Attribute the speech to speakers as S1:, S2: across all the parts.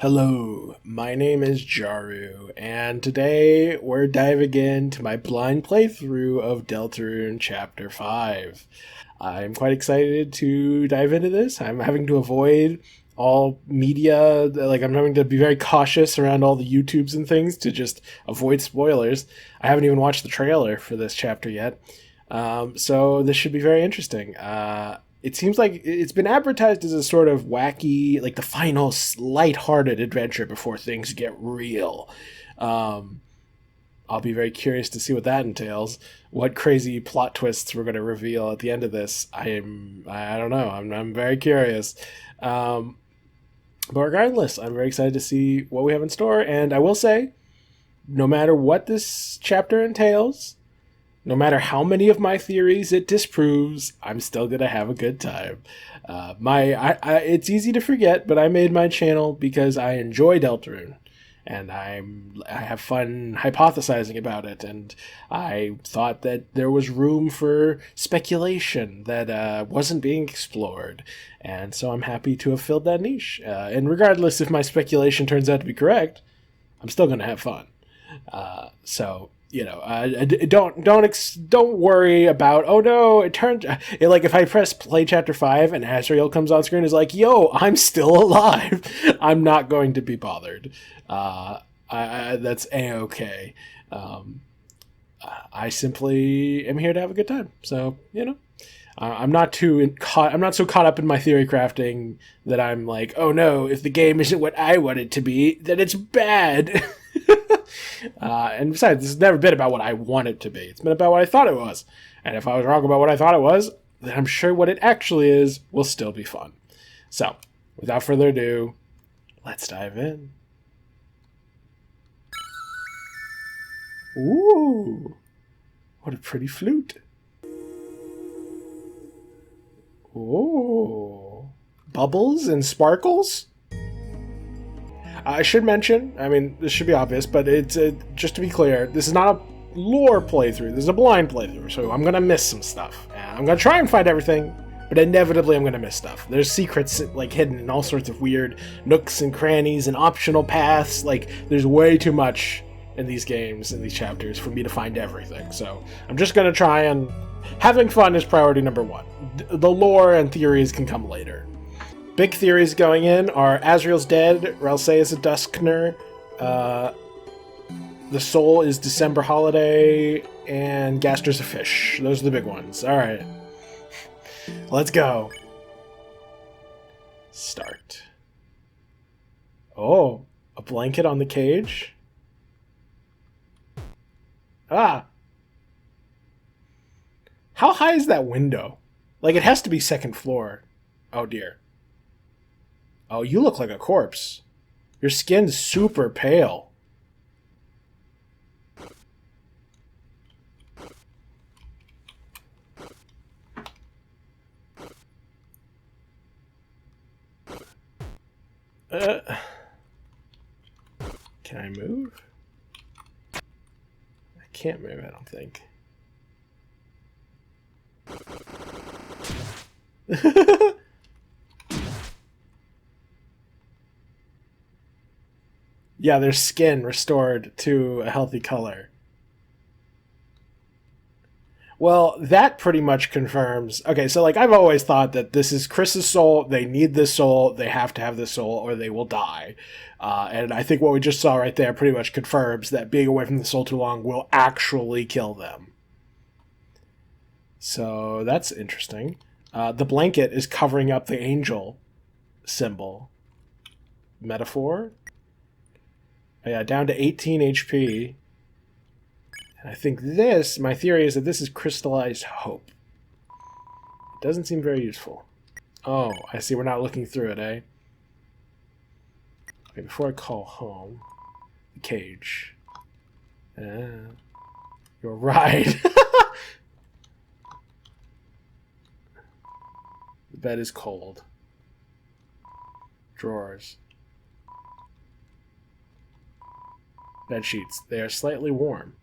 S1: Hello, my name is Jaru, and today we're diving into my blind playthrough of Deltarune Chapter 5. I'm quite excited to dive into this. I'm having to avoid all media, like, I'm having to be very cautious around all the YouTubes and things to just avoid spoilers. I haven't even watched the trailer for this chapter yet, so this should be very interesting. It seems like it's been advertised as a sort of wacky, like the final light-hearted adventure before things get real. Um, I'll be very curious to see what that entails. What crazy plot twists we're going to reveal at the end of this. I don't know. I'm very curious. Um, but regardless, I'm very excited to see what we have in store. And I will say, no matter what this chapter entails, no matter how many of my theories it disproves, I'm still gonna have a good time. It's easy to forget, but I made my channel because I enjoy Deltarune, and I have fun hypothesizing about it, and I thought that there was room for speculation that wasn't being explored, and so I'm happy to have filled that niche. And regardless if my speculation turns out to be correct, I'm still gonna have fun. So don't worry about, oh no, it turned like if I press play chapter 5 and Azrael comes on screen is like, yo, I'm still alive. I'm not going to be bothered. That's a-okay. um, I simply am here to have a good time, so I'm not I'm not so caught up in my theory crafting that I'm like, oh no, if the game isn't what I want it to be, then it's bad. And besides, this has never been about what I want it to be. It's been about what I thought it was. And if I was wrong about what I thought it was, then I'm sure what it actually is will still be fun. So, without further ado, let's dive in. Ooh, what a pretty flute. Ooh, bubbles and sparkles? I should mention, I mean, this should be obvious, but it's just to be clear, this is not a lore playthrough. This is a blind playthrough, so I'm gonna miss some stuff. I'm gonna try and find everything, but inevitably I'm gonna miss stuff. There's secrets like hidden in all sorts of weird nooks and crannies and optional paths. Like, there's way too much in these games, in these chapters, for me to find everything. So I'm just gonna try and having fun is priority number one. The lore and theories can come later. Big theories going in are Azrael's dead, Ralsei is a Duskner, the soul is December Holiday, and Gaster's a fish. Those are the big ones. Alright. Let's go. Start. Oh, a blanket on the cage? Ah! How high is that window? Like, it has to be second floor. Oh dear. Oh, you look like a corpse. Your skin's super pale. Uh, can I move? I can't move, I don't think. Yeah, their skin restored to a healthy color. Well, that pretty much confirms. Okay, so like I've always thought that this is Chris's soul. They need this soul. They have to have this soul, or they will die. And I think what we just saw right there pretty much confirms that being away from the soul too long will actually kill them. So that's interesting. The blanket is covering up the angel symbol. Metaphor? Oh, yeah, down to 18 HP. And I think this, my theory is that this is crystallized hope. It doesn't seem very useful. Oh, I see, we're not looking through it, eh? Okay, before I call home, the cage. You're right. The bed is cold. Drawers. Bed sheets. They are slightly warm.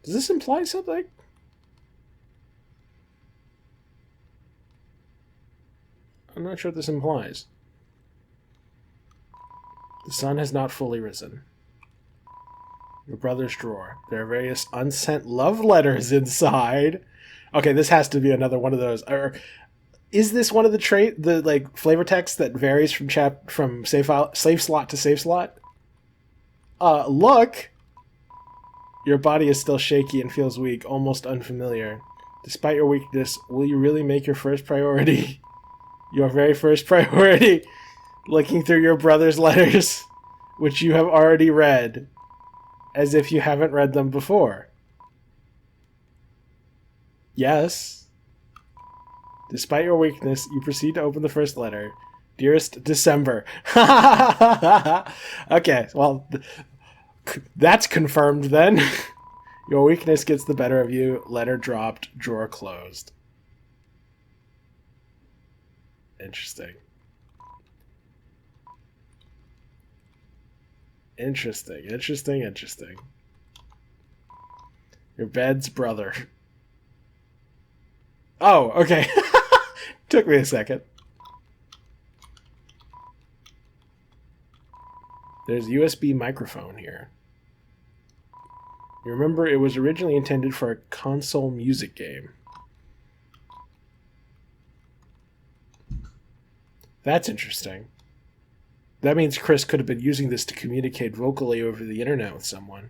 S1: Does this imply something? I'm not sure what this implies. The sun has not fully risen. Your brother's drawer. There are various unsent love letters inside. Okay, this has to be another one of those. Or is this one of the like flavor text that varies from save slot to save slot? Look. Your body is still shaky and feels weak, almost unfamiliar. Despite your weakness, will you really make your first priority? Your very first priority? Looking through your brother's letters, which you have already read, as if you haven't read them before. Yes. Despite your weakness, you proceed to open the first letter. Dearest December. Okay, well, that's confirmed then. Your weakness gets the better of you. Letter dropped, drawer closed. Interesting. Interesting. Your bed's brother. Oh, okay. Took me a second. There's a USB microphone here. You remember it was originally intended for a console music game. That's interesting. That means Chris could have been using this to communicate vocally over the internet with someone.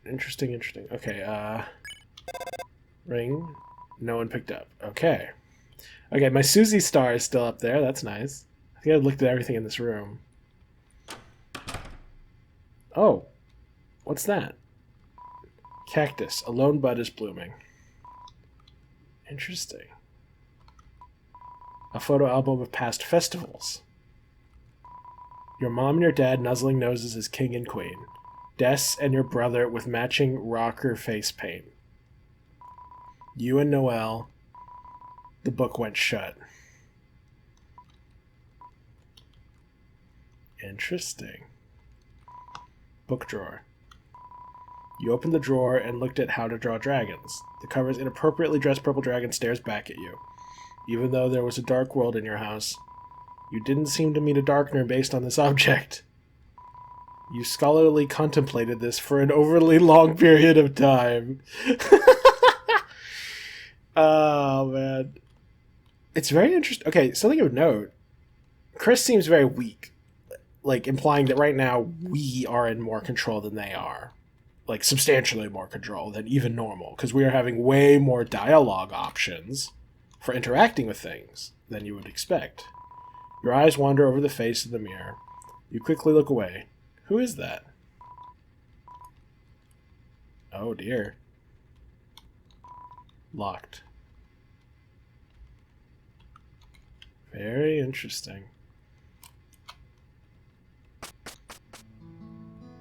S1: Interesting. Okay, ring. No one picked up. Okay. Okay, my Susie star is still up there. That's nice. I think I looked at everything in this room. Oh. What's that? Cactus. A lone bud is blooming. Interesting. A photo album of past festivals. Your mom and your dad nuzzling noses as king and queen. Des and your brother with matching rocker face paint. You and Noel. The book went shut. Interesting. Book drawer. You opened the drawer and looked at How to Draw Dragons. The cover's inappropriately dressed purple dragon stares back at you. Even though there was a dark world in your house, you didn't seem to meet a darkener based on this object. You scholarly contemplated this for an overly long period of time. Oh, man. It's very interesting. Okay, something of note. Chris seems very weak. Like, implying that right now we are in more control than they are. Like, substantially more control than even normal. Because we are having way more dialogue options for interacting with things than you would expect. Your eyes wander over the face in the mirror. You quickly look away. Who is that? Oh dear. Locked. Very interesting.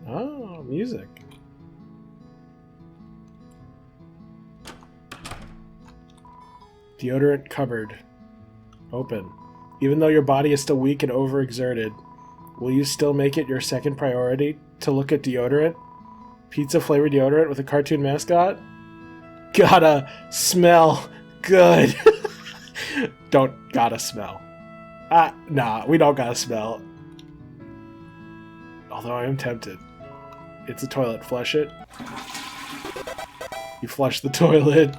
S1: Oh, music. Deodorant cupboard. Open. Even though your body is still weak and overexerted, will you still make it your second priority to look at deodorant? Pizza-flavored deodorant with a cartoon mascot? Gotta smell good. Don't gotta smell. Nah, we don't gotta smell. Although I am tempted. It's a toilet. Flush it. You flush the toilet.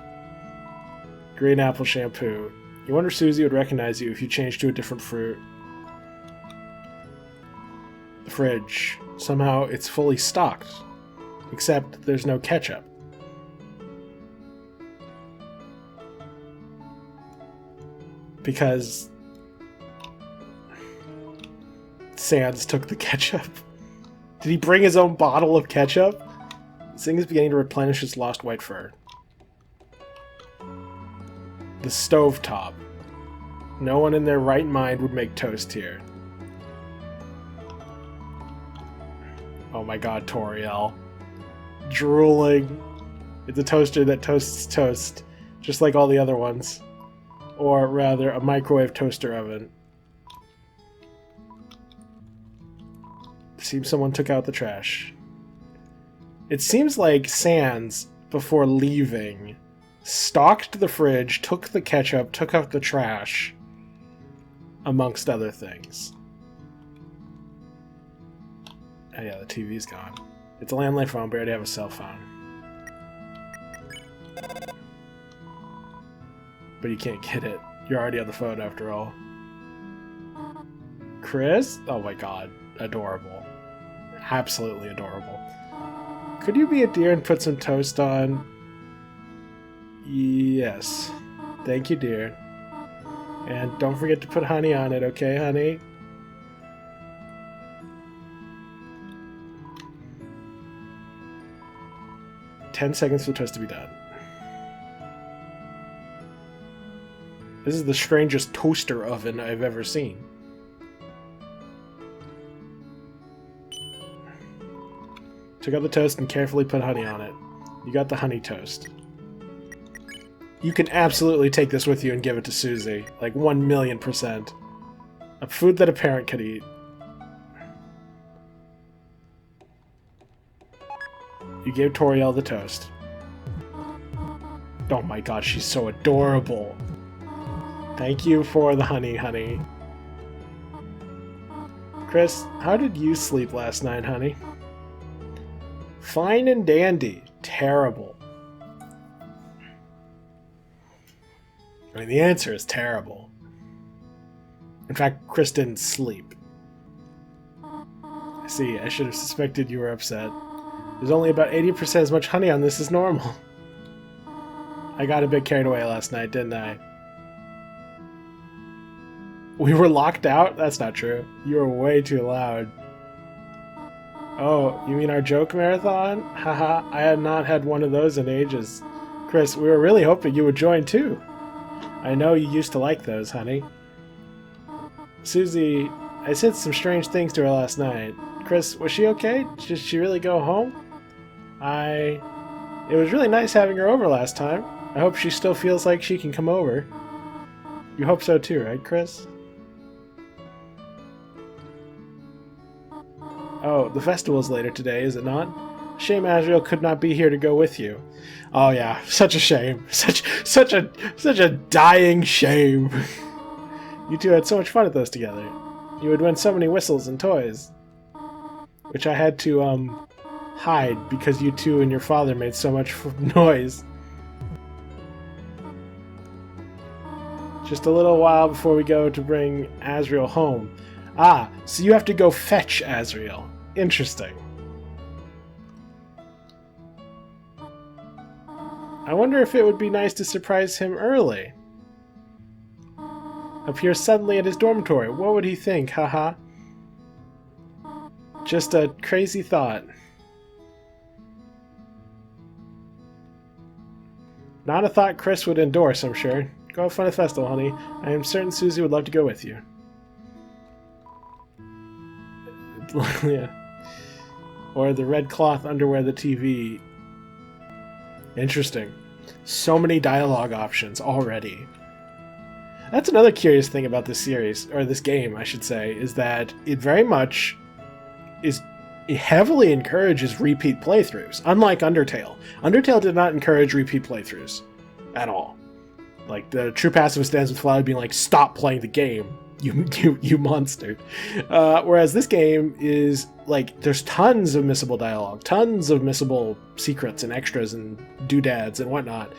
S1: Green apple shampoo. You wonder if Susie would recognize you if you changed to a different fruit. The fridge. Somehow it's fully stocked. Except there's no ketchup. Because Sans took the ketchup. Did he bring his own bottle of ketchup? This thing is beginning to replenish its lost white fur. The stovetop. No one in their right mind would make toast here. Oh my god, Toriel. Drooling. It's a toaster that toasts toast, just like all the other ones. Or rather, a microwave toaster oven. Seems someone took out the trash. It seems like Sans, before leaving, stocked the fridge, took the ketchup, took out the trash, amongst other things. Oh yeah, the TV's gone. It's a landline phone, but I already have a cell phone. But you can't get it. You're already on the phone after all. Chris? Oh my god. Adorable. Absolutely adorable. Could you be a dear and put some toast on? Yes. Thank you, dear. And don't forget to put honey on it, okay, honey? "10 seconds for the toast to be done." This is the strangest toaster oven I've ever seen. Took out the toast and carefully put honey on it. You got the honey toast. You can absolutely take this with you and give it to Susie. Like 1,000,000%. A food that a parent could eat. You gave Toriel the toast. Oh my god, she's so adorable. Thank you for the honey, honey. Chris, how did you sleep last night, honey? Fine and dandy. Terrible. I mean, the answer is terrible. In fact, Chris didn't sleep. I see, I should have suspected you were upset. There's only about 80% as much honey on this as normal. I got a bit carried away last night, didn't I? We were locked out? That's not true. You were way too loud. Oh, you mean our joke marathon? Haha, I had not had one of those in ages. Chris, we were really hoping you would join too. I know you used to like those, honey. Susie, I said some strange things to her last night. Chris, was she okay? Did she really go home? It was really nice having her over last time. I hope she still feels like she can come over. You hope so too, right, Chris? Oh, the festival's later today, is it not? Shame Asriel could not be here to go with you. Oh yeah, such a shame. Such a dying shame. You two had so much fun at those together. You would win so many whistles and toys. Which I had to, hide because you two and your father made so much noise. Just a little while before we go to bring Asriel home. Ah, so you have to go fetch Asriel. Interesting. I wonder if it would be nice to surprise him early. Appear suddenly at his dormitory. What would he think? Haha. Just a crazy thought. Not a thought Chris would endorse, I'm sure. Go have fun at the festival, honey. I am certain Susie would love to go with you. Yeah. Or the red cloth underwear the TV. Interesting. So many dialogue options already. That's another curious thing about this series, or this game, I should say, is that it very much it heavily encourages repeat playthroughs, unlike Undertale. Undertale did not encourage repeat playthroughs at all. Like, the true pacifist ends with Flower being like, stop playing the game, you monster. Whereas this game is, like, there's tons of missable dialogue, tons of missable secrets and extras and doodads and whatnot.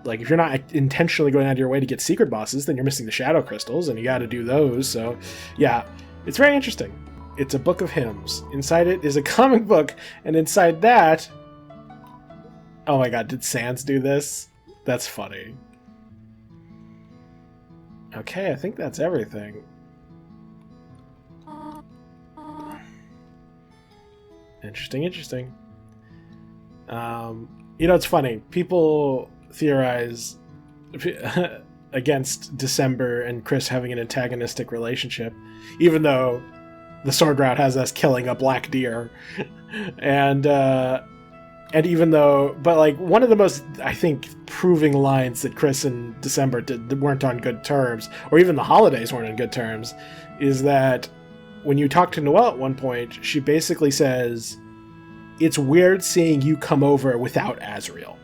S1: Like, if you're not intentionally going out of your way to get secret bosses, then you're missing the shadow crystals, and you gotta do those, so, yeah. It's very interesting. It's a book of hymns. Inside it is a comic book, and inside that... Oh my god, did Sans do this? That's funny. Okay, I think that's everything. Interesting, interesting. You know, it's funny. People theorize against December and Chris having an antagonistic relationship, even though the sword route has us killing a black deer. And even though, but like, one of the most, I think, proving lines that Chris and December weren't on good terms, or even the holidays weren't on good terms, is that when you talk to Noelle at one point, she basically says, it's weird seeing you come over without Azriel.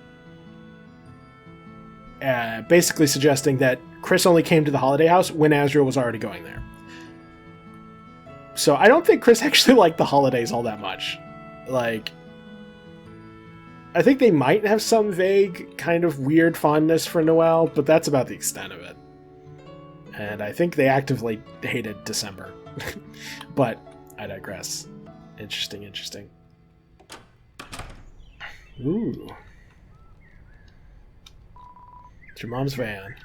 S1: Basically suggesting that Chris only came to the holiday house when Azriel was already going there. So I don't think Chris actually liked the holidays all that much. Like, I think they might have some vague kind of weird fondness for Noel, but that's about the extent of it. And I think they actively hated December. But I digress. Interesting, interesting. Ooh. It's your mom's van.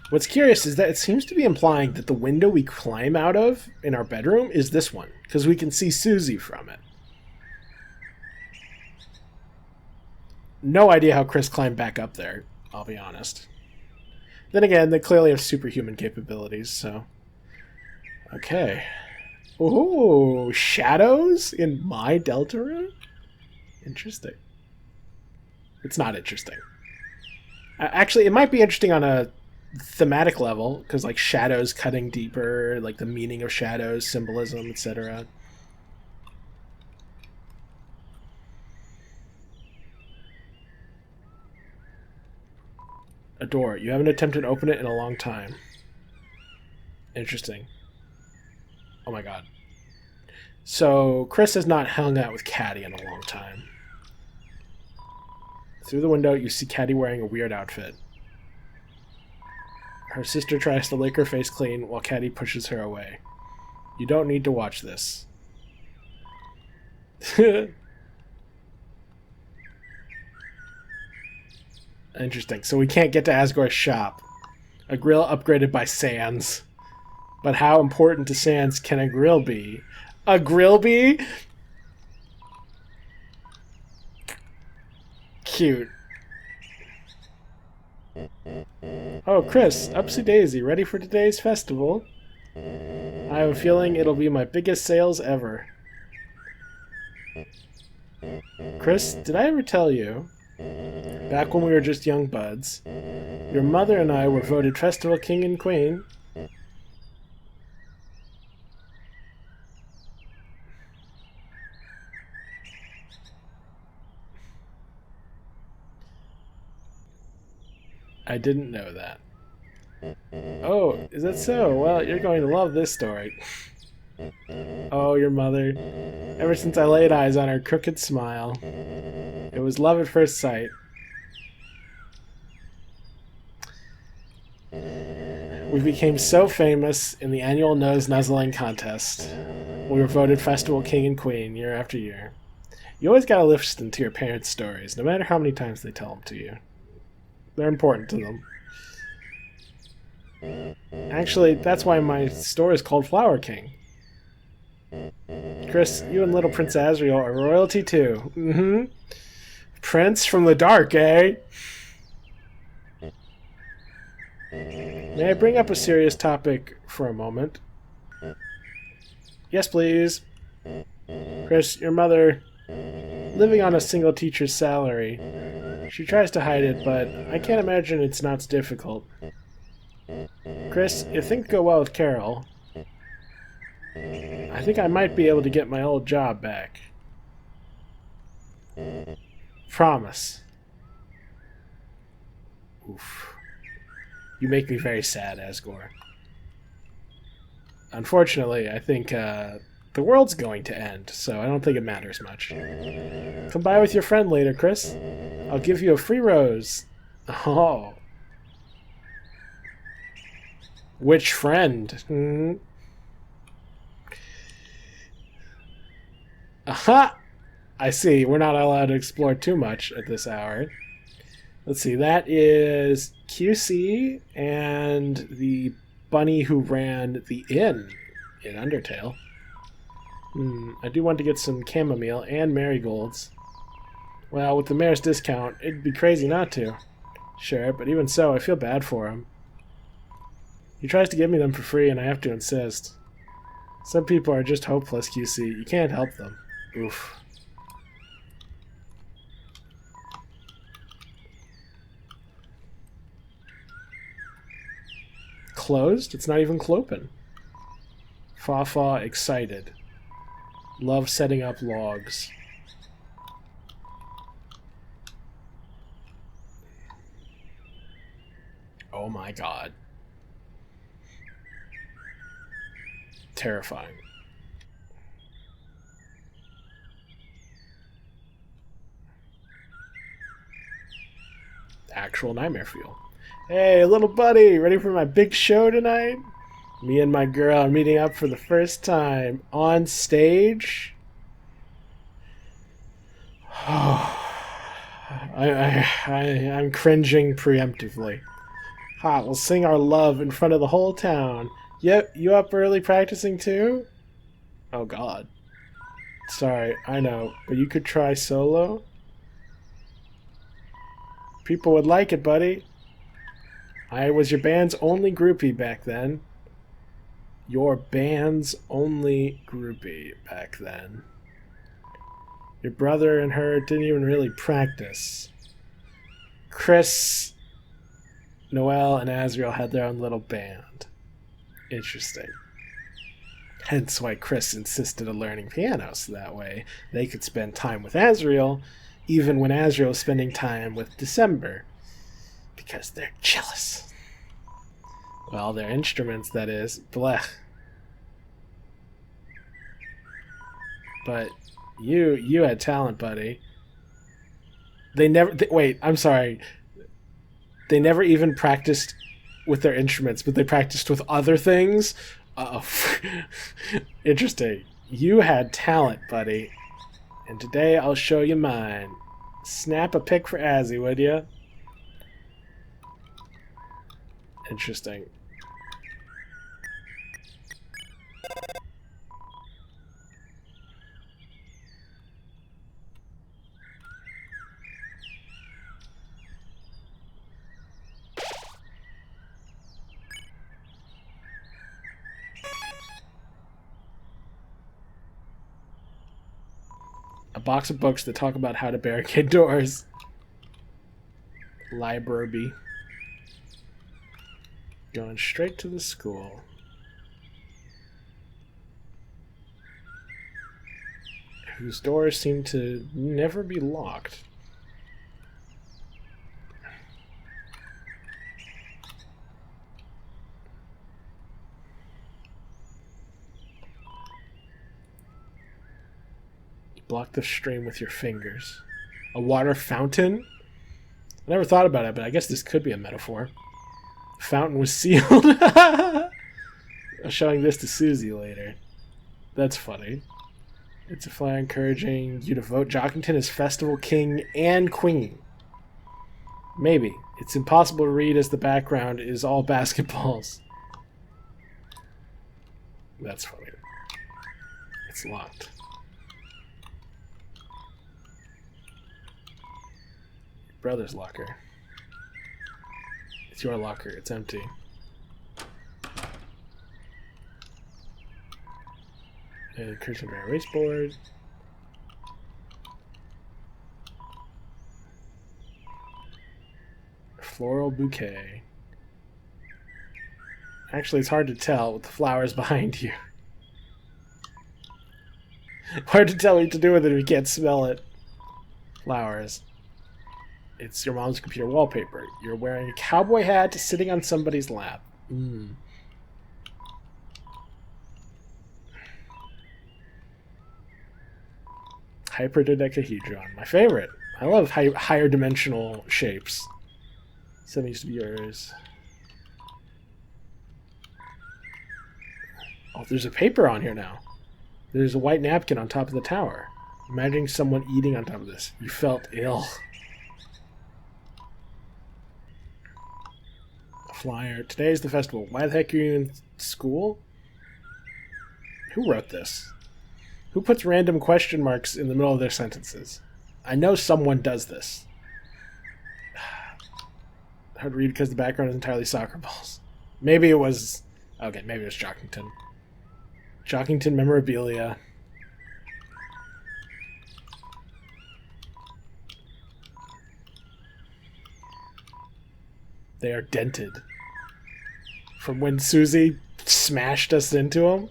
S1: What's curious is that it seems to be implying that the window we climb out of in our bedroom is this one, because we can see Susie from it. No idea how Chris climbed back up there, I'll be honest. Then again, they clearly have superhuman capabilities, so... Okay. Ooh, shadows in my Deltarune? Interesting. It's not interesting. Actually, it might be interesting on a thematic level, because like shadows cutting deeper, like the meaning of shadows, symbolism, etc. A door. You haven't attempted to open it in a long time. Interesting. Oh my god. So, Chris has not hung out with Caddy in a long time. Through the window, you see Caddy wearing a weird outfit. Her sister tries to lick her face clean while Caddy pushes her away. You don't need to watch this. Interesting. So we can't get to Asgore's shop. A grill upgraded by Sans. But how important to Sans can a grill be? A grill be? Cute. Oh, Chris, Upsy Daisy, ready for today's festival? I have a feeling it'll be my biggest sales ever. Chris, did I ever tell you, back when we were just young buds, your mother and I were voted Festival King and Queen? I didn't know that. Oh, is that so? Well, you're going to love this story. Oh, your mother. Ever since I laid eyes on her crooked smile, it was love at first sight. We became so famous in the annual nose nuzzling contest. We were voted Festival King and Queen year after year. You always gotta listen to your parents' stories, no matter how many times they tell them to you. They're important to them. Actually, that's why my store is called Flower King. Chris, you and little Prince Azriel are royalty too. Mm-hmm. Prince from the dark, eh? May I bring up a serious topic for a moment? Yes, please. Chris, your mother, living on a single teacher's salary. She tries to hide it, but I can't imagine it's not difficult. Chris, if things go well with Carol, I think I might be able to get my old job back. Promise. Oof. You make me very sad, Asgore. Unfortunately, I think the world's going to end, so I don't think it matters much. Come by with your friend later, Chris. I'll give you a free rose. Oh. Which friend? Hmm? Aha! I see. We're not allowed to explore too much at this hour. Let's see. That is QC and the bunny who ran the inn in Undertale. I do want to get some chamomile and marigolds. Well, with the mayor's discount, it'd be crazy not to. Sure, but even so, I feel bad for him. He tries to give me them for free, and I have to insist. Some people are just hopeless, QC. You can't help them. Oof. closed? It's not even clopin'. Fa-fa excited. Love setting up logs. Oh my god. Terrifying. Actual nightmare fuel. Hey, little buddy, ready for my big show tonight? Me and my girl are meeting up for the first time on stage. I'm cringing preemptively. Ha, we'll sing our love in front of the whole town. Yep, you up early practicing too? Oh god. Sorry, I know, but you could try solo? People would like it, buddy. I was your band's only groupie back then. Your band's only groupie back then. Your brother and her didn't even really practice. Chris, Noel, and Azriel had their own little band. Interesting. Hence why Chris insisted on learning piano, so that way they could spend time with Azriel, even when Azriel was spending time with December. Because they're jealous. Well, their instruments, that is. Blech. But you had talent, buddy. Wait, I'm sorry. They never even practiced with their instruments, but they practiced with other things? Uh-oh. Interesting. You had talent, buddy. And today I'll show you mine. Snap a pic for Azzy, would ya? Interesting. A box of books that talk about how to barricade doors. Library. Going straight to the school. Whose doors seem to never be locked. Block the stream with your fingers. A water fountain? I never thought about it, but I guess this could be a metaphor. The fountain was sealed. I'm showing this to Susie later. That's funny. It's a flyer encouraging you to vote Jockington as festival king and queen. Maybe. It's impossible to read as the background is all basketballs. That's funny. It's locked. Brother's locker. It's your locker. It's empty. And curtain erase board. Floral bouquet. Actually, it's hard to tell with the flowers behind you. Hard to tell what to do with it if you can't smell it. Flowers. It's your mom's computer wallpaper. You're wearing a cowboy hat sitting on somebody's lap. Hyperdodecahedron. My favorite. I love higher dimensional shapes. Some used to be yours. Oh, there's a paper on here now. There's a white napkin on top of the tower. Imagining someone eating on top of this. You felt ill. Flyer. Today's the festival. Why the heck are you in school? Who wrote this? Who puts random question marks in the middle of their sentences? I know someone does this. Hard to read because the background is entirely soccer balls. Maybe it was... Okay, maybe it was Jockington. Jockington memorabilia. They are dented. from when Susie smashed us into him.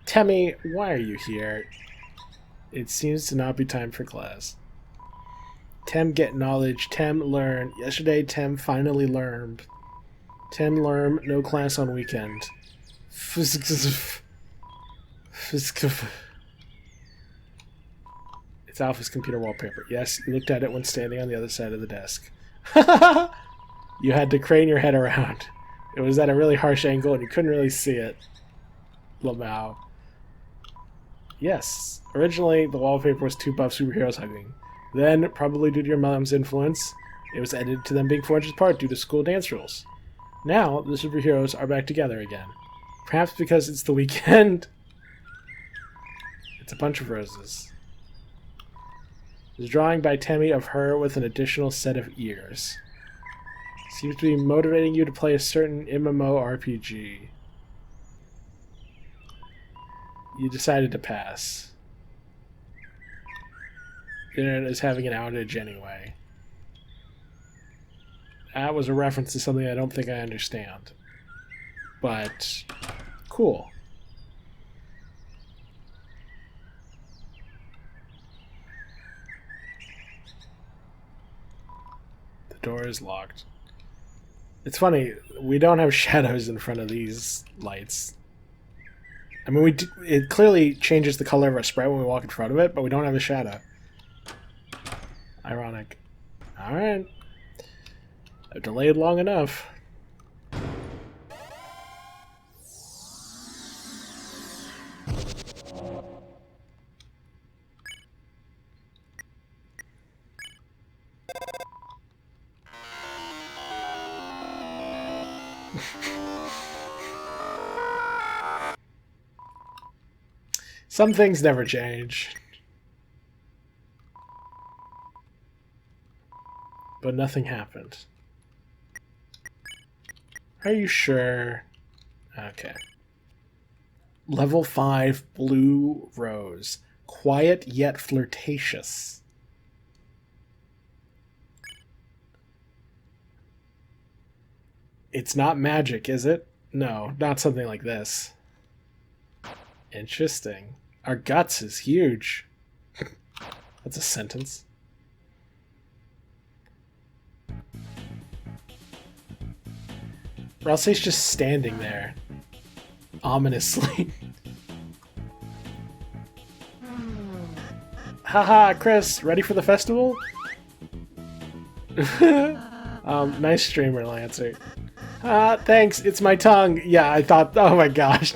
S1: Temmie, why are you here? It seems to not be time for class. Tem get knowledge. Tem learn. Yesterday, Tem finally learned. Tem learn. No class on weekend. It's Alpha's computer wallpaper. Yes, you looked at it when standing on the other side of the desk. You had to crane your head around. It was at a really harsh angle and you couldn't really see it. Lamau. Yes. Originally, the wallpaper was two buff superheroes hugging. Then, probably due to your mom's influence, it was edited to them being 4 inches apart due to school dance rules. Now, the superheroes are back together again. Perhaps because it's the weekend. It's a bunch of roses. There's a drawing by Temmie of her with an additional set of ears. Seems to be motivating you to play a certain MMORPG. You decided to pass. The internet is having an outage anyway. That was a reference to something I don't think I understand. But, cool. The door is locked. It's funny, we don't have shadows in front of these lights. I mean, it clearly changes the color of our sprite when we walk in front of it, but we don't have a shadow. Ironic. Alright. I've delayed long enough. Some things never change. But nothing happened. Are you sure? Okay. Level 5 blue rose. Quiet yet flirtatious. It's not magic, is it? No, not something like this. Interesting. Our guts is huge. That's a sentence. Ralsei's just standing there. Ominously. Haha, Chris, ready for the festival? Nice streamer, Lancer. Thanks, it's my tongue. Yeah, I thought, oh my gosh.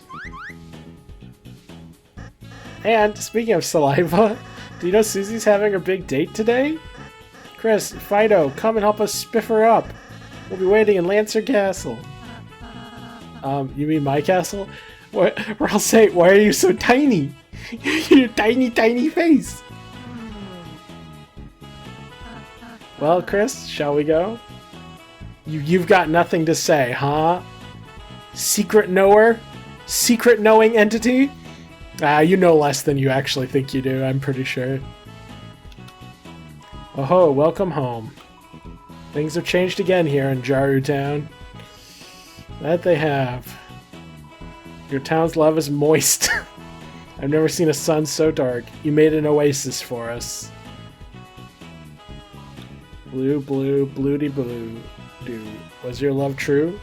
S1: And, speaking of saliva, do you know Susie's having her big date today? Chris, Fido, come and help us spiff her up. We'll be waiting in Lancer Castle. You mean my castle? Ralsei, why are you so tiny? Your tiny, tiny face. Well, Chris, shall we go? You've got nothing to say, huh? Secret knower? Secret knowing entity? You know less than you actually think you do, I'm pretty sure. Oh-ho, welcome home. Things have changed again here in Jaru Town. That they have. Your town's love is moist. I've never seen a sun so dark. You made an oasis for us. Blue, blue, bluey blue. Dude, was your love true?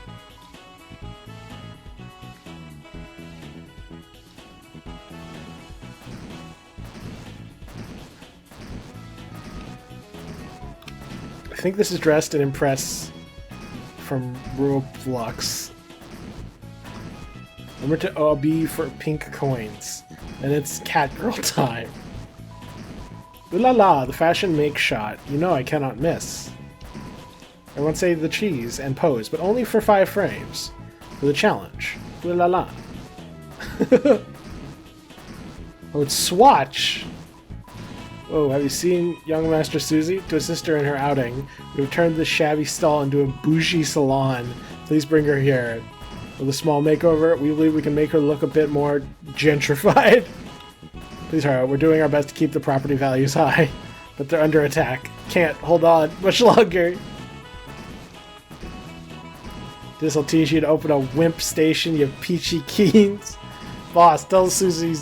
S1: I think this is dressed in Impress from Roblox. Remember to OB for pink coins. And it's Catgirl time. Ooh la la, the fashion make shot. You know I cannot miss. Everyone say the cheese and pose, but only for 5 frames. For the challenge. Ooh la la. Oh, it's Swatch! Oh, have you seen young Master Susie? To assist her in her outing, we've turned this shabby stall into a bougie salon. Please bring her here. With a small makeover, we believe we can make her look a bit more gentrified. Please hurry, we're doing our best to keep the property values high, but they're under attack. Can't hold on much longer. This'll teach you to open a wimp station, you peachy keens. Boss, tell Susie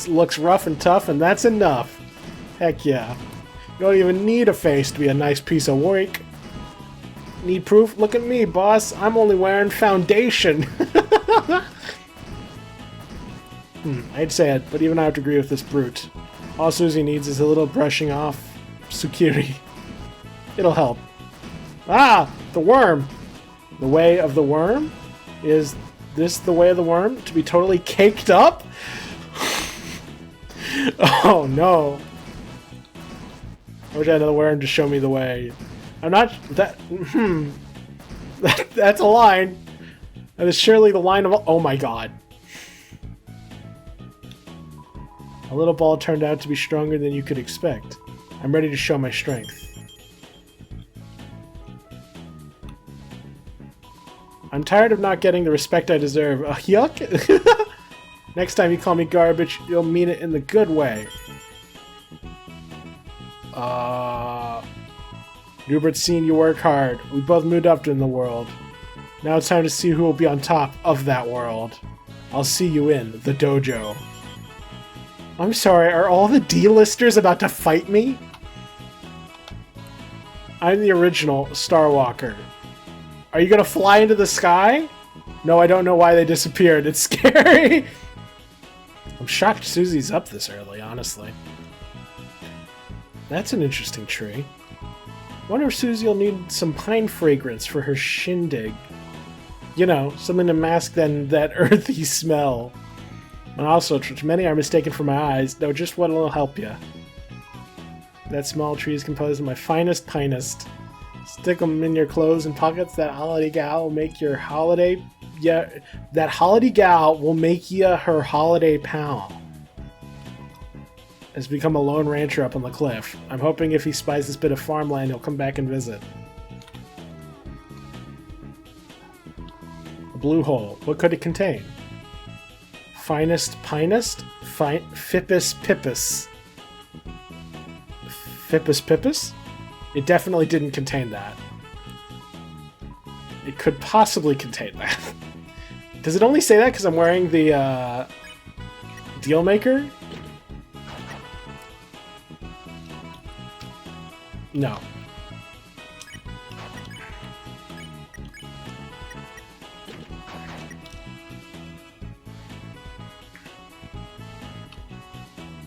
S1: looks rough and tough, and that's enough. Heck yeah. You don't even need a face to be a nice piece of work. Need proof? Look at me, boss. I'm only wearing foundation. I'd say it, but even I have to agree with this brute. All Susie needs is a little brushing off Tsukiri. It'll help. Ah! The worm! The way of the worm? Is this the way of the worm? To be totally caked up? Oh no. I wish I had another worm to show me the way. I'm not... That's a line. That is surely the line of... Oh my god. A little ball turned out to be stronger than you could expect. I'm ready to show my strength. I'm tired of not getting the respect I deserve. Yuck! Next time you call me garbage, you'll mean it in the good way. Rupert's seen you work hard. We both moved up in the world. Now it's time to see who will be on top of that world. I'll see you in the dojo. I'm sorry, are all the D-listers about to fight me? I'm the original Starwalker. Are you gonna fly into the sky? No, I don't know why they disappeared. It's scary. I'm shocked Susie's up this early, honestly. That's an interesting tree. Wonder if Susie will need some pine fragrance for her shindig. You know, something to mask that earthy smell. And also, many are mistaken for my eyes, though just what will help you. That small tree is composed of my finest pinest. Stick them in your clothes and pockets. That holiday gal will make your holiday... Yeah, that holiday gal will make you her holiday pal. Has become a lone rancher up on the cliff. I'm hoping if he spies this bit of farmland, he'll come back and visit. A blue hole. What could it contain? Finest pinest? Fippus pippus. Fippus pippus? It definitely didn't contain that. It could possibly contain that. Does it only say that because I'm wearing the deal maker? No.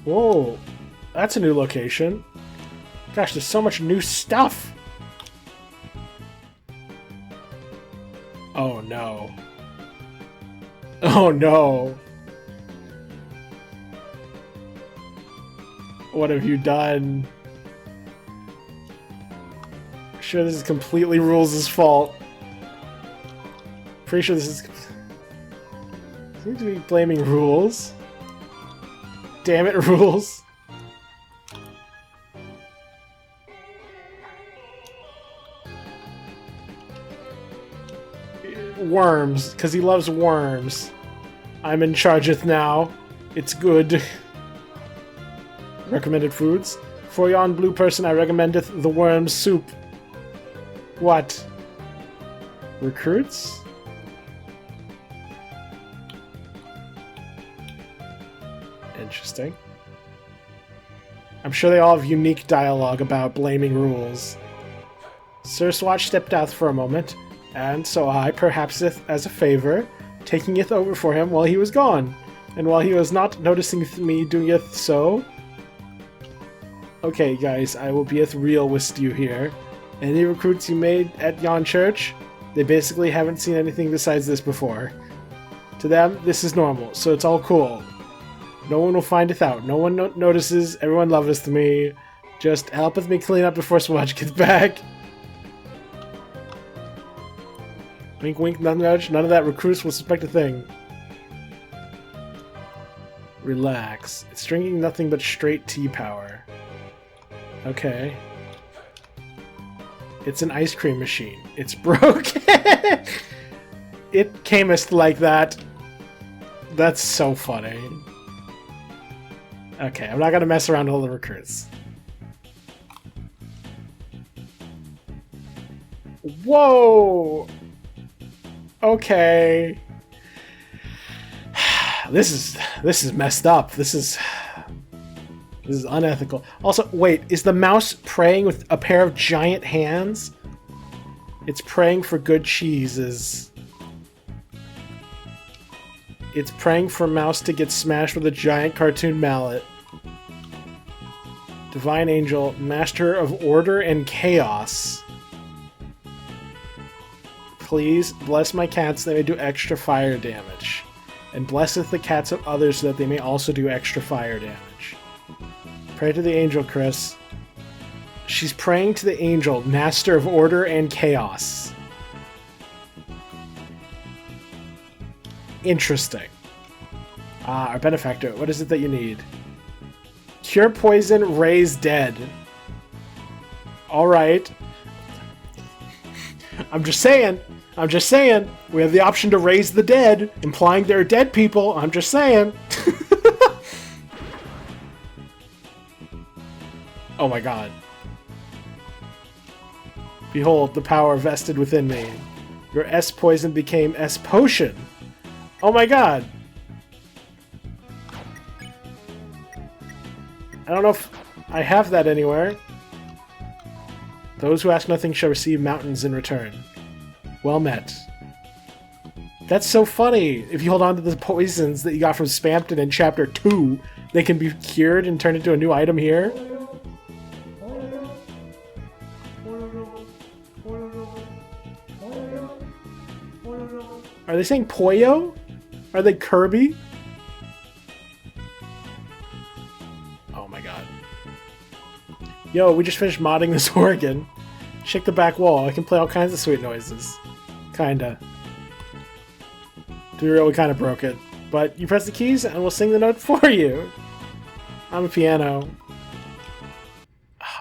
S1: Whoa, that's a new location. Gosh, there's so much new stuff. Oh no. Oh no. What have you done? Sure, this is completely Rules' fault. Pretty sure this is... Seems to be blaming Rules. Damn it, Rules. Worms, because he loves worms. I'm in charge of now. It's good. Recommended foods? For yon blue person, I recommendeth the worm soup. What? Recruits? Interesting. I'm sure they all have unique dialogue about blaming Rules. Sir Swatch stepped out for a moment, and so I, perhaps as a favor, taking it over for him while he was gone. And while he was not noticing me doing it so... Okay, guys, I will be real with you here. Any recruits you made at yon church, they basically haven't seen anything besides this before. To them, this is normal, so it's all cool. No one will find it out. No one notices. Everyone loves me. Just help with me clean up before Swatch gets back. Wink, wink, nudge. None of that recruits will suspect a thing. Relax. It's drinking nothing but straight tea power. Okay. It's an ice cream machine. It's broken. It camest like that. That's so funny. Okay, I'm not gonna mess around with all the recruits. Whoa! Okay. This is messed up. This is unethical. Also, wait, is the mouse praying with a pair of giant hands? It's praying for good cheeses. It's praying for mouse to get smashed with a giant cartoon mallet. Divine Angel, Master of Order and Chaos. Please bless my cats, they may do extra fire damage. And blesseth the cats of others so that they may also do extra fire damage. Pray to the angel, Chris. She's praying to the angel, Master of Order and Chaos. Interesting. Our benefactor, what is it that you need? Cure poison, raise dead. Alright. I'm just saying. We have the option to raise the dead, implying they're dead people. I'm just saying. Oh my god. Behold, the power vested within me. Your S poison became S potion. Oh my god. I don't know if I have that anywhere. Those who ask nothing shall receive mountains in return. Well met. That's so funny. If you hold on to the poisons that you got from Spampton in Chapter 2, they can be cured and turned into a new item here. Are they saying Poyo? Are they Kirby? Oh my god. Yo, we just finished modding this organ. Shake the back wall. I can play all kinds of sweet noises. Kinda. We really kinda broke it. But you press the keys and we'll sing the note for you. I'm a piano.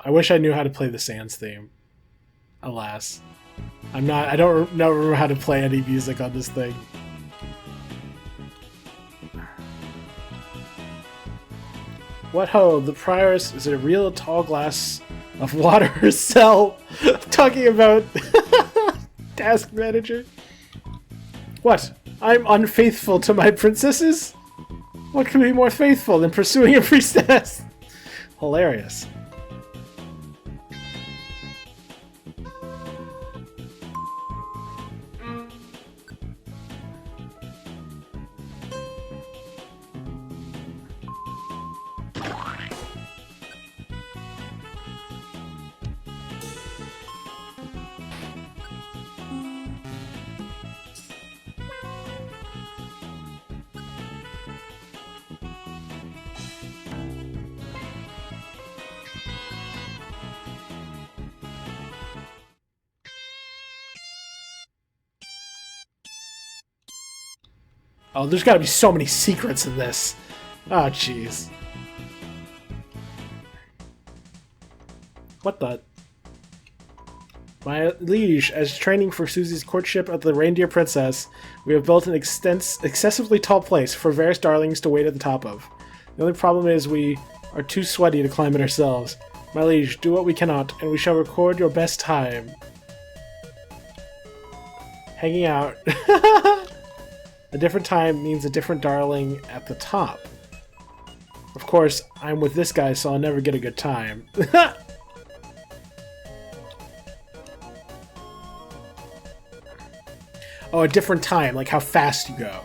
S1: I wish I knew how to play the Sans theme. Alas. I don't remember how to play any music on this thing. What ho, the prioress is a real tall glass of water herself. Talking about task manager. What? I'm unfaithful to my princesses? What can be more faithful than pursuing a priestess? Hilarious. Oh, there's gotta be so many secrets in this. Oh, jeez. What the? My liege, as training for Susie's courtship of the reindeer princess, we have built an excessively tall place for various darlings to wait at the top of. The only problem is we are too sweaty to climb it ourselves. My liege, do what we cannot, and we shall record your best time. Hanging out. A different time means a different darling at the top. Of course, I'm with this guy, so I'll never get a good time. Oh, a different time, like how fast you go.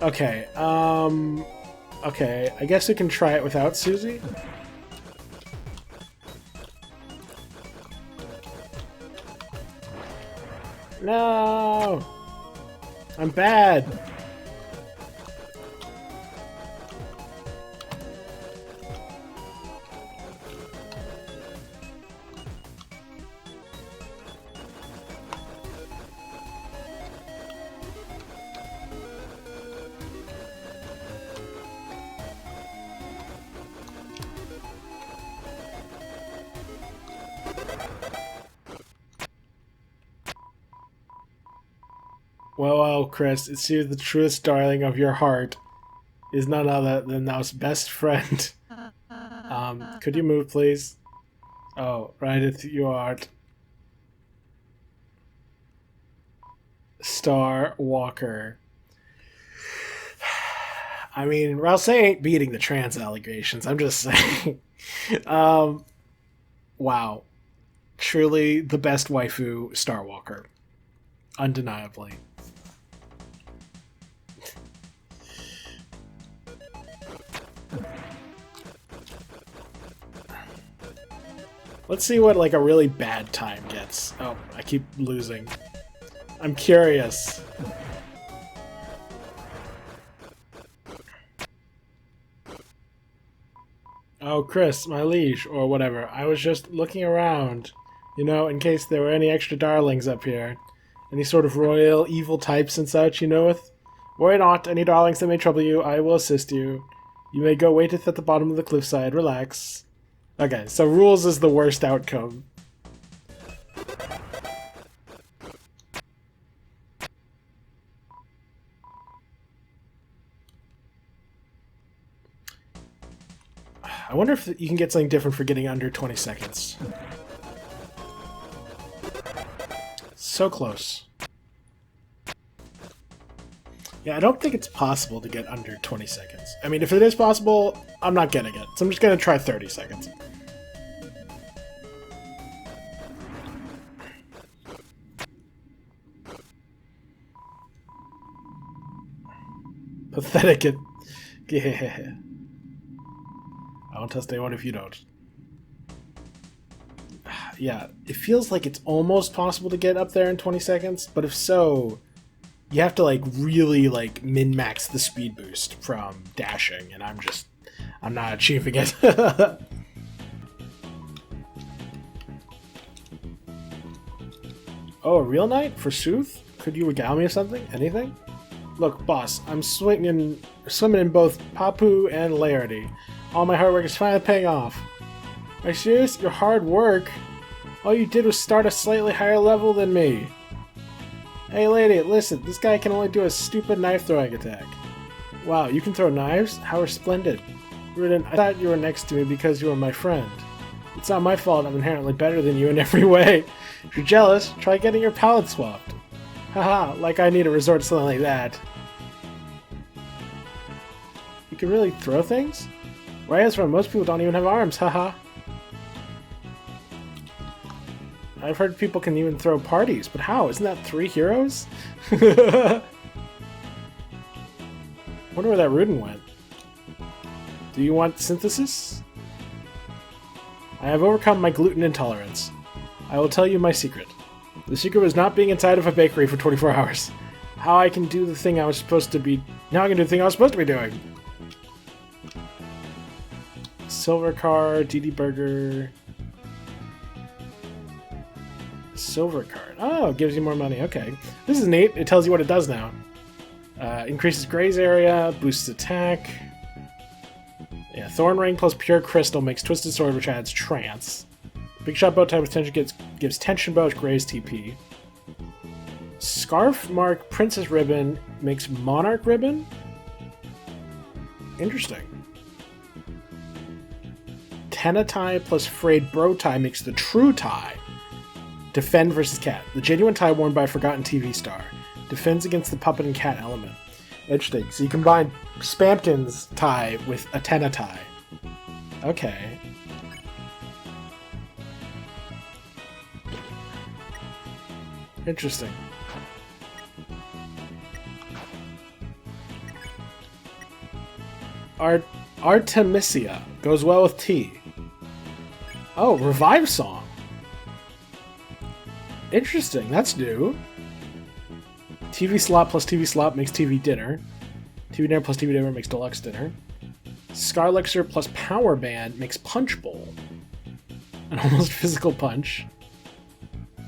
S1: Okay, okay, I guess we can try it without Susie. No! I'm bad! Well, Chris, it seems the truest darling of your heart is none other than thou best friend. Could you move, please? Oh, right, you art. Star Walker. I mean, Rouse ain't beating the trans allegations. I'm just saying. Wow. Truly the best waifu, Star Walker. Undeniably. Let's see what like a really bad time gets. Oh, I keep losing. I'm curious. Oh, Chris, my liege, or whatever. I was just looking around, you know, in case there were any extra darlings up here. Any sort of royal evil types and such, you know with? Worry not, any darlings that may trouble you, I will assist you. You may go waiteth at the bottom of the cliffside, relax. Okay, so rules is the worst outcome. I wonder if you can get something different for getting under 20 seconds. So close. Yeah, I don't think it's possible to get under 20 seconds. I mean, if it is possible, I'm not getting it. So I'm just going to try 30 seconds. Pathetic. Yeah. I won't test anyone if you don't. Yeah, it feels like it's almost possible to get up there in 20 seconds, but if so, you have to like really like min-max the speed boost from dashing, and I'm not achieving it. Oh, a real knight? Forsooth? Could you regale me of something? Anything? Look, boss, I'm swimming in both Papu and Laerty. All my hard work is finally paying off. Are you serious? Your hard work? All you did was start a slightly higher level than me. Hey lady, listen, this guy can only do a stupid knife throwing attack. Wow, you can throw knives? How resplendent. Rudin, I thought you were next to me because you were my friend. It's not my fault I'm inherently better than you in every way. If you're jealous, try getting your palette swapped. Haha, like I need to resort to something like that. You can really throw things? Where I am from, most people don't even have arms, haha. I've heard people can even throw parties, but how? Isn't that 3 heroes? Wonder where that Rudin went. Do you want synthesis? I have overcome my gluten intolerance. I will tell you my secret. The secret was not being inside of a bakery for 24 hours. How I can do the thing I was supposed to be... Now I can do the thing I was supposed to be doing. Silver card, DD Burger... Silver card. Oh, it gives you more money. Okay. This is neat. It tells you what it does now. Increases graze area, boosts attack. Yeah, Thorn Ring plus Pure Crystal makes Twisted Sword, which adds Trance. Big Shot Bow type of tension gives Tension Bow, which graze TP. Scarf Mark Princess Ribbon makes Monarch Ribbon? Interesting. Tenna Tie plus Frayed Bro Tie makes the True Tie. Defend versus Cat. The genuine tie worn by a forgotten TV star. Defends against the puppet and cat element. Interesting. So you combine Spamton's tie with a Tenna tie. Okay. Interesting. Artemisia goes well with tea. Oh, Revive Song. Interesting, that's new. TV Slot plus TV Slot makes TV Dinner. TV Dinner plus TV Dinner makes Deluxe Dinner. Scarlexer plus Power Band makes Punch Bowl. An almost physical punch.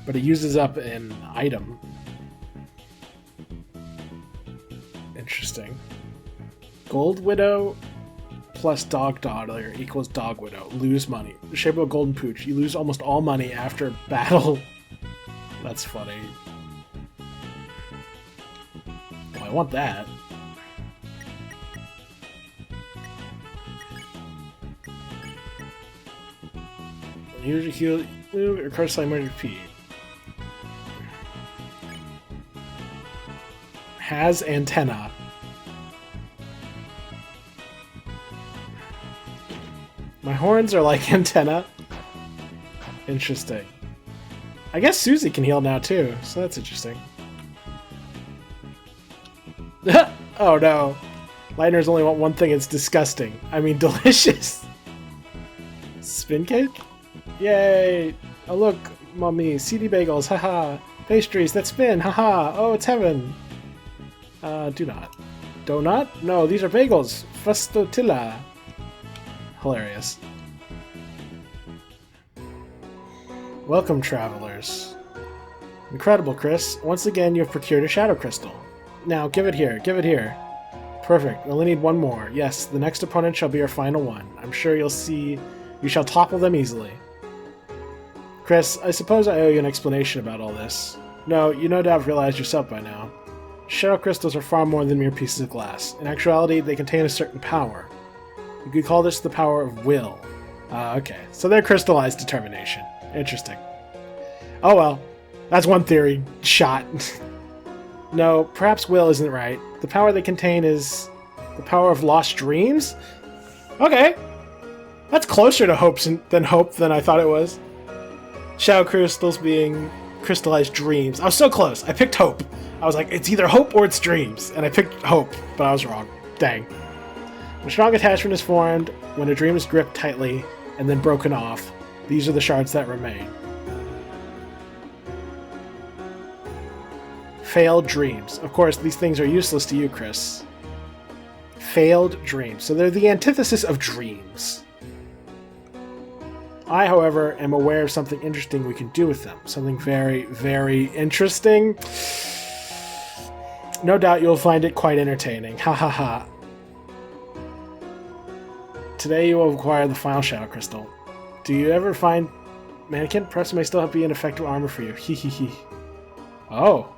S1: But it uses up an item. Interesting. Gold Widow plus Dog Daughter equals Dog Widow. Lose money. The shape of a golden pooch. You lose almost all money after battle. That's funny. Oh, I want that. Usually heal or curse like murder P. Has antenna. My horns are like antenna. Interesting. I guess Susie can heal now too, so that's interesting. Oh no. Lightners only want one thing, it's disgusting. I mean delicious. Spin cake? Yay! Oh look, mommy, CD bagels, haha. Pastries that spin, haha. Oh, it's heaven. Do not. Donut? No, these are bagels. Fastotilla. Hilarious. Welcome, travelers. Incredible, Chris. Once again, you have procured a shadow crystal. Now, give it here. Give it here. Perfect. We only need one more. Yes, the next opponent shall be our final one. I'm sure you'll see you shall topple them easily. Chris, I suppose I owe you an explanation about all this. No, you no doubt have realized yourself by now. Shadow crystals are far more than mere pieces of glass. In actuality, they contain a certain power. You could call this the power of will. Okay. So they're crystallized determination. Interesting. Oh well. That's one theory. Shot. No, perhaps will isn't right. The power they contain is the power of lost dreams? Okay. That's closer to hope than I thought it was. Shadow crystals being crystallized dreams. I was so close. I picked hope. I was like, it's either hope or it's dreams. And I picked hope, but I was wrong. Dang. When a strong attachment is formed, when a dream is gripped tightly and then broken off, these are the shards that remain. Failed dreams. Of course, these things are useless to you, Chris. Failed dreams. So they're the antithesis of dreams. I, however, am aware of something interesting we can do with them. Something very, very interesting. No doubt you'll find it quite entertaining. Ha ha ha. Today you will acquire the final shadow crystal. Do you ever find mannequin? Perhaps may still be an effective armor for you. Hee hee hee. Oh.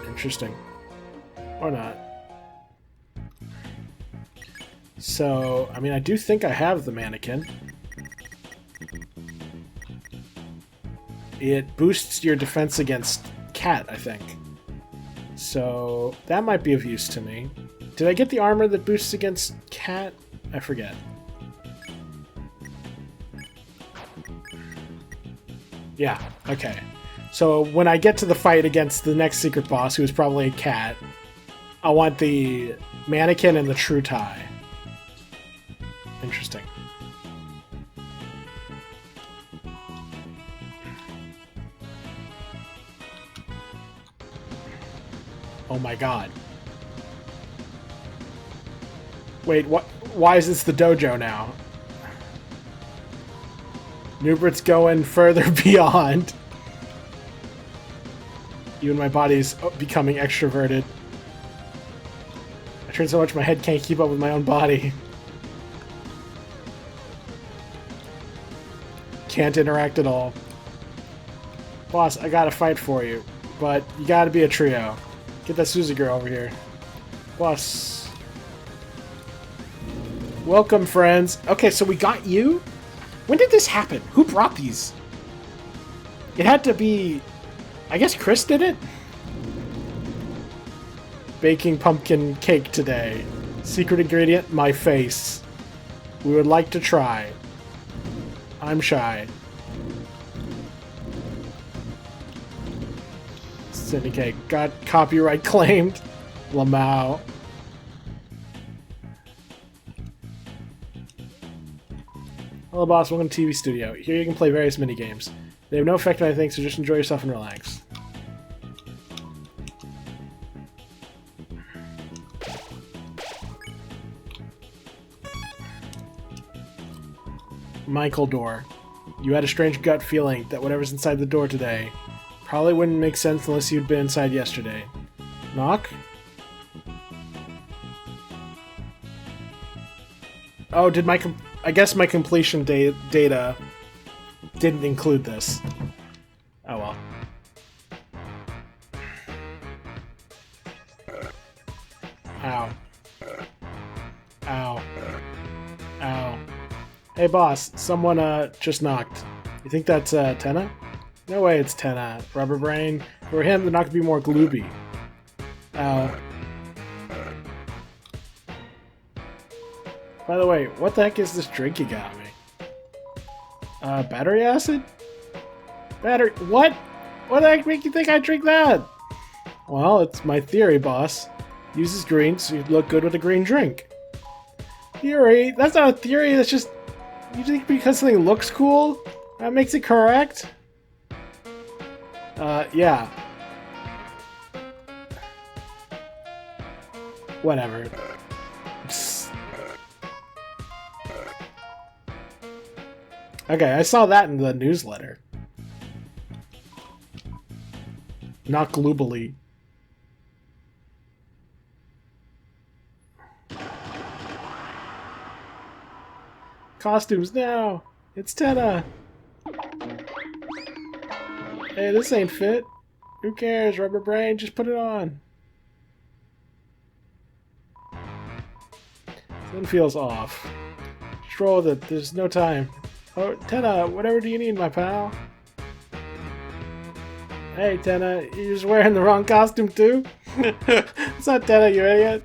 S1: Interesting. Or not. So, I mean, I do think I have the mannequin. It boosts your defense against cat, I think. So, that might be of use to me. Did I get the armor that boosts against cat? I forget. Yeah, okay. So, when I get to the fight against the next secret boss, who is probably a cat, I want the mannequin and the true tie. Interesting. Oh my god. Wait, what? Why is this the dojo now? Newbert's going further beyond. Even my body's becoming extroverted. I train so much my head can't keep up with my own body. Can't interact at all. Boss, I gotta fight for you. But you gotta be a trio. Get that Susie girl over here. Boss. Welcome, friends. Okay, so we got you? When did this happen? Who brought these? It had to be... I guess Chris did it? Baking pumpkin cake today. Secret ingredient, my face. We would like to try. I'm shy. Cindy cake. Got copyright claimed. Lamau. Hello boss, welcome to TV Studio. Here you can play various minigames. They have no effect on anything, so just enjoy yourself and relax. Michael door. You had a strange gut feeling that whatever's inside the door today probably wouldn't make sense unless you'd been inside yesterday. Knock? Oh, did my... I guess my completion data didn't include this. Oh well. Ow. Ow. Ow. Hey boss, someone just knocked. You think that's Tenna? No way it's Tenna. Rubber Brain. For him, they're not gonna be more glooby. By the way, what the heck is this drink you got me? Battery acid? Battery... What? What the heck make you think I drink that? Well, it's my theory, boss. Uses green, so you look good with a green drink. Theory? That's not a theory, that's just... You think because something looks cool, that makes it correct? Yeah. Whatever. Okay, I saw that in the newsletter. Not globally. Costumes now! It's Tenna! Hey, this ain't fit. Who cares, Rubber Brain? Just put it on. Something feels off. Just roll with it. There's no time. Oh, Tenna, whatever do you need, my pal? Hey, Tenna, you're just wearing the wrong costume, too? It's not Tenna, you idiot.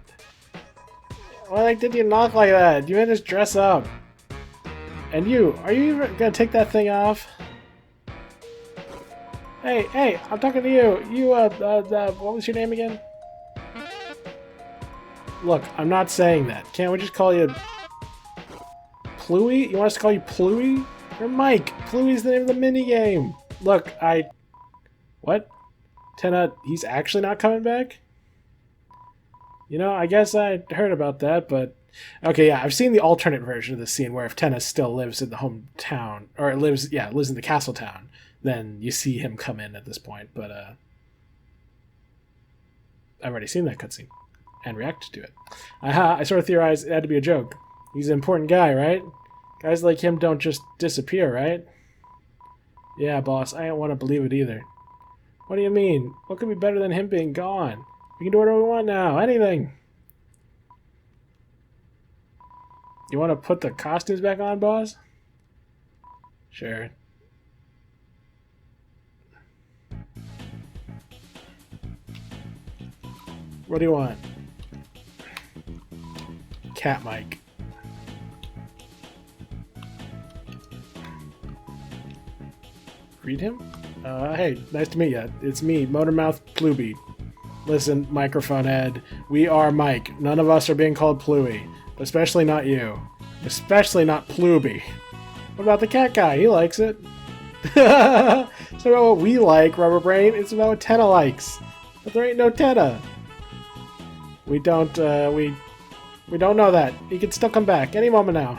S1: Why did you knock like that? You had to just dress up. And you, are you even gonna take that thing off? Hey, I'm talking to you. You, what was your name again? Look, I'm not saying that. Can't we just call you... Pluey? You want us to call you Pluey? You're Mike. Pluey's the name of the minigame. Look, What? Tenna, he's actually not coming back? You know, I guess I heard about that, but... Okay, yeah, I've seen the alternate version of the scene where if Tenna still lives in the hometown, or lives in the castle town, then you see him come in at this point, but, I've already seen that cutscene, and reacted to it. Aha, I sort of theorized it had to be a joke. He's an important guy, right? Guys like him don't just disappear, right? Yeah, boss, I don't want to believe it either. What do you mean? What could be better than him being gone? We can do whatever we want now, anything! You want to put the costumes back on, boss? Sure. What do you want? Cat Mike. Greet him? Hey, nice to meet you. It's me, Motormouth Pluby. Listen, microphone head, we are Mike. None of us are being called Pluey. Especially not you. Especially not Pluby. What about the cat guy? He likes it. It's not about what we like, Rubber Brain. It's about what Tenna likes. But there ain't no Tenna. We don't know that. He can still come back any moment now.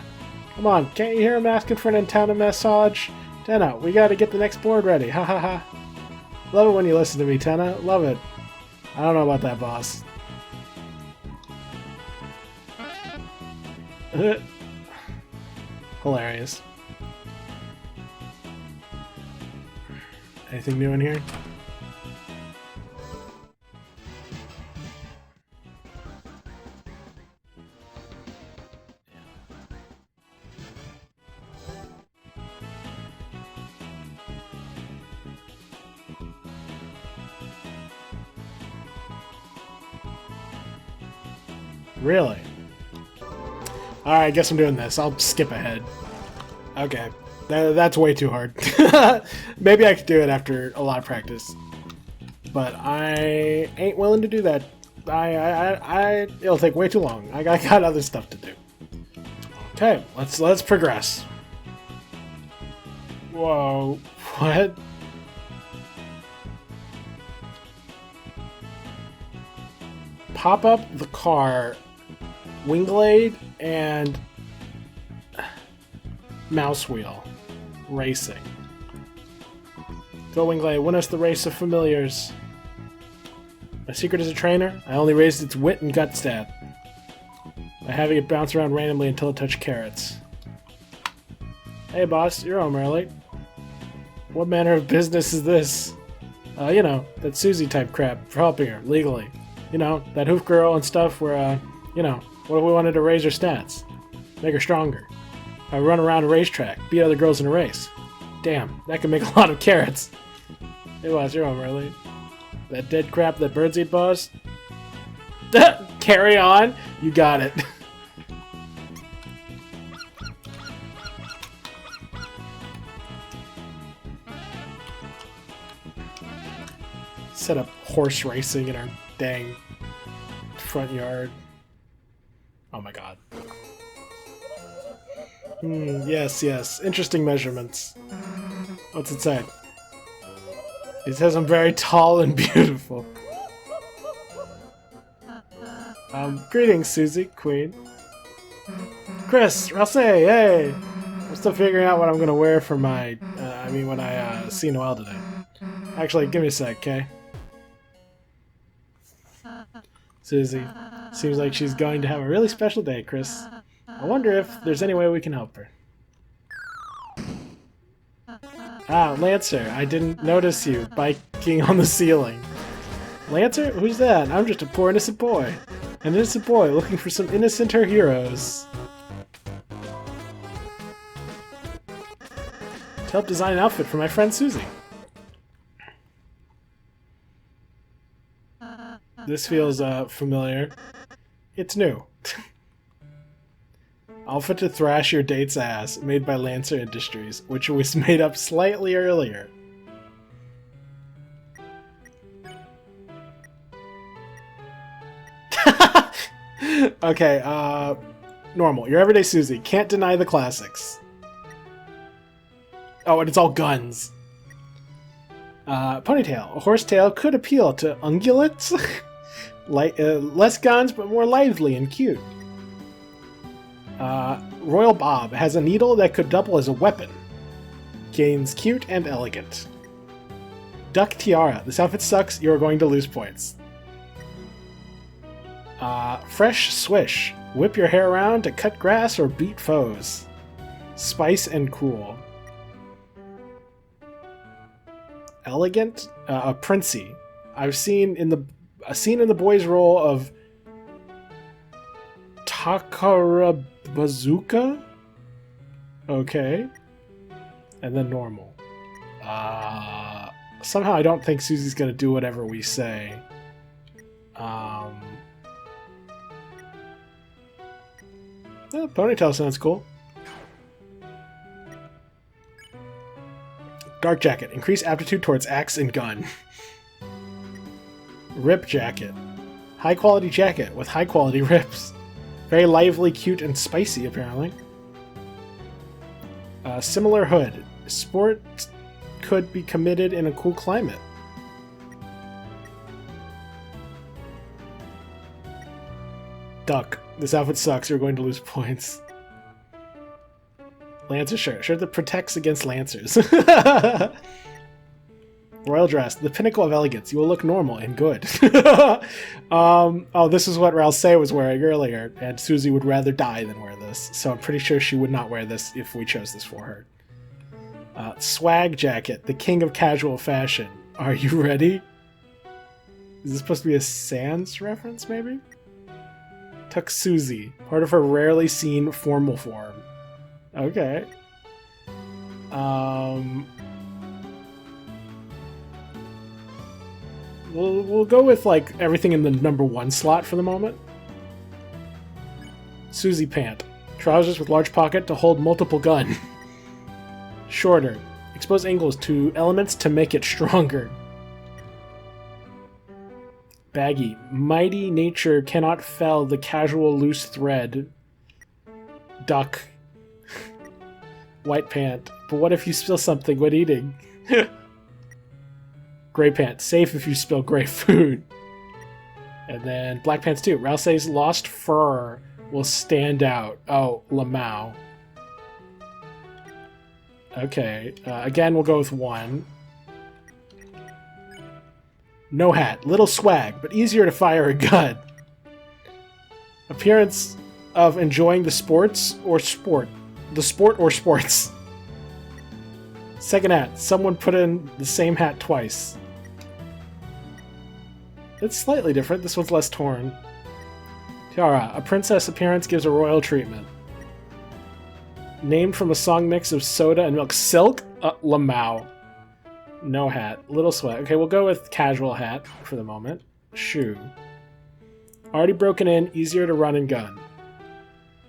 S1: Come on, can't you hear him asking for an antenna massage? Tenna, we gotta get the next board ready. Ha ha ha. Love it when you listen to me, Tenna. Love it. I don't know about that, boss. Hilarious. Anything new in here? Really? Alright, I guess I'm doing this. I'll skip ahead. Okay. That's way too hard. Maybe I could do it after a lot of practice. But I ain't willing to do that. It'll take way too long. I got other stuff to do. Okay, let's progress. Whoa. What? Pop up the car, Wingblade, and mouse wheel racing. Go Wingblade, win us the race of familiars. My secret as a trainer, I only raised its wit and gut stat by having it bounce around randomly until it touched carrots. Hey boss, you're home early. What manner of business is this? You know, that Susie type crap for helping her legally. You know, that hoof girl and stuff where, you know, what if we wanted to raise her stats? Make her stronger. I run around a racetrack, beat other girls in a race. Damn, that could make a lot of carrots. It was, you're home early. That dead crap that birds eat, boss? Carry on? You got it. Set up horse racing in our dang front yard. Oh my god. Yes, yes. Interesting measurements. What's it say? It says I'm very tall and beautiful. Greetings, Susie, Queen. Chris, Rouse, hey! I'm still figuring out what I'm gonna wear for my, when I see Noelle today. Actually, give me a sec, okay? Susie, seems like she's going to have a really special day, Chris. I wonder if there's any way we can help her. Ah, Lancer, I didn't notice you biking on the ceiling. Lancer? Who's that? I'm just a poor innocent boy. An innocent boy looking for some innocenter heroes. To help design an outfit for my friend Susie. This feels familiar. It's new. Outfit to thrash your date's ass, made by Lancer Industries, which was made up slightly earlier. Okay, normal. Your everyday Susie. Can't deny the classics. Oh, and it's all guns. Ponytail. A horsetail could appeal to ungulates. Less guns, but more lively and cute. Royal Bob has a needle that could double as a weapon. Gains cute and elegant. Duck Tiara. This outfit sucks. You are going to lose points. Fresh Swish. Whip your hair around to cut grass or beat foes. Spice and cool. Elegant. A Princey. I've seen in the boys' role of Takara Bazooka? Okay. And then normal. Somehow I don't think Susie's gonna do whatever we say. Ponytail sounds cool. Dark Jacket. Increase aptitude towards axe and gun. Rip Jacket. High quality jacket with high quality rips. Very lively, cute, and spicy, apparently. Similar hood. Sport could be committed in a cool climate. Duck. This outfit sucks. You're going to lose points. Lancer shirt. Shirt that protects against lancers. Royal dress. The pinnacle of elegance. You will look normal and good. Oh, this is what Rouse was wearing earlier, and Susie would rather die than wear this, so I'm pretty sure she would not wear this if we chose this for her. Swag jacket. The king of casual fashion. Are you ready? Is this supposed to be a Sans reference, maybe? Tuck Susie. Part of her rarely seen formal form. Okay. We'll go with like everything in the number 1 slot for the moment. Susie pant. Trousers with large pocket to hold multiple gun. Shorter. Expose angles to elements to make it stronger. Baggy. Mighty nature cannot fell the casual loose thread. Duck. White pant. But what if you spill something when eating? Gray pants. Safe if you spill gray food. And then black pants too. Rousey's lost fur will stand out. Oh, Lamau. Okay. Again, we'll go with 1. No hat. Little swag, but easier to fire a gun. Appearance of enjoying the sports or sport. The sport or sports. Second hat. Someone put in the same hat twice. It's slightly different. This one's less torn. Tiara. A princess appearance gives a royal treatment. Named from a song mix of soda and milk. Silk? Lamau. No hat. Little sweat. Okay, we'll go with casual hat for the moment. Shoe. Already broken in, easier to run and gun.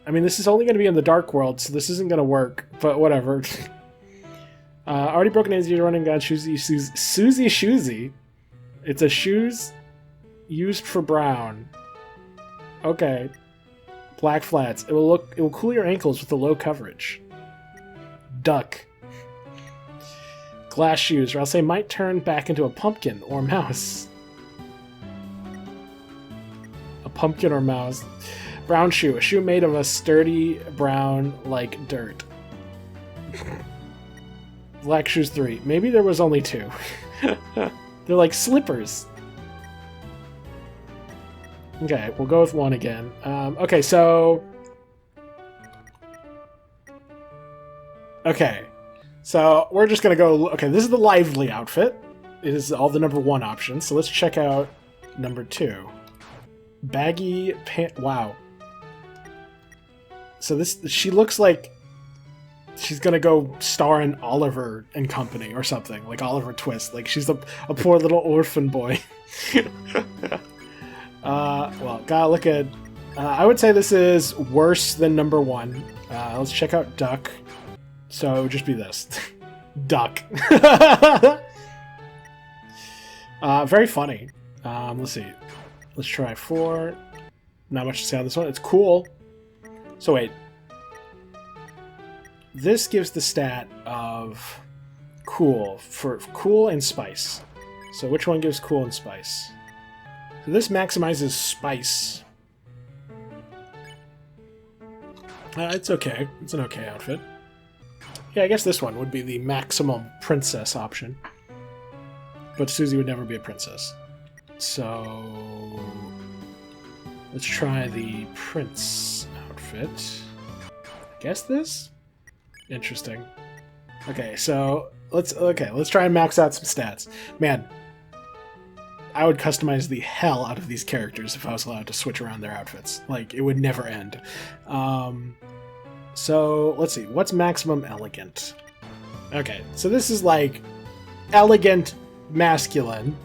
S1: I mean, this is only going to be in the dark world, so this isn't going to work, but whatever. Already broken in, easier to run and gun. Susie Shoozy. It's a shoes used for brown. Okay. Black flats. It will cool your ankles with the low coverage. Duck. Glass shoes, or I'll say might turn back into a pumpkin or mouse. A pumpkin or mouse. Brown shoe. A shoe made of a sturdy brown like dirt. Black shoes 3. Maybe there was only 2. They're like slippers. Okay, we'll go with 1 again. Okay, so... Okay. So, we're just gonna go... Okay, this is the lively outfit. It is all the number 1 options. So let's check out number 2. Baggy pant... Wow. So this... She looks like... She's gonna go star in Oliver and Company or something. Like Oliver Twist. Like, she's a poor little orphan boy. Well, gotta look at... I would say this is worse than number 1. Let's check out Duck. So it would just be this. Duck. Very funny. Let's see. Let's try 4. Not much to say on this one. It's cool. So wait. This gives the stat of cool for cool and spice. So which one gives cool and spice? So this maximizes spice. It's okay. It's an okay outfit. Yeah, I guess this one would be the maximum princess option. But Susie would never be a princess. So... let's try the prince outfit. I guess this? Interesting. Okay, so let's try and max out some stats. Man, I would customize the hell out of these characters if I was allowed to switch around their outfits. Like, it would never end. So, let's see. What's maximum elegant? Okay, so this is like elegant masculine,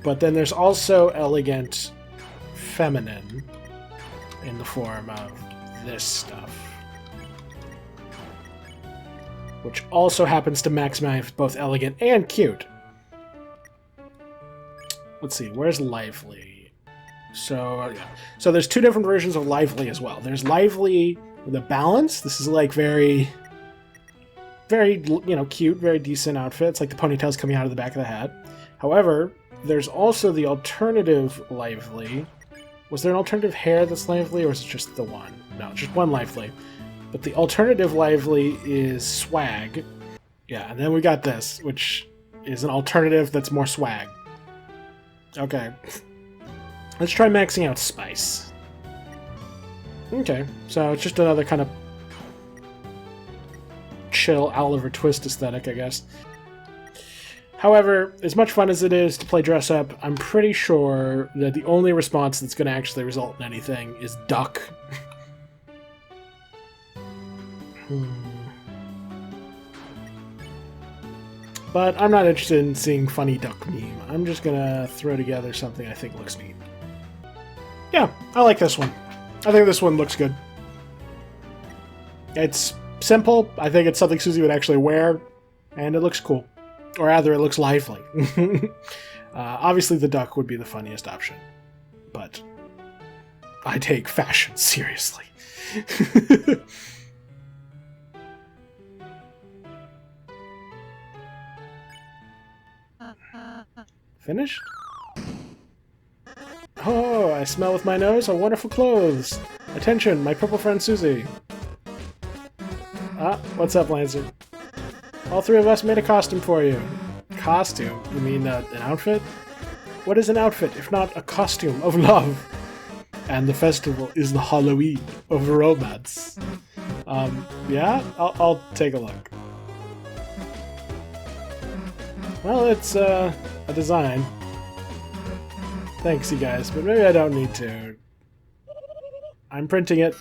S1: but then there's also elegant feminine in the form of this stuff, which also happens to maximize both elegant and cute. Let's see, where's lively? So, yeah. So there's 2 different versions of lively as well. There's lively with a balance. This is like very, cute, very decent outfit. It's like the ponytail's coming out of the back of the hat. However, there's also the alternative lively. Was there an alternative hair that's lively, or is it just the one? No, just one lively. But the alternative lively is swag. Yeah, and then we got this, which is an alternative that's more swag. Okay. Let's try maxing out spice. Okay, so it's just another kind of chill Oliver Twist aesthetic, I guess. However, as much fun as it is to play dress up, I'm pretty sure that the only response that's going to actually result in anything is duck. But I'm not interested in seeing funny duck meme. I'm just going to throw together something I think looks neat. Yeah, I like this one. I think this one looks good. It's simple. I think it's something Susie would actually wear, and it looks cool. Or rather, it looks lively. Obviously, the duck would be the funniest option. But I take fashion seriously. Finished? Oh, I smell with my nose a wonderful clothes. Attention, my purple friend Susie. Ah, what's up, Lancer? All 3 of us made a costume for you. Costume? You mean an outfit? What is an outfit if not a costume of love? And the festival is the Halloween of romance. Yeah? I'll take a look. Well, it's a design. Thanks, you guys, but maybe I don't need to. I'm printing it.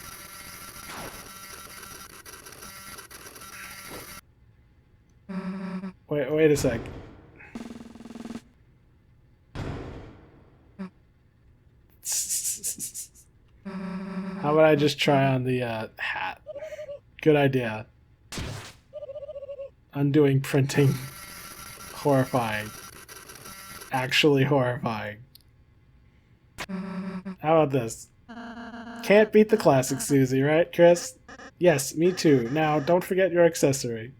S1: Wait a sec. How about I just try on the hat? Good idea. Undoing printing. Horrifying. Actually horrifying. How about this? Can't beat the classic, Susie, right, Chris? Yes, me too. Now, don't forget your accessory.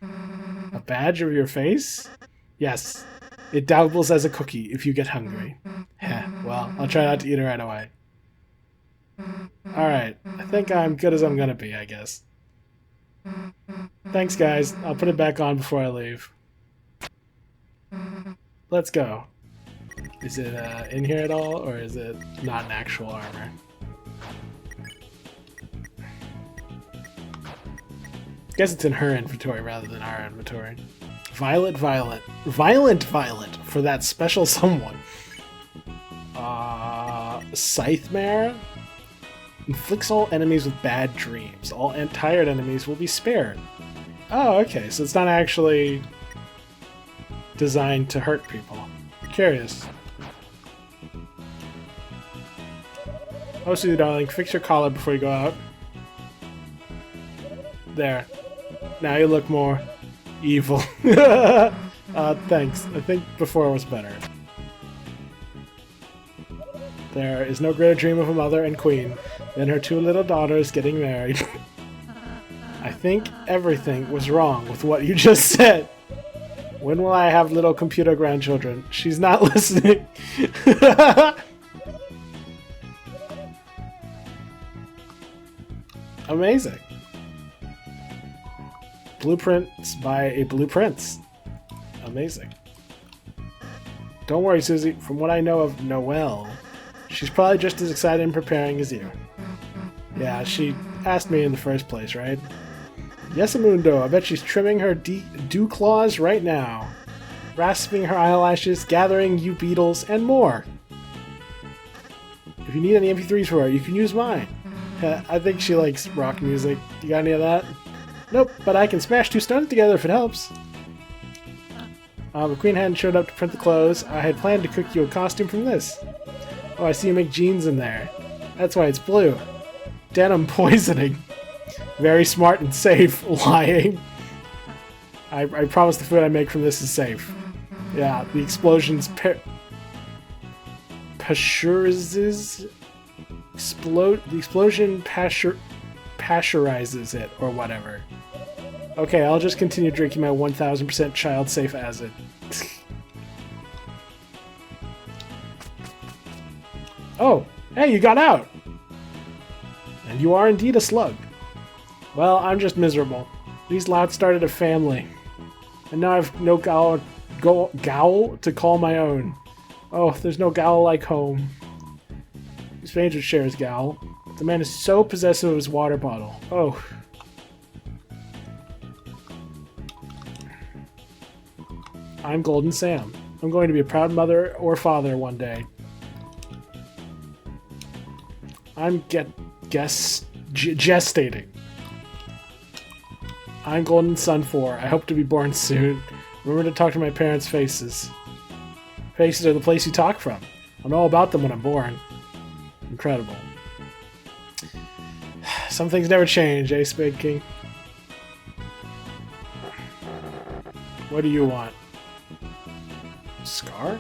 S1: A badge of your face? Yes. It doubles as a cookie if you get hungry. Heh, well, I'll try not to eat it right away. Alright, I think I'm good as I'm gonna be, I guess. Thanks, guys. I'll put it back on before I leave. Let's go. Is it in here at all, or is it not an actual armor? I guess it's in her inventory rather than our inventory. Violent for that special someone. Scythemare inflicts all enemies with bad dreams. All tired enemies will be spared. Oh, okay, so it's not actually designed to hurt people. Curious. Oh, Susie darling, fix your collar before you go out. There. Now you look more evil. Thanks. I think before was better. There is no greater dream of a mother and queen than her two little daughters getting married. I think everything was wrong with what you just said. When will I have little computer grandchildren? She's not listening. Amazing. Blueprints by a Blueprints. Amazing. Don't worry, Susie. From what I know of Noelle, she's probably just as excited and preparing as you. Yeah, she asked me in the first place, right? Yes, Amundo. I bet she's trimming her dew claws right now. Rasping her eyelashes, gathering you beetles, and more. If you need any MP3s for her, you can use mine. I think she likes rock music. You got any of that? Nope, but I can smash two stones together if it helps. The queen hadn't showed up to print the clothes. I had planned to cook you a costume from this. Oh, I see you make jeans in there. That's why it's blue. Denim poisoning. Very smart and safe. Lying. I promise the food I make from this is safe. Yeah, the explosions the explosion pasteurizes it, or whatever. Okay, I'll just continue drinking my 1000% child-safe acid. Oh, hey, you got out! And you are indeed a slug. Well, I'm just miserable. These louts started a family. And now I've no gowl to call my own. Oh, there's no gowl like home. Stranger shares gowl. The man is so possessive of his water bottle. Oh. I'm Golden Sam. I'm going to be a proud mother or father one day. I'm gestating. I'm Golden Sun 4. I hope to be born soon. Remember to talk to my parents' faces. Faces are the place you talk from. I'll know about them when I'm born. Incredible. Some things never change, eh, Spade King? What do you want? Scar?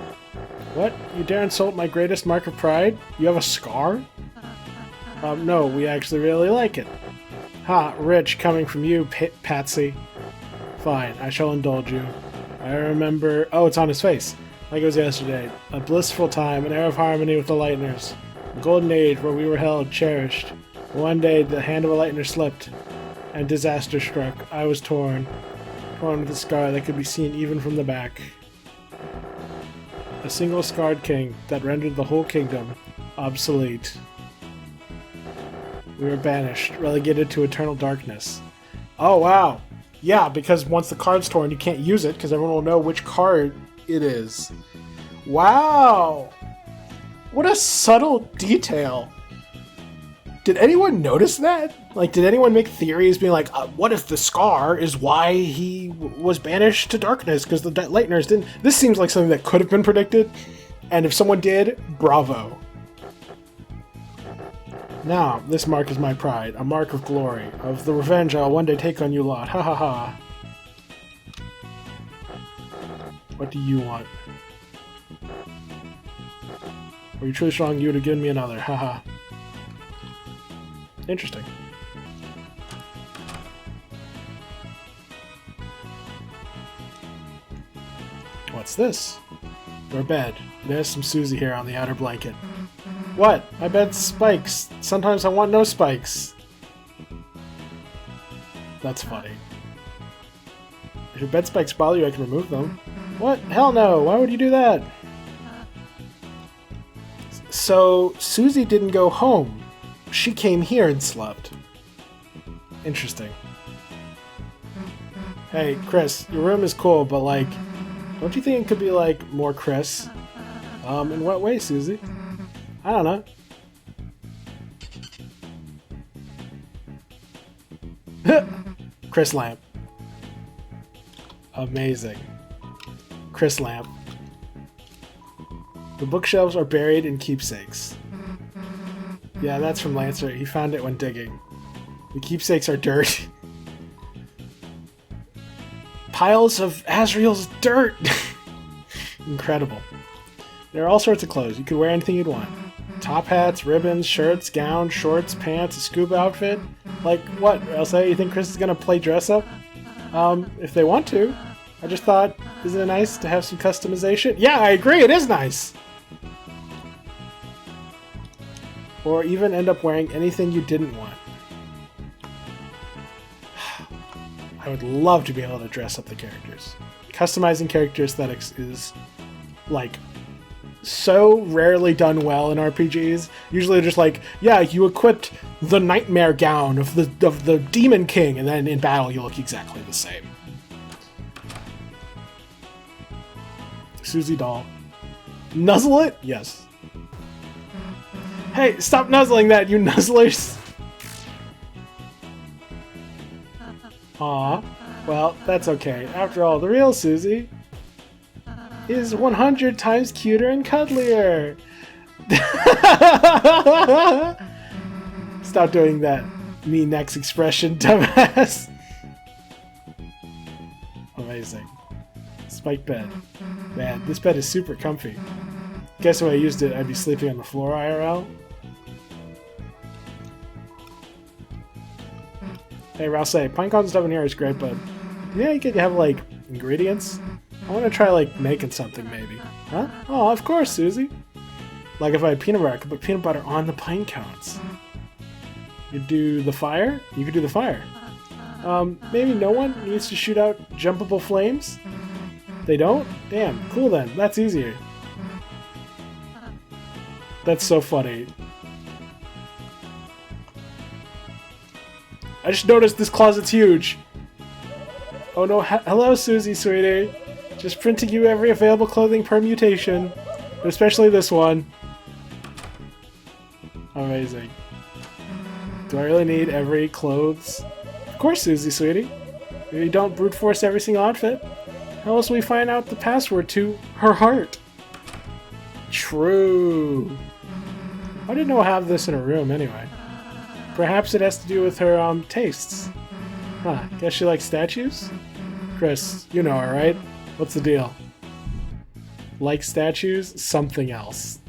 S1: What? You dare insult my greatest mark of pride? You have a scar? No, we actually really like it. Ha, rich coming from you, Patsy. Fine, I shall indulge you. I remember... Oh, it's on his face. Like it was yesterday. A blissful time, an air of harmony with the Lightners. A golden age where we were held, cherished. One day, the hand of a Lightner slipped, and disaster struck. I was torn. Torn with a scar that could be seen even from the back. A single scarred king that rendered the whole kingdom obsolete. We were banished, relegated to eternal darkness. Oh, wow. Yeah, because once the card's torn, you can't use it, because everyone will know which card it is. Wow! What a subtle detail. Did anyone notice that? Like, did anyone make theories being like, what if the scar is why he was banished to darkness, because the Lightners didn't... This seems like something that could have been predicted, And if someone did, bravo. Now, this mark is my pride, a mark of glory, of the revenge I'll one day take on you lot. Ha ha ha. What do you want? Were you truly strong, you would have given me another. Haha. Interesting. What's this? Your bed. There's some Susie hair on the outer blanket. What? My bed's spikes. Sometimes I want no spikes. That's funny. If your bed spikes bother you, I can remove them. What? Hell no! Why would you do that? So, Susie didn't go home. She came here and slept. Interesting. Hey, Chris, your room is cool, but like, don't you think it could be like more Chris? In what way, Susie? I don't know. Chris lamp. Amazing. Chris lamp. The bookshelves are buried in keepsakes. Yeah, that's from Lancer. He found it when digging. The keepsakes are dirt. Piles of Azrael's dirt! Incredible. There are all sorts of clothes. You could wear anything you'd want. Top hats, ribbons, shirts, gowns, shorts, pants, a scuba outfit. Like, what, Elsa? You think Chris is gonna play dress up? If they want to. I just thought, isn't it nice to have some customization? Yeah, I agree, it is nice! Or even end up wearing anything you didn't want. I would love to be able to dress up the characters. Customizing character aesthetics is, like, so rarely done well in RPGs. Usually just like, yeah, you equipped the nightmare gown of the Demon King, and then in battle you look exactly the same. Susie doll. Nuzzle it? Yes. Hey, stop nuzzling that, you nuzzlers! Aw, well, that's okay. After all, the real Susie is 100 times cuter and cuddlier! Stop doing that me next expression, dumbass! Amazing. Spike bed. Man, this bed is super comfy. Guess if I used it, I'd be sleeping on the floor IRL. Hey, Rouse, pinecone stuff in here is great, but yeah, you could have like ingredients. I want to try like making something maybe. Huh? Oh, of course, Susie. Like if I had peanut butter, I could put peanut butter on the pine cones. You do the fire? You could do the fire. Maybe no one needs to shoot out jumpable flames? They don't? Damn, cool then. That's easier. That's so funny. I just noticed this closet's huge. Oh no, hello Susie, sweetie. Just printing you every available clothing permutation. But especially this one. Amazing. Do I really need every clothes? Of course, Susie, sweetie. You don't brute force every single outfit. How else will we find out the password to her heart? True. I didn't know I have this in her room anyway. Perhaps it has to do with her, tastes. Huh, guess she likes statues? Chris, you know her, right? What's the deal? Like statues? Something else.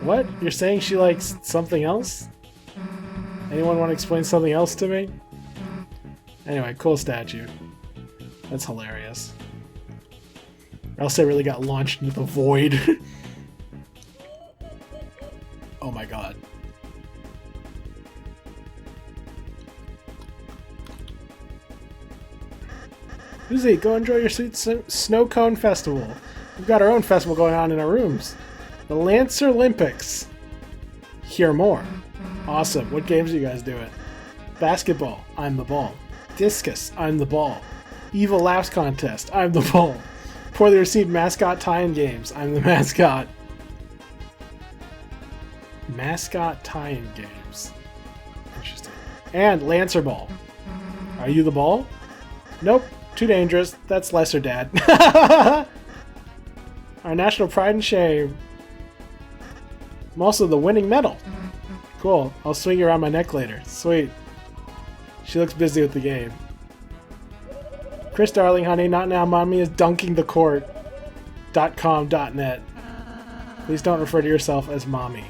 S1: What? You're saying she likes something else? Anyone want to explain something else to me? Anyway, cool statue. That's hilarious. Or else I really got launched into the void. Oh my god. Susie, go enjoy your sweet snow cone festival. We've got our own festival going on in our rooms. The Lancer Olympics. Hear more. Awesome. What games are you guys doing? Basketball. I'm the ball. Discus. I'm the ball. Evil Laughs Contest. I'm the ball. Poorly received mascot tie-in games. I'm the mascot. Mascot tie-in games. Interesting. And Lancer Ball. Are you the ball? Nope. Too dangerous. That's lesser dad. Our national pride and shame. I'm also the winning medal. Cool. I'll swing you around my neck later. Sweet. She looks busy with the game. Chris, darling, honey, not now. Mommy is dunking the court. .com.net. Please don't refer to yourself as mommy.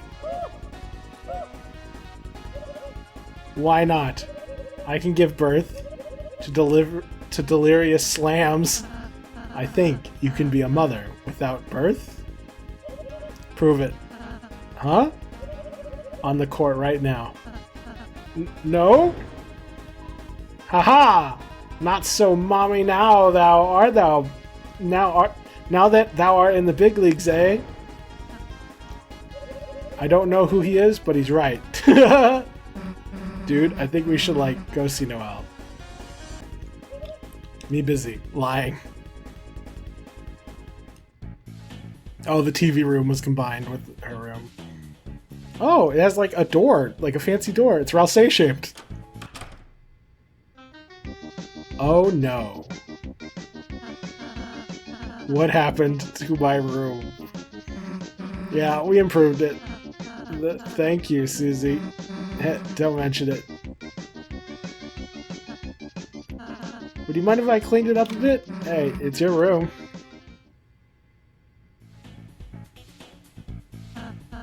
S1: Why not? I can give birth to delirious slams. I think you can be a mother without birth? Prove it. Huh? On the court right now. No? Haha! Not so mommy now thou. Now that thou art in the big leagues, eh? I don't know who he is, but he's right. Dude, I think we should, like, go see Noelle. Me busy. Lying. Oh, the TV room was combined with her room. Oh, it has, like, a door. Like a fancy door. It's Rousseau-shaped. Oh, no. What happened to my room? Yeah, we improved it. Thank you, Susie. Don't mention it. Would you mind if I cleaned it up a bit? Hey, it's your room.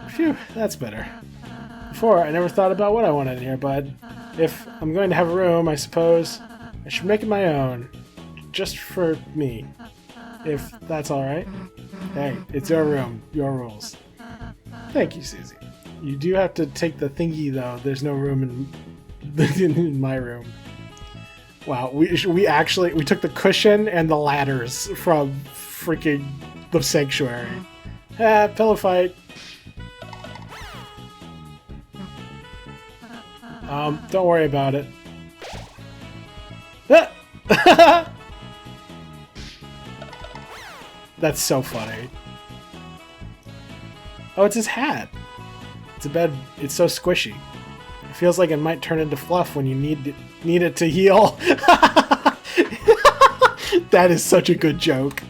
S1: Phew, that's better. Before, I never thought about what I wanted in here, bud. If I'm going to have a room, I suppose I should make it my own. Just for me. If that's alright. Hey, it's your room. Your rules. Thank you, Susie. You do have to take the thingy, though. There's no room in my room. Wow, we took the cushion and the ladders from freaking the sanctuary. Ah, pillow fight. Don't worry about it. Ah! That's so funny. Oh, it's his hat. It's a bed. It's so squishy. It feels like it might turn into fluff when you need it to heal. That is such a good joke.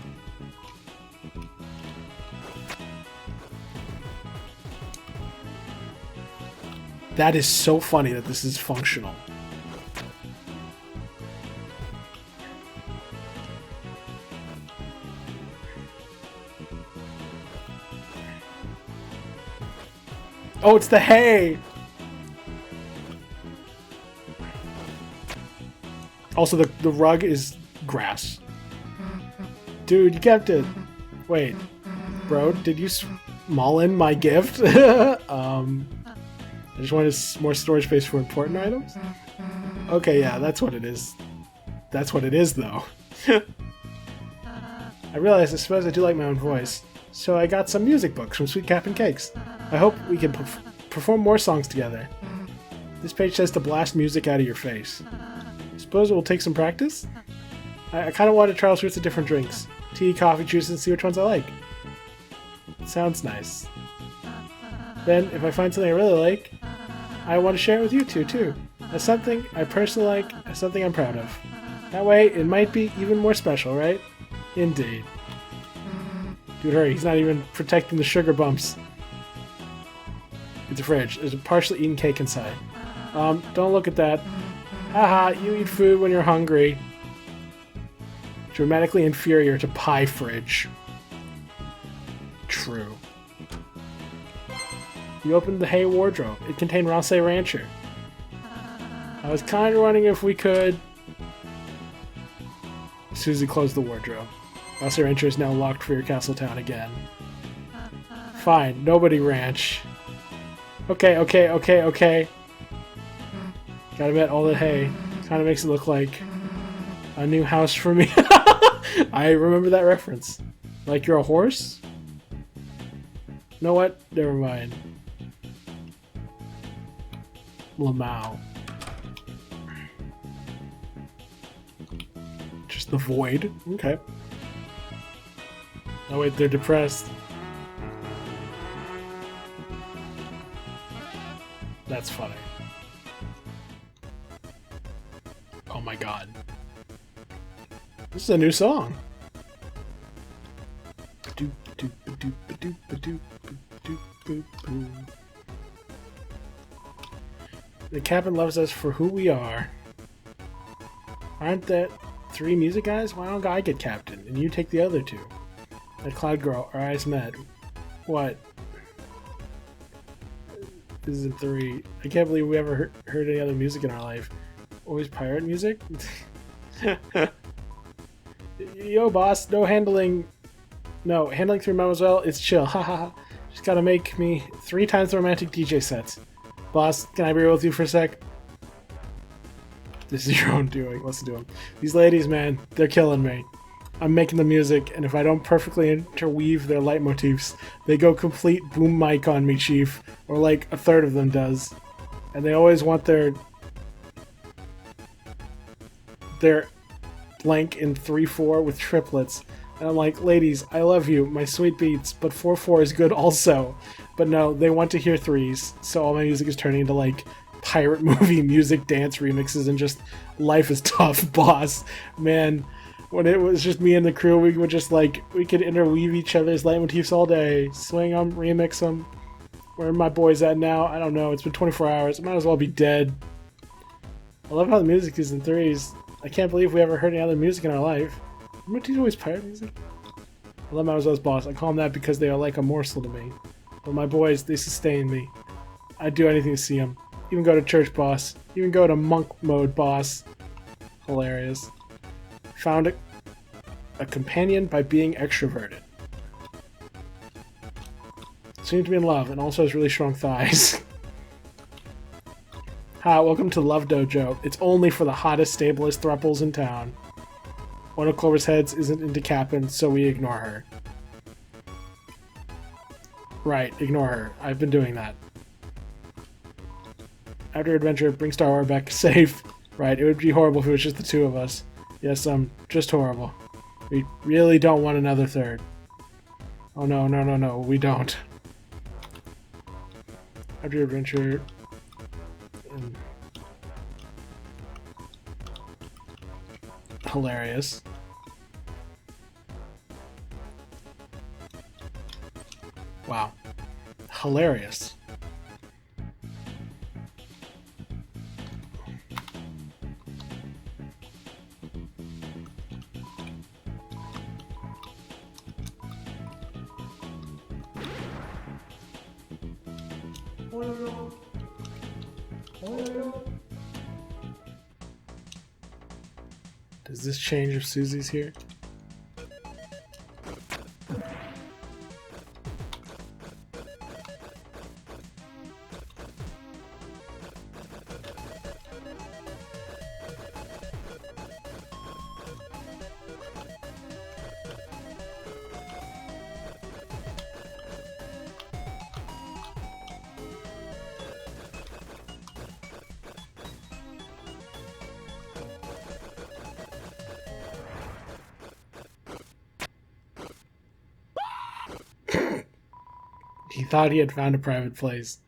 S1: That is so funny that this is functional. Oh, it's the hay! Also, the rug is grass. Dude, you kept it. Wait. Bro, did you small-in my gift? I just wanted more storage space for important items? Okay, yeah, that's what it is. That's what it is, though. I realized I suppose I do like my own voice. So I got some music books from Sweet Cap and Cakes. I hope we can perform more songs together. This page says to blast music out of your face. Suppose it will take some practice? I kind of want to try all sorts of different drinks. Tea, coffee, juice, and see which ones I like. Sounds nice. Then, if I find something I really like, I want to share it with you two, too. As something I personally like, as something I'm proud of. That way, it might be even more special, right? Indeed. Dude, hurry, he's not even protecting the sugar bumps. It's a fridge. There's a partially eaten cake inside. Don't look at that. Haha, you eat food when you're hungry. Dramatically inferior to pie fridge. True. You opened the hay wardrobe. It contained Rousseau Rancher. I was kind of wondering if we could... Susie closed the wardrobe. Rousseau Rancher is now locked for your castle town again. Fine, nobody ranch. Okay. Gotta admit, all that hay kind of makes it look like a new house for me. I remember that reference. Like you're a horse? You know what? Never mind. Lamau. Just the void. Okay. Oh wait, they're depressed. That's funny. Oh my god. This is a new song. The captain loves us for who we are. Aren't that 3 music guys? Why don't I get captain and you take the other 2? That cloud girl, our eyes met. What? This is in 3. I can't believe we ever heard any other music in our life. Always pirate music? Yo, boss, no handling. No, handling 3 mademoiselle, it's chill. Haha. Just gotta make me 3 times the romantic DJ sets. Boss, can I be real with you for a sec? This is your own doing. Listen to him. These ladies, man, they're killing me. I'm making the music, and if I don't perfectly interweave their leitmotifs, they go complete boom mic on me, chief. Or like a third of them does. And they always want their blank in 3/4 with triplets. And I'm like, ladies, I love you, my sweet beats, but 4/4 is good also. But no, they want to hear 3s, so all my music is turning into like pirate movie music dance remixes and just life is tough, boss. Man, when it was just me and the crew, we would just like, we could interweave each other's leitmotifs all day, swing them, remix them. Where are my boys at now? I don't know, it's been 24 hours, I might as well be dead. I love how the music is in 3s. I can't believe we ever heard any other music in our life. Remember to always pirate music? I love Mademoiselle's boss. I call them that because they are like a morsel to me. But my boys, they sustain me. I'd do anything to see them. Even go to church, boss. Even go to monk mode, boss. Hilarious. Found a companion by being extroverted. Seemed to be in love and also has really strong thighs. Hi, welcome to Love Dojo. It's only for the hottest, stablest thruples in town. One of Clover's heads isn't into Cap'n, so we ignore her. Right, ignore her. I've been doing that. After your adventure, bring Starwire back safe. Right, it would be horrible if it was just the 2 of us. Yes, just horrible. We really don't want another 3rd. Oh no, no, no, no, we don't. After your adventure... Hilarious. Wow. Hilarious. Does this change if Susie's here? He thought he had found a private place.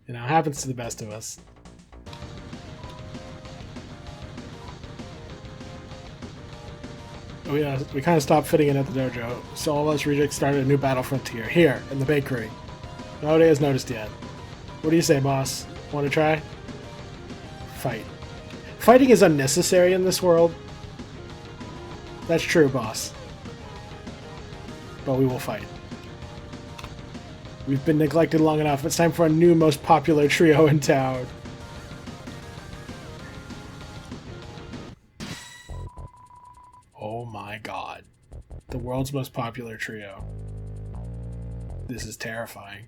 S1: You know, it happens to the best of us. We kind of stopped fitting in at the dojo, so all of us rejects started a new battle frontier, here, in the bakery. Nobody has noticed yet. What do you say, boss? Want to try? Fight. Fighting is unnecessary in this world. That's true, boss. But we will fight. We've been neglected long enough. It's time for a new most popular trio in town. Oh my god. The world's most popular trio. This is terrifying.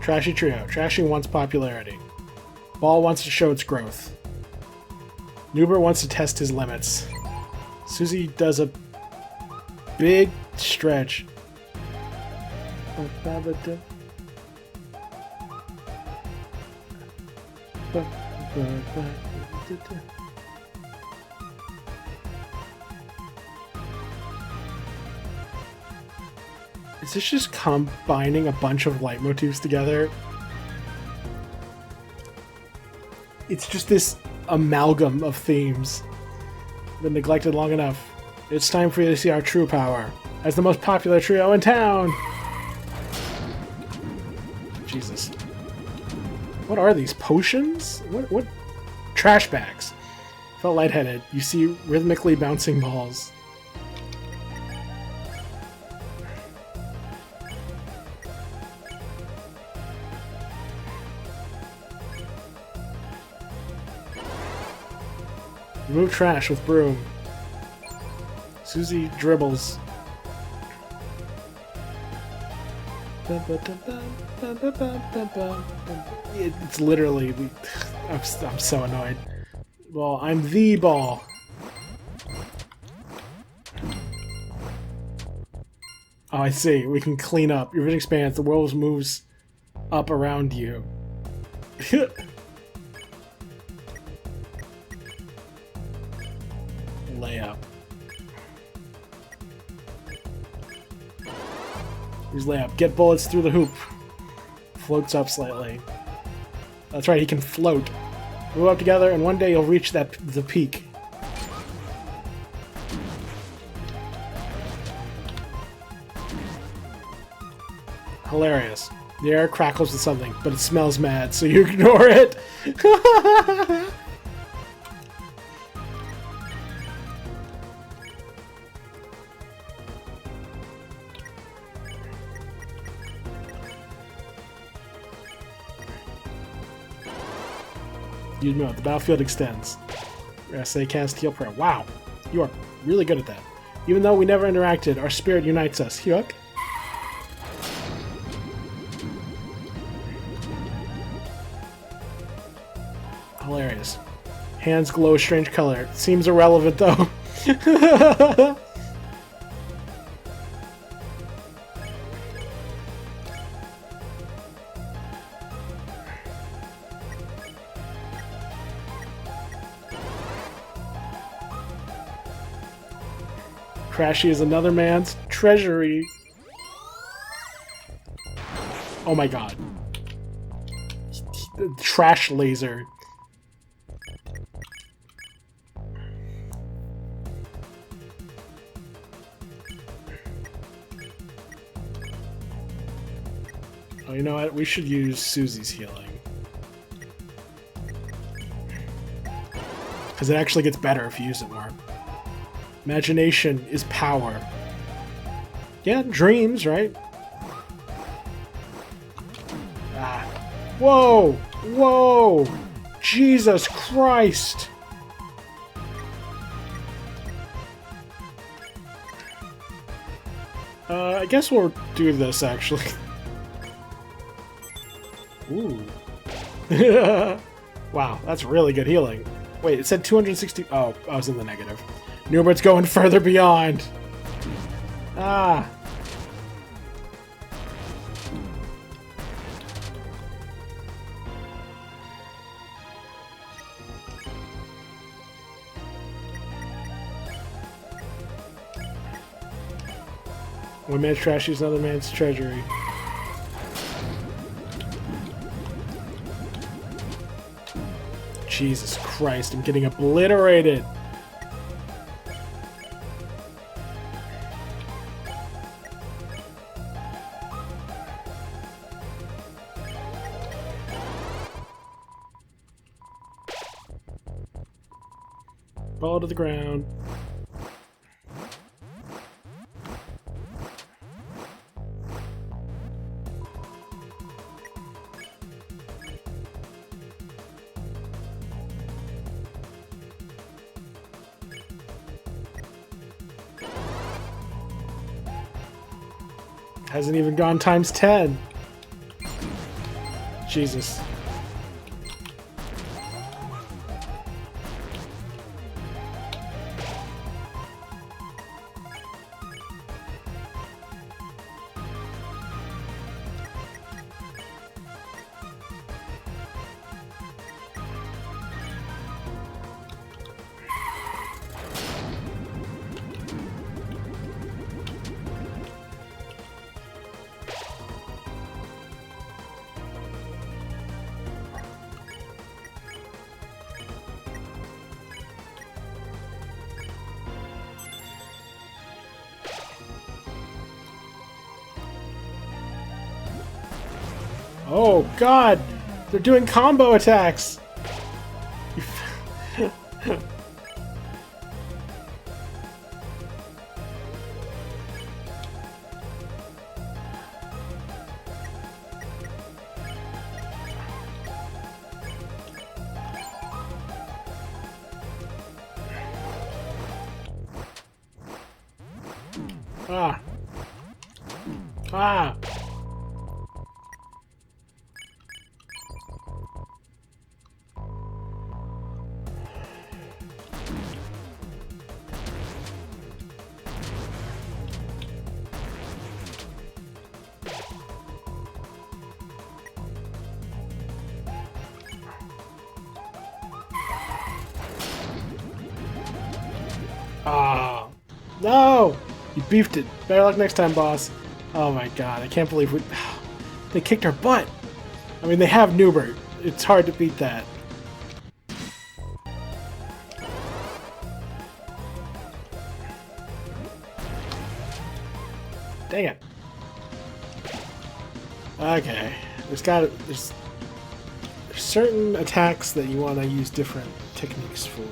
S1: Trashy trio. Trashy wants popularity. Ball wants to show its growth. Nuber wants to test his limits. Susie does a big stretch. Is this just combining a bunch of leitmotifs together? It's just this amalgam of themes. Been neglected long enough. It's time for you to see our true power. As the most popular trio in town! Jesus. What are these? Potions? What? Trash bags. Felt lightheaded. You see rhythmically bouncing balls. Remove trash with broom. Susie dribbles. It's literally... I'm so annoyed. Well, I'm the ball. Oh, I see. We can clean up. Your vision expands. The world moves up around you. Layup. Here's layup. Get bullets through the hoop. Floats up slightly. That's right, he can float. Move up together, and one day you'll reach the peak. Hilarious. The air crackles with something, but it smells mad, so you ignore it. You know, the battlefield extends. Say cast heal prayer. Wow, you are really good at that. Even though we never interacted, our spirit unites us. Hyuk? Hilarious. Hands glow a strange color. Seems irrelevant though. Crashy is another man's treasury. Oh my god. Trash laser. Oh, you know what? We should use Susie's healing. Because it actually gets better if you use it more. Imagination is power. Yeah, dreams, right? Ah. Whoa! Whoa! Jesus Christ! I guess we'll do this, actually. Ooh. Wow, that's really good healing. Wait, it said 260... Oh, I was in the negative. Newbert's going further beyond. Ah. One man's trash is another man's treasury. Jesus Christ, I'm getting obliterated. Fall to the ground. Hasn't even gone times 10. Jesus. Oh god! They're doing combo attacks! Ah! Ah! Ah! No! You beefed it. Better luck next time, boss. Oh my god, I can't believe they kicked our butt. I mean, they have Newbert. It's hard to beat that. Dang it. Okay. There's certain attacks that you want to use different techniques for.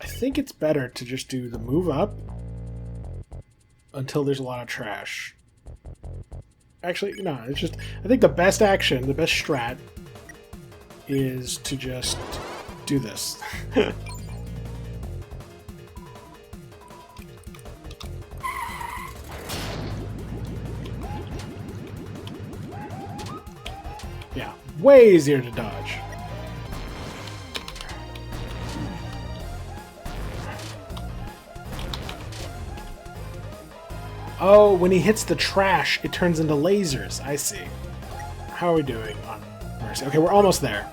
S1: I think it's better to just do the move up until there's a lot of trash. Actually, no, it's just... I think the best action, the best strat, is to just do this. Yeah, way easier to dodge. Oh, when he hits the trash, it turns into lasers. I see. How are we doing on Mercy? Okay, we're almost there.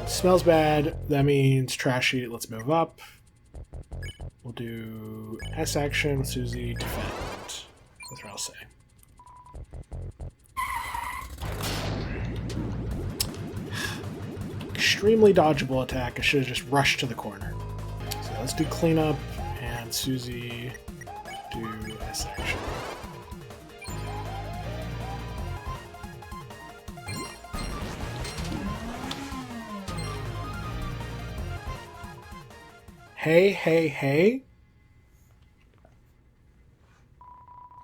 S1: Smells bad. That means trashy. Let's move up. We'll do S action, Susie, defend. That's what I'll say. Extremely dodgeable attack. I should have just rushed to the corner. So let's do cleanup, and Susie do S action. Hey, hey, hey.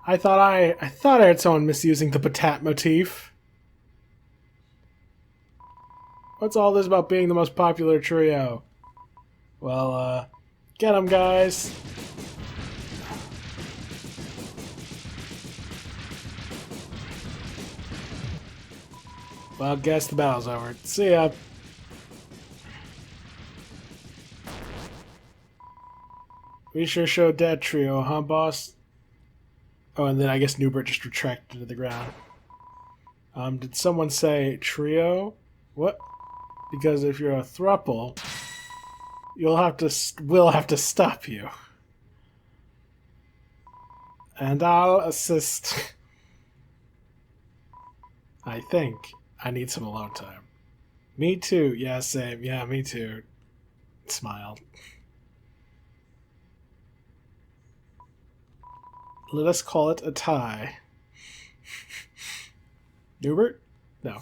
S1: I thought I heard someone misusing the Patat motif. What's all this about being the most popular trio? Well, get them, guys. Well, guess the battle's over. See ya. We sure showed that trio, huh, boss? Oh, and then I guess Newbert just retracted to the ground. Did someone say trio? What? Because if you're a thruple, we'll have to stop you. And I'll assist. I think I need some alone time. Me too. Yeah, same. Yeah, me too. Smiled. Let us call it a tie. Newbert? No.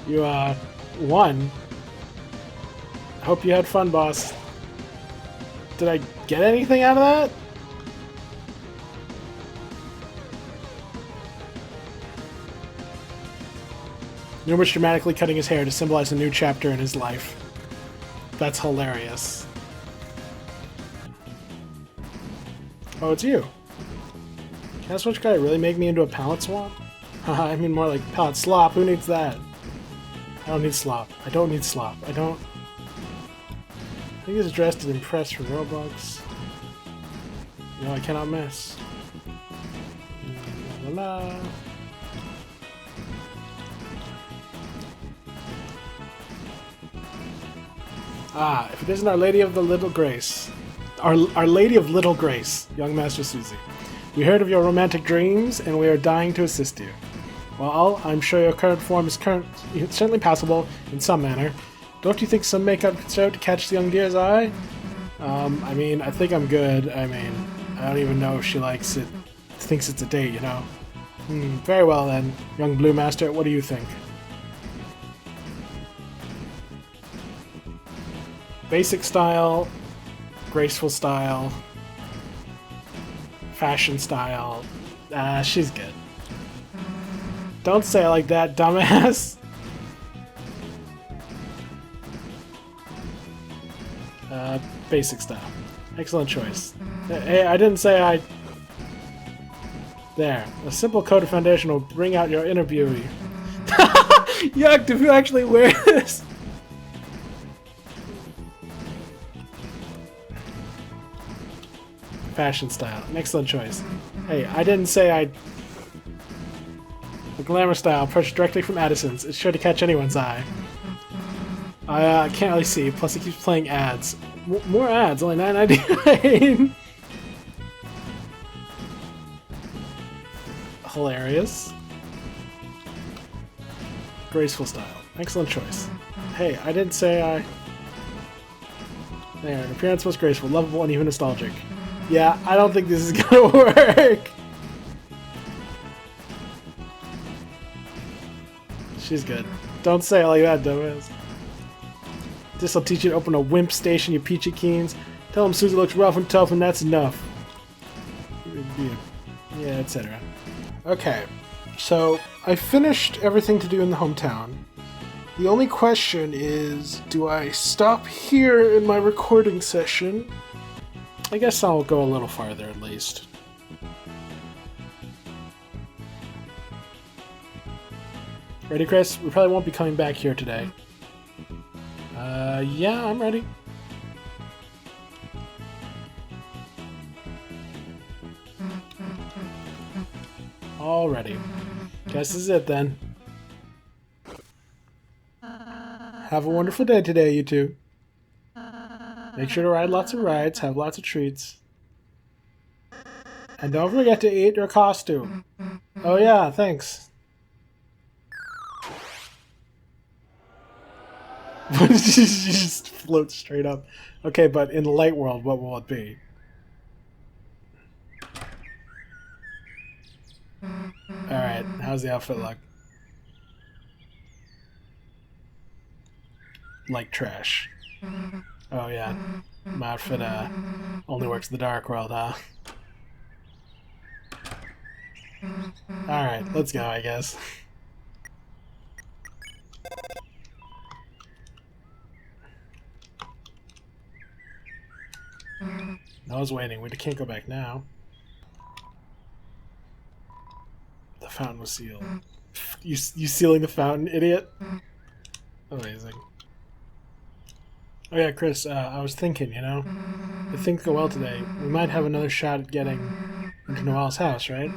S1: You, won. Hope you had fun, boss. Did I get anything out of that? Newbert's dramatically cutting his hair to symbolize a new chapter in his life. That's hilarious. Oh, it's you. Can that switch guy really make me into a pallet swap? I mean more like pallet slop. Who needs that? I don't need slop. I don't need slop. I don't... I think he's dressed and impressed for Robux. No, I cannot miss. La la la. Ah, if it isn't Our Lady of the Little Grace. Our Lady of Little Grace, young Master Susie. We heard of your romantic dreams, and we are dying to assist you. Well, I'm sure your current form is certainly passable in some manner. Don't you think some makeup could serve to catch the young dear's eye? I mean, I think I'm good. I mean, I don't even know if she likes it thinks it's a date, you know. Very well then, young Blue Master, what do you think? Basic style, graceful style, fashion style. She's good. Don't say it like that, dumbass. Basic style. Excellent choice. Hey, I didn't say I... There. A simple coat of foundation will bring out your inner beauty. Yuck, do you actually wear this? Fashion style. An excellent choice. Hey, I didn't say I... The glamour style, purchased directly from Addison's. It's sure to catch anyone's eye. I can't really see, plus it keeps playing ads. More ads, only $9.99. Hilarious. Graceful style. Excellent choice. Hey, I didn't say I... There, an appearance was graceful, lovable, and even nostalgic. Yeah, I don't think this is gonna work. She's good. Don't say it like that, dumbass. This'll teach you to open a wimp station, you peachy keens. Tell him Susie looks rough and tough, and that's enough. Yeah, etc. Okay, so I finished everything to do in the hometown. The only question is, do I stop here in my recording session? I guess I'll go a little farther at least. Ready, Chris? We probably won't be coming back here today. Yeah, I'm ready. Alrighty. Guess this is it then. Have a wonderful day today, you two. Make sure to ride lots of rides, have lots of treats. And don't forget to eat your costume. Oh yeah, thanks. She just floats straight up. Okay, but in the light world, what will it be? Alright, how's the outfit look? Like trash. Oh yeah, my outfit only works in the dark world, huh? Alright, let's go, I guess. I was waiting. We can't go back now. The fountain was sealed. You sealing the fountain, idiot? Amazing. Oh yeah, Chris, I was thinking, you know, if things go well today, we might have another shot at getting into Noelle's house, right?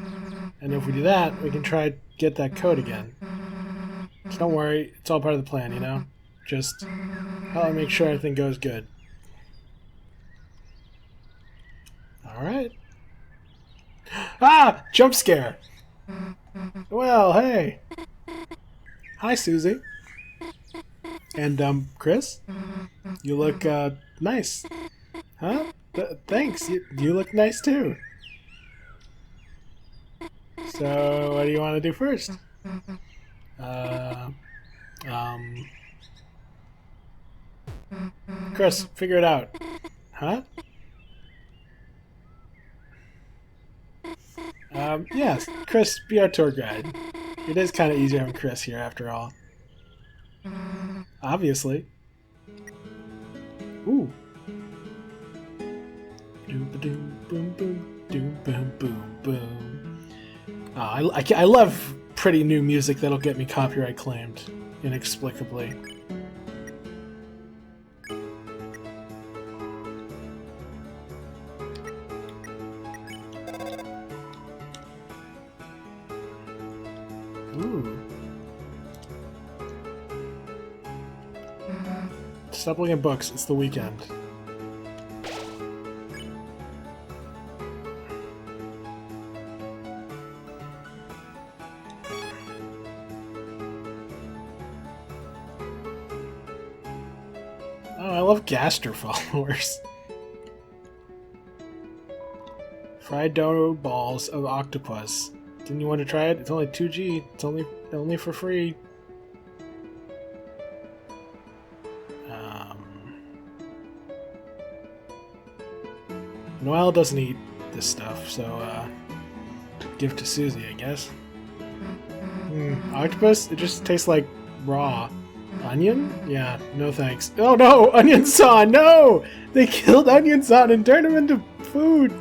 S1: And if we do that, we can try to get that code again. So don't worry, it's all part of the plan, you know? Just, I'll make sure everything goes good. Alright. Ah! Jump scare! Well, hey! Hi, Susie. And, Chris? You look, nice. Huh? Thanks. You look nice, too. So, what do you want to do first? Chris, figure it out. Huh? Yes, Chris, be our tour guide. It is kind of easier having Chris here, after all. Obviously. Ooh. Doom boom boom boom doom boom boom boom. Oh, I love pretty new music that'll get me copyright claimed inexplicably. Ooh. Stop looking at books. It's the weekend. Oh, I love Gaster followers. Fried dough balls of octopus. Didn't you want to try it? It's only 2G. It's only for free. Noelle doesn't eat this stuff, so give to Susie, I guess. Octopus? It just tastes like raw. Onion? Yeah, no thanks. Oh no! Onion San! No! They killed Onion San and turned him into food!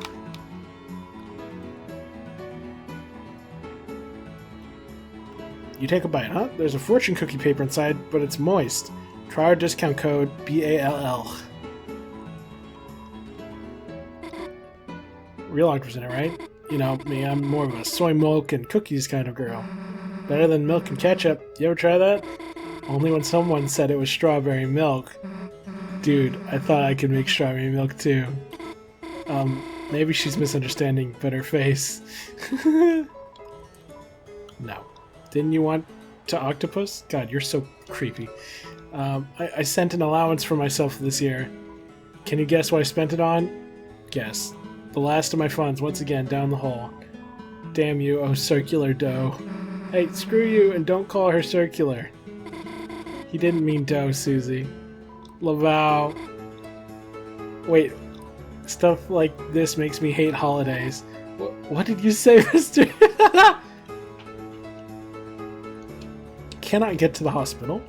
S1: You take a bite, huh? There's a fortune cookie paper inside, but it's moist. Try our discount code BALL. Real octopus in it, right? You know, me, I'm more of a soy milk and cookies kind of girl. Better than milk and ketchup. You ever try that? Only when someone said it was strawberry milk. Dude, I thought I could make strawberry milk too. Maybe she's misunderstanding, but her face. No. Didn't you want to octopus? God, you're so creepy. I sent an allowance for myself this year. Can you guess what I spent it on? Guess. The last of my funds, once again, down the hole. Damn you, oh circular dough. Hey, screw you, and don't call her circular. He didn't mean dough, Susie. Laval. Wait, stuff like this makes me hate holidays. What did you say, mister? Cannot get to the hospital.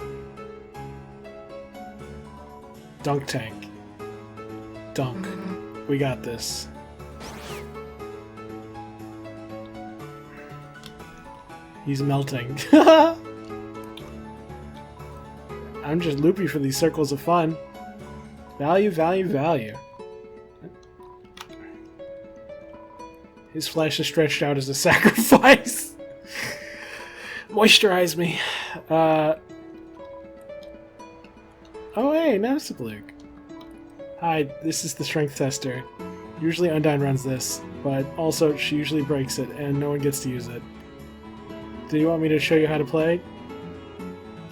S1: Dunk tank. Dunk. We got this. He's melting. I'm just loopy for these circles of fun. Value, value, value. His flesh is stretched out as a sacrifice. Moisturize me. Oh hey, Nausicluke. Hi, this is the strength tester. Usually Undyne runs this, but also she usually breaks it and no one gets to use it. Do you want me to show you how to play?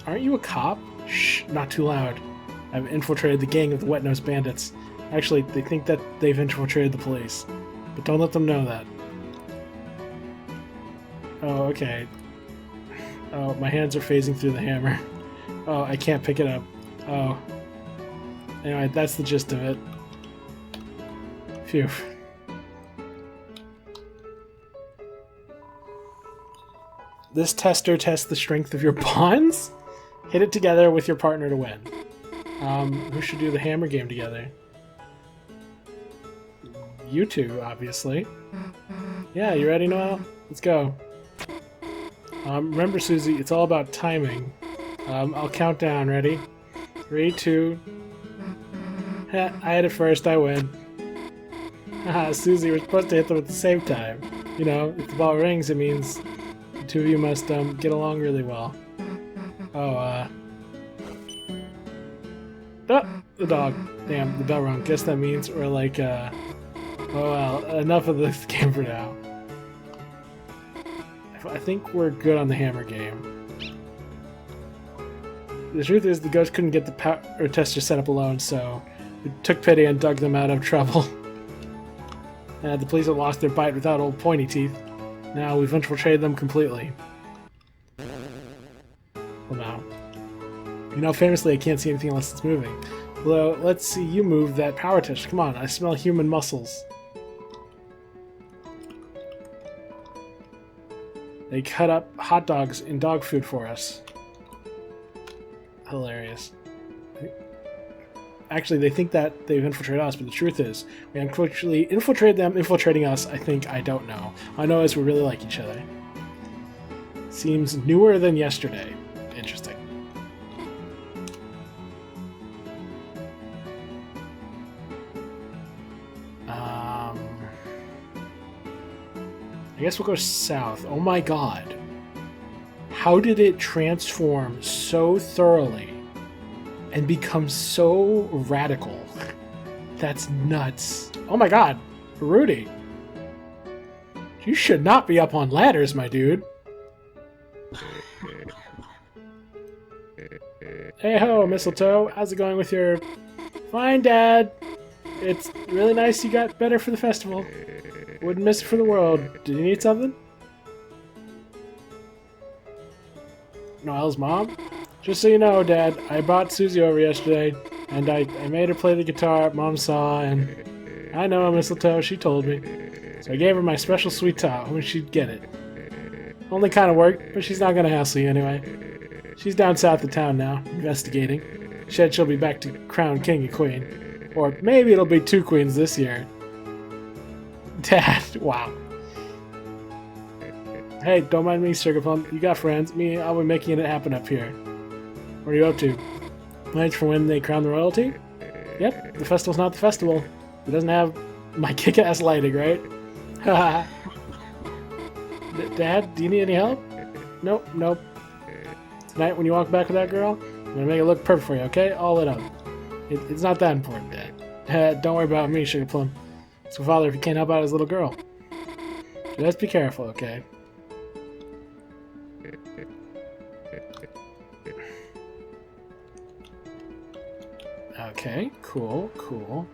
S1: Aren't you a cop? Shh, not too loud. I've infiltrated the gang of the Wet-Nosed Bandits. Actually, they think that they've infiltrated the police. But don't let them know that. Oh, okay. Oh, my hands are phasing through the hammer. Oh, I can't pick it up. Oh. Anyway, that's the gist of it. Phew. This tester tests the strength of your bonds? Hit it together with your partner to win. Who should do the hammer game together? You two, obviously. Yeah, you ready, Noelle? Let's go. Remember, Susie, it's all about timing. I'll count down. Ready? 3, 2... Heh, I hit it first, I win. Haha, Susie, we're supposed to hit them at the same time. You know, if the ball rings, it means the two of you must, get along really well. Oh, oh, the dog. Damn, the bell rung. Guess that means we're like, oh well, enough of this game for now. I think we're good on the hammer game. The truth is, the ghost couldn't get the power tester set up alone, so we took pity and dug them out of trouble. The police have lost their bite without old pointy teeth. Now we've infiltrated them completely. Well, now. You know, famously, I can't see anything unless it's moving. Although, let's see you move that power tester. Come on, I smell human muscles. They cut up hot dogs in dog food for us. Hilarious. Actually, they think that they've infiltrated us, but the truth is, we unfortunately infiltrated them, infiltrating us. I think, I don't know. All I know is we really like each other. Seems newer than yesterday. Interesting. I guess we'll go south. Oh my god. How did it transform so thoroughly and become so radical? That's nuts. Oh my god. Rudy. You should not be up on ladders, my dude. Hey ho, Mistletoe. How's it going with your... Fine, Dad. It's really nice you got better for the festival. Wouldn't miss it for the world. Did you need something? Noelle's mom? Just so you know, Dad, I brought Susie over yesterday, and I made her play the guitar Mom saw, and I know, Mistletoe, she told me. So I gave her my special sweet top, when she'd get it. Only kind of worked, but she's not gonna hassle you anyway. She's down south of town now, investigating. Said she'll be back to crown king and queen. Or maybe it'll be 2 queens this year. Dad, wow. Hey, don't mind me, Sugar Plum. You got friends. Me, I'll be making it happen up here. What are you up to? Plans for when they crown the royalty? Yep, the festival's not the festival. It doesn't have my kick-ass lighting, right? Haha. Dad, do you need any help? Nope. Tonight when you walk back with that girl, I'm gonna make it look perfect for you, okay? All lit up. It's not that important, Dad. Don't worry about me, Sugar Plum. It's my father if he can't help out his little girl. Just be careful, okay? Okay, cool.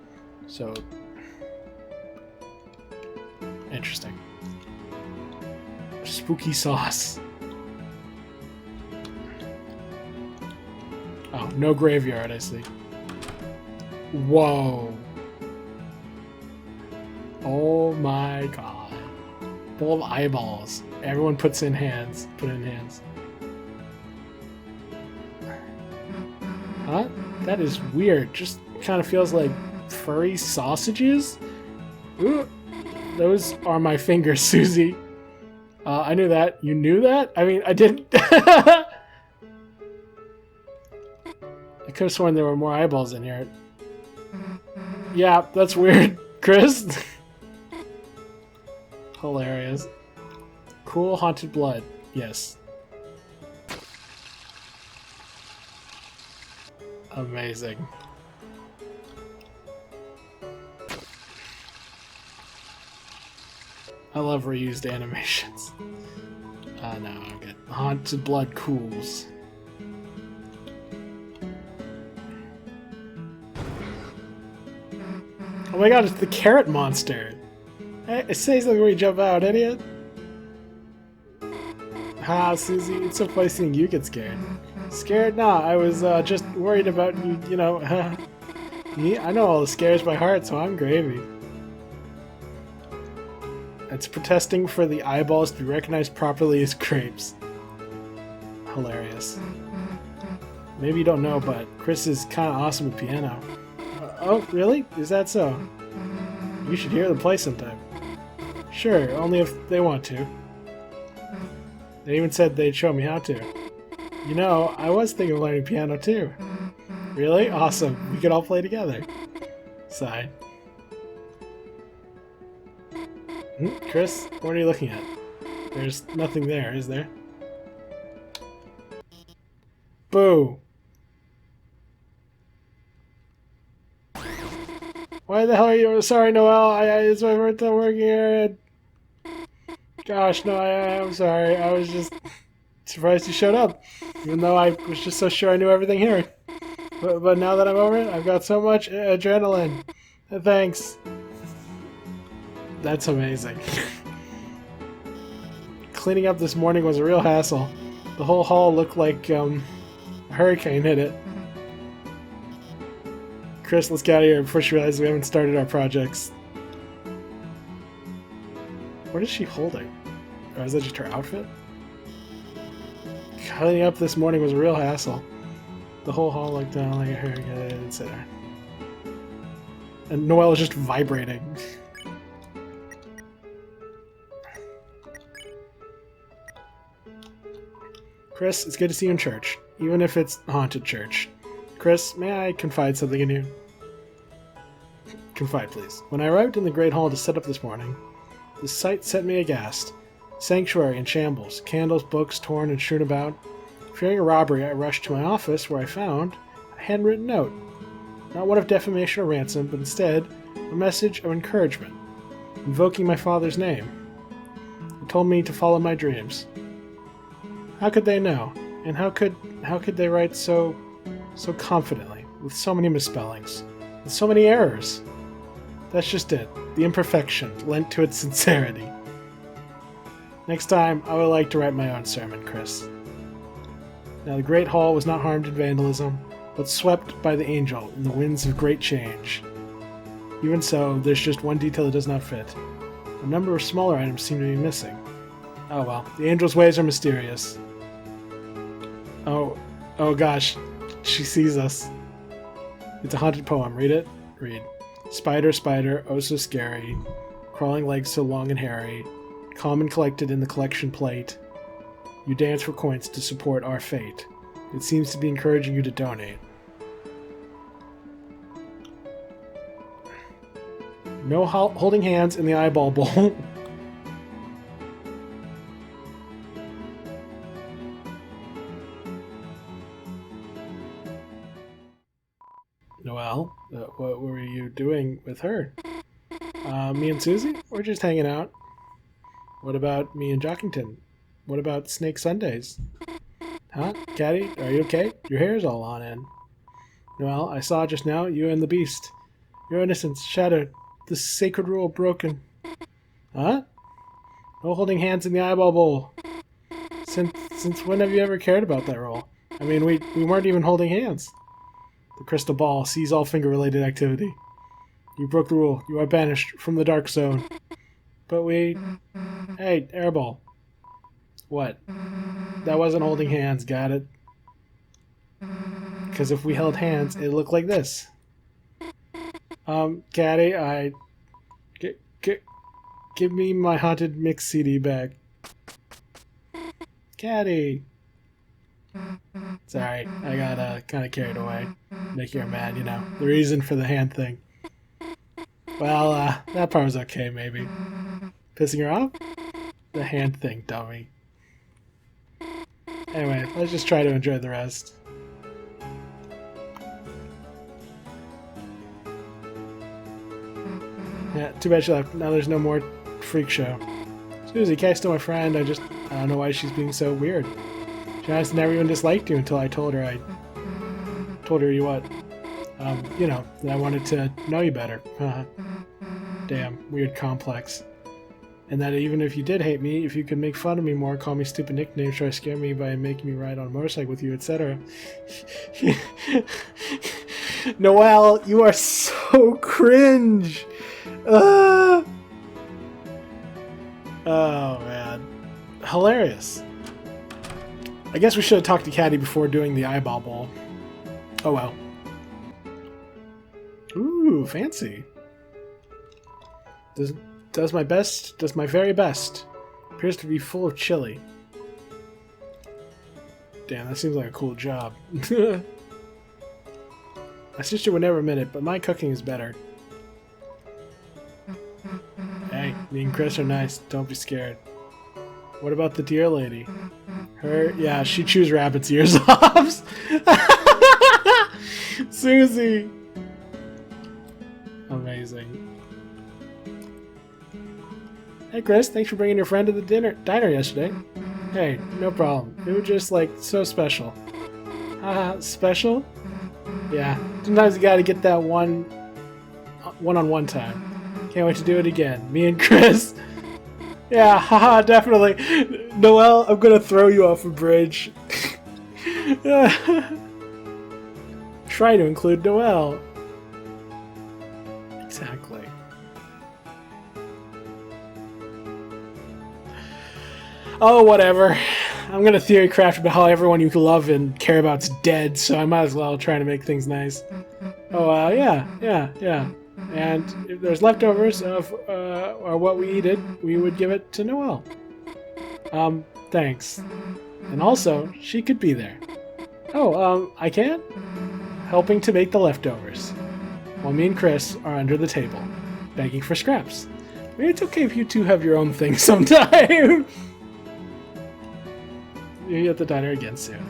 S1: So, interesting. Spooky sauce. Oh, no graveyard, I see. Whoa. Oh my god. Full of eyeballs. Everyone puts in hands. Put in hands. Huh? That is weird. Just kind of feels like furry sausages? Ooh. Those are my fingers, Susie. I knew that. You knew that? I mean, I didn't. I could have sworn there were more eyeballs in here. Yeah, that's weird, Chris. Hilarious. Cool haunted blood. Yes. Amazing. I love reused animations. No, I'm good. Haunted blood cools. Oh my god, it's the carrot monster! Hey, say something when you jump out, idiot! Ha, Susie, it's so funny seeing you get scared. Scared? Nah, I was just worried about you, you know. I know all the scares by heart, so I'm gravy. It's protesting for the eyeballs to be recognized properly as grapes. Hilarious. Maybe you don't know, but Chris is kind of awesome at piano. Oh, really? Is that so? You should hear them play sometime. Sure, only if they want to. They even said they'd show me how to. You know, I was thinking of learning piano too. Really? Awesome. We could all play together. Sigh. Chris, what are you looking at? There's nothing there, is there? Boo! Why the hell are you? Sorry, Noelle. It's my first time working here. Gosh, no, I'm sorry. I was just surprised you showed up, even though I was just so sure I knew everything here. But now that I'm over it, I've got so much adrenaline. Thanks. That's amazing. Cleaning up this morning was a real hassle. The whole hall looked like a hurricane hit it. Chris, let's get out of here before she realizes we haven't started our projects. What is she holding? Or is that just her outfit? Cleaning up this morning was a real hassle. The whole hall looked down like a hurricane, etc. And Noelle is just vibrating. Chris, it's good to see you in church, even if it's haunted church. Chris, may I confide something in you? Confide, please. When I arrived in the Great Hall to set up this morning, the sight set me aghast. Sanctuary in shambles, candles, books torn and strewn about. Fearing a robbery, I rushed to my office where I found a handwritten note. Not one of defamation or ransom, but instead a message of encouragement, invoking my father's name. It told me to follow my dreams. How could they know? And how could they write so confidently, with so many misspellings, with so many errors? That's just it. The imperfection lent to its sincerity. Next time, I would like to write my own sermon, Chris. Now, the Great Hall was not harmed in vandalism, but swept by the angel in the winds of great change. Even so, there's just one detail that does not fit. A number of smaller items seem to be missing. Oh well, the angel's ways are mysterious. Oh gosh, she sees us. It's a haunted poem. Read it? Read. Spider, spider, oh so scary. Crawling legs so long and hairy. Calm and collected in the collection plate. You dance for coins to support our fate. It seems to be encouraging you to donate. No holding hands in the eyeball bowl. Noelle, what were you doing with her? Me and Susie? We're just hanging out. What about me and Jockington? What about Snake Sundays? Huh? Caddy, are you okay? Your hair's all on end. Noelle, I saw just now you and the beast. Your innocence shattered. The sacred rule broken. Huh? No holding hands in the eyeball bowl. Since when have you ever cared about that rule? I mean, we weren't even holding hands. The crystal ball sees all finger-related activity. You broke the rule. You are banished from the dark zone. But we... Hey, airball. What? That wasn't holding hands, got it? Because if we held hands, it'd look like this. Caddy, give me my Haunted Mix CD back. Caddy! Sorry, I got kind of carried away. Make her mad, you know. The reason for the hand thing. Well, that part was okay, maybe. Pissing her off? The hand thing, dummy. Anyway, let's just try to enjoy the rest. Yeah, too bad she left. Now there's no more freak show. Susie, Kay's still my friend. I don't know why she's being so weird. She honestly never even disliked you until I told her you what? You know, that I wanted to know you better. Damn, weird complex. And that even if you did hate me, if you could make fun of me more, call me stupid nicknames, try to scare me by making me ride on a motorcycle with you, etc. Noelle, you are so cringe! Oh, man. Hilarious. I guess we should have talked to Caddy before doing the eyeball bowl. Oh well. Ooh, fancy. Does my very best. Appears to be full of chili. Damn, that seems like a cool job. My sister would never admit it, but my cooking is better. Hey, me and Chris are nice. Don't be scared. What about the deer lady? Her? Yeah, she chews rabbit's ears off. Susie! Amazing. Hey Chris, thanks for bringing your friend to the diner yesterday. Hey, no problem. It was just like so special. Special? Yeah, sometimes you gotta get that one-on-one time. Can't wait to do it again. Me and Chris. Yeah, haha, definitely. Noelle, I'm gonna throw you off a bridge. Try to include Noelle. Exactly. Oh, whatever. I'm gonna theory craft about how everyone you love and care about's dead, so I might as well try to make things nice. Oh, yeah. And if there's leftovers of or what we eated, we would give it to Noelle. Thanks. And also, she could be there. Oh, I can? Helping to make the leftovers. While me and Chris are under the table, begging for scraps. Maybe it's okay if you two have your own thing sometime. Maybe at the diner again soon.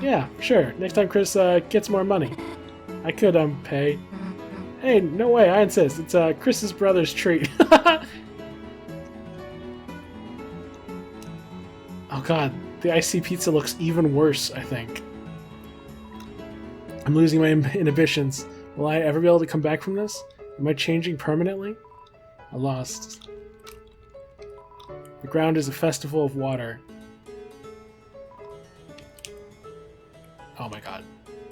S1: Yeah, sure. Next time Chris gets more money. I could pay. Hey, no way, I insist. It's Chris's brother's treat. Oh god, the icy pizza looks even worse, I think. I'm losing my inhibitions. Will I ever be able to come back from this? Am I changing permanently? I lost. The ground is a festival of water. Oh my god.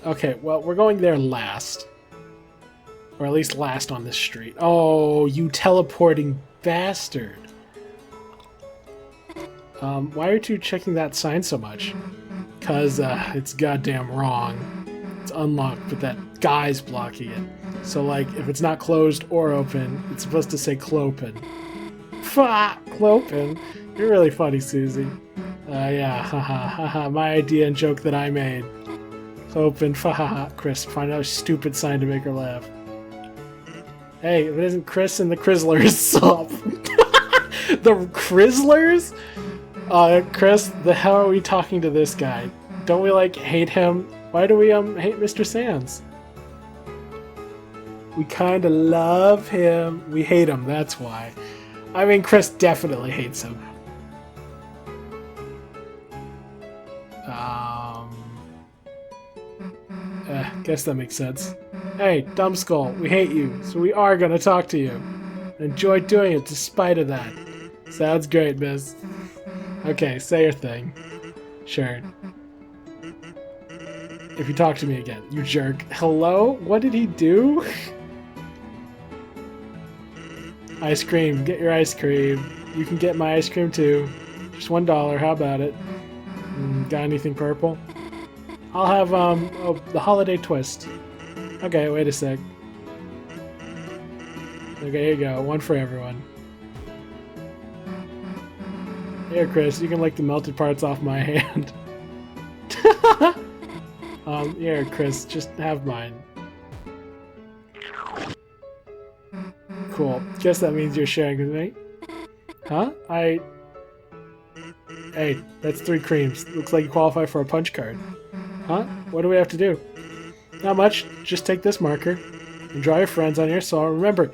S1: Okay, well, we're going there last. Or at least last on this street. Oh, you teleporting bastard. Why are you checking that sign so much? Because it's goddamn wrong. It's unlocked, but that guy's blocking it. So, like, if it's not closed or open, it's supposed to say Clopen. Fa! Clopen. You're really funny, Susie. Yeah, haha, haha, my idea and joke that I made. Clopen, fa ha ha. Chris, find another stupid sign to make her laugh. Hey, if it isn't Chris and the Crizzlers, sup? The Crizzlers? Chris, the hell are we talking to this guy? Don't we, like, hate him? Why do we, hate Mr. Sands? We kinda love him. We hate him, that's why. I mean, Chris definitely hates him. Guess that makes sense. Hey, Dumbskull, we hate you, so we are gonna talk to you. Enjoy doing it despite of that. Sounds great, miss. Okay, say your thing. Sure. If you talk to me again, you jerk. Hello? What did he do? Ice cream. Get your ice cream. You can get my ice cream too. Just $1. How about it? Got anything purple? I'll have, the holiday twist. Okay, wait a sec. Okay, here you go. One for everyone. Here, Chris, you can lick the melted parts off my hand. Here, Chris, just have mine. Cool. Guess that means you're sharing with me. Huh? Hey, that's 3 creams. Looks like you qualify for a punch card. Huh? What do we have to do? Not much. Just take this marker and draw your friends on here, so remember.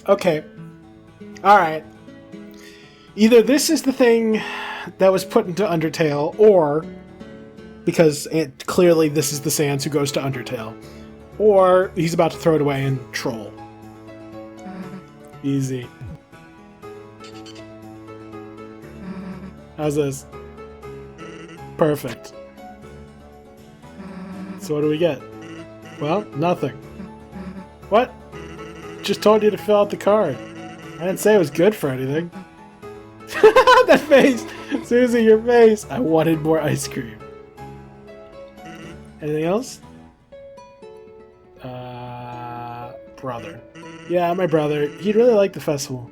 S1: Okay. Alright. Either this is the thing that was put into Undertale, or because clearly this is the Sans who goes to Undertale, or he's about to throw it away and troll. Easy. How's this? Perfect. So what do we get? Well, nothing. What? Just told you to fill out the card. I didn't say it was good for anything. That face! Susie, your face! I wanted more ice cream. Anything else? Brother. Yeah, my brother. He'd really like the festival.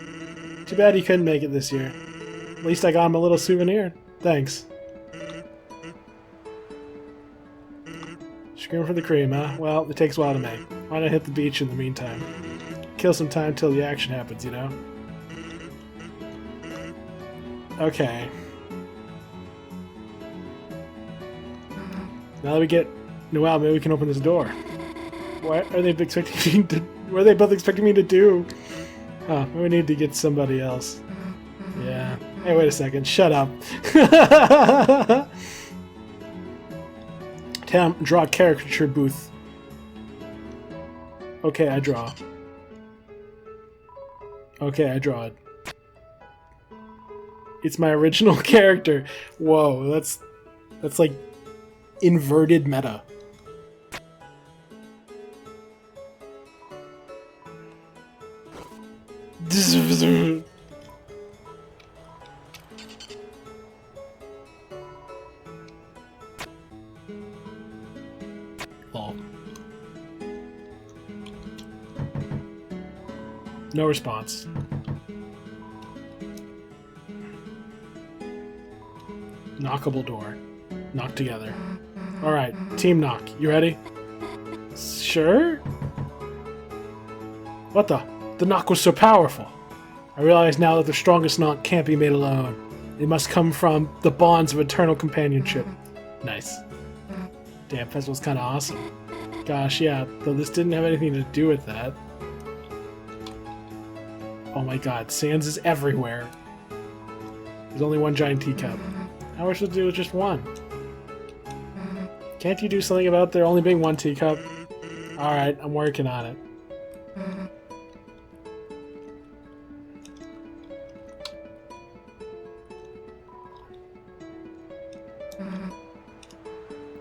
S1: Too bad he couldn't make it this year. At least I got him a little souvenir. Thanks. Scream for the cream, huh? Well, it takes a while to make. Why not hit the beach in the meantime? Kill some time till the action happens, you know? Okay. Now that we get Noelle, maybe we can open this door. What are they expecting me to... What are they both expecting me to do? Huh, we need to get somebody else. Yeah. Hey, wait a second. Shut up. Tam, draw a caricature booth. Okay, I draw. Okay, I draw it. It's my original character. Whoa, that's like inverted meta. Lol. No response. Knockable door. Knock together. Alright, team knock. You ready? Sure? What the? The knock was so powerful. I realize now that the strongest knock can't be made alone. It must come from the bonds of eternal companionship. Nice. Damn, festival's kinda awesome. Gosh, yeah, though this didn't have anything to do with that. Oh my god, Sans is everywhere. There's only one giant teacup. How are we supposed to do with just one? Can't you do something about there only being one teacup? Alright, I'm working on it.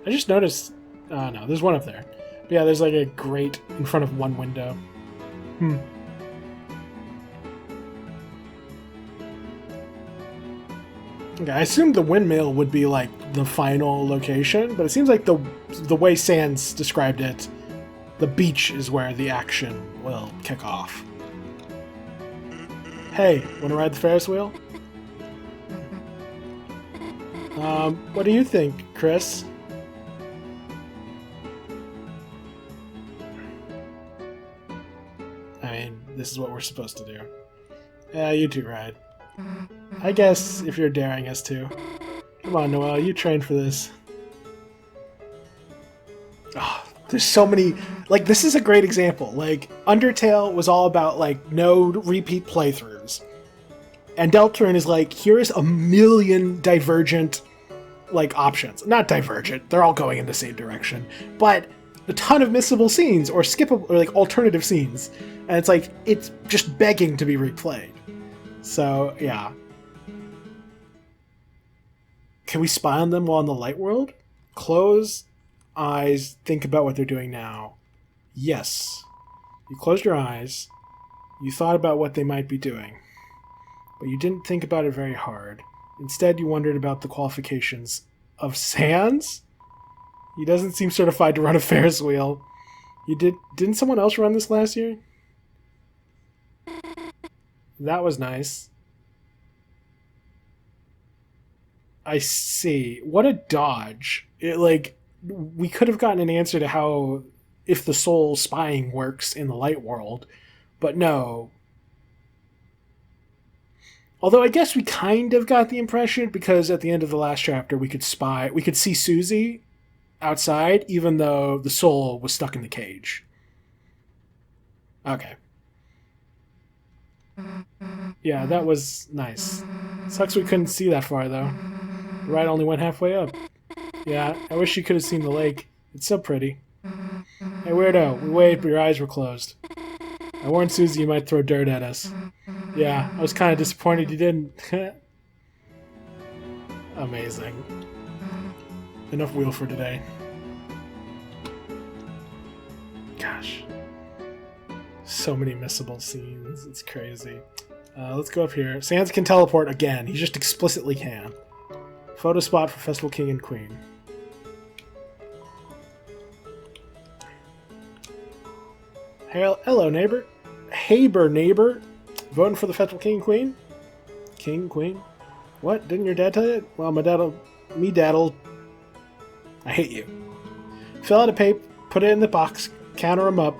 S1: I just noticed... Oh no, there's one up there. But yeah, there's like a grate in front of one window. Okay, I assumed the windmill would be like the final location, but it seems like the way Sans described it, the beach is where the action will kick off. Hey, wanna ride the Ferris wheel? What do you think, Chris? I mean, this is what we're supposed to do. Yeah, you two ride. I guess if you're daring us to. Come on, Noelle, you trained for this. Oh, there's so many... Like, this is a great example. Like, Undertale was all about, like, no repeat playthroughs. And Deltarune is like, here's a million divergent, like, options. Not divergent, they're all going in the same direction. But a ton of missable scenes, or skippable, or, like, alternative scenes. And it's like, it's just begging to be replayed. So, yeah. Can we spy on them while in the light world? Close eyes, think about what they're doing now. Yes. You closed your eyes. You thought about what they might be doing. But you didn't think about it very hard. Instead, you wondered about the qualifications of Sans? He doesn't seem certified to run a Ferris wheel. Didn't someone else run this last year? That was nice. I see. What a dodge. We could have gotten an answer to how, if the soul spying works in the light world, but no. Although I guess we kind of got the impression, because at the end of the last chapter we could see Susie outside, even though the soul was stuck in the cage. Okay. Yeah, that was nice. Sucks we couldn't see that far, though. The ride only went halfway up. Yeah, I wish you could have seen the lake. It's so pretty. Hey, weirdo, we waved, but your eyes were closed. I warned Susie you might throw dirt at us. Yeah, I was kind of disappointed you didn't. Amazing. Enough wheel for today. Gosh. So many missable scenes. It's crazy. Let's go up here. Sans can teleport again. He just explicitly can. Photo spot for Festival King and Queen. Hello, neighbor. Haber, neighbor. Voting for the Festival King and Queen? King, Queen? What? Didn't your dad tell you? Well, dad'll... I hate you. Fill out a paper, put it in the box, counter them up.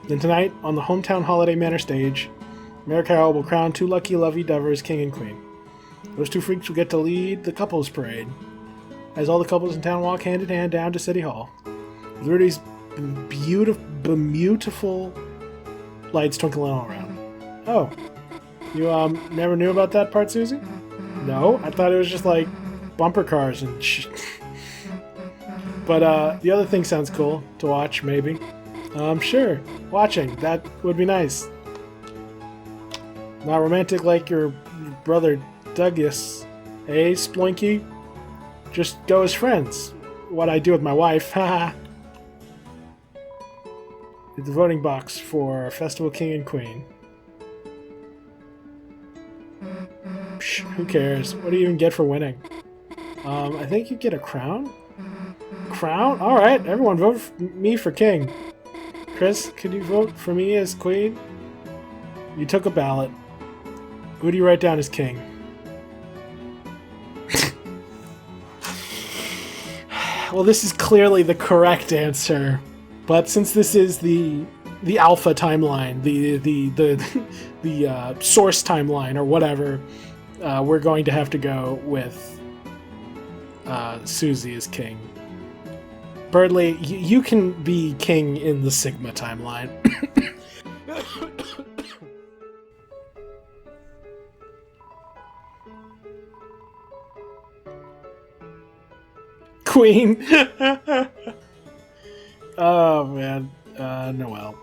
S1: Then tonight, on the hometown holiday manor stage, Mayor Carol will crown two lucky lovey-dovers king and queen. Those two freaks will get to lead the couples parade, as all the couples in town walk hand in hand down to City Hall. With Rudy's beautiful lights twinkling all around. Oh, you never knew about that part, Susie? No, I thought it was just like bumper cars and shit. But the other thing sounds cool to watch, maybe. Sure, watching, that would be nice. Not romantic like your brother Douglas. Hey, Splinky? Just go as friends. What I do with my wife, haha. The voting box for Festival King and Queen. Psh, who cares? What do you even get for winning? I think you get a crown? Crown? Alright, everyone vote me for king. Chris, could you vote for me as queen? You took a ballot. Who do you write down as king? Well, this is clearly the correct answer, but since this is the alpha timeline, the source timeline or whatever, we're going to have to go with Susie as king. Birdley, you can be king in the Sigma timeline. Queen. Oh man, Noelle.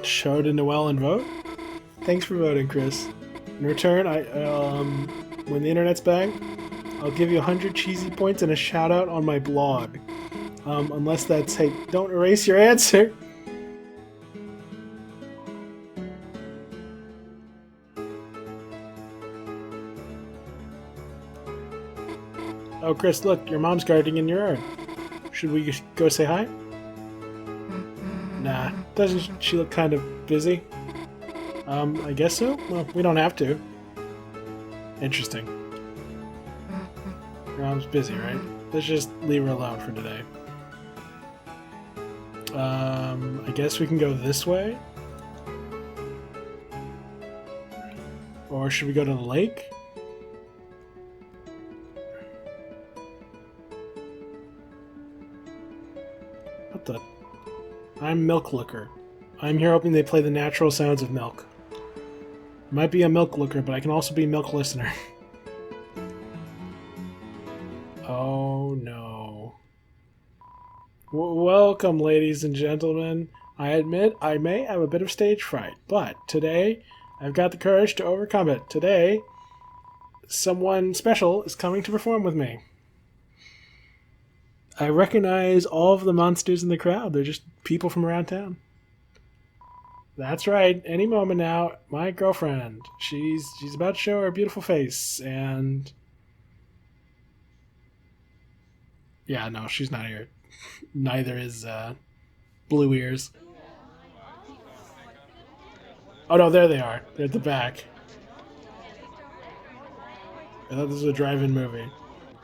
S1: Show to Noelle and vote. Thanks for voting, Chris. In return, when the internet's back, I'll give you 100 cheesy points and a shout out on my blog. Unless that's, hey, don't erase your answer. Oh, Chris, look, your mom's gardening in your yard. Should we go say hi? Nah, doesn't she look kind of busy? I guess so? Well, we don't have to. Interesting. Your mom's busy, right? Let's just leave her alone for today. I guess we can go this way? Or should we go to the lake? What the? I'm Milk Looker. I'm here hoping they play the natural sounds of milk. Might be a milk looker, but I can also be milk listener. Oh no. Welcome, ladies and gentlemen. I admit I may have a bit of stage fright, but today I've got the courage to overcome it. Today, someone special is coming to perform with me. I recognize all of the monsters in the crowd. They're just people from around town. That's right. Any moment now, my girlfriend. She's about to show her beautiful face, and yeah, no, she's not here. Neither is Blue Ears. Oh no, there they are. They're at the back. I thought this was a drive-in movie.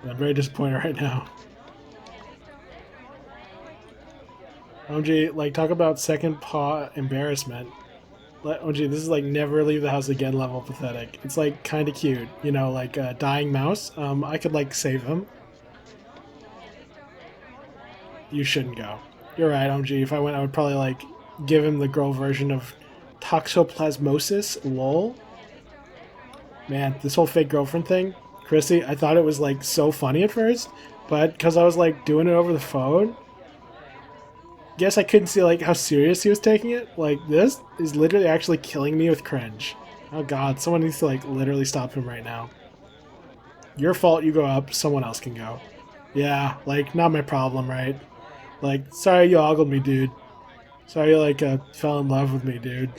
S1: I'm very disappointed right now. OMG, like, talk about second paw embarrassment. OMG, this is like never leave the house again level pathetic. It's like kind of cute, you know, like a dying mouse. I could like save him. You shouldn't go. You're right, OMG. If I went, I would probably like give him the girl version of toxoplasmosis. Lol. Man, this whole fake girlfriend thing, Chrissy, I thought it was like so funny at first, but because I was like doing it over the phone. Guess I couldn't see like how serious he was taking it. Like, this is literally actually killing me with cringe. Oh god, someone needs to like literally stop him right now. Your fault, you go up, someone else can go. Yeah, like, not my problem, right? Like, sorry you ogled me, dude. Sorry you like fell in love with me, dude.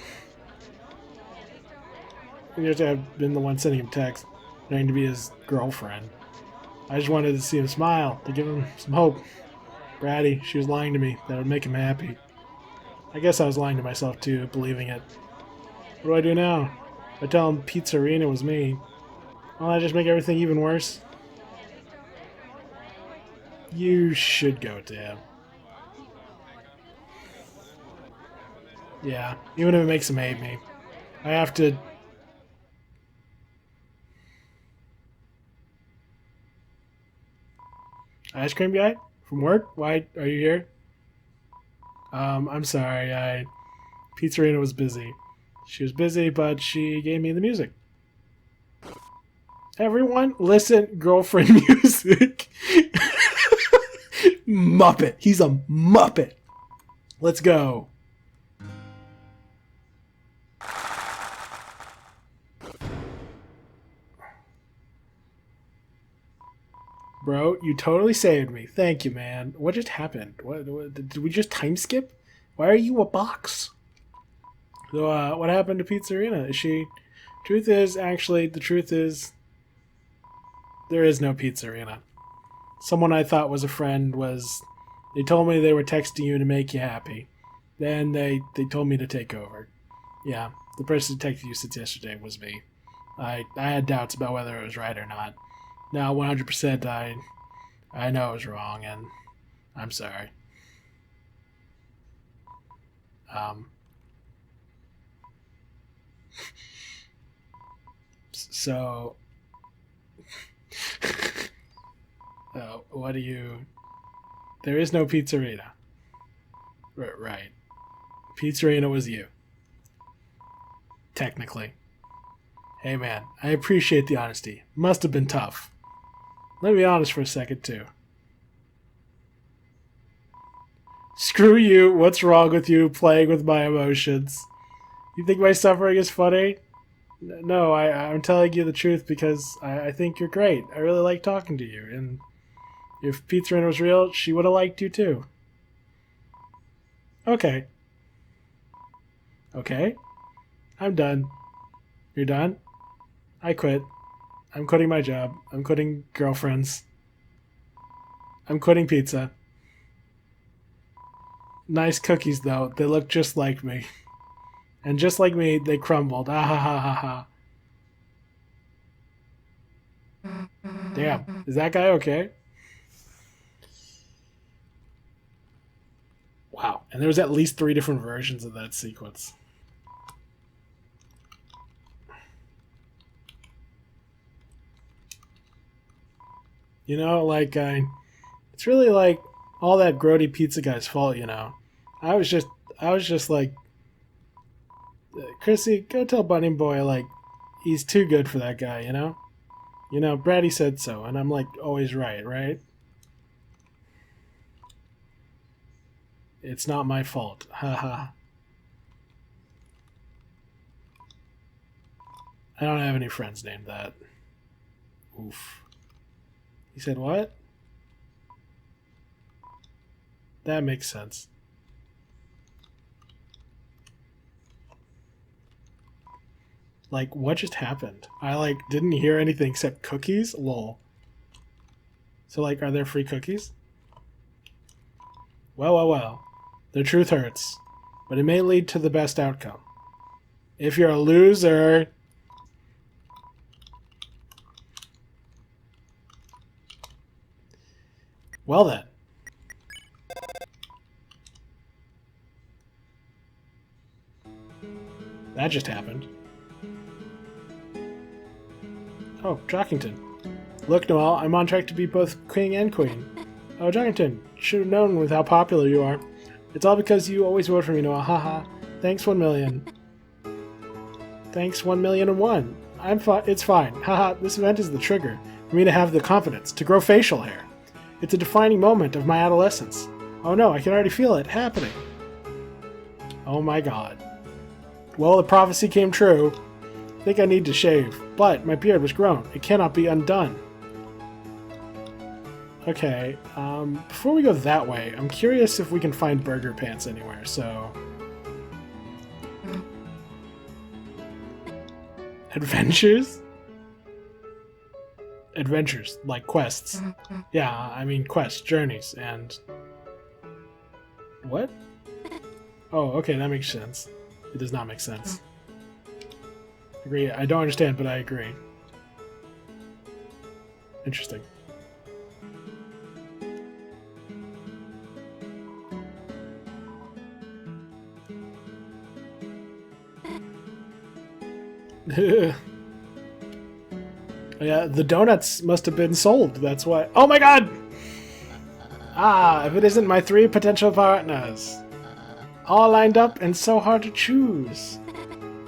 S1: You have to have been the one sending him text, trying to be his girlfriend. I just wanted to see him smile, to give him some hope. Bratty, she was lying to me. That would make him happy. I guess I was lying to myself too, believing it. What do I do now? I tell him Pizzarina was me. Won't that just make everything even worse? You should go to him. Yeah, even if it makes him hate me. I have to... Ice cream guy? From work? Why are you here? I'm sorry, Pizzarina was busy. She was busy, but she gave me the music. Everyone, listen, girlfriend music. Muppet. He's a Muppet. Let's go. Bro, you totally saved me. Thank you, man. What just happened? What did we just time skip? Why are you a box? So, what happened to Pizzarina? Is she... the truth is... There is no Pizzarina. Someone I thought was a friend was... They told me they were texting you to make you happy. Then they told me to take over. Yeah, the person who texted you since yesterday was me. I had doubts about whether it was right or not. Now, 100% I know I was wrong, and I'm sorry. So... what do you... There is no Pizzarina. Right. Pizzarina was you. technically. Hey man, I appreciate the honesty. Must have been tough. Let me be honest for a second too. Screw you, what's wrong with you playing with my emotions? You think my suffering is funny? No, I'm telling you the truth because I think you're great. I really like talking to you, and if Pizza was real, she would have liked you too. Okay. Okay. I'm done. You're done? I quit. I'm quitting my job. I'm quitting girlfriends. I'm quitting pizza. Nice cookies, though. They look just like me. And just like me, they crumbled. Ah ha ha ha ha. Damn. Is that guy okay? Wow. And there's at least 3 different versions of that sequence. You know, like, it's really like all that grody pizza guy's fault, you know. I was just like, Chrissy, go tell Bunny Boy, like, he's too good for that guy, you know? You know, Braddy said so, and I'm, like, always right, right? It's not my fault. Haha. I don't have any friends named that. Oof. He said what? That makes sense. Like, what just happened? I, like, didn't hear anything except cookies? Lol. So, like, are there free cookies? Well, well, well. The truth hurts, but it may lead to the best outcome. If you're a loser... Well then. That just happened. Oh, Jockington. Look, Noel, I'm on track to be both king and queen. Oh, Jockington, should have known with how popular you are. It's all because you always vote for me, Noel. Haha. Thanks 1 million. Thanks 1,000,001. It's fine. Haha, this event is the trigger for me to have the confidence to grow facial hair. It's a defining moment of my adolescence. Oh no, I can already feel it happening. Oh my god. Well, the prophecy came true. I think I need to shave, but my beard was grown. It cannot be undone. Okay, before we go that way, I'm curious if we can find burger pants anywhere, so... Adventures? Adventures, like quests. Yeah, I mean quests, journeys, and... What? Oh, okay, that makes sense. It does not make sense. Agree. I don't understand, but I agree. Interesting. Yeah, the donuts must have been sold. That's why. Oh my god! Ah, if it isn't my 3 potential partners. All lined up and so hard to choose.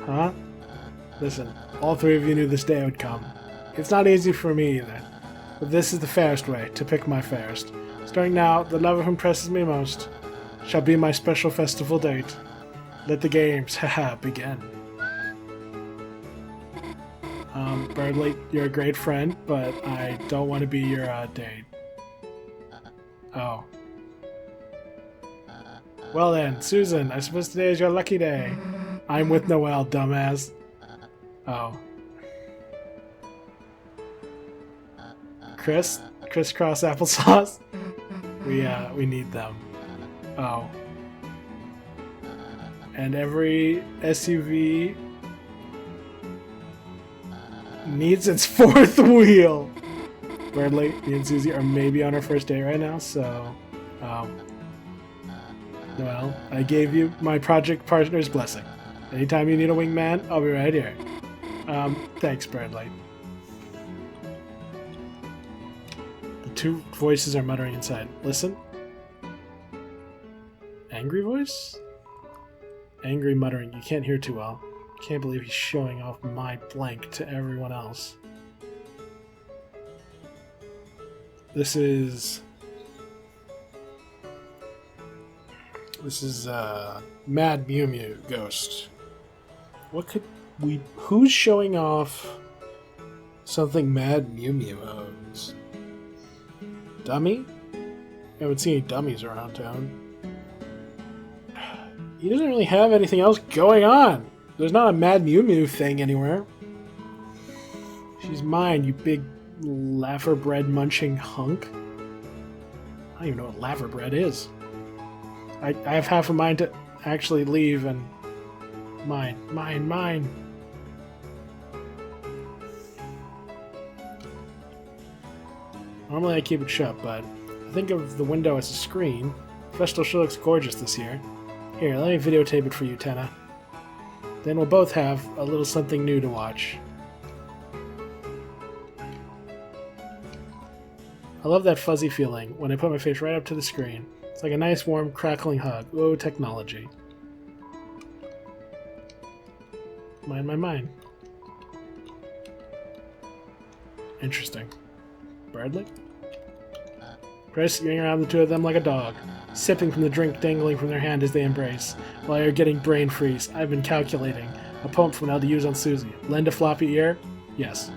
S1: Huh? Listen, all 3 of you knew this day would come. It's not easy for me either. But this is the fairest way to pick my fairest. Starting now, the lover who impresses me most shall be my special festival date. Let the games, haha, begin. Birdley, you're a great friend, but I don't want to be your date. Oh. Well then, Susan, I suppose today is your lucky day. I'm with Noelle, dumbass. Oh. Crisscross applesauce? We need them. Oh. And every SUV needs its 4th wheel. Birdley, me and Susie are maybe on our first date right now, so... Well, I gave you my project partner's blessing. Anytime you need a wingman, I'll be right here. Thanks, Birdley. The 2 voices are muttering inside. Listen. Angry voice? Angry muttering. You can't hear too well. Can't believe he's showing off my blank to everyone else. This is Mad Mew Mew Ghost. What could we... Who's showing off something Mad Mew Mew owns? Dummy? I haven't seen any dummies around town. He doesn't really have anything else going on. There's not a Mad Mew Mew thing anywhere. She's mine, you big laver bread munching hunk. I don't even know what laver bread is. I have half a mind to actually leave and... Mine. Normally I keep it shut, but I think of the window as a screen. Festival sure looks gorgeous this year. Here, let me videotape it for you, Tenna. Then we'll both have a little something new to watch. I love that fuzzy feeling when I put my face right up to the screen. It's like a nice, warm, crackling hug. Oh, technology. Mine. Interesting. Bradley? Chris, you hang around the two of them like a dog, sipping from the drink dangling from their hand as they embrace. While you're getting brain freeze, I've been calculating. A poem from now to use on Susie. Lend a floppy ear? Yes.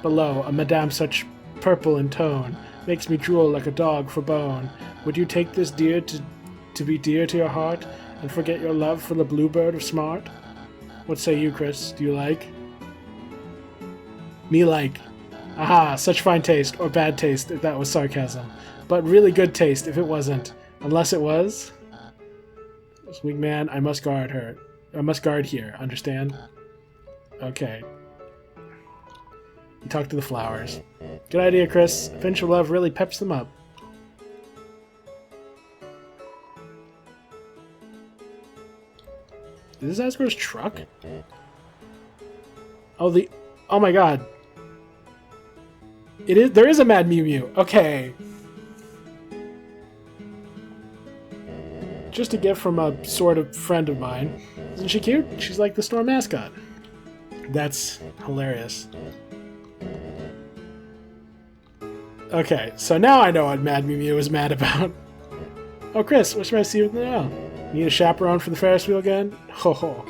S1: Below, a madame such purple in tone, makes me drool like a dog for bone. Would you take this dear to be dear to your heart, and forget your love for the bluebird of smart? What say you, Chris? Do you like? Me like. Aha, such fine taste, or bad taste if that was sarcasm. But really good taste if it wasn't. Unless it was? This weak man, I must guard her. I must guard here, understand? Okay. You talk to the flowers. Good idea, Chris. A pinch of love really peps them up. Is this Asgro's truck? Oh my god. It is. There is a Mad Mew Mew. Okay. Just a gift from a sort of friend of mine. Isn't she cute? She's like the store mascot. That's hilarious. Okay, so now I know what Mad Mew Mew is mad about. Oh, Chris, what should I see with now? Need a chaperone for the Ferris wheel again? Ho ho.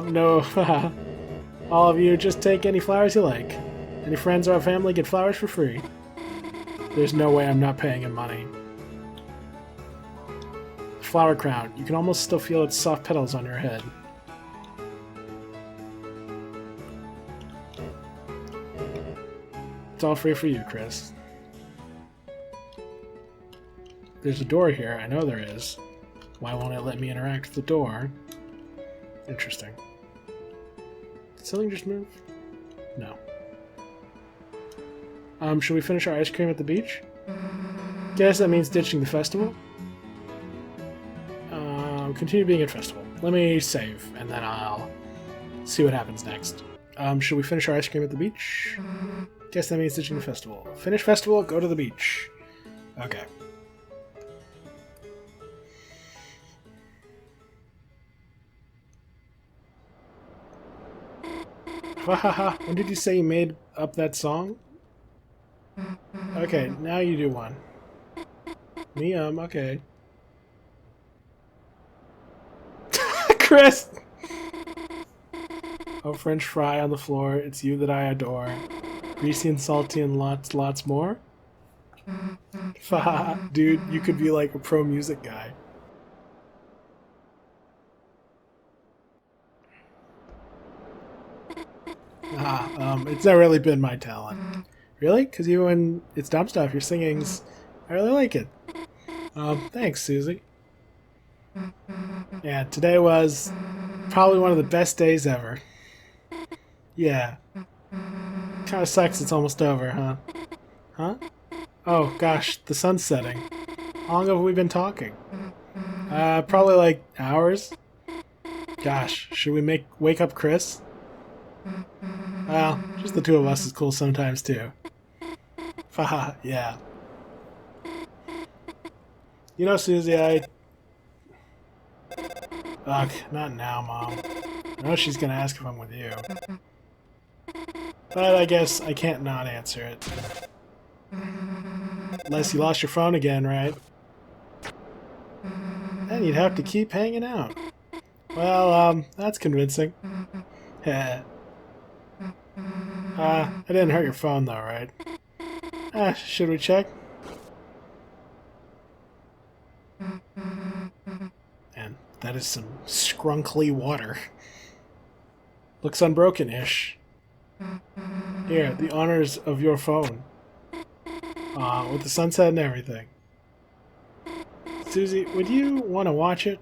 S1: No. All of you, just take any flowers you like. Any friends or family get flowers for free. There's no way I'm not paying him money. Flower crown. You can almost still feel its soft petals on your head. It's all free for you, Chris. There's a door here. I know there is. Why won't it let me interact with the door? Interesting. Did something just move? No. Should we finish our ice cream at the beach? Guess that means ditching the festival? Continue being at festival. Let me save, and then I'll see what happens next. Should we finish our ice cream at the beach? Guess that means ditching the festival. Finish festival, go to the beach. Okay. Wahaha, when did you say you made up that song? Okay, now you do one. Me, okay. Chris! Oh, French fry on the floor, it's you that I adore. Greasy and salty and lots more? Haha, dude, you could be like a pro music guy. It's not really been my talent. Really? Because you and It's Dumb Stuff, your singing's... I really like it. Thanks, Susie. Yeah, today was probably one of the best days ever. Yeah. Kinda sucks it's almost over, huh? Huh? Oh, gosh, the sun's setting. How long have we been talking? Probably like hours. Gosh, should we wake up Chris? Well, just the two of us is cool sometimes too. Haha, yeah. You know, Susie, Ugh, not now, Mom. I know she's gonna ask if I'm with you. But I guess I can't not answer it. Unless you lost your phone again, right? Then you'd have to keep hanging out. Well, that's convincing. I didn't hurt your phone though, right? Should we check? And that is some scrunkly water. Looks unbroken-ish. Here, the honors of your phone. With the sunset and everything. Susie, would you want to watch it?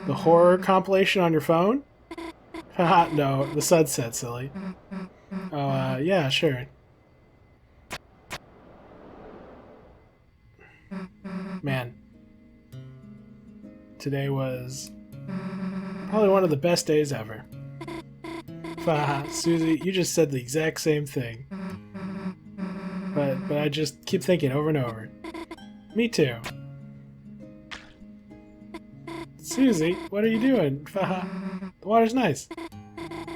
S1: The horror compilation on your phone? Haha, no, the sunset, silly. Oh, yeah, sure. Man. Today was probably one of the best days ever. Haha, Susie, you just said the exact same thing. But I just keep thinking over and over. Me too. Susie, what are you doing? Haha, the water's nice.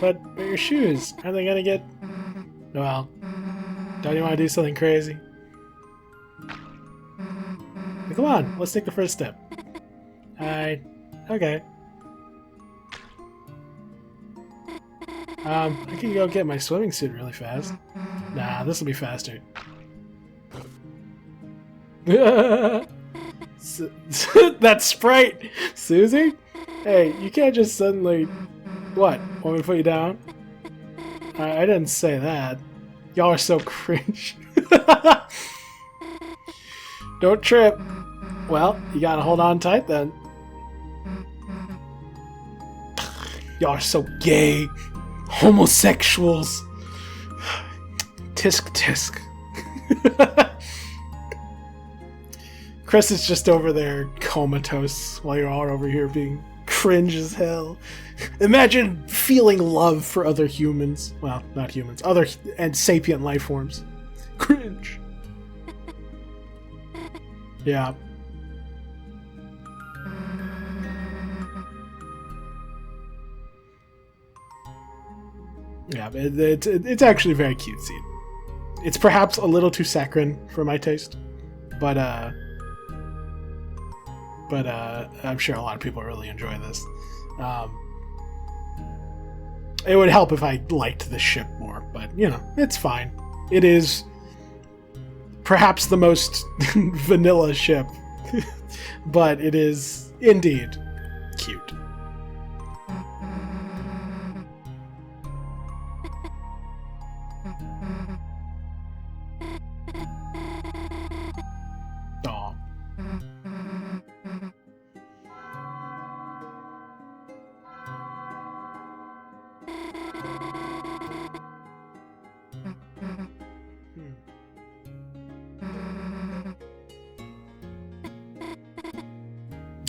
S1: But your shoes, aren't they gonna get... Well, don't you want to do something crazy? Come on, let's take the first step. Okay. I can go get my swimming suit really fast. Nah, this'll be faster. That sprite! Susie? Hey, you can't just suddenly... What? Want me to put you down? I didn't say that. Y'all are so cringe. Don't trip. Well, you gotta hold on tight then. Y'all are so gay. Homosexuals. Tisk tisk. Chris is just over there comatose while you're all over here being cringe as hell. Imagine feeling love for other humans. Well, not humans. Other and sapient life forms. Cringe. Yeah. Yeah, it's actually very cutesy. It's perhaps a little too saccharine for my taste, but I'm sure a lot of people really enjoy this. It would help if I liked the ship more, but you know, it's fine. It is perhaps the most vanilla ship, but it is indeed cute. Aw.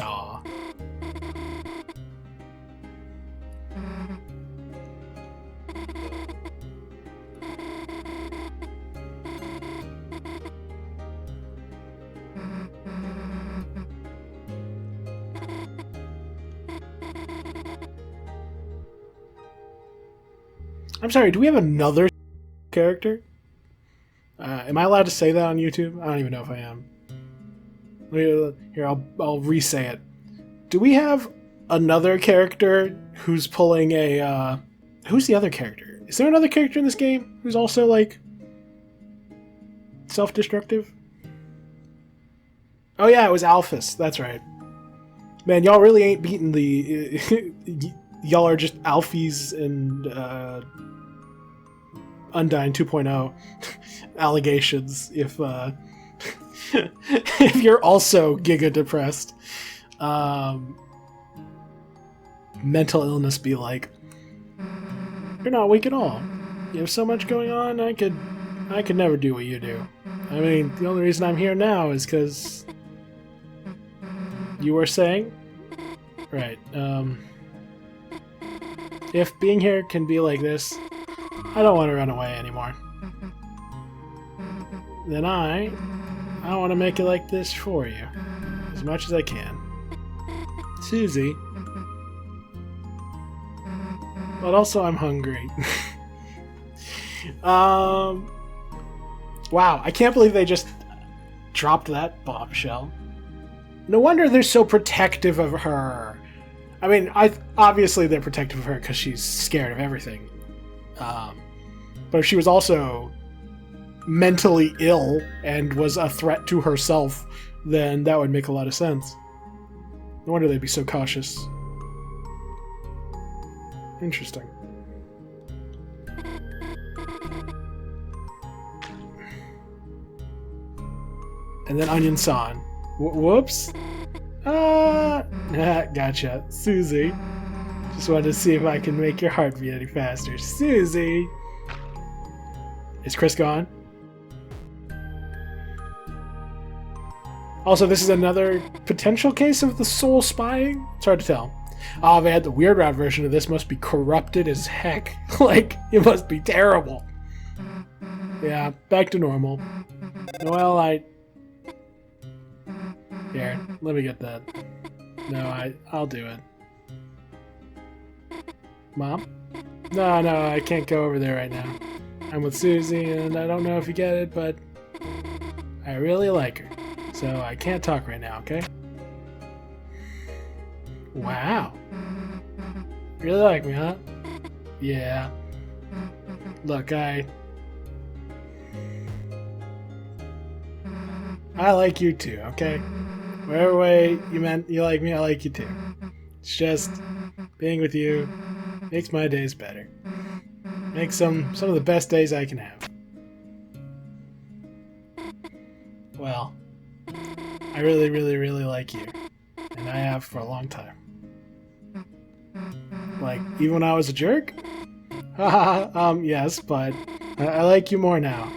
S1: Aw. I'm sorry, do we have another character? Am I allowed to say that on YouTube? I don't even know if I am. Here, I'll re-say it. Do we have another character who's pulling a... Who's the other character? Is there another character in this game who's also, like, self-destructive? Oh yeah, it was Alphys. That's right. Man, y'all really ain't beating the... y'all are just Alphys and Undyne 2.0 allegations if if you're also giga depressed. Mental illness be like, you're not weak at all. You have so much going on, I could never do what you do. I mean, the only reason I'm here now is because you were saying? Right, if being here can be like this, I don't want to run away anymore. Then I want to make it like this for you, as much as I can. Susie. But also I'm hungry. Wow, I can't believe they just dropped that bombshell. No wonder they're so protective of her. I mean, obviously they're protective of her because she's scared of everything. But if she was also mentally ill and was a threat to herself, then that would make a lot of sense. No wonder they'd be so cautious. Interesting. And then Onion San. Whoops. Gotcha. Susie. Just wanted to see if I can make your heart beat any faster. Susie! Is Chris gone? Also, this is another potential case of the soul spying? It's hard to tell. Oh man, the Weird Route version of this must be corrupted as heck. Like, it must be terrible. Yeah, back to normal. Noelle, Here, let me get that. No, I'll do it. Mom? No, I can't go over there right now. I'm with Susie, and I don't know if you get it, but I really like her. So I can't talk right now, okay? Wow. Really like me, huh? Yeah. Look, I like you too, okay? Whatever way you meant you like me, I like you too. It's just being with you makes my days better. Makes some of the best days I can have. Well, I really, really, really like you. And I have for a long time. Like, even when I was a jerk? Haha, yes, but I like you more now.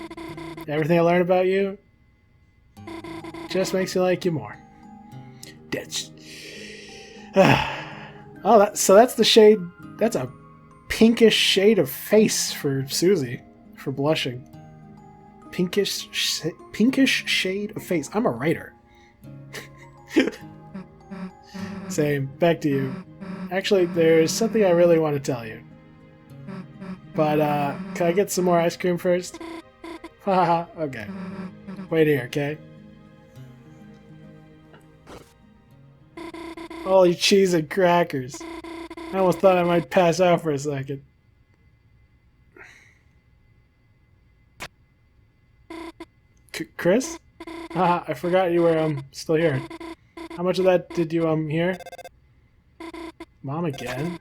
S1: Everything I learned about you just makes me like you more. That's... so that's the shade... That's a pinkish shade of face for Susie. For blushing. Pinkish shade of face. I'm a writer. Same. Back to you. Actually, there's something I really want to tell you. But, can I get some more ice cream first? Haha, okay. Wait here, okay? Holy cheese and crackers. I almost thought I might pass out for a second. Chris? Haha, I forgot you were, still here. How much of that did you, hear? Mom again?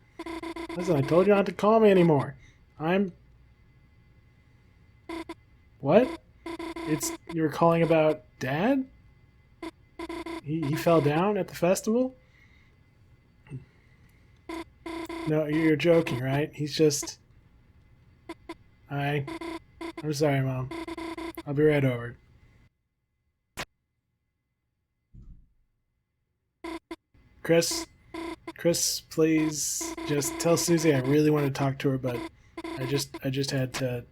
S1: Listen, I told you not to call me anymore. What? You were calling about Dad? He fell down at the festival? No, you're joking, right? He's just... I'm sorry, Mom. I'll be right over. Chris, please just tell Susie I really want to talk to her, but I just had to...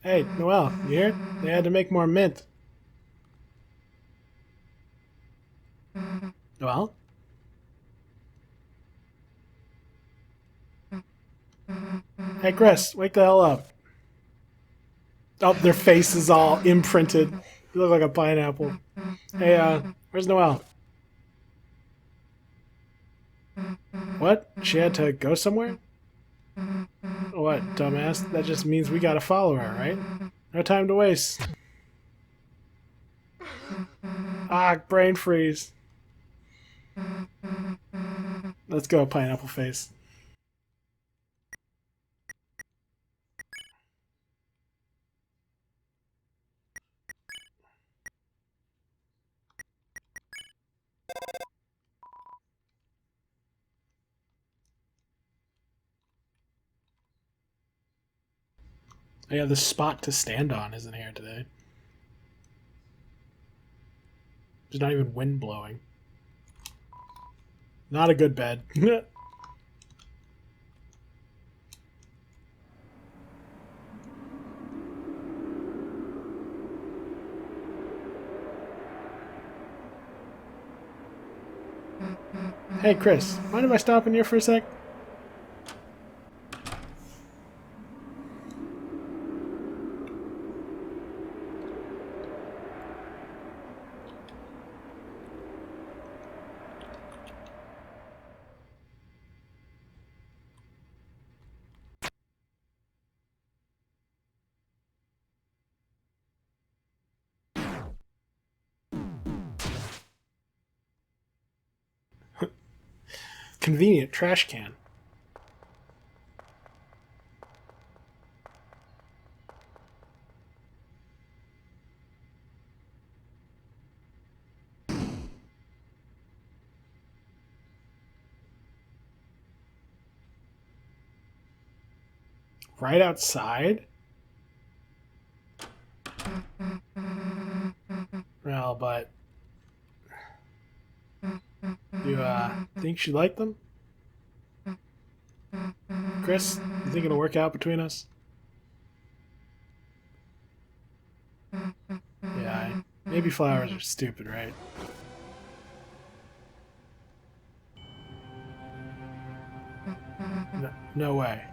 S1: Hey, Noelle, you here? They had to make more mint. Noelle? Hey, Chris, wake the hell up. Oh, their face is all imprinted. You look like a pineapple. Hey, where's Noelle? What? She had to go somewhere? What, dumbass? That just means we gotta follow her, right? No time to waste. Ah, brain freeze. Let's go, pineapple face. Oh, yeah, the spot to stand on isn't here today. There's not even wind blowing. Not a good bed. Hey, Chris, mind if I stop in here for a sec? Convenient trash can. Right outside? Well, but you think she'd like them? Chris, you think it'll work out between us? Yeah, maybe flowers are stupid, right? No, no way.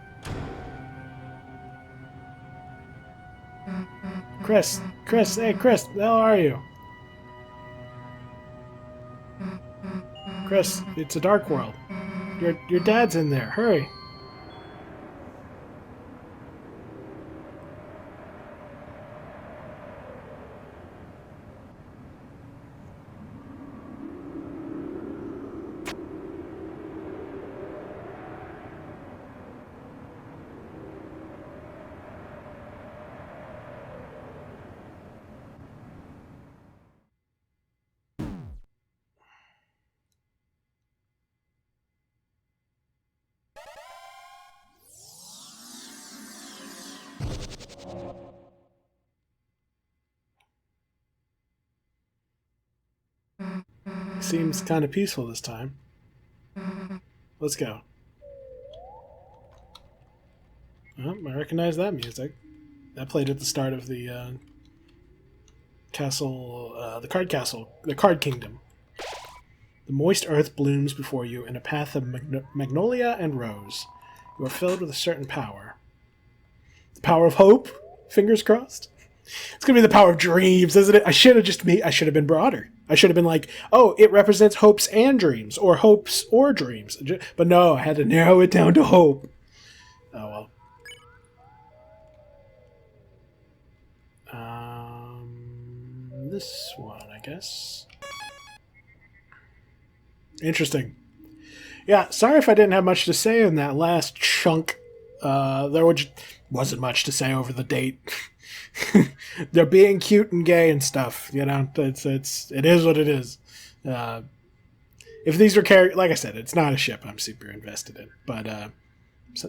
S1: Chris, hey Chris, how are you? Chris, it's a dark world. Your dad's in there. Hurry. Seems kind of peaceful this time. Let's go. Oh, I recognize that music. That played at the start of the castle, the card castle, the card kingdom. The moist earth blooms before you in a path of magnolia and rose. You are filled with a certain power. The power of hope? Fingers crossed. It's gonna be the power of dreams, isn't it? I should have been broader. I should have been like, oh, it represents hopes and dreams, or hopes or dreams. But no, I had to narrow it down to hope. Oh well. This one, I guess. Interesting. Yeah, sorry if I didn't have much to say in that last chunk. There wasn't much to say over the date. They're being cute and gay and stuff, you know. It is what it is. If these were like I said, it's not a ship I'm super invested in, but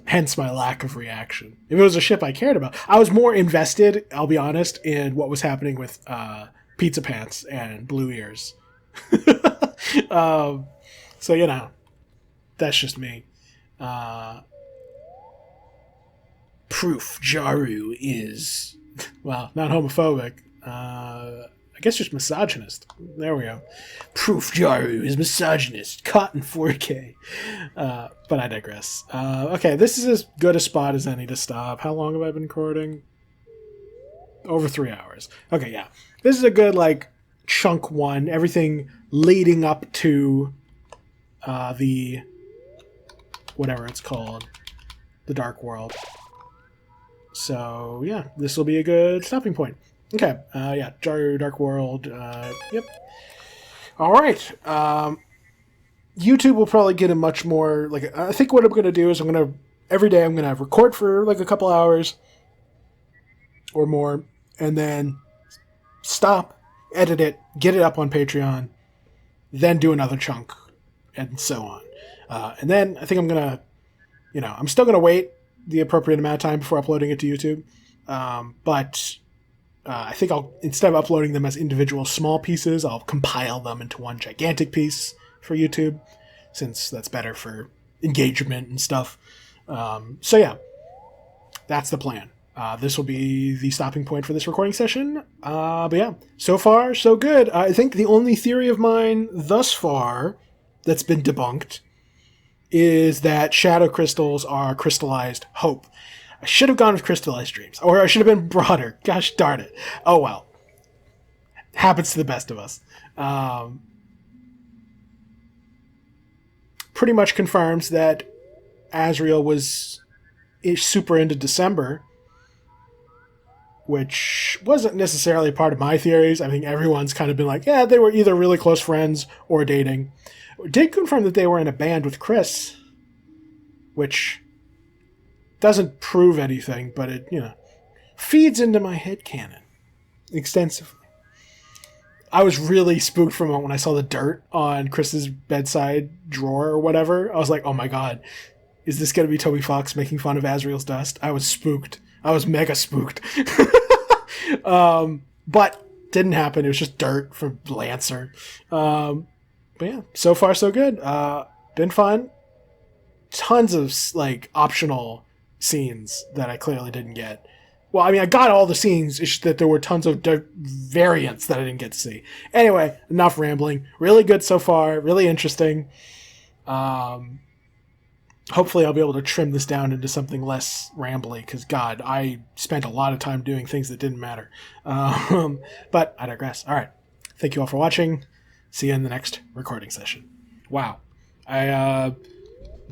S1: hence my lack of reaction. If it was a ship I cared about, I was more invested. I'll be honest in what was happening with Pizza Pants and Blue Ears. So you know, that's just me. Proof Jaru is, well, not homophobic. I guess just misogynist. There we go. Proof Jaru is misogynist. Caught in 4K. But I digress. Okay, this is as good a spot as any to stop. How long have I been recording? Over 3 hours. Okay, yeah. This is a good, like, chunk one. Everything leading up to the, whatever it's called, the Dark World. So, yeah, this will be a good stopping point. Okay, yeah, Jaru, Dark World, yep. Alright, YouTube will probably get a much more, like, I think what I'm going to do is every day I'm going to record for, like, a couple hours or more, and then stop, edit it, get it up on Patreon, then do another chunk, and so on. And then I think I'm going to, I'm still going to wait the appropriate amount of time before uploading it to YouTube. But I think instead of uploading them as individual small pieces, I'll compile them into one gigantic piece for YouTube, since that's better for engagement and stuff. So yeah, that's the plan. This will be the stopping point for this recording session. But yeah, so far, so good. I think the only theory of mine thus far that's been debunked is that shadow crystals are crystallized hope. I should have gone with crystallized dreams, or I should have been broader. Gosh darn it. Oh well. Happens to the best of us. Pretty much confirms that Azrael was super into December, which wasn't necessarily part of my theories. I think everyone's kind of been like, yeah, they were either really close friends or dating. It did confirm that they were in a band with Chris, which doesn't prove anything, but it, feeds into my headcanon extensively. I was really spooked for a moment when I saw the dirt on Chris's bedside drawer or whatever. I was like, oh my god, is this going to be Toby Fox making fun of Azrael's dust? I was spooked. I was mega spooked. But didn't happen. It was just dirt from Lancer. But yeah, so far so good. Been fun. Tons of optional scenes that I clearly didn't get. Well, I mean, I got all the scenes, it's just that there were tons of variants that I didn't get to see. Anyway, enough rambling. Really good so far. Really interesting. Hopefully I'll be able to trim this down into something less rambly, because, God, I spent a lot of time doing things that didn't matter. But I digress. All right. Thank you all for watching. See you in the next recording session. Wow. I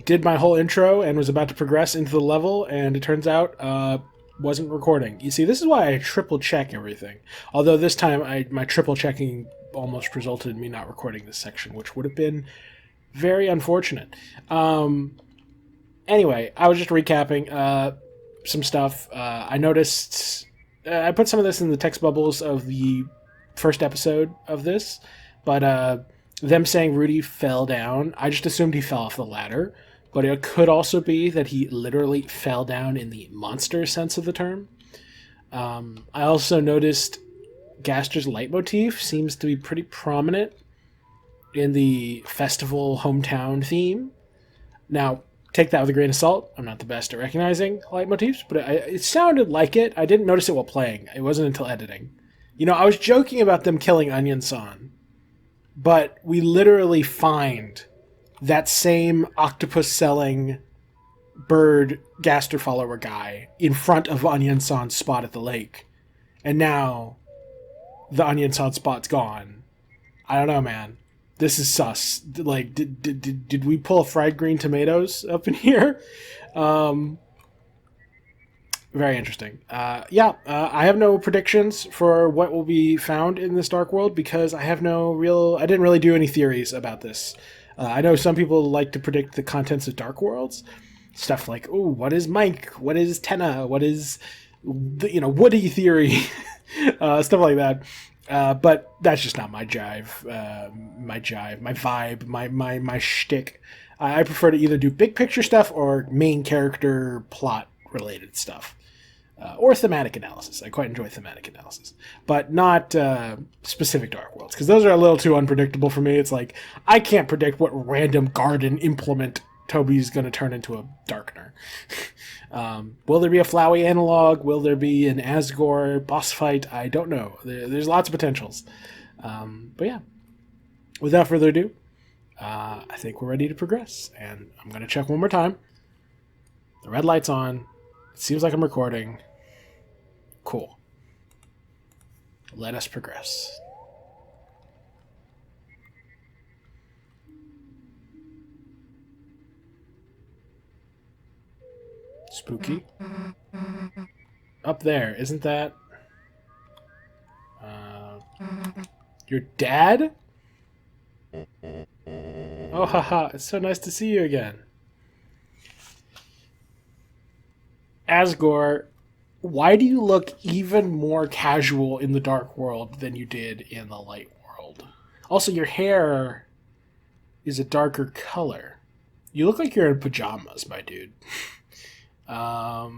S1: did my whole intro and was about to progress into the level, and it turns out wasn't recording. You see, this is why I triple check everything. Although this time my triple checking almost resulted in me not recording this section, which would have been very unfortunate. Anyway, I was just recapping some stuff. I noticed I put some of this in the text bubbles of the first episode of this, but them saying Rudy fell down, I just assumed he fell off the ladder. But it could also be that he literally fell down in the monster sense of the term. I also noticed Gaster's leitmotif seems to be pretty prominent in the festival hometown theme. Now, take that with a grain of salt. I'm not the best at recognizing leitmotifs, but it sounded like it. I didn't notice it while playing. It wasn't until editing. I was joking about them killing Onion-san, but we literally find that same octopus-selling bird Gaster follower guy in front of Onion-san's spot at the lake. And now the Onion-san spot's gone. I don't know, man. This is sus. Did we pull fried green tomatoes up in here? Very interesting. I have no predictions for what will be found in this Dark World because I didn't really do any theories about this. I know some people like to predict the contents of Dark Worlds. Stuff like, ooh, what is Mike? What is Tenna? What is, Woody theory? Stuff like that. But that's just not my jive. My vibe, my shtick. I prefer to either do big picture stuff or main character plot related stuff. Or thematic analysis. I quite enjoy thematic analysis. But not specific Dark Worlds, because those are a little too unpredictable for me. It's like, I can't predict what random garden implement Toby's going to turn into a Darkner. Will there be a Flowey analog? Will there be an Asgore boss fight? I don't know. There's lots of potentials. But yeah, without further ado, I think we're ready to progress. And I'm going to check one more time. The red light's on. It seems like I'm recording. Cool. Let us progress. Spooky. Up there, isn't that? Your dad? Oh, haha, it's so nice to see you again. Asgore, why do you look even more casual in the Dark World than you did in the Light World? Also, your hair is a darker color. You look like you're in pajamas, my dude. I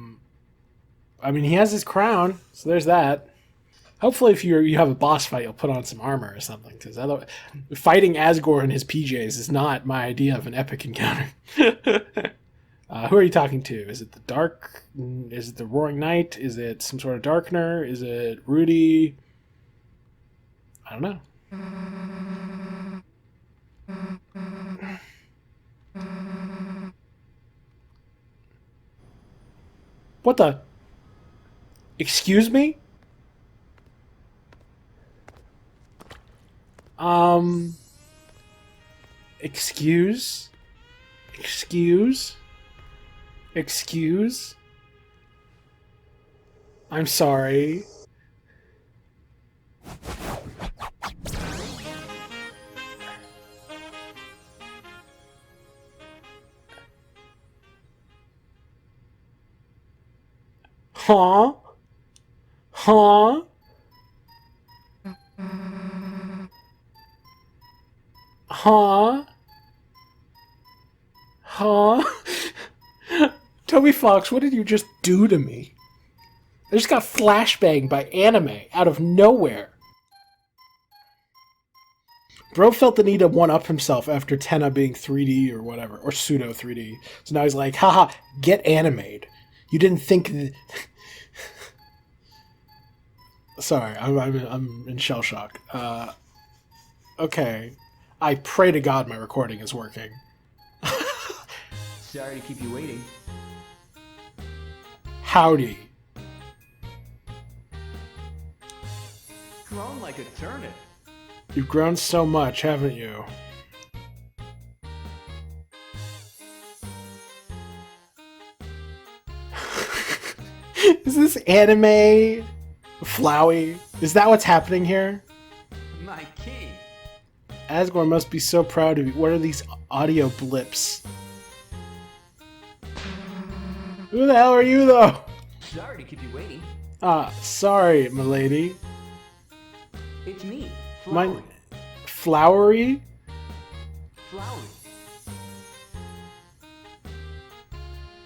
S1: mean, he has his crown, so there's that. Hopefully, if you have a boss fight, you'll put on some armor or something, because otherwise, fighting Asgore in his PJs is not my idea of an epic encounter. Who are you talking to? Is it the Dark? Is it the Roaring Knight? Is it some sort of Darkner? Is it Rudy? I don't know. What the? Excuse me? Excuse? Excuse? Excuse? I'm sorry. Huh? Huh? Huh? Huh? Toby Fox, what did you just do to me? I just got flashbanged by anime out of nowhere. Bro felt the need to one-up himself after Tenna being 3D or whatever, or pseudo 3D. So now he's like, haha, get animated. You didn't think... Sorry, I'm in shell shock. Okay. I pray to God my recording is working.
S2: Sorry to keep you waiting.
S1: Howdy.
S2: Grown like a turnip.
S1: You've grown so much, haven't you? Is this anime Flowey? Is that what's happening here?
S2: My king.
S1: Asgore must be so proud of you. What are these audio blips? Who the hell are you, though?
S2: Sorry to keep you waiting.
S1: Sorry, milady.
S2: It's me,
S1: Flowery.
S2: Flowery.
S1: Flowery?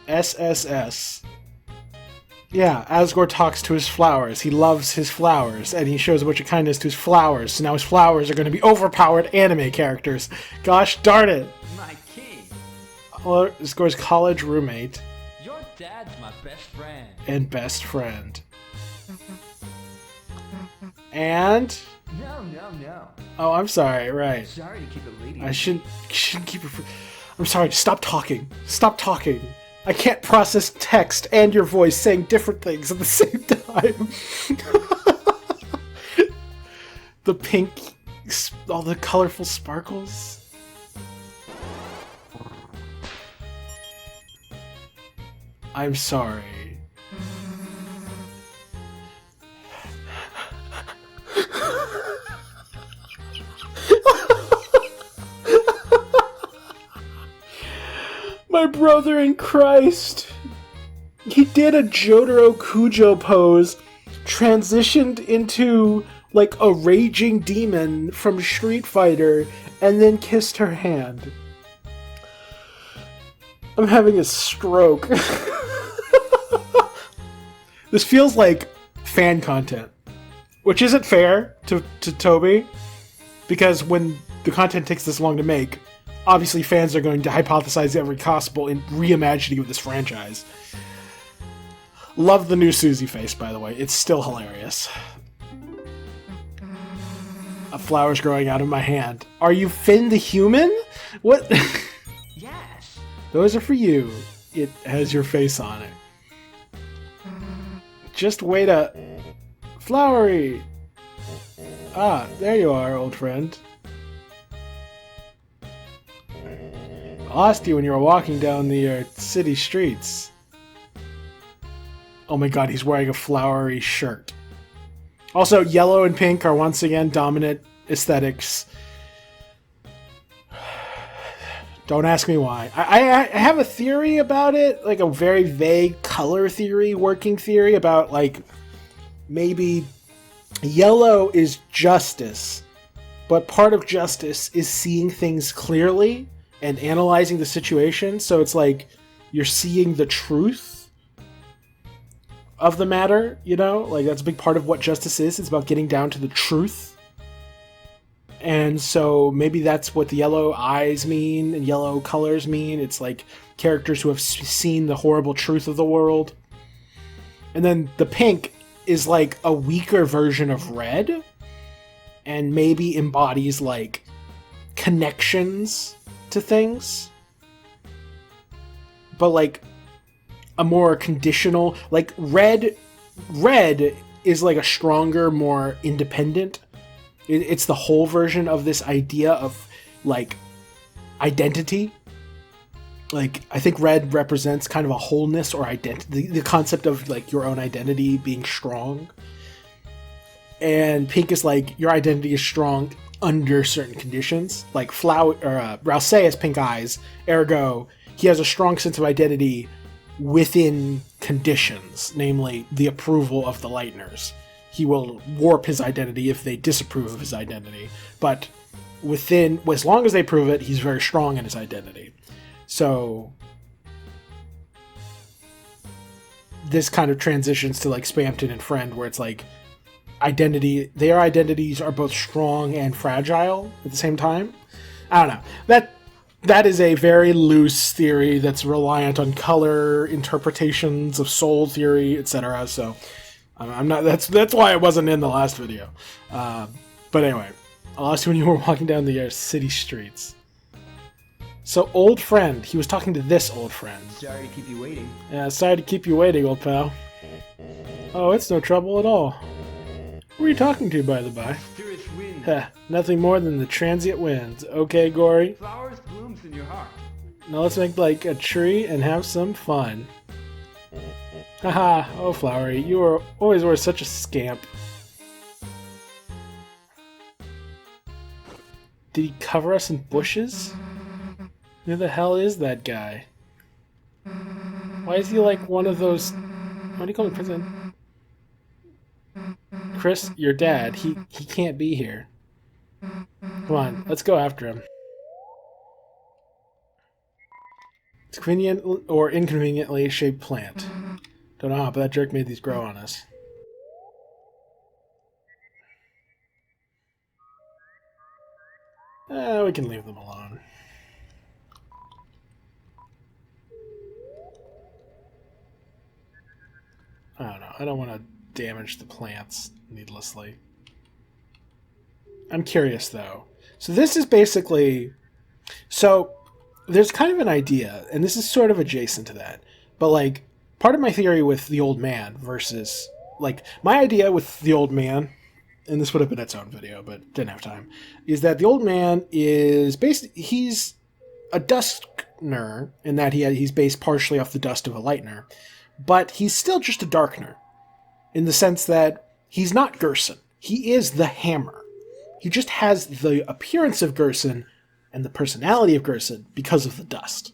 S1: SSS. Yeah, Asgore talks to his flowers. He loves his flowers, and he shows a bunch of kindness to his flowers. So now his flowers are going to be overpowered anime characters. Gosh darn it.
S2: My king.
S1: Asgore's college roommate.
S2: Your dad's my best friend.
S1: And best friend. And...
S2: No.
S1: Oh, I'm sorry, right.
S2: Sorry to keep it leading.
S1: I shouldn't keep it... I'm sorry, stop talking. Stop talking. I can't process text and your voice saying different things at the same time. The pink... all the colorful sparkles. I'm sorry. My brother in Christ. He did a Jotaro Kujo pose, transitioned into like a raging demon from Street Fighter, and then kissed her hand. I'm having a stroke. This feels like fan content, which isn't fair to Toby, because when the content takes this long to make, obviously fans are going to hypothesize every possible in reimagining of this franchise. Love the new Susie face, by the way. It's still hilarious. A flower's growing out of my hand. Are you Finn the human? What?
S2: Yes.
S1: Those are for you. It has your face on it. Just wait a... Flowery! Ah, there you are, old friend. I lost you when you were walking down the city streets. Oh my god, he's wearing a flowery shirt. Also, yellow and pink are once again dominant aesthetics. Don't ask me why. I have a theory about it, like a very vague color theory, working theory about like maybe yellow is justice, but part of justice is seeing things clearly and analyzing the situation. So it's like you're seeing the truth of the matter, you know? Like that's a big part of what justice is. It's about getting down to the truth. And so maybe that's what the yellow eyes mean and yellow colors mean. It's like characters who have seen the horrible truth of the world. And then the pink is like a weaker version of red and maybe embodies like connections to things. But like a more conditional, like red is like a stronger, more independent. It's the whole version of this idea of like identity. Like, I think red represents kind of a wholeness or identity, the concept of like your own identity being strong. And pink is like your identity is strong under certain conditions. Like Rousey has pink eyes, ergo he has a strong sense of identity within conditions, namely the approval of the Lightners. He will warp his identity if they disapprove of his identity, but as long as they prove it, he's very strong in his identity. So this kind of transitions to like Spamton and Friend, where it's like their identities are both strong and fragile at the same time. I don't know. That is a very loose theory that's reliant on color interpretations of soul theory, etc. So I'm not. That's why it wasn't in the last video. But anyway, I lost you when you were walking down the city streets. So, old friend. He was talking to this old friend.
S2: Sorry to keep you waiting.
S1: Yeah, sorry to keep you waiting, old pal. Oh, it's no trouble at all. Who are you talking to, by the by?
S2: Mysterious wind.
S1: Nothing more than the transient winds. Okay, Gory.
S2: Flowers blooms in your heart.
S1: Now let's make like a tree and have some fun. Haha, oh Flowery, you always were such a scamp. Did he cover us in bushes? Who the hell is that guy? Why is he like one of those... Why do you call him prison? Chris, your dad, he can't be here. Come on, let's go after him. It's convenient or inconveniently shaped plant. Don't know how, but that jerk made these grow on us. We can leave them alone. I don't know. I don't want to damage the plants needlessly. I'm curious, though. So this is basically... So, there's kind of an idea, and this is sort of adjacent to that, but, like, part of my theory with the old man versus... Like, my idea with the old man, and this would have been its own video, but didn't have time, is that the old man is... He's a Duskner, in that he's based partially off the dust of a Lightner, but he's still just a Darkner, in the sense that he's not Gerson. He is the Hammer. He just has the appearance of Gerson and the personality of Gerson because of the dust.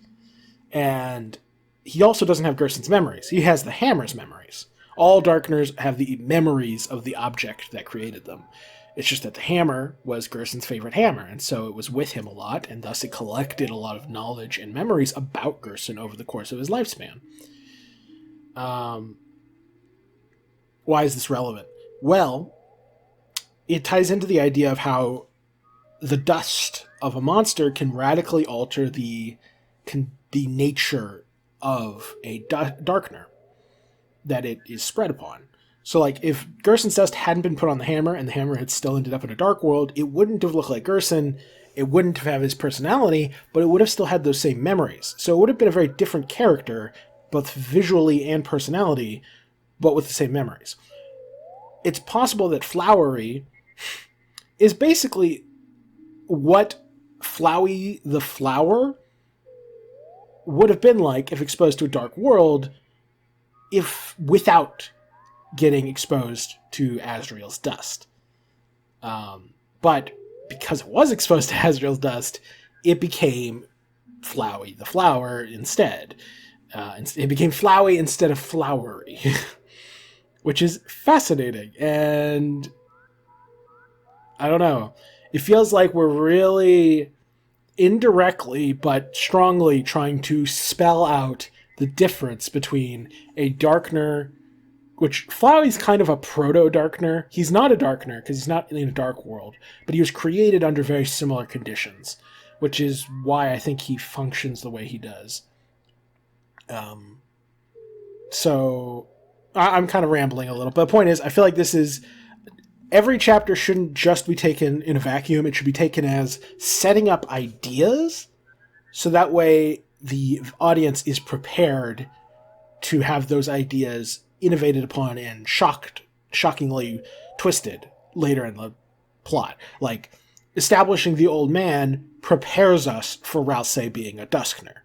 S1: And he also doesn't have Gerson's memories. He has the Hammer's memories. All Darkners have the memories of the object that created them. It's just that the hammer was Gerson's favorite hammer, and so it was with him a lot, and thus it collected a lot of knowledge and memories about Gerson over the course of his lifespan. Why is this relevant? Well, it ties into the idea of how the dust of a monster can radically alter the nature of a Darkner that it is spread upon. So, like, if Gerson's dust hadn't been put on the hammer and the hammer had still ended up in a dark world, it wouldn't have looked like Gerson, it wouldn't have his personality, but it would have still had those same memories. So it would have been a very different character, both visually and personality, but with the same memories. It's possible that Flowery is basically what Flowey the Flower would have been like if exposed to a dark world, if without getting exposed to Asriel's dust. But because it was exposed to Asriel's dust, it became Flowey the Flower instead. It became Flowey instead of Flowery, which is fascinating. And I don't know. It feels like we're really indirectly but strongly trying to spell out the difference between a Darkner, which Flowey's kind of a proto-Darkner. He's not a Darkner because he's not in a dark world, but he was created under very similar conditions, which is why I think he functions the way he does. So I'm kind of rambling a little, but the point is, I feel like every chapter shouldn't just be taken in a vacuum. It should be taken as setting up ideas, so that way the audience is prepared to have those ideas innovated upon and shockingly twisted later in the plot. Like, establishing the old man prepares us for Ralsei being a Duskner.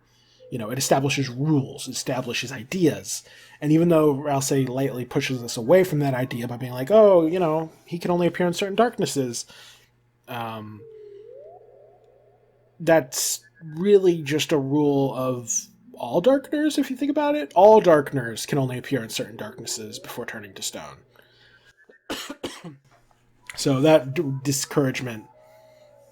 S1: You know, it establishes rules, it establishes ideas. And even though Ralsei lightly pushes us away from that idea by being like, oh, you know, he can only appear in certain darknesses, that's really just a rule of all Darkners, if you think about it. All Darkners can only appear in certain darknesses before turning to stone. So that discouragement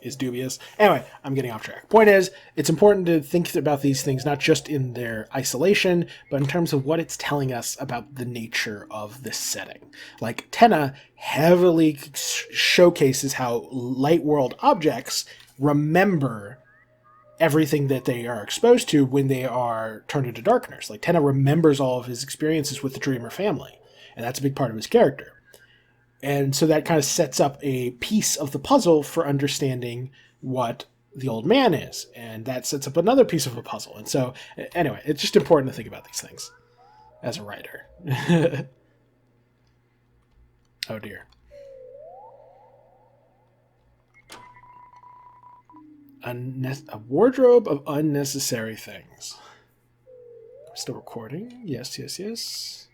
S1: is dubious. Anyway, I'm getting off track. Point is, it's important to think about these things not just in their isolation, but in terms of what it's telling us about the nature of this setting. Like, Tenna heavily showcases how light world objects remember everything that they are exposed to when they are turned into Darkners. Like, Tenna remembers all of his experiences with the Dreamer family, and that's a big part of his character. And so that kind of sets up a piece of the puzzle for understanding what the old man is. And that sets up another piece of a puzzle. And so, anyway, it's just important to think about these things as a writer. Oh, dear. A wardrobe of unnecessary things. I'm still recording. Yes, yes, yes.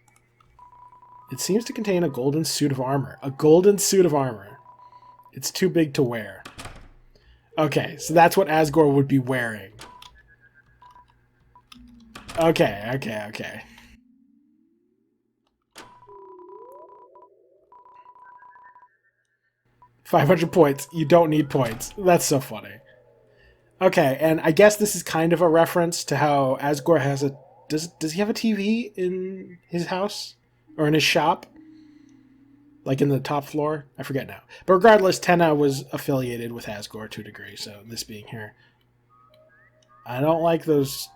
S1: It seems to contain a golden suit of armor. A golden suit of armor. It's too big to wear. Okay, so that's what Asgore would be wearing. Okay. 500 points. You don't need points. That's so funny. Okay, and I guess this is kind of a reference to how Asgore has a... Does he have a TV in his house? Or in his shop? Like in the top floor? I forget now. But regardless, Tenna was affiliated with Asgore to a degree, so this being here. I don't like those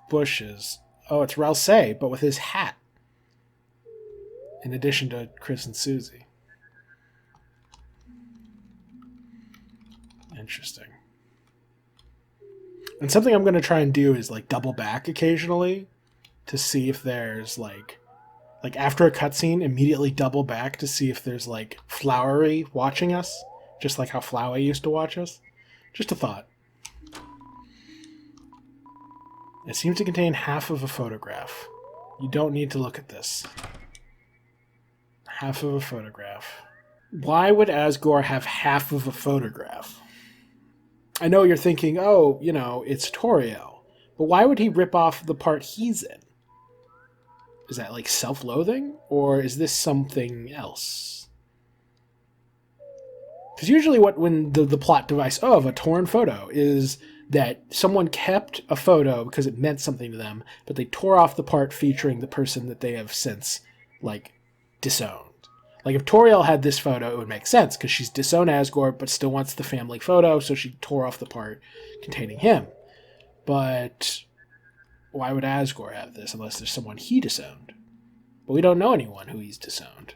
S1: bushes. Oh, it's Ralsei, but with his hat. In addition to Chris and Susie. Interesting. And something I'm going to try and do is like double back occasionally to see if there's like after a cutscene, immediately double back to see if there's like Flowery watching us, just like how Flowey used to watch us. Just a thought. It seems to contain half of a photograph. You don't need to look at this. Half of a photograph. Why would Asgore have half of a photograph? I know you're thinking, oh, you know, it's Toriel. But why would he rip off the part he's in? Is that like self-loathing? Or is this something else? Because usually when the plot device of a torn photo is that someone kept a photo because it meant something to them, but they tore off the part featuring the person that they have since, like, disowned. Like, if Toriel had this photo, it would make sense, because she's disowned Asgore, but still wants the family photo, so she tore off the part containing him. But why would Asgore have this unless there's someone he disowned? But we don't know anyone who he's disowned.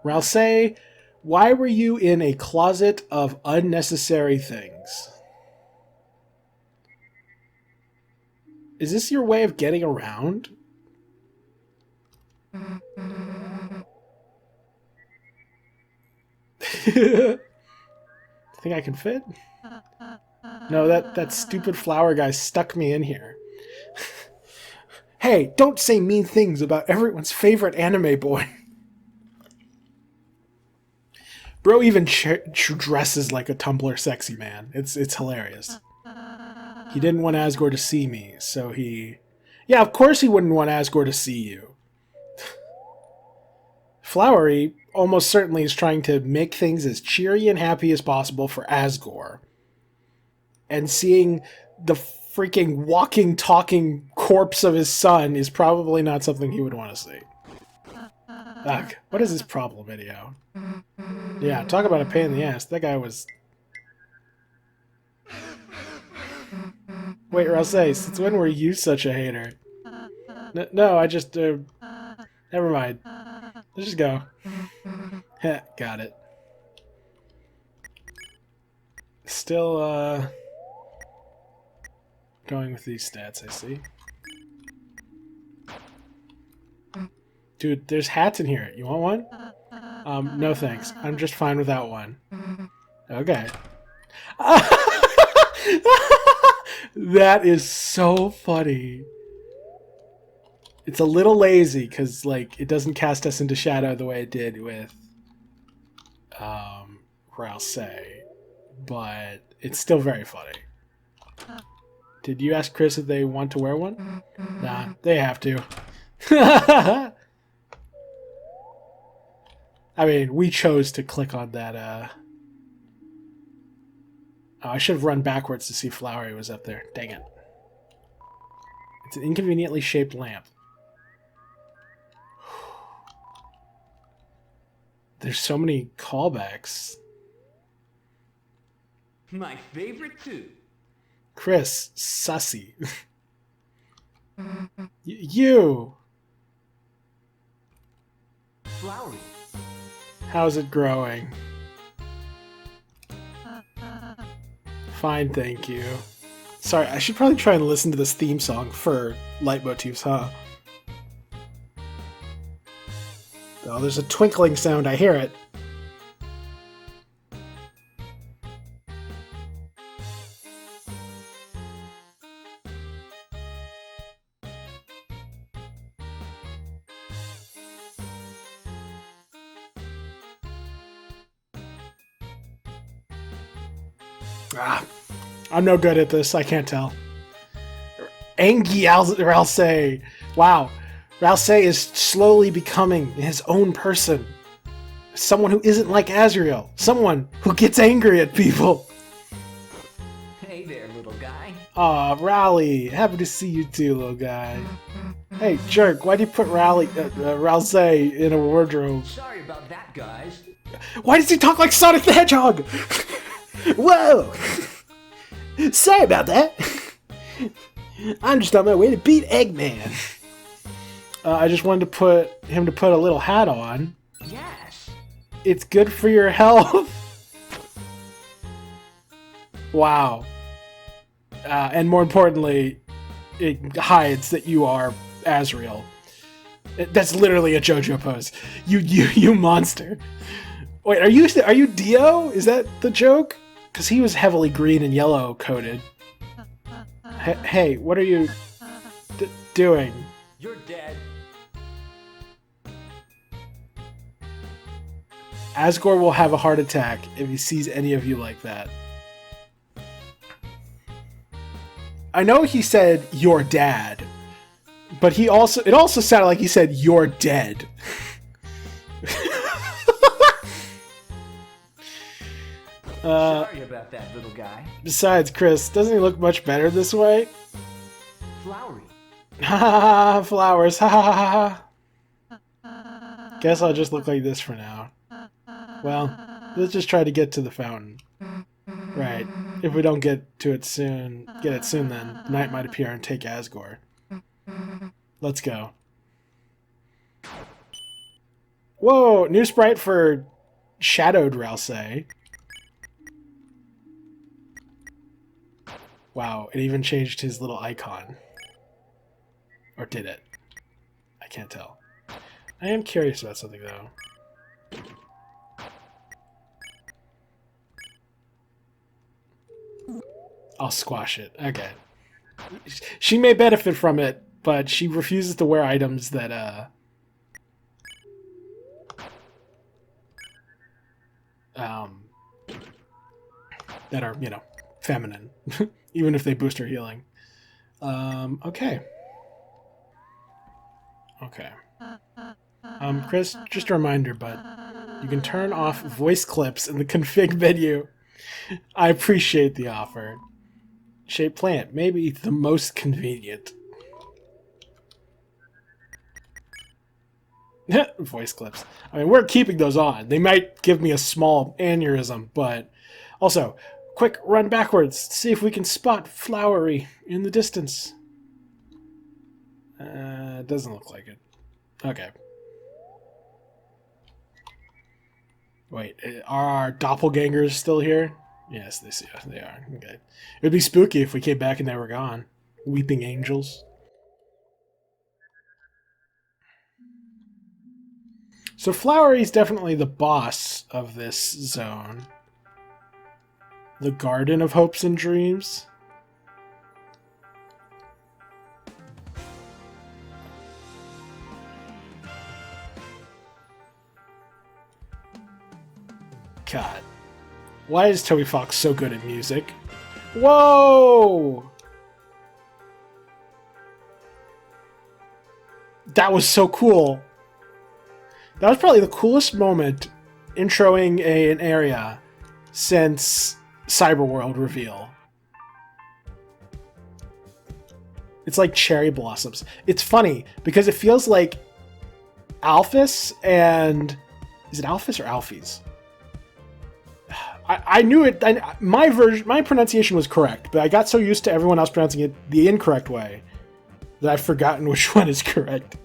S1: Ralsei, why were you in a closet of unnecessary things? Is this your way of getting around? Think I can fit? No, that stupid flower guy stuck me in here. Hey, don't say mean things about everyone's favorite anime boy. Bro even dresses like a Tumblr sexy man. It's hilarious. He didn't want Asgore to see me, so he... Yeah, of course he wouldn't want Asgore to see you. Flowery almost certainly is trying to make things as cheery and happy as possible for Asgore. And seeing the freaking walking, talking corpse of his son is probably not something he would want to see. Ugh, what is his problem, anyhow? Yeah, talk about a pain in the ass. That guy was... Wait, Ralsei, since when were you such a hater? No, I just... never mind. Let's just go. Heh, got it. Still, going with these stats, I see. Dude, there's hats in here. You want one? No thanks. I'm just fine without one. Okay. That is so funny. It's a little lazy because, like, it doesn't cast us into shadow the way it did with Rouse, but it's still very funny. Did you ask Chris if they want to wear one? Nah, they have to. I mean, we chose to click on that. Oh, I should have run backwards to see Flowery was up there. Dang it. It's an inconveniently shaped lamp. There's so many callbacks.
S2: My favorite too.
S1: Chris, sussy. You!
S2: Flowery.
S1: How's it growing? Fine, thank you. Sorry, I should probably try and listen to this theme song for leitmotifs, huh? Oh, there's a twinkling sound, I hear it. Ah, I'm no good at this, I can't tell. Angie Ralsei. Wow. Ralsei is slowly becoming his own person. Someone who isn't like Azrael. Someone who gets angry at people.
S2: Hey there, little guy.
S1: Aw, Rally. Happy to see you too, little guy. Hey, jerk, why'd you put Ralsei in a wardrobe?
S2: Sorry about that, guys.
S1: Why does he talk like Sonic the Hedgehog? Whoa! Sorry about that. I'm just on my way to beat Eggman. I just wanted to put a little hat on.
S2: Yes.
S1: It's good for your health. Wow. And more importantly, it hides that you are Azrael. That's literally a JoJo pose. You monster. Wait, are you Dio? Is that the joke? Because he was heavily green and yellow coated. Hey, what are you doing?
S2: You're dead.
S1: Asgore will have a heart attack if he sees any of you like that. I know he said your dad, but it also sounded like he said you're dead.
S2: Sorry about that, little guy.
S1: Besides, Chris, doesn't he look much better this way?
S2: Flowery.
S1: Ha ha ha, flowers, ha ha ha ha. Guess I'll just look like this for now. Well, let's just try to get to the fountain. Right. If we don't get it soon, then night might appear and take Asgore. Let's go. Whoa, new sprite for Shadowed Ralsei. Wow, it even changed his little icon. Or did it? I can't tell. I am curious about something, though. I'll squash it. Okay. She may benefit from it, but she refuses to wear items that, that are, feminine. Even if they boost her healing. Okay. Okay. Chris, just a reminder, but you can turn off voice clips in the config menu. I appreciate the offer. Shaped plant, maybe the most convenient. Voice clips. I mean, we're keeping those on. They might give me a small aneurysm, but also, quick run backwards. See if we can spot Flowery in the distance. Doesn't look like it. Okay. Wait, are our doppelgangers still here? Yes, they are. Okay. It would be spooky if we came back and they were gone. Weeping angels. So Flowery is definitely the boss of this zone. The Garden of Hopes and Dreams. God. Why is Toby Fox so good at music? Whoa! That was so cool. That was probably the coolest moment introing an area since Cyberworld reveal. It's like cherry blossoms. It's funny because it feels like Alphys and... Is it Alphys or Alphys? I knew it. My pronunciation was correct, but I got so used to everyone else pronouncing it the incorrect way that I've forgotten which one is correct.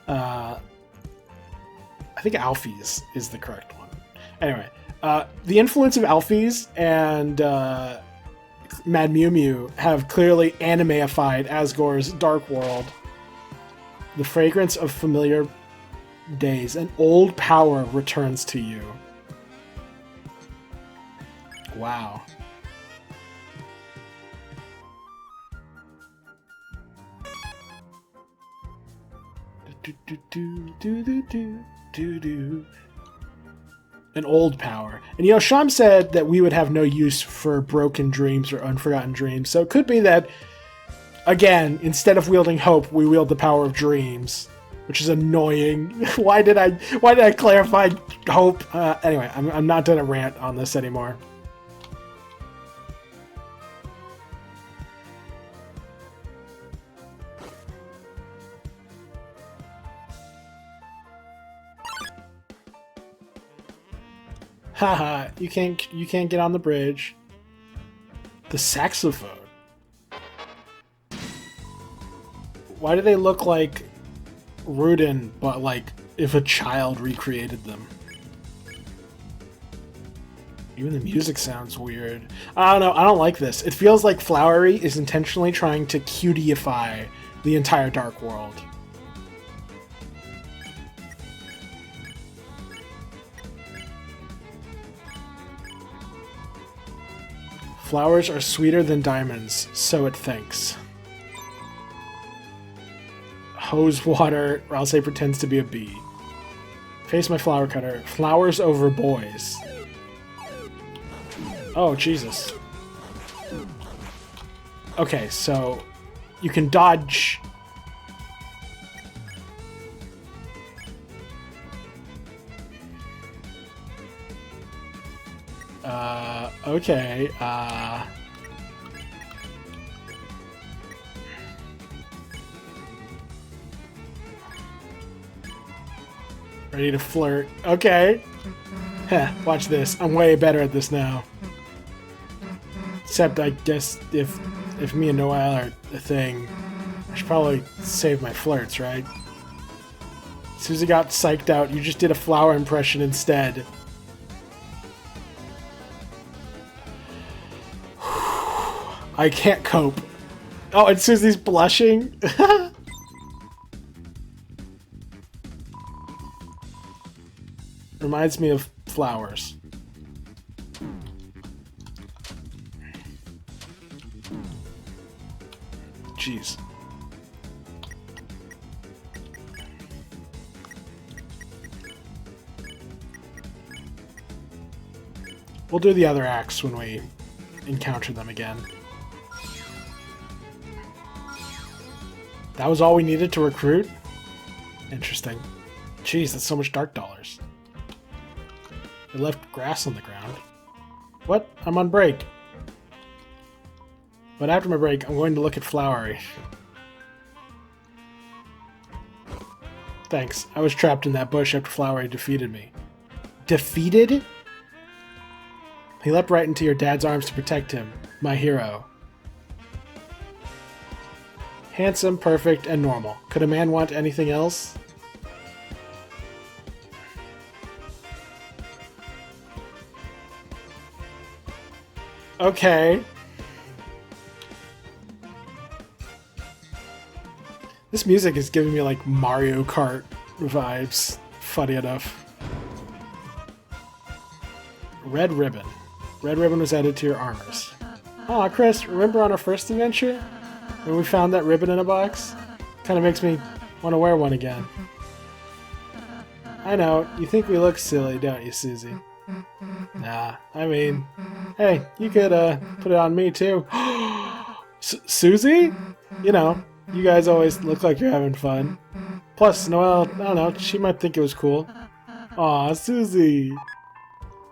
S1: I think Alphys is the correct one. Anyway, the influence of Alphys and Mad Mew Mew have clearly animeified Asgore's dark world. The fragrance of familiar days, an old power returns to you. Wow. An old power. And you know, Sham said that we would have no use for broken dreams or unforgotten dreams. So it could be that, again, instead of wielding hope, we wield the power of dreams, which is annoying. Why did I clarify hope? Anyway, I'm not gonna rant on this anymore. Haha, you can't get on the bridge. The saxophone. Why do they look like Rudin, but like if a child recreated them? Even the music sounds weird. I don't know, I don't like this. It feels like Flowery is intentionally trying to cutieify the entire Dark World. Flowers are sweeter than diamonds, so it thinks. Hose water, or I'll say pretends to be a bee. Face my flower cutter. Flowers over boys. Oh, Jesus. Okay, so you can dodge. Okay, ready to flirt. Okay. Heh, watch this. I'm way better at this now. Except I guess if me and Noelle are a thing, I should probably save my flirts, right? Susie got psyched out. You just did a flower impression instead. I can't cope. Oh, and Susie's blushing. Reminds me of flowers. Jeez. We'll do the other acts when we encounter them again. That was all we needed to recruit? Interesting. Jeez, that's so much dark dollars. They left grass on the ground. What? I'm on break. But after my break, I'm going to look at Flowery. Thanks. I was trapped in that bush after Flowery defeated me. Defeated? He leapt right into your dad's arms to protect him. My hero. Handsome, perfect, and normal. Could a man want anything else? Okay. This music is giving me like Mario Kart vibes, funny enough. Red ribbon. Red ribbon was added to your armors. Aw, Chris, remember on our first adventure? When we found that ribbon in a box? Kinda makes me want to wear one again. I know, you think we look silly, don't you, Susie? Nah, I mean, hey, you could put it on me too. Susie? You know, you guys always look like you're having fun. Plus, Noelle, I don't know, she might think it was cool. Aw, Susie.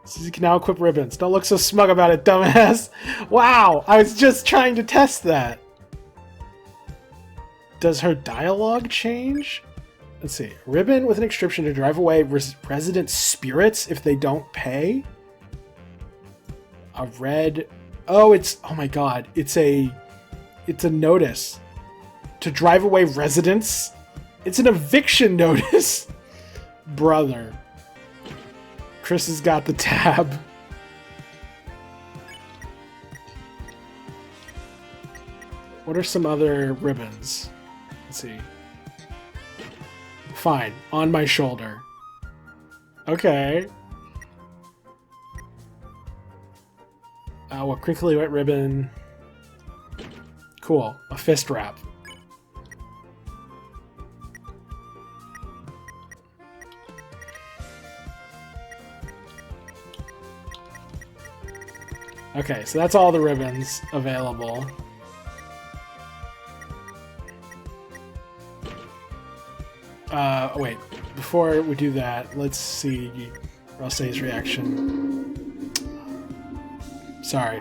S1: Susie can now equip ribbons. Don't look so smug about it, dumbass. Wow, I was just trying to test that. Does her dialogue change? Let's see. Ribbon with an inscription to drive away resident spirits if they don't pay. A red... Oh, it's... Oh my god. It's a notice. To drive away residents? It's an eviction notice. Brother. Chris has got the tab. What are some other ribbons? Let's see. Fine. On my shoulder. Okay. What crinkly wet ribbon? Cool. A fist wrap. Okay, so that's all the ribbons available. Wait. Before we do that, let's see Ralsei's reaction. Sorry.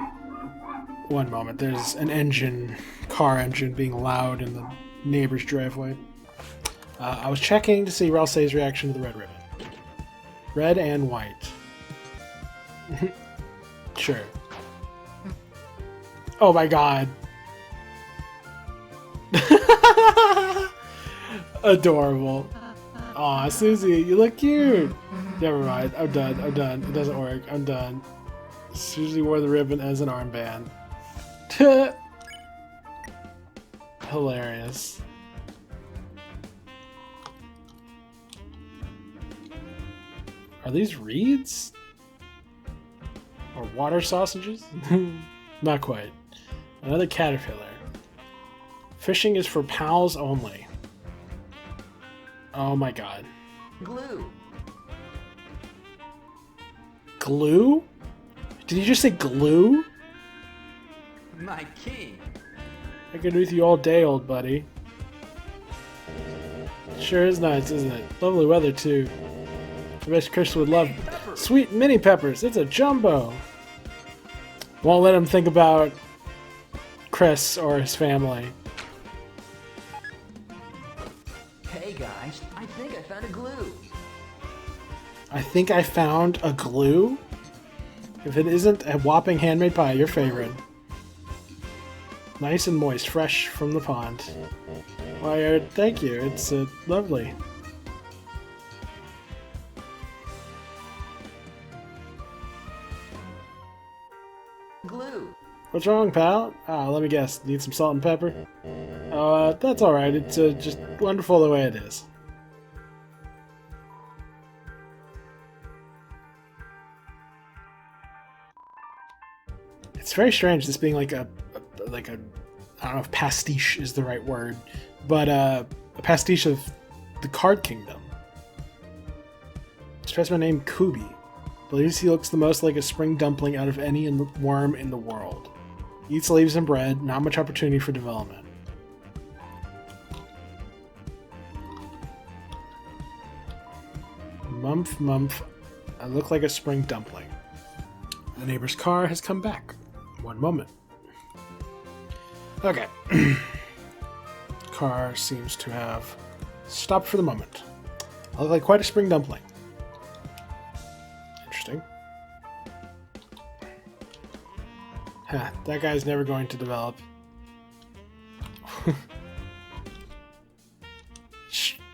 S1: One moment. There's an engine, car engine, being loud in the neighbor's driveway. I was checking to see Ralsei's reaction to the red ribbon. Red and white. Sure. Oh my god. Adorable. Aw, Susie, you look cute. Never mind. I'm done. I'm done. It doesn't work. I'm done. Susie wore the ribbon as an armband. Hilarious. Are these reeds? Or water sausages? Not quite. Another caterpillar. Fishing is for pals only. Oh my god.
S2: Glue.
S1: Glue? Did you just say glue?
S2: My king.
S1: I could be with you all day, old buddy. Sure is nice, isn't it? Lovely weather, too. I bet Chris would love sweet mini peppers. It's a jumbo. Won't let him think about Chris or his family.
S2: Hey guys, I think I found a glue.
S1: I think I found a glue? If it isn't a whopping handmade pie, your favorite. Nice and moist, fresh from the pond. Why, thank you. It's lovely.
S2: Glue.
S1: What's wrong, pal? Let me guess. Need some salt and pepper? That's alright. It's just wonderful the way it is. It's very strange, this being like a I don't know if pastiche is the right word, but a pastiche of the Card Kingdom. Let's try my name, Kubi. Believes he looks the most like a spring dumpling out of any worm in the world. Eats leaves and bread, not much opportunity for development. Mumph. I look like a spring dumpling. The neighbor's car has come back. One moment. Okay. Car seems to have stopped for the moment. I look like quite a spring dumpling. Interesting. Huh, that guy's never going to develop.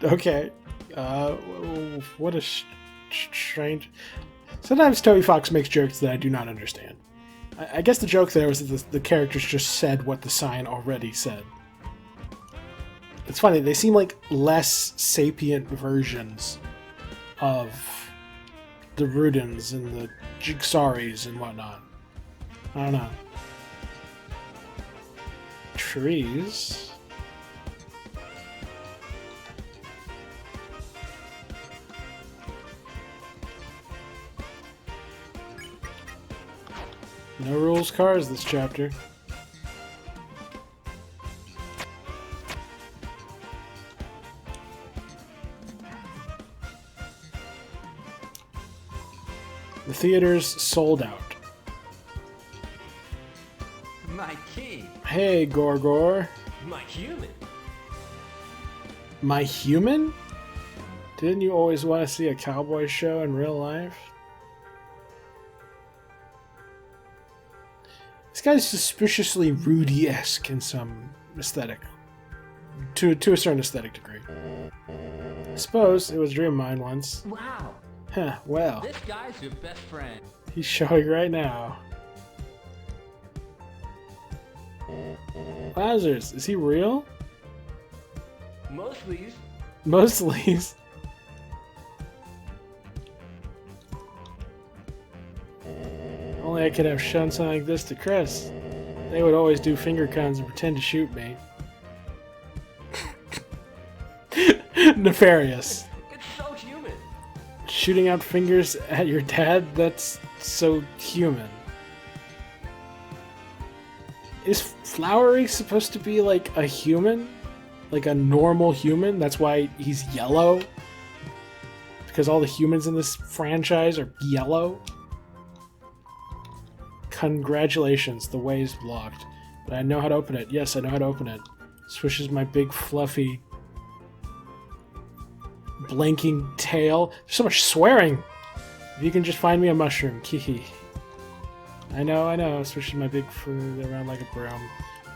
S1: Okay. What a strange... Sometimes Toby Fox makes jokes that I do not understand. I guess the joke there was that the characters just said what the sign already said. It's funny, they seem like less sapient versions of the Rudens and the Jigsaris and whatnot. I don't know. Trees. No rules cars this chapter. The theater's sold out.
S2: My king.
S1: Hey, Gorgor.
S2: My human.
S1: My human? Didn't you always want to see a cowboy show in real life? This guy's suspiciously Rudy-esque in some aesthetic. To a certain aesthetic degree. I suppose it was a dream of mine once.
S2: Wow.
S1: Huh, well.
S2: This guy's your best friend.
S1: He's showing right now. Wowzers, is he real?
S2: Mostly.
S1: Mostly. Only I could have shown something like this to Chris. They would always do finger guns and pretend to shoot me. Nefarious.
S2: It's so human.
S1: Shooting out fingers at your dad? That's so human. Is Flowery supposed to be like a human? Like a normal human? That's why he's yellow? Because all the humans in this franchise are yellow? Congratulations, the way is blocked. But I know how to open it. Yes, I know how to open it. Swishes my big fluffy blinking tail. There's so much swearing! If you can just find me a mushroom. Kihi. I know. Swishes my big food around like a broom.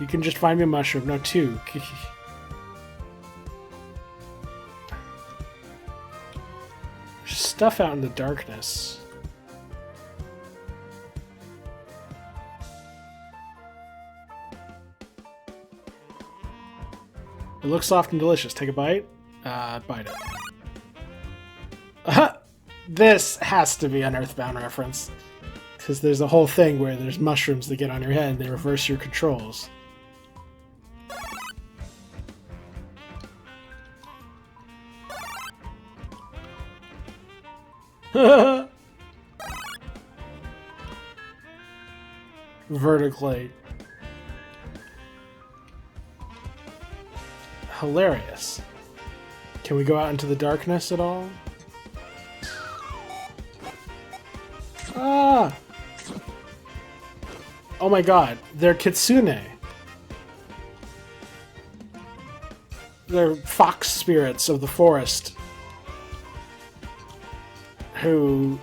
S1: You can just find me a mushroom. No, two. Kihi. There's stuff out in the darkness. It looks soft and delicious. Take a bite. Bite it. This has to be an Earthbound reference. Because there's a whole thing where there's mushrooms that get on your head and they reverse your controls. Vertically. Hilarious. Can we go out into the darkness at all? Ah! Oh my god, they're kitsune. They're fox spirits of the forest who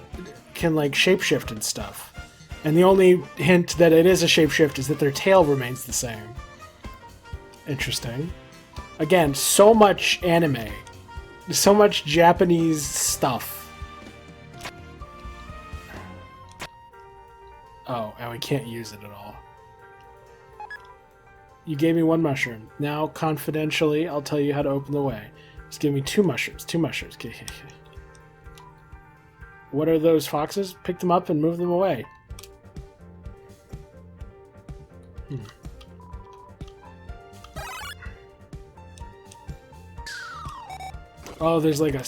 S1: can like shapeshift and stuff. And the only hint that it is a shapeshift is that their tail remains the same. Interesting. Again, so much anime. So much Japanese stuff. Oh, and we can't use it at all. You gave me one mushroom. Now, confidentially, I'll tell you how to open the way. Just give me two mushrooms. Two mushrooms. What are those foxes? Pick them up and move them away. Oh, there's like a...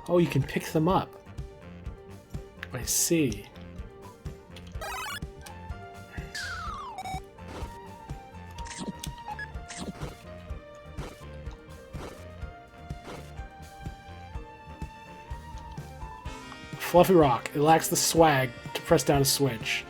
S1: Oh, you can pick them up. I see. Fluffy rock. It lacks the swag to press down a switch.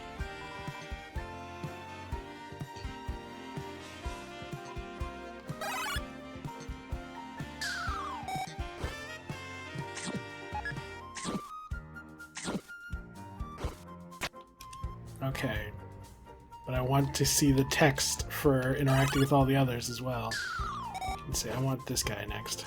S1: Okay, but I want to see the text for interacting with all the others as well. Let's see, I want this guy next.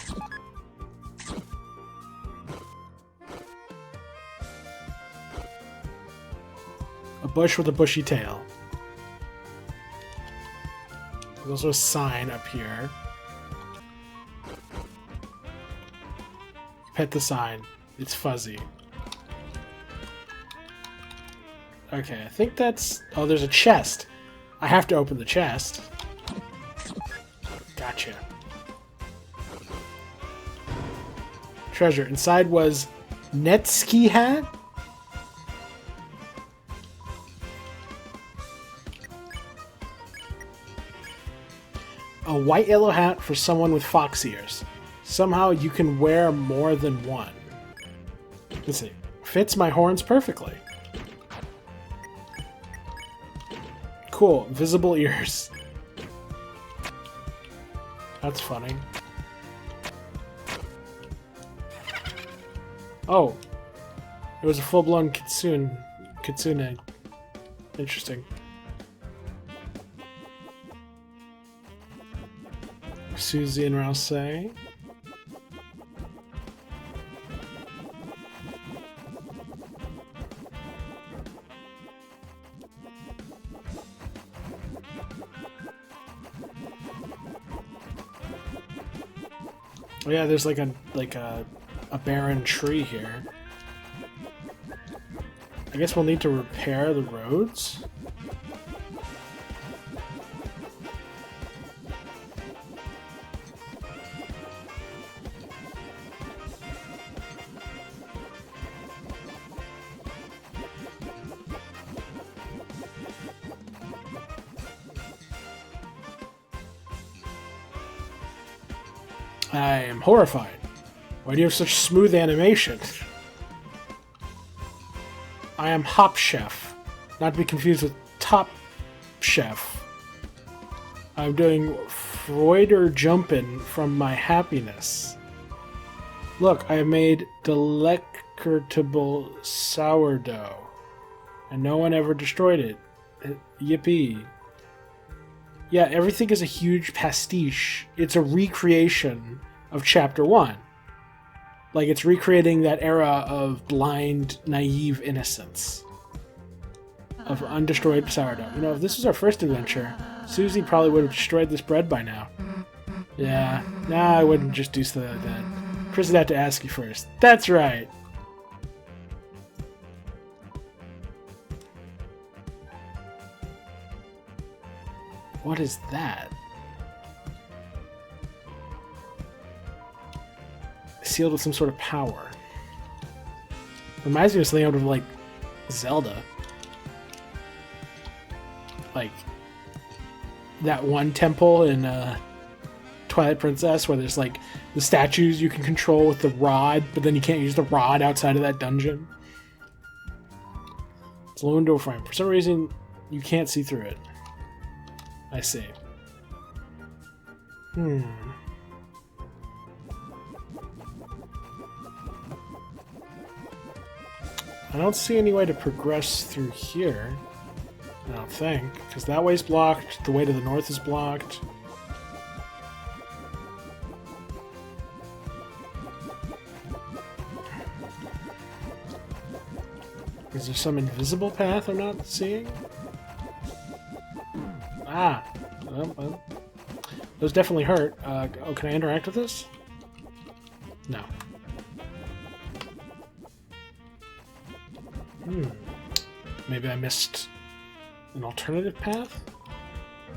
S1: A bush with a bushy tail. There's also a sign up here. Pet the sign. It's fuzzy. Okay, I think that's... Oh, there's a chest. I have to open the chest. Gotcha. Treasure. Inside was Netski hat? A white yellow hat for someone with fox ears. Somehow you can wear more than one. Let's see. Fits my horns perfectly. Cool. Visible ears. That's funny. Oh. It was a full-blown kitsune. Interesting. Susie and Rouse. Oh yeah, there's like a barren tree here. I guess we'll need to repair the roads. I am horrified. Why do you have such smooth animation? I am Hop Chef, not to be confused with Top Chef. I'm doing Freuder jumpin' from my happiness. Look, I have made delectable sourdough, and no one ever destroyed it. Yippee. Yeah, everything is a huge pastiche. It's a recreation of Chapter 1. Like, it's recreating that era of blind, naive innocence. Of undestroyed sourdough. You know, if this was our first adventure, Susie probably would have destroyed this bread by now. Yeah, nah, I wouldn't just do something like that. Chris would have to ask you first. That's right! What is that? Sealed with some sort of power. Reminds me of something out of, like, Zelda. Like, that one temple in Twilight Princess where there's, like, the statues you can control with the rod, but then you can't use the rod outside of that dungeon. It's a low window frame. For some reason, you can't see through it. I see. I don't see any way to progress through here. I don't think, because that way's blocked, the way to the north is blocked. Is there some invisible path I'm not seeing? Ah! Well, those definitely hurt. Oh, can I interact with this? No. Maybe I missed an alternative path?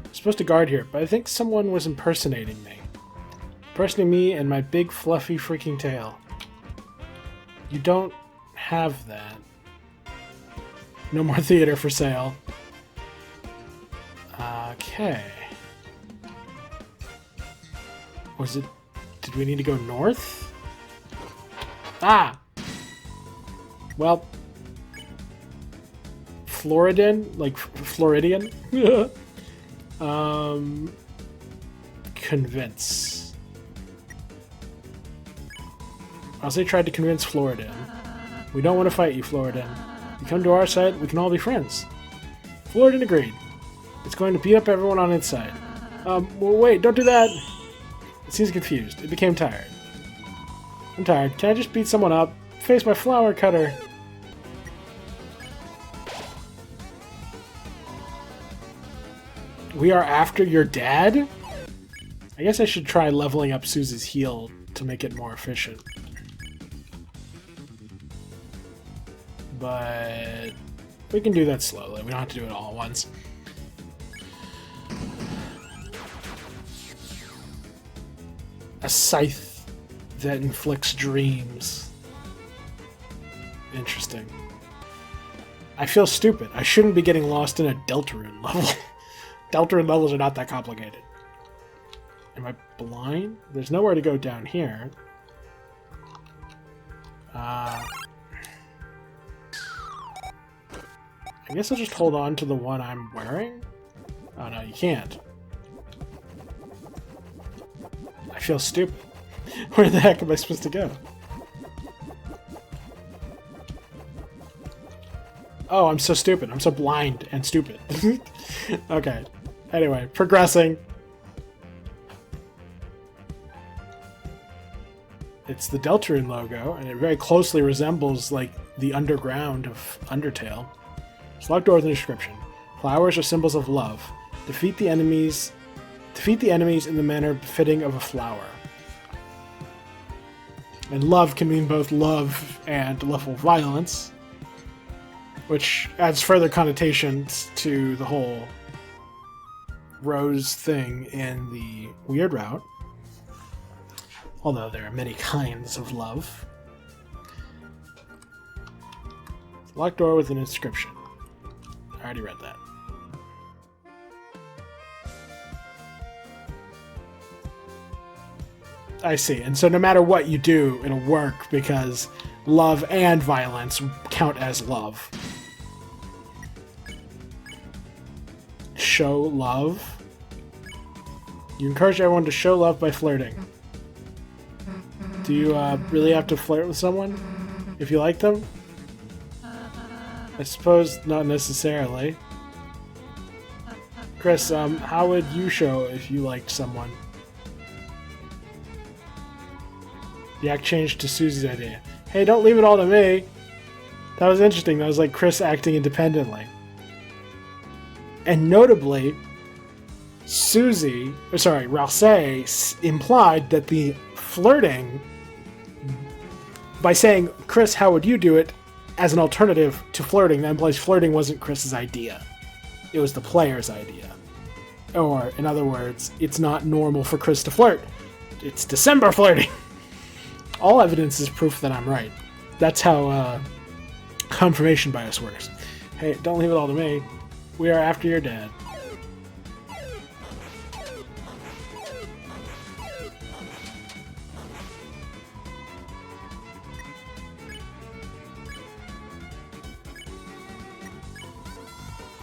S1: I'm supposed to guard here, but I think someone was impersonating me. Impersonating me and my big fluffy freaking tail. You don't have that. No more theater for sale. Okay. Was it... Did we need to go north? Ah! Well... Floridan? Like, Floridian? Convince. I'll say tried to convince Floridan. We don't want to fight you, Floridan. You come to our side, we can all be friends. Floridan agreed. It's going to beat up everyone on its side. Well, wait, don't do that! It seems confused. It became tired. I'm tired. Can I just beat someone up? Face my flower cutter! We are after your dad? I guess I should try leveling up Susie's heal to make it more efficient. But we can do that slowly. We don't have to do it all at once. A scythe that inflicts dreams. Interesting. I feel stupid. I shouldn't be getting lost in a Deltarune level. Deltarune levels are not that complicated. Am I blind? There's nowhere to go down here. I guess I'll just hold on to the one I'm wearing? Oh no, you can't. I feel stupid. Where the heck am I supposed to go? Oh, I'm so stupid. I'm so blind and stupid. Okay. Anyway, progressing. It's the Deltarune logo, and it very closely resembles, like, the underground of Undertale. Select door with an inscription. Flowers are symbols of love. Defeat the enemies in the manner befitting of a flower. And love can mean both love and level violence, which adds further connotations to the whole rose thing in the weird route. Although there are many kinds of love. Locked door with an inscription. I already read that. I see. And so no matter what you do, it'll work because love and violence count as love. Show love. You encourage everyone to show love by flirting. Do you really have to flirt with someone if you like them? I suppose not necessarily. Chris, how would you show if you liked someone? The act changed to Susie's idea. Hey, don't leave it all to me. That was interesting. That was like Chris acting independently. And notably, Ralsei implied that the flirting, by saying, Chris, how would you do it, as an alternative to flirting, that implies flirting wasn't Chris's idea. It was the player's idea. Or, in other words, it's not normal for Chris to flirt. It's December flirting. All evidence is proof that I'm right. That's how confirmation bias works. Hey, don't leave it all to me. We are after your dad.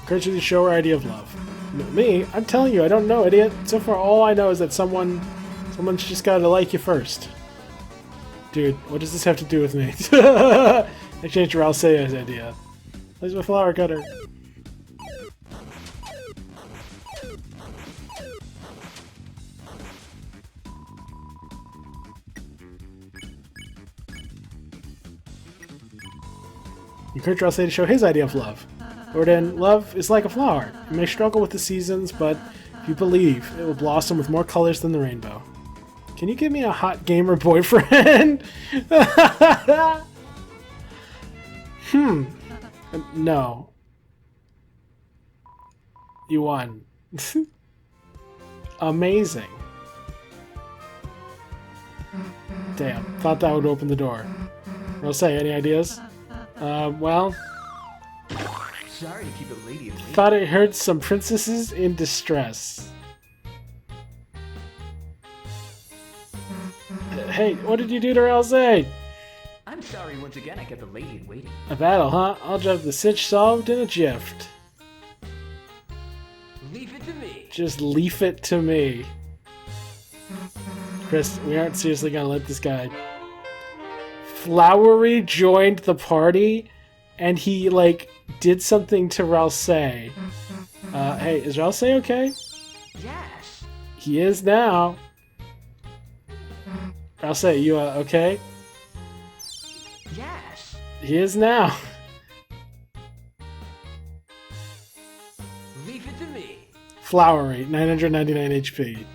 S1: Encourage you to show her idea of love. Me? I'm telling you, I don't know, idiot. So far, all I know is that someone's just gotta like you first. Dude, what does this have to do with me? I changed Ralsei's idea. Where's my flower cutter? Encourage Ralsei to show his idea of love. Lorden, love is like a flower. It may struggle with the seasons, but if you believe, it will blossom with more colors than the rainbow. Can you give me a hot gamer boyfriend? No. You won. Amazing. Damn, thought that would open the door. Ralsei, any ideas? Well...
S2: Sorry to keep it lady and lady.
S1: Thought I heard some princesses in distress. Hey, what did you do to Ralsei?
S2: I'm sorry once again I kept the lady in waiting.
S1: A battle, huh? I'll have the sitch solved in a jiff.
S2: Leave it to me.
S1: Just leave it to me. Chris, we aren't seriously gonna let this guy... Flowery joined the party, and he, like, did something to Ralsei. Hey, is Ralsei okay?
S2: Yes.
S1: He is now. Ralsei, you okay?
S2: Yes.
S1: He is now.
S2: Leave it to me.
S1: Flowery, 999 HP.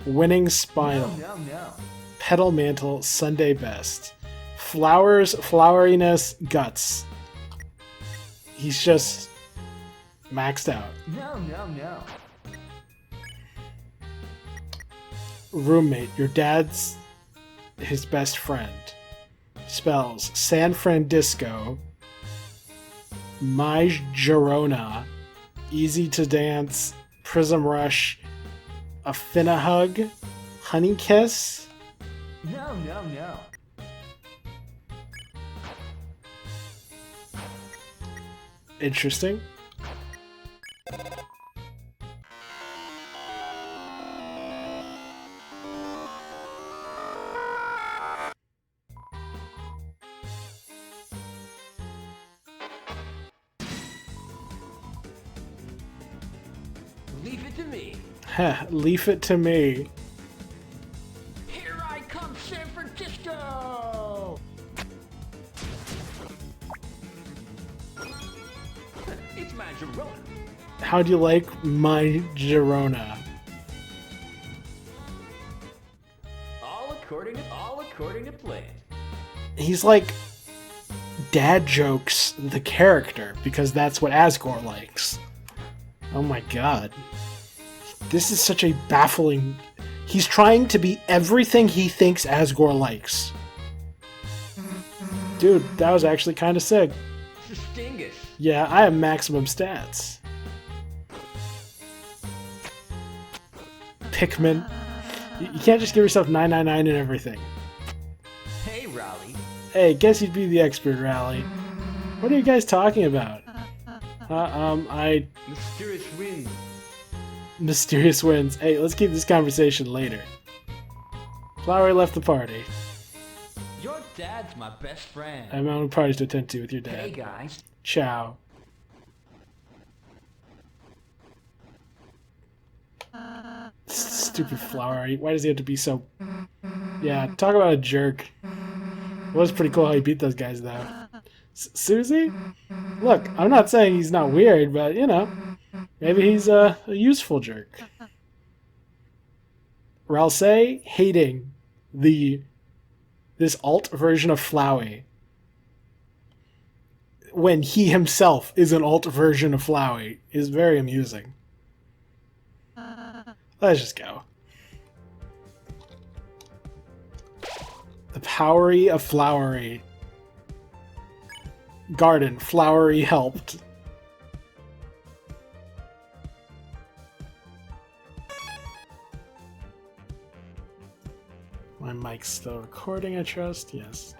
S1: Winning Spinal.
S2: No.
S1: Petal Mantle, Sunday Best. Flowers, Floweriness, Guts. He's just maxed out.
S2: No.
S1: Roommate, your dad's his best friend. Spells, San Francisco, My Girona, Easy to Dance, Prism Rush, Affinahug, Honey Kiss.
S2: No.
S1: Interesting.
S2: Leave it to me.
S1: Heh, leave it to me.
S2: Here I come, San Francisco! It's my Girona.
S1: How do you like My Girona?
S2: All according to plan.
S1: He's like dad jokes the character because that's what Asgore likes. Oh my god. This is such a baffling... He's trying to be everything he thinks Asgore likes. Dude, that was actually kind of sick.
S2: Distinguished.
S1: Yeah, I have maximum stats. Pikmin. You can't just give yourself 999 and everything.
S2: Hey, Raleigh.
S1: Hey, guess you'd be the expert, Rally. What are you guys talking about?
S2: Mysterious wind.
S1: Mysterious wins. Hey, let's keep this conversation later. Flowery left the party.
S2: Your dad's my best friend.
S1: I have my own parties to attend to with your
S2: Hey,
S1: dad.
S2: guys.
S1: Ciao. Stupid Flowery. Why does he have to be so... Yeah, talk about a jerk. It was pretty cool how he beat those guys, though. Susie? Look, I'm not saying he's not weird, but, you know, maybe he's a useful jerk. Ralsei hating this alt version of Flowey when he himself is an alt version of Flowey is very amusing. Let's just go. The Powery of Flowery. Garden, Flowery helped. My mic's still recording, I trust. Yes.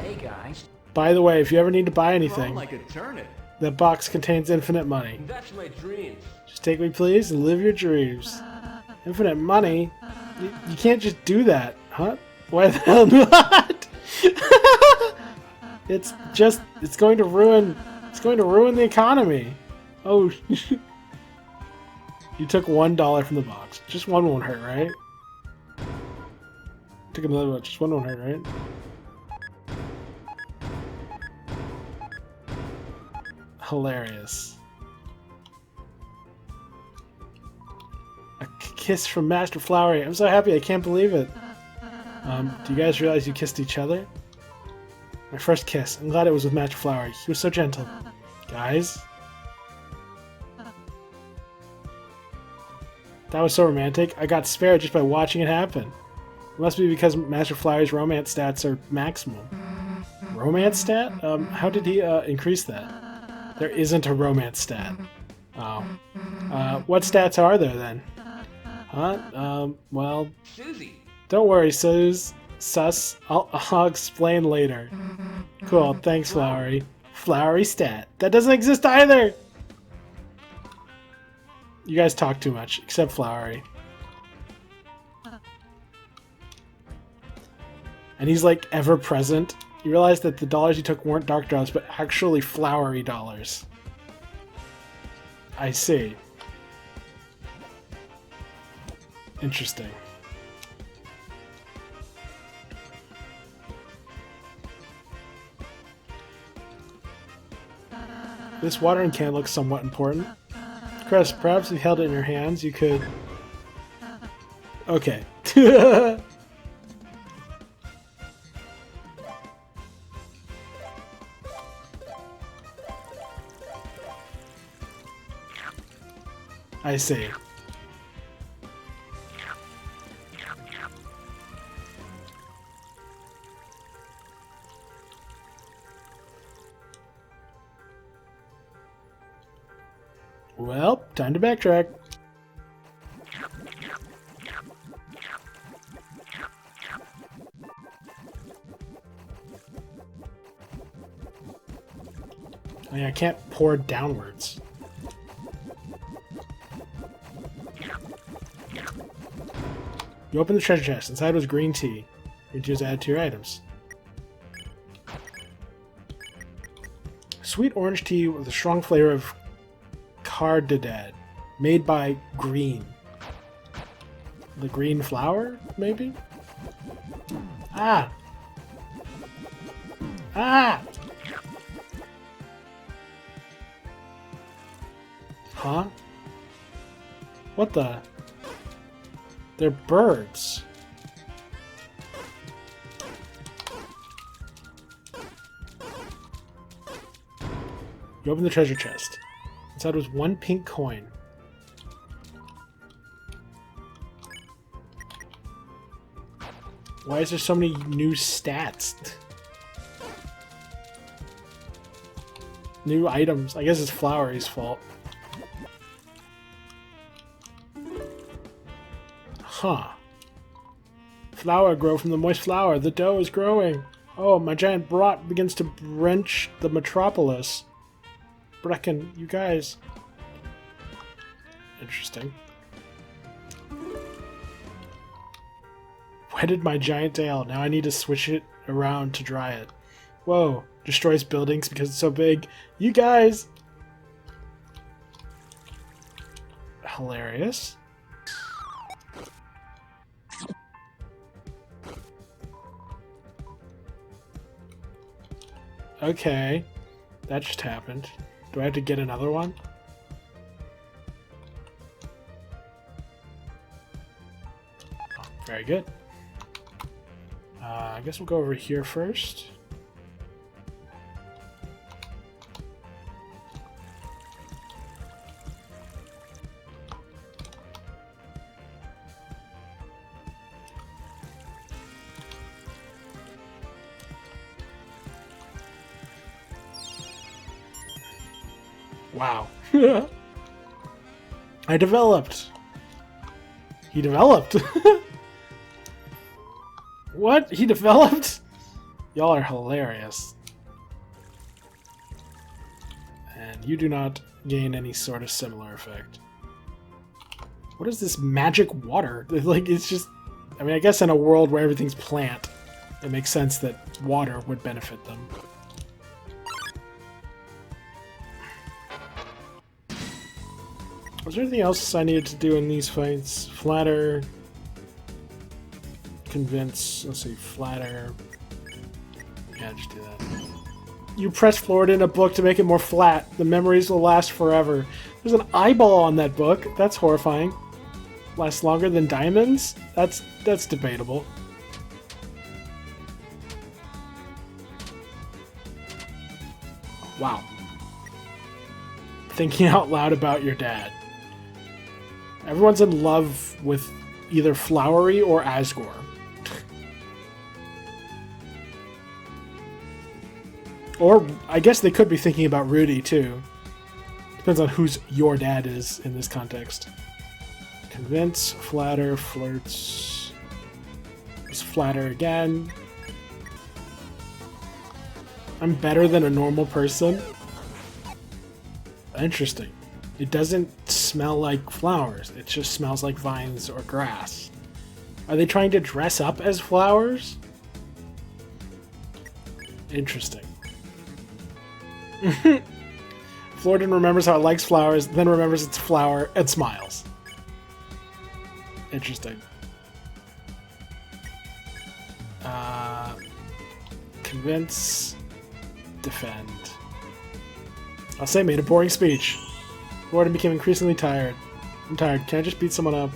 S2: Hey, guys.
S1: By the way, if you ever need to buy
S2: Run
S1: anything,
S2: like a turnip.
S1: that box contains infinite money.
S2: That's my dreams.
S1: Just take me, please, and live your dreams. Infinite money? You can't just do that, huh? Why the hell not? It's going to ruin the economy. Oh, you took $1 from the box. Just one won't hurt, right? Took another one. Just one won't hurt, right? Hilarious. A kiss from Master Flowery. I'm so happy. I can't believe it. Do you guys realize you kissed each other? My first kiss. I'm glad it was with Master Flowery. He was so gentle. Guys? That was so romantic. I got spared just by watching it happen. It must be because Master Flowery's romance stats are maximum. Romance stat? How did he increase that? There isn't a romance stat. Oh. What stats are there then? Huh? Well...
S2: Susie.
S1: Don't worry, Sus. I'll explain later. Cool, thanks, Flowery. Flowery stat. That doesn't exist either! You guys talk too much, except Flowery. And he's like ever present. You realize that the dollars you took weren't dark dollars, but actually Flowery dollars. I see. Interesting. This watering can looks somewhat important. Chris, perhaps if you held it in your hands, you could... Okay. I see. Well, time to backtrack. I mean, I can't pour downwards. You open the treasure chest. Inside was green tea. Green tea was added to your items. Sweet orange tea with a strong flavor of cardamom, made by green. The green flower, maybe? Ah! Ah! Huh? What the? They're birds. You open the treasure chest. Inside was one pink coin. Why is there so many new stats? New items. I guess it's Flowery's fault. Huh. Flower grow from the moist flower. The dough is growing. Oh, my giant brat begins to wrench the metropolis. Brecken, you guys. Interesting. Wetted my giant tail. Now I need to switch it around to dry it. Whoa. Destroys buildings because it's so big. You guys! Hilarious. Okay. That just happened. Do I have to get another one? Oh, very good. I guess we'll go over here first. Wow. I developed. He developed. What? He developed? Y'all are hilarious. And you do not gain any sort of similar effect. What is this magic water? Like, it's just... I mean, I guess in a world where everything's plant, it makes sense that water would benefit them. Was there anything else I needed to do in these fights? Flatter... Convince... Let's see, flatter... Yeah, just do that. You press forward in a book to make it more flat. The memories will last forever. There's an eyeball on that book. That's horrifying. Lasts longer than diamonds? That's debatable. Wow. Thinking out loud about your dad. Everyone's in love with either Flowery or Asgore. Or, I guess they could be thinking about Rudy, too. Depends on whose your dad is in this context. Convince, flatter, flirts. Let's flatter again. I'm better than a normal person. Interesting. It doesn't smell like flowers. It just smells like vines or grass. Are they trying to dress up as flowers? Interesting. Floridan remembers how it likes flowers, then remembers its flower and smiles. Interesting. Convince, defend. I'll say made a boring speech. Bored and became increasingly tired. I'm tired. Can I just beat someone up?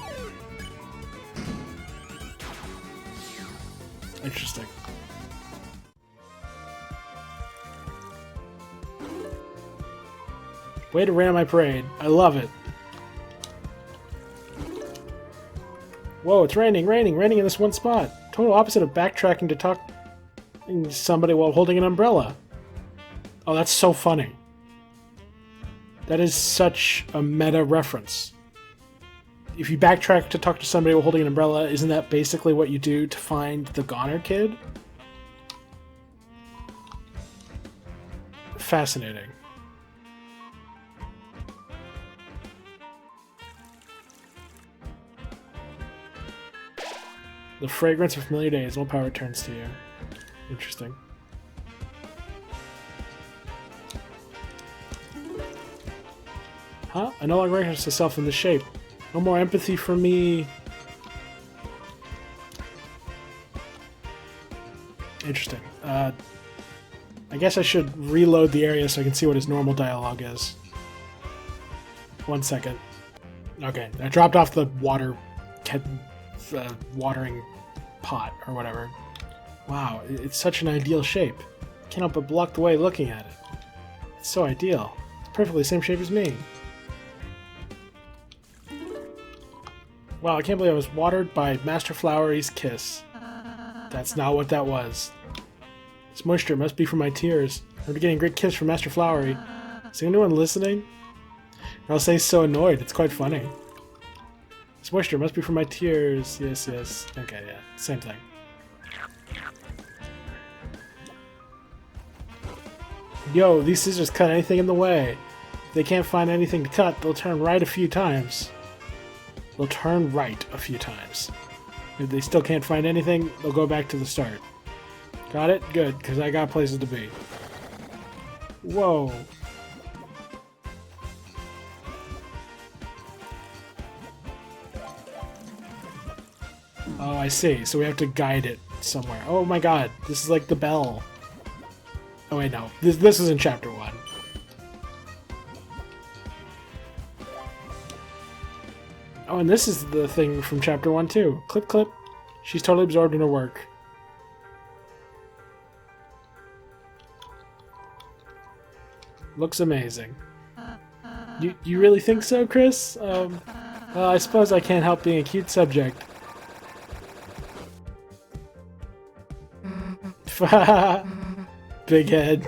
S1: Interesting. Way to rain on my parade. I love it. Whoa, it's raining in this one spot. Total opposite of backtracking to talk to somebody while holding an umbrella. Oh, that's so funny. That is such a meta reference. If you backtrack to talk to somebody while holding an umbrella, isn't that basically what you do to find the Goner kid? Fascinating. The fragrance of familiar days, all power returns to you. Interesting. Huh? I no longer recognize myself in this shape. No more empathy for me. Interesting. I guess I should reload the area so I can see what his normal dialogue is. 1 second. Okay, I dropped off the watering pot or whatever. Wow, it's such an ideal shape. Can't help but block the way looking at it. It's so ideal. It's perfectly the same shape as me. Wow, I can't believe I was watered by Master Flowery's kiss. That's not what that was. This moisture must be from my tears. I'm getting a great kiss from Master Flowery. Is anyone listening? I'll say so annoyed. It's quite funny. This moisture must be from my tears. Yes, yes. Okay, yeah. Same thing. Yo, these scissors cut anything in the way. If they can't find anything to cut, they'll turn right a few times. They'll turn right a few times. If they still can't find anything, they'll go back to the start. Got it? Good, because I got places to be. Whoa. Oh, I see. So we have to guide it somewhere. Oh my god, this is like the bell. Oh wait, no. This is in Chapter 1. Oh, and this is the thing from Chapter 1 too. Clip, clip. She's totally absorbed in her work. Looks amazing. You really think so, Chris? Well, I suppose I can't help being a cute subject. Big head.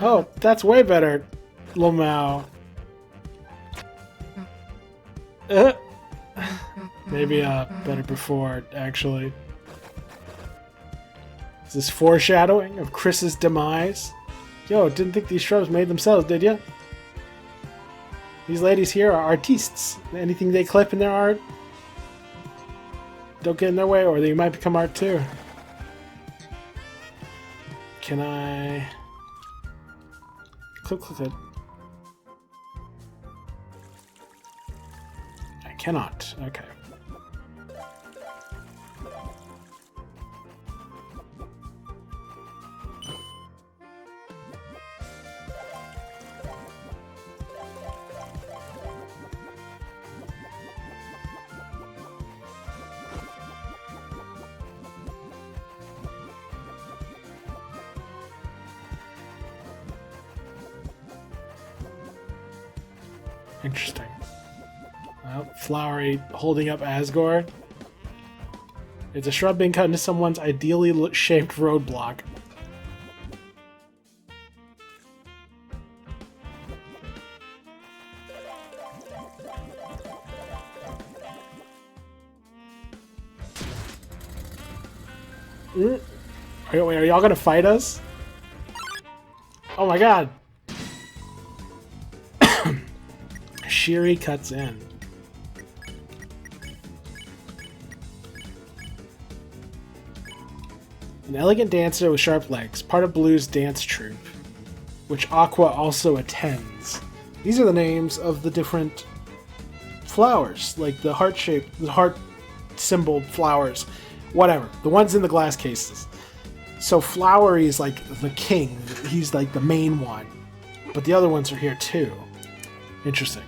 S1: Oh, that's way better, Lamau. Maybe better before, actually. Is this foreshadowing of Chris's demise? Yo, didn't think these shrubs made themselves, did ya? These ladies here are artistes. Anything they clip in their art, don't get in their way or they might become art too. Can I... Clip it. I cannot. Okay. Interesting. Well, Flowery holding up Asgore. It's a shrub being cut into someone's ideally shaped roadblock. Are y'all gonna fight us? Oh my god! Shiri cuts in. An elegant dancer with sharp legs, part of Blue's dance troupe, which Aqua also attends. These are the names of the different flowers, like the heart shape, the heart symbol flowers. Whatever. The ones in the glass cases. So Flowery is like the king. He's like the main one. But the other ones are here too. Interesting.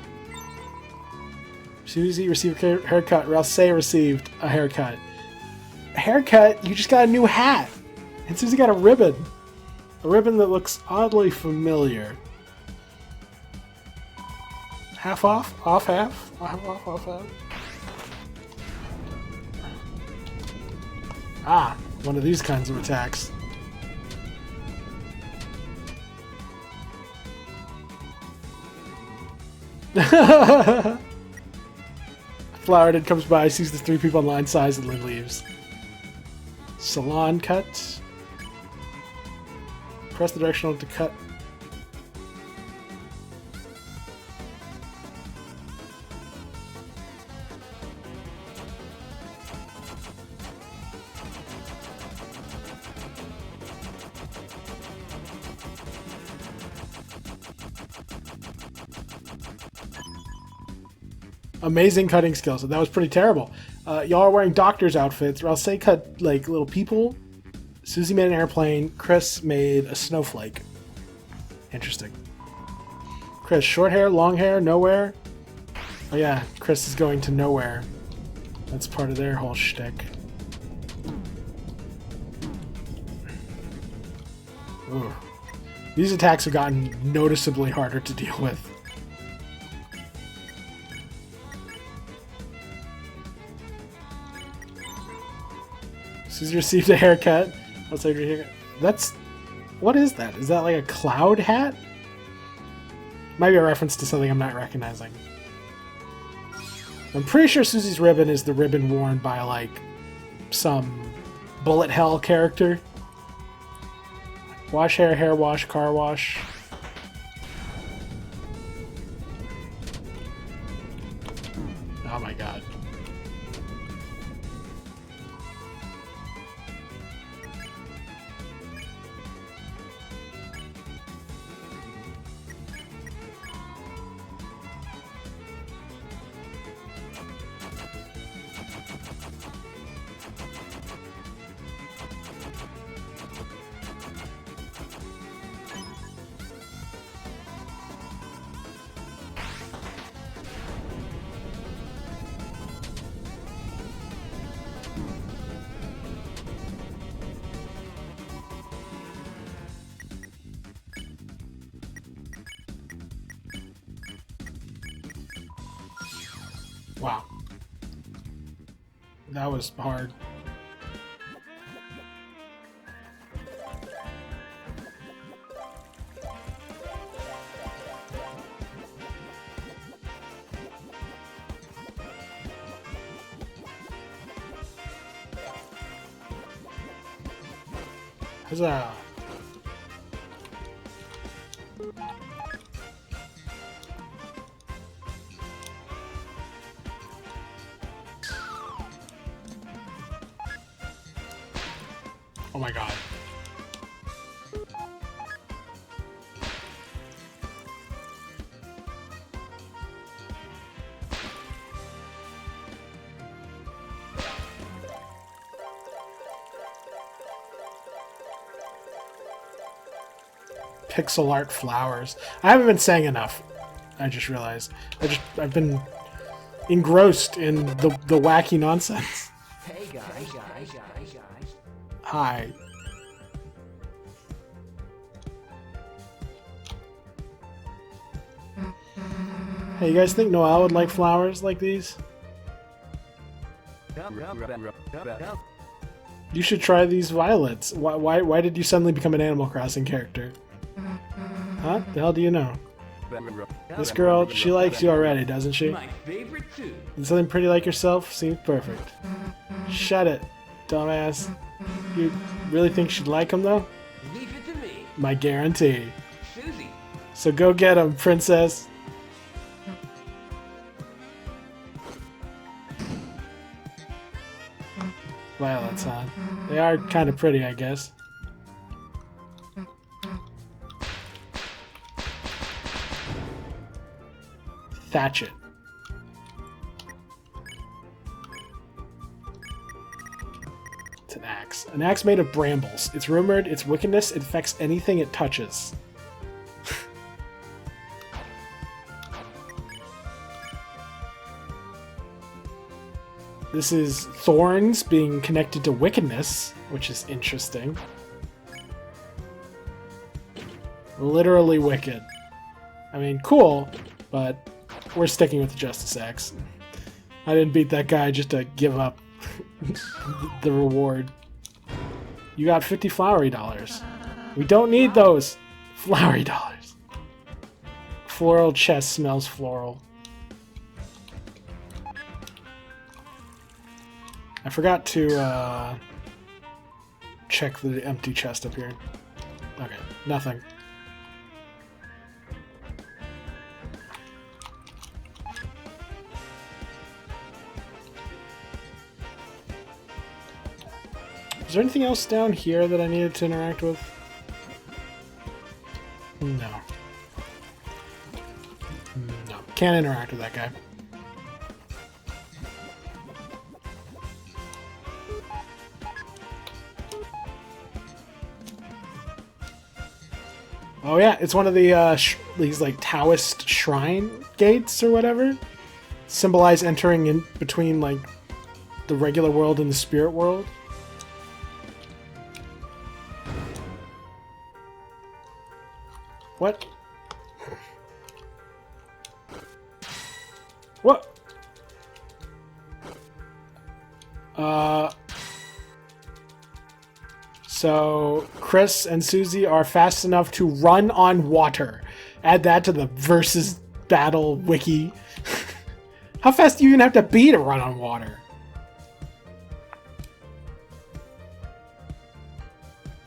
S1: Susie received a haircut. Rouse received a haircut. A haircut? You just got a new hat. And Susie got a ribbon. A ribbon that looks oddly familiar. Half off? Off half? Off half? Ah, one of these kinds of attacks. Flowered comes by, sees the three people on line size, and then leaves. Salon cut. Press the directional to cut. Amazing cutting skills. That was pretty terrible. Y'all are wearing doctor's outfits. Rouse cut like little people. Susie made an airplane. Chris made a snowflake. Interesting. Chris, short hair, long hair, nowhere. Oh yeah, Chris is going to nowhere. That's part of their whole shtick. Ooh. These attacks have gotten noticeably harder to deal with. Susie received a haircut. That's... What is that? Is that like a cloud hat? Might be a reference to something I'm not recognizing. I'm pretty sure Susie's ribbon is the ribbon worn by, like, some bullet hell character. Wash hair, hair wash, car wash. Oh my god. Wow. That was hard. Huzzah! Oh my god. Pixel art flowers. I haven't been saying enough. I just realized. I've been engrossed in the wacky nonsense.
S2: Hey guys.
S1: Hi. Hey, you guys think Noelle would like flowers like these? You should try these violets. Why did you suddenly become an Animal Crossing character? Huh? The hell do you know? This girl, she likes you already, doesn't she?
S2: My favorite too.
S1: And something pretty like yourself seems perfect. Shut it, dumbass. You really think she'd like him, though?
S2: Leave it to me.
S1: My guarantee.
S2: Susie.
S1: So go get him, princess. Violets, huh? They are kind of pretty, I guess. Thatch it. axe. An axe made of brambles. It's rumored its wickedness infects anything it touches. This is thorns being connected to wickedness, which is interesting. Literally wicked. I mean, cool, but we're sticking with the Justice Axe. I didn't beat that guy just to give up the reward. You got 50 flowery dollars. We don't need those flowery dollars. Floral chest smells floral. I forgot to check the empty chest up here. Okay, nothing. Is there anything else down here that I needed to interact with? No. No. Can't interact with that guy. Oh yeah, it's one of the these like Taoist shrine gates or whatever. Symbolize entering in between like the regular world and the spirit world. What? What? So Chris and Susie are fast enough to run on water. Add that to the versus battle wiki. How fast do you even have to be to run on water?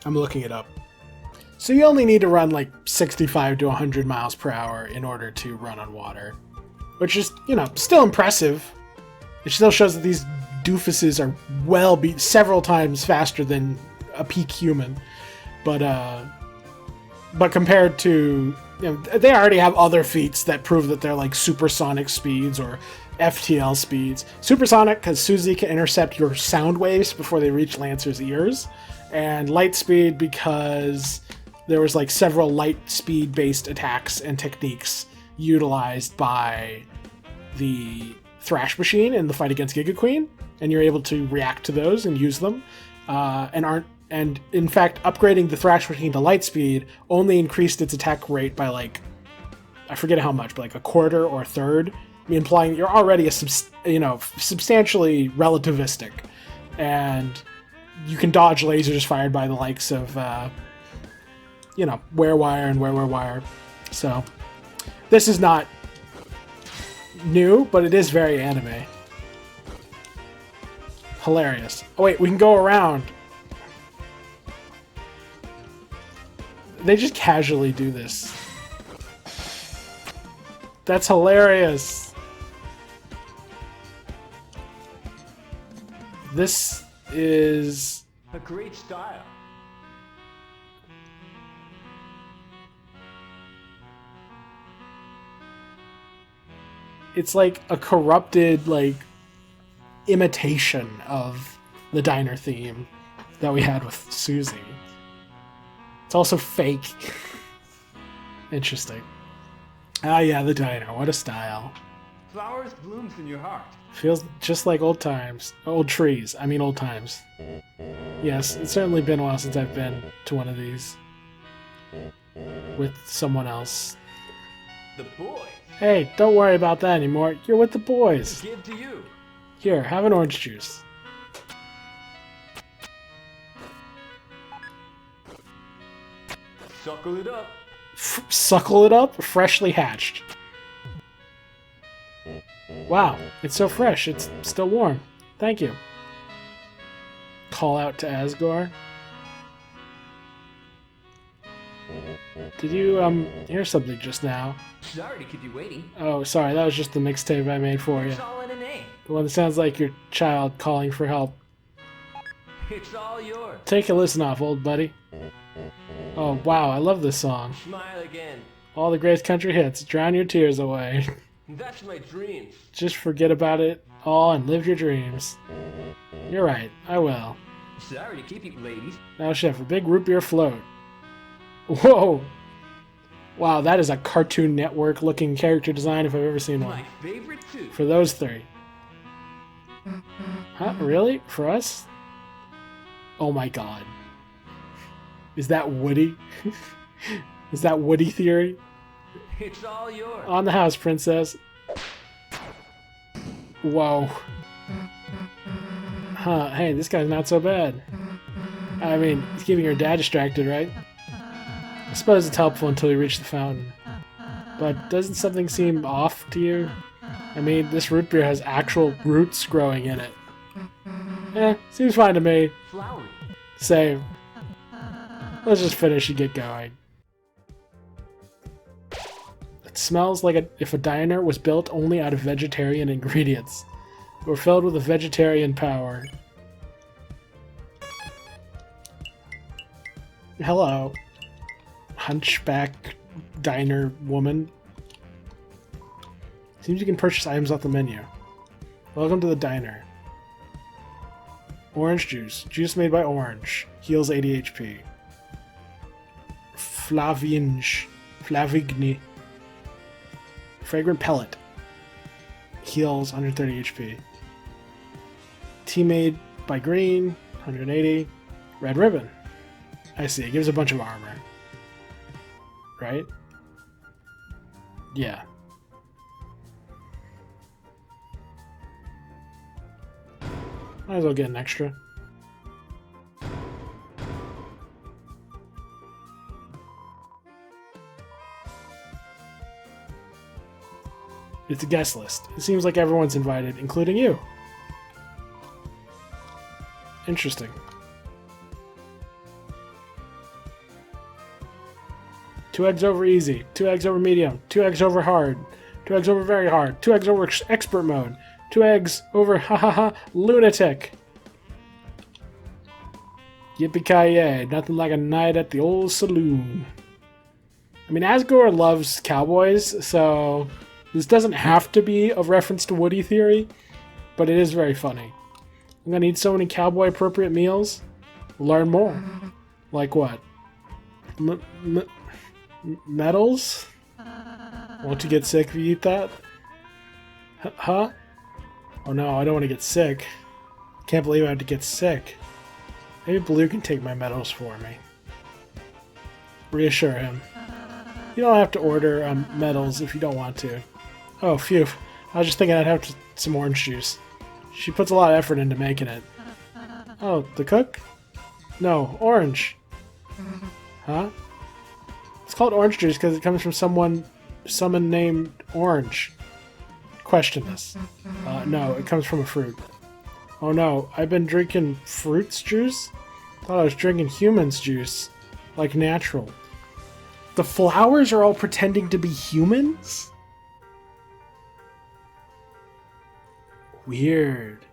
S1: I'm looking it up. So you only need to run like 65 to 100 miles per hour in order to run on water. Which is, you know, still impressive. It still shows that these doofuses are several times faster than a peak human. But compared to, you know, they already have other feats that prove that they're like supersonic speeds or FTL speeds. Supersonic because Susie can intercept your sound waves before they reach Lancer's ears. And light speed because there was like several light speed based attacks and techniques utilized by the Thrash Machine in the fight against Giga Queen, and you're able to react to those and use them. And in fact, upgrading the Thrash Machine to light speed only increased its attack rate by like, I forget how much, but like a quarter or a third, implying that you're already substantially relativistic, and you can dodge lasers fired by the likes of Werewire and Werewire. So this is not new, but it is very anime. Hilarious. Oh wait, we can go around. They just casually do this. That's hilarious. This is
S2: a great style.
S1: It's like a corrupted, like, imitation of the diner theme that we had with Susie. It's also fake. Interesting. Ah, yeah, the diner. What a style.
S2: Flowers blooms in your heart.
S1: Feels just like old times. Old trees. I mean old times. Yes, it's certainly been a while since I've been to one of these. With someone else.
S2: The boys.
S1: Hey, don't worry about that anymore. You're with the boys.
S2: Give to you.
S1: Here, have an orange juice.
S2: Suckle it up.
S1: Suckle it up? Freshly hatched. Wow, it's so fresh. It's still warm. Thank you. Call out to Asgore. Did you, hear something just now?
S2: Sorry to keep you waiting.
S1: Oh, sorry, that was just the mixtape I made for you.
S2: It's all in a name.
S1: The one that sounds like your child calling for help.
S2: It's all yours.
S1: Take a listen off, old buddy. Oh, wow, I love this song.
S2: Smile again.
S1: All the great country hits. Drown your tears away.
S2: That's my dreams.
S1: Just forget about it all and live your dreams. You're right, I will.
S2: Sorry to keep you, ladies.
S1: Now, chef, a big root beer float. Whoa! Wow, that is a Cartoon Network looking character design if I've ever seen one.
S2: My favorite too.
S1: For those three. Huh? Really? For us? Oh my god. Is that Woody? Is that Woody theory?
S2: It's all yours.
S1: On the house, princess. Whoa. Huh, hey, this guy's not so bad. I mean, he's keeping your dad distracted, right? I suppose it's helpful until you reach the fountain. But doesn't something seem off to you? I mean, this root beer has actual roots growing in it. Seems fine to me.
S2: Flowery.
S1: Same. Let's just finish and get going. It smells like if a diner was built only out of vegetarian ingredients. Or filled with a vegetarian power. Hello. Hunchback diner woman. Seems you can purchase items off the menu. Welcome to the diner. Orange juice. Juice made by orange. Heals 80 HP. Flavigny. Fragrant pellet. Heals 130 HP. Tea made by green. 180. Red ribbon. I see. It gives a bunch of armor. Right? Yeah. Might as well get an extra. It's a guest list. It seems like everyone's invited, including you. Interesting. Two eggs over easy, 2 eggs over medium, 2 eggs over hard, 2 eggs over very hard, 2 eggs over expert mode, 2 eggs over ha lunatic. Yippee-ki-yay, nothing like a night at the old saloon. I mean, Asgore loves cowboys, so this doesn't have to be a reference to Woody theory, but it is very funny. I'm gonna eat so many cowboy-appropriate meals. Learn more. Like what? Metals? Won't you get sick if you eat that? Huh? Oh no, I don't want to get sick. Can't believe I have to get sick. Maybe Blue can take my medals for me. Reassure him. You don't have to order medals if you don't want to. Oh, phew. I was just thinking I'd have some orange juice. She puts a lot of effort into making it. Oh, the cook? No, orange. Huh? It's called orange juice because it comes from someone named Orange. Question this. No, it comes from a fruit. Oh no, I've been drinking fruits juice? Thought I was drinking humans juice. Like natural. The flowers are all pretending to be humans? Weird.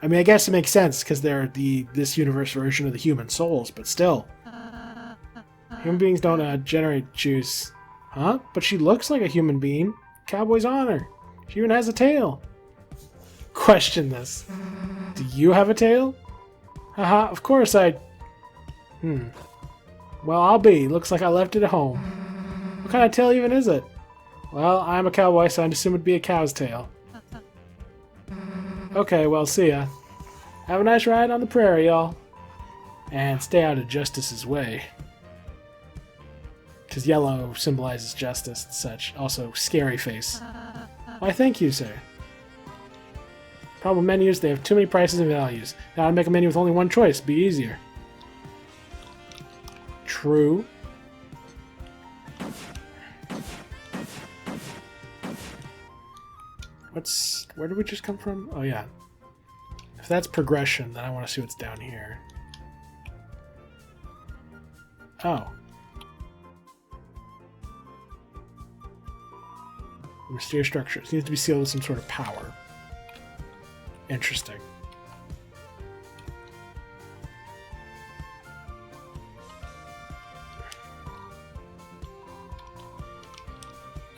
S1: I mean, I guess it makes sense because they're this universe version of the human souls, but still. Human beings don't generate juice. Huh? But she looks like a human being. Cowboy's on her. She even has a tail. Question this. Do you have a tail? Haha, of course I... Well, I'll be. Looks like I left it at home. What kind of tail even is it? Well, I'm a cowboy, so I'd assume it'd be a cow's tail. Okay, well, see ya. Have a nice ride on the prairie, y'all. And stay out of Justice's way. Because yellow symbolizes justice and such. Also, scary face. Why, thank you, sir. Problem menus, they have too many prices and values. Now I'd make a menu with only one choice. Be easier. True. Where did we just come from? Oh, yeah. If that's progression, then I want to see what's down here. Oh. Mysterious structure. It seems to be sealed with some sort of power. Interesting.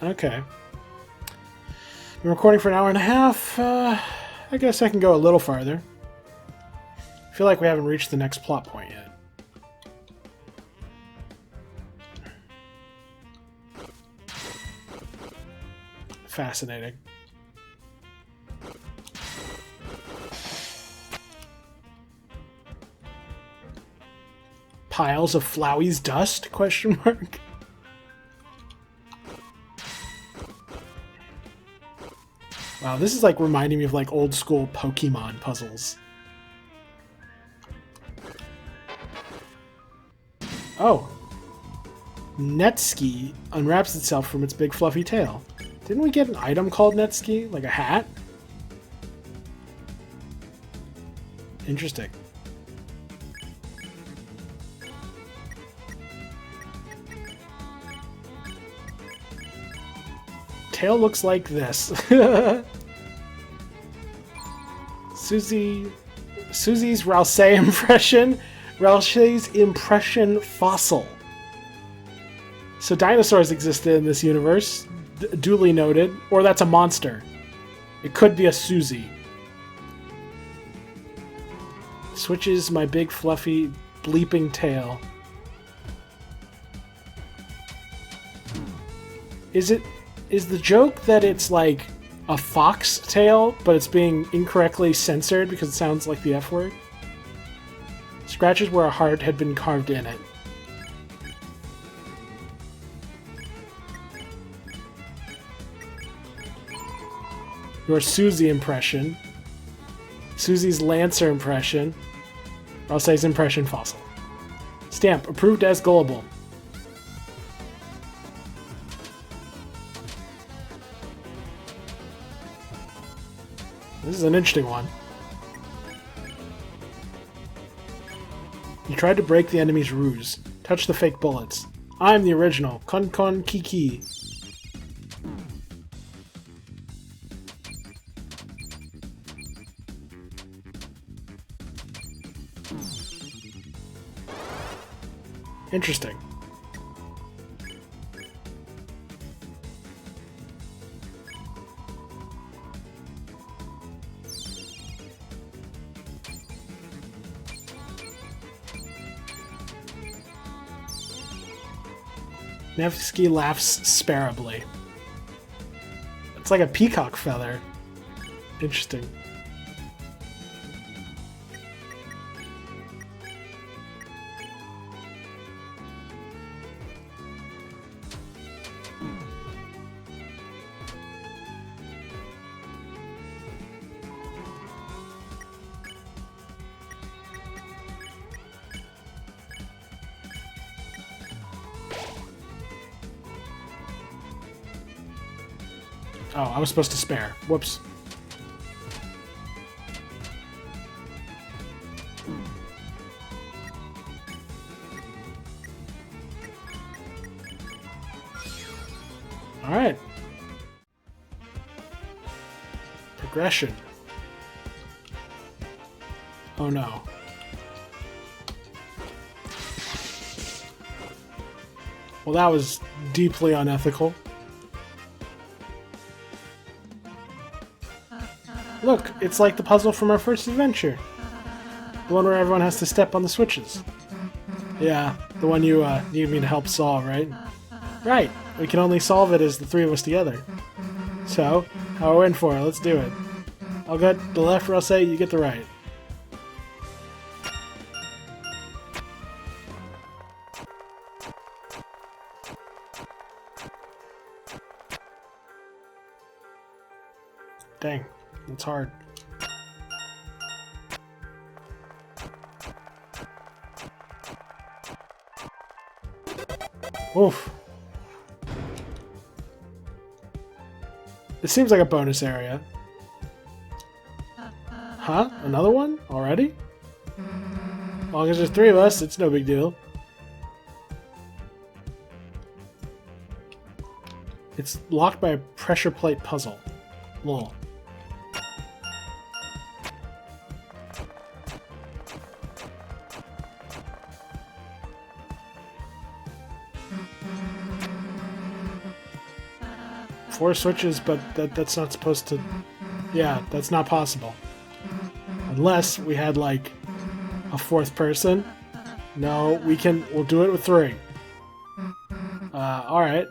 S1: Okay. Been recording for an hour and a half. I guess I can go a little farther. feel like we haven't reached the next plot point yet. Fascinating. Piles of Flowey's dust? Question mark. Wow, this is like reminding me of like old school Pokemon puzzles. Oh. Netski unwraps itself from its big fluffy tail. Didn't we get an item called Netski? Like a hat? Interesting. Tail looks like this. Susie's Rousey impression. Rousey's impression fossil. So dinosaurs existed in this universe. Duly noted. Or that's a monster. It could be a Susie. Switches my big fluffy bleeping tail. Is the joke that it's like a fox tail, but it's being incorrectly censored because it sounds like the F word? Scratches where a heart had been carved in it. Your Susie impression. Susie's Lancer impression. Rousey's impression fossil. Stamp. Approved as gullible. This is an interesting one. You tried to break the enemy's ruse. Touch the fake bullets. I'm the original. Kon Kon Kiki. Interesting. Nevsky laughs sparably. It's like a peacock feather. Interesting. Oh, I was supposed to spare. Whoops. Alright. Progression. Oh no. Well, that was deeply unethical. Look, it's like the puzzle from our first adventure. The one where everyone has to step on the switches. Yeah, the one you need me to help solve, right? Right, we can only solve it as the three of us together. So, how are we in for it? Let's do it. I'll get the left, Rousey, you get the right. Dang. It's hard. Oof. It seems like a bonus area. Huh? Another one? Already? As long as there's three of us, it's no big deal. It's locked by a pressure plate puzzle. Lol. Four switches, but that's not supposed to... Yeah, that's not possible. Unless we had, like, A fourth person? No, we'll do it with 3. Alright.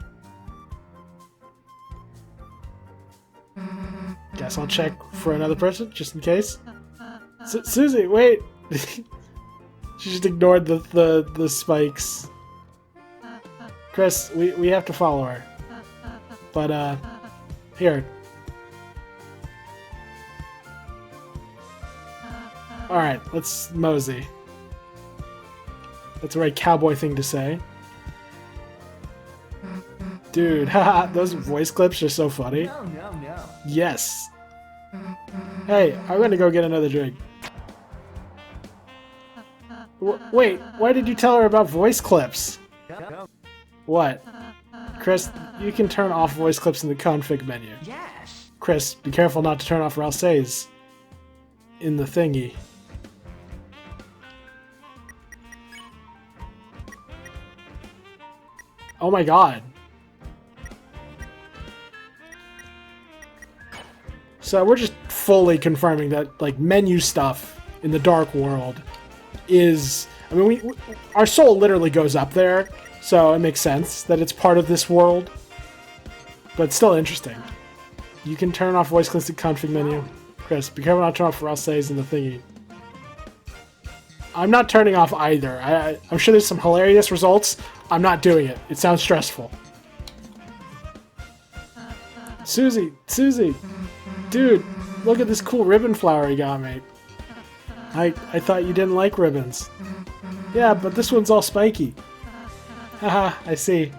S1: Guess I'll check for another person, just in case. Susie, wait! She just ignored the spikes. Chris, we have to follow her. But, here. Alright, let's mosey. That's the right cowboy thing to say. Dude, haha, those voice clips are so funny.
S2: No.
S1: Yes. Hey, I'm gonna go get another drink. Wait, why did you tell her about voice clips?
S2: Go.
S1: What? Chris, you can turn off voice clips in the config menu.
S2: Yes.
S1: Chris, be careful not to turn off Ralsei's in the thingy. Oh my god. So we're just fully confirming that, like, menu stuff in the Dark World is... I mean, our soul literally goes up there, so it makes sense that it's part of this world. But it's still interesting. You can turn off voice clips in config menu. Chris, be careful not to turn off Ralsei's in the thingy. I'm not turning off either. I'm sure there's some hilarious results. I'm not doing it. It sounds stressful. Susie! Dude, look at this cool ribbon flower you got me. I thought you didn't like ribbons. Yeah, but this one's all spiky. Haha, I see.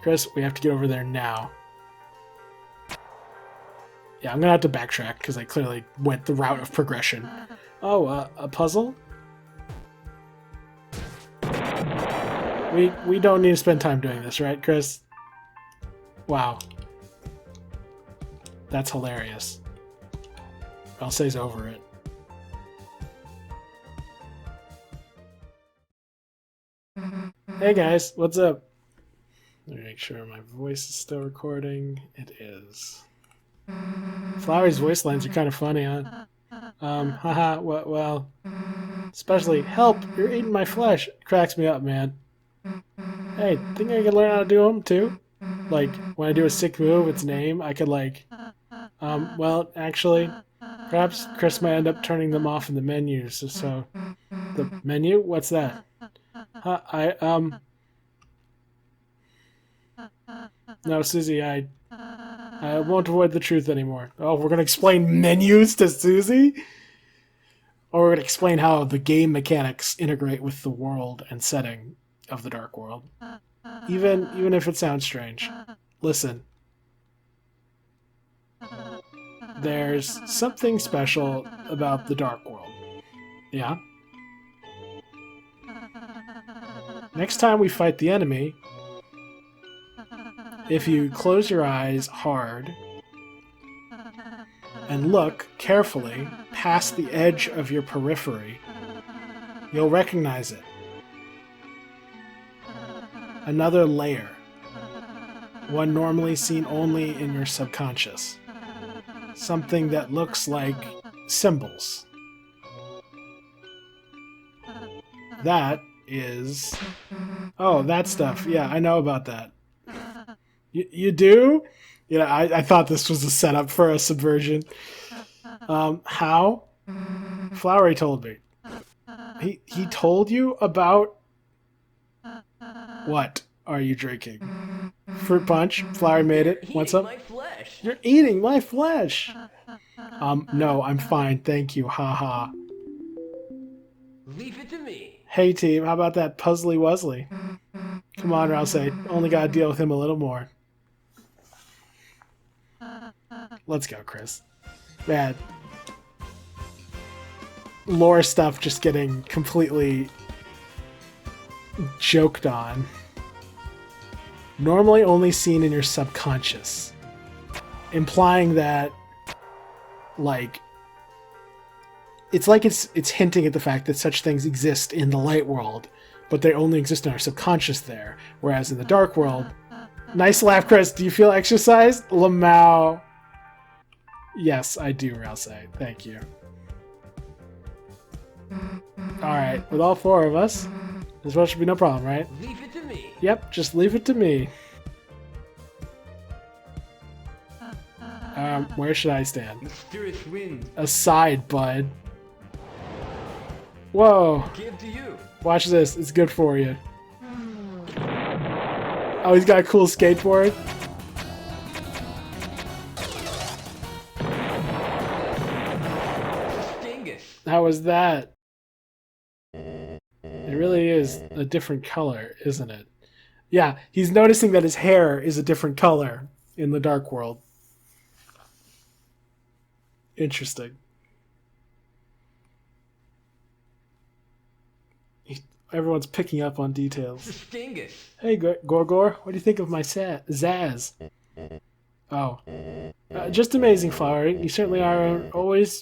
S1: Chris, we have to get over there now. Yeah, I'm gonna have to backtrack because I clearly went the route of progression. Oh, a puzzle? We don't need to spend time doing this, right, Chris? Wow. That's hilarious. I'll say over it. Hey guys, what's up? Let me make sure my voice is still recording. It is. Flowery's voice lines are kind of funny, huh? Haha, well, especially, help, you're eating my flesh. It cracks me up, man. Hey, think I can learn how to do them, too? Like, when I do a sick move, its name, I could, like, well, actually, perhaps Chris might end up turning them off in the menus, so, the menu? What's that? No, Susie, I won't avoid the truth anymore. Oh, we're gonna explain menus to Susie? Or we're gonna explain how the game mechanics integrate with the world and setting of the Dark World. Even if it sounds strange. Listen. There's something special about the Dark World. Yeah? Next time we fight the enemy, if you close your eyes hard and look carefully past the edge of your periphery, you'll recognize it. Another layer. One normally seen only in your subconscious. Something that looks like symbols. That is... Oh, that stuff. Yeah, I know about that. You do? Yeah, I thought this was a setup for a subversion. How? Flowery told me. He told you about... What are you drinking? Fruit punch? Flowery made it. What's up?
S2: My flesh.
S1: You're eating my flesh! No, I'm fine, thank you, haha.
S2: Leave it to me.
S1: Hey team, how about that Puzzly Wuzzly? Come on, Rousey, only gotta deal with him a little more. Let's go, Chris. Man. Lore stuff just getting completely joked on. Normally only seen in your subconscious. Implying that, like, it's like it's hinting at the fact that such things exist in the light world, but they only exist in our subconscious there. Whereas in the dark world... Nice laugh, Chris. Do you feel exercised? Lamau. Yes, I do, Rousey. Thank you. Alright, with all four of us, this one should be no problem, right?
S2: Leave it to me.
S1: Yep, just leave it to me. Where should I stand?
S2: Mysterious wind.
S1: Aside, bud. Whoa.
S2: Give to you.
S1: Watch this. It's good for you. Oh, he's got a cool skateboard.
S2: Dingus.
S1: How was that? It really is a different color, isn't it? Yeah, he's noticing that his hair is a different color in the Dark World. Interesting. Everyone's picking up on details.
S2: Dingus.
S1: Hey, Gorgor, what do you think of my Zaz? Oh. Just amazing, Flower. You certainly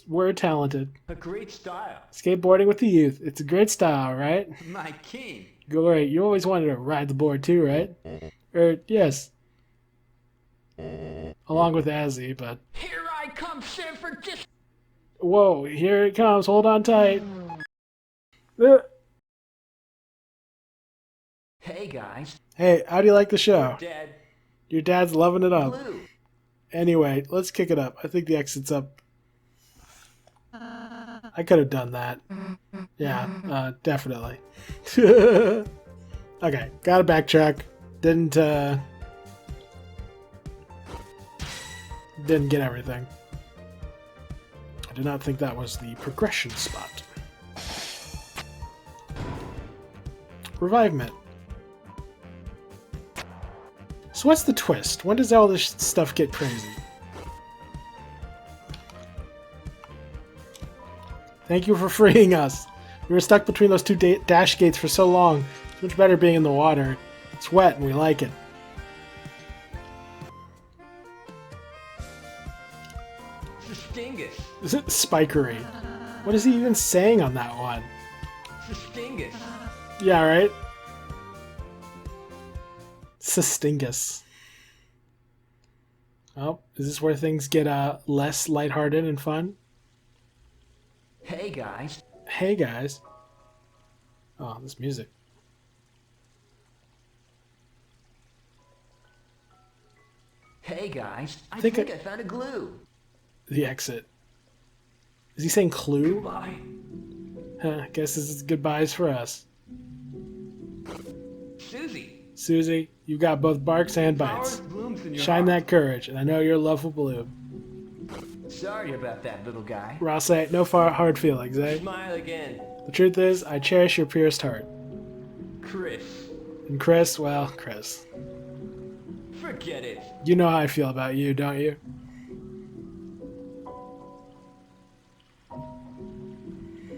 S1: were talented.
S2: A great style.
S1: Skateboarding with the youth. It's a great style, right?
S2: My king.
S1: Great. You always wanted to ride the board too, right? Yes. Along with Azzy, but...
S2: Here I come, San Francisco.
S1: Whoa, here it comes. Hold on tight.
S2: Hey, guys.
S1: Hey, how do you like the show?
S2: Dad.
S1: Your dad's loving it up.
S2: Blue.
S1: Anyway, let's kick it up. I think the exit's up. I could have done that. Yeah, definitely. Okay, gotta backtrack. Didn't get everything. I did not think that was the progression spot. Revivement. So what's the twist? When does all this stuff get crazy? Thank you for freeing us. We were stuck between those two dash gates for so long. It's much better being in the water. It's wet and we like it.
S2: Dingus.
S1: Is it spikery? What is he even saying on that one?
S2: Dingus.
S1: Yeah, right? Sestingus. Oh, is this where things get less lighthearted and fun?
S2: Hey, guys.
S1: Hey, guys. Oh, this music.
S2: Hey, guys. I
S1: think
S2: think I found a glue.
S1: The exit. Is he saying clue?
S2: Bye.
S1: Huh, guess this is goodbyes for us.
S2: Susie.
S1: Susie, you got both barks and bites. Shine that courage, and I know your love will bloom.
S2: Sorry about that, little guy.
S1: Ross, no hard feelings, eh?
S2: Smile again.
S1: The truth is, I cherish your purest heart.
S2: Chris.
S1: And Chris, well, Chris.
S2: Forget it.
S1: You know how I feel about you, don't you?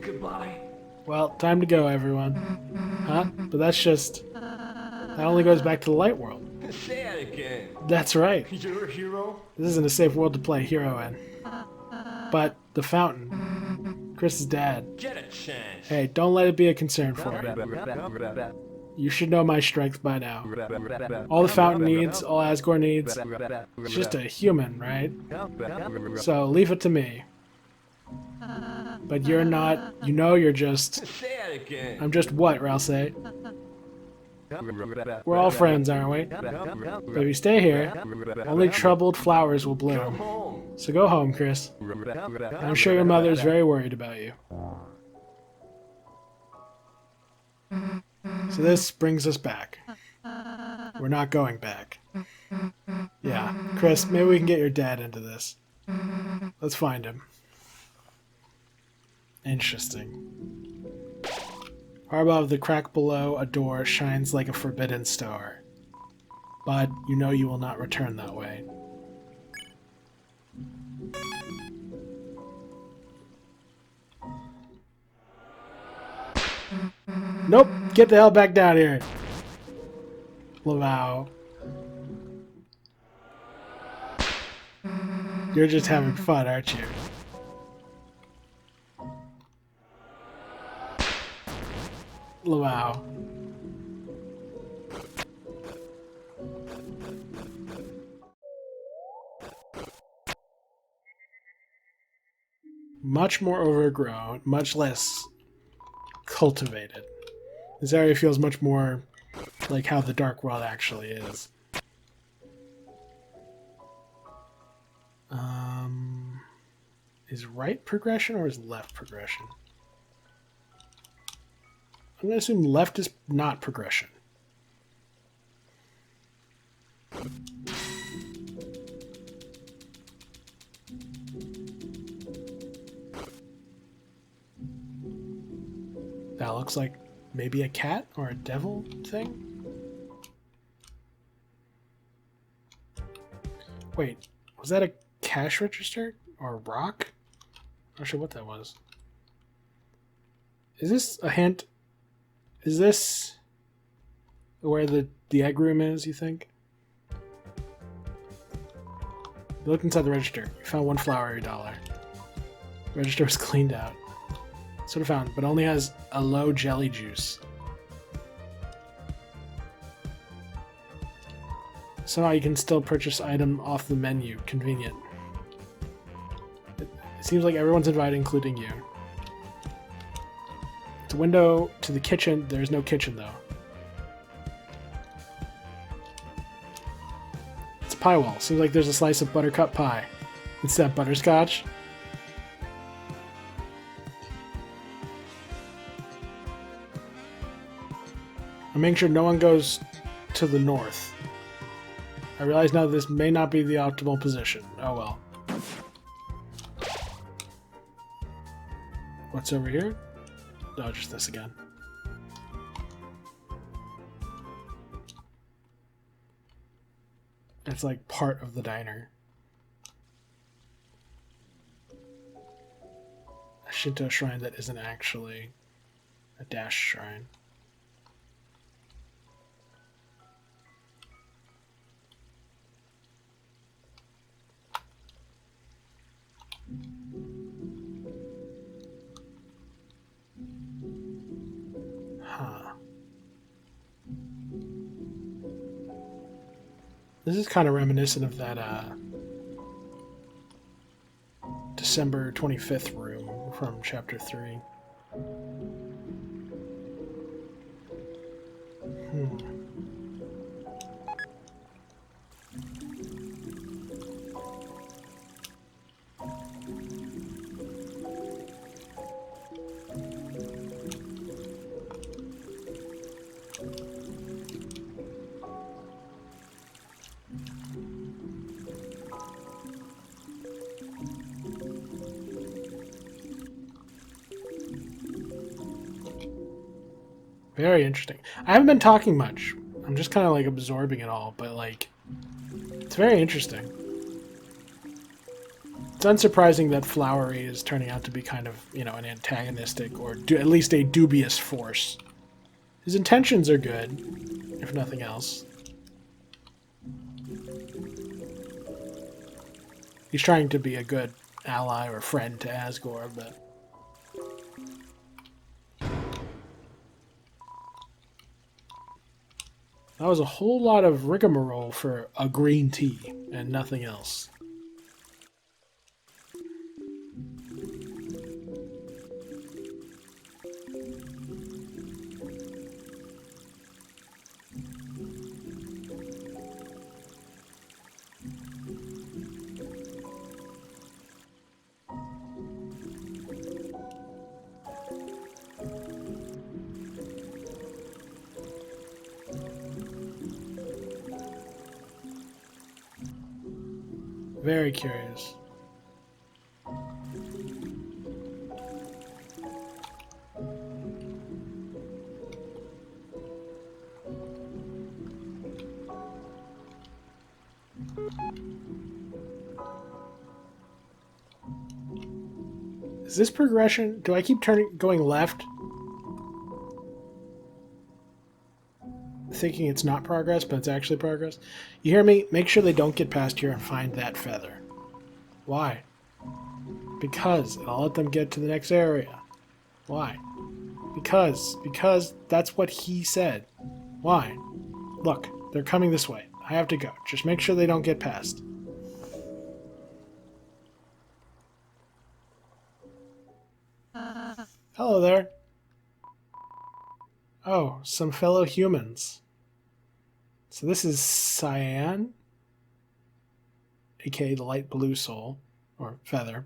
S2: Goodbye.
S1: Well, time to go, everyone. Huh? But that's just... That only goes back to the light world.
S2: Say that again.
S1: That's right.
S2: You're a hero?
S1: This isn't a safe world to play hero in. But the fountain. Chris's dad.
S2: Get a chance.
S1: Hey, don't let it be a concern for him. You should know my strength by now. All the fountain needs, all Asgore needs. It's just a human, right? So leave it to me. But you're not, you know you're just...
S2: Say that again.
S1: I'm just what, Ralsei? We're all friends, aren't we? But if you stay here, only troubled flowers will bloom.
S2: Home.
S1: So go home, Chris. I'm sure your mother's very worried about you. So this brings us back. We're not going back. Yeah, Chris, maybe we can get your dad into this. Let's find him. Interesting. Far above the crack below a door shines like a forbidden star. But you know you will not return that way. Nope! Get the hell back down here! Lavau. You're just having fun, aren't you? Lavau. Much more overgrown, much less cultivated. This area feels much more like how the Dark World actually is. Is right progression or is left progression? I'm going to assume left is not progression. That looks like maybe a cat or a devil thing? Wait, was that a cash register? Or a rock? Not sure what that was. Is this a hint? Is this where the egg room is, you think? You looked inside the register. You found one flower every $1. The register was cleaned out. That's what I found, but only has a low jelly juice. Somehow you can still purchase item off the menu. Convenient. It seems like everyone's invited, including you. It's a window to the kitchen. There's no kitchen, though. It's a pie wall. Seems like there's a slice of buttercup pie. It's that butterscotch. I'm making sure no one goes to the north. I realize now this may not be the optimal position. Oh well. What's over here? Oh, just this again. It's like part of the diner. A Shinto shrine that isn't actually a dash shrine. Huh. This is kind of reminiscent of that December 25th room from Chapter 3. Very interesting. I haven't been talking much. I'm just kind of like absorbing it all, but like, it's very interesting. It's unsurprising that Flowery is turning out to be kind of, you know, an antagonistic or at least a dubious force. His intentions are good, if nothing else. He's trying to be a good ally or friend to Asgore, but... That was a whole lot of rigmarole for a green tea and nothing else. Very curious. Is this progression? Do I keep going left? Thinking it's not progress, but it's actually progress. You hear me? Make sure they don't get past here and find that feather. Why? Because I'll let them get to the next area. Why? Because that's what he said. Why? Look, they're coming this way. I have to go. Just make sure they don't get past. Hello there. Oh, some fellow humans. So this is Cyan, aka the light blue soul, or feather,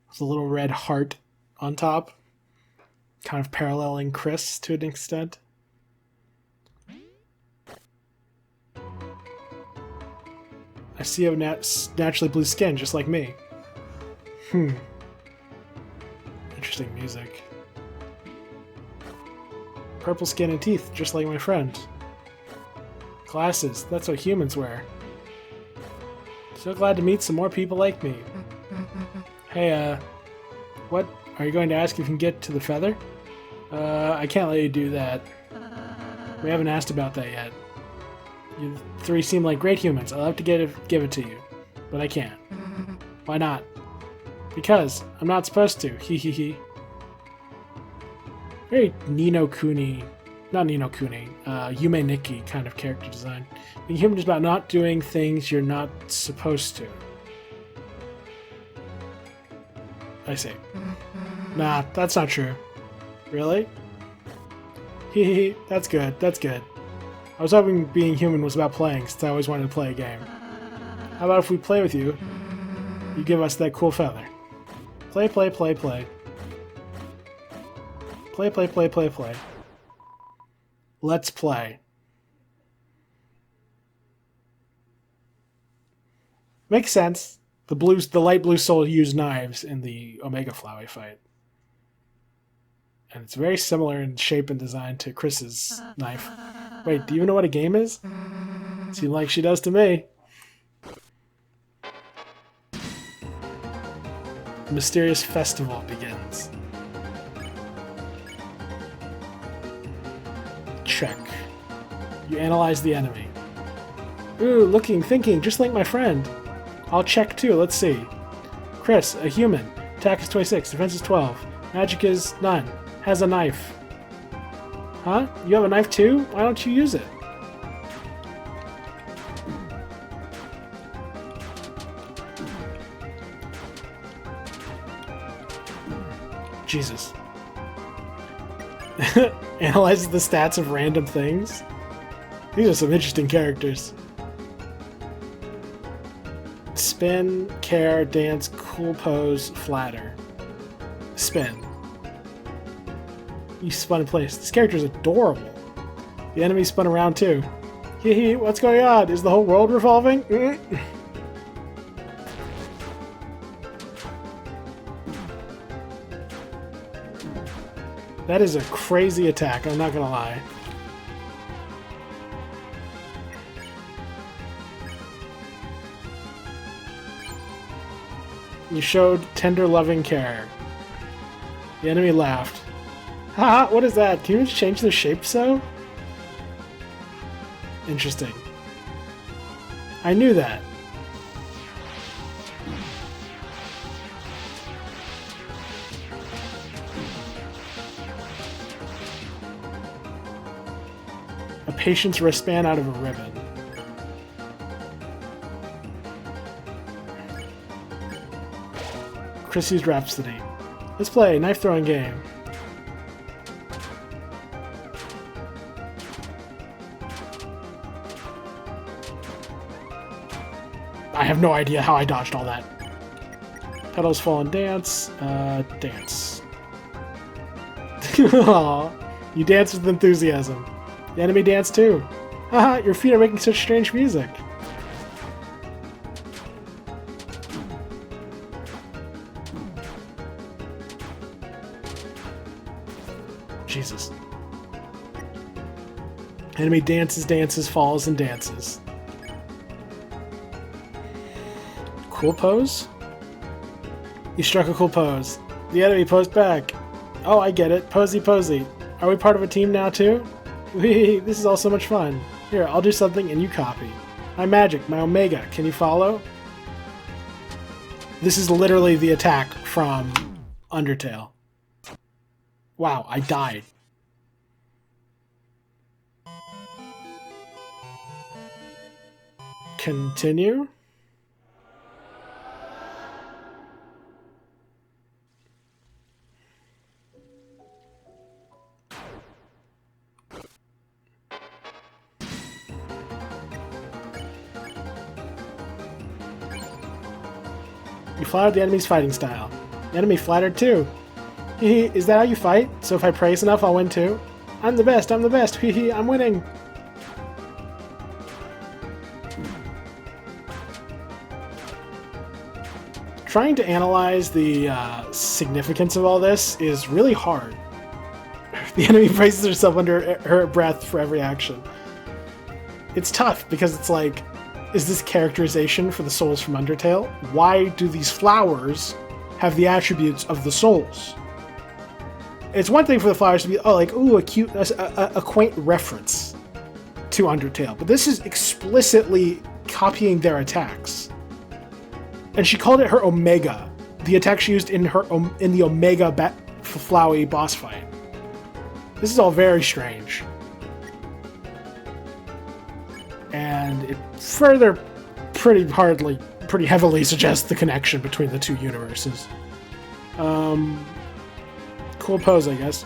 S1: with a little red heart on top, kind of paralleling Chris to an extent. I see you have naturally blue skin, just like me. Interesting music. Purple skin and teeth, just like my friend. Glasses, that's what humans wear. So glad to meet some more people like me. Hey, what? Are you going to ask if you can get to the feather? I can't let you do that. We haven't asked about that yet. You three seem like great humans. I'd love to give it to you, but I can't. Why not? Because I'm not supposed to. Hee hee hee. Very Ni no Kuni, not Ni no Kuni, Yume Nikki kind of character design. Being human is about not doing things you're not supposed to. I see. Nah, that's not true. Really? Hee hee hee. That's good. That's good. I was hoping being human was about playing, since I always wanted to play a game. How about if we play with you? You give us that cool feather. Play, play, play, play. Play, play, play, play, play. Let's play. Makes sense. The light blue soul used knives in the Omega Flowey fight. And it's very similar in shape and design to Chris's knife. Wait, do you know what a game is? Seems like she does to me. The mysterious festival begins. Check. You analyze the enemy. Ooh, looking, thinking, just like my friend. I'll check too, let's see. Chris, a human. Attack is 26, defense is 12. Magic is none. Has a knife. Huh? You have a knife too? Why don't you use it? Jesus. Analyzes the stats of random things. These are some interesting characters. Spin, care, dance, cool pose, flatter. Spin. You spun in place. This character is adorable. The enemy spun around too. Hee hee, what's going on? Is the whole world revolving? That is a crazy attack, I'm not gonna lie. You showed tender loving care. The enemy laughed. Haha, what is that? Can humans change their shape so? Interesting. I knew that. A patient's wristband out of a ribbon. Chrissy's Rhapsody. Let's play a knife throwing game. I have no idea how I dodged all that. Petals fall and dance. Dance. Aww. You dance with enthusiasm. The enemy dance too. Haha, your feet are making such strange music. Jesus. Enemy dances, dances, falls, and dances. Cool pose? You struck a cool pose. The enemy posed back. Oh, I get it. Posy, posy. Are we part of a team now, too? Whee, this is all so much fun. Here, I'll do something and you copy. My magic, my Omega. Can you follow? This is literally the attack from Undertale. Wow, I died. Continue? You flattered the enemy's fighting style. The enemy flattered too. Hee hee, is that how you fight? So if I praise enough, I'll win too? I'm the best, hee hee, I'm winning! Trying to analyze the significance of all this is really hard. The enemy braces herself under her breath for every action. It's tough because it's like, is this characterization for the souls from Undertale? Why do these flowers have the attributes of the souls? It's one thing for the flowers to be, oh, like, ooh, a cute, a quaint reference to Undertale, but this is explicitly copying their attacks. And she called it her Omega, the attack she used in the Omega Flowey boss fight. This is all very strange. And it further pretty heavily suggests the connection between the two universes. Cool pose, I guess.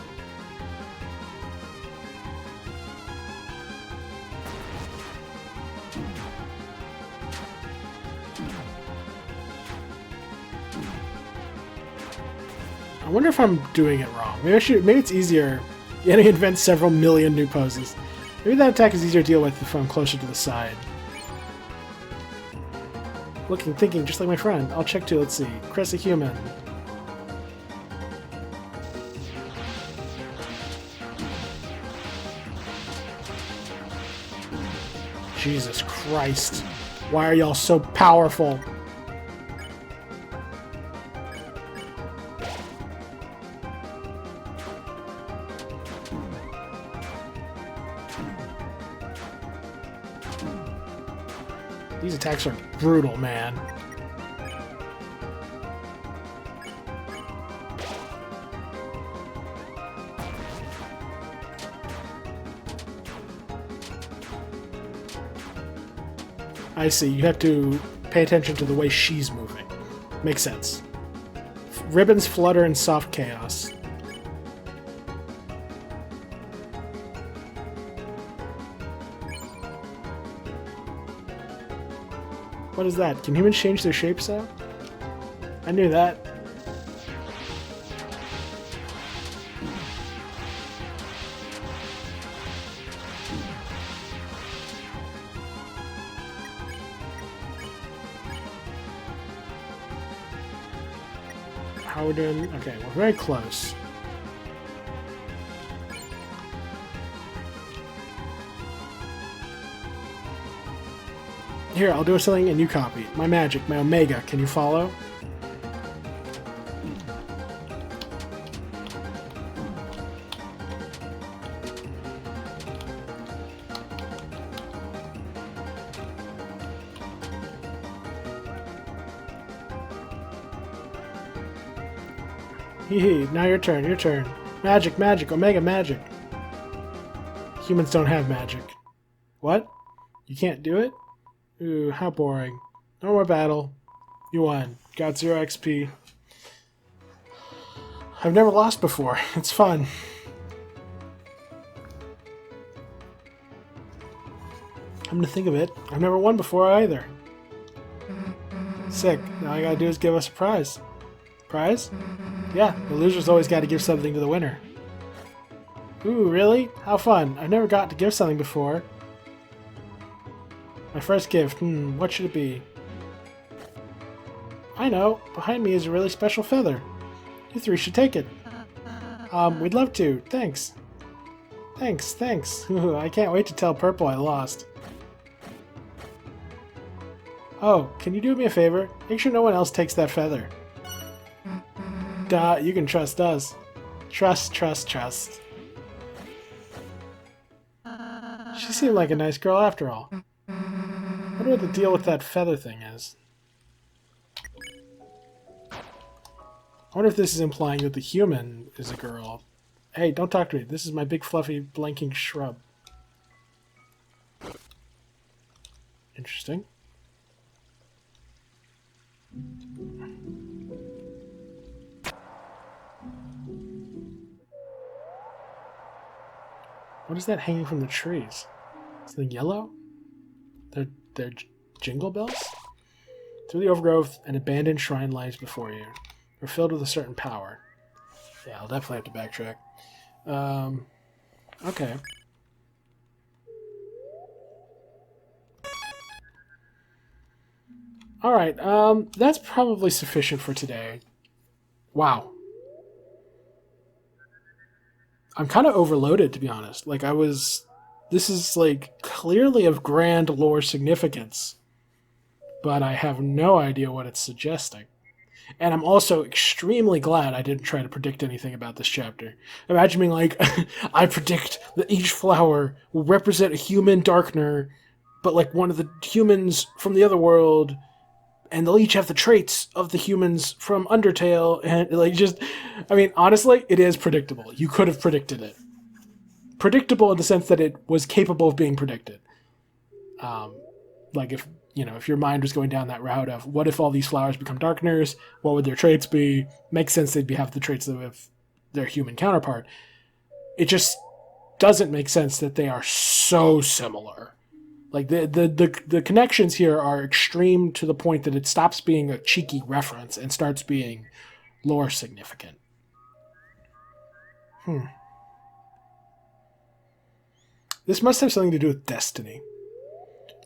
S1: I wonder if I'm doing it wrong. Maybe it's easier. You had to invent several million new poses. Maybe that attack is easier to deal with if I'm closer to the side. Looking, thinking, just like my friend. I'll check too, let's see. Chris a human. Jesus Christ. Why are y'all so powerful? These attacks are brutal, man. I see. You have to pay attention to the way she's moving. Makes sense. Ribbons flutter in soft chaos. What is that? Can humans change their shapes out? I knew that. How we're doing? Okay, we're very close. Here, I'll do something and you copy. My magic, my Omega. Can you follow? Hee now your turn, your turn. Magic, magic, Omega magic. Humans don't have magic. What? You can't do it? Ooh, how boring. No more battle. You won. Got 0 XP. I've never lost before. It's fun. Come to think of it, I've never won before either. Sick. Now all I gotta do is give us a prize. Prize? Yeah, the loser's always gotta give something to the winner. Ooh, really? How fun. I've never got to give something before. My first gift, what should it be? I know, behind me is a really special feather. You three should take it. We'd love to, thanks. Thanks. I can't wait to tell Purple I lost. Oh, can you do me a favor? Make sure no one else takes that feather. Duh, you can trust us. Trust. She seemed like a nice girl after all. I wonder what the deal with that feather thing is. I wonder if this is implying that the human is a girl. Hey, don't talk to me. This is my big fluffy blanking shrub. Interesting. What is that hanging from the trees? Something yellow? They're jingle bells? Through the overgrowth, an abandoned shrine lies before you. You're filled with a certain power. Yeah, I'll definitely have to backtrack. Okay. Alright, that's probably sufficient for today. Wow. I'm kind of overloaded, to be honest. This is, clearly of grand lore significance, but I have no idea what it's suggesting. And I'm also extremely glad I didn't try to predict anything about this chapter. Imagine being like, I predict that each flower will represent a human Darkner, but like one of the humans from the other world, and they'll each have the traits of the humans from Undertale, and honestly, it is predictable. You could have predicted it. Predictable in the sense that it was capable of being predicted. If your mind was going down that route of what if all these flowers become Darkners, what would their traits be? Makes sense they'd have the traits of their human counterpart. It just doesn't make sense that they are so similar. Like the connections here are extreme to the point that it stops being a cheeky reference and starts being lore significant. This must have something to do with destiny.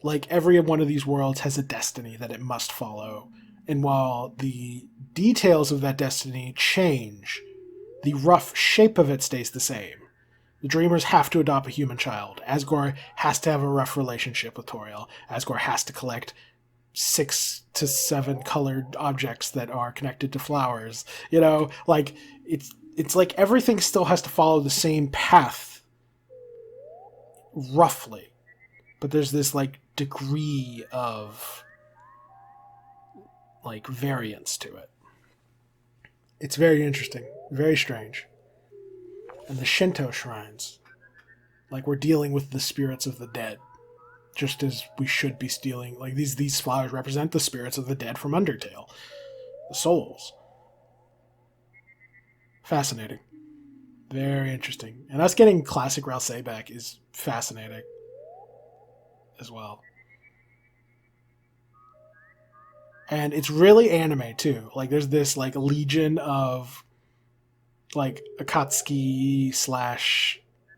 S1: Like every one of these worlds has a destiny that it must follow. And while the details of that destiny change, the rough shape of it stays the same. The Dreamers have to adopt a human child. Asgore has to have a rough relationship with Toriel. Asgore has to collect 6 to 7 colored objects that are connected to flowers. It's like everything still has to follow the same path, roughly. But there's this degree of variance to it. It's very interesting, very strange. And the Shinto shrines, we're dealing with the spirits of the dead, just as we should be stealing. These flowers represent the spirits of the dead from Undertale, the souls. Fascinating, very interesting. And us getting classic Ralsei back is fascinating as well. And it's really anime too. There's this legion of Akatsuki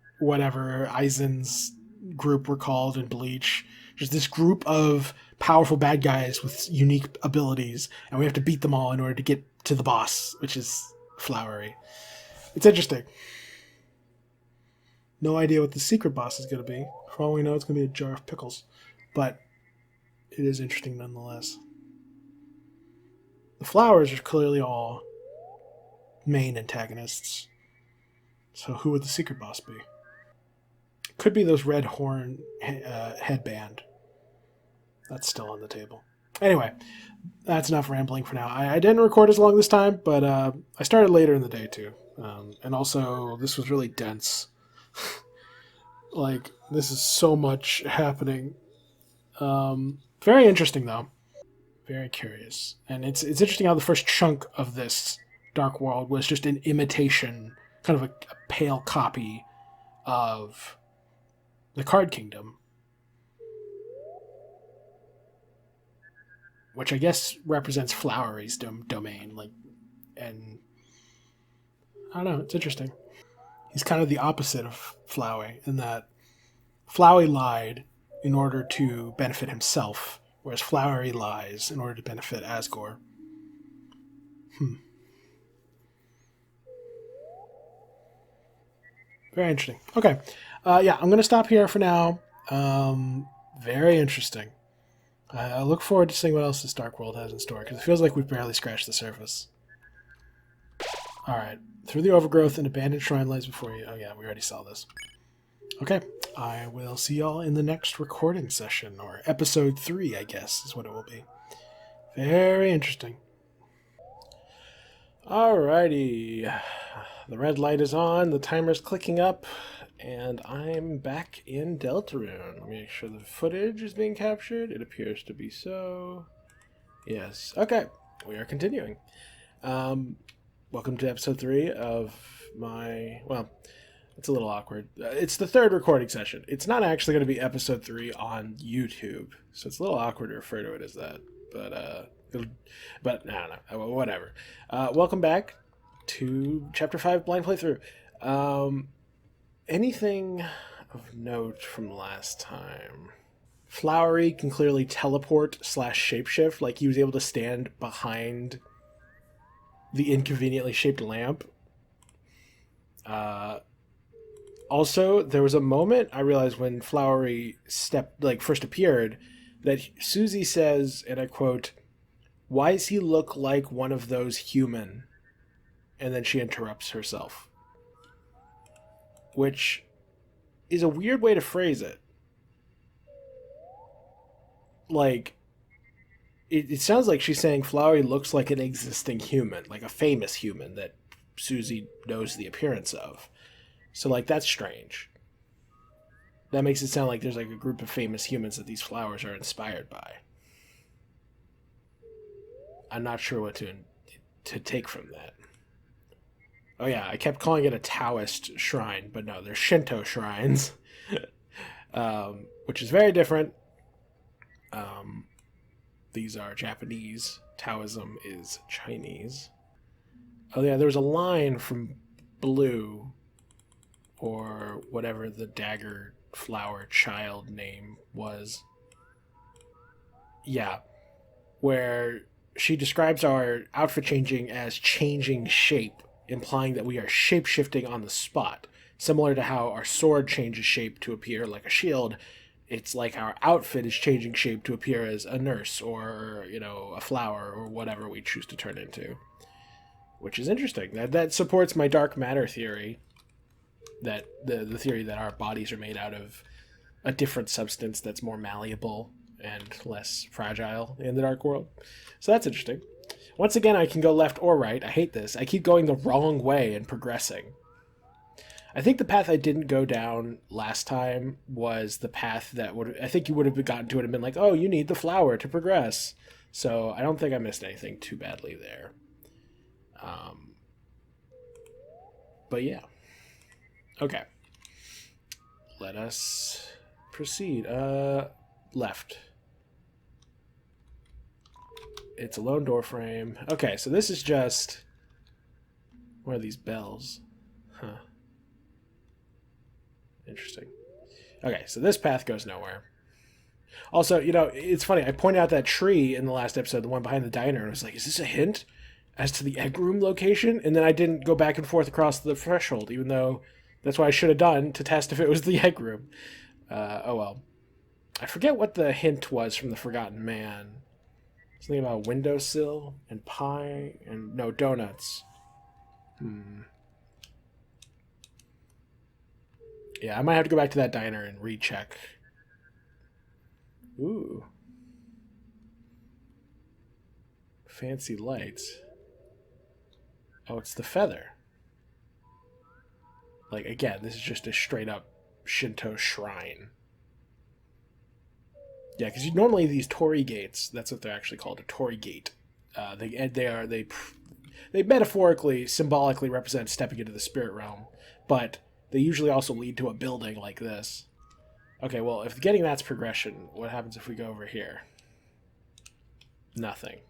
S1: / whatever Aizen's group were called in Bleach. There's this group of powerful bad guys with unique abilities, and we have to beat them all in order to get to the boss, which is Flowery. It's interesting. No idea what the secret boss is going to be. For all we know, it's going to be a jar of pickles. But it is interesting nonetheless. The flowers are clearly all main antagonists. So who would the secret boss be? Could be those red horn headband. That's still on the table. Anyway, that's enough rambling for now. I didn't record as long this time, but I started later in the day too. And also, this was really dense. This is so much happening. Very interesting, though. Very curious. And it's interesting how the first chunk of this Dark World was just an imitation, kind of a pale copy of the Card Kingdom, which I guess represents Flowery's domain. And I don't know, it's interesting. He's kind of the opposite of Flowey in that Flowey lied in order to benefit himself, whereas Flowery lies in order to benefit Asgore. Very interesting. Okay. I'm going to stop here for now. Very interesting. I look forward to seeing what else this Dark World has in store, because it feels like we've barely scratched the surface. Alright. Through the overgrowth, an abandoned shrine lies before you. Oh yeah, we already saw this. Okay. I will see y'all in the next recording session, or episode 3, I guess, is what it will be. Very interesting. Alrighty. The red light is on, the timer's clicking up, and I'm back in Deltarune. Make sure the footage is being captured. It appears to be so. Yes. Okay. We are continuing. Welcome to episode 3 of my... Well, it's a little awkward. It's the third recording session. It's not actually going to be episode 3 on YouTube, so it's a little awkward to refer to it as that. But, But I don't know. Whatever. Welcome back to Chapter 5 Blind Playthrough. Anything of note from last time? Flowery can clearly teleport slash shapeshift. Like he was able to stand behind the inconveniently shaped lamp. Also, there was a moment I realized when Flowery first appeared that Susie says, and I quote, "Why does he look like one of those human?" And then she interrupts herself, which is a weird way to phrase it. Like, it sounds like she's saying Flowery looks like an existing human, like a famous human that Susie knows the appearance of. So, like, that's strange. That makes it sound like there's like a group of famous humans that these flowers are inspired by. I'm not sure what to take from that. Oh yeah, I kept calling it a Taoist shrine, but no, they're Shinto shrines, which is very different. These are Japanese. Taoism is Chinese. Oh yeah, there was a line from Blue, or whatever the dagger flower child name was. Yeah, where she describes our outfit changing as changing shape, implying that we are shape shifting on the spot. Similar to how our sword changes shape to appear like a shield, it's like our outfit is changing shape to appear as a nurse or, a flower or whatever we choose to turn into. Which is interesting. That supports my dark matter theory, that the theory that our bodies are made out of a different substance that's more malleable and less fragile in the dark world. So that's interesting. Once again, I can go left or right. I hate this. I keep going the wrong way and progressing. I think the path I didn't go down last time was the path that I think you would have gotten to it and been like, oh, you need the flower to progress. So I don't think I missed anything too badly there. But yeah. Okay. Let us proceed. Left. It's a lone door frame. Okay, so this is just... What are these bells? Huh. Interesting. Okay, so this path goes nowhere. Also, it's funny. I pointed out that tree in the last episode, the one behind the diner, and I was like, is this a hint as to the egg room location? And then I didn't go back and forth across the threshold, even though that's what I should have done to test if it was the egg room. Oh well. I forget what the hint was from the Forgotten Man. Something about windowsill and pie and no donuts. Yeah, I might have to go back to that diner and recheck. Ooh. Fancy lights. Oh, it's the feather. Like, again, this is just a straight up Shinto shrine. Yeah, because normally these torii gates, that's what they're actually called, a torii gate. They metaphorically, symbolically represent stepping into the spirit realm, but they usually also lead to a building like this. Okay, well, if getting that's progression, what happens if we go over here? Nothing.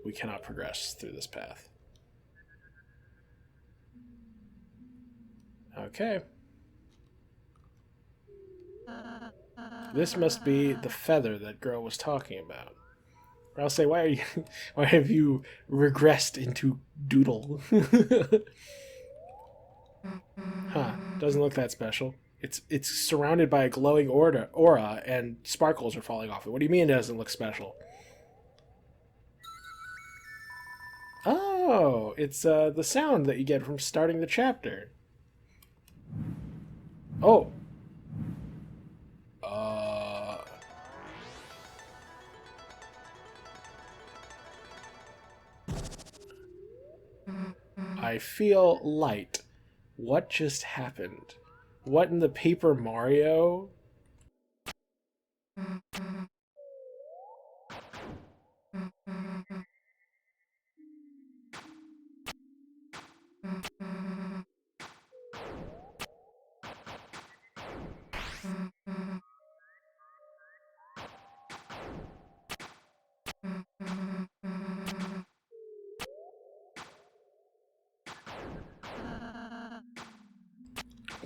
S1: We cannot progress through this path. Okay. This must be the feather that girl was talking about. Or I'll say, why have you regressed into doodle? Huh, doesn't look that special. It's surrounded by a glowing aura, and sparkles are falling off it. What do you mean it doesn't look special? Oh, it's the sound that you get from starting the chapter. Oh. I feel light. What just happened? What in the Paper Mario?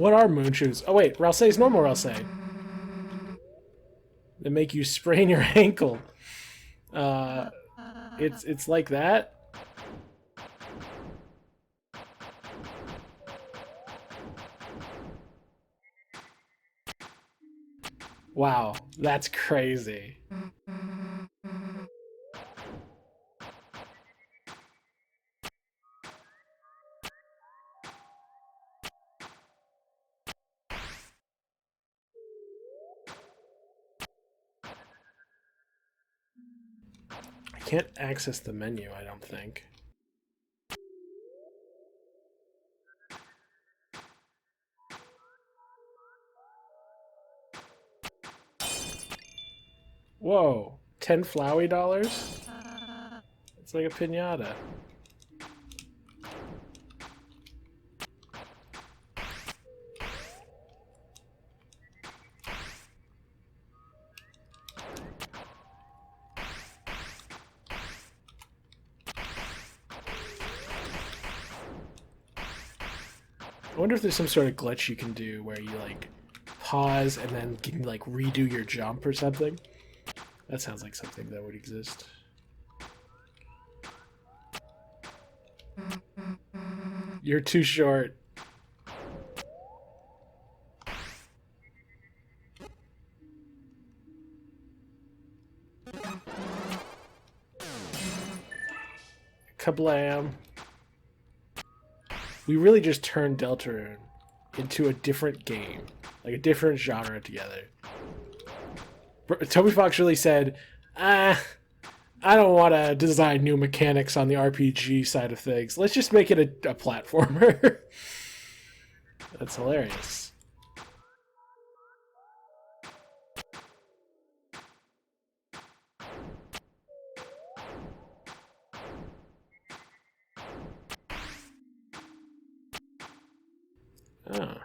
S1: What are moon shoes? Oh wait, Ralsei's normal Ralsei. They make you sprain your ankle. It's like that. Wow, that's crazy. I can't access the menu, I don't think. Whoa, 10 Flowey dollars? It's like a pinata. I wonder if there's some sort of glitch you can do where you like pause and then can like redo your jump or something. That sounds like something that would exist. You're too short. Kablam. We really just turned Deltarune into a different game. Like a different genre together. Toby Fox really said, I don't want to design new mechanics on the RPG side of things. Let's just make it a platformer. That's hilarious. Ah.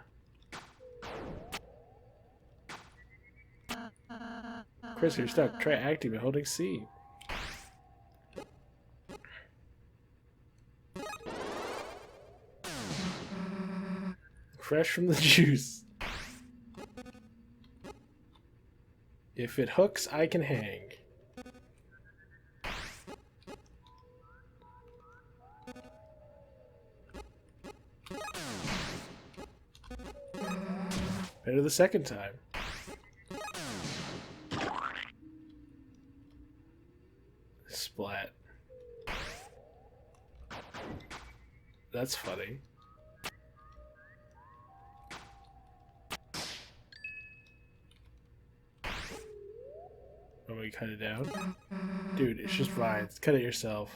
S1: Chris, you're stuck. Try acting by holding C. Fresh from the juice. If it hooks, I can hang. Better the second time. Splat. That's funny. Want me to cut it down? Dude, it's just vines. Cut it yourself.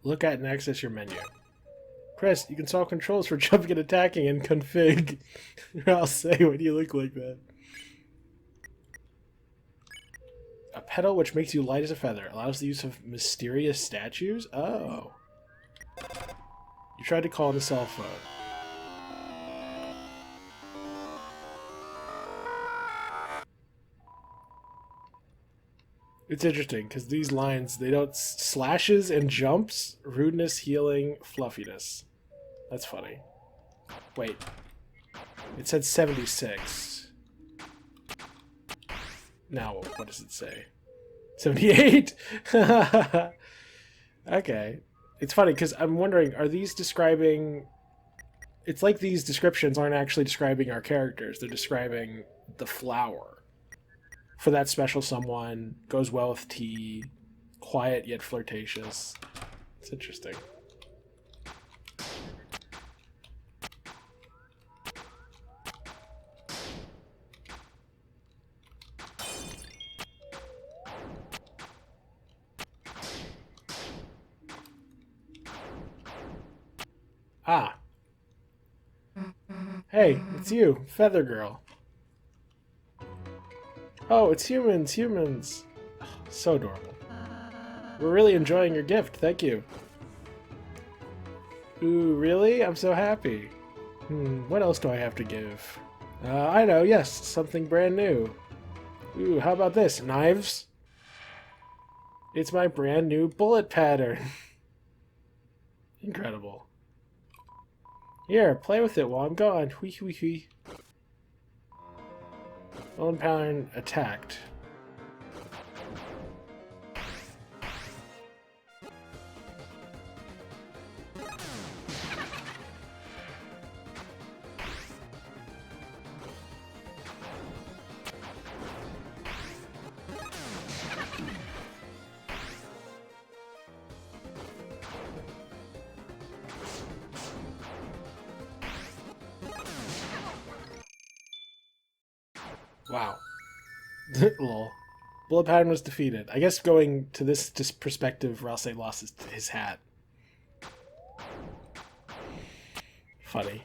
S1: Look at and access your menu. Press, you can solve controls for jumping and attacking in config. I'll say when you look like that. A pedal which makes you light as a feather. Allows the use of mysterious statues? Oh. You tried to call it a cell phone. It's interesting, because these lines, they don't... Slashes and jumps, rudeness, healing, fluffiness. That's funny. Wait. It said 76. Now, what does it say? 78? Okay. It's funny, because I'm wondering, are these describing... It's like these descriptions aren't actually describing our characters. They're describing the flower. For that special someone, goes well with tea, quiet yet flirtatious. It's interesting. Ah. Hey, it's you, Feather Girl. Oh, it's humans, humans. So adorable. We're really enjoying your gift, thank you. Ooh, really? I'm so happy. What else do I have to give? I know, yes, something brand new. Ooh, how about this? Knives? It's my brand new bullet pattern. Incredible. Here, play with it while I'm gone. Whee whee whee. Lone pattern attacked. Wow. Lol. Bullet pattern was defeated. I guess going to this perspective, Rouse lost his hat. Funny.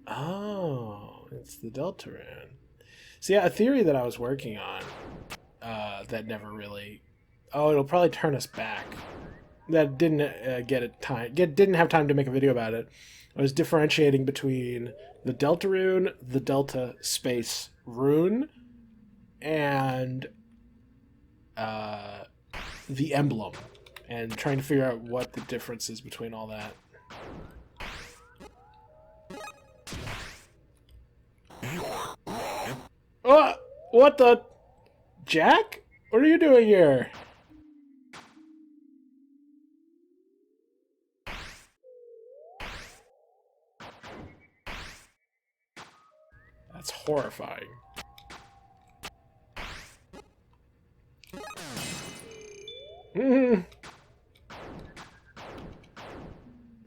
S1: Oh, it's the Deltarune. See, a theory that I was working on that never really... Oh, it'll probably turn us back. That didn't didn't have time to make a video about it. I was differentiating between the Deltarune, the Delta Space Rune, and the emblem, and trying to figure out what the difference is between all that. Oh, what the? Jack? What are you doing here? That's horrifying.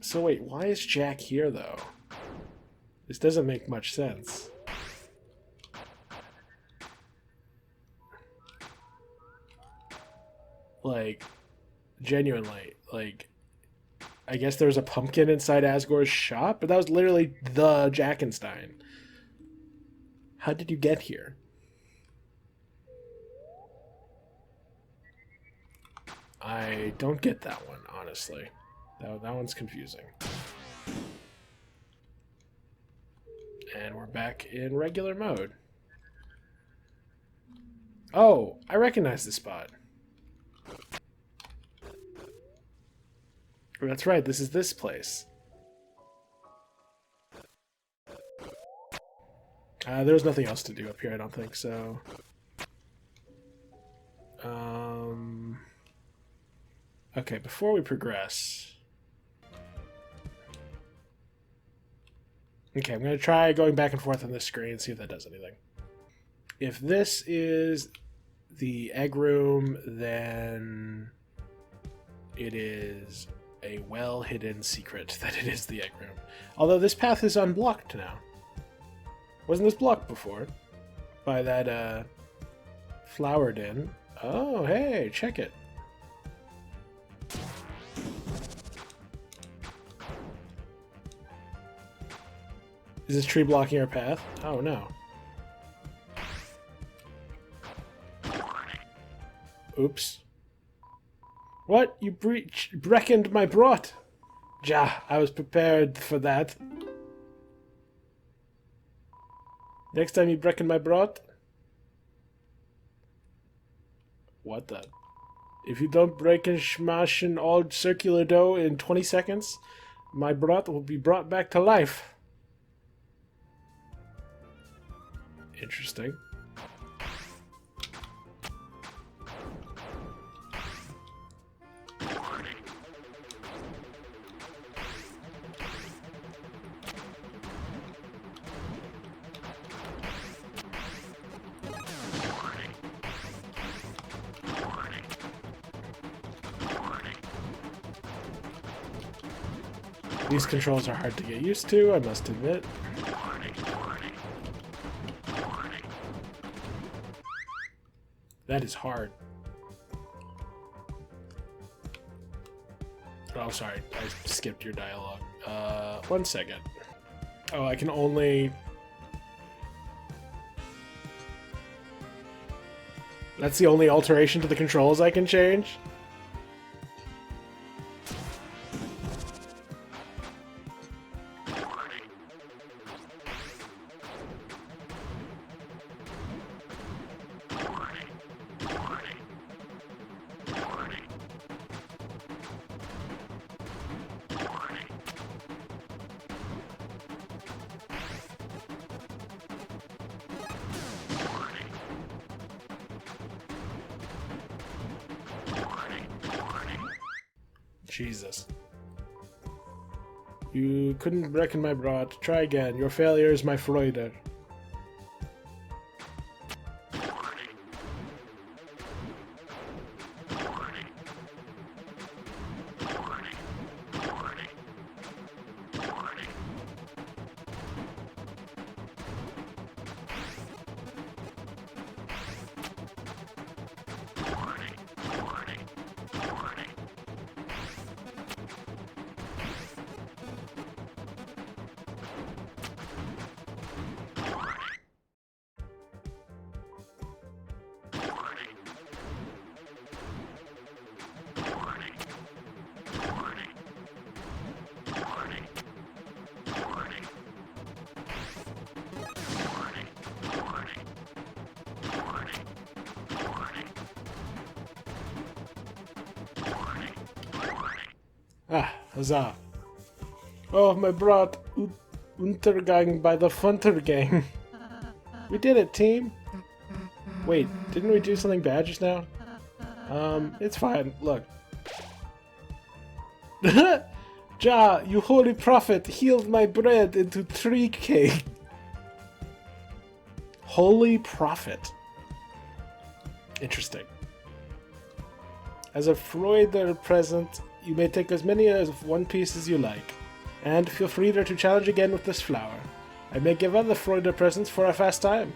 S1: So wait, why is Jack here, though? This doesn't make much sense. Like, genuinely, like, I guess there was a pumpkin inside Asgore's shop, but that was literally the Jackenstein. How did you get here? I don't get that one, honestly. That one's confusing. And we're back in regular mode. Oh, I recognize this spot. That's right, this is this place. There's nothing else to do up here, I don't think, so... Okay, before we progress... Okay, I'm going to try going back and forth on this screen and see if that does anything. If this is the egg room, then it is a well-hidden secret that it is the egg room. Although this path is unblocked now. Wasn't this blocked before? By that, flower den. Oh, hey, check it. Is this tree blocking our path? Oh, no. Oops. What? You breckened my brought? Ja, I was prepared for that. Next time you brecken my brought? What the? If you don't break and smash an old circular dough in 20 seconds, my brought will be brought back to life. Interesting. These controls are hard to get used to, I must admit. That is hard. Oh, sorry. I skipped your dialogue. 1 second. Oh, I can only... That's the only alteration to the controls I can change? Jesus. You couldn't reckon my broad. Try again. Your failure is my Freude. Ah, huzzah. Oh, my brat, Untergang by the Funtergang. We did it, team. Wait, didn't we do something bad just now? It's fine, look. Ja, you holy prophet, healed my bread into tree cake. Holy prophet. Interesting. As a Freuder present, you may take as many as one piece as you like, and feel free to challenge again with this flower. I may give other Freuder presents for a fast time.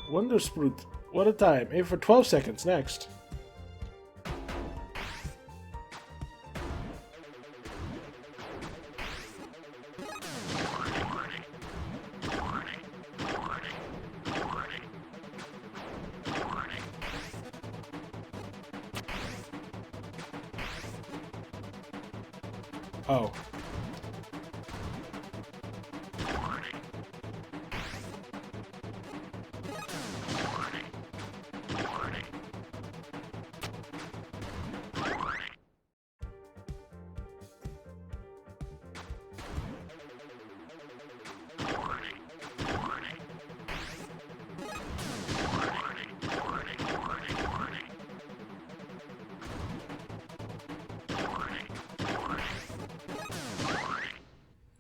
S1: Wonder Sprout. What a time. Aim for 12 seconds next. Oh.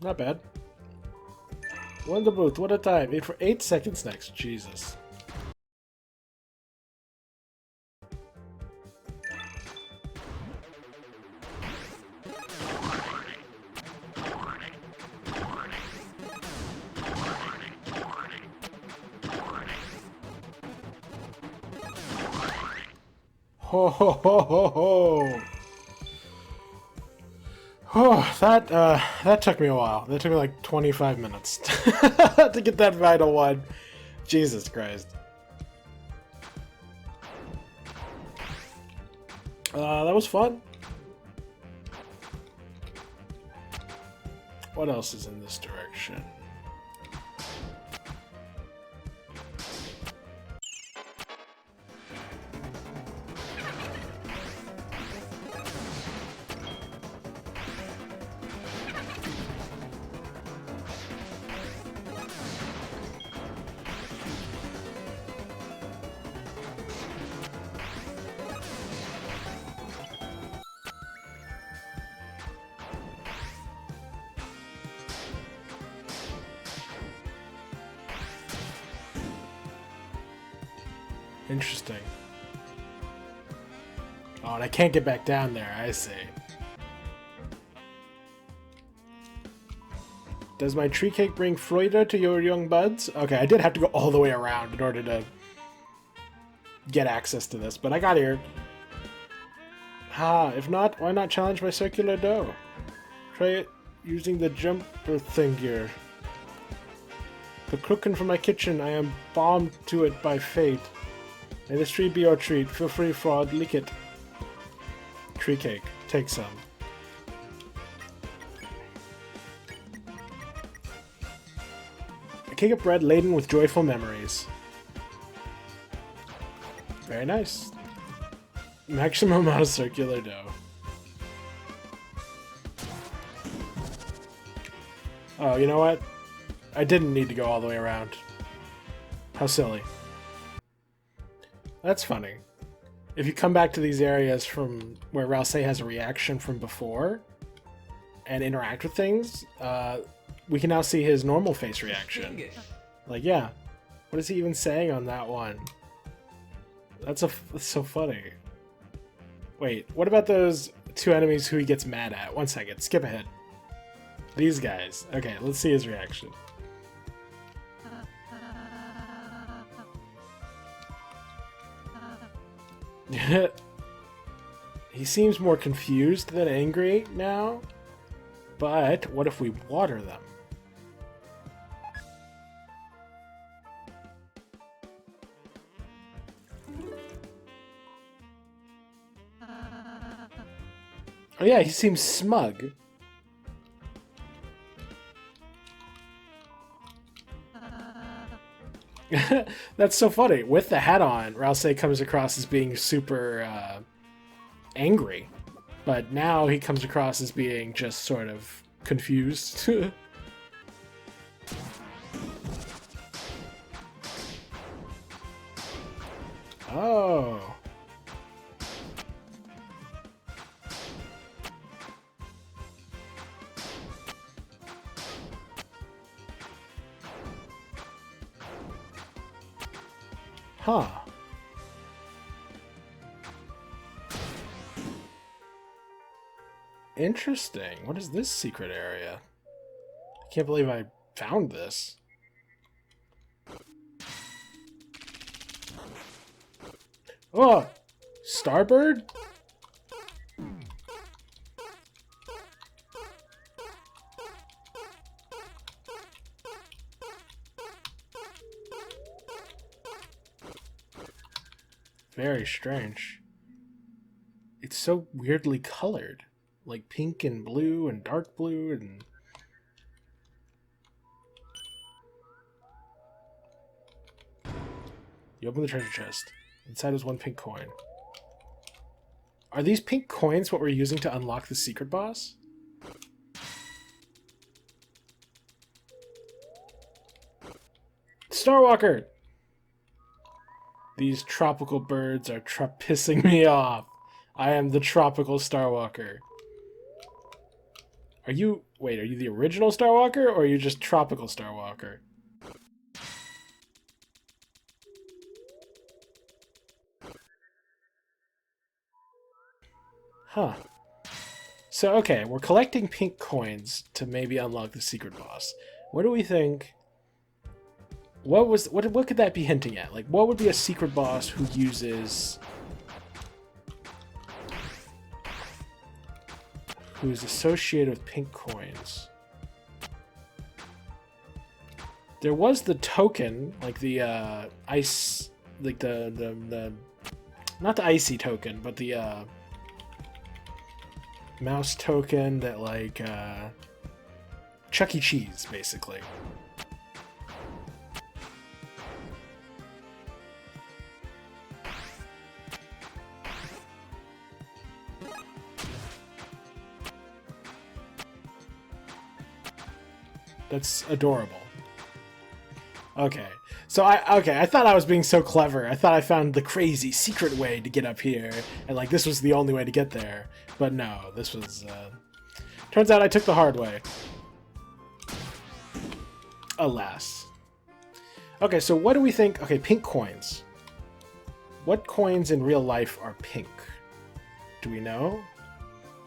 S1: Not bad. Wonder Booth, what a time. Aim for 8 seconds next. Jesus. Ho ho ho ho ho! Oh, that took me a while. That took me like 25 minutes to get that final one. Jesus Christ. That was fun. What else is in this direction? Interesting. Oh, and I can't get back down there, I see. Does my tree cake bring Freude to your young buds? Okay, I did have to go all the way around in order to get access to this, but I got here. Ha, if not, why not challenge my circular dough? Try it using the jumper thing here. The cooking from my kitchen, I am bombed to it by fate. May this tree be your treat. Feel free, fraud. Lick it. Tree cake. Take some. A cake of bread laden with joyful memories. Very nice. Maximum amount of circular dough. Oh, you know what? I didn't need to go all the way around. How silly. That's funny. If you come back to these areas from where Rouse has a reaction from before and interact with things, we can now see his normal face reaction. Like, yeah. What is he even saying on that one? That's so funny. Wait, what about those two enemies who he gets mad at? One second, skip ahead. These guys. Okay, let's see his reaction. He seems more confused than angry now. But what if we water them? Oh yeah, he seems smug. That's so funny. With the hat on, Rouse comes across as being super angry. But now he comes across as being just sort of confused. Oh. Huh. Interesting. What is this secret area? I can't believe I found this. Oh! Starbird? Very strange. It's so weirdly colored. Like pink and blue and dark blue and... You open the treasure chest. Inside is one pink coin. Are these pink coins what we're using to unlock the secret boss? Starwalker! These tropical birds are pissing me off. I am the tropical Starwalker. Are you... Wait, are you the original Starwalker, or are you just tropical Starwalker? Huh. So, okay, we're collecting pink coins to maybe unlock the secret boss. What do we think... What could that be hinting at? Like, what would be a secret boss who uses... who's associated with pink coins? There was the token, like the ice, like the not the icy token, but the mouse token that like Chuck E. Cheese, basically. That's adorable. Okay. So I thought I was being so clever. I thought I found the crazy secret way to get up here, and like this was the only way to get there. But no, this was turns out I took the hard way. Alas. Okay, so what do we think? Okay, pink coins. What coins in real life are pink? Do we know?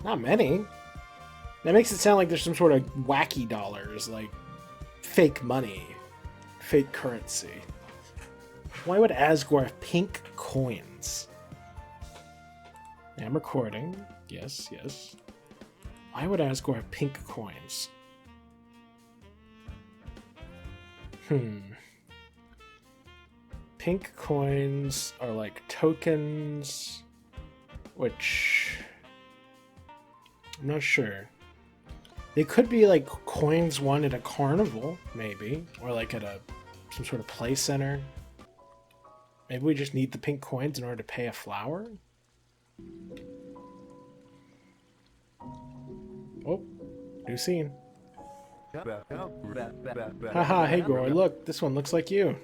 S1: Not many. That makes it sound like there's some sort of wacky dollars, like fake money, fake currency. Why would Asgore have pink coins? I'm recording. Yes, yes. Why would Asgore have pink coins? Pink coins are like tokens, which... I'm not sure. They could be like coins won at a carnival, maybe, or like at some sort of play center. Maybe we just need the pink coins in order to pay a flower. Oh, new scene. Haha, hey Gore, look, this one looks like you.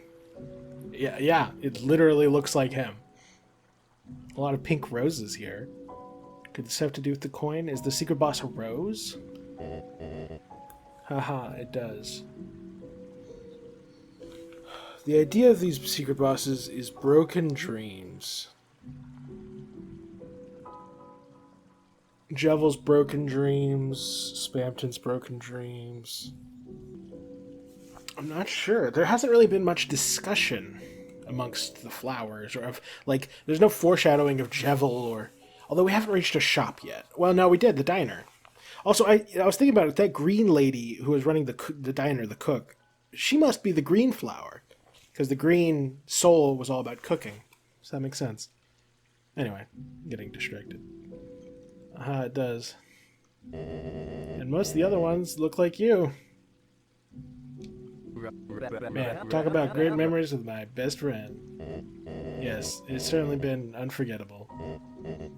S1: Yeah, it literally looks like him. A lot of pink roses here. Could this have to do with the coin? Is the secret boss a rose? Haha, it does. The idea of these secret bosses is broken dreams. Jevel's broken dreams, Spamton's broken dreams. I'm not sure. There hasn't really been much discussion amongst the flowers, or of, like, there's no foreshadowing of Jevel, or... Although we haven't reached a shop yet. Well, no, we did, the diner. Also, I was thinking about it, that green lady who was running the diner, the cook, she must be the green flower, because the green soul was all about cooking. Does that make sense? Anyway, I'm getting distracted. It does. And most of the other ones look like you. Man, talk about great memories with my best friend. Yes, it's certainly been unforgettable.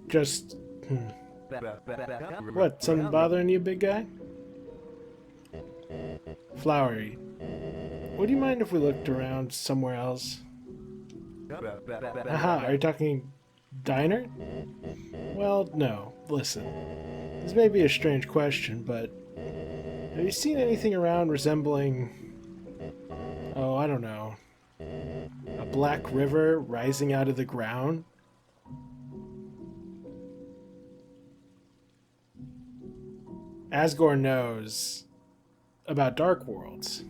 S1: Just... What, something bothering you, big guy? Flowery. Would you mind if we looked around somewhere else? Haha, are you talking diner? Well, no. Listen. This may be a strange question, but... Have you seen anything around resembling... Oh, I don't know. A black river rising out of the ground? Asgore knows about Dark Worlds.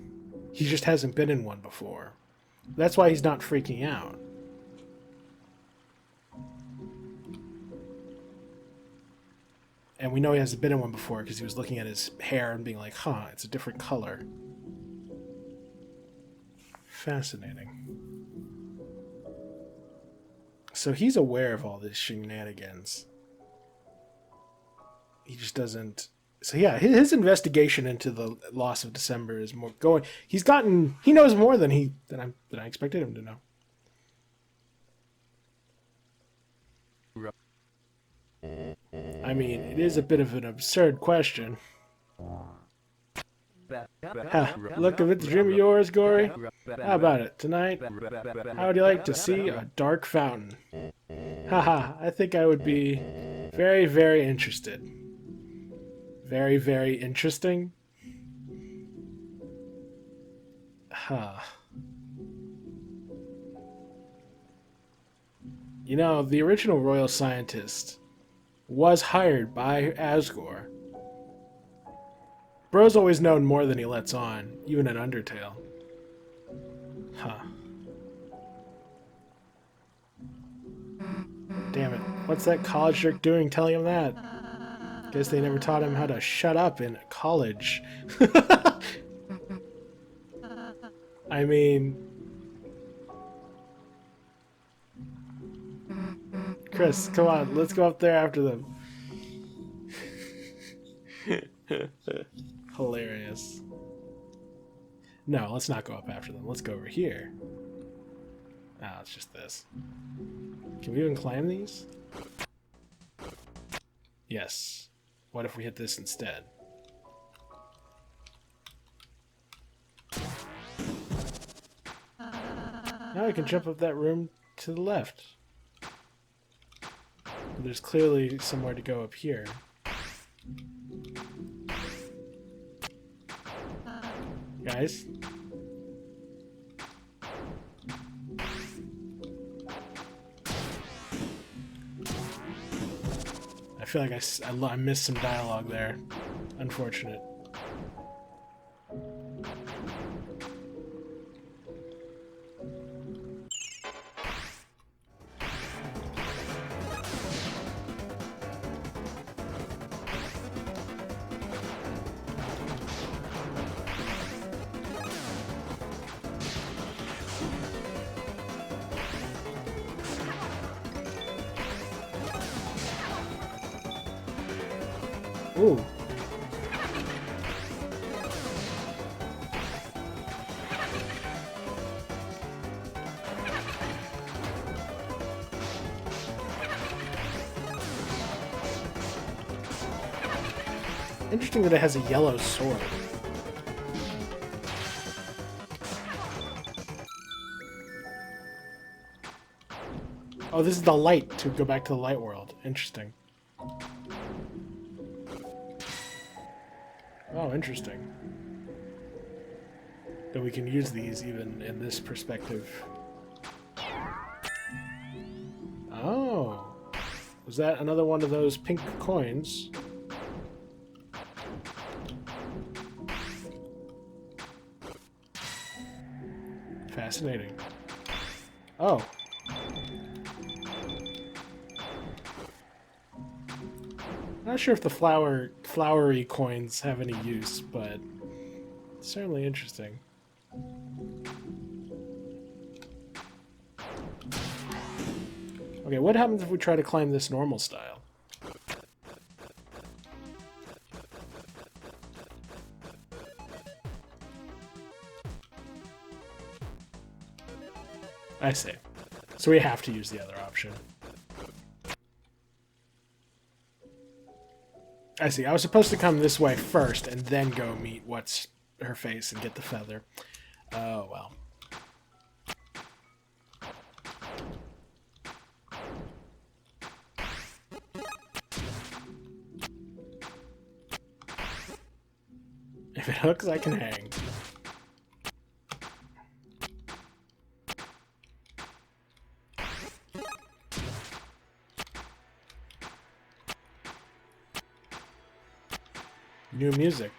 S1: He just hasn't been in one before. That's why he's not freaking out. And we know he hasn't been in one before because he was looking at his hair and being like, huh, it's a different color. Fascinating. So he's aware of all these shenanigans. He just doesn't... So yeah, his investigation into the loss of December is more going... He knows more than I expected him to know. I mean, it is a bit of an absurd question. Ha, look, if it's a dream of yours, Gory. How about it? Tonight, how would you like to see a dark fountain? Haha, I think I would be very, very interested. Very, very interesting? Huh. You know, the original royal scientist was hired by Asgore. Bro's always known more than he lets on, even in Undertale. Huh. Damn it. What's that college jerk doing telling him that? Guess they never taught him how to shut up in college. I mean... Chris, come on, let's go up there after them. Hilarious. No, let's not go up after them. Let's go over here. Ah, it's just this. Can we even climb these? Yes. What if we hit this instead? Now I can jump up that room to the left. There's clearly somewhere to go up here. Guys? I feel like I missed some dialogue there. Unfortunate. Ooh. Interesting that it has a yellow sword. Oh, this is the light to go back to the light world. Interesting. Oh, interesting. That we can use these even in this perspective. Oh. Was that another one of those pink coins? Fascinating. Oh. Not sure if the flowery coins have any use, but it's certainly interesting. Okay, what happens if we try to climb this normal style? I see. So we have to use the other option. I see. I was supposed to come this way first and then go meet what's her face and get the feather. Oh, well. If it hooks, I can hang. New music.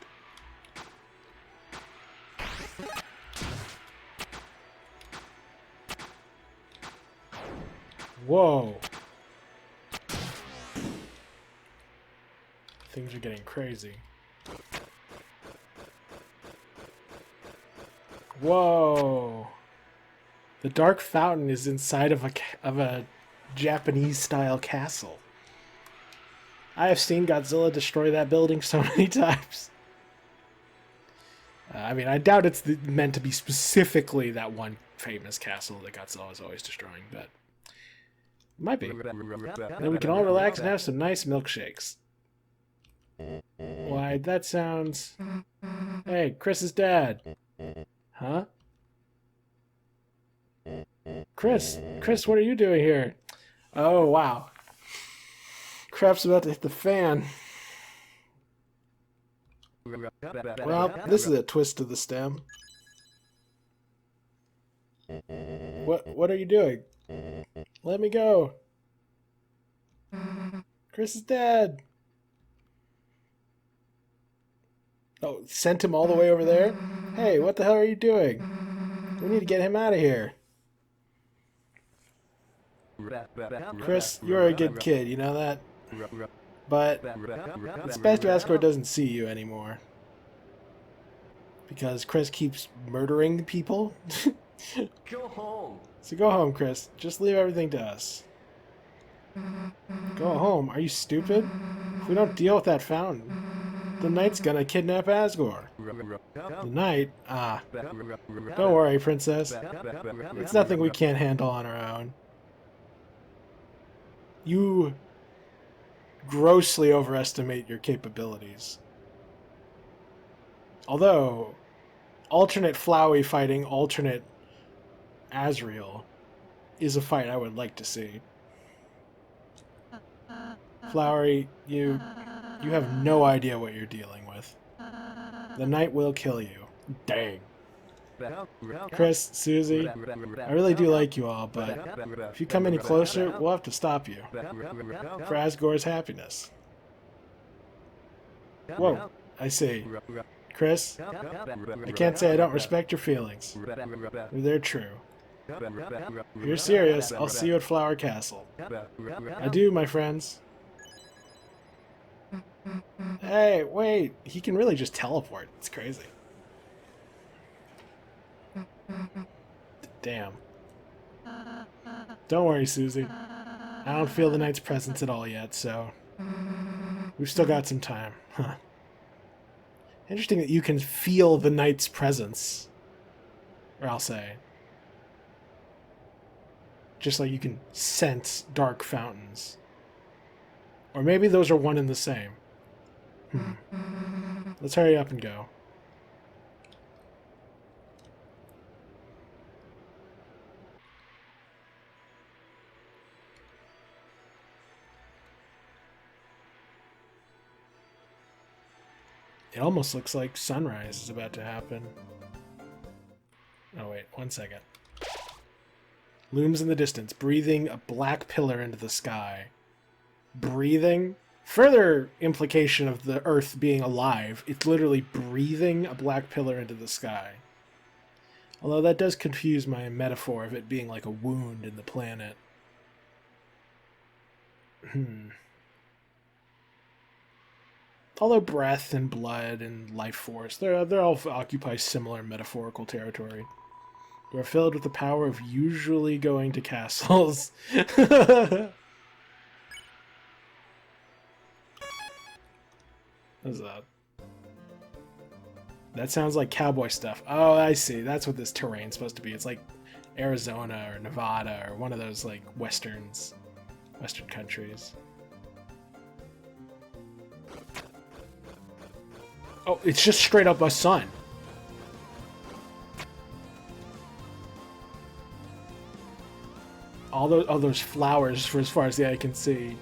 S1: Whoa. Things are getting crazy. Whoa. The dark fountain is inside of a Japanese-style castle. I have seen Godzilla destroy that building so many times. I mean, I doubt it's meant to be specifically that one famous castle that Godzilla is always destroying, but it might be. And then we can all relax and have some nice milkshakes. Why, that sounds... Hey, Chris's dad. Huh? Chris, what are you doing here? Oh, wow. Crap's about to hit the fan. Well, this is a twist to the stem. What are you doing? Let me go. Chris is dead. Oh, sent him all the way over there? Hey, what the hell are you doing? We need to get him out of here. Chris, you're a good kid, you know that? But Inspector Escort doesn't see you anymore. Because Chris keeps murdering people.
S2: Go home.
S1: So go home, Chris. Just leave everything to us. Go home? Are you stupid? If we don't deal with that fountain, the Knight's gonna kidnap Asgore. The Knight? Ah. Don't worry, Princess. It's nothing we can't handle on our own. You grossly overestimate your capabilities. Although, alternate Flowey fighting alternate Azrael is a fight I would like to see. Flowery, you have no idea what you're dealing with. The Knight will kill you. Dang. Chris, Susie, I really do like you all, but if you come any closer, we'll have to stop you. For Asgore's happiness. Whoa, I see. Chris, I can't say I don't respect your feelings. They're true. If you're serious, I'll see you at Flower Castle. Adieu, my friends. Hey, wait, he can really just teleport. It's crazy. Damn. Don't worry, Susie. I don't feel the Knight's presence at all yet, so... We've still got some time. Huh. Interesting that you can feel the night's presence. Or I'll say. Just like you can sense dark fountains. Or maybe those are one and the same. Let's hurry up and go. It almost looks like sunrise is about to happen. Oh wait, 1 second. Looms in the distance, breathing a black pillar into the sky. Breathing? Further implication of the Earth being alive. It's literally breathing a black pillar into the sky. Although that does confuse my metaphor of it being like a wound in the planet. Although breath and blood and life force, they all occupy similar metaphorical territory. We're filled with the power of usually going to castles. What's that? That sounds like cowboy stuff. Oh, I see. That's what this terrain's supposed to be. It's like Arizona or Nevada or one of those like western countries. Oh, it's just straight up a sun. All those flowers for as far as the eye can see.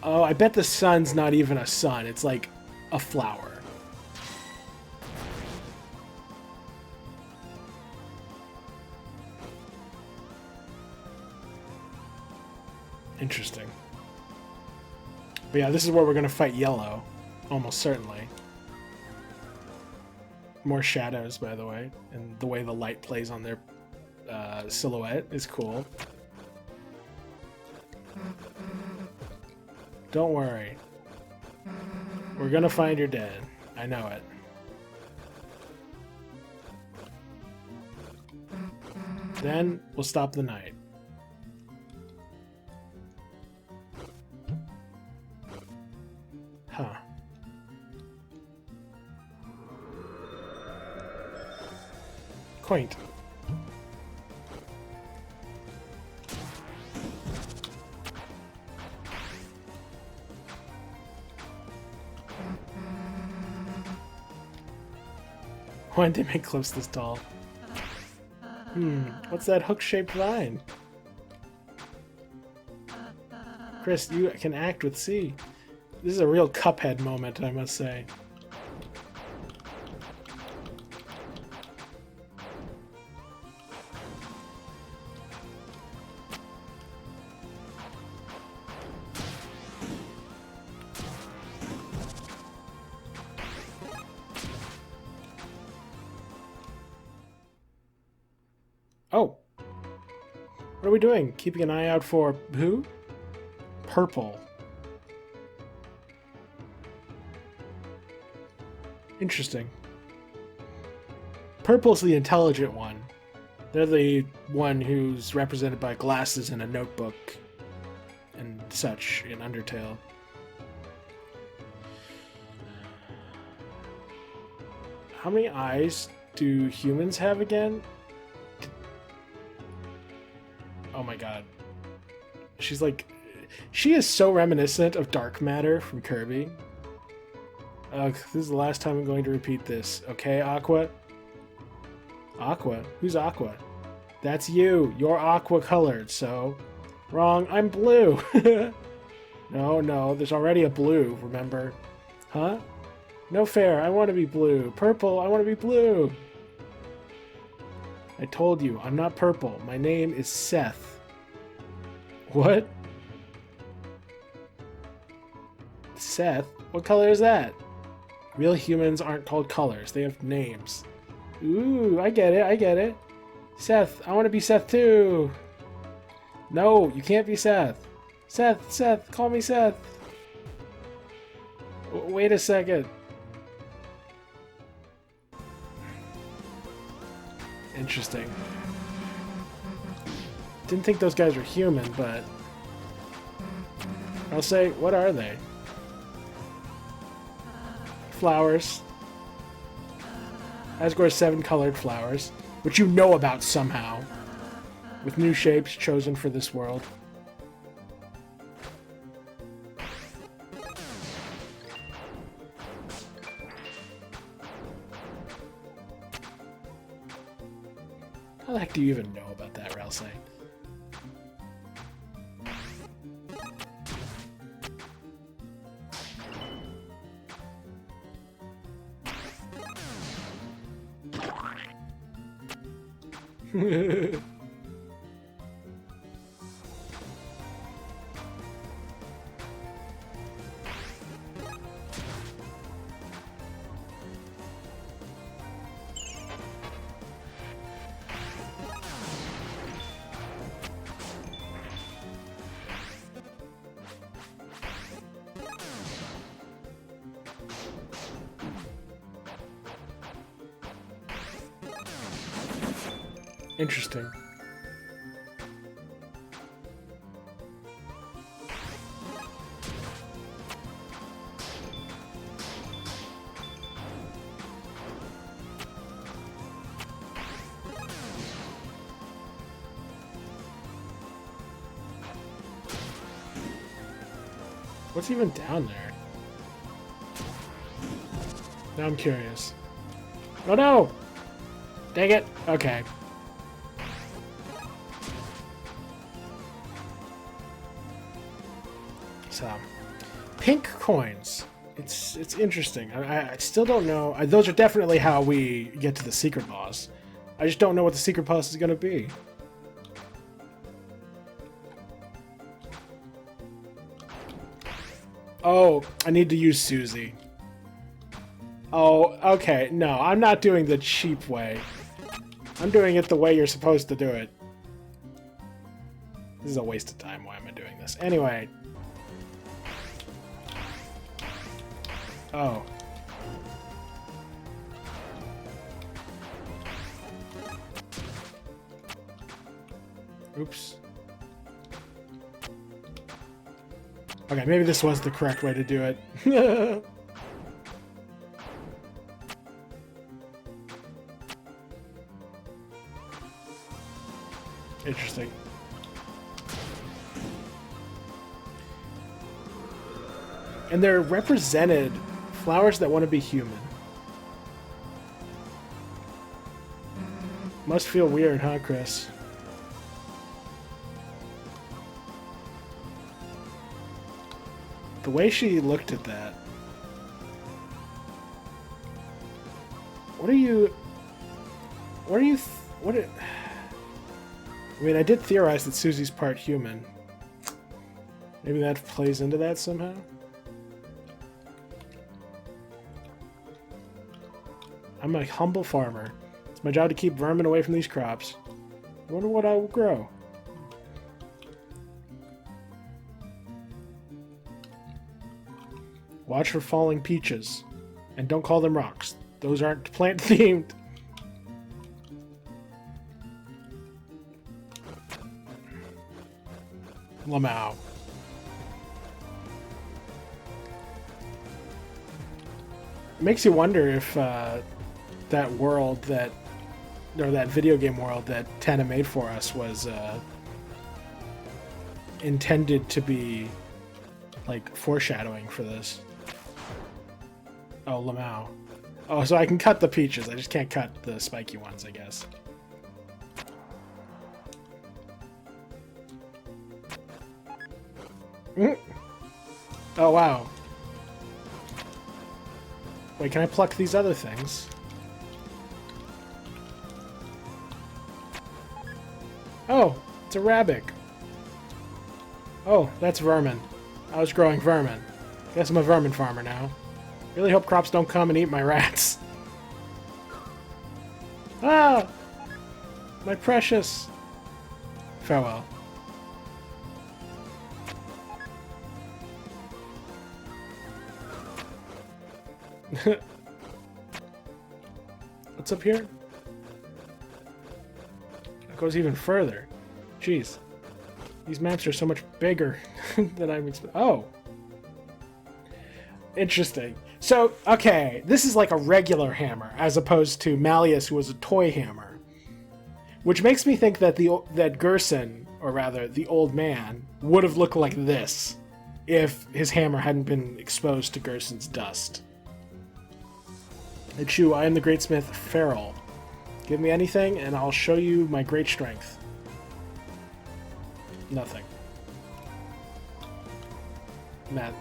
S1: Oh, I bet the sun's not even a sun. It's like a flower. Interesting. But yeah, this is where we're going to fight yellow. Almost certainly. More shadows, by the way. And the way the light plays on their silhouette is cool. Don't worry. We're gonna find your dead. I know it. Then we'll stop the night. Huh. Quaint. Why did they make cliffs this tall? What's that hook-shaped vine? Chris, you can act with C. This is a real Cuphead moment, I must say. Oh! What are we doing? Keeping an eye out for who? Purple. Interesting. Purple's the intelligent one. They're the one who's represented by glasses and a notebook and such in Undertale. How many eyes do humans have again? Oh my god. She's like... She is so reminiscent of Dark Matter from Kirby. This is the last time I'm going to repeat this. Okay, Aqua? Aqua? Who's Aqua? That's you. You're aqua colored, so... Wrong. I'm blue. No. There's already a blue, remember? Huh? No fair. I want to be blue. Purple. I want to be blue. I told you. I'm not purple. My name is Seth. What? Seth? What color is that? Real humans aren't called colors. They have names. Ooh, I get it. Seth, I want to be Seth too. No, you can't be Seth. Seth, call me Seth. Wait a second. Interesting. Didn't think those guys were human, but... I'll say, what are they? Flowers. Asgore's 7 colored flowers, which you know about somehow, with new shapes chosen for this world. How the heck do you even know about that, Ralsei? Interesting. What's even down there? Now I'm curious. Oh no! Dang it! Okay. So, pink coins. It's interesting. I still don't know. Those are definitely how we get to the secret boss. I just don't know what the secret boss is going to be. Oh, I need to use Susie. Oh, okay. No, I'm not doing the cheap way. I'm doing it the way you're supposed to do it. This is a waste of time. Why am I doing this? Anyway. Oh. Oops. Okay, maybe this was the correct way to do it. Interesting. And they're represented flowers that want to be human. Must feel weird, huh, Chris? The way she looked at that. What are you... What are you... I mean, I did theorize that Susie's part human. Maybe that plays into that somehow? I'm a humble farmer. It's my job to keep vermin away from these crops. I wonder what I will grow. Watch for falling peaches. And don't call them rocks. Those aren't plant-themed. Lamau. It makes you wonder if that world that, or that video game world that Tana made for us was intended to be like foreshadowing for this. Oh, Lamau. Oh, so I can cut the peaches. I just can't cut the spiky ones, I guess. Oh, wow. Wait, can I pluck these other things? Oh, it's a rabbit. Oh, that's vermin. I was growing vermin. Guess I'm a vermin farmer now. Really hope crops don't come and eat my rats. Ah! My precious. Farewell. What's up here? It goes even further. Jeez. These maps are so much bigger than I'm expecting. Oh. Interesting. So, okay, this is like a regular hammer, as opposed to Malleus, who was a toy hammer. Which makes me think that that Gerson, or rather, the old man, would have looked like this if his hammer hadn't been exposed to Gerson's dust. Achoo, I am the great smith, Farrell. Give me anything, and I'll show you my great strength. Nothing.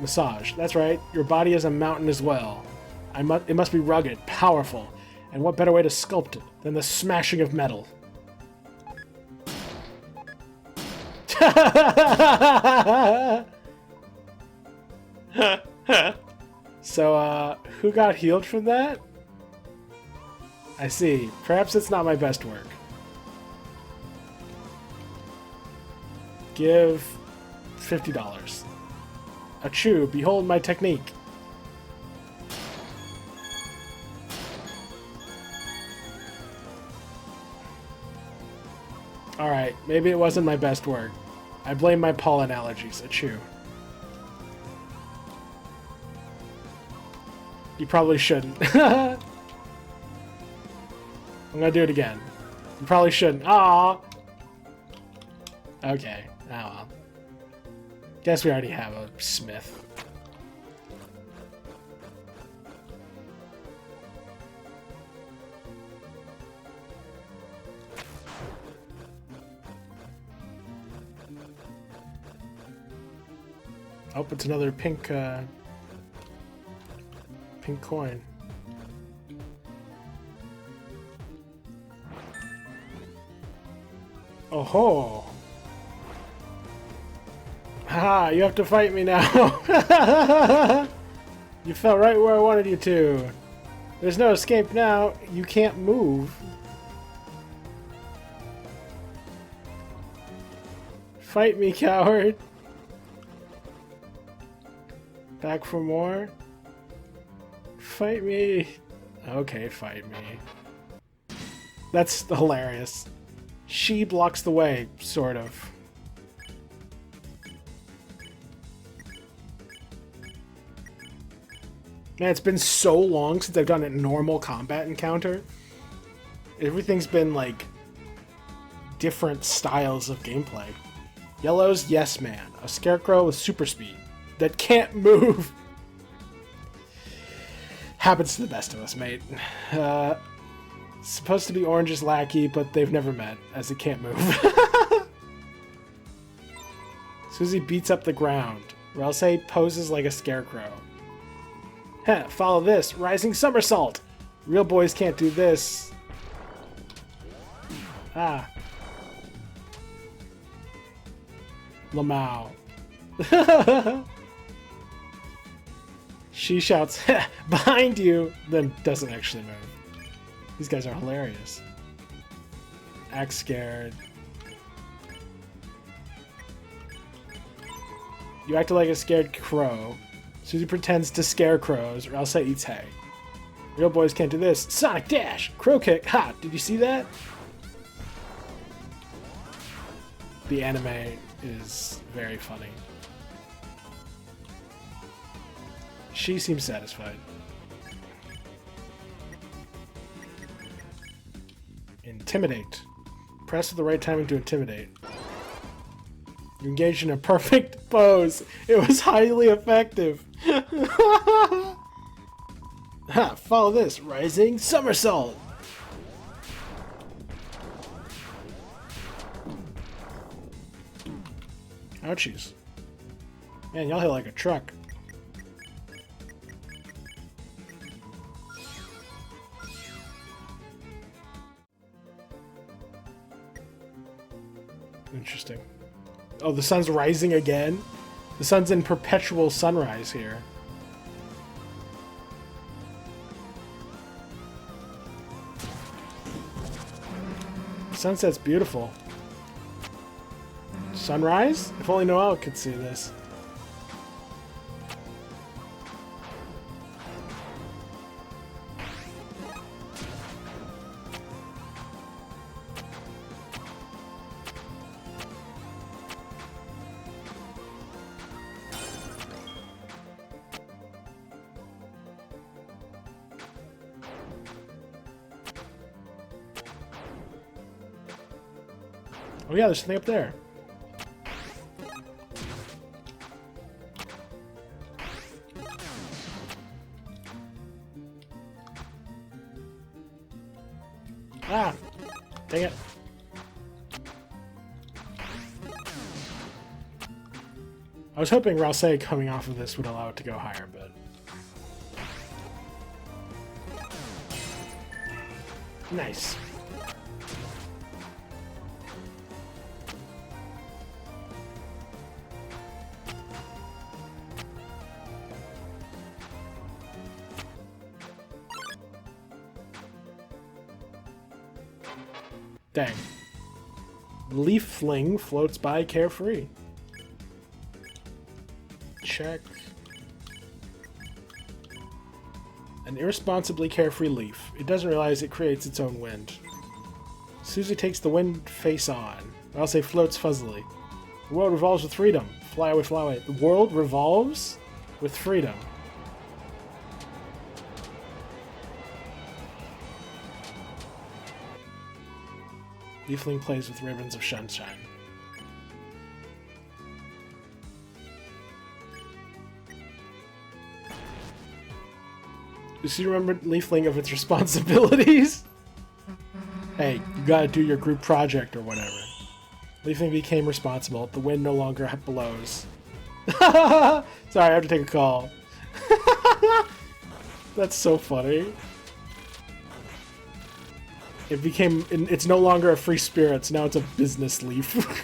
S1: Massage. That's right. Your body is a mountain as well. It must be rugged, powerful, and what better way to sculpt it than the smashing of metal? So, who got healed from that? I see. Perhaps it's not my best work. Give $50. Achoo, behold my technique. Alright, maybe it wasn't my best work. I blame my pollen allergies. Achoo. You probably shouldn't. I'm gonna do it again. You probably shouldn't. Aww. Okay. Oh well. Guess we already have a smith. Oh, it's another pink, pink coin. Oh ho! Haha, you have to fight me now! You fell right where I wanted you to. There's no escape now. You can't move. Fight me, coward! Back for more? Fight me! Okay, fight me. That's hilarious. She blocks the way, sort of. Man, it's been so long since I've done a normal combat encounter. Everything's been, like, different styles of gameplay. Yellow's Yes Man, a scarecrow with super speed that can't move. Happens to the best of us, mate. Supposed to be Orange's lackey, but they've never met, as it can't move. Susie beats up the ground. Ralsei poses like a scarecrow. Heh, follow this. Rising somersault! Real boys can't do this. Ah. Lamau. She shouts, behind you, then doesn't actually move. These guys are hilarious. Act scared. You acted like a scared crow. Susie pretends to scare crows, or else eats hay. Real boys can't do this. Sonic Dash! Crow kick! Ha! Did you see that? The anime is very funny. She seems satisfied. Intimidate. Press with the right timing to intimidate. You engaged in a perfect pose. It was highly effective. Ha! Follow this. Rising somersault. Ouchies. Man, y'all hit like a truck. Interesting. Oh, the sun's rising again? The sun's in perpetual sunrise here. Sunset's beautiful. Sunrise? If only Noelle could see this. Oh yeah, there's something up there. Ah! Dang it. I was hoping Rouse coming off of this would allow it to go higher, but... Nice. Dang. Leaf Fling floats by carefree. Check. An irresponsibly carefree leaf. It doesn't realize it creates its own wind. Susie takes the wind face on. I'll say floats fuzzily. The world revolves with freedom. Fly away, fly away. The world revolves with freedom. Leafling plays with ribbons of sunshine. Does she remember Leafling of its responsibilities? Hey, you gotta do your group project or whatever. Leafling became responsible. The wind no longer blows. Sorry, I have to take a call. That's so funny. It's no longer a free spirits, now it's a business leaf.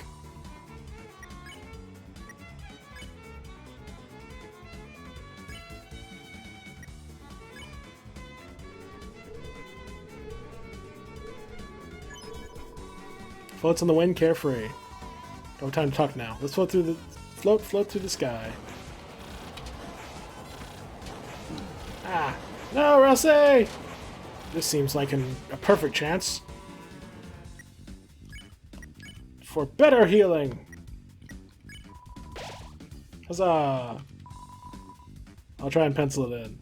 S1: Floats on the wind, carefree. Don't have time to talk now. Let's float through the sky. Ah, no, Rosé! This seems like a perfect chance for better healing. Huzzah! I'll try and pencil it in.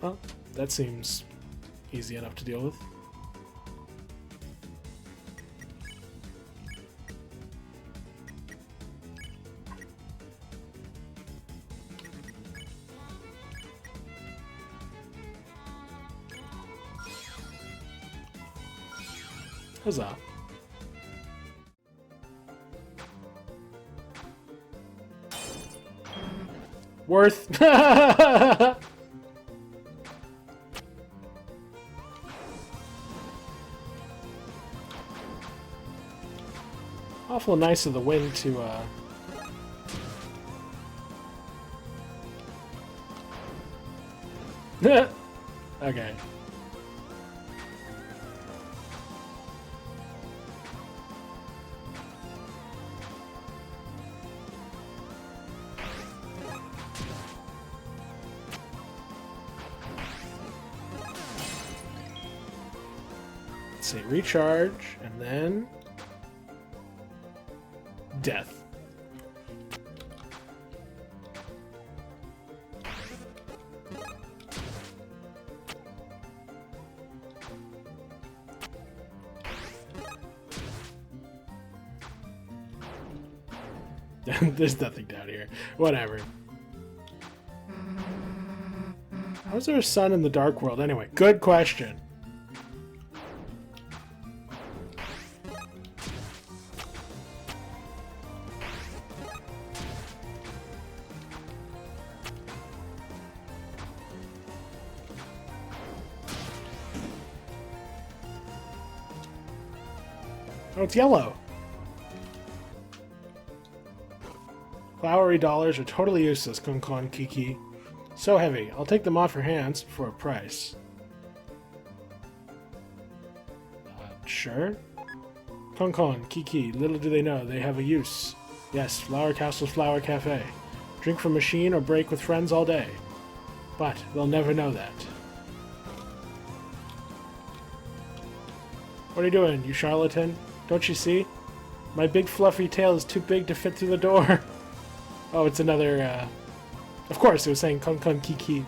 S1: Well, that seems easy enough to deal with. Huzzah. Worth. Awful nice of the wind to, Okay. Let's see, recharge, and then... death. There's nothing down here. Whatever. How's there a sun in the dark world anyway? Good question. Oh, it's yellow. Flowery dollars are totally useless, Konkon Kiki. So heavy. I'll take them off your hands for a price. Sure. Konkon Kiki, little do they know, they have a use. Yes, Flower Castle's Flower Cafe. Drink from machine or break with friends all day. But they'll never know that. What are you doing, you charlatan? Don't you see? My big fluffy tail is too big to fit through the door. Oh, it's another, Of course, it was saying Konkon Kiki.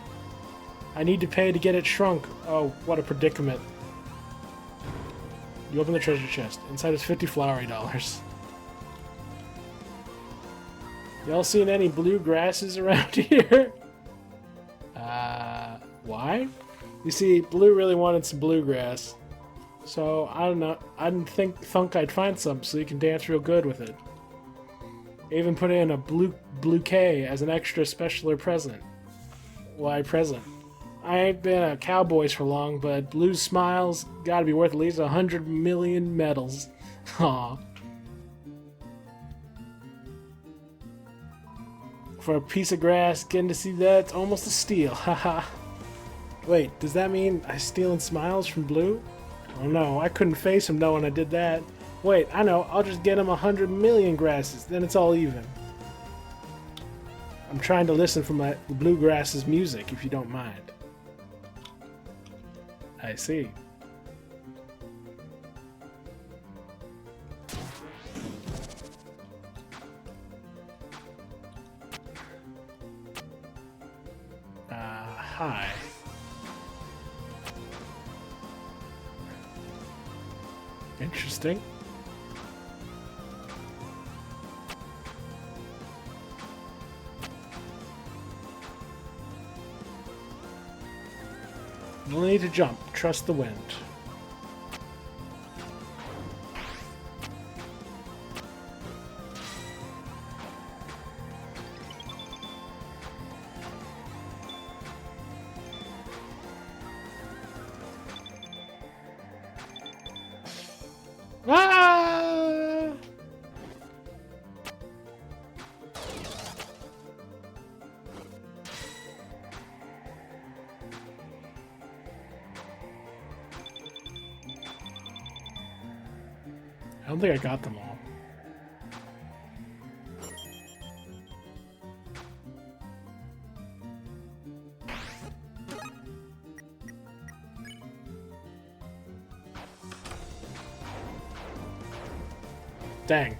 S1: I need to pay to get it shrunk. Oh, what a predicament. You open the treasure chest. Inside is 50 flowery dollars. Y'all seen any blue grasses around here? Why? You see, Blue really wanted some bluegrass. So, I don't know. I didn't think I'd find some so you can dance real good with it. I even put in a blue K as an extra special present. Why present? I ain't been a cowboys for long, but Blue's smiles gotta be worth at least 100 million medals. Aw. For a piece of grass, getting to see that's almost a steal. Haha. Wait, does that mean I'm stealing smiles from Blue? Oh no, I couldn't face him knowing I did that. Wait, I know, I'll just get him 100 million grasses, then it's all even. I'm trying to listen for my bluegrass's music, if you don't mind. I see. Hi. Interesting. No need to jump. Trust the wind. Ah! I don't think I got them all. Dang.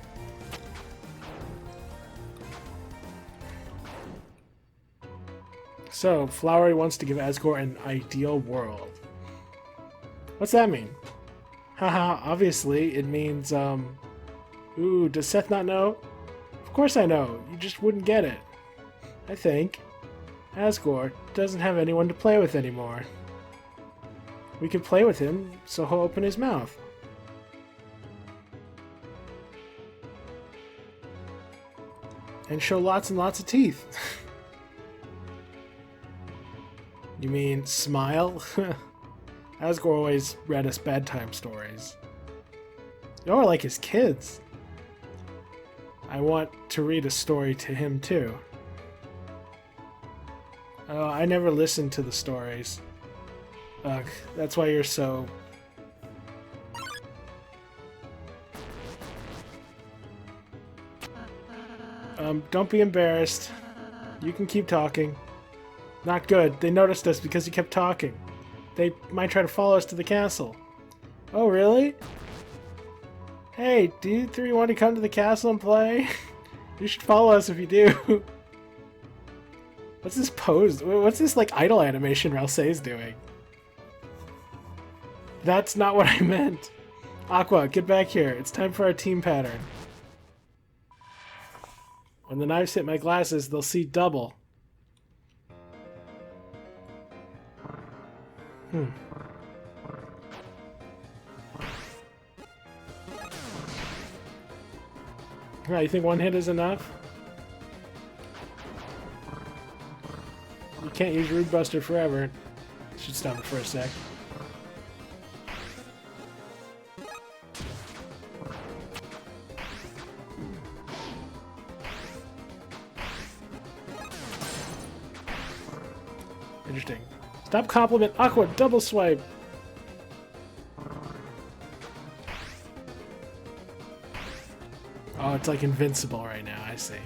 S1: So, Flowery wants to give Asgore an ideal world. What's that mean? Haha, obviously it means, Ooh, does Seth not know? Of course I know, you just wouldn't get it. I think. Asgore doesn't have anyone to play with anymore. We could play with him, so he'll open his mouth. And show lots and lots of teeth. You mean smile? Asgore always read us bedtime stories. Y'all are like his kids. I want to read a story to him too. Oh, I never listened to the stories. Ugh, that's why you're so... don't be embarrassed. You can keep talking. Not good. They noticed us because you kept talking. They might try to follow us to the castle. Oh, really? Hey, do you three want to come to the castle and play? You should follow us if you do. What's this pose? What's this, like, idle animation Ralsei's doing? That's not what I meant. Aqua, get back here. It's time for our team pattern. When the knives hit my glasses, they'll see double. Yeah, you think one hit is enough? You can't use Rude Buster forever. Should stop it for a sec. Interesting. Stop compliment Aqua, double swipe! Oh, it's like invincible right now, I see.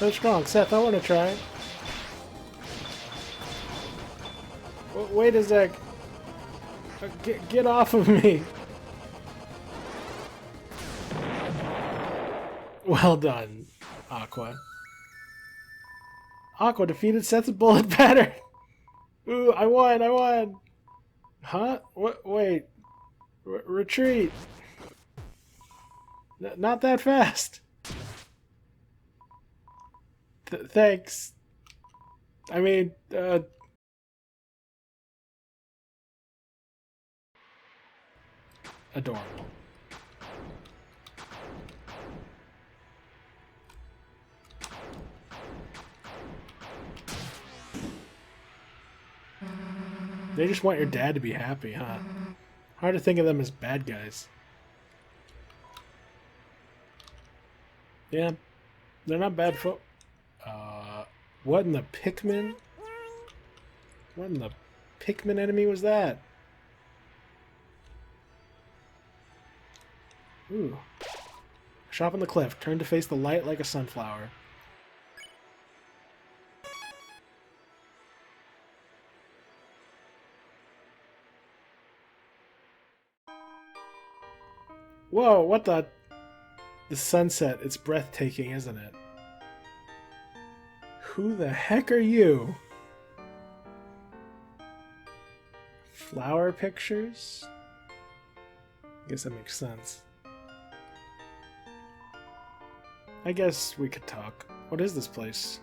S1: So strong. Seth, I want to try. Wait a sec. Get off of me. Well done, Aqua. Aqua defeated Seth's bullet pattern. Ooh, I won. Huh? What? Wait. Retreat. Not that fast. Thanks. I mean, adorable. They just want your dad to be happy, huh? Hard to think of them as bad guys. Yeah, they're not bad folk. What in the Pikmin? What in the Pikmin enemy was that? Ooh. Shop on the cliff. Turn to face the light like a sunflower. Whoa, what the... The sunset, it's breathtaking, isn't it? Who the heck are you? Flower pictures? I guess that makes sense. I guess we could talk. What is this place?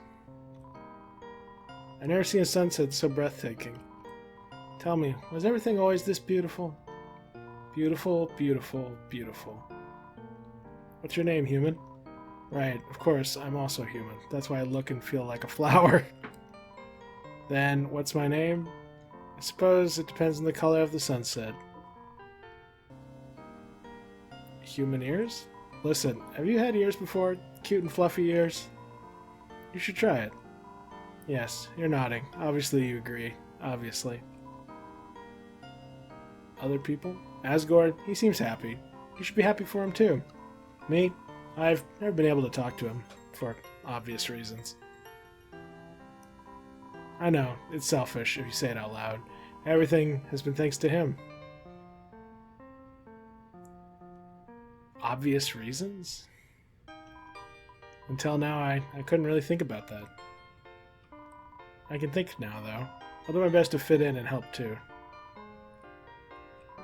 S1: I've never seen a sunset so breathtaking. Tell me, was everything always this beautiful? Beautiful, beautiful, beautiful. What's your name, human? Right, of course, I'm also human. That's why I look and feel like a flower. Then, what's my name? I suppose it depends on the color of the sunset. Human ears? Listen, have you had ears before? Cute and fluffy ears? You should try it. Yes, you're nodding. Obviously you agree. Obviously. Other people? Asgore, he seems happy. You should be happy for him too. Me? I've never been able to talk to him, for obvious reasons. I know, it's selfish if you say it out loud. Everything has been thanks to him. Obvious reasons? Until now, I couldn't really think about that. I can think now, though. I'll do my best to fit in and help too.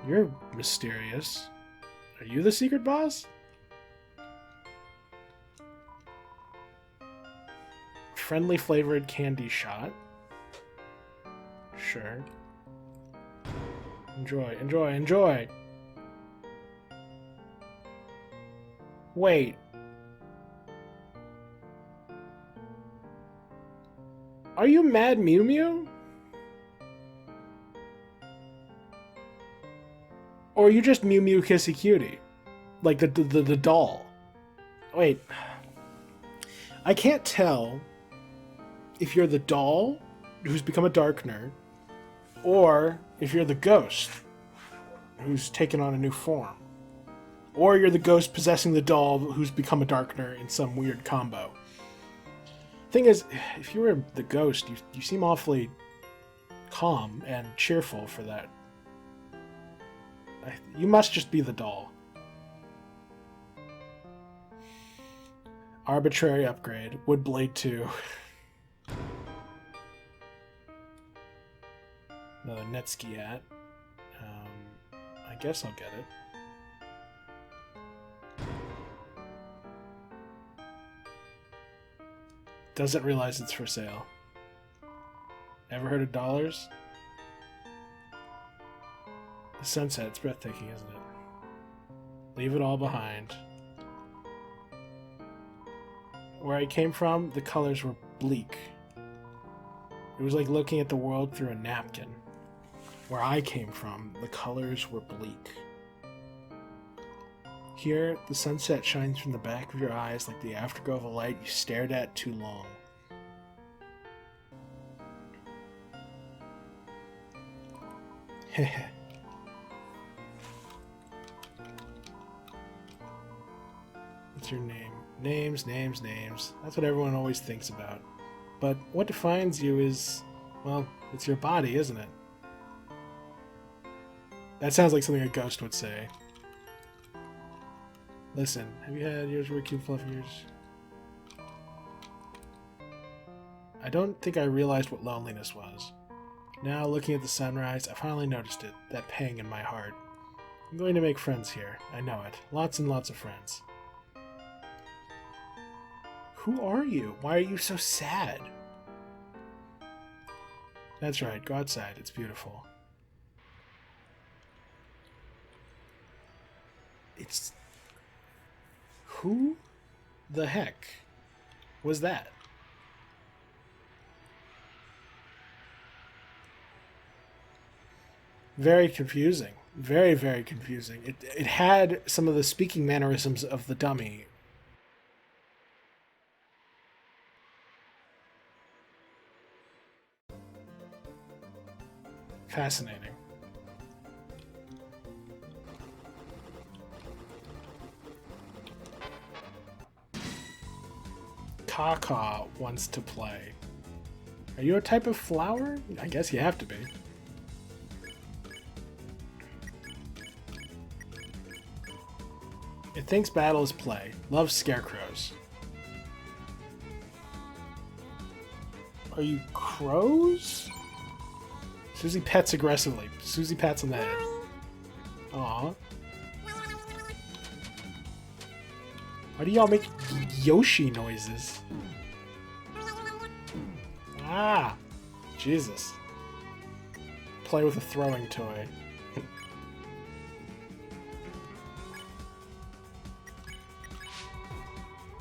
S1: You're mysterious. Are you the secret boss? Friendly flavored candy shot. Sure. Enjoy, enjoy, enjoy! Wait. Are you mad Mew Mew? Or are you just Mew Mew Kissy Cutie? Like the doll. Wait. I can't tell if you're the doll who's become a Darkner, or if you're the ghost who's taken on a new form. Or you're the ghost possessing the doll who's become a Darkner in some weird combo. Thing is, if you were the ghost, you seem awfully calm and cheerful for that. You must just be the doll. Arbitrary upgrade. Woodblade 2. Another Netski hat. I guess I'll get it. Doesn't realize it's for sale. Ever heard of dollars? The sunset, it's breathtaking, isn't it? Leave it all behind. Where I came from, the colors were bleak. It was like looking at the world through a napkin. Where I came from, the colors were bleak. Here, the sunset shines from the back of your eyes like the afterglow of a light you stared at too long. Heh. What's your name? Names, names, names. That's what everyone always thinks about. But what defines you is, well, it's your body, isn't it? That sounds like something a ghost would say. Listen, have you had years where cute fluffy years? I don't think I realized what loneliness was. Now, looking at the sunrise, I finally noticed it, that pang in my heart. I'm going to make friends here. I know it. Lots and lots of friends. Who are you? Why are you so sad? That's right, go outside. It's beautiful. It's... Who the heck was that? Very confusing. Very, very confusing. It had some of the speaking mannerisms of the dummy. Fascinating. Kaka wants to play. Are you a type of flower? I guess you have to be. It thinks battle is play. Loves scarecrows. Are you crows? Susie pets aggressively. Susie pats on the head. Aww. Why do y'all make Yoshi noises? Ah! Jesus. Play with a throwing toy.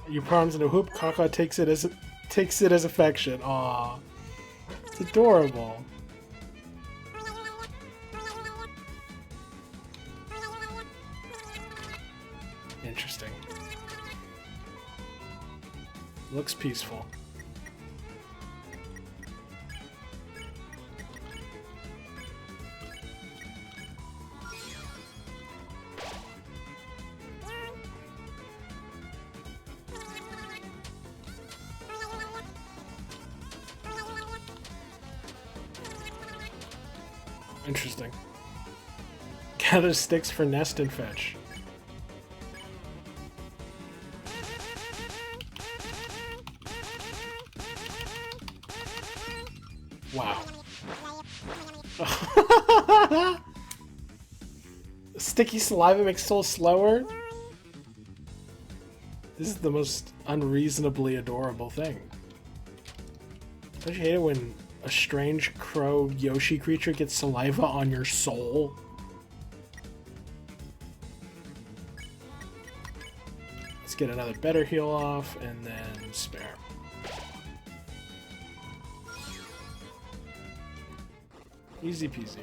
S1: Your palms in a hoop, Kaka takes it as affection. Aww. It's adorable. Interesting. Looks peaceful. Interesting. Gather sticks for nest and fetch. Wow. Sticky saliva makes souls slower? This is the most unreasonably adorable thing. Don't you hate it when a strange crow Yoshi creature gets saliva on your soul? Let's get another better heal off and then spare. Easy peasy.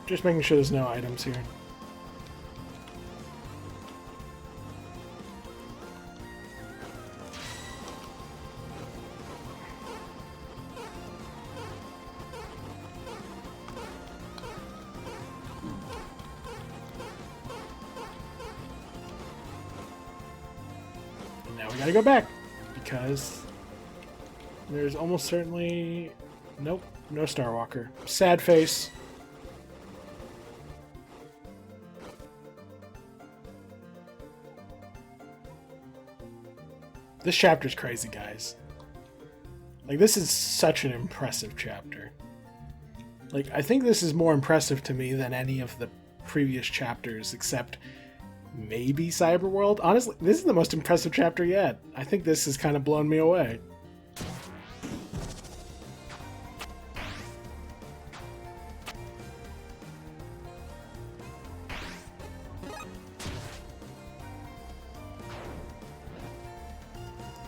S1: Just making sure there's no items here. And now we gotta go back, because there's almost certainly... Nope, no Star Walker. Sad face. This chapter's crazy, guys. Like, this is such an impressive chapter. Like, I think this is more impressive to me than any of the previous chapters, except maybe Cyberworld. Honestly, this is the most impressive chapter yet. I think this has kind of blown me away.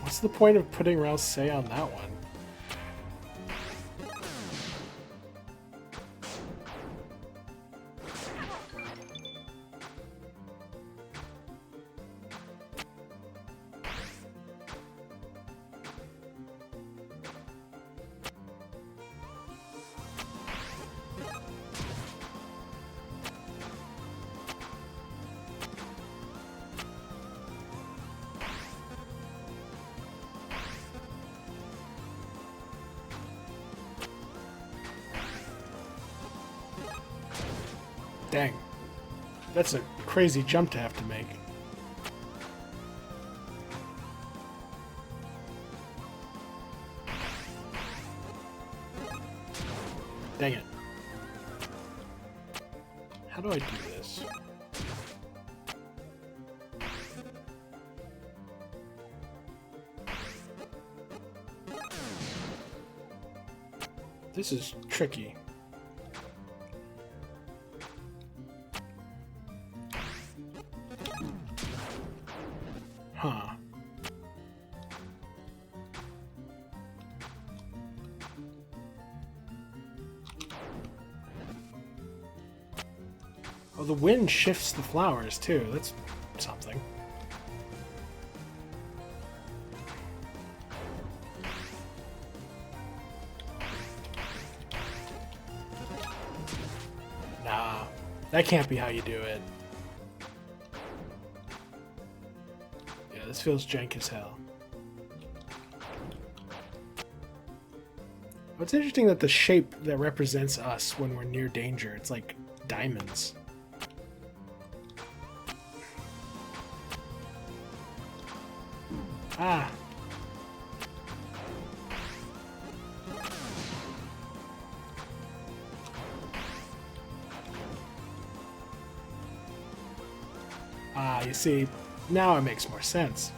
S1: What's the point of putting Rouse on that one? Dang. That's a crazy jump to have to make. Dang it. How do I do this? This is tricky. Huh. Oh, the wind shifts the flowers too. That's something. Nah, that can't be how you do it. Yeah, this feels jank as hell. It's interesting that the shape that represents us when we're near danger, it's like diamonds. Ah. Ah, you see, now it makes more sense.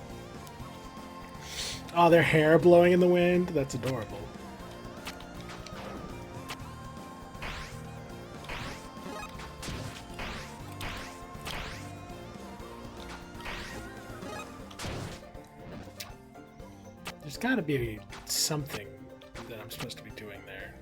S1: Oh, their hair blowing in the wind? That's adorable. There's gotta be something that I'm supposed to be doing there.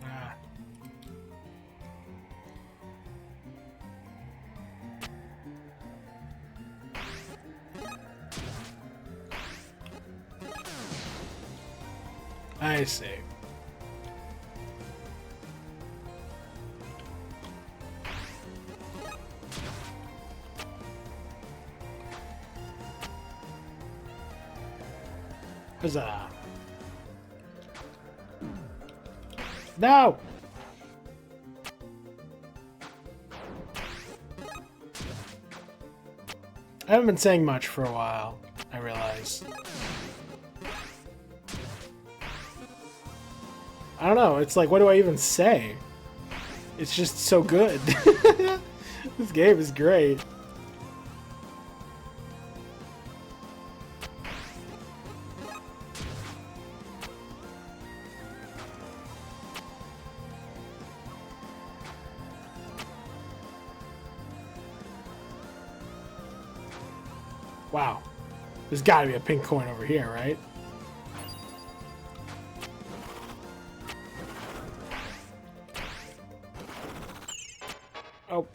S1: Ah. I see. Huzzah. No! I haven't been saying much for a while, I realize. I don't know, it's like, what do I even say? It's just so good. This game is great. Wow. There's gotta be a pink coin over here, right? Oh.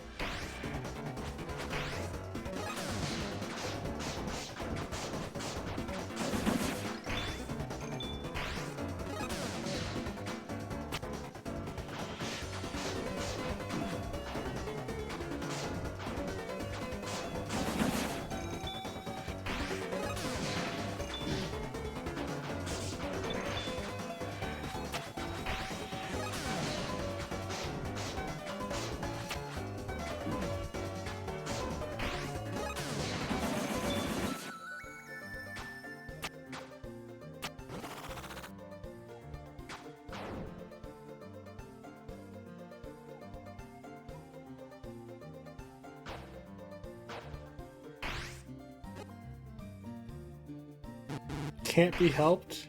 S1: Can't be helped.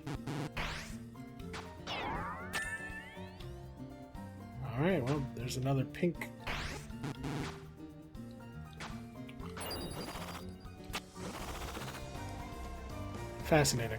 S1: Alright, well, there's another pink. Fascinating.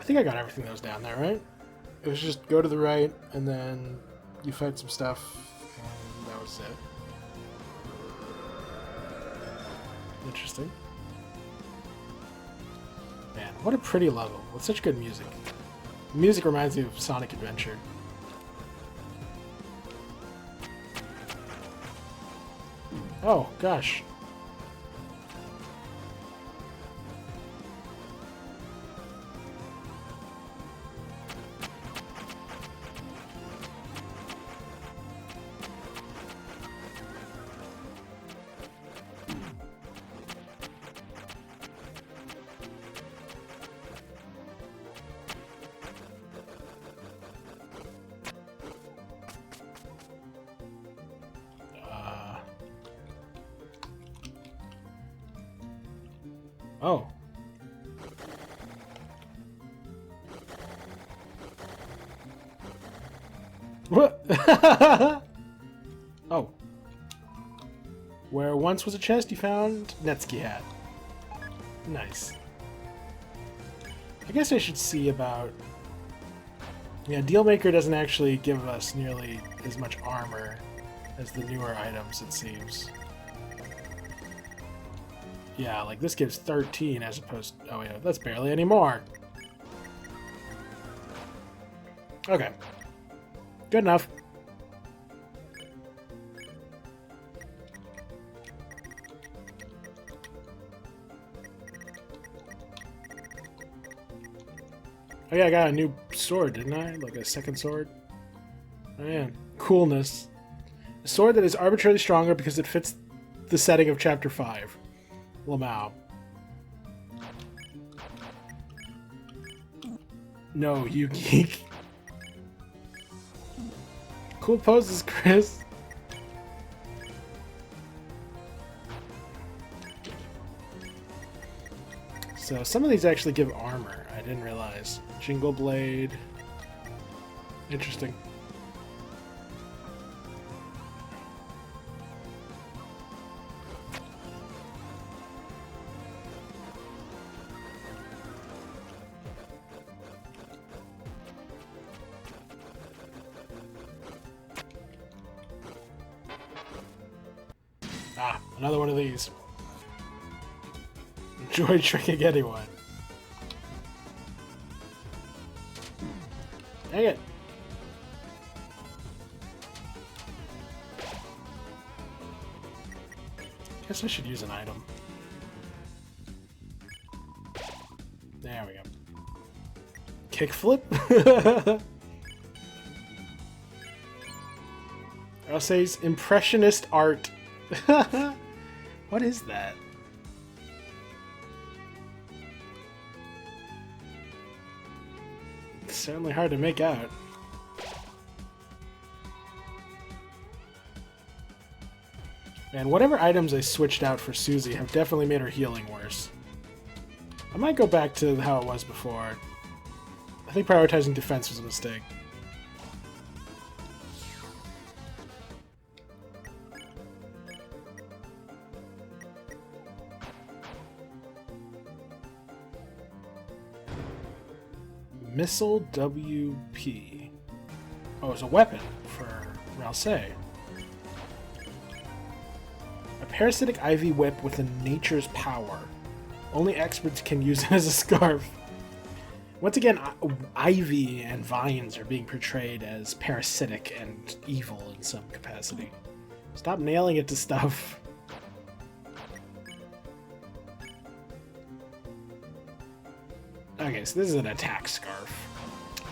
S1: I think I got everything that was down there, right? It was just go to the right, and then you fight some stuff, and that was it. Interesting. Man, what a pretty level, with such good music. The music reminds me of Sonic Adventure. Oh, gosh. Oh. What? Oh. Where once was a chest, you found Netsuki hat. Nice. I guess I should see about... Yeah, Dealmaker doesn't actually give us nearly as much armor as the newer items, it seems. Yeah, like this gives 13 as opposed... Oh yeah, that's barely any more. Okay. Good enough. Oh yeah, I got a new sword, didn't I? Like a second sword? Oh yeah. Coolness. A sword that is arbitrarily stronger because it fits the setting of Chapter 5. Lamau. No, you geek. Cool poses, Chris. So some of these actually give armor. I didn't realize. Jingle Blade. Interesting. Ah, another one of these. Enjoy tricking anyone. Dang it. Guess I should use an item. There we go. Kickflip? I'll say impressionist art. What is that? It's certainly hard to make out. And whatever items I switched out for Susie have definitely made her healing worse. I might go back to how it was before. I think prioritizing defense was a mistake. Missile WP. Oh, it's a weapon for Ralsei. A parasitic ivy whip with a nature's power. Only experts can use it as a scarf. Once again, ivy and vines are being portrayed as parasitic and evil in some capacity. Stop nailing it to stuff. Okay, so this is an attack scarf.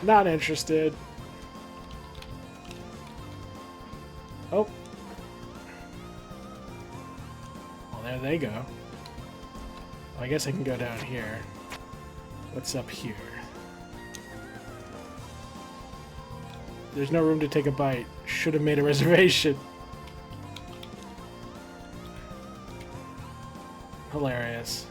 S1: Not interested. Oh. Well, there they go. Well, I guess I can go down here. What's up here? There's no room to take a bite. Should have made a reservation. Hilarious.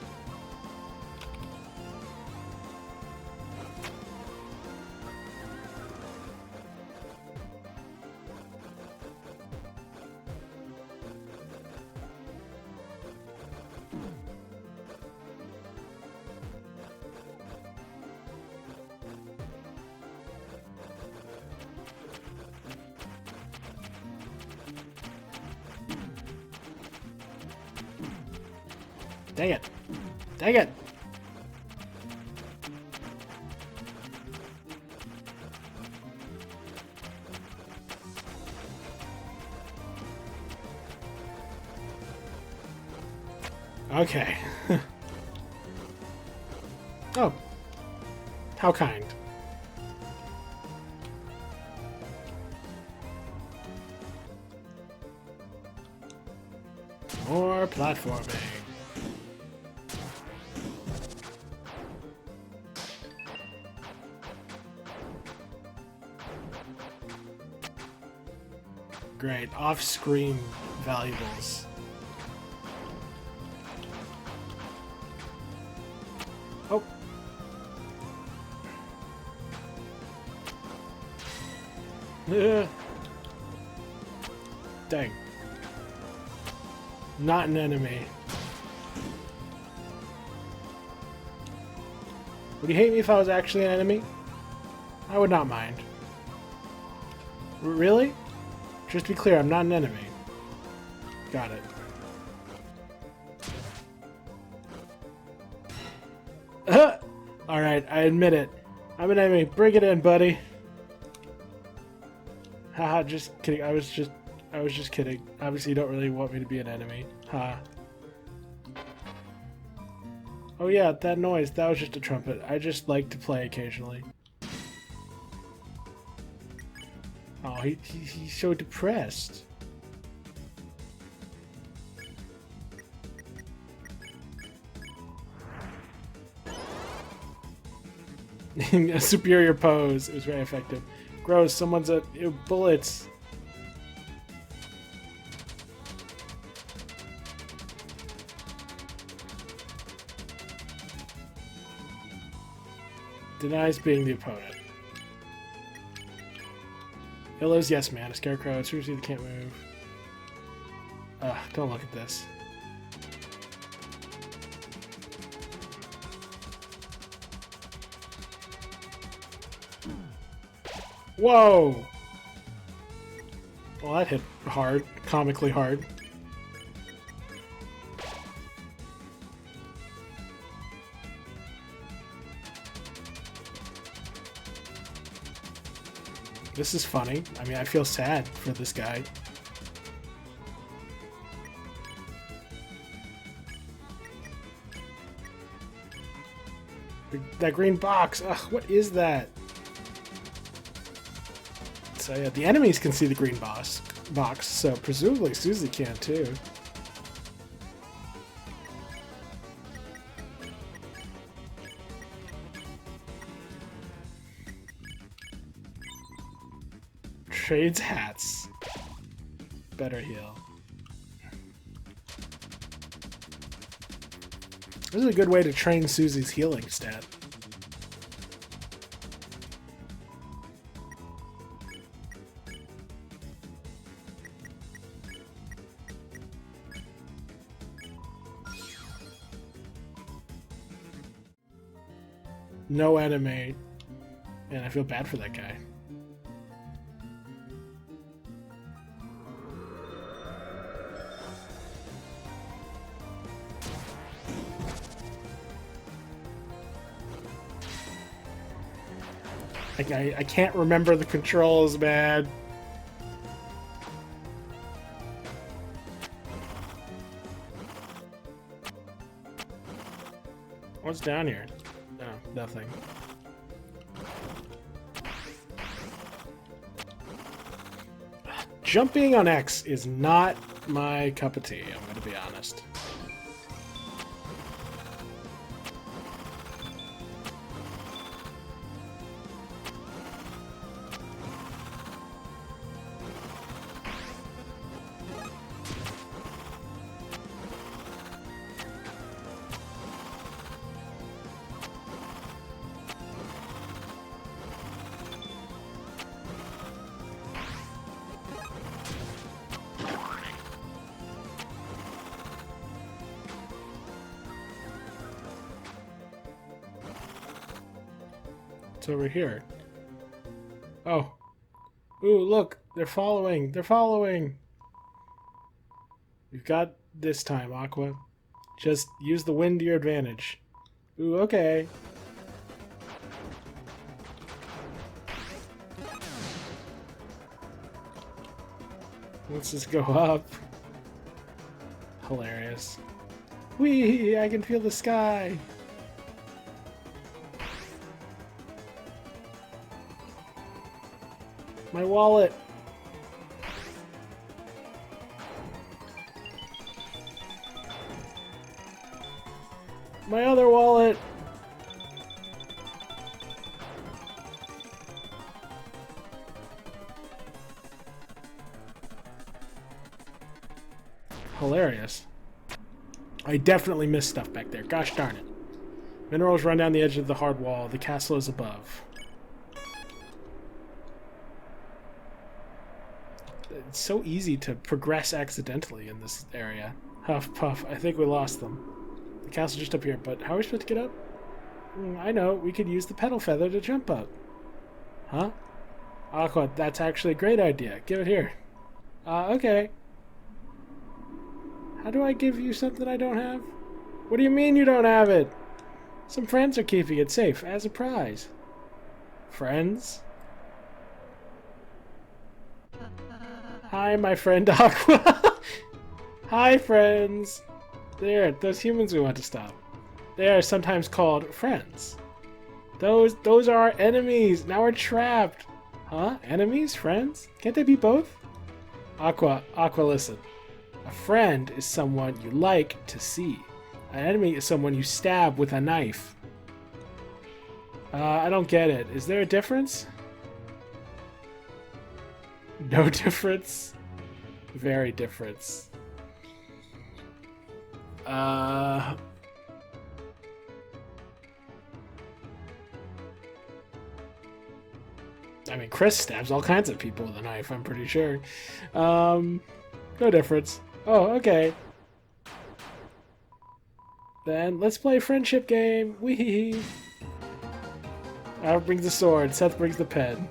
S1: Dang it. Dang it! Okay. Oh. How kind. More platforming. Great. Off-screen valuables. Oh. Dang. Not an enemy. Would you hate me if I was actually an enemy? I would not mind. Really? Just to be clear, I'm not an enemy. Got it. Alright, I admit it. I'm an enemy. Bring it in, buddy. Haha, just kidding. I was just kidding. Obviously, you don't really want me to be an enemy. Ha. Oh yeah, that noise. That was just a trumpet. I just like to play occasionally. Oh, he's so depressed. A superior pose. It was very effective. Gross. Someone's a bullets. Denies being the opponent. Illo's yes man. A scarecrow. Seriously, they can't move. Don't look at this. Whoa! Well, that hit hard. Comically hard. This is funny. I mean, I feel sad for this guy. That green box! Ugh, what is that? So yeah, the enemies can see the green box, so presumably Susie can too. Trades hats. Better heal. This is a good way to train Susie's healing stat. No anime. Man, I feel bad for that guy. I can't remember the controls, man. What's down here? No, nothing. Jumping on X is not my cup of tea, I'm gonna be honest. It's over here. Oh. Ooh, look. They're following. They're following. You've got this time, Aqua. Just use the wind to your advantage. Ooh, okay. Let's just go up. Hilarious. Whee! I can feel the sky! My wallet! My other wallet! Hilarious. I definitely missed stuff back there. Gosh darn it. Minerals run down the edge of the hard wall. The castle is above. It's so easy to progress accidentally in this area. Huff, puff. I think we lost them. The castle just up here, but how are we supposed to get up? I know. We could use the petal feather to jump up. Huh? Aqua, that's actually a great idea. Give it here. Okay. How do I give you something I don't have? What do you mean you don't have it? Some friends are keeping it safe as a prize. Friends? Hi, my friend Aqua. Hi, friends. There, those humans we want to stop. They are sometimes called friends. Those are our enemies. Now we're trapped. Huh? Enemies? Friends? Can't they be both? Aqua, listen. A friend is someone you like to see. An enemy is someone you stab with a knife. I don't get it. Is there a difference? No difference? Very difference. I mean, Chris stabs all kinds of people with a knife, I'm pretty sure. No difference. Oh, okay. Then let's play a friendship game. Wee. Albert brings the sword. Seth brings the pen.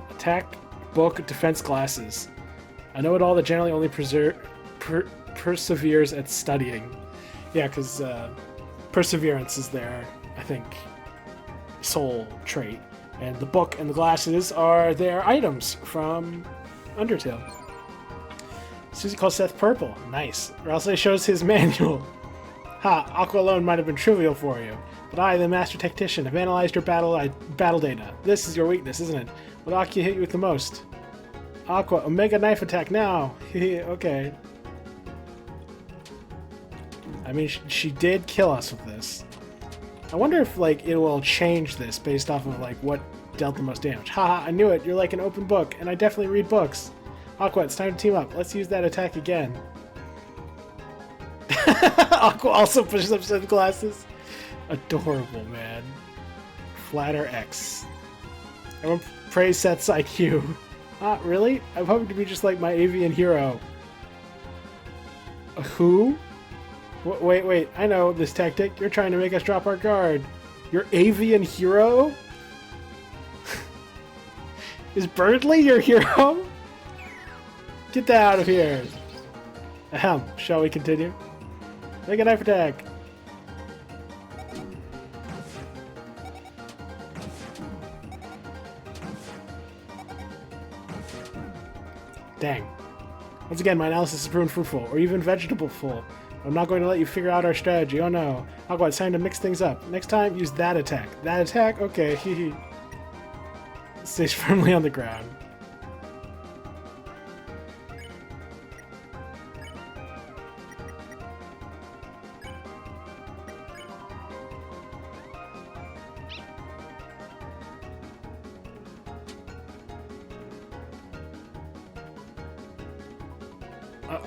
S1: Attack, book, defense classes. I know it all that generally only perseveres at studying. Yeah, because perseverance is their, I think, soul trait. And the book and the glasses are their items from Undertale. Susie calls Seth purple. Nice. Ralsei shows his manual. Ha, Aqua alone might have been trivial for you. But I, the master tactician, have analyzed your battle data. This is your weakness, isn't it? What Aqua hit you with the most? Aqua, Omega Knife Attack now! Okay. I mean, she did kill us with this. I wonder if, like, it will change this based off of, like, what dealt the most damage. Haha, I knew it! You're like an open book, and I definitely read books. Aqua, it's time to team up. Let's use that attack again. Aqua also pushes up Seth glasses. Adorable, man. Flatter X. Everyone praise Seth's IQ. Really? I'm hoping to be just like my avian hero. Who? Wait, I know this tactic. You're trying to make us drop our guard. Your avian hero? Is Birdly your hero? Get that out of here. Ahem, shall we continue? Make a knife attack. Dang. Once again, my analysis has proven fruitful, or even vegetable-ful. I'm not going to let you figure out our strategy. Oh no. Aqua, it's time to mix things up. Next time, use that attack. That attack? Okay, hehe. Stays firmly on the ground.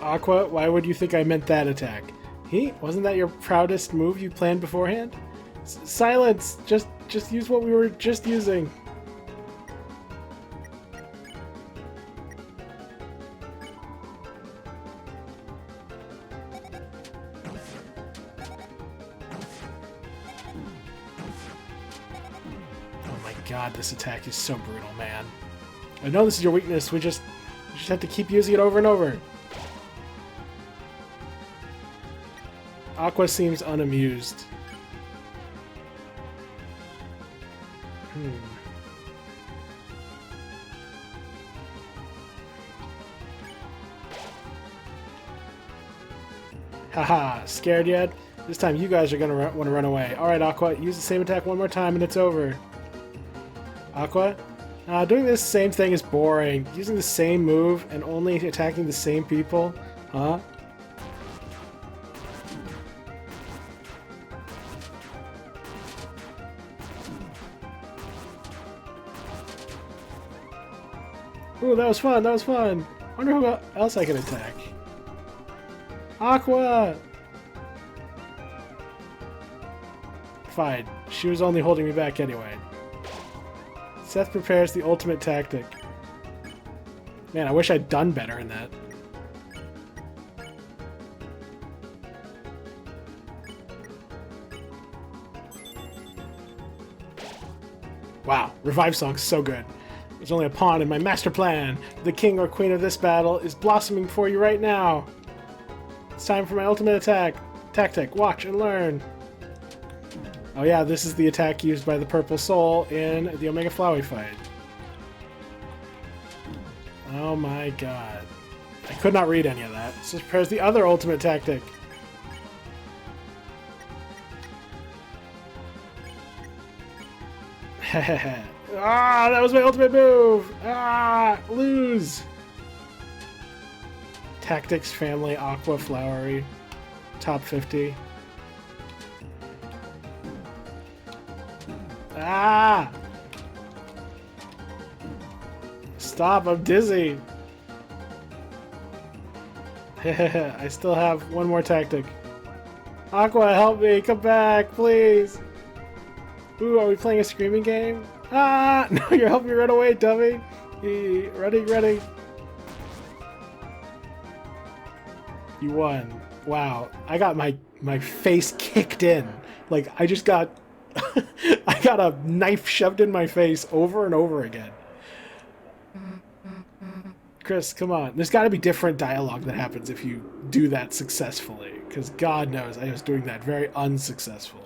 S1: Aqua, why would you think I meant that attack? Wasn't that your proudest move you planned beforehand? Silence! Just use what we were just using. God, this attack is so brutal, man. I know this is your weakness. We just have to keep using it over and over. Aqua seems unamused. Haha, scared yet? This time you guys are gonna want to run away. Alright, Aqua, use the same attack one more time and it's over. Aqua? Doing this same thing is boring. Using the same move and only attacking the same people? Huh? Ooh, that was fun, that was fun! Wonder who else I can attack. Aqua! Fine, she was only holding me back anyway. Seth prepares the ultimate tactic. Man, I wish I'd done better in that. Wow, Revive Song's so good. There's only a pawn in my master plan. The king or queen of this battle is blossoming for you right now. It's time for my ultimate attack. Tactic, watch and learn. Oh yeah, this is the attack used by the Purple Soul in the Omega Flowey fight. Oh my god. I could not read any of that. So prepares the other ultimate tactic. Ah, that was my ultimate move! Ah, lose! Tactics, Family, Aqua, Flowery. Top 50. Ah! Stop, I'm dizzy! I still have one more tactic. Aqua, help me! Come back, please! Ooh, are we playing a screaming game? Ah! No, you're helping me run away, dummy! Ready, ready. You won. Wow. I got my face kicked in. Like, I just got... I got a knife shoved in my face over and over again. Chris, come on. There's got to be different dialogue that happens if you do that successfully. Because God knows I was doing that very unsuccessfully.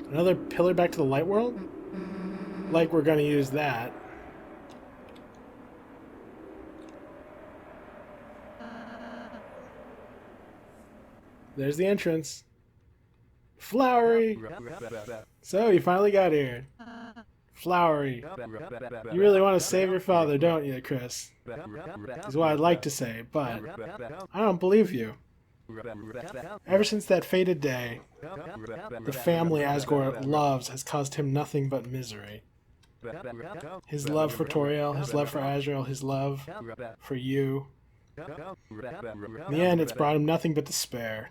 S1: Another pillar back to the light world? Like we're gonna use that. There's the entrance. Flowery! So, you finally got here. Flowery. You really want to save your father, don't you, Chris? Is what I'd like to say, but I don't believe you. Ever since that fated day, the family Asgore loves has caused him nothing but misery. His love for Toriel, his love for Azrael, his love for you. In the end, it's brought him nothing but despair.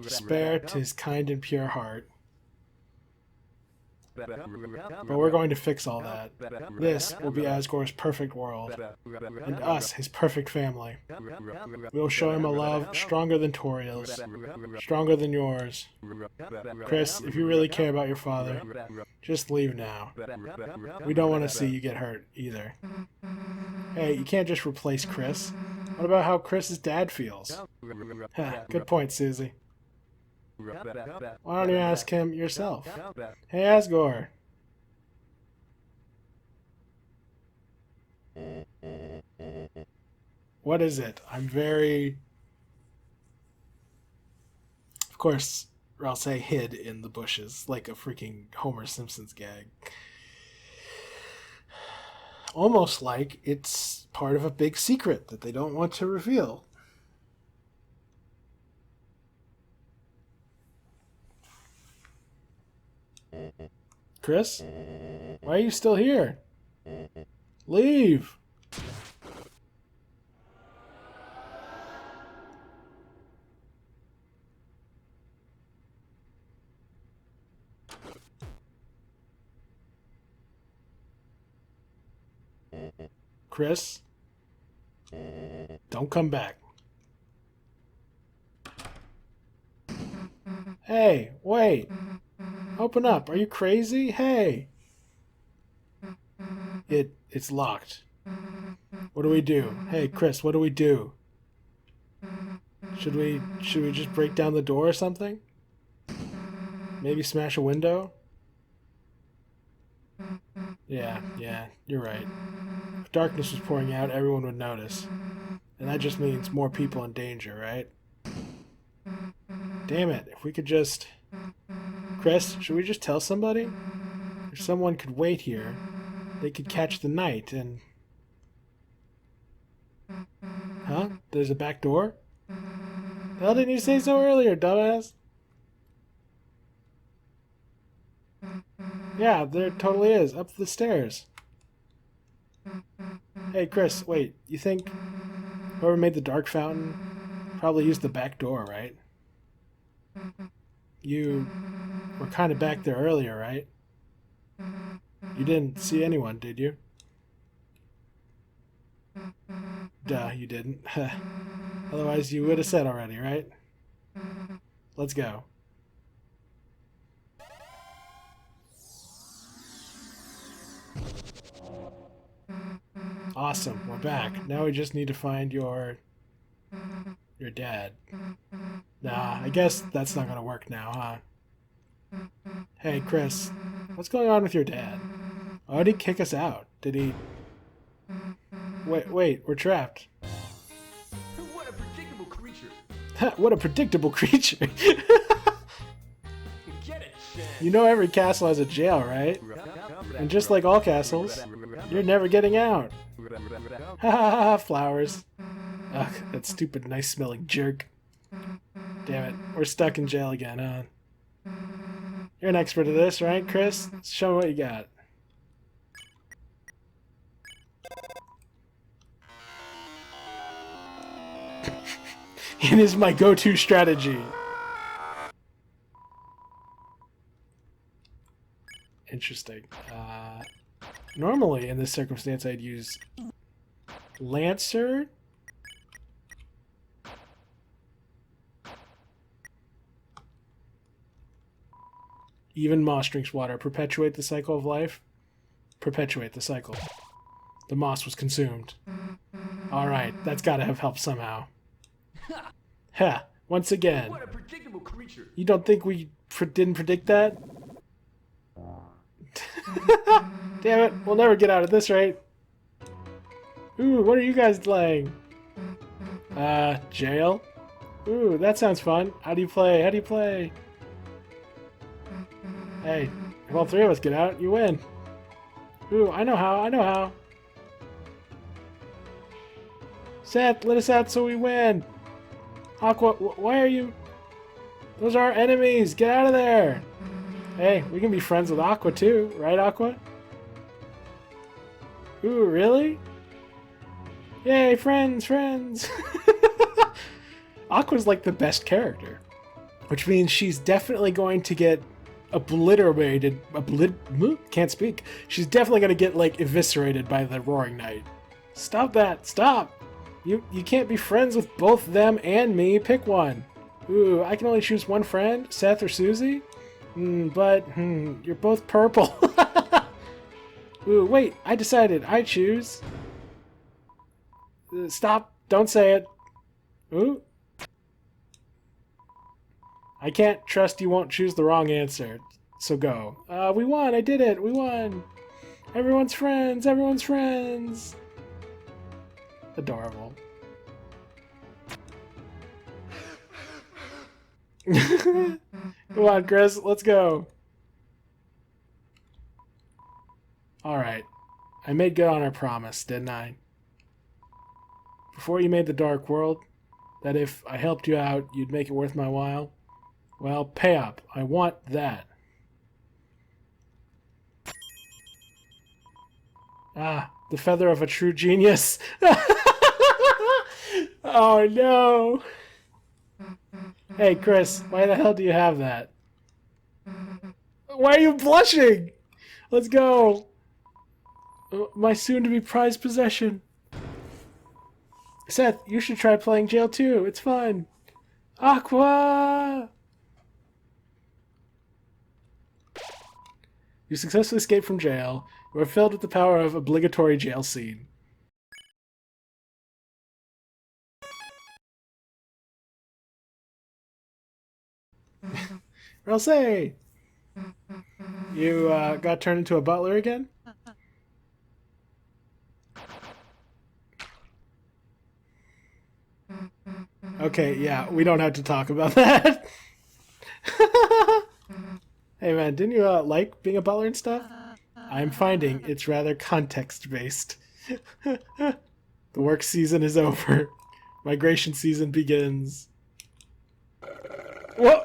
S1: Despair to his kind and pure heart. But we're going to fix all that. This will be Asgore's perfect world, and us his perfect family. We will show him a love stronger than Toriel's, stronger than yours. Chris, if you really care about your father, just leave now. We don't want to see you get hurt, either. Hey, you can't just replace Chris. What about how Chris's dad feels? Good point, Susie. Why don't you ask him yourself? Hey, Asgore. What is it? I'm very... Of course, I'll say hid in the bushes, like a freaking Homer Simpson's gag. Almost like it's part of a big secret that they don't want to reveal. Chris? Why are you still here? Leave! Chris, don't come back. Hey, wait. Open up. Are you crazy? Hey. It's locked. What do we do? Hey, Chris, what do we do? Should we just break down the door or something? Maybe smash a window? Yeah, you're right. If darkness was pouring out, everyone would notice. And that just means more people in danger, right? Damn it, if we could just... Chris, should we just tell somebody? If someone could wait here, they could catch the night and... Huh? There's a back door? The hell didn't you say so earlier, dumbass? Yeah, there totally is. Up the stairs. Hey, Chris, wait. You think whoever made the dark fountain probably used the back door, right? You were kind of back there earlier, right? You didn't see anyone, did you? Duh, you didn't. Otherwise, you would have said already, right? Let's go. Awesome, we're back. Now we just need to find your dad. Nah, I guess that's not gonna work now, huh? Hey, Chris, what's going on with your dad? Why did he kick us out? Did he... Wait, we're trapped.
S2: What a predictable creature.
S1: What a predictable creature.
S2: Get it, Shen.
S1: You know every castle has a jail, right? And just like all castles, you're never getting out. Ha ha ha, flowers. Ugh, that stupid nice smelling jerk. Damn it, we're stuck in jail again, huh? You're an expert at this, right, Chris? Show me what you got. It is my go-to strategy. Interesting. Normally, in this circumstance, I'd use Lancer. Even moss drinks water. Perpetuate the cycle of life. Perpetuate the cycle. The moss was consumed. Alright, that's gotta have helped somehow. Ha! Once again.
S2: What a predictable creature.
S1: You don't think we didn't predict that? Damn it, we'll never get out of this, right? Ooh, what are you guys playing? Jail? Ooh, that sounds fun. How do you play? How do you play? Hey, if all three of us get out, you win. Ooh, I know how. Seth, let us out so we win. Aqua, why are you... Those are our enemies. Get out of there. Hey, we can be friends with Aqua too, right, Aqua? Ooh, really? Yay, friends! Aqua's like the best character, which means she's definitely going to get obliterated. Can't speak. She's definitely going to get, like, eviscerated by the Roaring Knight. Stop that! Stop! You can't be friends with both them and me. Pick one. Ooh, I can only choose one friend, Seth or Susie? But you're both purple. Ooh, wait, I decided. I choose. Stop. Don't say it. Ooh. I can't trust you won't choose the wrong answer. So go. We won. I did it. We won. Everyone's friends. Everyone's friends. Adorable. Come on, Chris. Let's go. Alright. I made good on our promise, didn't I? Before you made the Dark World, that if I helped you out, you'd make it worth my while. Well, pay up. I want that. Ah, the feather of a true genius. Oh no. Hey, Chris, why the hell do you have that? Why are you blushing? Let's go. My soon-to-be prized possession. Seth, you should try playing jail too. It's fun. Aqua! You successfully escaped from jail. You are filled with the power of obligatory jail scene. Ralsei! You got turned into a butler again? Okay, yeah, we don't have to talk about that. Hey man, didn't you like being a butler and stuff? I'm finding it's rather context-based. The work season is over. Migration season begins. Whoa!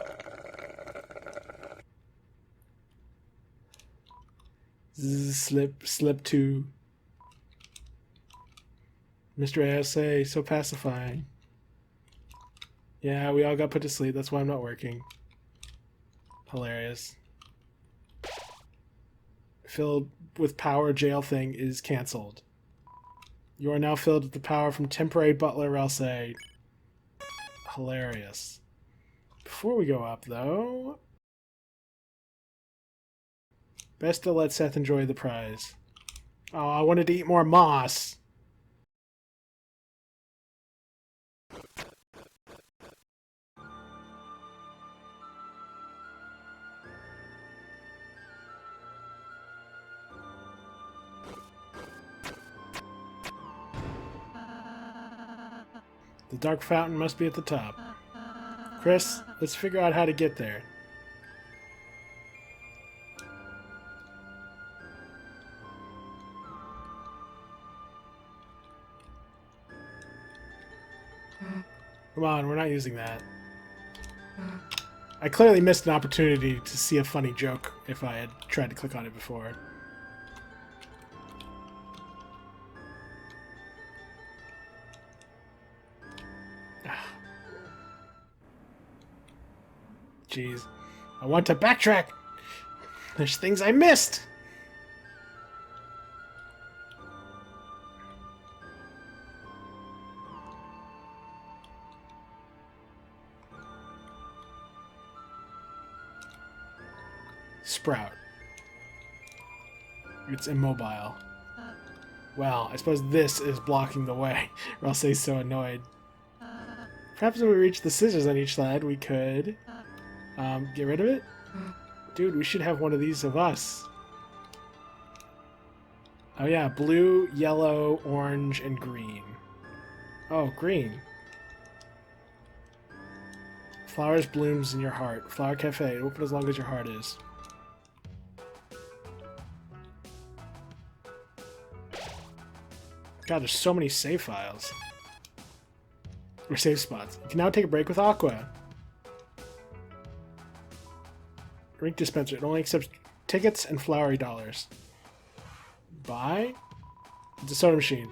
S1: Slip 2. Mr. ASA, so pacifying. Yeah, we all got put to sleep. That's why I'm not working. Hilarious. Filled with power jail thing is cancelled. You are now filled with the power from temporary butler Ralsei. Hilarious. Before we go up, though, best to let Seth enjoy the prize. Oh, I wanted to eat more moss. The dark fountain must be at the top. Chris, let's figure out how to get there. Come on, we're not using that. I clearly missed an opportunity to see a funny joke if I had tried to click on it before. Jeez. I want to backtrack! There's things I missed! Sprout. It's immobile. Well, I suppose this is blocking the way, or else he's so annoyed. Perhaps if we reach the scissors on each side, we could... get rid of it? Dude, we should have one of these of us. Oh yeah, blue, yellow, orange, and green. Oh, green. Flowers blooms in your heart. Flower Cafe, open as long as your heart is. God, there's so many save files. Or save spots. You can now take a break with Aqua. Drink dispenser. It only accepts tickets and flowery dollars. Buy? It's a soda machine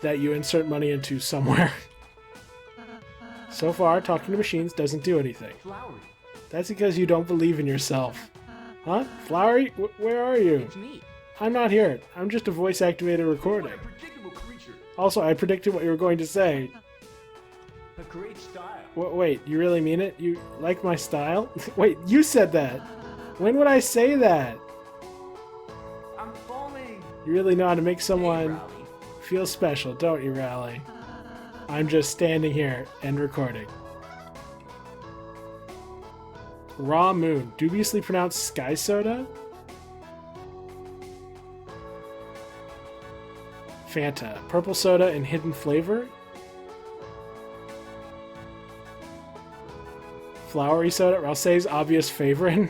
S1: that you insert money into somewhere. So far, talking to machines doesn't do anything.
S2: Flowery.
S1: That's because you don't believe in yourself. Huh? Flowery? Where are you?
S2: It's me.
S1: I'm not here. I'm just a voice-activated recording.
S2: What a predictable creature.
S1: Also, I predicted what you were going to say.
S2: A great style.
S1: Wait, you really mean it? You like my style? Wait, you said that. When would I say that?
S2: I'm falling.
S1: You really know how to make someone
S2: Hey, Rowley.
S1: feel special, don't you, Rally? I'm just standing here and recording. Raw Moon, dubiously pronounced Sky Soda? Fanta, purple soda and hidden flavor? Flowery soda, Ralsei's obvious favorite.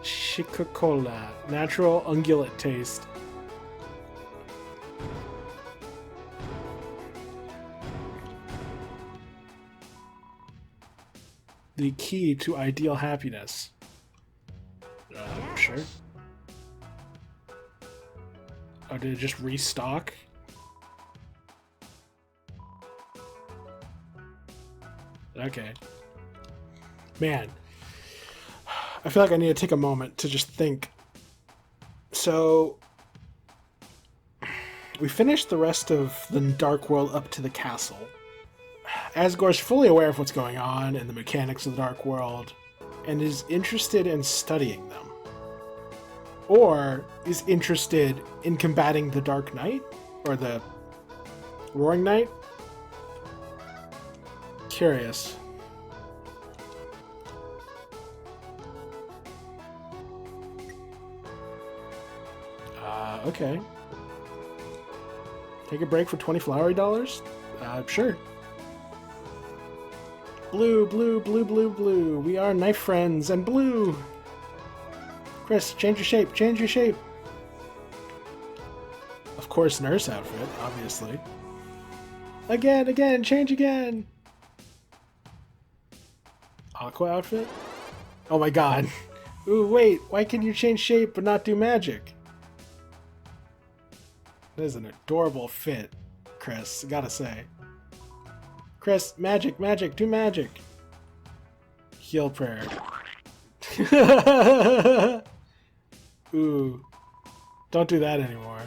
S1: Chica-Cola, natural ungulate taste. The key to ideal happiness. Sure. Oh, did it just restock? Okay. Man. I feel like I need to take a moment to just think. So, we finished the rest of the Dark World up to the castle. Asgore's fully aware of what's going on and the mechanics of the Dark World, and is interested in studying them. Or is interested in combating the Dark Knight? Or the Roaring Knight? Curious. Okay. Take a break for 20 flowery dollars? Sure. Blue, blue, blue, blue, blue. We are knife friends and blue. Chris, change your shape, change your shape. Of course, nurse outfit, obviously. Again, again, change again. Aqua outfit? Oh my god. Ooh, wait, why can you change shape but not do magic? That is an adorable fit, Chris, I gotta say. Chris, magic, magic, do magic. Heal prayer. Ooh. Don't do that anymore.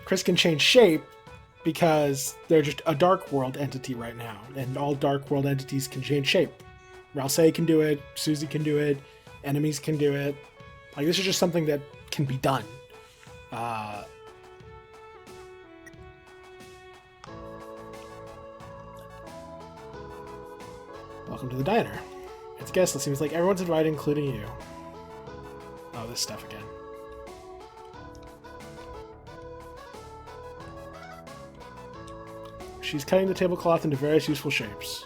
S1: Chris can change shape because they're just a Dark World entity right now, and all Dark World entities can change shape. Ralsei can do it, Susie can do it, enemies can do it. Like, this is just something that can be done. Welcome to the diner. It's guest list. Seems like everyone's invited, including you. Oh, this stuff again. She's cutting the tablecloth into various useful shapes.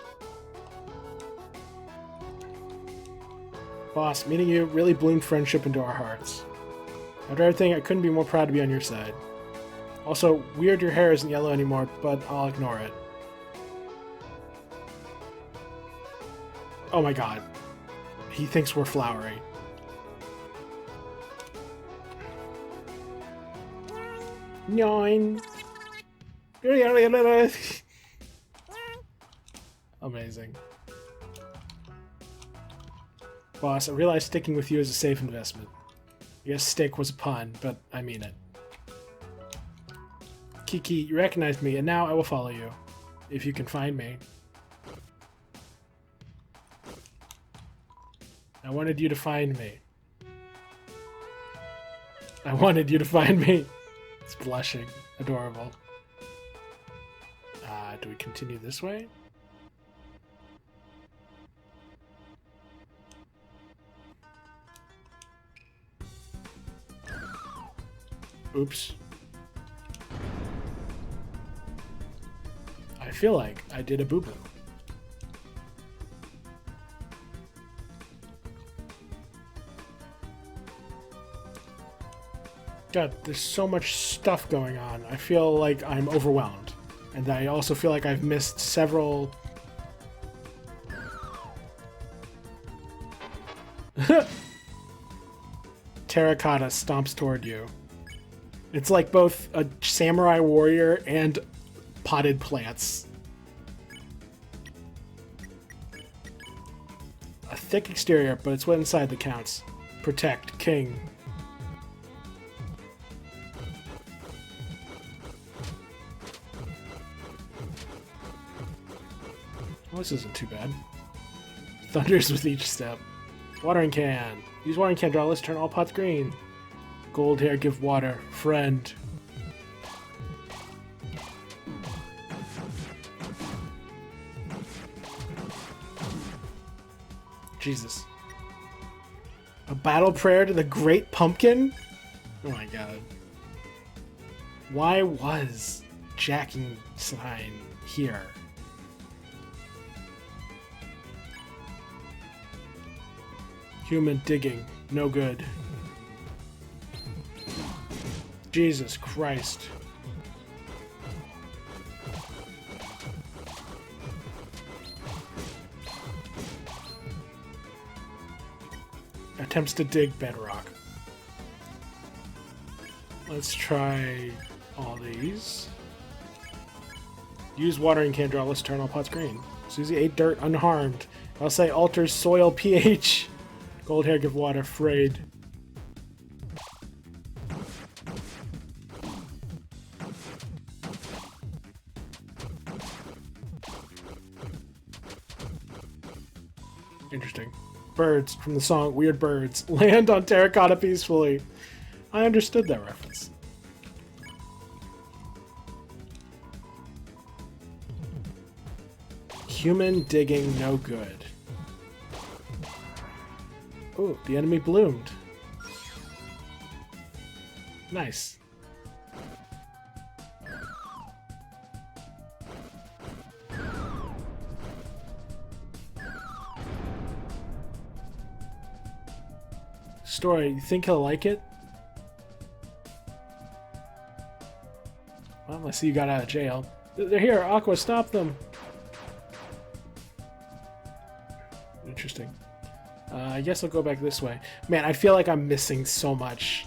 S1: Boss, meeting you really bloomed friendship into our hearts. After everything, I couldn't be more proud to be on your side. Also, weird your hair isn't yellow anymore, but I'll ignore it. Oh my god. He thinks we're flowery. Nine. Amazing. Boss, I realize sticking with you is a safe investment. Yes, stick was a pun, but I mean it. Kiki, you recognized me, and now I will follow you. If you can find me. I wanted you to find me. I wanted you to find me. It's blushing. Adorable. Do we continue this way? Oops. I feel like I did a boo-boo. God, there's so much stuff going on. I feel like I'm overwhelmed. And I also feel like I've missed several... Terracotta stomps toward you. It's like both a samurai warrior and potted plants. A thick exterior, but it's what inside that counts. Protect, king. Well, this isn't too bad. Thunders with each step. Watering can. Use watering can, draw a list, turn all pots green. Gold hair, give water. Friend. Jesus. A battle prayer to the Great Pumpkin? Oh my god. Why was Jacking Sign here? Human digging. No good. Jesus Christ. Attempts to dig bedrock. Let's try all these. Use watering can, draw, let's turn all pots green. Susie ate dirt unharmed. I'll say alters soil pH. Gold hair, give water. Frayed. Interesting. Birds from the song Weird Birds land on terracotta peacefully. I understood that reference. Human digging no good. Ooh, the enemy bloomed. Nice. Story, you think he'll like it? Well, I see you got out of jail. They're here, Aqua, stop them! Interesting. I guess I'll go back this way. Man, I feel like I'm missing so much.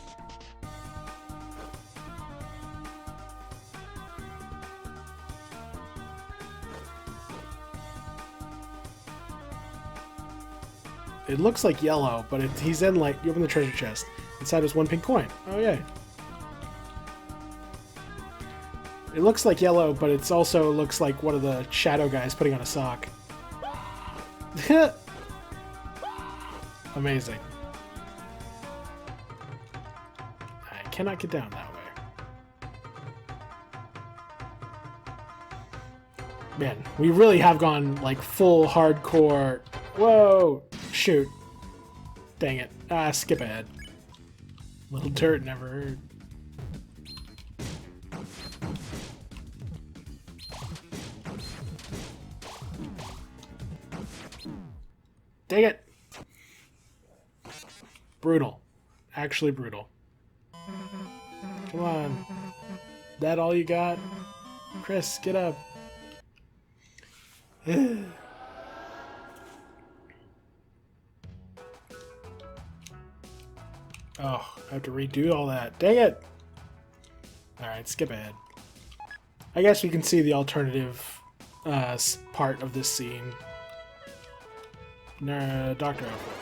S1: It looks like yellow, but he's in, like, you open the treasure chest. Inside is one pink coin. Oh, yeah. It looks like yellow, but it also looks like one of the shadow guys putting on a sock. Amazing. I cannot get down that way. Man, we really have gone, like, full hardcore. Whoa! Shoot. Dang it. Ah, skip ahead. Little dirt never hurt. Dang it! Brutal. Actually brutal. Come on. That all you got? Chris, get up. Oh, I have to redo all that. Dang it! Alright, skip ahead. I guess we can see the alternative part of this scene. Doctor outfit.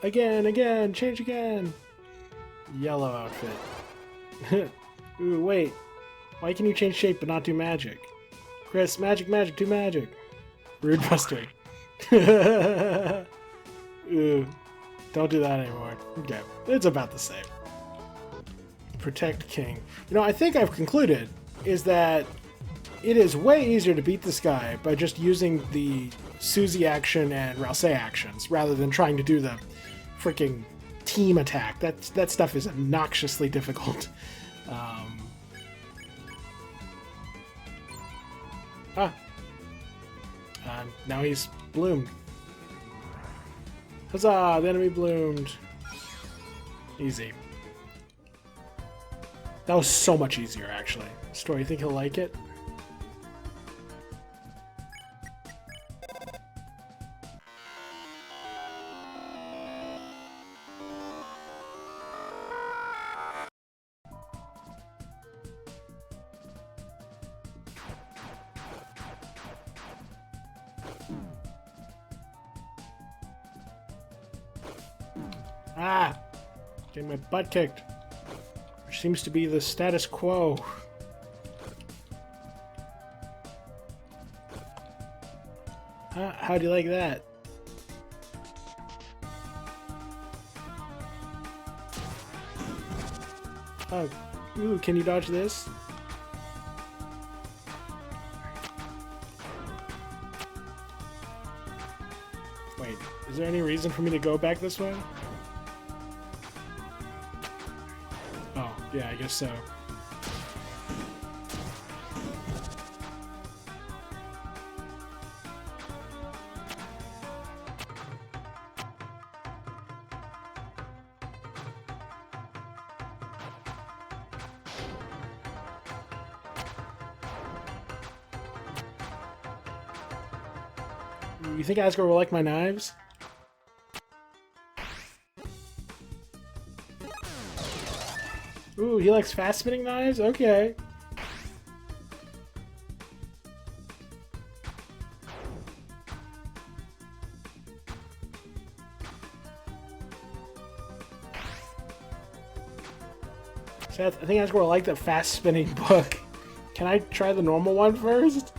S1: Again, change again! Yellow outfit. Ooh, wait. Why can you change shape but not do magic? Chris, magic, do magic! Rude busting. Ooh. Don't do that anymore. Okay, it's about the same. Protect King. You know, I think I've concluded is that it is way easier to beat this guy by just using the Susie action and Rouse actions rather than trying to do the freaking team attack. That stuff is obnoxiously difficult. Now he's bloomed. Huzzah! The enemy bloomed. Easy. That was so much easier, actually. Story, you think he'll like it? Ah! Getting my butt kicked. Which seems to be the status quo. How do you like that? Oh, ooh, can you dodge this? Wait, is there any reason for me to go back this way? Oh, yeah, I guess so. You think Asgore will like my knives? Ooh, he likes fast-spinning knives? Okay. Seth, I think Asgore will like the fast-spinning book. Can I try the normal one first?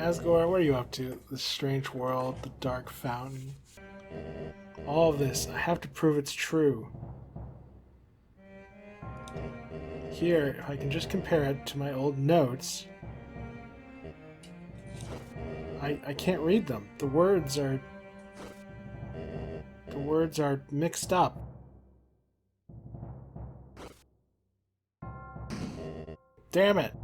S1: Asgore, what are you up to? This strange world, the dark fountain. All of this, I have to prove it's true. Here, if I can just compare it to my old notes, I can't read them. The words are mixed up. Damn it!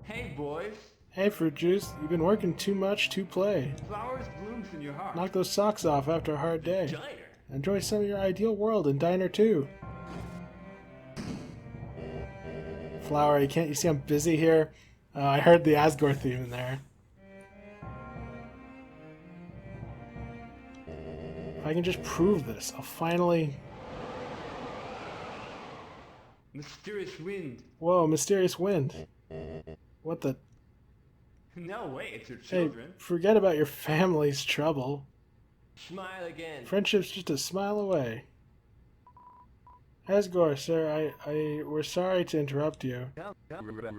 S2: Hey, boys.
S1: Hey, Fruit Juice, you've been working too much to play.
S2: Flowers blooms in your heart.
S1: Knock those socks off after a hard day.
S2: Diner.
S1: Enjoy some of your ideal world in Diner too. Flowery, can't you see I'm busy here? I heard the Asgore theme in there. If I can just prove this, I'll finally...
S2: Mysterious wind.
S1: Whoa, mysterious wind. What the...
S2: No way, it's your
S1: Hey,
S2: children.
S1: forget about your family's trouble.
S2: Smile again.
S1: Friendship's just a smile away. Asgore, sir, we're sorry to interrupt you.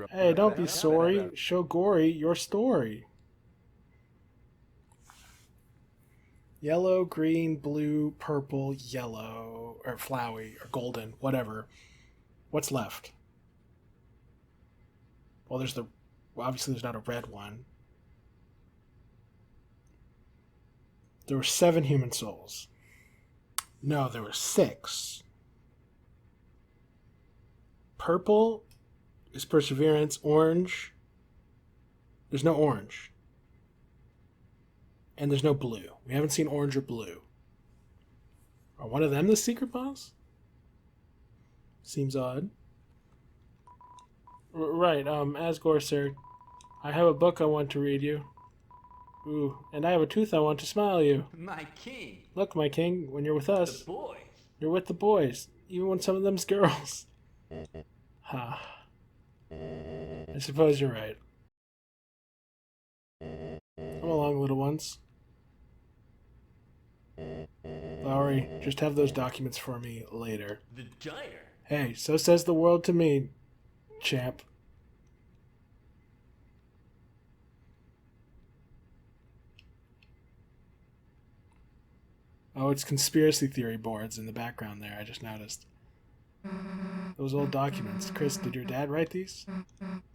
S1: Hey, don't be sorry. Show Gory your story. Yellow, green, blue, purple, yellow, or flowy, or golden, whatever. What's left? Well, obviously there's not a red one. There were 7 human souls. No, there were 6. Purple is perseverance. Orange. There's no orange. And there's no blue. We haven't seen orange or blue. Are one of them the secret boss? Seems odd. Right, Asgore, sir. I have a book I want to read you. Ooh, and I have a tooth I want to smile you.
S2: My king.
S1: Look, my king, when you're with us,
S2: The boys.
S1: you're with the boys, even when some of them's girls. Ha. I suppose you're right. Come along, little ones. Lowry, just have those documents for me later.
S2: The diner.
S1: Hey, so says the world to me, champ. Oh, it's conspiracy theory boards in the background there, I just noticed. Those old documents. Chris, did your dad write these?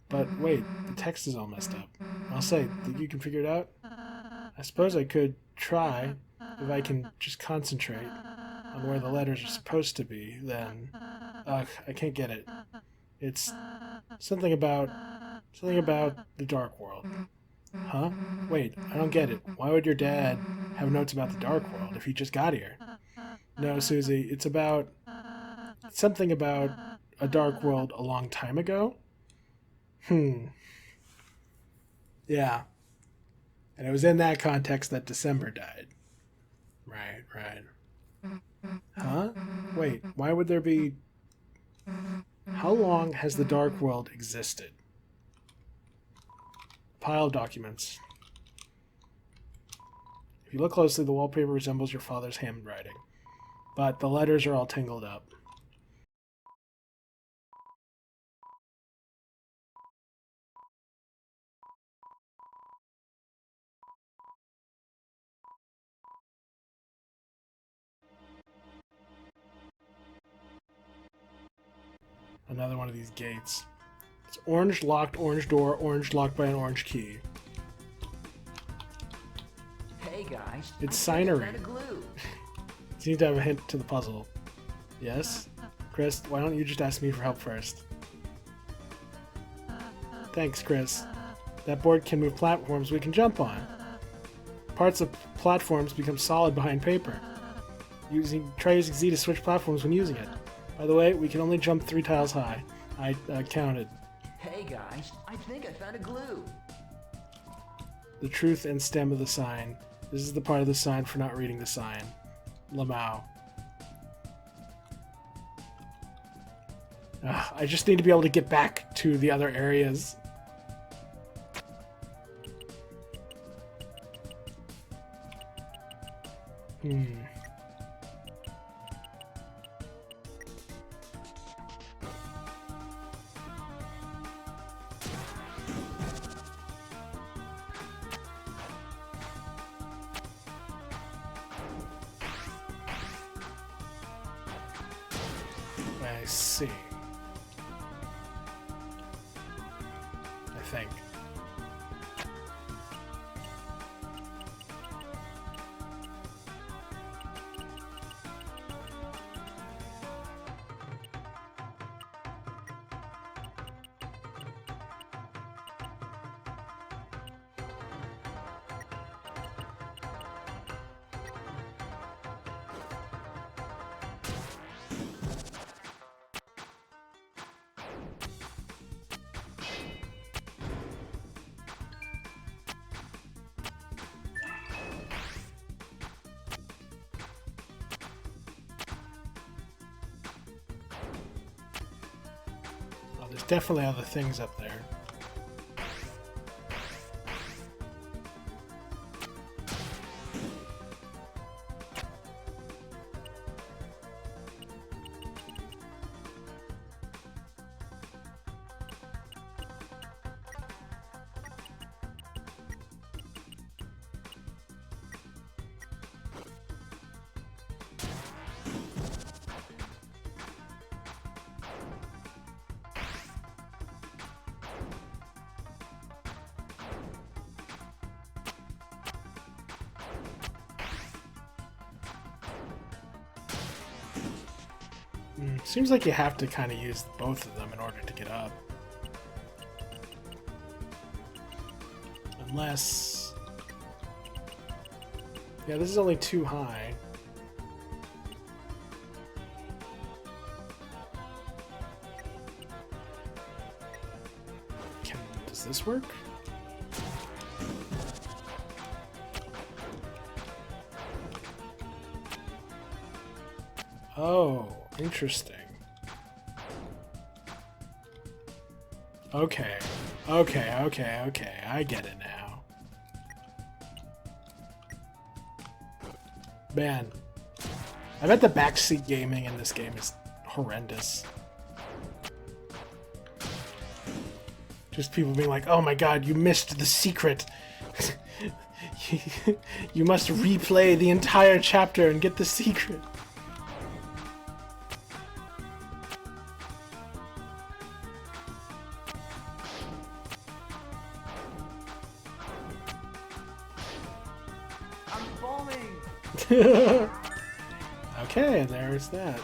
S1: But wait, the text is all messed up. I'll say, think you can figure it out? I suppose I could try, if I can just concentrate on where the letters are supposed to be, then... Ugh, I can't get it. It's something about the Dark World. Huh? Wait, I don't get it. Why would your dad have notes about the Dark World if he just got here? No, Susie, it's something about a Dark World a long time ago? Yeah. And it was in that context that December died. Right. Huh? Wait, why would there be... How long has the Dark World existed? Pile of documents. If you look closely, the wallpaper resembles your father's handwriting, but the letters are all tangled up. Another one of these gates. It's orange locked, orange door, orange locked by an orange key.
S2: Hey guys.
S1: It's signery.
S2: Glue.
S1: Seems to have a hint to the puzzle. Yes? Chris, why don't you just ask me for help first? Thanks, Chris. That board can move platforms we can jump on. Parts of platforms become solid behind paper. Try using Z to switch platforms when using it. By the way, we can only jump 3 tiles high. I counted.
S2: Hey guys, I think I found a glue.
S1: The truth and stem of the sign. This is the part of the sign for not reading the sign. Lamau. I just need to be able to get back to the other areas. I see. I think. Oh, there's definitely other things up there. Seems like you have to kind of use both of them in order to get up. Unless... Yeah, this is only too high. Does this work? Oh, interesting. Okay. Okay. I get it now. Man. I bet the backseat gaming in this game is horrendous. Just people being like, oh my god, you missed the secret. You must replay the entire chapter and get the secret. Okay, there's that.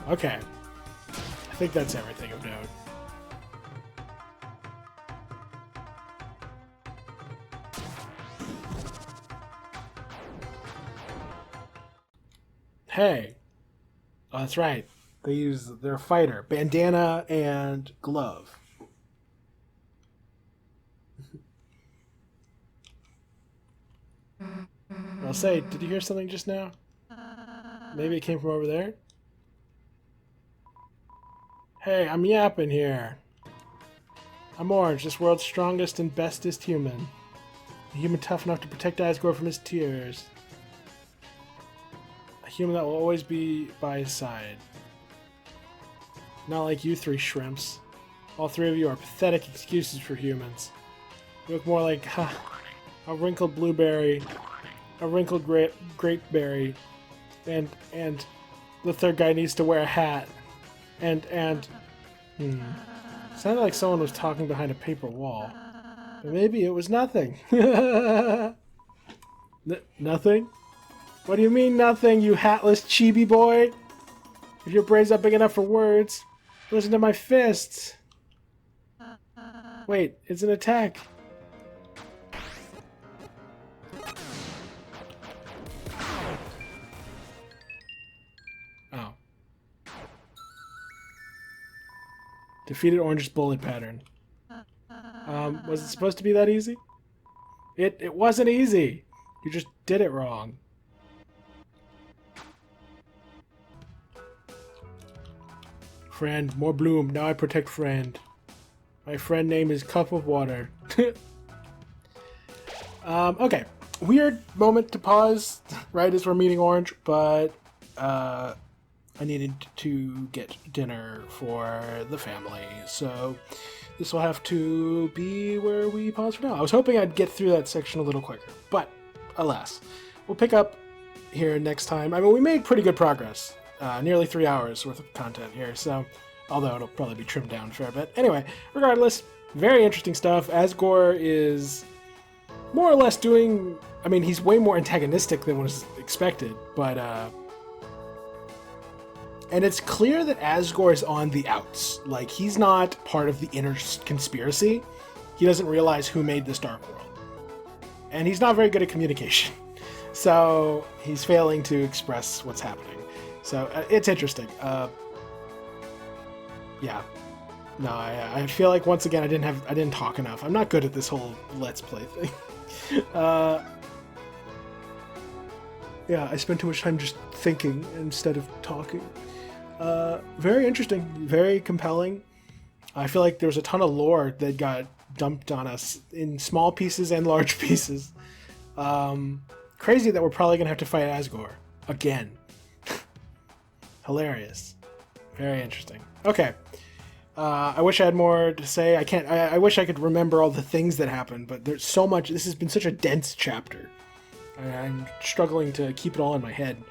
S1: Okay. I think that's everything of note. Hey. Oh, that's right. They use their fighter. Bandana and glove. I'll say, did you hear something just now? Maybe it came from over there? Hey, I'm yapping here. I'm Orange, this world's strongest and bestest human. A human tough enough to protect Asgore from his tears. A human that will always be by his side. Not like you three shrimps. All three of you are pathetic excuses for humans. You look more like a wrinkled blueberry, a wrinkled grapeberry, and the third guy needs to wear a hat. Sounded like someone was talking behind a paper wall. But maybe it was nothing. Nothing? What do you mean nothing, you hatless chibi boy? If your brain's not big enough for words, listen to my fists. Wait, it's an attack. Oh. Defeated Orange's bullet pattern. Was it supposed to be that easy? It wasn't easy. You just did it wrong. Friend, more bloom. Now I protect friend. My friend name is Cup of Water. Okay. Weird moment to pause right as we're meeting Orange, but I needed to get dinner for the family. So this will have to be where we pause for now. I was hoping I'd get through that section a little quicker, but alas. We'll pick up here next time. I mean, we made pretty good progress. Nearly 3 hours worth of content here, so although it'll probably be trimmed down a fair bit. Anyway, regardless, very interesting stuff. Asgore is more or less doing... I mean, he's way more antagonistic than was expected, but... And it's clear that Asgore is on the outs. Like, he's not part of the inner conspiracy. He doesn't realize who made this Dark World. And he's not very good at communication. So, he's failing to express what's happening. So, it's interesting. Yeah. No, I feel like, once again, I didn't talk enough. I'm not good at this whole Let's Play thing. Yeah, I spent too much time just thinking instead of talking. Very interesting, very compelling. I feel like there was a ton of lore that got dumped on us in small pieces and large pieces. Crazy that we're probably gonna have to fight Asgore again. Hilarious. Very interesting. Okay. I wish I had more to say. I wish I could remember all the things that happened, but there's so much. This has been such a dense chapter. I'm struggling to keep it all in my head.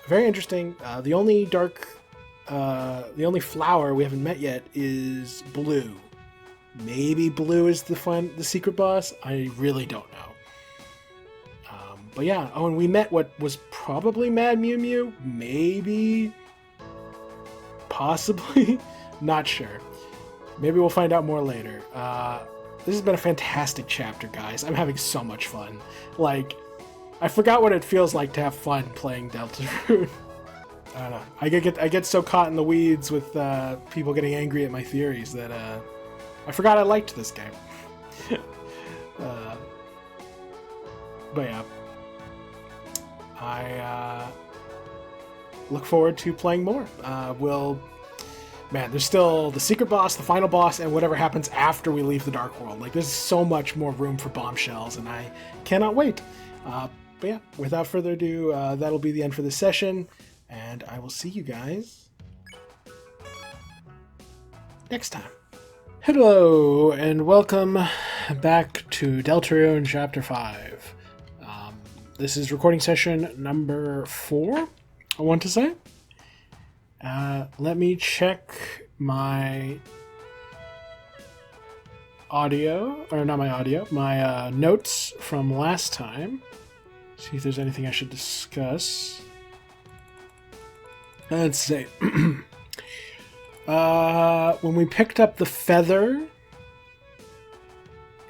S1: Very interesting. The only flower we haven't met yet is Blue. Maybe Blue is the secret boss. I really don't know. But yeah. Oh, and we met what was probably Mad Mew Mew. Maybe. Possibly. Not sure. Maybe we'll find out more later. This has been a fantastic chapter, guys. I'm having so much fun. Like, I forgot what it feels like to have fun playing Deltarune. I don't know. I get so caught in the weeds with people getting angry at my theories that I forgot I liked this game. But yeah. I look forward to playing more. Man, there's still the secret boss, the final boss, and whatever happens after we leave the Dark World. Like, there's so much more room for bombshells, and I cannot wait. But yeah, without further ado, that'll be the end for this session, and I will see you guys next time. Hello, and welcome back to Deltarune Chapter 5. This is recording session number 4, I want to say. Let me check my audio, or not my audio, my notes from last time. See if there's anything I should discuss. Let's see. When we picked up the feather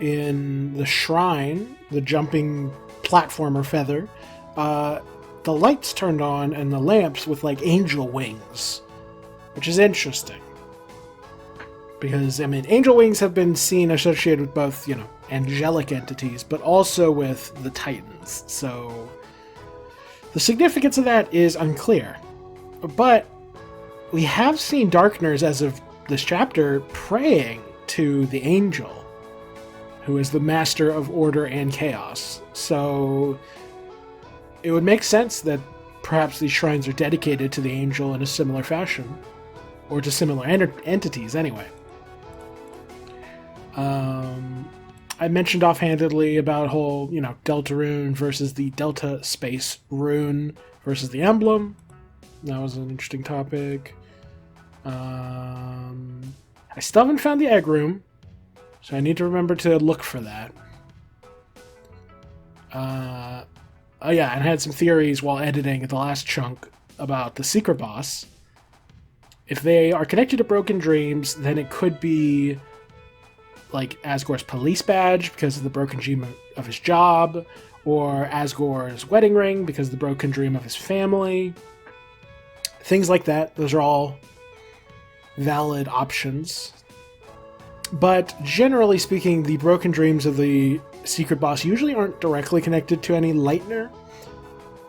S1: in the shrine, the jumping platformer feather, the lights turned on and the lamps with like angel wings, which is interesting. Because, I mean, angel wings have been seen associated with both, angelic entities, but also with the Titans. So the significance of that is unclear. But we have seen Darkners, as of this chapter, praying to the angel, who is the master of order and chaos. So it would make sense that perhaps these shrines are dedicated to the angel in a similar fashion, or to similar entities anyway. I mentioned offhandedly about whole, Deltarune versus the Delta Space Rune versus the emblem. That was an interesting topic. I still haven't found the egg room, so I need to remember to look for that. Oh yeah, and I had some theories while editing the last chunk about the secret boss. If they are connected to Broken Dreams, then it could be like Asgore's police badge because of the broken dream of his job, or Asgore's wedding ring because of the broken dream of his family. Things like that. Those are all valid options. But generally speaking, the broken dreams of the secret boss usually aren't directly connected to any Lightner.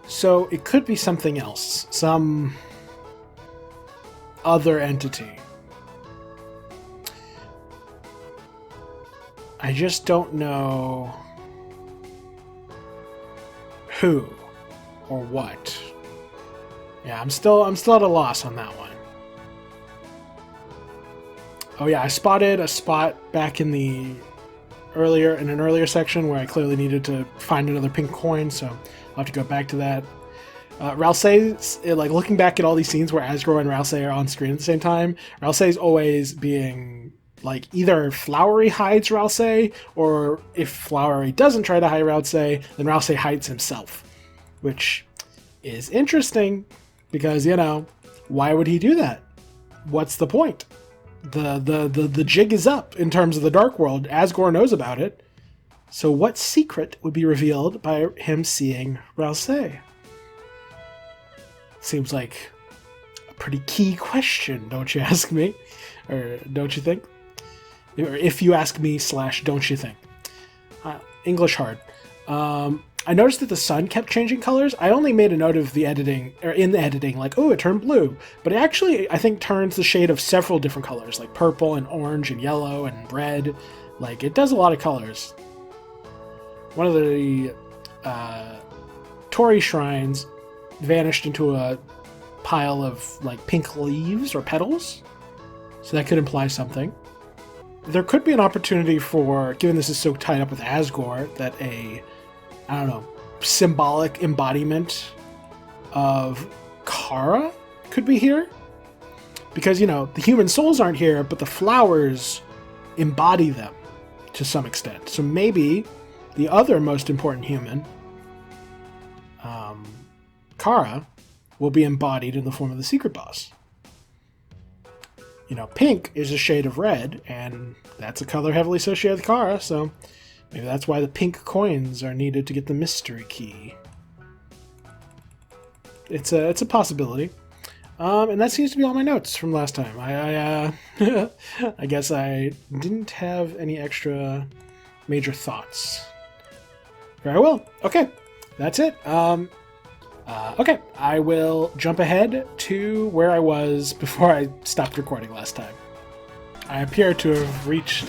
S1: So it could be something else. Some other entity. I just don't know who or what. Yeah, I'm still at a loss on that one. Oh yeah, I spotted a spot back in an earlier section where I clearly needed to find another pink coin, so I'll have to go back to that. Ralsei's, like, looking back at all these scenes where Asgore and Ralsei are on screen at the same time, Ralsei's always being, like, either Flowery hides Ralsei, or if Flowery doesn't try to hide Ralsei, then Ralsei hides himself. Which is interesting, because, you know, why would he do that? What's the point? The jig is up in terms of the Dark World. Asgore knows about it. So what secret would be revealed by him seeing Ralsei? Seems like a pretty key question, don't you ask me? Or don't you think? Or if you ask me / don't you think? English hard. I noticed that the sun kept changing colors. I only made a note of the editing, or in the editing, like, oh, it turned blue. But it actually, I think, turns the shade of several different colors, like purple and orange and yellow and red. Like, it does a lot of colors. One of the Torii shrines vanished into a pile of, like, pink leaves or petals. So that could imply something. There could be an opportunity for, given this is so tied up with Asgore, that I don't know, symbolic embodiment of Kara could be here. Because, you know, the human souls aren't here, but the flowers embody them to some extent. So maybe the other most important human, Kara, will be embodied in the form of the secret boss. You know, pink is a shade of red, and that's a color heavily associated with Kara, so maybe that's why the pink coins are needed to get the mystery key. It's a possibility. And that seems to be all my notes from last time. I guess I didn't have any extra major thoughts. Very well. Okay, that's it. Okay, I will jump ahead to where I was before I stopped recording last time. I appear to have reached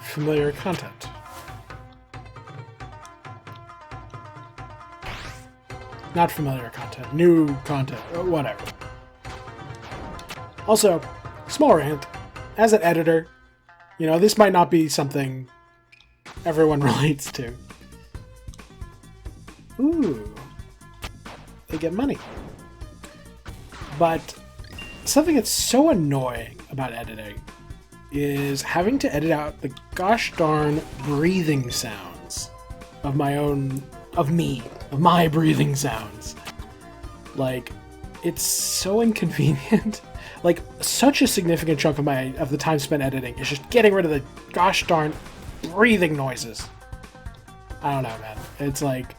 S1: familiar content. Not familiar content, new content, or whatever. Also, small rant, as an editor, you know, this might not be something everyone relates to. Ooh, they get money. But something that's so annoying about editing is having to edit out the gosh darn breathing sounds of my breathing sounds. Like, it's so inconvenient. Like, such a significant chunk of the time spent editing is just getting rid of the gosh darn breathing noises. I don't know, man. It's like,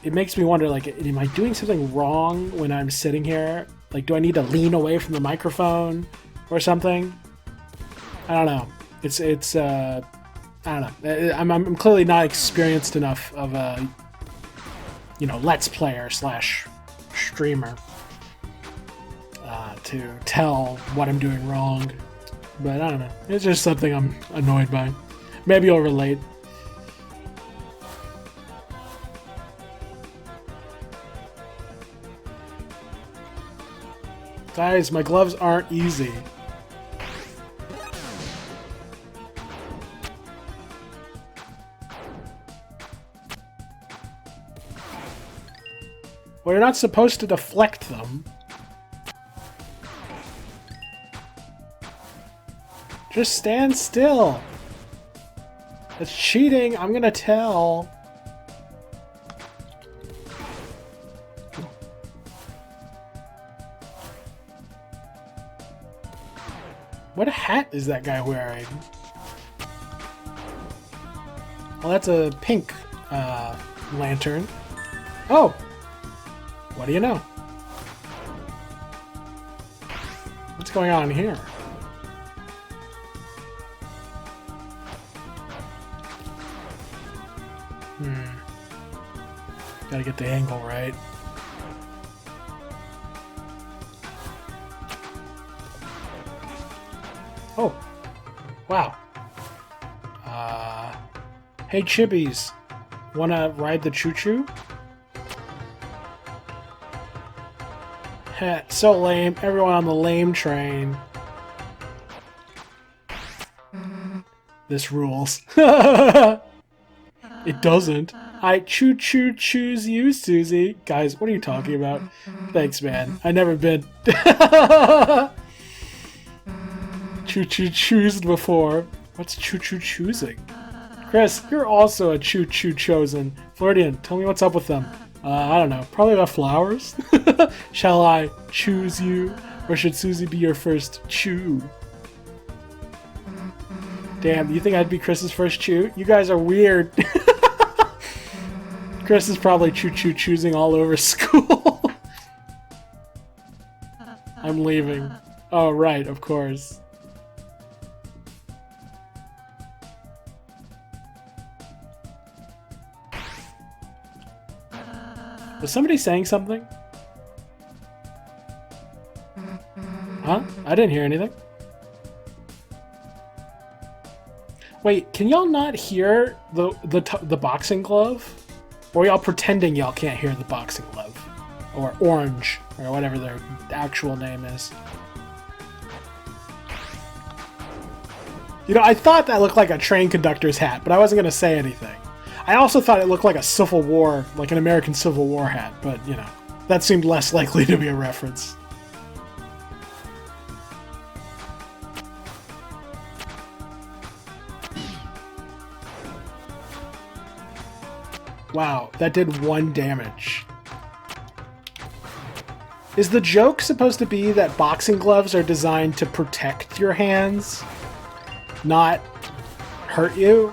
S1: it makes me wonder, like, am I doing something wrong when I'm sitting here? Like, do I need to lean away from the microphone or something? I don't know. It's I don't know. I'm clearly not experienced enough of a, you know, Let's Player / streamer to tell what I'm doing wrong. But I don't know. It's just something I'm annoyed by. Maybe you'll relate. Guys, my gloves aren't easy. Well, you're not supposed to deflect them. Just stand still. That's cheating, I'm gonna tell. What hat is that guy wearing? Well, that's a pink lantern. Oh! What do you know? What's going on here? Gotta get the angle right. Oh! Wow. Hey Chibbies, wanna ride the choo-choo? Heh, so lame. Everyone on the lame train. This rules. It doesn't. I choose you, Susie. Guys, what are you talking about? Thanks, man. I never been choosed before. What's choosing? Chris, you're also a chosen. Floridian, tell me what's up with them. I don't know. Probably about flowers? Shall I choose you? Or should Susie be your first chew? Damn, you think I'd be Chris's first chew? You guys are weird. Chris is probably choosing all over school. I'm leaving. Oh, right, of course. Was somebody saying something? Huh? I didn't hear anything. Wait, can y'all not hear the boxing glove? Or y'all pretending y'all can't hear the boxing glove? Or orange, or whatever their actual name is. You know, I thought that looked like a train conductor's hat, but I wasn't going to say anything. I also thought it looked like a Civil War, like an American Civil War hat, but, you know, that seemed less likely to be a reference. Wow, that did 1 damage. Is the joke supposed to be that boxing gloves are designed to protect your hands, not hurt you?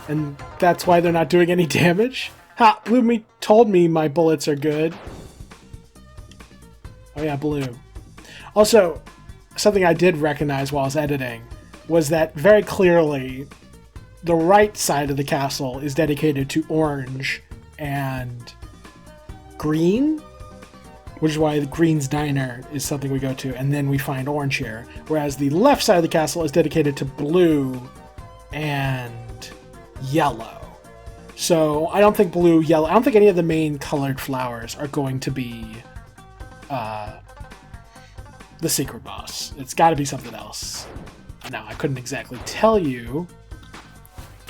S1: And that's why they're not doing any damage? Ha! Blue told me my bullets are good. Oh yeah, blue. Also, something I did recognize while I was editing was that very clearly the right side of the castle is dedicated to orange and green, which is why the Green's Diner is something we go to, and then we find orange here. Whereas the left side of the castle is dedicated to blue and yellow. So I don't think blue, yellow, I don't think any of the main colored flowers are going to be the secret boss. It's got to be something else. Now, I couldn't exactly tell you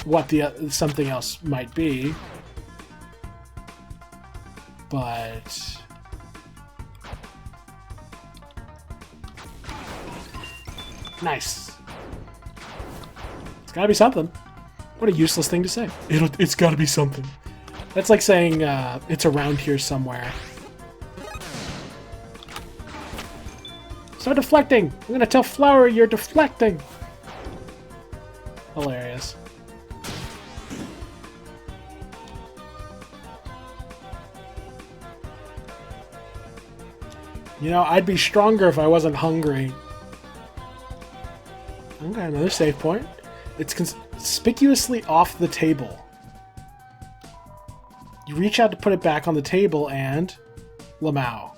S1: what the something else might be, but nice. It's got to be something. What a useless thing to say. It's got to be something. That's like saying it's around here somewhere. Start deflecting! I'm gonna tell Flower you're deflecting! Hilarious. You know, I'd be stronger if I wasn't hungry. Okay, another save point. It's conspicuously off the table. You reach out to put it back on the table and... Lamau.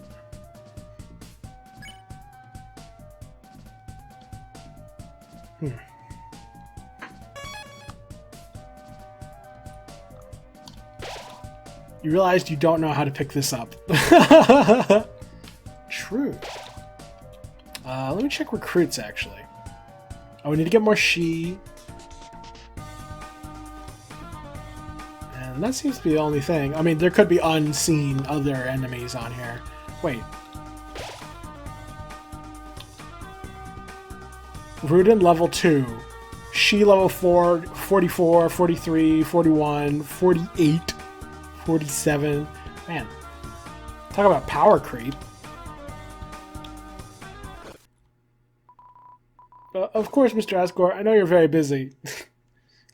S1: You realized you don't know how to pick this up. True. Let me check recruits, actually. Oh, we need to get more She. And that seems to be the only thing. I mean, there could be unseen other enemies on here. Wait. Rudin level 2. She level 4, 44, 43, 41, 48, 47. Man. Talk about power creep. Of course, Mr. Asgore, I know you're very busy.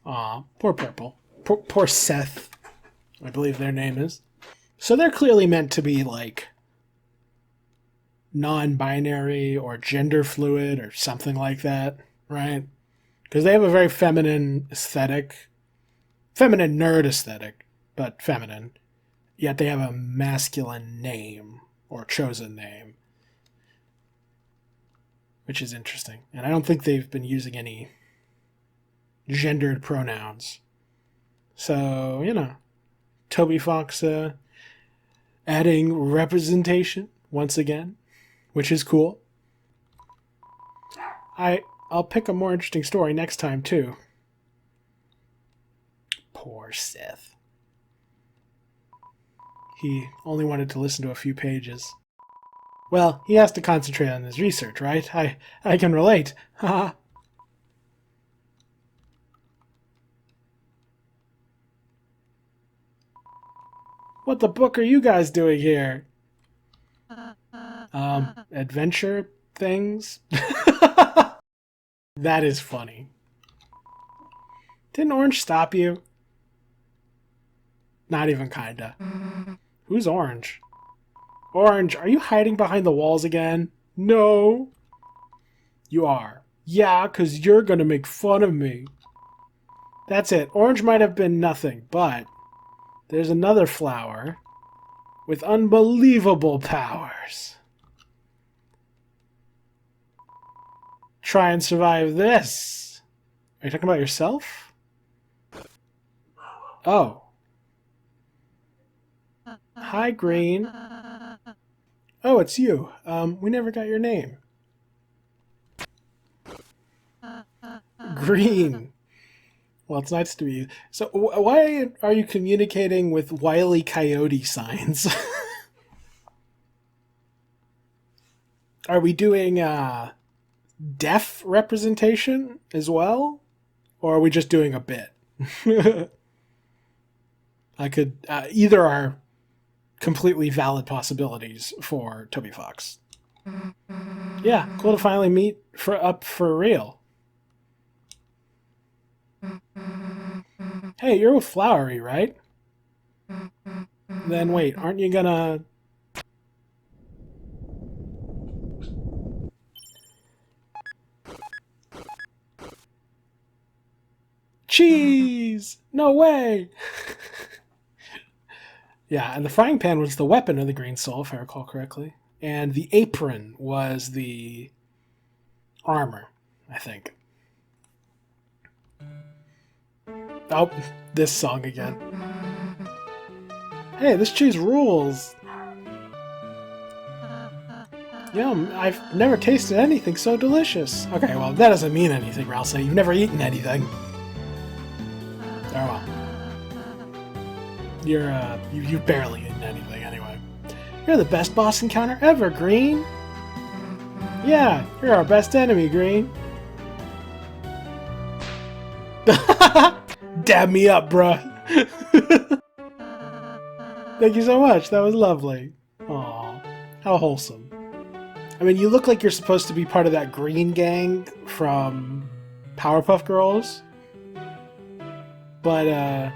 S1: Aw, poor Purple. Poor Seth, I believe their name is. So they're clearly meant to be, like, non-binary or gender fluid or something like that, right? Because they have a very feminine aesthetic. Feminine nerd aesthetic, but feminine. Yet they have a masculine name or chosen name. Which is interesting. And I don't think they've been using any gendered pronouns. So, you know, Toby Fox adding representation once again, which is cool. I'll pick a more interesting story next time, too. Poor Sith. He only wanted to listen to a few pages. Well, he has to concentrate on his research, right? I can relate. Haha. What the book are you guys doing here? Adventure things? That is funny. Didn't Orange stop you? Not even kinda. Who's Orange? Orange, are you hiding behind the walls again? No. You are. Yeah, 'cause you're gonna make fun of me. That's it. Orange might have been nothing, but there's another flower with unbelievable powers. Try and survive this. Are you talking about yourself? Oh. Hi, Green. Oh, it's you. We never got your name. Green. Well, it's nice to meet you. So, why are you communicating with Wile E. Coyote signs? Are we doing deaf representation as well? Or are we just doing a bit? I could... either are completely valid possibilities for Toby Fox. Yeah, cool to finally meet for real. Hey, you're with Flowery, right? Then wait, aren't you gonna... Cheese! No way! Yeah, and the frying pan was the weapon of the Green Soul, if I recall correctly. And the apron was the armor, I think. Oh, this song again. Hey, this cheese rules! Yum, I've never tasted anything so delicious. Okay, well, that doesn't mean anything, Ralsei. You've never eaten anything. Oh well. You've barely eaten anything anyway. You're the best boss encounter ever, Green! Yeah, you're our best enemy, Green. Dab me up, bruh. Thank you so much, that was lovely. Aw, how wholesome. I mean, you look like you're supposed to be part of that green gang from Powerpuff Girls. But,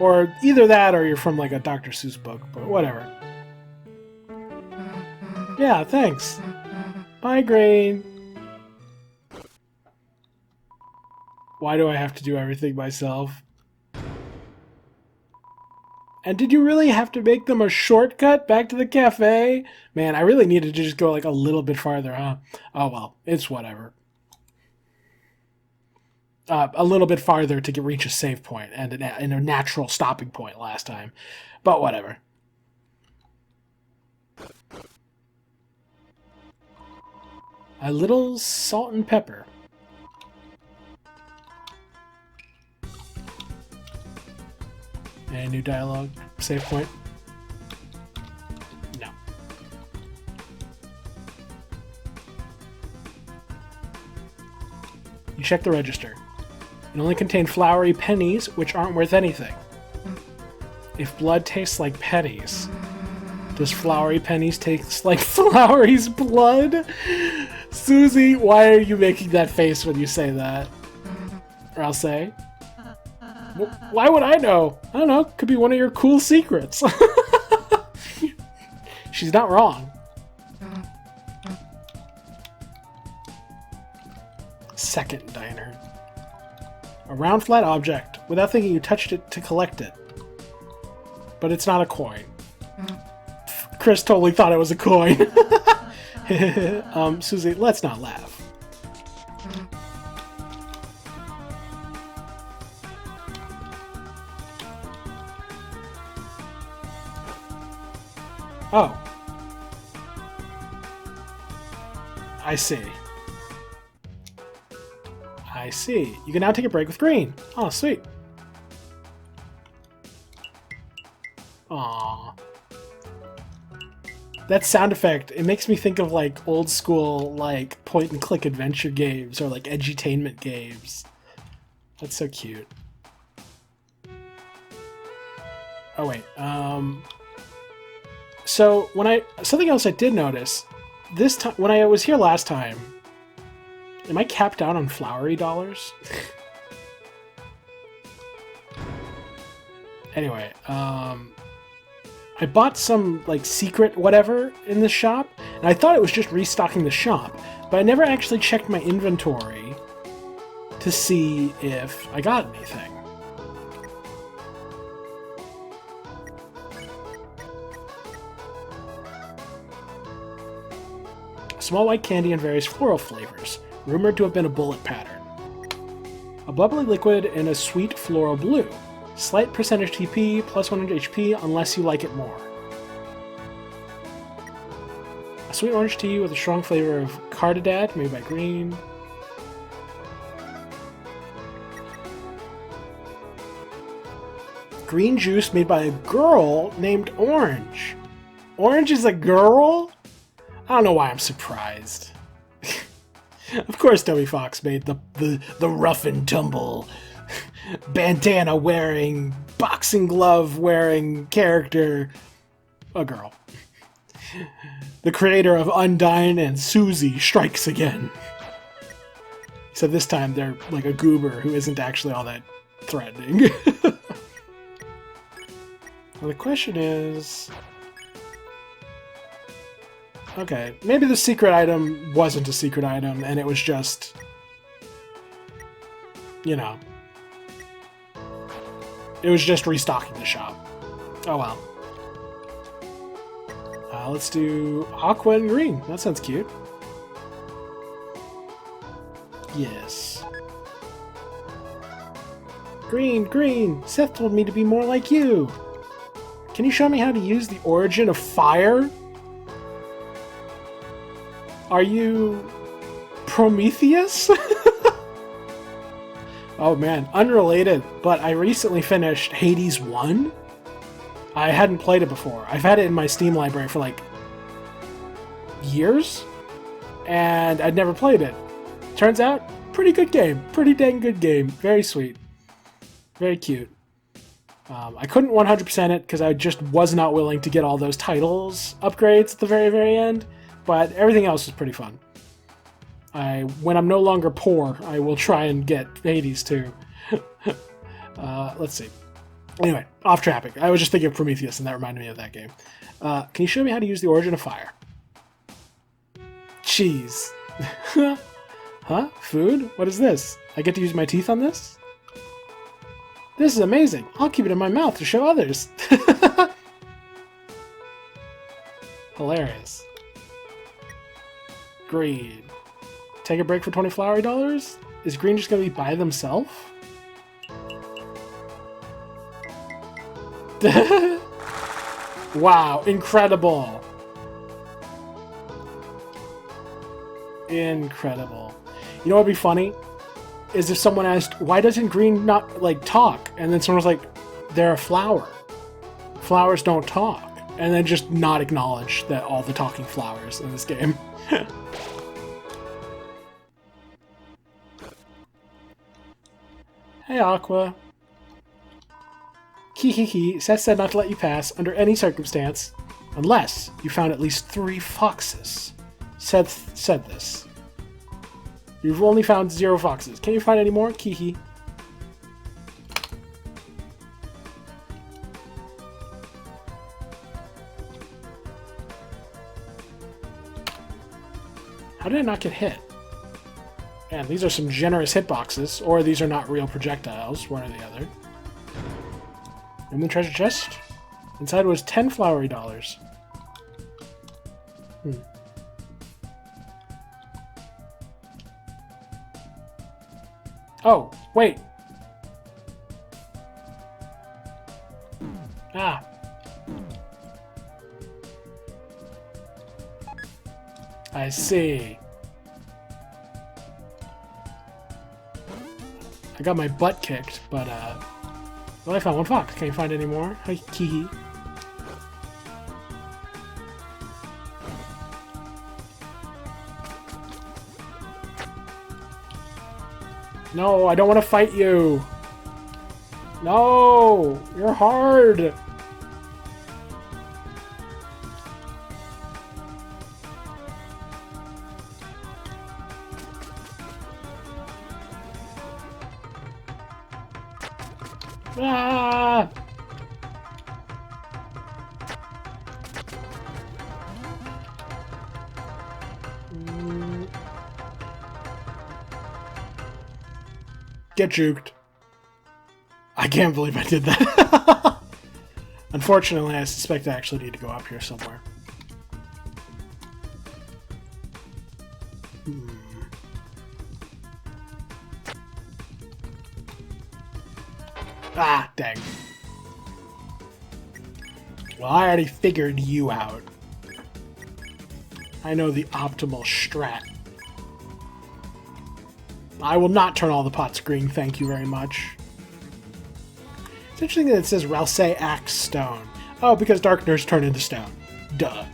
S1: or either that or you're from like a Dr. Seuss book, but whatever. Yeah, thanks. Bye, Green. Why do I have to do everything myself? And did you really have to make them a shortcut back to the cafe? Man, I really needed to just go like a little bit farther, huh? Oh well, it's whatever. A little bit farther to reach a save point and a natural stopping point last time. But whatever. A little salt and pepper. Any new dialogue? Save point? No. You check the register. It only contained flowery pennies, which aren't worth anything. If blood tastes like pennies, does flowery pennies taste like Flowery's blood? Susie, why are you making that face when you say that? Or I'll say, why would I know? I don't know, could be one of your cool secrets. She's not wrong. Second diner. A round flat object. Without thinking, you touched it to collect it. But it's not a coin. Chris totally thought it was a coin. Susie, let's not laugh. Oh. I see. I see. You can now take a break with Green. Oh, sweet. Aww. That sound effect, it makes me think of like old school like point and click adventure games or like edutainment games. That's so cute. Oh wait, so something else I did notice this time when I was here last time. Am I capped out on flowery dollars? Anyway, I bought some like secret whatever in the shop, and I thought it was just restocking the shop, but I never actually checked my inventory to see if I got anything. Small white candy in various floral flavors, rumored to have been a bullet pattern. A bubbly liquid in a sweet floral blue. Slight percentage TP, plus 100 HP unless you like it more. A sweet orange tea with a strong flavor of cardadad made by Green. Green juice made by a girl named Orange. Orange is a girl? I don't know why I'm surprised. Of course Toby Fox made the rough and tumble, bandana wearing, boxing glove wearing character a girl. The creator of Undyne and Susie strikes again. So this time they're like a goober who isn't actually all that threatening. Well, the question is... Okay, maybe the secret item wasn't a secret item, and it was just... You know... It was just restocking the shop. Oh well. Let's do aqua and green. That sounds cute. Yes. Green, green! Seth told me to be more like you! Can you show me how to use the origin of fire? Are you... Prometheus? Oh man, unrelated, but I recently finished Hades 1. I hadn't played it before. I've had it in my Steam library for like... years? And I'd never played it. Turns out, pretty good game. Pretty dang good game. Very sweet. Very cute. I couldn't 100% it because I just was not willing to get all those titles upgrades at the very, very end. But everything else was pretty fun. When I'm no longer poor, I will try and get Hades too. Let's see. Anyway, off topic. I was just thinking of Prometheus, and that reminded me of that game. Can you show me how to use the origin of fire? Cheese. Huh? Food? What is this? I get to use my teeth on this? This is amazing. I'll keep it in my mouth to show others. Hilarious. Green. Take a break for 20 flowery dollars? Is Green just gonna be by themselves? Wow, incredible. Incredible. You know what would be funny? Is if someone asked, why doesn't Green not, like, talk? And then someone was like, they're a flower. Flowers don't talk. And then just not acknowledge that all the talking flowers in this game. Hey, Aqua. Kiki, Seth said not to let you pass under any circumstance, unless you found at least 3 foxes. Seth said this. You've only found 0 foxes. Can you find any more? Kiki. How did I not get hit? Man, these are some generous hitboxes, or these are not real projectiles, one or the other. In the treasure chest, inside was 10 flowery dollars. Oh, wait. Ah. I see. I got my butt kicked, but well, I found 1 fox. Can you find any more? Hi, Kihi. No, I don't want to fight you. No, you're hard. Ah! Get juked. I can't believe I did that. Unfortunately, I suspect I actually need to go up here somewhere. Ah, dang. Well, I already figured you out. I know the optimal strat. I will not turn all the pots green, thank you very much. It's interesting that it says Ralsei Axe Stone. Oh, because Darkners turn into stone. Duh.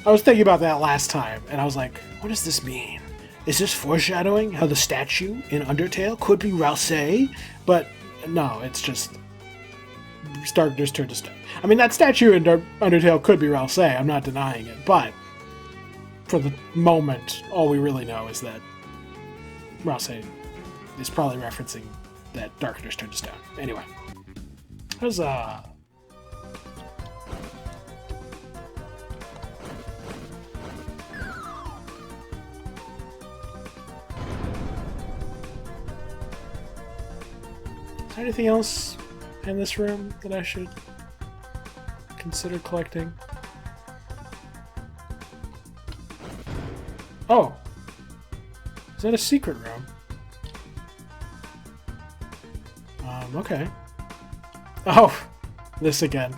S1: I was thinking about that last time, and I was like, what does this mean? Is this foreshadowing how the statue in Undertale could be Ralsei? But no, it's just Darkners turn to stone. I mean, that statue in Undertale could be Ralsei, I'm not denying it, but for the moment, all we really know is that Ralsei is probably referencing that Darkners turn to stone. Anyway. Huzzah! Is there anything else in this room that I should consider collecting? Oh! Is that a secret room? Okay. Oh! This again.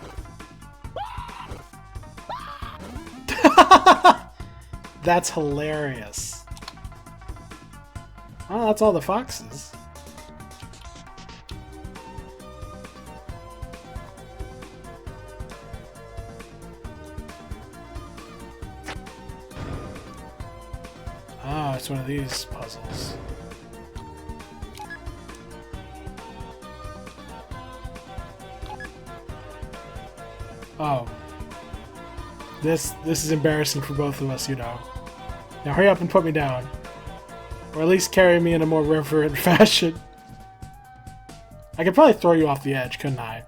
S1: That's hilarious. Oh, that's all the foxes. Oh, it's one of these puzzles. Oh. This is embarrassing for both of us, you know. Now hurry up and put me down. Or at least carry me in a more reverent fashion. I could probably throw you off the edge, couldn't I?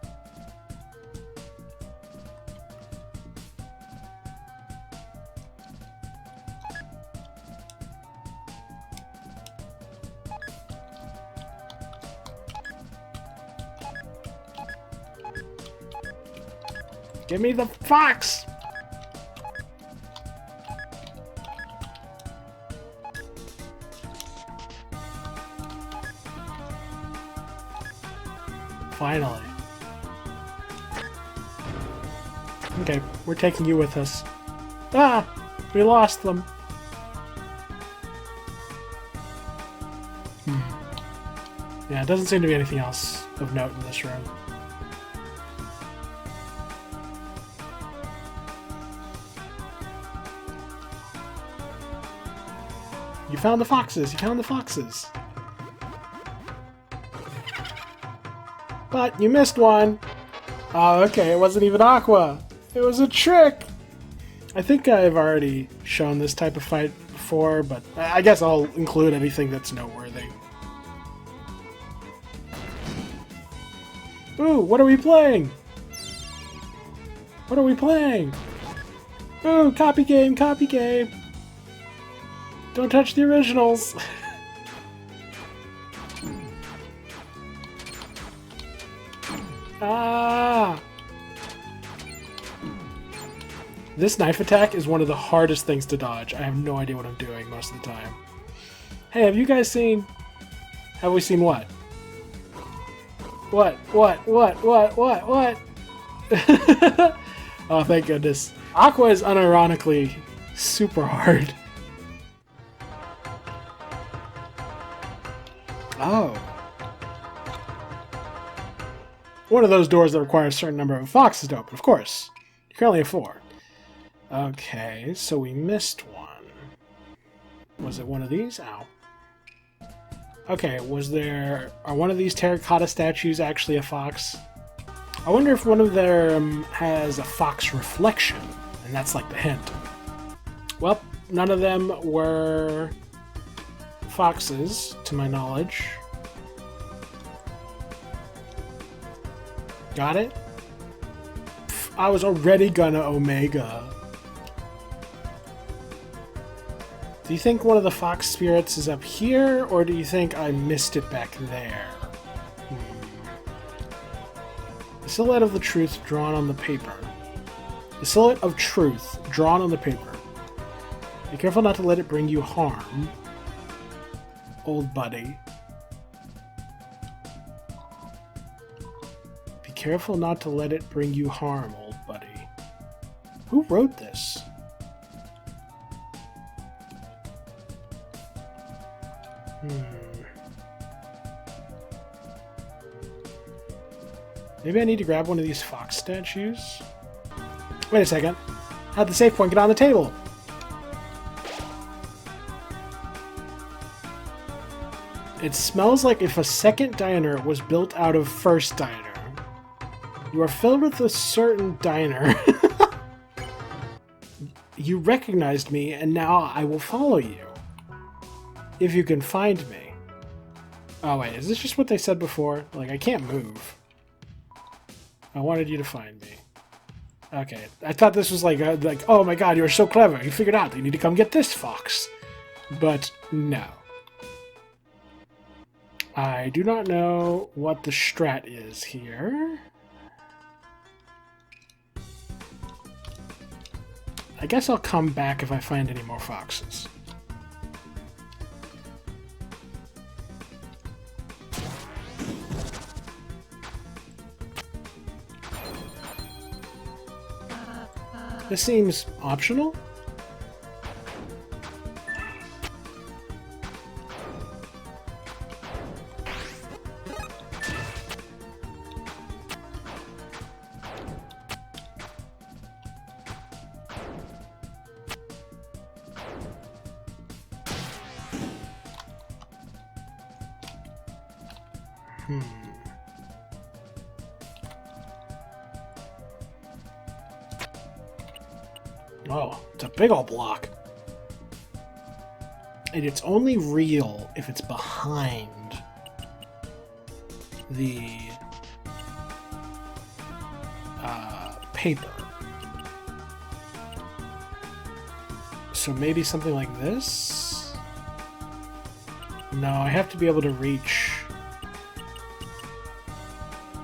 S1: Give me the fox! Finally. Okay, we're taking you with us. Ah! We lost them. Yeah, it doesn't seem to be anything else of note in this room. You found the foxes! You found the foxes! But you missed one! Oh, okay, it wasn't even Aqua! It was a trick! I think I've already shown this type of fight before, but I guess I'll include anything that's noteworthy. Ooh, what are we playing? What are we playing? Ooh, copy game, copy game! Don't touch the originals! Ah! This knife attack is one of the hardest things to dodge. I have no idea what I'm doing most of the time. Hey, have you guys seen... Have we seen what? What? Oh, thank goodness. Aqua is unironically super hard. Oh. One of those doors that requires a certain number of foxes to open, of course. You can only have 4. Okay, so we missed one. Was it one of these? Ow. Okay, are one of these terracotta statues actually a fox? I wonder if one of them has a fox reflection, and that's like the hint. Well, none of them were foxes, to my knowledge. Got it? Pff, I was already gonna Omega. Do you think one of the fox spirits is up here, or do you think I missed it back there? The silhouette of the truth drawn on the paper. The silhouette of truth drawn on the paper. Be careful not to let it bring you harm, old buddy. Be careful not to let it bring you harm, old buddy. Who wrote this? Maybe I need to grab one of these fox statues? Wait a second. How'd the save point get on the table? It smells like if a second diner was built out of first diner. You are filled with a certain diner. You recognized me, and now I will follow you. If you can find me. Oh wait, is this just what they said before? Like, I can't move. I wanted you to find me. Okay, I thought this was like, oh my god, you are so clever. You figured out that you need to come get this fox. But no. I do not know what the strat is here. I guess I'll come back if I find any more foxes. This seems optional. Oh, it's a big old block. And it's only real if it's behind the paper. So maybe something like this? No, I have to be able to reach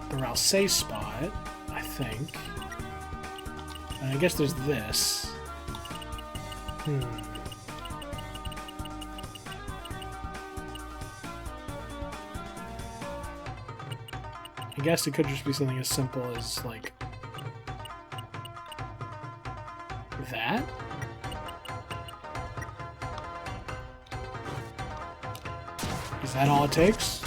S1: the Rousey spot, I think. And I guess there's this. I guess it could just be something as simple as, like, that? Is that all it takes?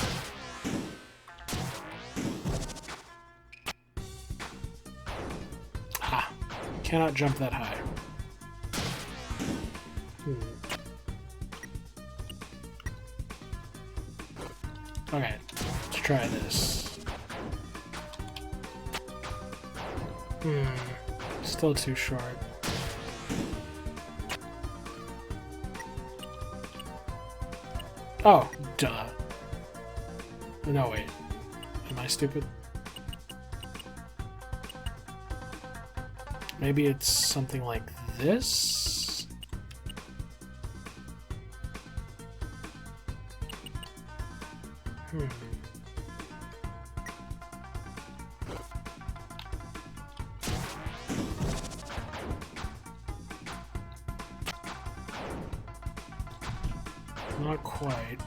S1: Ha! Cannot jump that high. Okay, let's try this. Still too short. Oh, duh. No, wait. Am I stupid? Maybe it's something like this? Not quite.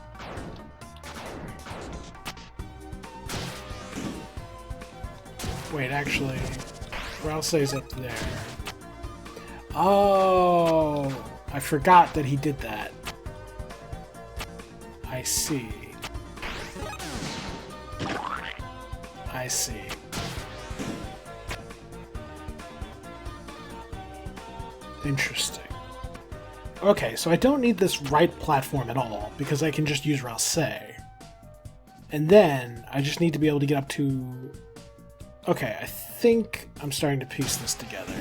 S1: Wait, actually, Rousey's up there. Oh, I forgot that he did that. I see. I see. Interesting. Okay, so I don't need this right platform at all, because I can just use Rousey. And then I just need to be able to get up to... Okay, I think I'm starting to piece this together.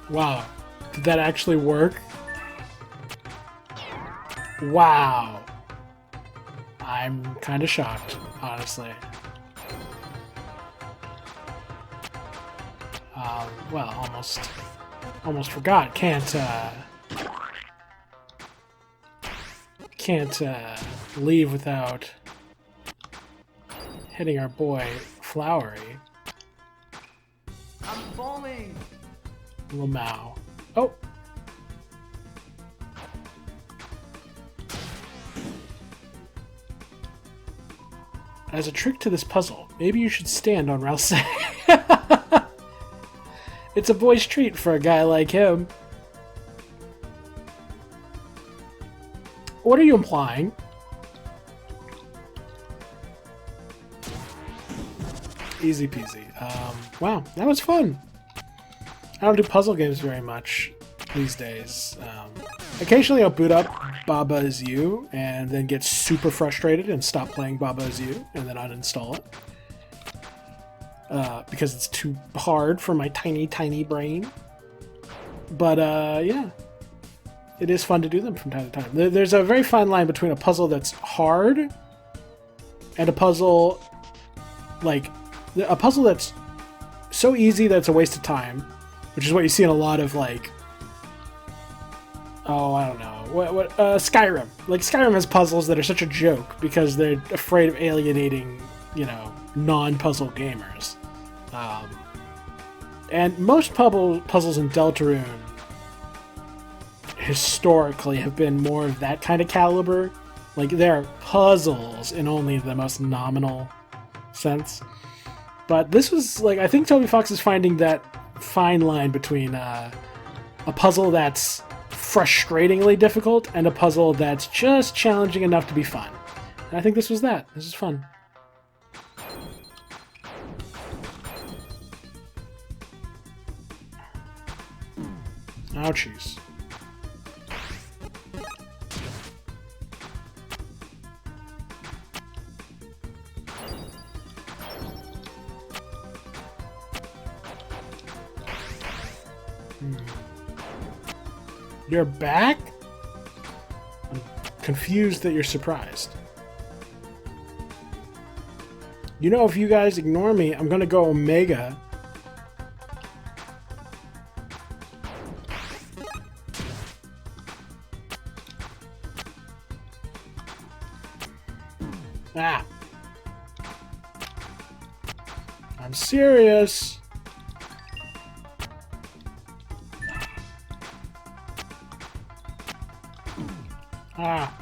S1: Wow. Did that actually work? Wow. I'm kind of shocked, honestly. Well, almost forgot. Can't leave without hitting our boy Flowery.
S2: I'm falling.
S1: Lamau. Oh! As a trick to this puzzle, maybe you should stand on Rouse. It's a boy's treat for a guy like him. What are you implying? Easy peasy. Wow, that was fun. I don't do puzzle games very much these days. Occasionally I'll boot up Baba Is You and then get super frustrated and stop playing Baba Is You and then uninstall it. Because it's too hard for my tiny, tiny brain. But, yeah. It is fun to do them from time to time. There's a very fine line between a puzzle that's hard and a puzzle, like, a puzzle that's so easy that it's a waste of time, which is what you see in a lot of, like, oh, I don't know, Skyrim. Like, Skyrim has puzzles that are such a joke because they're afraid of alienating, you know, non-puzzle gamers. And most puzzles in Deltarune historically have been more of that kind of caliber. Like, they're puzzles in only the most nominal sense. But this was, like, I think Toby Fox is finding that fine line between a puzzle that's frustratingly difficult and a puzzle that's just challenging enough to be fun. And I think this was that. This is fun. Ouchies. You're back? I'm confused that you're surprised. You know, if you guys ignore me, I'm gonna go Omega. Ah. I'm serious. Ah.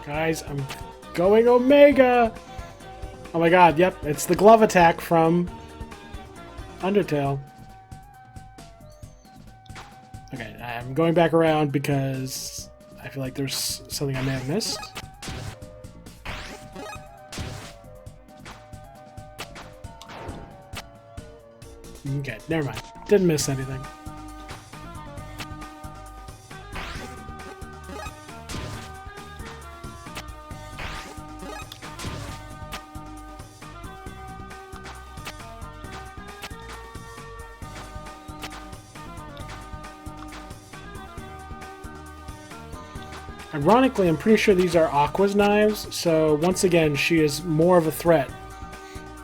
S1: Guys, I'm going Omega! Oh my god, yep, it's the glove attack from Undertale. Okay, I'm going back around because I feel like there's something I may have missed. Okay, never mind. Didn't miss anything. Ironically, I'm pretty sure these are Aqua's knives, so once again, she is more of a threat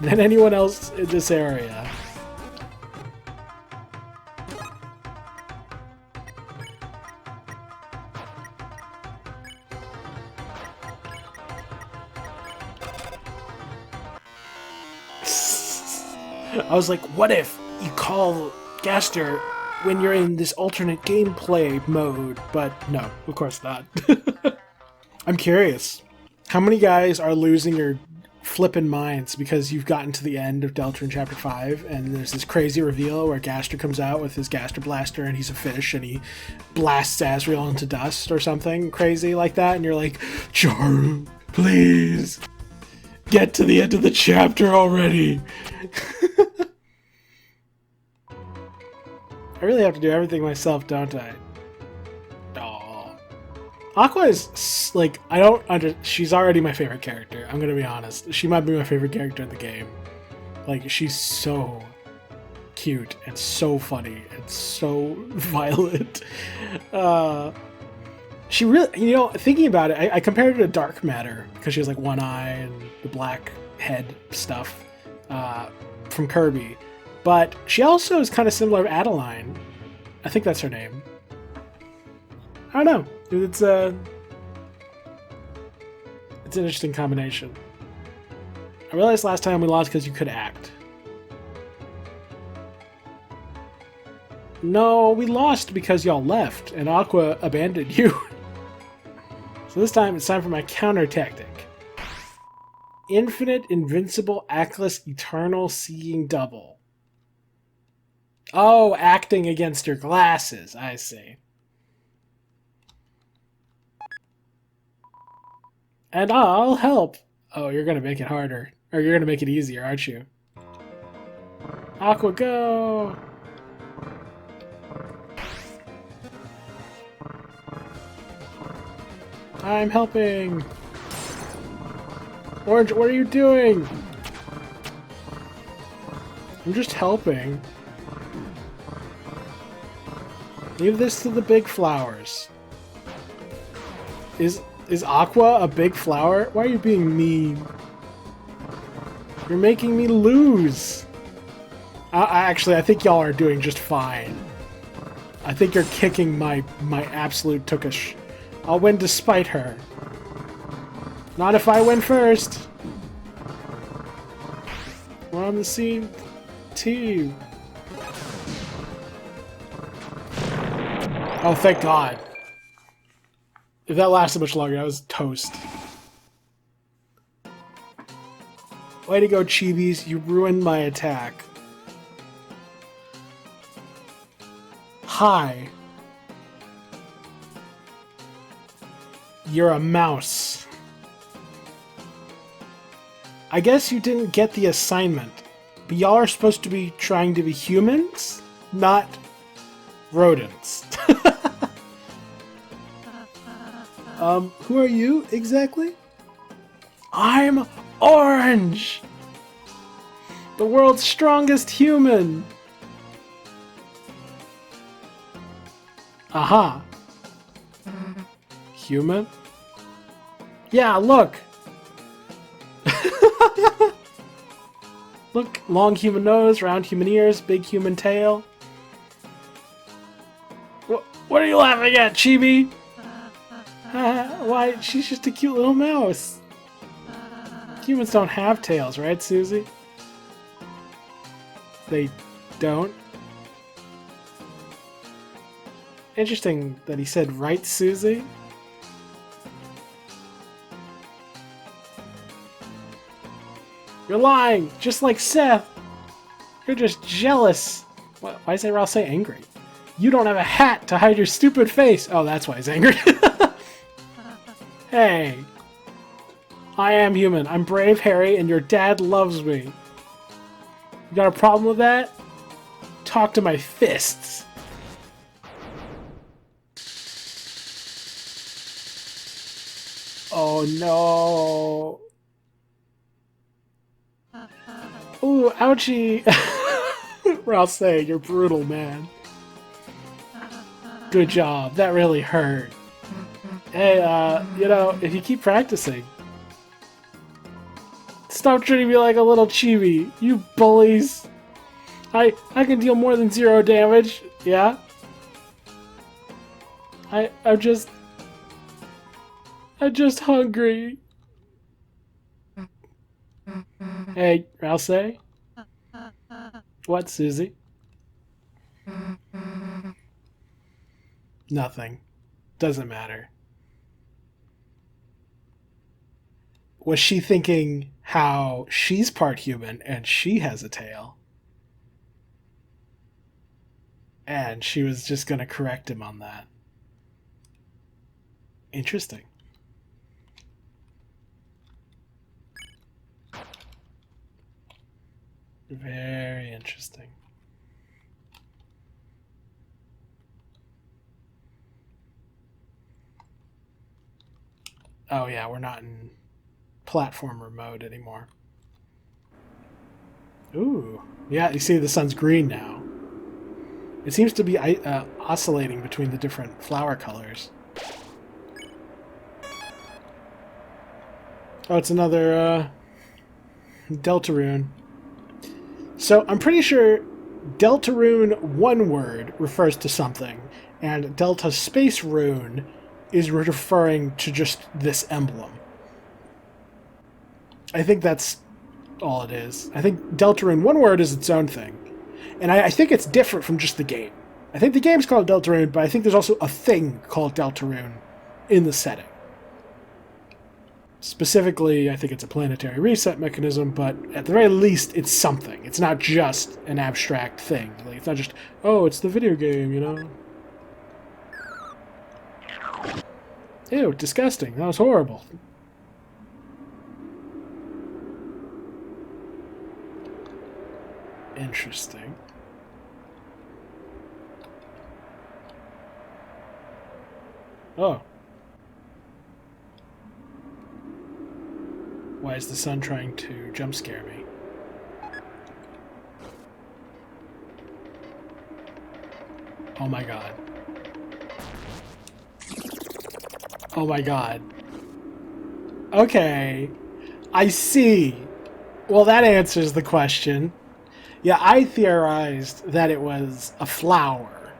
S1: than anyone else in this area. I was like, what if you call Gaster when you're in this alternate gameplay mode? But no, of course not. I'm curious. How many guys are losing your flippin' minds because you've gotten to the end of Deltarune Chapter 5 and there's this crazy reveal where Gaster comes out with his Gaster Blaster and he's a fish and he blasts Azrael into dust or something crazy like that, and you're like, Jaru, please, get to the end of the chapter already. I really have to do everything myself, don't I? Aww. Aqua is, like, she's already my favorite character, I'm gonna be honest. She might be my favorite character in the game. Like, she's so cute, and so funny, and so violent. She really, you know, thinking about it, I compared her to Dark Matter, because she has, like, one eye and the black head stuff from Kirby. But she also is kind of similar to Adeline. I think that's her name. I don't know. It's an interesting combination. I realized last time we lost because you could act. No, we lost because y'all left and Aqua abandoned you. So this time it's time for my counter tactic. Infinite, invincible, actless, eternal, seeing double. Oh, acting against your glasses. I see. And I'll help. Oh, you're gonna make it harder. Or you're gonna make it easier, aren't you? Aqua, go! I'm helping! Orange, what are you doing? I'm just helping. Leave this to the big flowers. Is Aqua a big flower? Why are you being mean? You're making me lose. Actually, I think y'all are doing just fine. I think you're kicking my absolute tookish. I'll win despite her. Not if I win first. We're on the same team. Oh, thank God. If that lasted much longer, I was toast. Way to go, Chibis. You ruined my attack. Hi. You're a mouse. I guess you didn't get the assignment, but y'all are supposed to be trying to be humans, not rodents. Who are you exactly? I'm Orange! The world's strongest human! Aha! Human? Yeah, look! Look, long human nose, round human ears, big human tail. What are you laughing at, Chibi? Why, she's just a cute little mouse. Humans don't have tails, right, Susie? They don't? Interesting that he said, right, Susie? You're lying, just like Seth. You're just jealous. Why does everyone else say angry? You don't have a hat to hide your stupid face. Oh, that's why he's angry. Hey. I am human. I'm brave, Harry, and your dad loves me. You got a problem with that? Talk to my fists. Oh no. Ooh, ouchie. Ralph saying, you're brutal, man. Good job. That really hurt. Hey, if you keep practicing, stop treating me like a little chibi, you bullies. I can deal more than 0 damage. Yeah. I'm just hungry. Hey, Rouse. What, Susie? Nothing. Doesn't matter. Was she thinking how she's part human and she has a tail? And she was just going to correct him on that. Interesting. Very interesting. Oh yeah, we're not in platformer mode anymore. Ooh. Yeah, you see the sun's green now. It seems to be oscillating between the different flower colors. Oh, it's another Deltarune. So I'm pretty sure Deltarune one word refers to something, and Delta Space Rune is referring to just this emblem. I think that's all it is. I think Deltarune one word is its own thing. And I think it's different from just the game. I think the game's called Deltarune, but I think there's also a thing called Deltarune in the setting. Specifically, I think it's a planetary reset mechanism, but at the very least, it's something. It's not just an abstract thing. Like, it's not just, oh, it's the video game, you know? Ew, disgusting. That was horrible. Interesting. Oh. Why is the sun trying to jump scare me? Oh my god. Oh my god. Okay. I see. Well, that answers the question. Yeah, I theorized that it was a flower.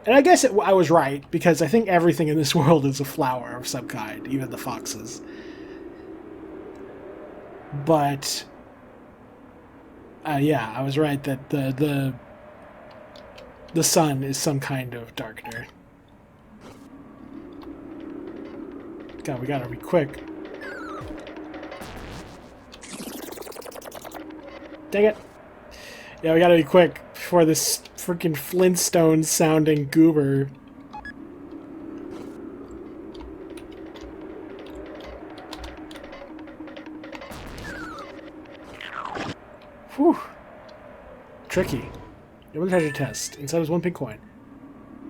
S1: And I guess I was right, because I think everything in this world is a flower of some kind, even the foxes. But, yeah, I was right that the sun is some kind of darkener. God, we gotta be quick. Dang it. Yeah, we gotta be quick before this freaking Flintstone-sounding goober. Whew. Tricky. Double treasure test. Inside was 1 pink coin.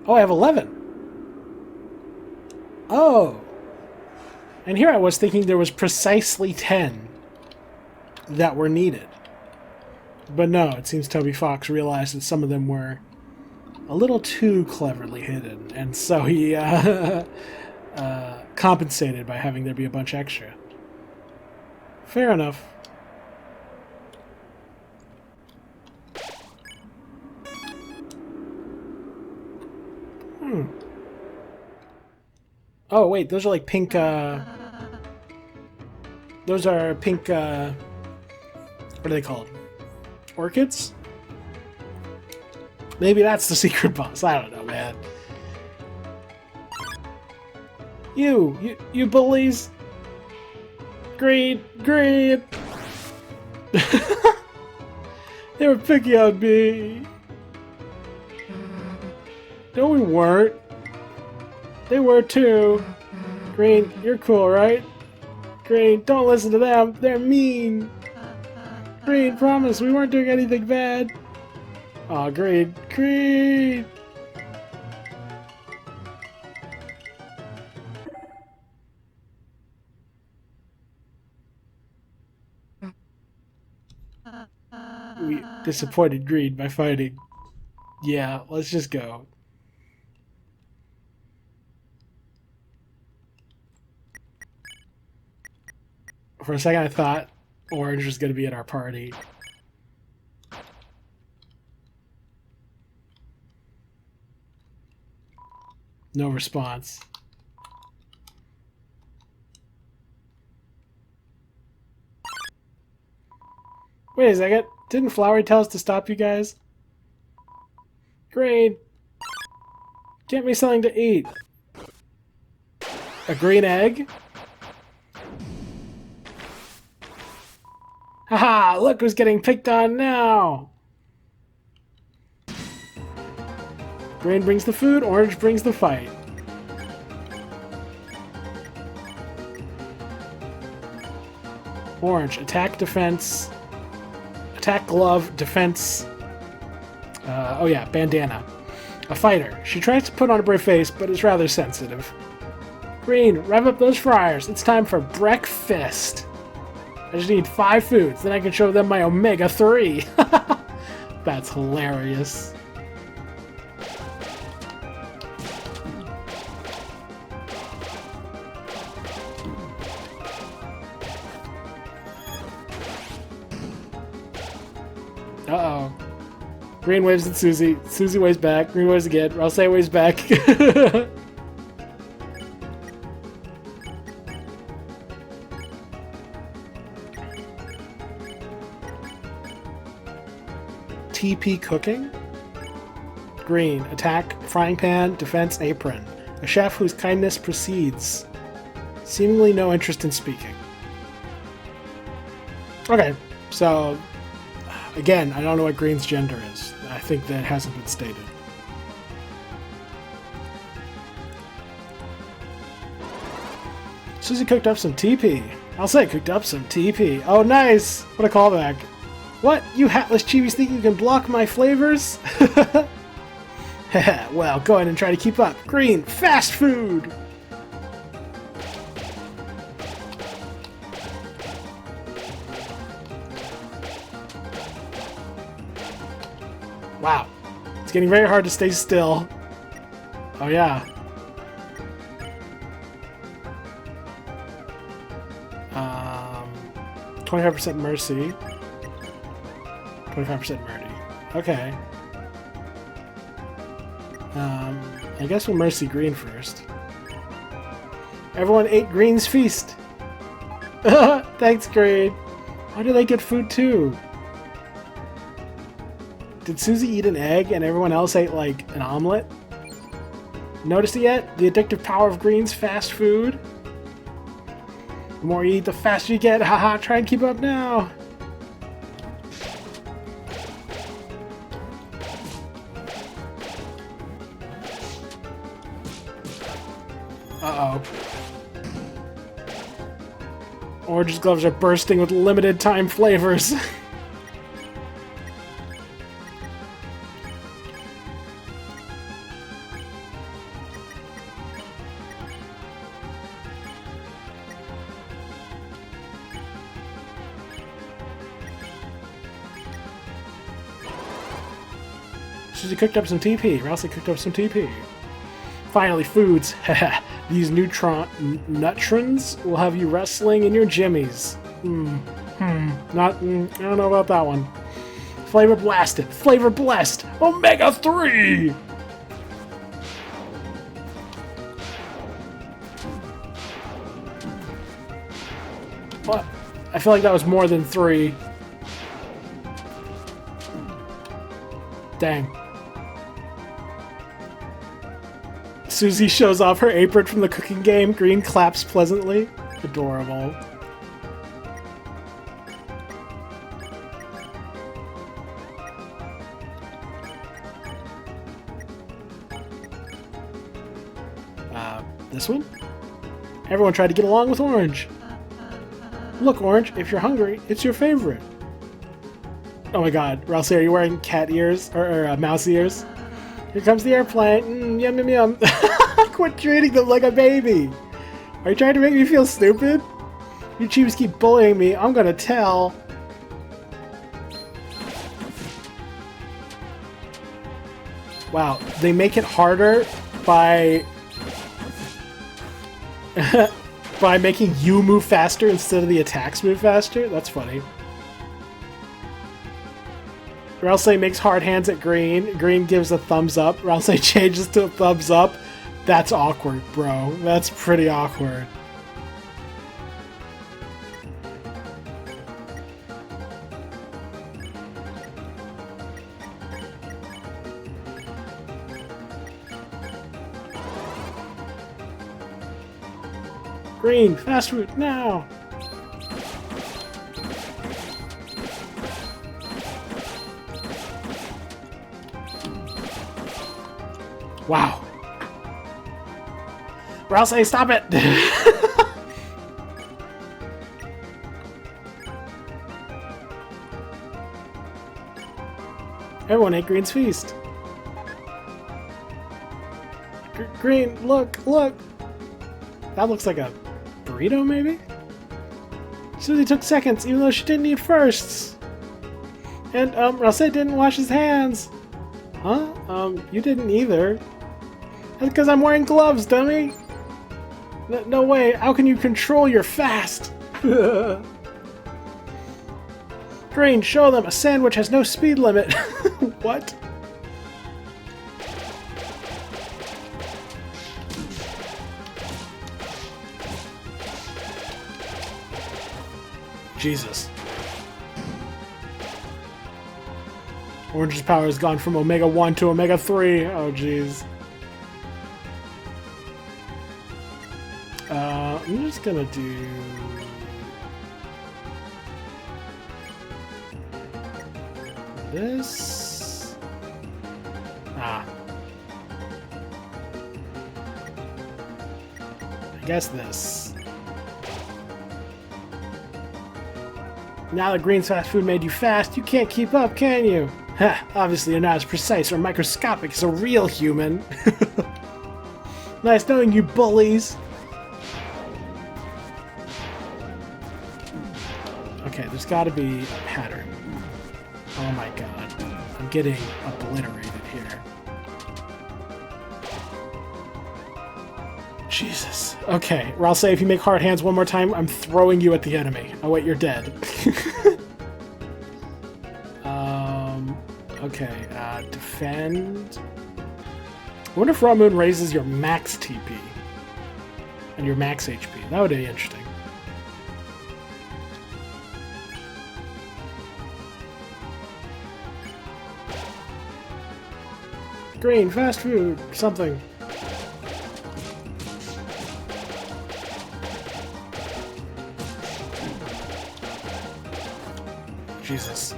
S1: Oh, I have 11. Oh. And here I was thinking there was precisely 10 that were needed. But no, it seems Toby Fox realized that some of them were a little too cleverly hidden, and so he compensated by having there be a bunch extra. Fair enough. Oh, wait, those are like pink, those are pink, what are they called? Orchids? Maybe that's the secret boss. I don't know, man. You bullies! Greed! Greed! They were picking on me. No, we weren't. They were too. Green, you're cool, right? Green, don't listen to them. They're mean. Green, promise, we weren't doing anything bad. Aw, Green. Green! We disappointed Green by fighting. Yeah, let's just go. For a second I thought Orange was going to be at our party. No response. Wait a second. Didn't Flowery tell us to stop you guys? Green! Get me something to eat. A green egg? Haha! Look who's getting picked on now! Green brings the food, Orange brings the fight. Orange, attack, defense. Attack, glove, defense. Oh yeah, bandana. A fighter. She tries to put on a brave face, but is rather sensitive. Green, rev up those fryers. It's time for breakfast. I just need 5 foods, then I can show them my omega-3. That's hilarious. Uh-oh. Green waves at Susie. Susie waves back. Green waves again. Ralsei waves back. TP cooking? Green. Attack, frying pan, defense, apron. A chef whose kindness precedes. Seemingly no interest in speaking. Okay, so... Again, I don't know what Green's gender is. I think that hasn't been stated. Susie cooked up some TP. I'll say cooked up some TP. Oh, nice! What a callback. What? You hatless chibis think you can block my flavors? Well, go ahead and try to keep up. Green, fast food! Wow. It's getting very hard to stay still. Oh, yeah. 25% mercy. 25% mercy. Okay. I guess we'll mercy Green first. Everyone ate Green's feast. Thanks, Green. Why do they get food too? Did Susie eat an egg and everyone else ate, like, an omelet? Noticed it yet? The addictive power of Green's fast food? The more you eat, the faster you get. Haha, try and keep up now. Uh-oh. Orange's gloves are bursting with limited time flavors. Susie cooked up some TP. Ralsei cooked up some TP. Finally, foods. These nutrons will have you wrestling in your jimmies. I don't know about that one. Flavor blasted. Flavor blessed. Omega-3! What? I feel like that was more than 3. Dang. Susie shows off her apron from the cooking game. Green claps pleasantly. Adorable. This one? Everyone tried to get along with Orange. Look, Orange, if you're hungry, it's your favorite. Oh my god, Ralsei, are you wearing cat ears? Or mouse ears? Here comes the airplane. Yum yum yum. Quit treating them like a baby. Are you trying to make me feel stupid? You cheapers keep bullying me. I'm gonna tell. Wow, they make it harder by by making you move faster instead of the attacks move faster? That's funny. Ralsei makes hard hands at Green. Green gives a thumbs up. Ralsei changes to a thumbs up. That's awkward, bro. That's pretty awkward. Green, fast food, now! Wow. Ralsei, stop it! Everyone ate Green's feast. Green, look, look! That looks like a burrito, maybe? Susie took seconds, even though she didn't eat firsts. And, Ralsei didn't wash his hands. Huh? You didn't either. That's because I'm wearing gloves, dummy! No way, how can you control your fast? Green, show them, a sandwich has no speed limit. What? Jesus. Orange's power has gone from Omega 1 to Omega 3. Oh, jeez. I'm just gonna do... this... I guess this. Now that Green's fast food made you fast, you can't keep up, can you? Ha! Obviously you're not as precise or microscopic as a real human. Nice knowing you, bullies! Okay, there's gotta be a pattern. Oh my god. I'm getting obliterated here. Jesus. Okay, Ralsei, if you make hard hands one more time, I'm throwing you at the enemy. Oh wait, you're dead. Okay, defend. I wonder if Raw Moon raises your max TP and your max HP. That would be interesting. Green, fast food, something. Jesus.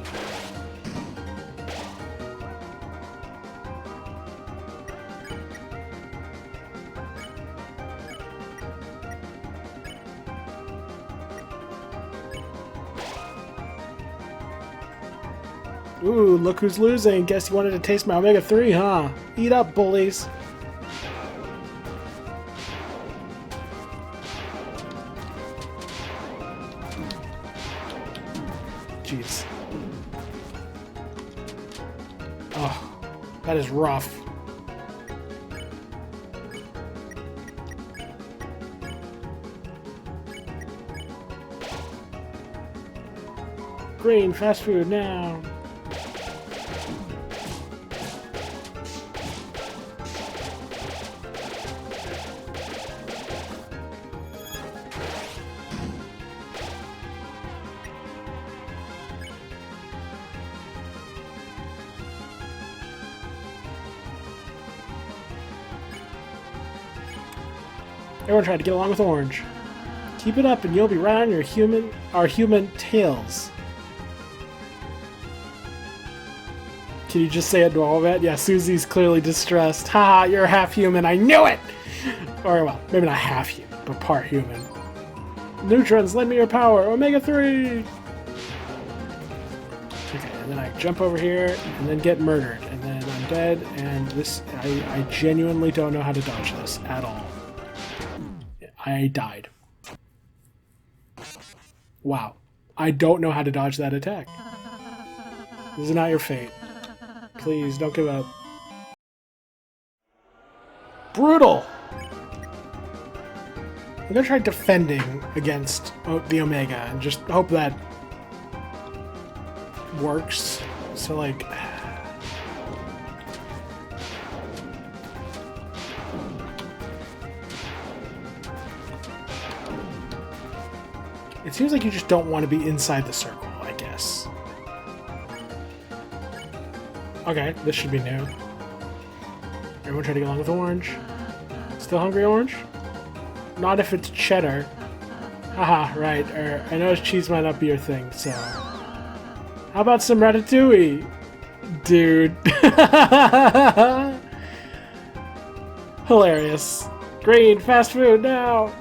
S1: Ooh, look who's losing. Guess you wanted to taste my Omega 3, huh? Eat up, bullies. Jeez. Oh, that is rough. Green, fast food now. Everyone tried to get along with Orange. Keep it up and you'll be right on our human tails. Can you just say it to all of it? Yeah, Susie's clearly distressed. Haha, you're half human, I knew it! Or, well, maybe not half human, but part human. Neutrons, lend me your power, Omega 3! Okay, and then I jump over here, and then get murdered, and then I'm dead, and this, I genuinely don't know how to dodge this at all. I died. Wow. I don't know how to dodge that attack. This is not your fate. Please, don't give up. Brutal! I'm gonna try defending against the Omega and just hope that works. So, like... It seems like you just don't want to be inside the circle, I guess. Okay, this should be new. Everyone try to get along with Orange. Still hungry, Orange? Not if it's cheddar. Haha, right. I know cheese might not be your thing, so... How about some ratatouille? Dude. Hilarious. Green, fast food, now!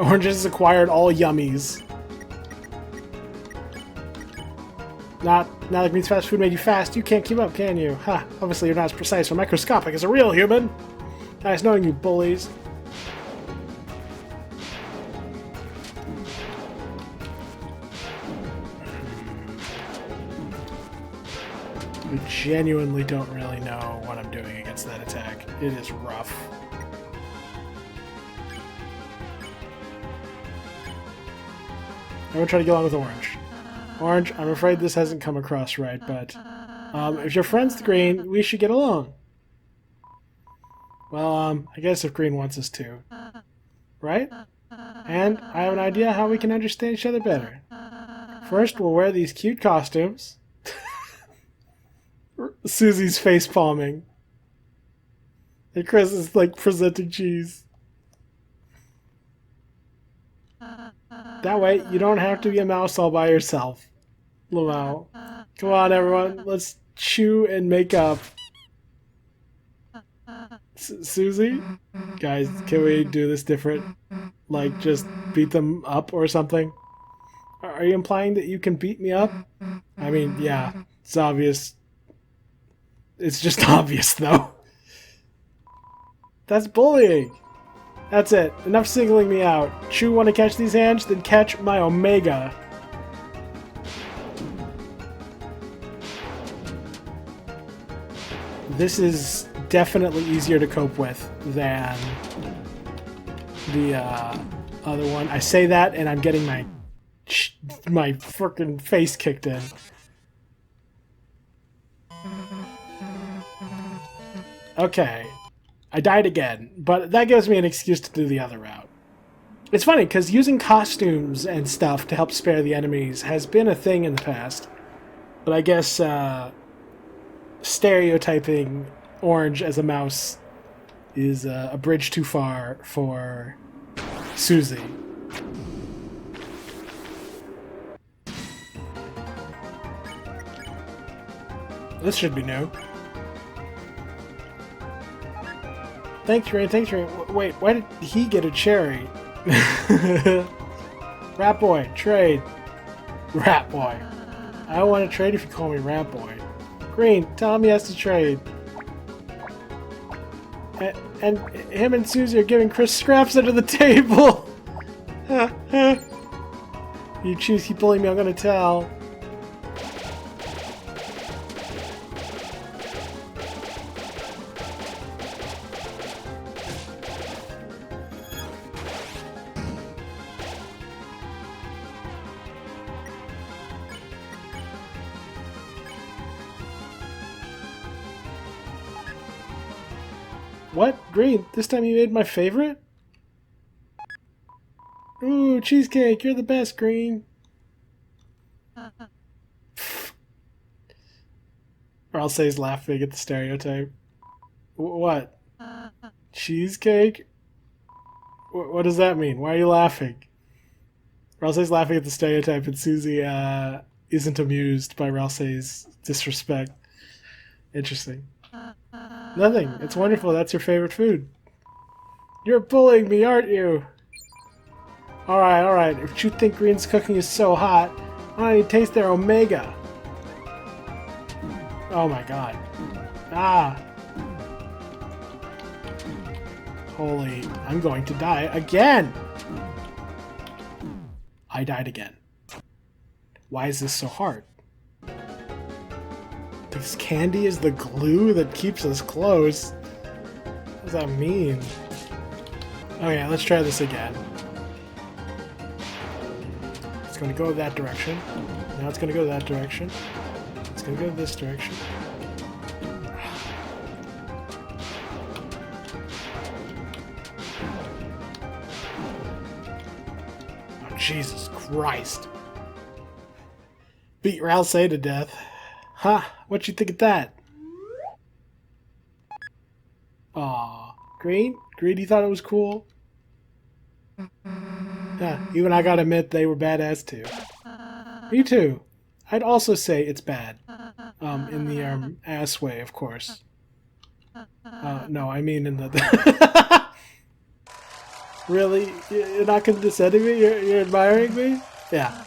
S1: Orange has acquired all yummies. Not now that means fast food made you fast, you can't keep up, can you? Ha, obviously you're not as precise or microscopic as a real human. Nice knowing you, bullies. I genuinely don't really know what I'm doing against that attack. It is rough. I'm gonna try to get along with Orange. Orange, I'm afraid this hasn't come across right, but if your friend's the Green, we should get along. Well, I guess if Green wants us to. Right? And I have an idea how we can understand each other better. First, we'll wear these cute costumes. Susie's face palming. And Chris is like presenting cheese. That way, you don't have to be a mouse all by yourself. Lamau. Come on, everyone. Let's chew and make up. Susie? Guys, can we do this different? Like, just beat them up or something? Are you implying that you can beat me up? I mean, yeah, it's obvious. It's just obvious, though. That's bullying! That's it. Enough singling me out. Chew want to catch these hands? Then catch my Omega. This is definitely easier to cope with than the other one. I say that and I'm getting my frickin' face kicked in. Okay. I died again, but that gives me an excuse to do the other route. It's funny, because using costumes and stuff to help spare the enemies has been a thing in the past. But I guess stereotyping Orange as a mouse is a bridge too far for Susie. This should be new. Thanks, Ray. Thanks, Ray. Wait, why did he get a cherry? Rat Boy, trade. Rat Boy. I don't want to trade if you call me Rat Boy. Green, tell him he has to trade. And him and Susie are giving Chris scraps under the table. You choose, keep bullying me, I'm gonna tell. What? Green, this time you made my favorite? Ooh, cheesecake, you're the best, Green. Or I'll say he's laughing at the stereotype. What? Cheesecake? What does that mean? Why are you laughing? Ralsei's laughing at the stereotype and Susie isn't amused by Ralsei's disrespect. Interesting. Nothing. It's wonderful. That's your favorite food. You're bullying me, aren't you? Alright, alright. If you think Green's cooking is so hot, why don't you taste their Omega? Oh my god. Ah. Holy. I'm going to die again. I died again. Why is this so hard? Because candy is the glue that keeps us close. What does that mean? Okay, let's try this again. It's going to go that direction. Now it's going to go that direction. It's going to go this direction. Oh, Jesus Christ. Beat Ralsei to death. Huh, what you think of that? Aw, Green? Green, you thought it was cool? Yeah, even I gotta admit they were badass too. Me too. I'd also say it's bad. In the ass way, of course. No, I mean in the... Really? You're not gonna dissent me? You're admiring me? Yeah.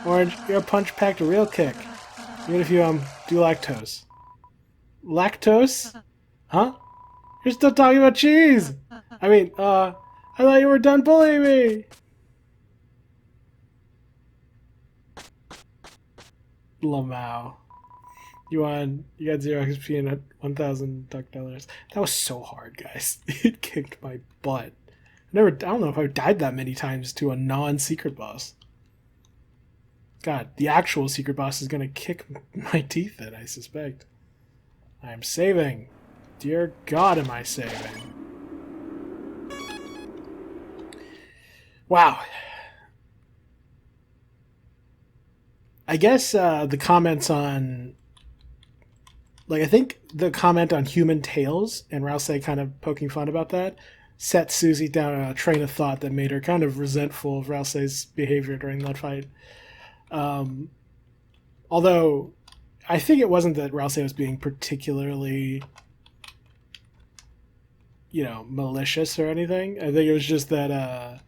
S1: Orange, your punch packed a real kick. Even if you, do lactose. Lactose? Huh? You're still talking about cheese! I mean, I thought you were done bullying me! Lamau. You got 0 XP and 1,000 duck dollars. That was so hard, guys. It kicked my butt. I don't know if I've died that many times to a non-secret boss. God, the actual secret boss is gonna kick my teeth in, I suspect. I am saving. Dear God, am I saving. Wow. I guess the comments on... Like, I think the comment on human tails and Ralsei kind of poking fun about that set Susie down a train of thought that made her kind of resentful of Ralsei's behavior during that fight. Although, I think it wasn't that Ralsei was being particularly, malicious or anything. I think it was just that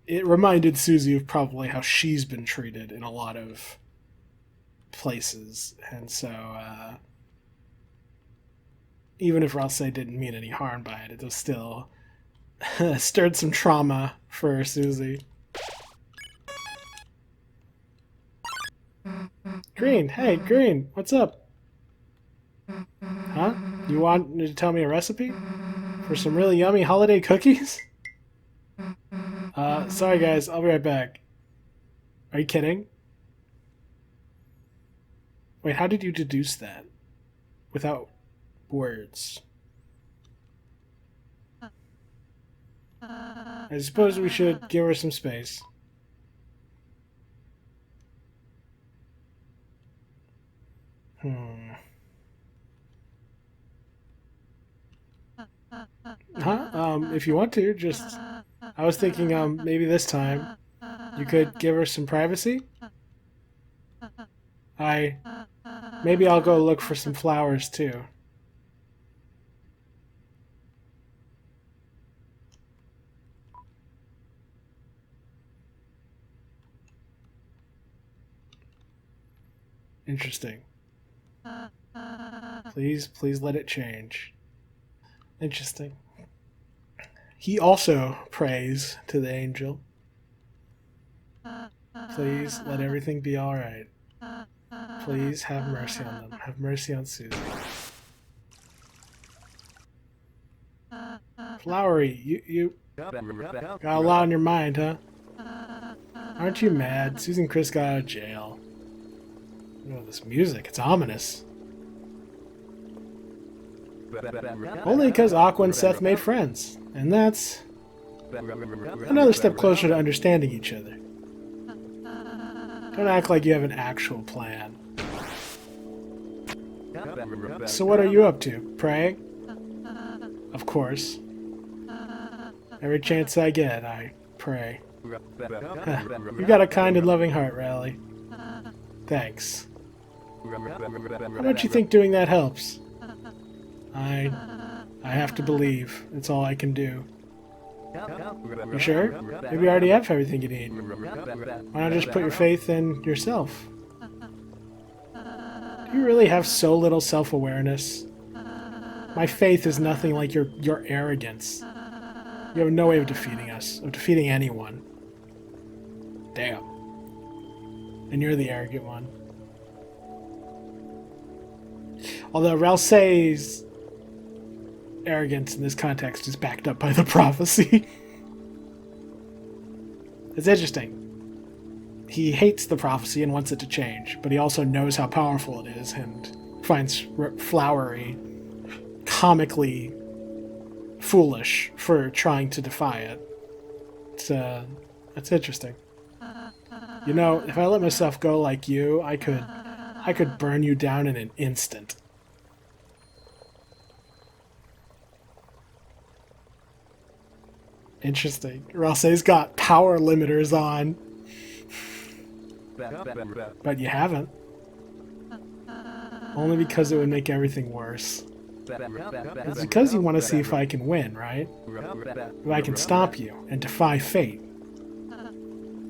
S1: it reminded Susie of probably how she's been treated in a lot of places. And so, even if Ralsei didn't mean any harm by it, it was still stirred some trauma for Susie. Green, hey, Green, what's up? Huh? You want to tell me a recipe? For some really yummy holiday cookies? Sorry guys, I'll be right back. Are you kidding? Wait, how did you deduce that? Without words. I suppose we should give her some space. If you want to, just... I was thinking, maybe this time you could give her some privacy? Maybe I'll go look for some flowers, too. Interesting. Please let it change. Interesting. He also prays to the angel. Please let everything be alright. Please have mercy on them. Have mercy on Susie. Flowery, you got a lot on your mind, huh? Aren't you mad? Susan and Chris got out of jail. Oh, this music, it's ominous. Only because Aqua and Seth made friends. And that's another step closer to understanding each other. Don't act like you have an actual plan. So what are you up to? Praying? Of course. Every chance I get, I pray. You got a kind and loving heart, Rally. Thanks. How don't you think doing that helps? I have to believe. It's all I can do. You sure? Maybe you already have everything you need. Why not just put your faith in yourself? Do you really have so little self-awareness? My faith is nothing like your arrogance. You have no way of defeating us, of defeating anyone. Damn. And you're the arrogant one. Although Ralsei's arrogance in this context is backed up by the prophecy. It's interesting. He hates the prophecy and wants it to change, but he also knows how powerful it is and finds Flowery comically foolish for trying to defy it. It's interesting. You know, if I let myself go like you, I could burn you down in an instant. Interesting. Ralsei's got power limiters on. But you haven't. Only because it would make everything worse. It's because you want to see if I can win, right? If I can stop you and defy fate.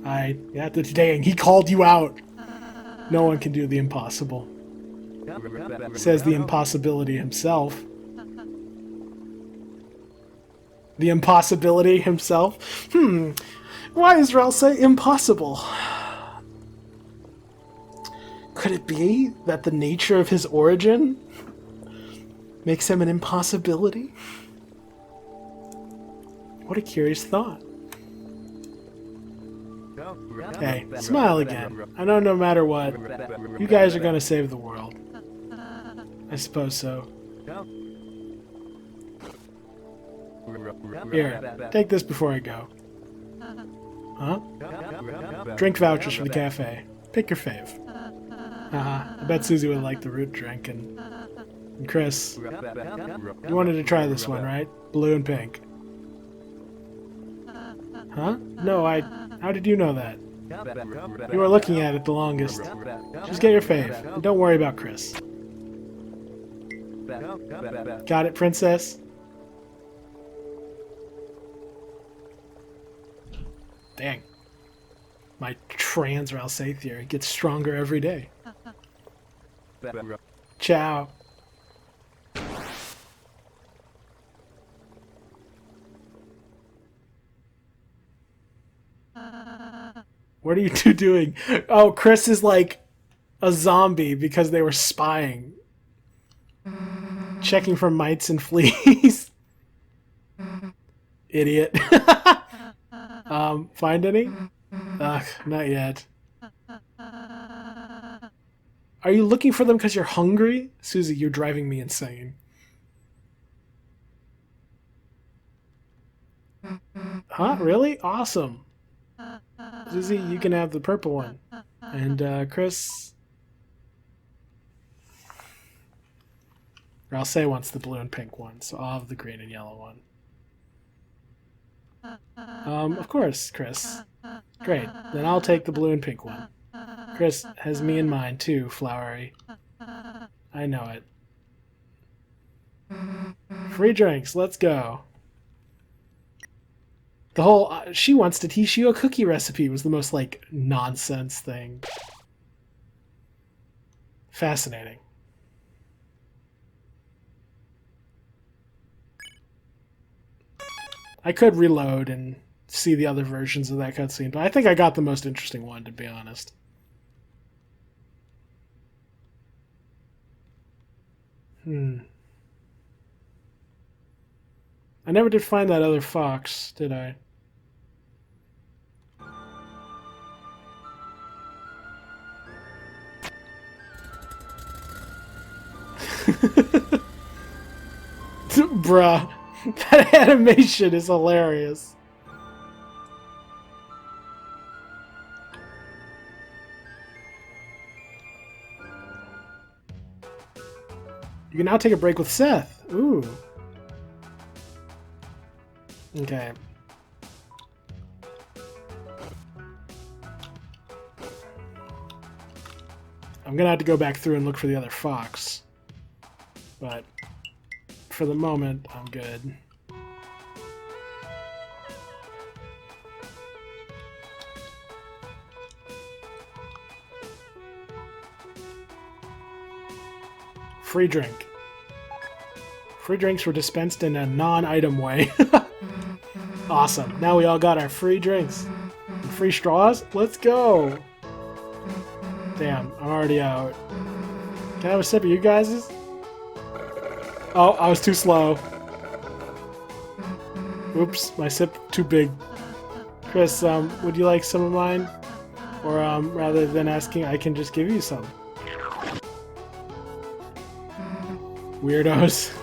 S1: Today he called you out. No one can do the impossible. Says the impossibility himself. The impossibility himself? Why is Ralsei impossible? Could it be that the nature of his origin makes him an impossibility? What a curious thought. Hey, smile again. I know no matter what, you guys are gonna save the world. I suppose so. Here, take this before I go. Huh? Drink vouchers for the cafe. Pick your fave. I bet Susie would like the root drink, and Chris, you wanted to try this one, right? Blue and pink. Huh? No, how did you know that? You were looking at it the longest. Just get your fave, and don't worry about Chris. Got it, princess? Dang. My trans Ralsei theory gets stronger every day. Ciao. What are you two doing? Oh, Chris is like a zombie because they were spying. Checking for mites and fleas. Idiot. Find any? Ugh, not yet. Are you looking for them because you're hungry? Susie, you're driving me insane. Huh? Really? Awesome. Susie, you can have the purple one. And, Chris... Ralsei wants the blue and pink one, so I'll have the green and yellow one. Of course, Chris. Great, then I'll take the blue and pink one. Chris has me in mind, too, Flowery. I know it. Free drinks, let's go. The whole, she wants to teach you a cookie recipe was the most, like, nonsense thing. Fascinating. I could reload and see the other versions of that cutscene, but I think I got the most interesting one, to be honest. I never did find that other fox, did I? Bruh, that animation is hilarious. You can now take a break with Seth. Ooh. Okay. I'm gonna have to go back through and look for the other fox. But for the moment, I'm good. Free drink. Free drinks were dispensed in a non-item way. Awesome. Now we all got our free drinks. And free straws? Let's go! Damn, I'm already out. Can I have a sip of you guys's? Oh, I was too slow. Oops, my sip too big. Chris, would you like some of mine? Or, rather than asking, I can just give you some. Weirdos.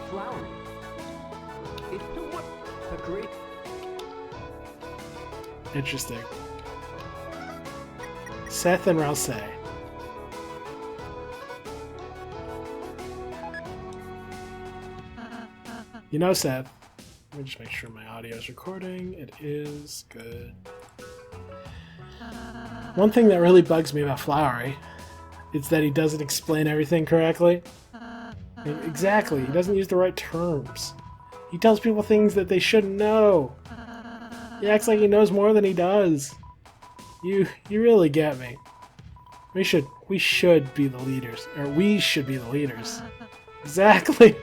S2: Flowery. It's what a great.
S1: Interesting. Seth and Rouse. You know, Seth. Let me just make sure my audio is recording. It is good. One thing that really bugs me about Flowery is that he doesn't explain everything correctly. Exactly, he doesn't use the right terms. He tells people things that they shouldn't know. He acts like he knows more than he does. You really get me. We should be the leaders. Or we should be the leaders. Exactly.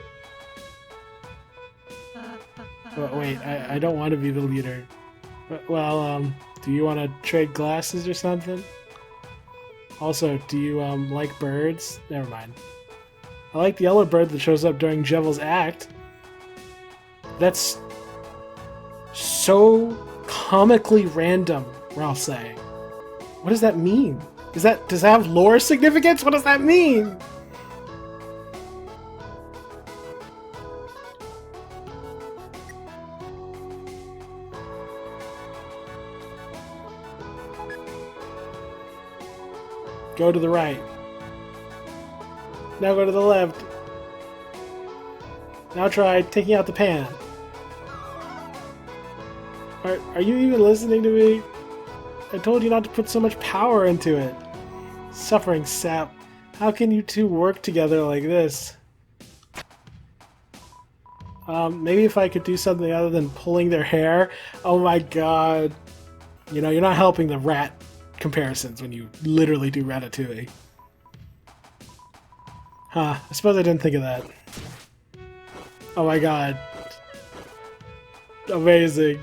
S1: But wait, I don't want to be the leader. Well, do you want to trade glasses or something? Also, do you, like birds? Never mind. I like the yellow bird that shows up during Jevel's act. That's so comically random, Ralph saying. What does that mean? Does that have lore significance? What does that mean? Go to the right. Now go to the left. Now try taking out the pan. Are you even listening to me? I told you not to put so much power into it. Suffering sap. How can you two work together like this? Maybe if I could do something other than pulling their hair. Oh my god. You know, you're not helping the rat comparisons when you literally do Ratatouille. Huh, I suppose I didn't think of that. Oh my god. Amazing.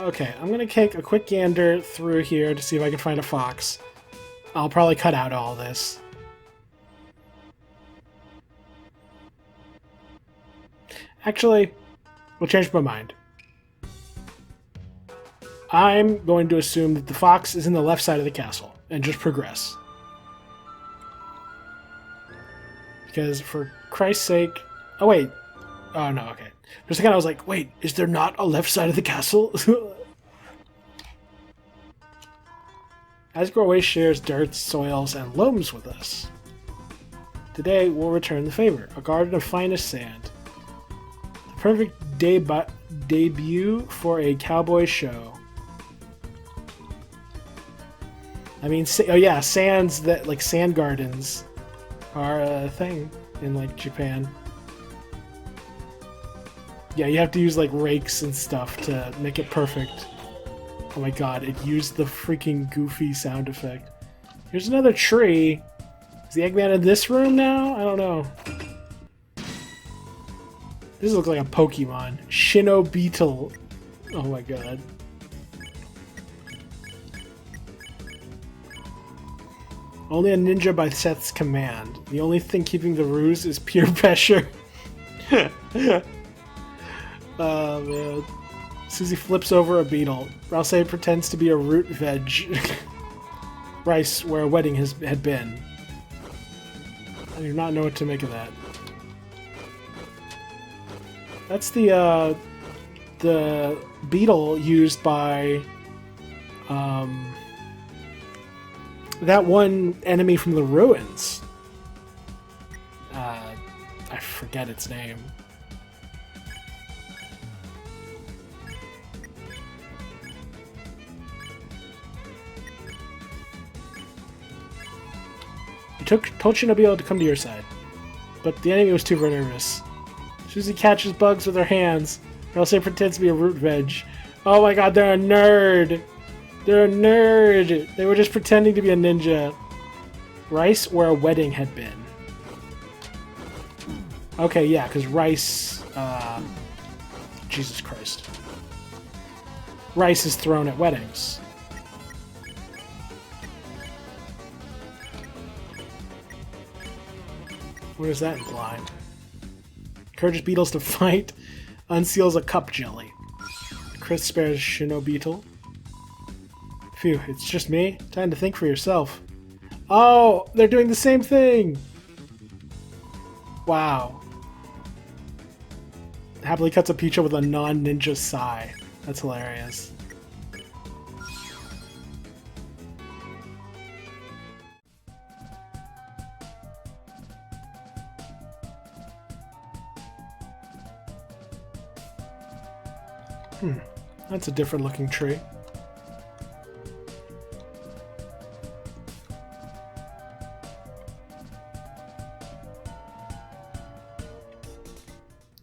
S1: Okay, I'm gonna take a quick gander through here to see if I can find a fox. I'll probably cut out all this. Actually, we'll change my mind. I'm going to assume that the fox is in the left side of the castle and just progress. Because for Christ's sake... Oh, wait. Oh, no, okay. For a second I was like, wait, is there not a left side of the castle? Asgore Waste shares dirt, soils, and loams with us. Today, we'll return the favor. A garden of finest sand. The perfect debut for a cowboy show. I mean, oh yeah, sands that, like, sand gardens are a thing in, like, Japan. Yeah, you have to use, like, rakes and stuff to make it perfect. Oh my god, it used the freaking goofy sound effect. Here's another tree. Is the Eggman in this room now? I don't know. This looks like a Pokemon. Shinobeetle. Oh my god. Only a ninja by Seth's command. The only thing keeping the ruse is peer pressure. Oh man. Susie flips over a beetle. Rouse pretends to be a root veg. Rice, where a wedding had been. I do not know what to make of that. That's the beetle used by that one enemy from the ruins. I forget its name. Told Shinobi to come to your side, but the enemy was too nervous. Susie catches bugs with her hands. Ralsei pretends to be a root veg. Oh my god, they're a nerd! They're a nerd. They were just pretending to be a ninja. Rice where a wedding had been. Okay, yeah, because rice... Jesus Christ. Rice is thrown at weddings. What does that imply? Encourages beetles to fight. Unseals a cup jelly. Chris spares Shino Beetle. Phew, it's just me? Time to think for yourself. Oh, they're doing the same thing! Wow. Happily cuts a Picha with a non-ninja sigh. That's hilarious. That's a different looking tree.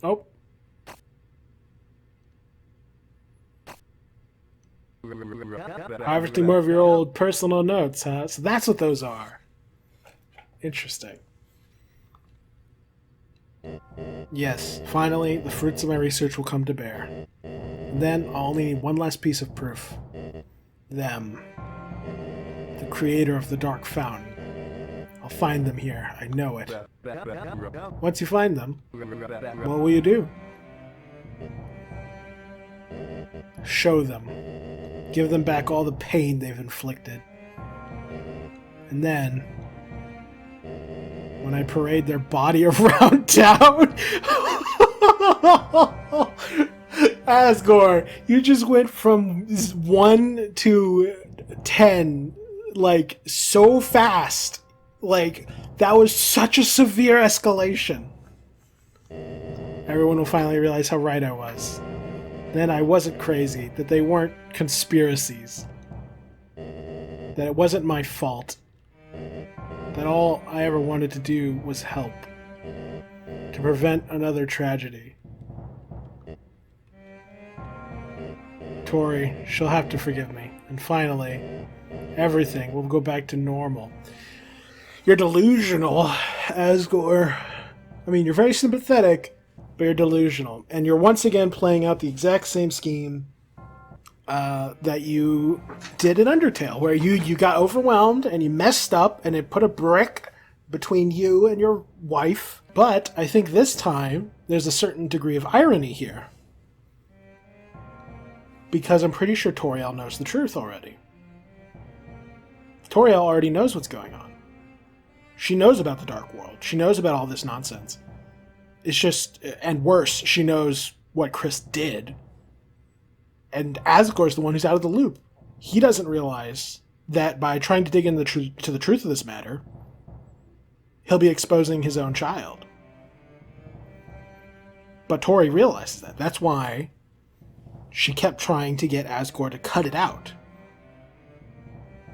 S1: Oh. Harvesting more of your old personal notes, huh? So that's what those are. Interesting. Yes, finally, the fruits of my research will come to bear. And then I'll only need one last piece of proof. Them. The creator of the Dark Fountain. I'll find them here, I know it. Once you find them, what will you do? Show them. Give them back all the pain they've inflicted. And then, when I parade their body around town... Asgore, you just went from 1 to 10, like, so fast. Like, that was such a severe escalation. Everyone will finally realize how right I was. Then I wasn't crazy, that they weren't conspiracies. That it wasn't my fault. That all I ever wanted to do was help. To prevent another tragedy. Tori, she'll have to forgive me. And finally, everything will go back to normal. You're delusional, Asgore. I mean, you're very sympathetic, but you're delusional. And you're once again playing out the exact same scheme that you did in Undertale, where you got overwhelmed and you messed up and it put a brick between you and your wife. But I think this time, there's a certain degree of irony here. Because I'm pretty sure Toriel knows the truth already. Toriel already knows what's going on. She knows about the Dark World. She knows about all this nonsense. It's just, and worse, she knows what Chris did. And Asgore's the one who's out of the loop. He doesn't realize that by trying to dig into to the truth of this matter, he'll be exposing his own child. But Tori realizes that. That's why she kept trying to get Asgore to cut it out.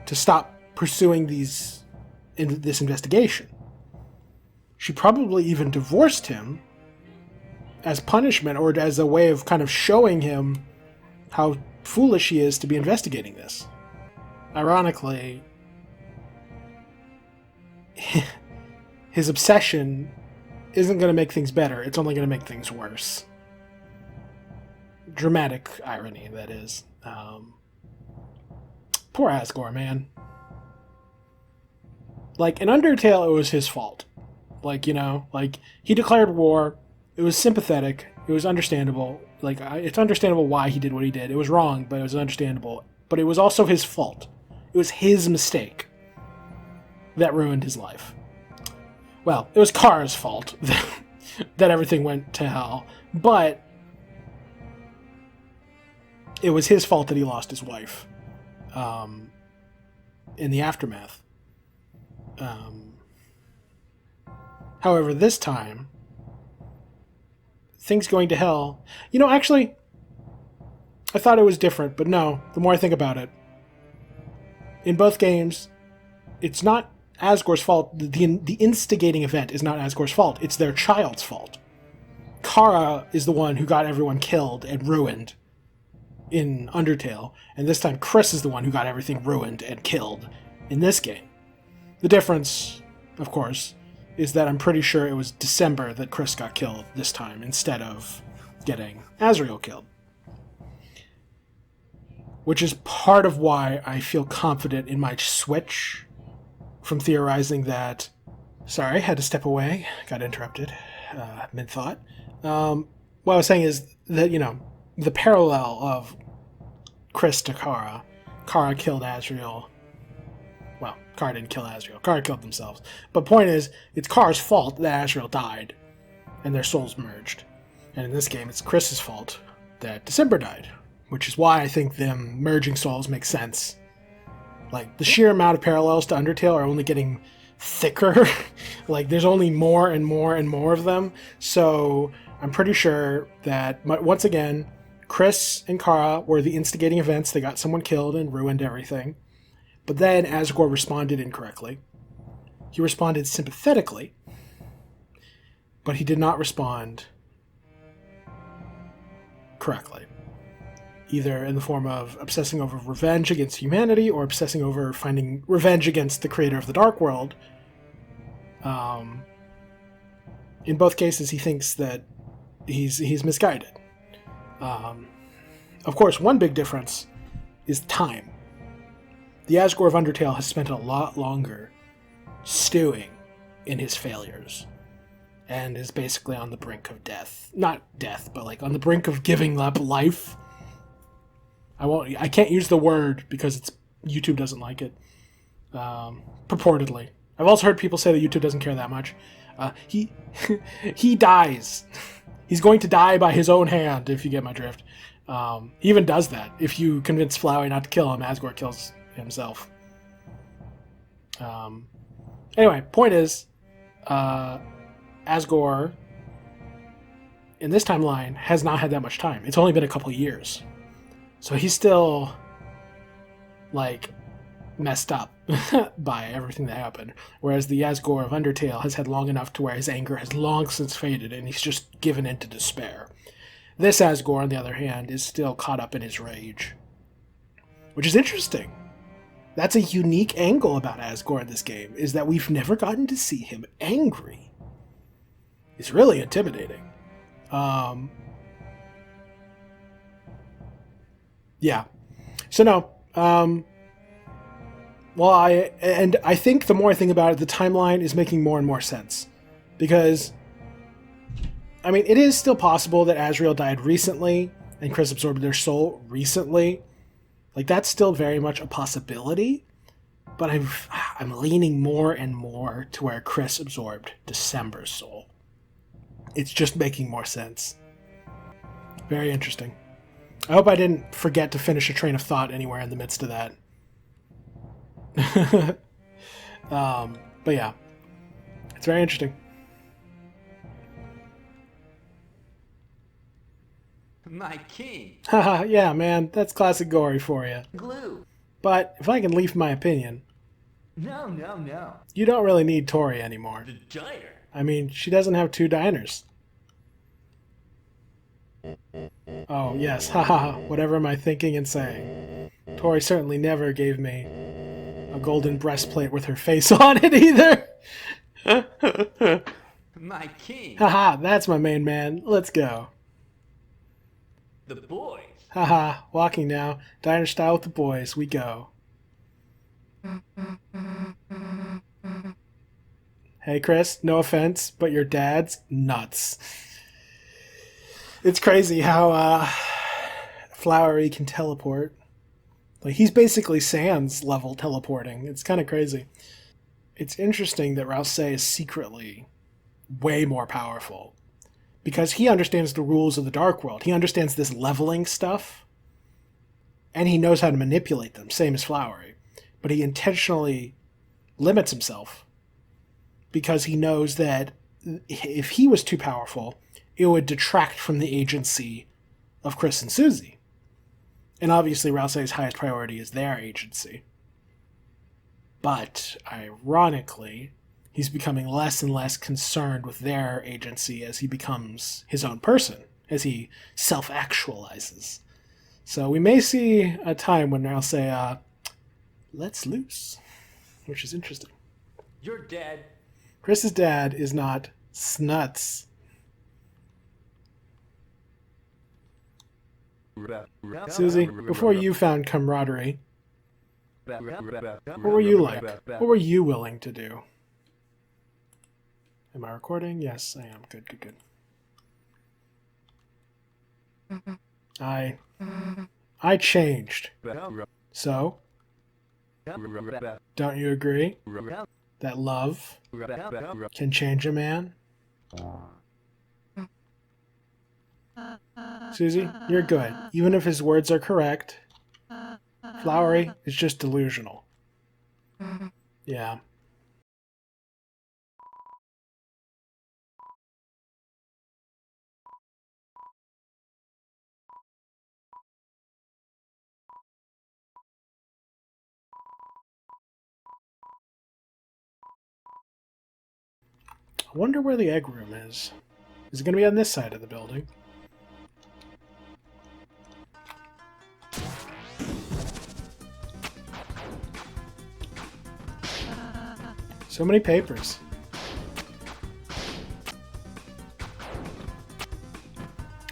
S1: To stop pursuing this investigation. She probably even divorced him as punishment or as a way of kind of showing him how foolish he is to be investigating this. Ironically, his obsession isn't going to make things better. It's only going to make things worse. Dramatic irony, that is. Poor Asgore, man. Like, in Undertale, it was his fault. Like, you know, like, he declared war. It was sympathetic. It was understandable. Like, it's understandable why he did what he did. It was wrong, but it was understandable. But it was also his fault. It was his mistake that ruined his life. Well, it was Kara's fault that everything went to hell. But it was his fault that he lost his wife in the aftermath. However, this time, things going to hell... You know, actually, I thought it was different, but no, the more I think about it. In both games, it's not Asgore's fault. The instigating event is not Asgore's fault. It's their child's fault. Kara is the one who got everyone killed and ruined. in Undertale, and this time Chris is the one who got everything ruined and killed in this game. The difference, of course, is that I'm pretty sure it was December that Chris got killed this time instead of getting Azrael killed. Which is part of why I feel confident in my switch from theorizing that... Sorry, had to step away. Got interrupted mid-thought. What I was saying is that, the parallel of Chris to Kara. Kara killed Azrael. Well, Kara didn't kill Azrael. Kara killed themselves. But point is, it's Kara's fault that Azrael died and their souls merged. And in this game, it's Chris's fault that December died, which is why I think them merging souls makes sense. Like, the sheer amount of parallels to Undertale are only getting thicker. Like, there's only more and more and more of them. So I'm pretty sure that, once again, Chris and Kara were the instigating events. They got someone killed and ruined everything. But then Asgore responded incorrectly. He responded sympathetically, but he did not respond correctly. Either in the form of obsessing over revenge against humanity or obsessing over finding revenge against the creator of the Dark World. In both cases, he thinks that he's misguided. Of course, one big difference is time. The Asgore of Undertale has spent a lot longer stewing in his failures and is basically on the brink of death. Not death, but like on the brink of giving up life. I can't use the word because YouTube doesn't like it. Purportedly. I've also heard people say that YouTube doesn't care that much. He dies. He's going to die by his own hand, if you get my drift. He even does that. If you convince Flowey not to kill him, Asgore kills himself. Anyway, point is, Asgore, in this timeline, has not had that much time. It's only been a couple years. So he's still, messed up by everything that happened. Whereas the Asgore of Undertale has had long enough to where his anger has long since faded and he's just given in to despair. This Asgore, on the other hand, is still caught up in his rage. Which is interesting. That's a unique angle about Asgore in this game, is that we've never gotten to see him angry. It's really intimidating. Yeah. So no. I think the more I think about it, the timeline is making more and more sense. Because, it is still possible that Azrael died recently and Chris absorbed their soul recently. That's still very much a possibility. But I'm leaning more and more to where Chris absorbed December's soul. It's just making more sense. Very interesting. I hope I didn't forget to finish a train of thought anywhere in the midst of that. But yeah, it's very interesting.
S2: My king.
S1: Haha, yeah, man, that's classic Gory for you.
S2: Glue.
S1: But if I can leave my opinion,
S2: No.
S1: you don't really need Tori anymore.
S2: The diner.
S1: She doesn't have 2 diners. Oh, yes, haha, whatever am I thinking and saying? Tori certainly never gave me a golden breastplate with her face on it either.
S2: My king.
S1: Haha, that's my main man. Let's go.
S2: The boys.
S1: Haha, walking now. Diner style with the boys. We go. Hey, Chris, no offense, but your dad's nuts. It's crazy how Flowery can teleport. He's basically Sans level teleporting. It's kind of crazy. It's interesting that Rouse is secretly way more powerful because he understands the rules of the Dark World. He understands this leveling stuff, and he knows how to manipulate them, same as Flowery. But he intentionally limits himself because he knows that if he was too powerful, it would detract from the agency of Chris and Susie. And obviously, Rousey's highest priority is their agency. But, ironically, he's becoming less and less concerned with their agency as he becomes his own person, as he self-actualizes. So we may see a time when I'll say, let's loose, which is interesting.
S2: You're dead.
S1: Chris's dad is not Snuts. Susie, before you found camaraderie, what were you like? What were you willing to do? Am I recording? Yes, I am. Good, good, good. I changed. So, don't you agree that love can change a man? Susie, you're good. Even if his words are correct, Flowery is just delusional. Yeah. I wonder where the egg room is. Is it going to be on this side of the building? So many papers.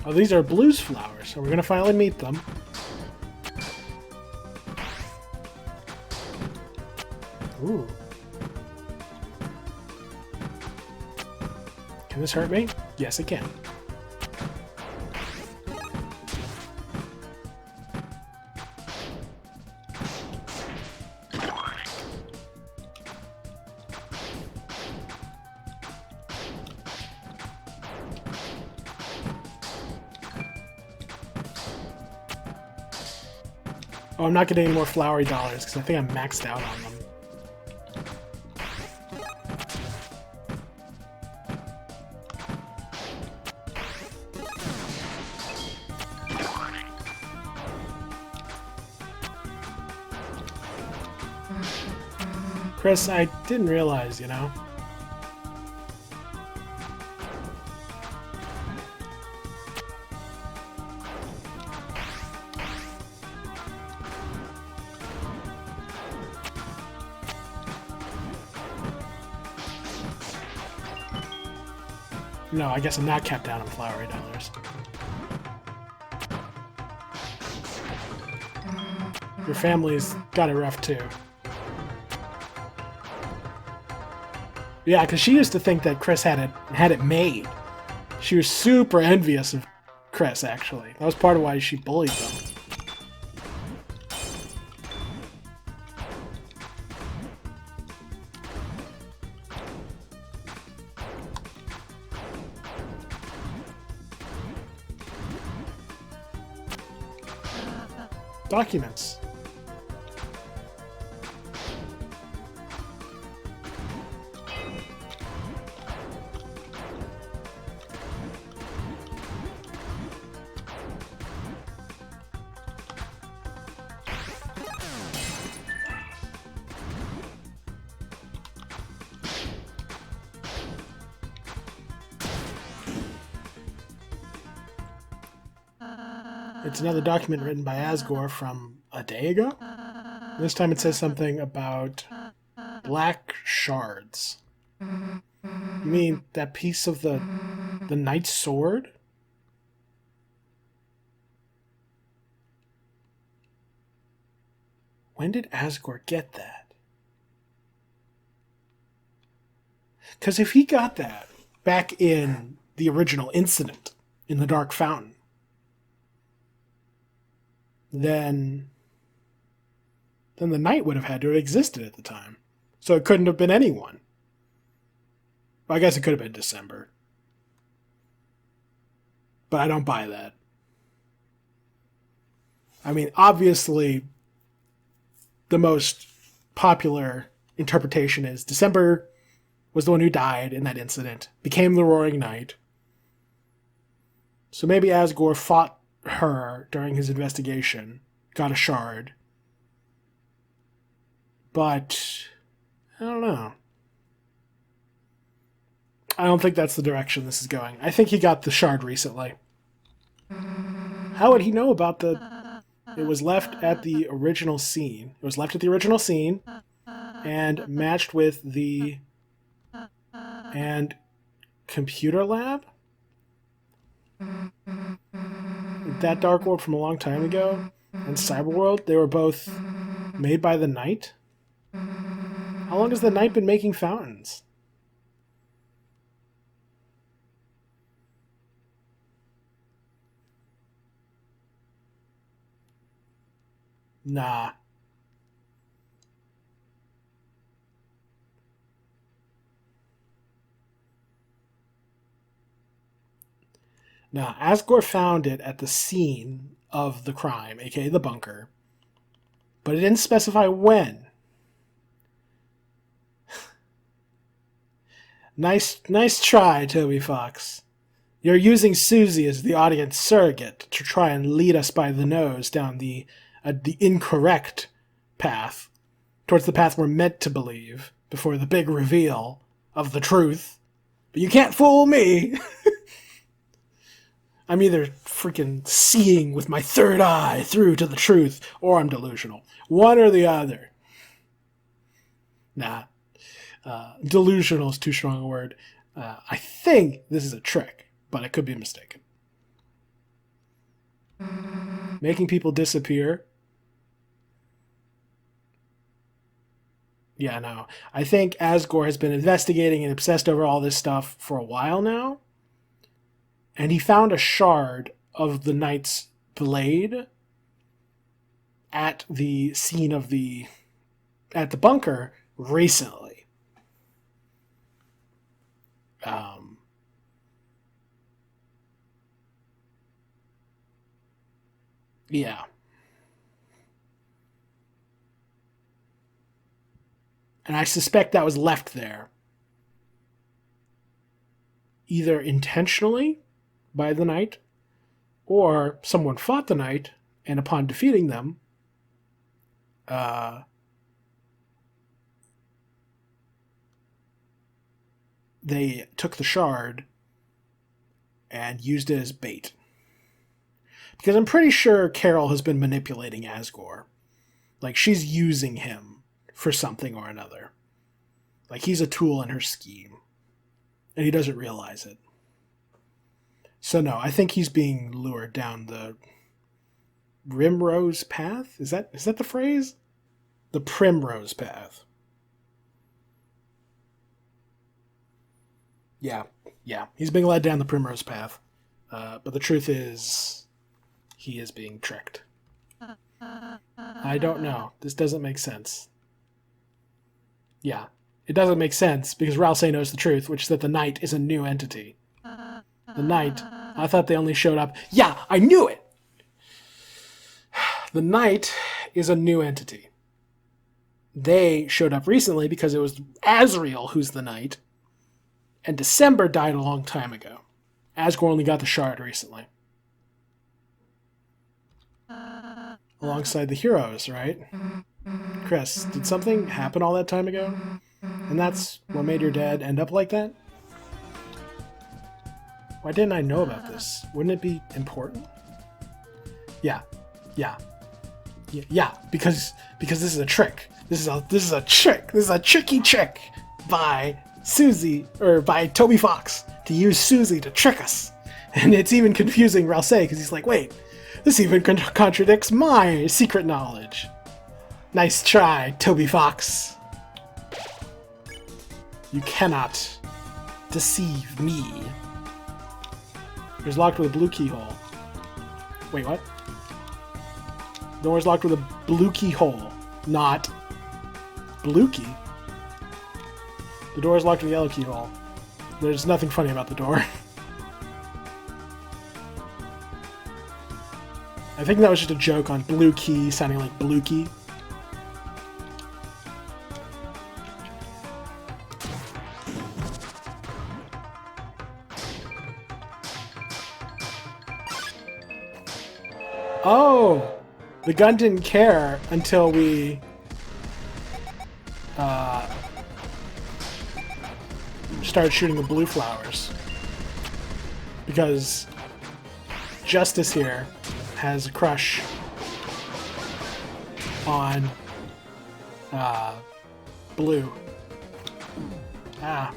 S1: Oh, these are blues flowers, so we're going to finally meet them. Ooh. Can this hurt me? Yes, it can. Oh, I'm not getting any more flowery dollars because I think I'm maxed out on them. Chris, I didn't realize, you know. No, I guess I'm not capped down on flowery dollars. Your family's got it rough too. Yeah, because she used to think that Chris had it made. She was super envious of Chris, actually. That was part of why she bullied them. Documents. It's another document written by Asgore from a day ago. This time it says something about black shards. You mean that piece of the knight's sword? When did Asgore get that? Because if he got that back in the original incident in the Dark Fountain, then the knight would have had to have existed at the time. So it couldn't have been anyone. Well, I guess it could have been December. But I don't buy that. I mean, obviously, the most popular interpretation is December was the one who died in that incident, became the Roaring Knight. So maybe Asgore fought her during his investigation, got a shard. But I don't know. I don't think that's the direction this is going. I think he got the shard recently. How would he know about the It was left at the original scene. It was left at the original scene and matched with the and computer lab. That Dark World from a long time ago and Cyberworld, they were both made by the Knight. How long has the Knight been making fountains? Nah. Now, Asgore found it at the scene of the crime, aka the bunker, but it didn't specify when. Nice try, Toby Fox. You're using Susie as the audience surrogate to try and lead us by the nose down the incorrect path, towards the path we're meant to believe before the big reveal of the truth. But you can't fool me! I'm either freaking seeing with my third eye through to the truth, or I'm delusional. One or the other. Nah. Delusional is too strong a word. I think this is a trick, but I could be mistaken. Making people disappear. Yeah, no. I think Asgore has been investigating and obsessed over all this stuff for a while now. And he found a shard of the Knight's blade at the scene of at the bunker recently. Yeah. And I suspect that was left there either intentionally by the Knight, or someone fought the Knight, and upon defeating them, they took the shard and used it as bait. Because I'm pretty sure Carol has been manipulating Asgore. Like, she's using him for something or another. Like, he's a tool in her scheme. And he doesn't realize it. So no, I think he's being lured down the Primrose Path? Is that the phrase? The Primrose Path. Yeah. He's being led down the Primrose Path. But the truth is, he is being tricked. I don't know. This doesn't make sense. Yeah. It doesn't make sense because Ralsei knows the truth, which is that the Knight is a new entity. The Knight, I thought they only showed up. Yeah, I knew it! The Knight is a new entity. They showed up recently because it was Azrael who's the Knight, and December died a long time ago. Asgore only got the shard recently. Alongside the heroes, right? Chris, did something happen all that time ago? And that's what made your dad end up like that? Why didn't I know about this? Wouldn't it be important? Yeah, because this is a trick. This is a trick. This is a tricky trick by Susie, or by Toby Fox, to use Susie to trick us. And it's even confusing Ralsei, because he's like, wait, this even contradicts my secret knowledge. Nice try, Toby Fox. You cannot deceive me. Door's locked with a blue keyhole. Wait, what? Door's locked with a blue keyhole, not blue key. The door is locked with a yellow keyhole. There's nothing funny about the door. I think that was just a joke on blue key sounding like blue key. Oh! The gun didn't care until we started shooting the blue flowers. Because Justice here has a crush on blue. Ah.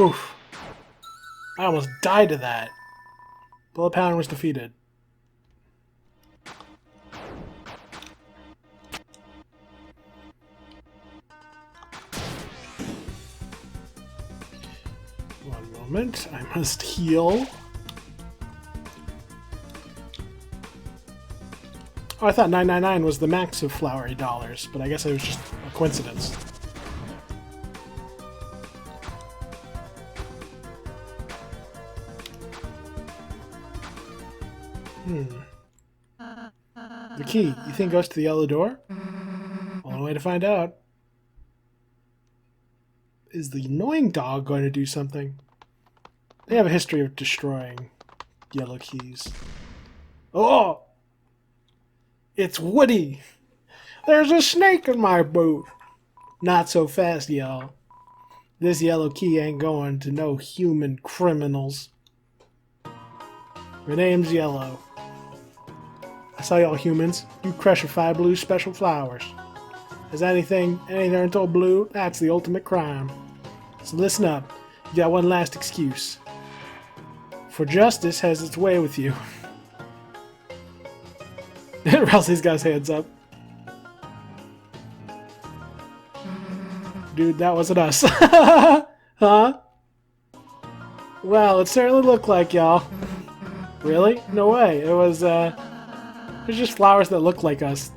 S1: Oof. I almost died to that. Bullet Pound was defeated. One moment. I must heal. Oh, I thought 999 was the max of flowery dollars, but I guess it was just a coincidence. The key, you think goes to the yellow door? Only way to find out. Is the annoying dog going to do something? They have a history of destroying yellow keys. Oh! It's Woody! There's a snake in my boot! Not so fast, y'all. This yellow key ain't going to no human criminals. My name's Yellow. I saw y'all humans. You crush your 5 blue special flowers. Is anything untold blue? That's the ultimate crime. So listen up. You got one last excuse. For justice has its way with you. Ralsei's got his hands up. Dude, that wasn't us. Huh? Well, it certainly looked like y'all. Really? No way. It was, there's just flowers that look like us.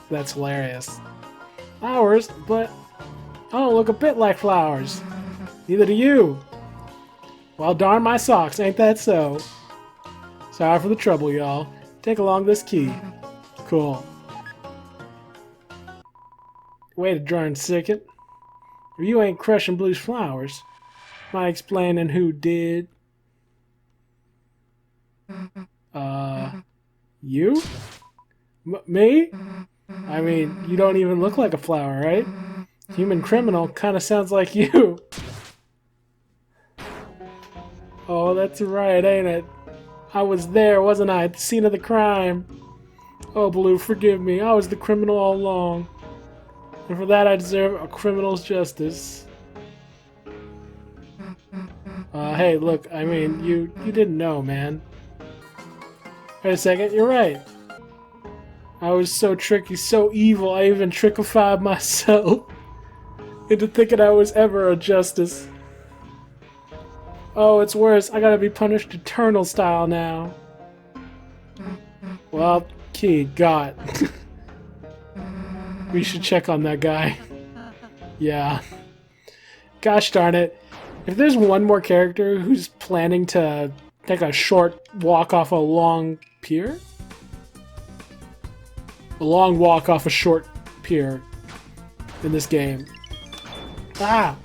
S1: That's hilarious. Flowers? But I don't look a bit like flowers. Neither do you. Well, darn my socks, ain't that so? Sorry for the trouble, y'all. Take along this key. Cool. Wait a darn second. If you ain't crushing Blue's flowers, mind explaining who did? You? Me? I mean, you don't even look like a flower, right? Human criminal kinda sounds like you. Oh, that's right, ain't it? I was there, wasn't I, at the scene of the crime? Oh, Blue, forgive me. I was the criminal all along. And for that I deserve a criminal's justice. Hey, look, I mean, you didn't know, man. Wait a second, you're right. I was so tricky, so evil, I even trickified myself into thinking I was ever a justice. Oh, it's worse. I gotta be punished eternal style now. Well, key, got. We should check on that guy. Yeah. Gosh darn it. If there's one more character who's planning to take a short walk off a long pier? A long walk off a short pier in this game. Ah!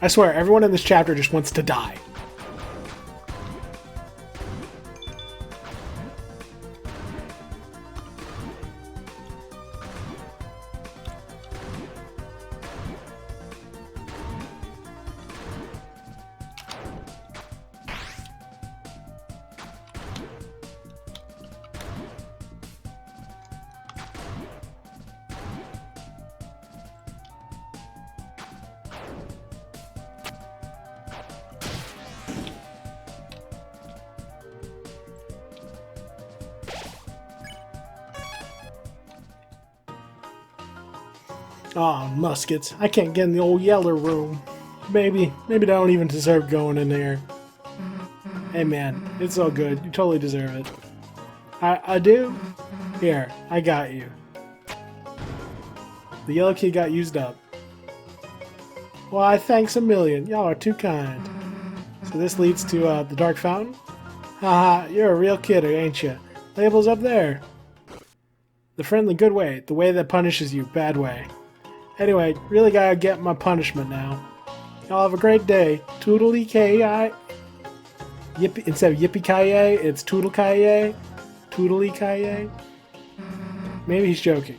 S1: I swear, everyone in this chapter just wants to die. Aw, muskets. I can't get in the old yeller room. Maybe I don't even deserve going in there. Hey man, it's all good. You totally deserve it. I do? Here, I got you. The yellow key got used up. Why, thanks a million. Y'all are too kind. So this leads to the Dark Fountain? Haha, you're a real kidder, ain't you? Label's up there. The friendly good way. The way that punishes you. Bad way. Anyway, really gotta get my punishment now. Y'all have a great day. Toodly-ki-yi. Yippee, instead of yippee-ki-yay, it's toodle-ki-yay. Toodly-ki-yay. Maybe he's joking.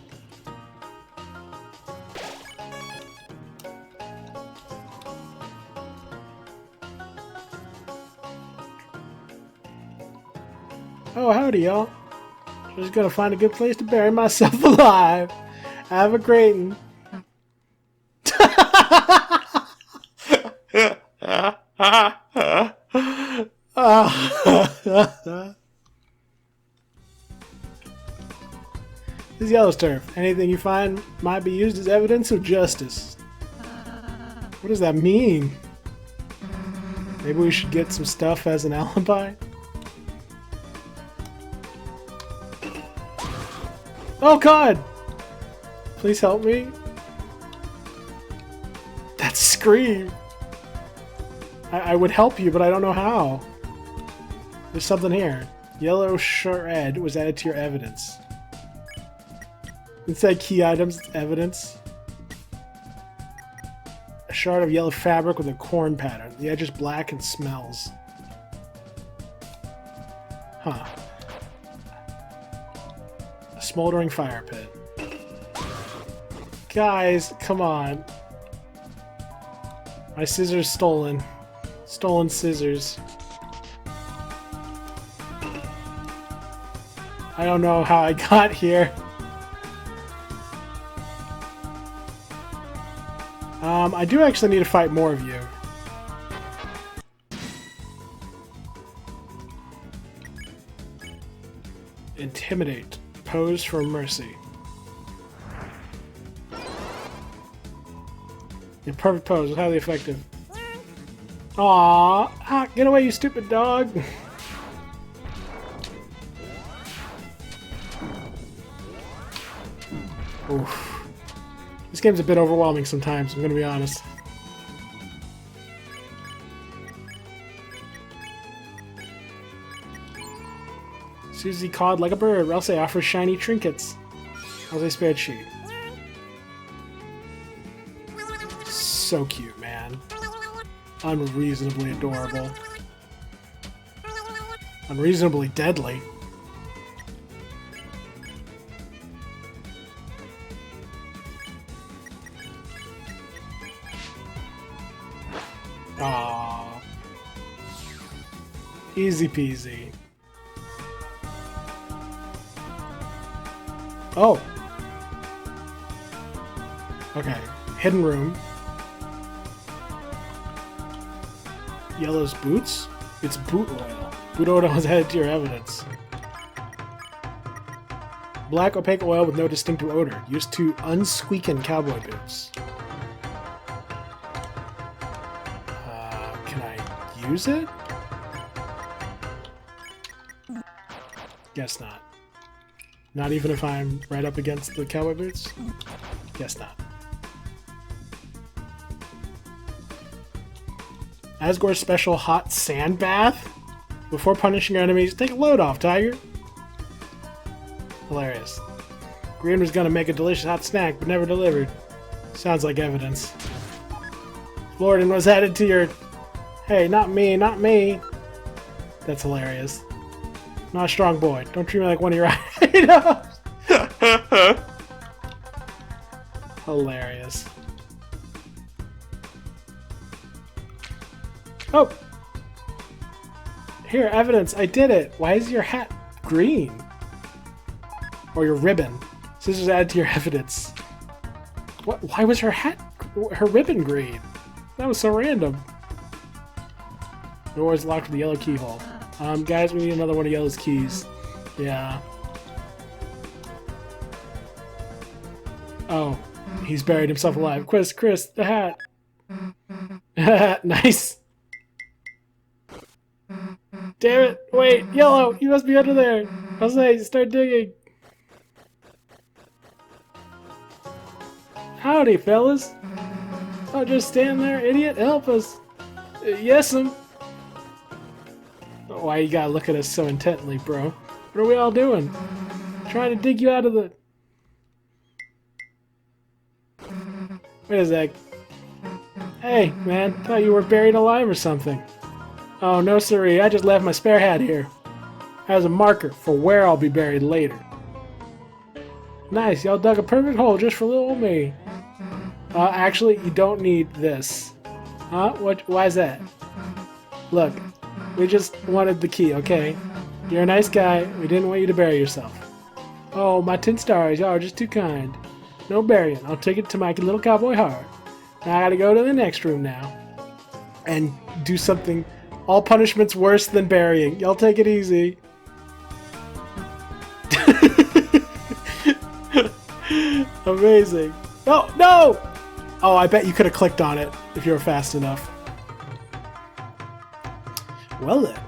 S1: Oh, howdy, y'all. Just gonna find a good place to bury myself alive. Have a great one. This is Yellow's turf. Anything you find might be used as evidence of justice. What does that mean? Maybe we should get some stuff as an alibi? Oh god! Please help me. That scream! I would help you, but I don't know how. There's something here. Yellow shred was added to your evidence. Inside key items, evidence. A shard of yellow fabric with a corn pattern. The edge is black and smells. Huh. A smoldering fire pit. Guys, come on. My scissors stolen. Stolen scissors. I don't know how I got here. I do actually need to fight more of you. Intimidate. Pose for mercy. Your perfect pose was highly effective. Aww! Ah, get away, you stupid dog! Oof. This game's a bit overwhelming sometimes, I'm gonna be honest. Susie cawed like a bird. Ralph offers shiny trinkets. How's a spreadsheet? So cute, man. Unreasonably adorable. Unreasonably deadly. Aww. Easy peasy. Oh. Okay. Hidden room. Yellow's boots? It's boot oil. Boot oil was added to your evidence. Black opaque oil with no distinctive odor. Used to unsqueakin' cowboy boots. Can I use it? Guess not. Not even if I'm right up against the cowboy boots? Guess not. Asgore's special hot sand bath? Before punishing your enemies, take a load off, Tiger. Hilarious. Green was gonna make a delicious hot snack, but never delivered. Sounds like evidence. Floridan was added to your... Hey, not me, not me. That's hilarious. Not a strong boy. Don't treat me like one of your items. Hilarious. Oh! Here, evidence. I did it. Why is your hat green? Or your ribbon. Scissors added to your evidence. What? Why was her ribbon green? That was so random. The door is locked with the yellow keyhole. Guys, we need another one of Yellow's keys. Yeah. Oh. He's buried himself alive. Chris, the hat. Nice. Damn it. Wait, Yellow, you must be under there. Jose, start digging. Howdy, fellas. Oh, just stand there, idiot. Help us. Yes'm. Why you gotta look at us so intently, bro? What are we all doing? Trying to dig you out of the... Wait a sec. Hey, man, thought you were buried alive or something. Oh, no siree, I just left my spare hat here. As a marker for where I'll be buried later. Nice, y'all dug a perfect hole just for little old me. Actually, you don't need this. Huh? Why is that? Look, we just wanted the key, okay? You're a nice guy, we didn't want you to bury yourself. Oh, my 10 stars, y'all are just too kind. No burying, I'll take it to my little cowboy heart. Now I gotta go to the next room now. And do something... All punishments worse than burying. Y'all take it easy. Amazing. Oh, no! Oh, I bet you could have clicked on it if you were fast enough. Well then.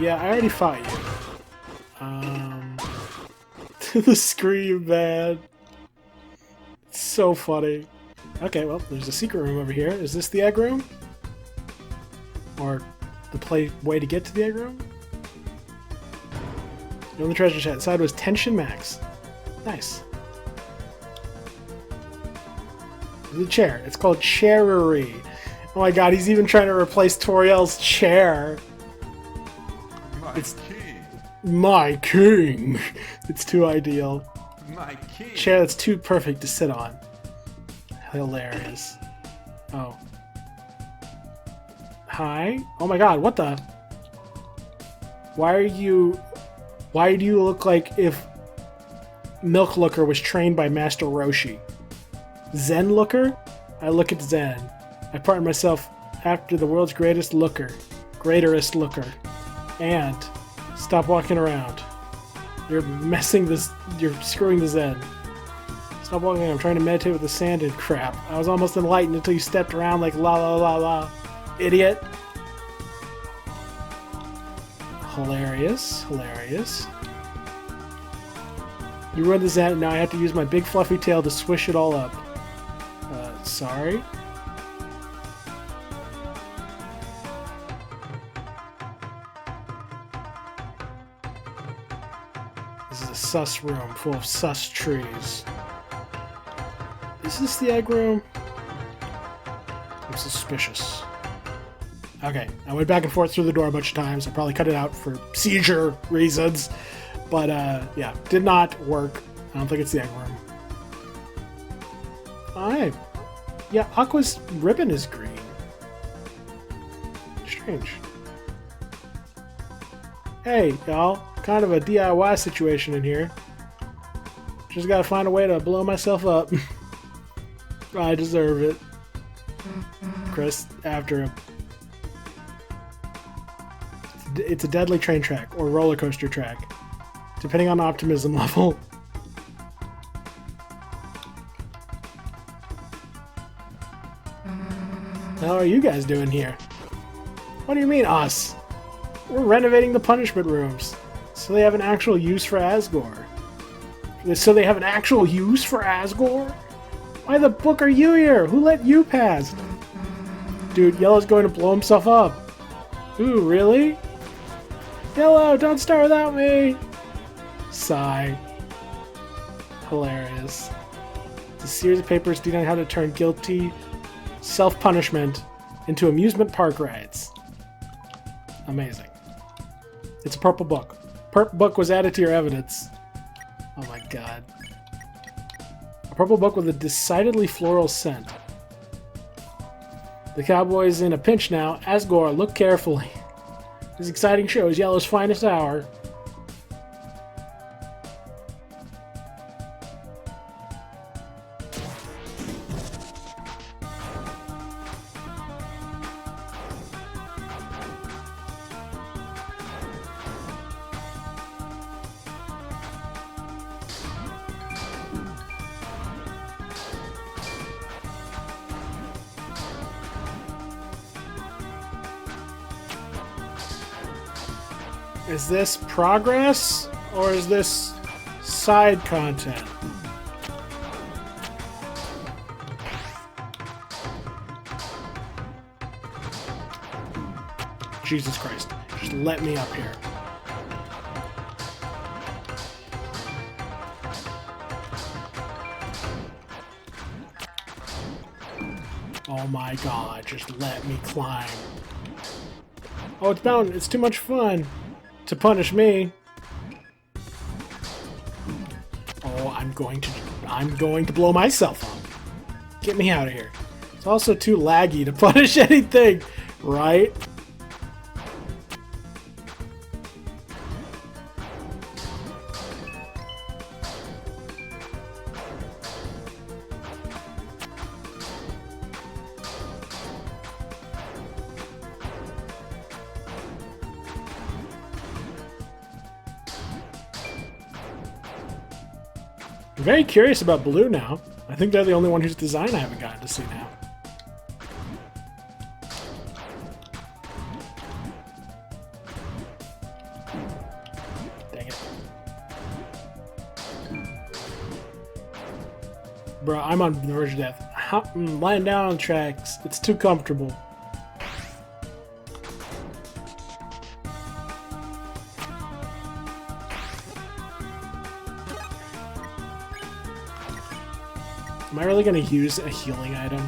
S1: Yeah, I already fought you. The scream, man. It's so funny. Okay, well, there's a secret room over here. Is this the egg room? Or the way to get to the egg room? No, the treasure chest. Inside was tension max. Nice. The chair. It's called Cherry. Oh my god, he's even trying to replace Toriel's chair. It's my king. It's too ideal.
S3: My king.
S1: Chair that's too perfect to sit on. Hilarious. Oh. Hi? Oh my god, what the? Why do you look like if Milk Looker was trained by Master Roshi? Zen Looker? I look at Zen. I partner myself after the world's greatest looker. Greaterest looker. And stop walking around. You're messing this. You're screwing the Zen. Stop walking around. I'm trying to meditate with the sand and crap. I was almost enlightened until you stepped around like la la la la. Idiot. Hilarious. Hilarious. You ruined the Zen, and now I have to use my big fluffy tail to swish it all up. Sorry? This is a sus room full of sus trees. Is this the egg room? I'm suspicious. Okay, I went back and forth through the door a bunch of times. I probably cut it out for seizure reasons. But, yeah, did not work. I don't think it's the egg room. Alright. Yeah, Aqua's ribbon is green. Strange. Hey, y'all. Kind of a DIY situation in here. Just gotta find a way to blow myself up. I deserve it. Chris, after him. It's a deadly train track, or roller coaster track. Depending on optimism level. How are you guys doing here? What do you mean, us? We're renovating the punishment rooms. So they have an actual use for Asgore. So they have an actual use for Asgore? Why the book are you here? Who let you pass? Dude, Yellow's going to blow himself up. Ooh, really? Yellow, don't start without me! Sigh. Hilarious. It's a series of papers detailing how to turn guilty self-punishment into amusement park rides. Amazing. It's a purple book. Purple book was added to your evidence. Oh my god. A purple book with a decidedly floral scent. The cowboy's in a pinch now. Asgore, look carefully. This exciting show is Yellow's finest hour. Is this progress or is this side content? Jesus Christ. Just let me up here. Oh my god, just let me climb. Oh, it's bound. It's too much fun to punish me. Oh, I'm going to blow myself up. Get me out of here. It's also too laggy to punish anything, right? I'm very curious about Blue now. I think they're the only one whose design I haven't gotten to see now. Dang it. Bro, I'm on the verge of death. Lying down on tracks. It's too comfortable. Am I really going to use a healing item?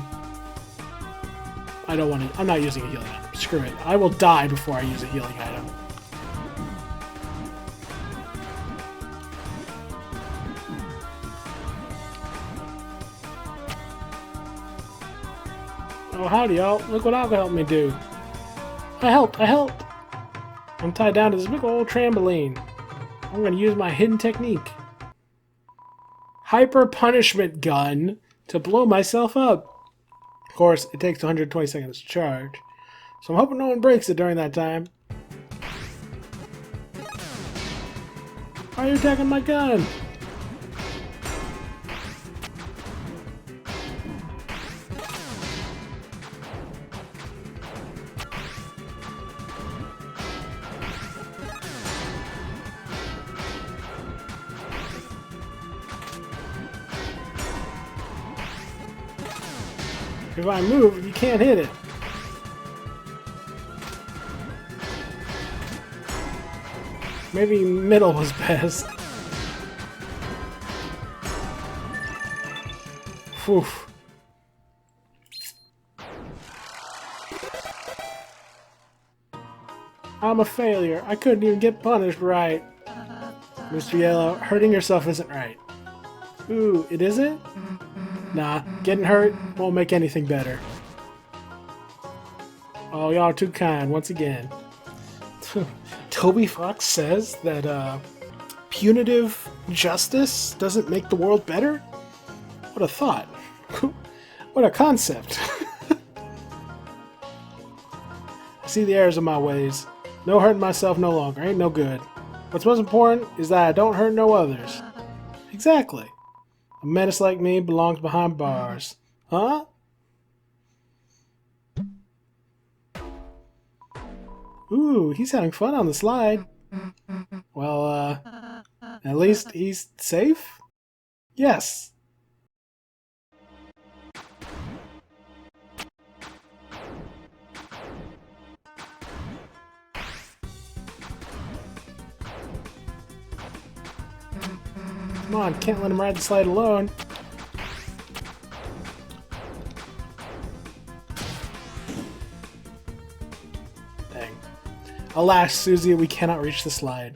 S1: I don't want to. I'm not using a healing item. Screw it. I will die before I use a healing item. Oh, howdy, y'all. Look what I've helped me do. I helped. I'm tied down to this big old trampoline. I'm going to use my hidden technique. Hyper punishment gun to blow myself up. Of course, it takes 120 seconds to charge, so I'm hoping no one breaks it during that time. Why are you attacking my gun? If I move, you can't hit it. Maybe middle was best. Whew. I'm a failure. I couldn't even get punished right. Mr. Yellow, hurting yourself isn't right. Ooh, it isn't? Nah, getting hurt won't make anything better. Oh, y'all are too kind once again. Toby Fox says that punitive justice doesn't make the world better? What a thought. What a concept. I see the errors of my ways. No hurting myself no longer. Ain't no good. What's most important is that I don't hurt no others. Exactly. A menace like me belongs behind bars. Huh? Ooh, he's having fun on the slide. Well, at least he's safe? Yes. Come on, can't let him ride the slide alone. Dang. Alas, Susie, we cannot reach the slide.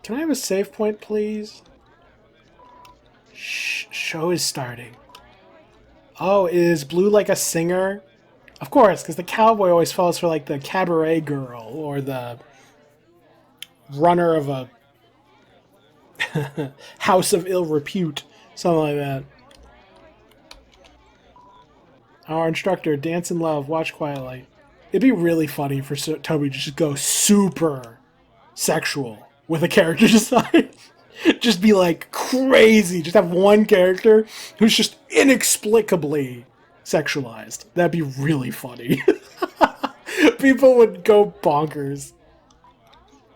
S1: Can I have a save point, please? Shh, show is starting. Oh, is Blue like a singer? Of course, because the cowboy always falls for like the cabaret girl or the runner of a house of ill repute, something like that. Our instructor, dance in love, watch quietly. It'd be really funny for Toby to just go super sexual with a character design. Just be like crazy. Just have one character who's just inexplicably sexualized. That'd be really funny. People would go bonkers.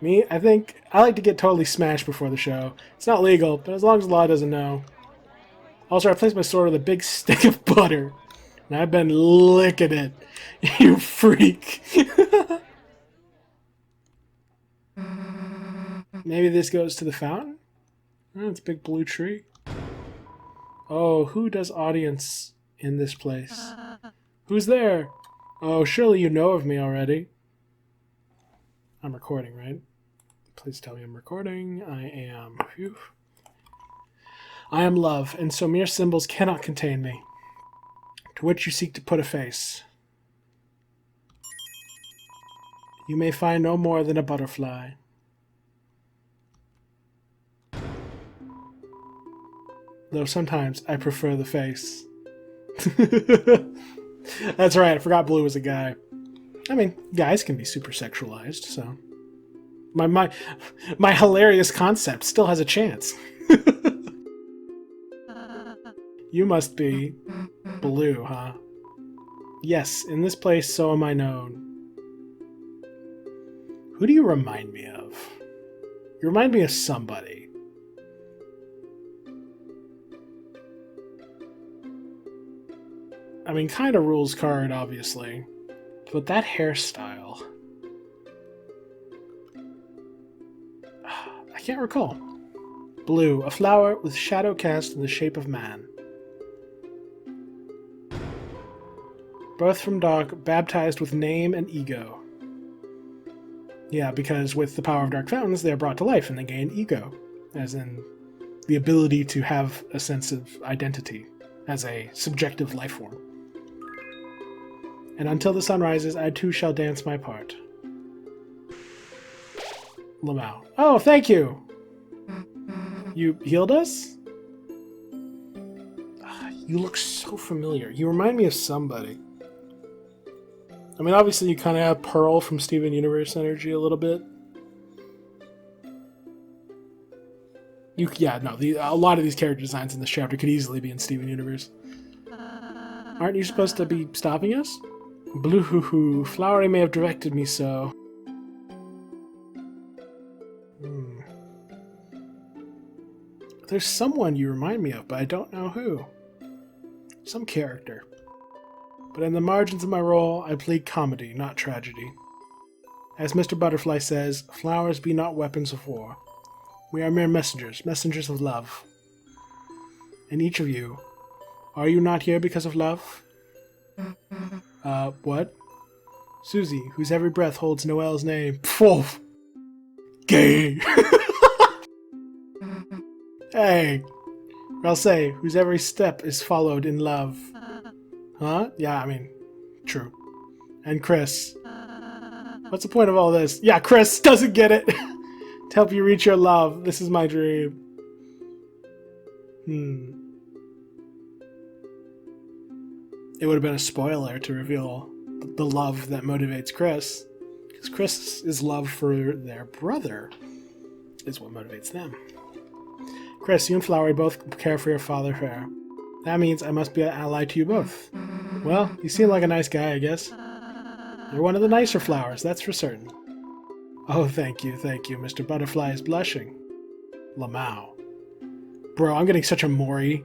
S1: Me, I think I like to get totally smashed before the show. It's not legal, but as long as the law doesn't know. Also, I placed my sword with a big stick of butter, and I've been licking it. You freak. Maybe this goes to the fountain? Oh, it's a big blue tree. Oh, who does audience in this place? Who's there? Oh, surely you know of me already. I'm recording, right? Please tell me I'm recording. I am. Phew. I am love, and so mere symbols cannot contain me. To which you seek to put a face. You may find no more than a butterfly. Though sometimes I prefer the face. That's right, I forgot Blue was a guy. I mean, guys can be super sexualized, so... My hilarious concept still has a chance. You must be Blue, huh? Yes, in this place so am I known. Who do you remind me of? You remind me of somebody. I mean, kind of rules card, obviously. But that hairstyle... I can't recall. Blue, a flower with shadow cast in the shape of man. Birth from dark, baptized with name and ego. Yeah, because with the power of dark fountains, they are brought to life and they gain ego, as in the ability to have a sense of identity as a subjective life form. And until the sun rises, I too shall dance my part. Lamau. Oh, thank you! You healed us? You look so familiar. You remind me of somebody. I mean, obviously you kind of have Pearl from Steven Universe energy a little bit. A lot of these character designs in this chapter could easily be in Steven Universe. Aren't you supposed to be stopping us? Blue hoo hoo, Flowery may have directed me so. There's someone you remind me of, but I don't know who. Some character. But in the margins of my role, I plead comedy, not tragedy. As Mr. Butterfly says, flowers be not weapons of war. We are mere messengers, messengers of love. And each of you, are you not here because of love? What? Susie, whose every breath holds Noelle's name. Pfft! Gay! Hey! Or I'll say, whose every step is followed in love. Huh? Yeah, I mean, true. And Chris. What's the point of all this? Yeah, Chris doesn't get it! To help you reach your love. This is my dream. It would have been a spoiler to reveal the love that motivates Chris. Because Chris's love for their brother is what motivates them. Chris, you and Flowery both care for your father fair. That means I must be an ally to you both. Well, you seem like a nice guy, I guess. You're one of the nicer flowers, that's for certain. Oh, thank you, Mr. Butterfly is blushing. Lamau. Bro, I'm getting such a Mori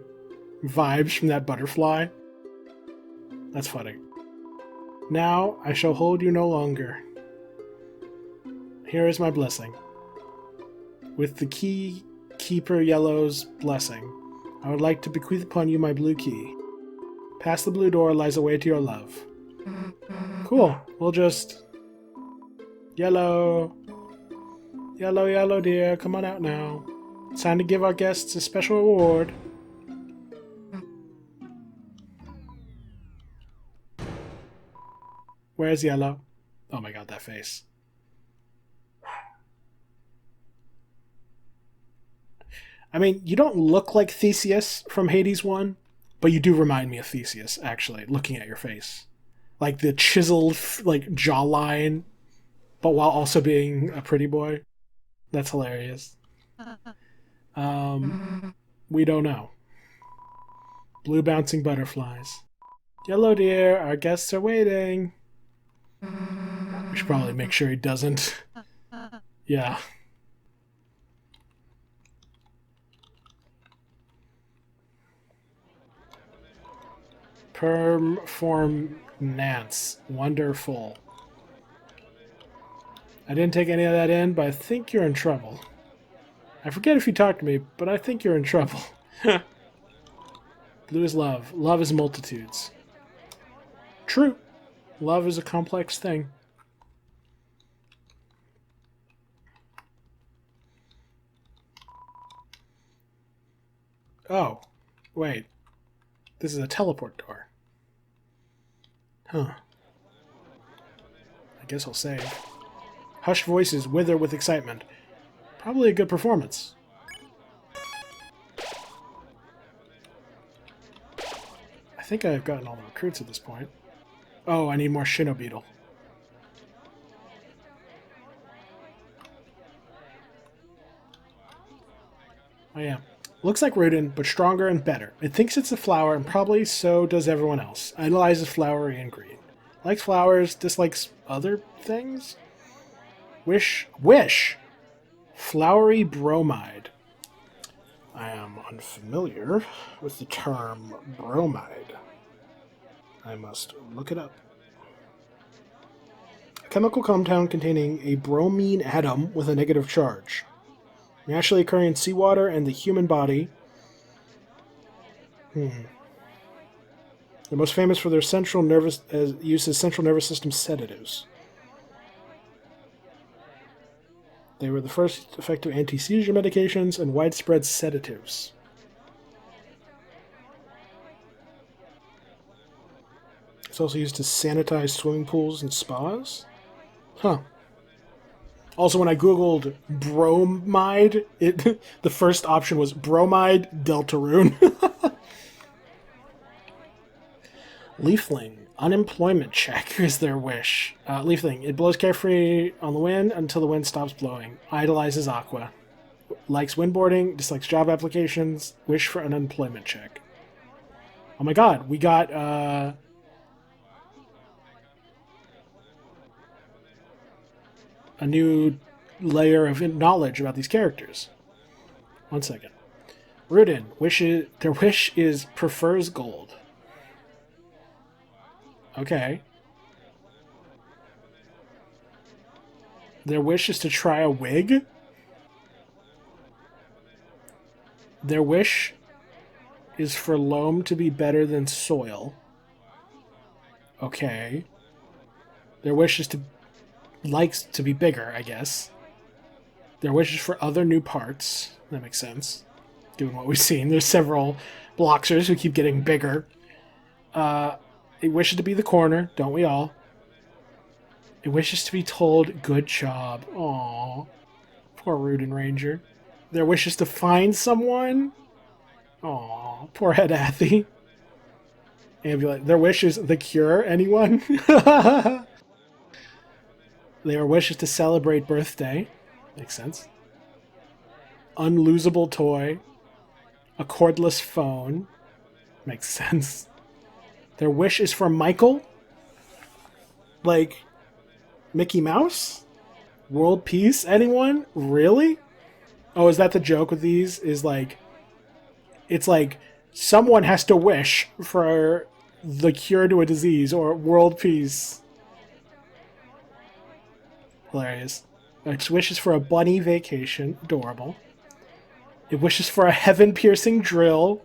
S1: vibes from that butterfly. That's funny. Now, I shall hold you no longer. Here is my blessing. With the Keeper Yellow's blessing, I would like to bequeath upon you my blue key. Past the blue door lies a way to your love. Cool. We'll just... Yellow. Yellow, yellow dear, come on out now. It's time to give our guests a special reward. Where's Yellow? Oh my god, that face. I mean, you don't look like Theseus from Hades 1, but you do remind me of Theseus, actually, looking at your face. Like the chiseled, like, jawline, but while also being a pretty boy. That's hilarious. We don't know. Blue bouncing butterflies. Yellow dear, our guests are waiting. We should probably make sure he doesn't. Yeah. Performance. Wonderful. I didn't take any of that in, but I think you're in trouble. I forget if you talked to me, but I think you're in trouble. Blue is love. Love is multitudes. True. Love is a complex thing. Oh, wait. This is a teleport door. Huh. I guess I'll save. Hushed voices wither with excitement. Probably a good performance. I think I've gotten all the recruits at this point. Oh, I need more Shinobeetle. Oh yeah. Looks like Rudin, but stronger and better. It thinks it's a flower, and probably so does everyone else. Idolizes flowery and green. Likes flowers, dislikes other things? Wish! Flowery bromide. I am unfamiliar with the term bromide. I must look it up. A chemical compound containing a bromine atom with a negative charge. Naturally occurring in seawater and the human body. They're most famous for their use as central nervous system sedatives. They were the first effective anti-seizure medications and widespread sedatives. It's also used to sanitize swimming pools and spas. Huh. Also, when I googled bromide, the first option was bromide Deltarune. Leafling. Unemployment check is their wish. Leafling. It blows carefree on the wind until the wind stops blowing. Idolizes aqua. Likes windboarding. Dislikes job applications. Wish for an unemployment check. Oh my god. We got... a new layer of knowledge about these characters. 1 second. Rudin. Their wish is prefers gold. Okay. Their wish is to try a wig. Their wish is for loam to be better than soil. Okay. Their wish is likes to be bigger, I guess. Their wish is for other new parts. That makes sense. Given what we've seen. There's several Bloxers who keep getting bigger. It wishes to be the corner, don't we all? It wishes to be told, good job. Aww. Poor Rudin Ranger. Their wish is to find someone? Aww. Poor Head Athy. Ambulance. Their wish is the cure, anyone? Their wish is to celebrate birthday. Makes sense. Unlosable toy. A cordless phone. Makes sense. Their wish is for Michael? Like, Mickey Mouse? World peace? Anyone? Really? Oh, is that the joke with these? Is like, it's like, someone has to wish for the cure to a disease or world peace. Hilarious. It wishes for a bunny vacation. Adorable. It wishes for a heaven-piercing drill.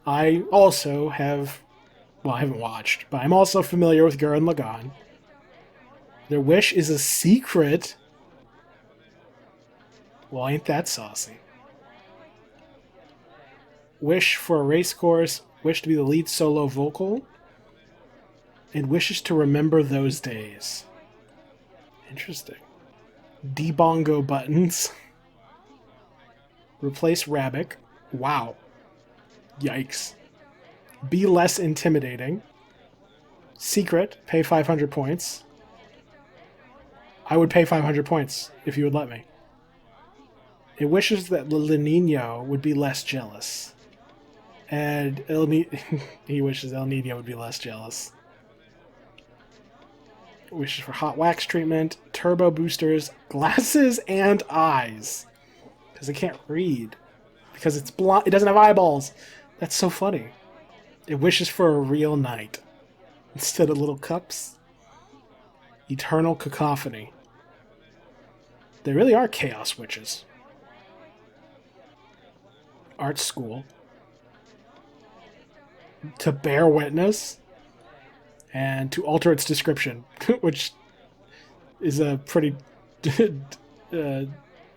S1: I also have... Well, I haven't watched, but I'm also familiar with Gurren Lagann. Their wish is a secret. Well, ain't that saucy. Wish for a race course. Wish to be the lead solo vocal. And wishes to remember those days. Interesting. Debongo buttons. Replace Rabbik. Wow. Yikes. Be less intimidating. Secret. Pay 500 points. I would pay 500 points if you would let me. It wishes that El Nino would be less jealous. And he wishes El Nino would be less jealous. Wishes for hot wax treatment, turbo boosters, glasses, and eyes. Because it can't read. Because it's blind. It doesn't have eyeballs. That's so funny. It wishes for a real knight. Instead of little cups. Eternal cacophony. They really are chaos witches. Art school. To bear witness. And to alter its description. Which is a pretty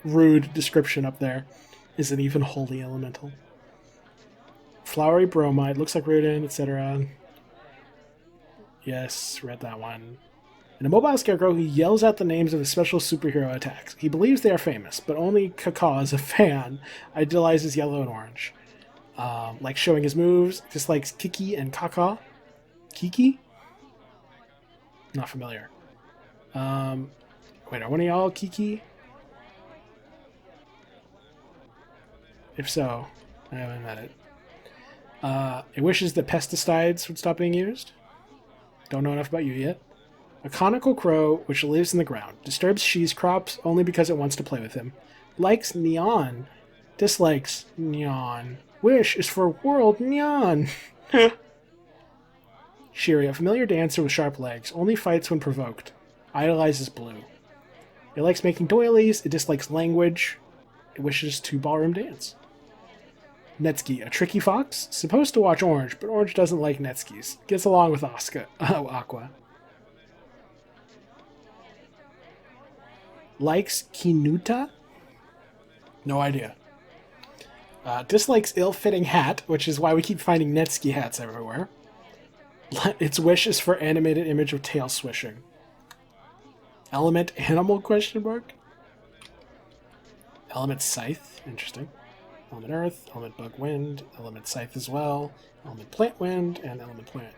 S1: rude description up there. Is an even holy elemental. Flowery bromide. Looks like Rudin, etc. Yes, read that one. In a mobile scarecrow, he yells out the names of his special superhero attacks. He believes they are famous, but only Kaka, as a fan, idealizes yellow and orange. Like showing his moves, dislikes Kiki and Kaka. Kiki? Not familiar. Wait, are one of y'all Kiki? If so, I haven't met it. It wishes that pesticides would stop being used. Don't know enough about you yet. A conical crow, which lives in the ground, disturbs She's crops only because it wants to play with him. Likes neon. Dislikes neon. Wish is for world neon. Shiri, a familiar dancer with sharp legs, only fights when provoked. Idolizes blue. It likes making doilies. It dislikes language. It wishes to ballroom dance. Netsuki, a tricky fox, supposed to watch Orange, but Orange doesn't like Netskis. Gets along with Aqua. Likes Kinuta? No idea. Dislikes ill-fitting hat, which is why we keep finding Netsuki hats everywhere. Its wish is for animated image of tail swishing. Element animal question mark? Element scythe, interesting. Element earth, element bug wind, element scythe as well, element plant wind, and element plant.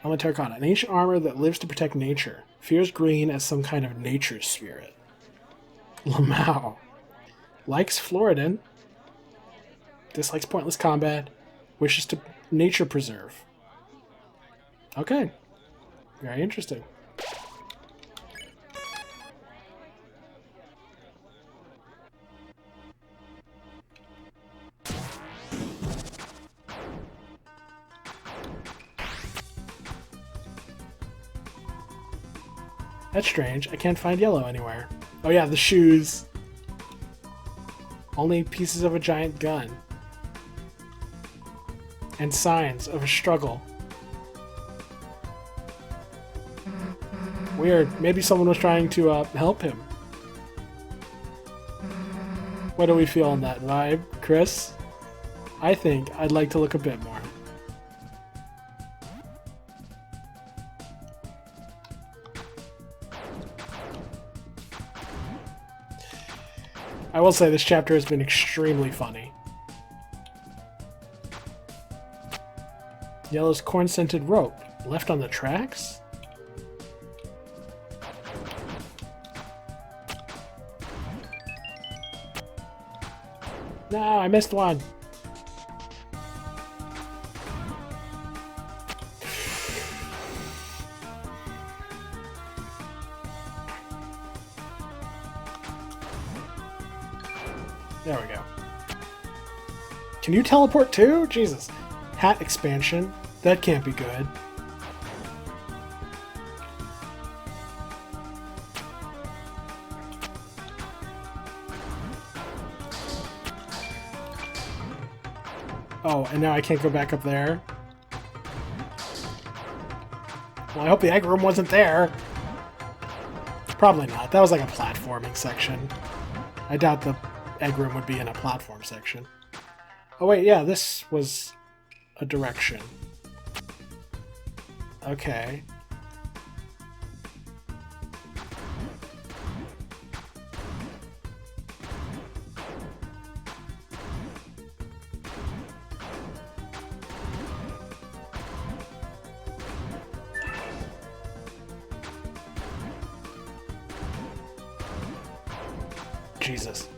S1: Element terracotta, an ancient armor that lives to protect nature. Fears green as some kind of nature spirit. Lamau. Likes Floridin. Dislikes pointless combat. Wishes to nature preserve. Okay. Very interesting. That's strange. I can't find yellow anywhere. Oh yeah, the shoes. Only pieces of a giant gun. And signs of a struggle. Weird. Maybe someone was trying to help him. What do we feel on that vibe, Chris? I think I'd like to look a bit more. I will say this chapter has been extremely funny. Yellow's corn-scented rope. Left on the tracks? No, I missed one. There we go. Can you teleport too? Jesus. Hat expansion. That can't be good. Oh, and now I can't go back up there. Well, I hope the egg room wasn't there. Probably not. That was like a platforming section. I doubt the egg room would be in a platform section. Oh wait, yeah, this was a direction. Okay. Jesus.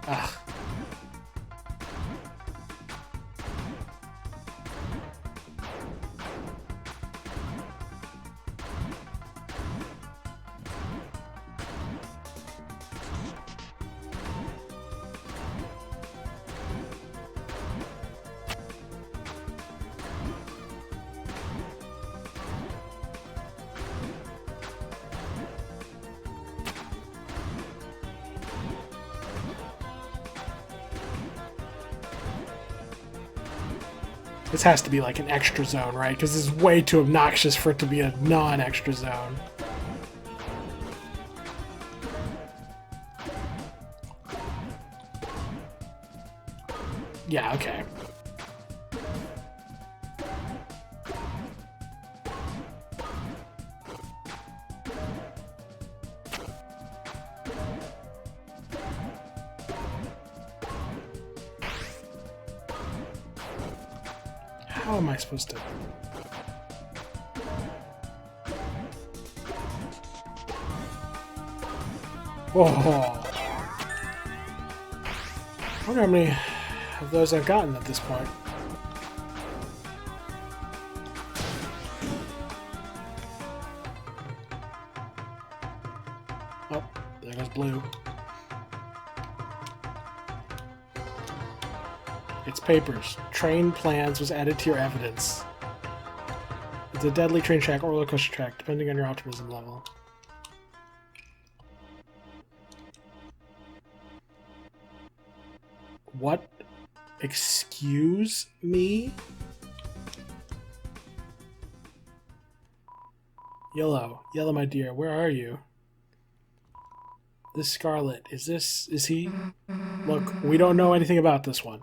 S1: Ugh. This has to be like an extra zone, right? Because this is way too obnoxious for it to be a non-extra zone. Yeah, okay. How am I supposed to... Whoa. I wonder how many of those I've gotten at this point. Oh, there goes blue. It's papers. Train plans was added to your evidence. It's a deadly train track or roller coaster track, depending on your optimism level. What? Excuse me? Yellow. Yellow, my dear, where are you? This Scarlet, is he? Look, we don't know anything about this one.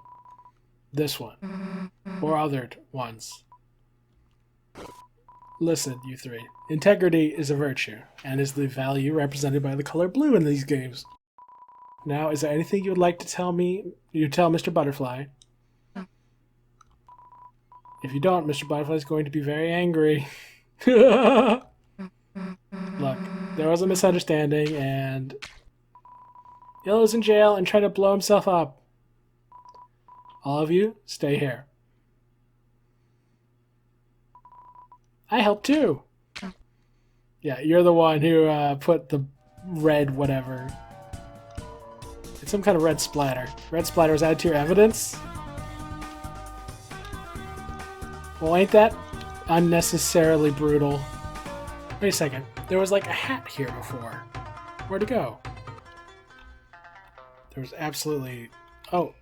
S1: This one. Or other ones. Listen, you three. Integrity is a virtue, and is the value represented by the color blue in these games. Now, is there anything you would like to tell me? You tell Mr. Butterfly. If you don't, Mr. Butterfly is going to be very angry. Look, there was a misunderstanding, and Yellow's in jail and trying to blow himself up. All of you, stay here. I help too. Yeah, you're the one who put the red whatever. It's some kind of red splatter. Red splatter was added to your evidence? Well, ain't that unnecessarily brutal? Wait a second. There was like a hat here before. Where'd it go? There was absolutely... Oh.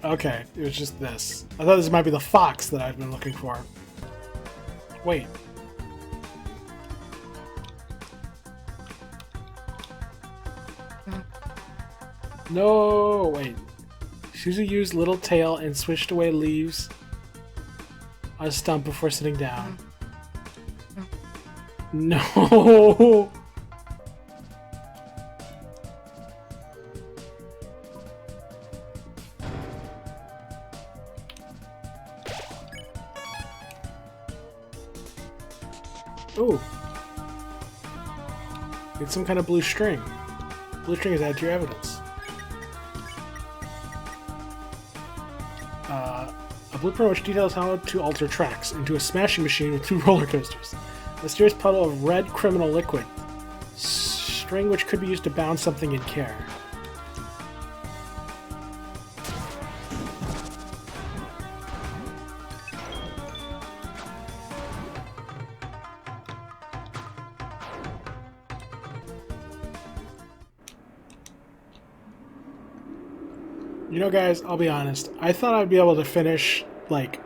S1: Okay, it was just this. I thought this might be the fox that I've been looking for. Wait. No, wait. Susie used little tail and switched away leaves on a stump before sitting down. No! Ooh. It's some kind of blue string. Blue string is added to your evidence. A blueprint which details how to alter tracks into a smashing machine with 2 roller coasters. A mysterious puddle of red criminal liquid. String which could be used to bound something in care. You know, guys, I'll be honest. I thought I'd be able to finish, like,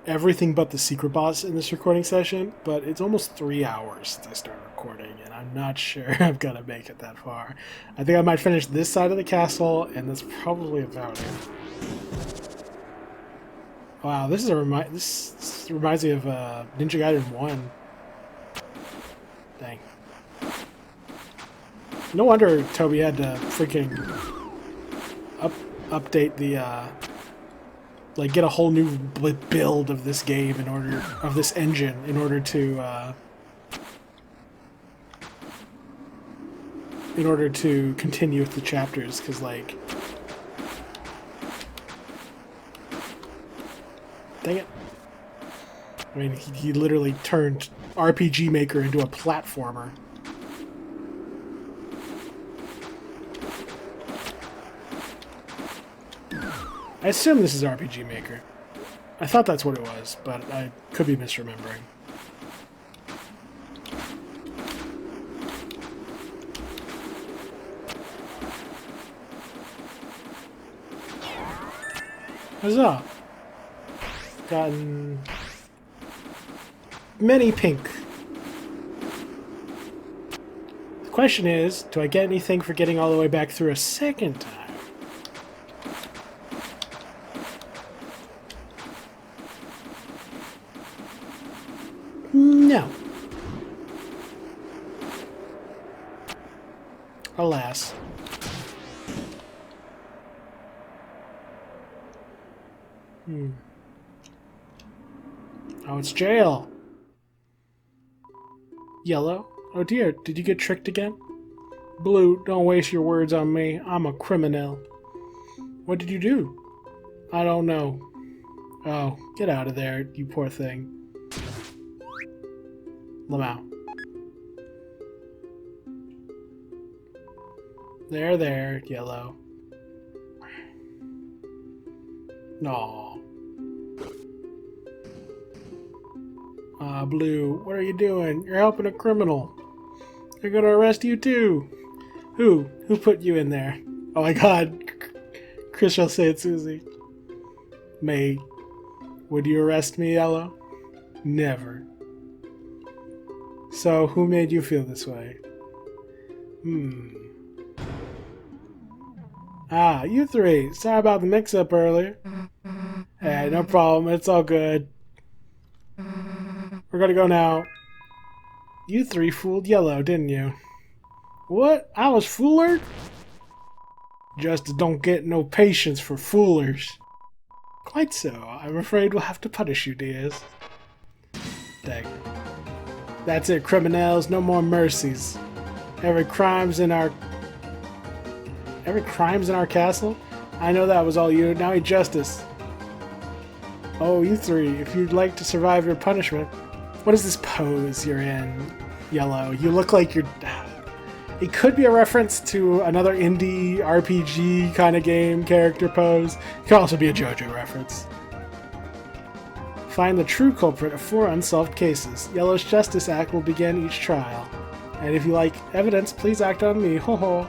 S1: everything but the secret boss in this recording session, but it's almost 3 hours since I started recording, and I'm not sure I'm gonna make it that far. I think I might finish this side of the castle, and that's probably about it. Wow, this is this reminds me of Ninja Gaiden 1. Dang. No wonder Toby had to freaking update the like get a whole new build of this game in order of this engine in order to in order to continue with the chapters, because, like... Dang it. I mean, he literally turned RPG Maker into a platformer. I assume this is RPG Maker. I thought that's what it was, but I could be misremembering. Huzzah! Gotten many pink. The question is, do I get anything for getting all the way back through a second time? No. Alas. Oh, it's jail. Yellow? Oh dear, did you get tricked again? Blue, don't waste your words on me. I'm a criminal. What did you do? I don't know. Oh, get out of there, you poor thing. Lamau. There, Yellow. Aww. Blue, what are you doing? You're helping a criminal. They're gonna arrest you too. Who? Who put you in there? Oh my god. Chris shall say it, Susie. May. Would you arrest me, Yellow? Never. So, who made you feel this way? Ah, you three. Sorry about the mix-up earlier. Hey, no problem. It's all good. We're gonna go now. You three fooled Yellow, didn't you? What? I was foolered? Justice don't get no patience for foolers. Quite so. I'm afraid we'll have to punish you, dears. Dang. That's it, criminals. No more mercies. Every crime's in our castle? I know that was all you. Now eat justice. Oh, you three, if you'd like to survive your punishment. What is this pose you're in, Yellow? You look like you're... It could be a reference to another indie RPG kind of game character pose. It could also be a JoJo reference. Find the true culprit of 4 unsolved cases. Yellow's Justice Act will begin each trial. And if you like evidence, please act on me. Ho ho.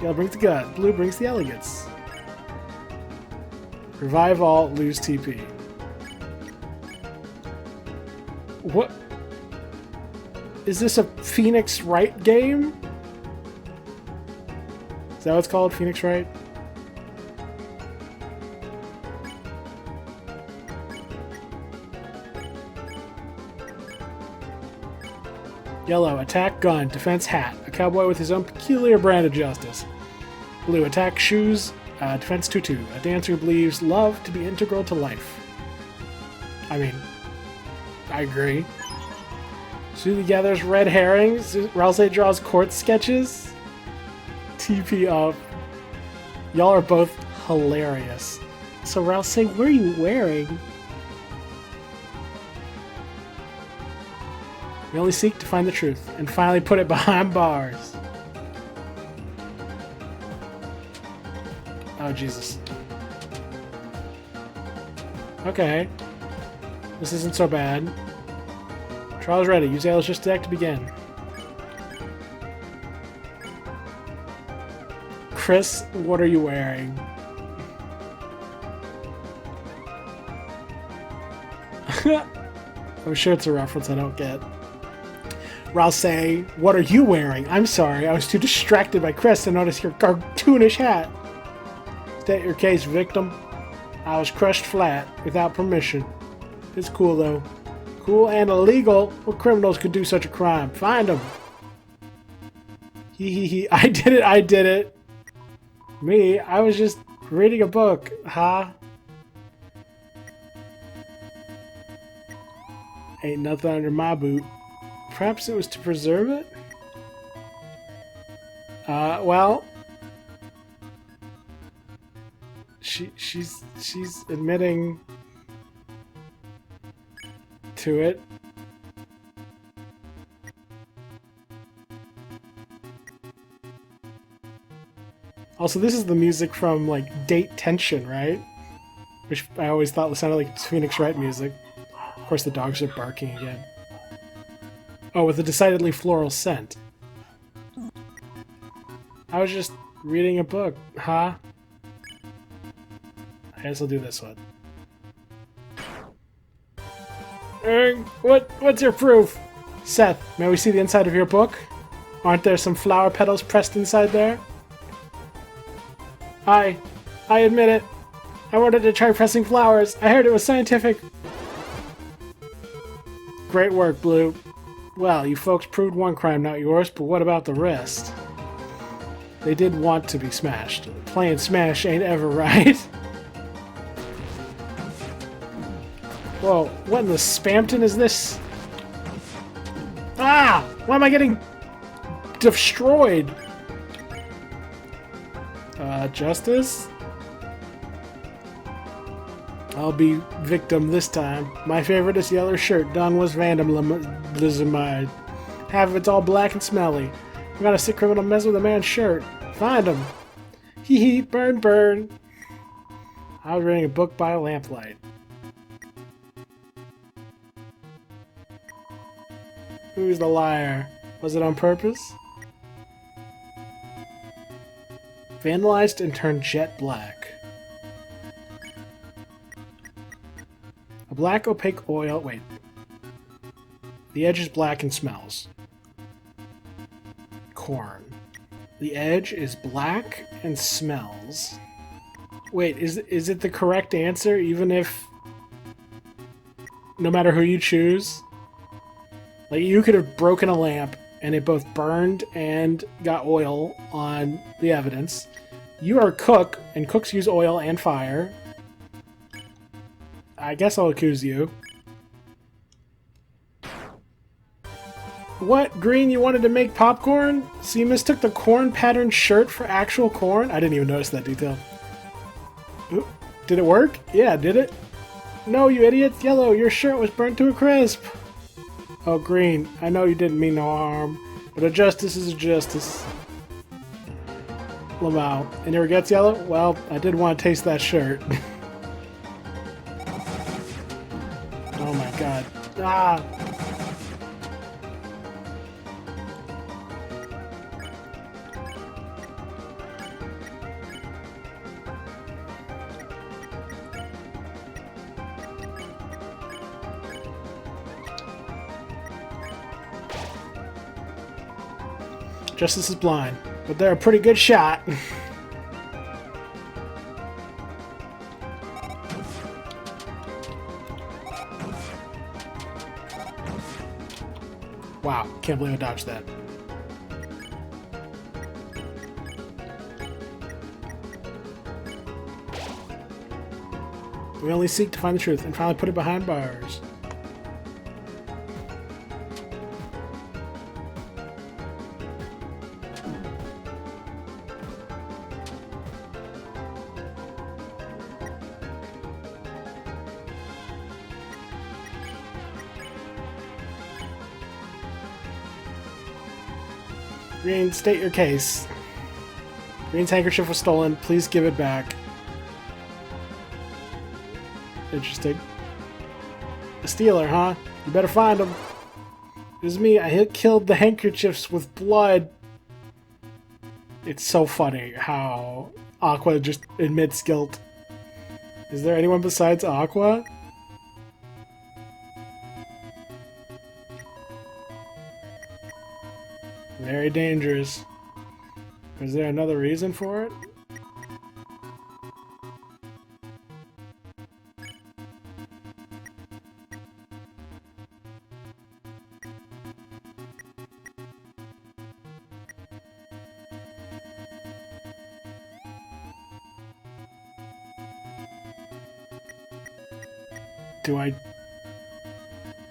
S1: Yellow brings the gun. Blue brings the elegance. Revive all, lose TP. What? Is this a Phoenix Wright game? Is that what it's called? Phoenix Wright? Yellow, attack gun, defense hat. A cowboy with his own peculiar brand of justice. Blue, attack shoes, defense tutu. A dancer who believes love to be integral to life. I mean, I agree. Susie gathers red herrings. Rousey draws court sketches. TP up. Y'all are both hilarious. So Rousey, what are you wearing? We only seek to find the truth and finally put it behind bars. Oh, Jesus. Okay. This isn't so bad. Trial's ready. Use Alice just deck to begin. Chris, what are you wearing? I'm sure it's a reference I don't get. Rousey, what are you wearing? I'm sorry, I was too distracted by Chris to notice your cartoonish hat. State your case, victim. I was crushed flat, without permission. It's cool, though. Cool and illegal. What criminals could do such a crime? Find them. Hee. I did it. Me? I was just reading a book. Huh? Ain't nothing under my boot. Perhaps it was to preserve it? Well, she's admitting to it. Also, this is the music from, like, Date Tension, right? Which I always thought sounded like Phoenix Wright music. Of course, the dogs are barking again. Oh, with a decidedly floral scent. I was just reading a book, huh? I guess I'll do this one. What's your proof? Seth, may we see the inside of your book? Aren't there some flower petals pressed inside there? I admit it. I wanted to try pressing flowers. I heard it was scientific. Great work, Blue. Well, you folks proved one crime, not yours, but what about the rest? They did want to be smashed. Playing Smash ain't ever right. Whoa, what in the Spampton is this? Ah! Why am I getting destroyed? Justice? I'll be victim this time. My favorite is yellow shirt. Done was vandalism. Half of it's all black and smelly. I got a sick criminal mess with a man's shirt. Find him. Hee hee, burn, burn. I was reading a book by lamplight. Who's the liar? Was it on purpose? Vandalized and turned jet black. A black opaque oil. Wait. The edge is black and smells. Corn. The edge is black and smells. Wait, is it the correct answer even if... no matter who you choose? Like, you could have broken a lamp and it both burned and got oil on the evidence. You are a cook, and cooks use oil and fire. I guess I'll accuse you. What? Green, you wanted to make popcorn? So you mistook the corn patterned shirt for actual corn? I didn't even notice that detail. Ooh, did it work? Yeah, did it? No, you idiot! Yellow, your shirt was burnt to a crisp! Oh, Green, I know you didn't mean no harm, but a justice is a justice. Lamau. And never gets yellow? Well, I did want to taste that shirt. Oh my god. Ah! Justice is blind, but they're a pretty good shot. Wow, can't believe I dodged that. We only seek to find the truth and finally put it behind bars. Green, state your case. Green's handkerchief was stolen. Please give it back. Interesting. A stealer, huh? You better find him. It was me. I killed the handkerchiefs with blood. It's so funny how Aqua just admits guilt. Is there anyone besides Aqua? Very dangerous. Is there another reason for it?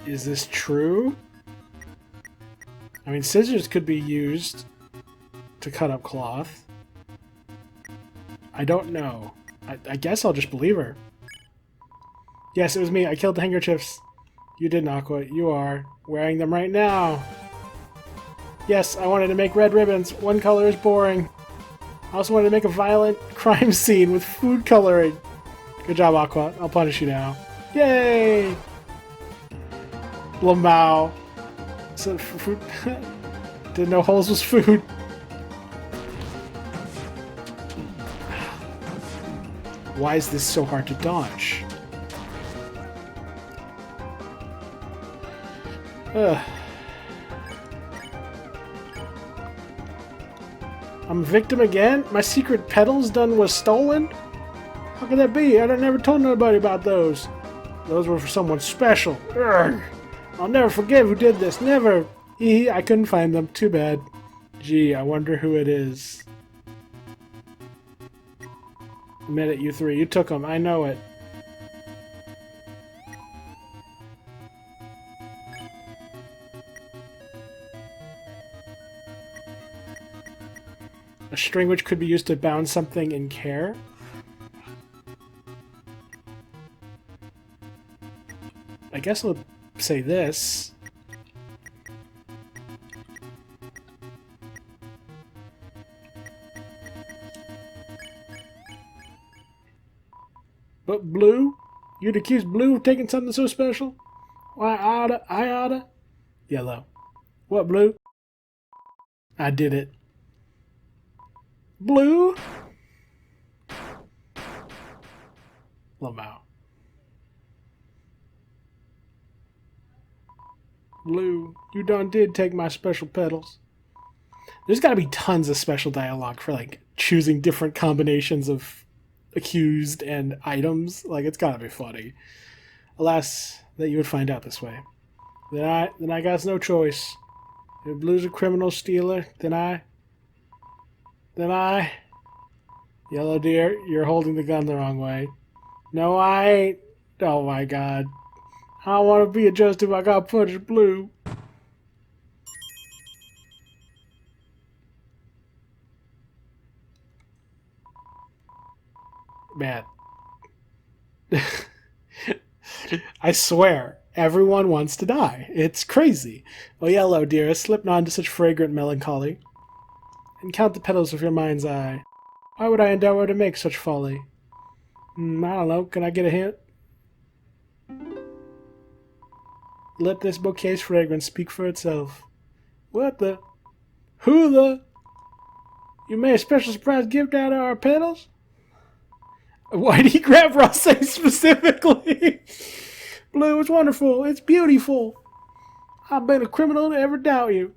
S1: Is this true? I mean, scissors could be used to cut up cloth. I don't know. I guess I'll just believe her. Yes, it was me. I killed the handkerchiefs. You didn't, Aqua. You are. Wearing them right now. Yes, I wanted to make red ribbons. One color is boring. I also wanted to make a violent crime scene with food coloring. Good job, Aqua. I'll punish you now. Yay! Lamau. So, food. Didn't know holes was food. Why is this so hard to dodge? Ugh. I'm a victim again? My secret petals done was stolen? How could that be? I never told nobody about those. Those were for someone special. Urgh. I'll never forgive who did this. Never. I couldn't find them. Too bad. Gee, I wonder who it is. Admit it, you three. You took them. I know it. A string which could be used to bound something in care. I guess I'll say this. But Blue? You'd accuse Blue of taking something so special? Why, I oughta. Yellow. What, Blue? I did it. Blue? Lamau. Blue, you done did take my special petals. There's gotta be tons of special dialogue for, like, choosing different combinations of accused and items. Like, it's gotta be funny. Alas, that you would find out this way. Then I got no choice. If Blue's a criminal stealer, then I... Yellow dear, you're holding the gun the wrong way. No, I ain't. Oh my god. I don't want to be adjusted if I got punished Blue. Man. I swear, everyone wants to die. It's crazy. Oh, Yellow dearest, slip not into such fragrant melancholy. And count the petals of your mind's eye. Why would I endeavor to make such folly? I don't know. Can I get a hint? Let this bouquet's fragrance speak for itself. What the? Who the? You made a special surprise gift out of our petals? Why did he grab Rosse specifically? Blue, it's wonderful. It's beautiful. I've been a criminal to ever doubt you.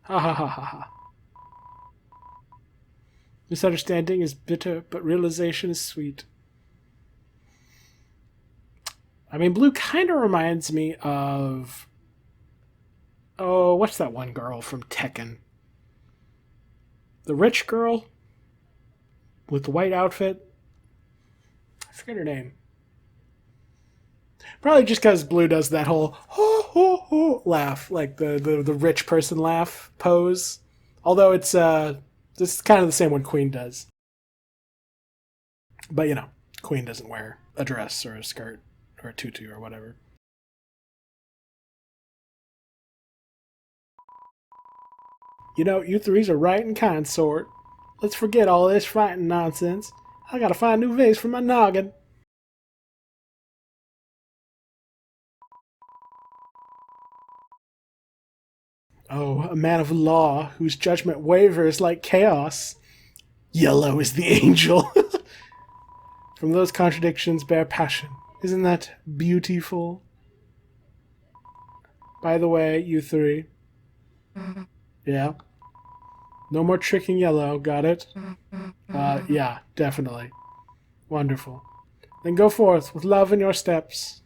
S1: Ha ha ha ha ha. Misunderstanding is bitter, but realization is sweet. I mean, Blue kind of reminds me of... Oh, what's that one girl from Tekken? The rich girl? With the white outfit? I forget her name. Probably just because Blue does that whole ho ho ho laugh, like the rich person laugh pose. Although it's kind of the same one Queen does. But you know, Queen doesn't wear a dress or a skirt or a tutu or whatever. You know, you three's a right and kind sort. Let's forget all this fighting nonsense. I gotta find a new vase for my noggin. Oh, a man of law whose judgment wavers like chaos. Yellow is the angel. From those contradictions bear passion. Isn't that beautiful? By the way, you three. Yeah? No more tricking Yellow, got it? Yeah, definitely. Wonderful. Then go forth with love in your steps.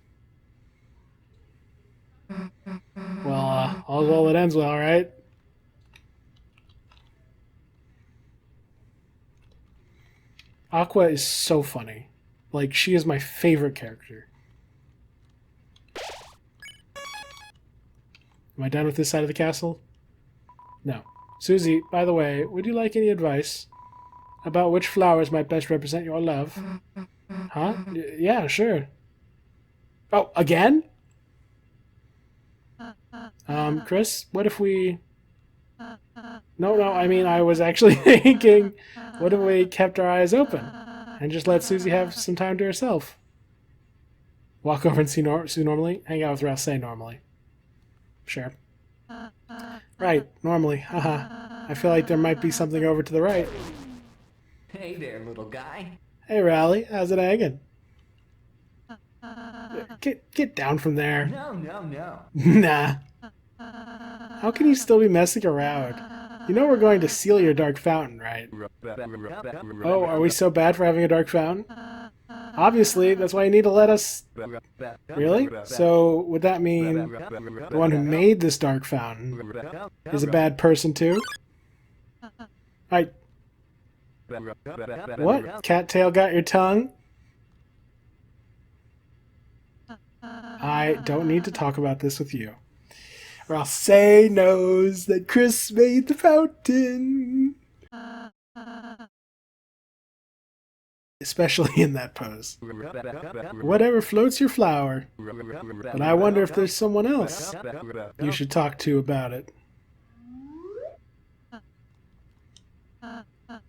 S1: Well, all's well that ends well, right? Aqua is so funny. Like, she is my favorite character. Am I done with this side of the castle? No. Susie, by the way, would you like any advice about which flowers might best represent your love? Huh? Yeah, sure. Oh, again? Chris, what if we... No, I mean, I was actually thinking, what if we kept our eyes open and just let Susie have some time to herself? Walk over and see Sue normally? Hang out with Ralph, say normally. Sure. Right, normally. Haha. I feel like there might be something over to the right.
S2: Hey there, little guy.
S1: Hey, Rally, how's it hanging? Get down from there.
S2: No.
S1: Nah. How can you still be messing around? You know we're going to seal your dark fountain, right? Oh, are we so bad for having a dark fountain? Obviously, that's why you need to let us... Really? So, would that mean the one who made this dark fountain is a bad person too? What? Cattail got your tongue? I don't need to talk about this with you. Or I'll say knows that Chris made the fountain. Especially in that pose. Whatever floats your flower. But I wonder if there's someone else you should talk to about it.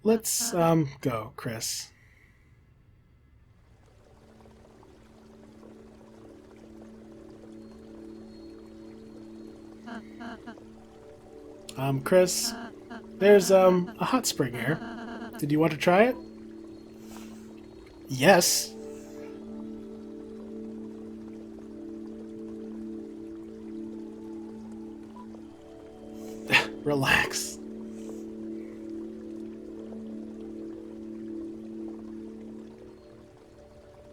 S1: Let's, go, Chris. Chris, there's, a hot spring here. Did you want to try it? Yes. Relax.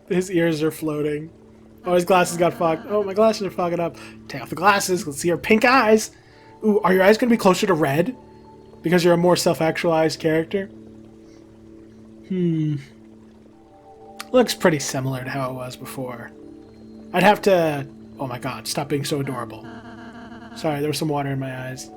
S1: His ears are floating. Oh, his glasses got fogged. Oh, my glasses are fogging up. Take off the glasses. Let's see your pink eyes. Ooh, are your eyes going to be closer to red? Because you're a more self-actualized character? Looks pretty similar to how it was before. I'd have to... Oh my god, stop being so adorable. Sorry, there was some water in my eyes.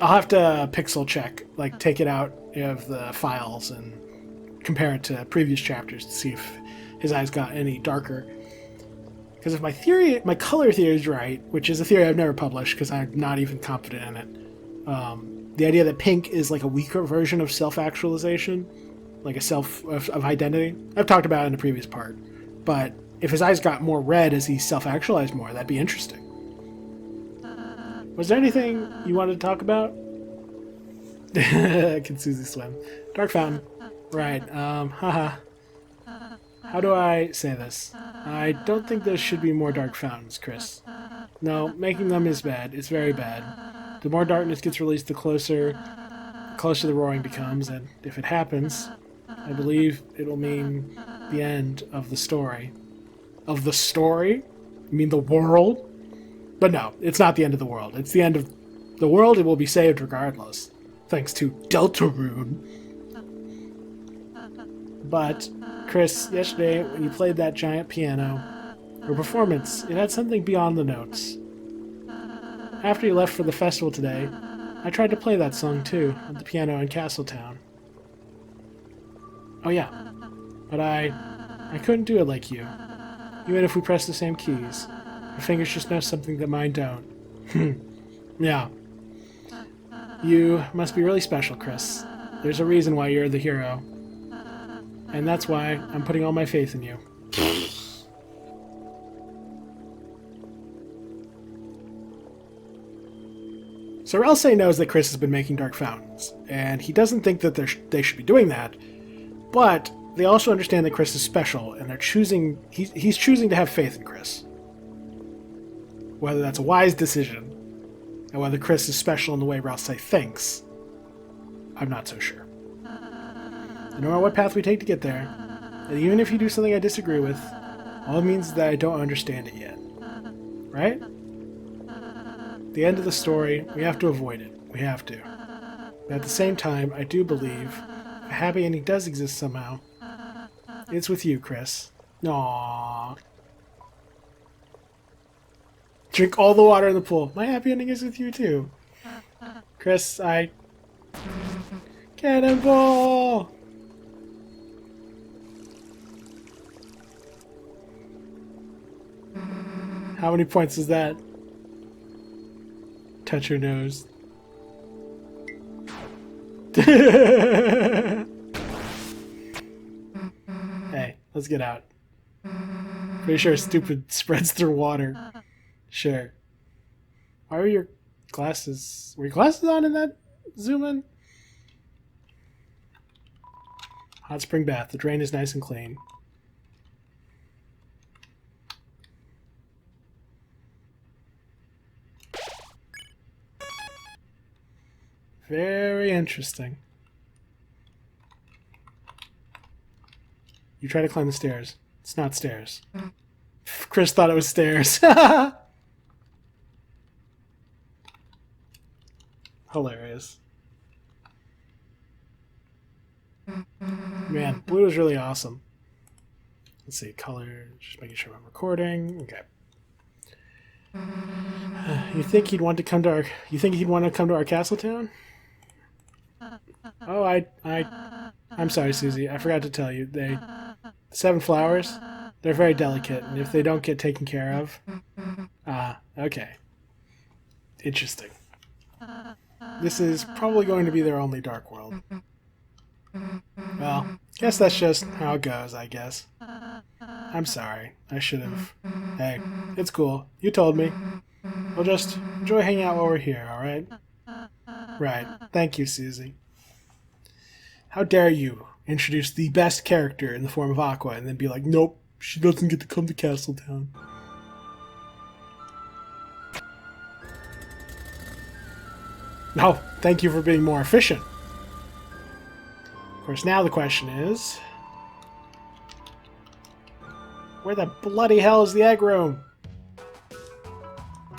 S1: I'll have to pixel check, like take it out of the files and compare it to previous chapters to see if his eyes got any darker. Because if my color theory is right, which is a theory I've never published because I'm not even confident in it, the idea that pink is like a weaker version of self-actualization, like a of identity. I've talked about it in a previous part, but if his eyes got more red as he self-actualized more, that'd be interesting. Was there anything you wanted to talk about? Can Susie swim? Dark fountain. Right, haha. How do I say this? I don't think there should be more dark fountains, Chris. No, making them is bad. It's very bad. The more darkness gets released, the closer the roaring becomes, and if it happens, I believe it'll mean the end of the story. Of the story? You mean the world? But no, it's not the end of the world. It's the end of the world. It will be saved regardless, thanks to Deltarune. But, Chris, yesterday when you played that giant piano, your performance, it had something beyond the notes. After you left for the festival today, I tried to play that song too, at the piano in Castletown. Oh yeah, but I couldn't do it like you. Even if we press the same keys, your fingers just know something that mine don't. Yeah. You must be really special, Chris. There's a reason why you're the hero. And that's why I'm putting all my faith in you. So Ralsei knows that Chris has been making dark fountains, and he doesn't think that they should be doing that, but they also understand that Chris is special, and they're choosing... He's choosing to have faith in Chris. Whether that's a wise decision, and whether Chris is special in the way Ralsei thinks, I'm not so sure. No matter what path we take to get there, and even if you do something I disagree with, all it means is that I don't understand it yet. Right? The end of the story, we have to avoid it. We have to. But at the same time, I do believe if a happy ending does exist somehow, it's with you, Chris. Aww. Drink all the water in the pool. My happy ending is with you too. Chris, I... Cannonball! How many points is that? Touch your nose. Hey, let's get out. Pretty sure stupid spreads through water. Sure. Why were your glasses... Were your glasses on in that zoom in? Hot spring bath. The drain is nice and clean. Very interesting. You try to climb the stairs. It's not stairs. Chris thought it was stairs. Hilarious. Man, blue is really awesome. Let's see, color. Just making sure I'm recording. Okay. You think he'd want to come to our? You think he'd want to come to our castle town? Oh, I'm sorry, Susie. I forgot to tell you. The 7 flowers, they're very delicate, and if they don't get taken care of, okay. Interesting. This is probably going to be their only dark world. Well, guess that's just how it goes, I guess. I'm sorry. I should have. Hey, it's cool. You told me. We'll just enjoy hanging out while we're here, alright? Right. Thank you, Susie. How dare you introduce the best character in the form of Aqua and then be like, nope, she doesn't get to come to Castletown. No, thank you for being more efficient. Of course, now the question is... Where the bloody hell is the egg room?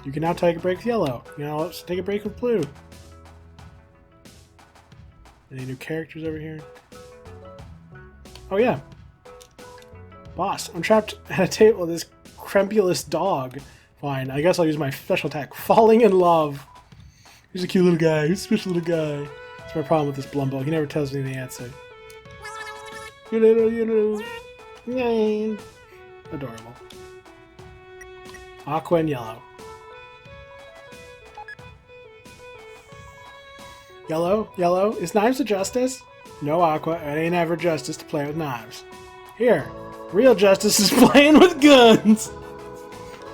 S1: You can now take a break with yellow. You know, let's take a break with blue. Any new characters over here? Oh yeah. Boss, I'm trapped at a table with this crempulous dog. Fine, I guess I'll use my special attack. Falling in love. He's a cute little guy. He's a special little guy. That's my problem with this Blumbo. He never tells me the answer. Adorable. Aqua and yellow. Yellow, is knives a justice? No, Aqua, it ain't ever justice to play with knives. Here, real justice is playing with guns!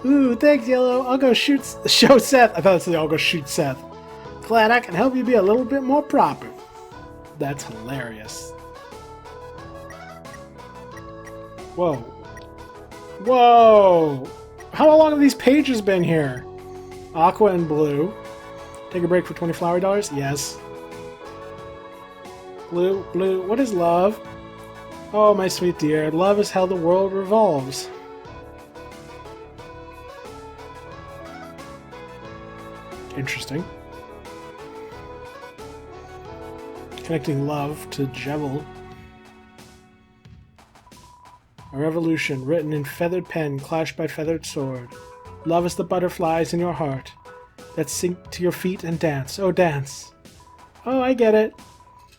S1: Ooh, thanks, Yellow. I'll go show Seth. I thought it said I'll go shoot Seth. Glad I can help you be a little bit more proper. That's hilarious. Whoa. Whoa! How long have these pages been here? Aqua and blue. Take a break for 20 flowery dollars? Yes. Blue, what is love? Oh, my sweet dear, love is how the world revolves. Interesting. Connecting love to Jevil. A revolution written in feathered pen, clashed by feathered sword. Love is the butterflies in your heart that sink to your feet and dance. Oh, dance. Oh, I get it.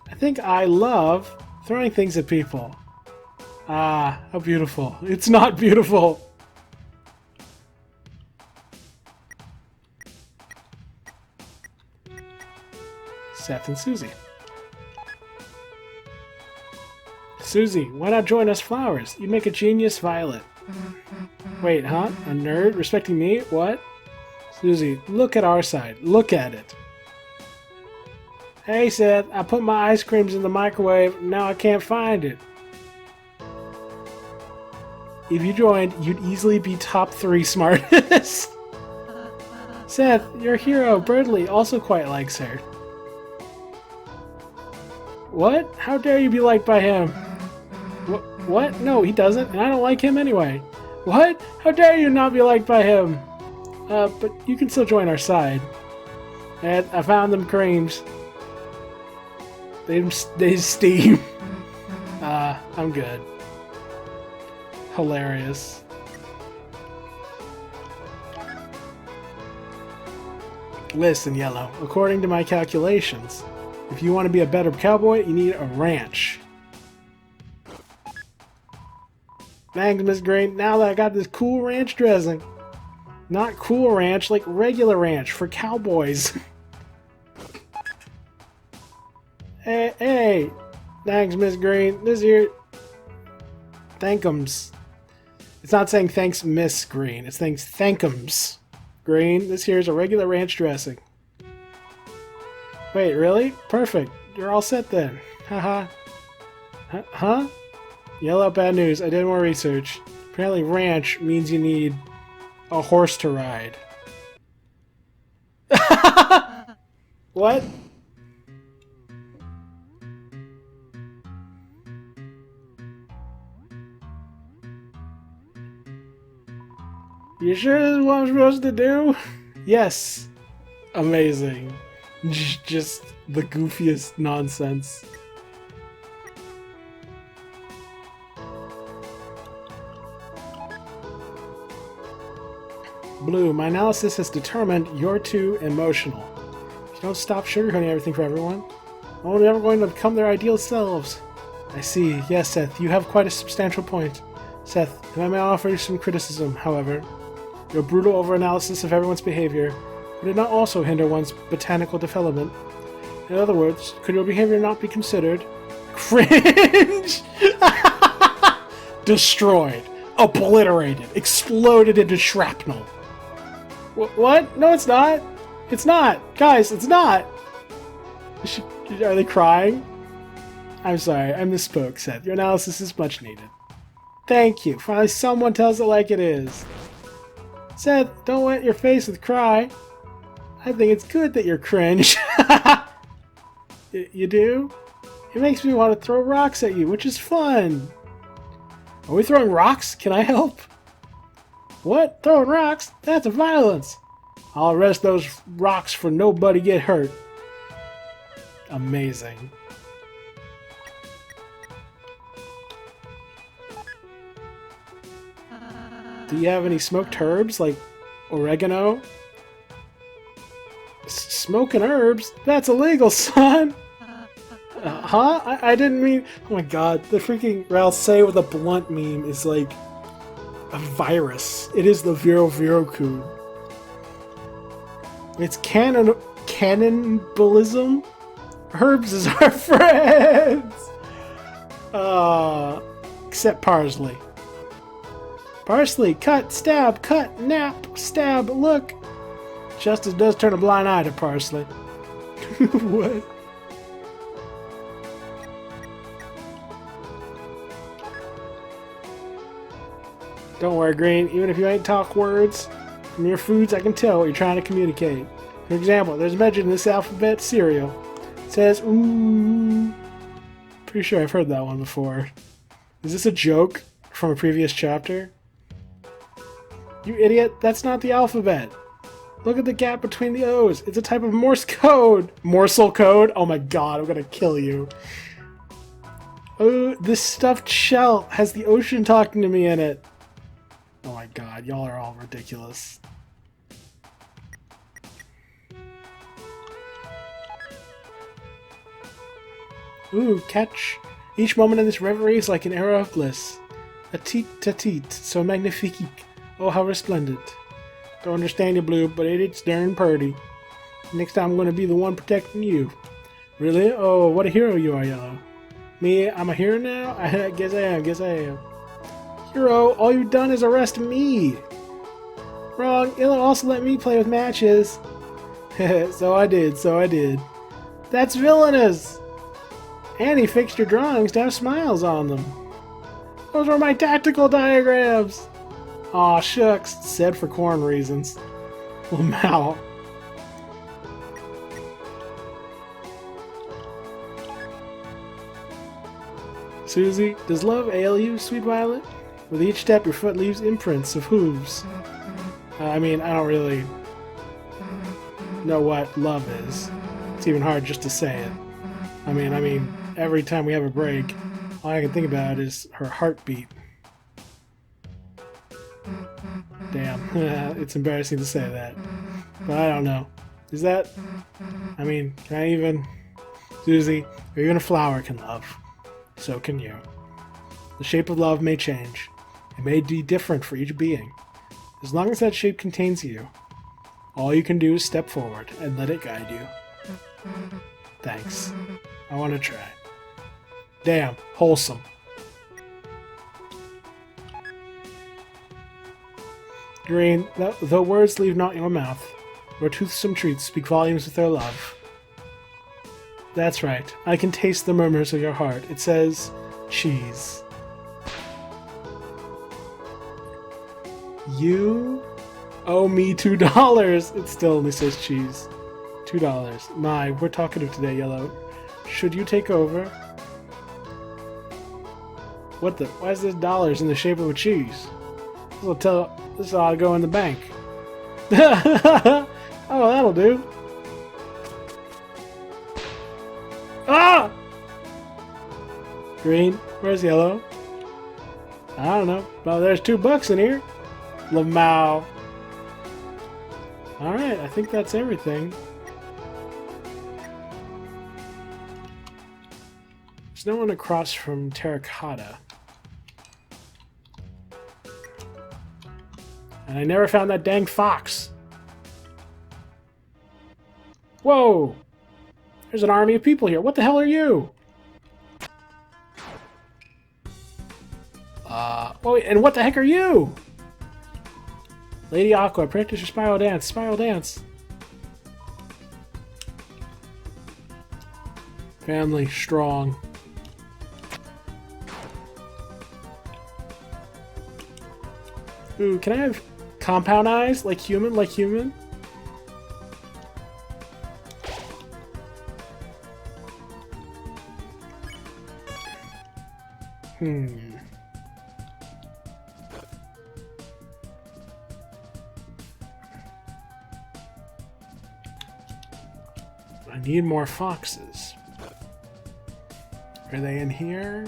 S1: I think I love throwing things at people. Ah, how beautiful. It's not beautiful. Seth and Susie. Susie, why not join us flowers? You'd make a genius violet. Wait, huh? A nerd? Respecting me? What? Susie, look at our side. Look at it. Hey, Seth, I put my ice creams in the microwave. Now I can't find it. If you joined, you'd easily be top 3 smartest. Seth, your hero, Birdley, also quite likes her. What? How dare you be liked by him? What? No, he doesn't, and I don't like him anyway. What? How dare you not be liked by him? But you can still join our side. And I found them creams. They steam. I'm good. Hilarious. Listen, Yellow, according to my calculations, if you want to be a better cowboy, you need a ranch. Thanks, Miss Green. Now that I got this cool ranch dressing. Not cool ranch, like regular ranch for cowboys. Hey. Thanks, Miss Green. This here... Thankums. It's not saying thanks, Miss Green. It's saying thankums. Green, this here is a regular ranch dressing. Wait, really? Perfect. You're all set then. Haha. Huh? Yellow, bad news. I did more research. Apparently ranch means you need a horse to ride. What? You sure this is what I'm supposed to do? Yes. Amazing. Just the goofiest nonsense. Blue, my analysis has determined you're too emotional. If you don't stop sugarcoating everything for everyone, no one's ever going to become their ideal selves. I see. Yes, Seth, you have quite a substantial point. Seth, if I may offer you some criticism, however, your brutal overanalysis of everyone's behavior would it not also hinder one's botanical development? In other words, could your behavior not be considered cringe? Destroyed, obliterated, exploded into shrapnel. What? No, it's not. It's not. Guys, it's not. Are they crying? I'm sorry, I misspoke, Seth. Your analysis is much needed. Thank you. Finally, someone tells it like it is. Seth, don't wet your face with cry. I think it's good that you're cringe. You do? It makes me want to throw rocks at you, which is fun. Are we throwing rocks? Can I help? What? Throwing rocks? That's violence. I'll arrest those rocks for nobody get hurt. Amazing. Do you have any smoked herbs, like oregano? Smoking herbs? That's illegal, son! Huh? I didn't mean... Oh my god, the freaking Ralph Say with a blunt meme is like a virus. It is the Vero Veroku. It's cannibalism? Herbs is our friends! Except parsley. Parsley, cut, stab, cut, nap, stab, look. Justice does turn a blind eye to parsley. What? Don't worry, Green. Even if you ain't talk words, from your foods I can tell what you're trying to communicate. For example, there's a mention in this alphabet cereal. It says, ooh. Pretty sure I've heard that one before. Is this a joke from a previous chapter? You idiot, that's not the alphabet. Look at the gap between the O's. It's a type of Morse code. Morsel code? Oh my god, I'm gonna kill you. Oh, this stuffed shell has the ocean talking to me in it. Oh my god, y'all are all ridiculous. Ooh, catch. Each moment in this reverie is like an era of bliss. A teat-ta-teat, so magnifique. Oh, how resplendent. Don't understand you, Blue, but it's darn purty. Next time I'm going to be the one protecting you. Really? Oh, what a hero you are, Yellow. Me, I'm a hero now? I guess I am. Hero, all you've done is arrest me. Wrong, Yellow also let me play with matches. So I did. That's villainous. And he fixed your drawings to have smiles on them. Those were my tactical diagrams. Aw, shucks. Said for corn reasons. Wow. Susie, does love ail you, sweet Violet? With each step, your foot leaves imprints of hooves. I mean, I don't really know what love is. It's even hard just to say it. I mean, every time we have a break, all I can think about is her heartbeat. Damn, it's embarrassing to say that. But I don't know. Is that... I mean, can I even... Susie, even a flower can love. So can you. The shape of love may change. It may be different for each being. As long as that shape contains you, all you can do is step forward and let it guide you. Thanks. I want to try. Damn, wholesome. Green, though words leave not your mouth, your toothsome treats speak volumes with their love. That's right. I can taste the murmurs of your heart. It says, cheese. You owe me $2. It still only says cheese. $2. My, we're talkative today, Yellow. Should you take over? What the? Why is this dollars in the shape of a cheese? This ought to go in the bank. Oh, that'll do. Ah! Green, where's Yellow? I don't know. Well, there's $2 in here. Lamau. Alright, I think that's everything. There's no one across from Terracotta. And I never found that dang fox. Whoa! There's an army of people here. What the hell are you? Wait, and what the heck are you? Lady Aqua, practice your spiral dance. Spiral dance. Family strong. Ooh, can I have compound eyes? Like human? Like human? I need more foxes. Are they in here?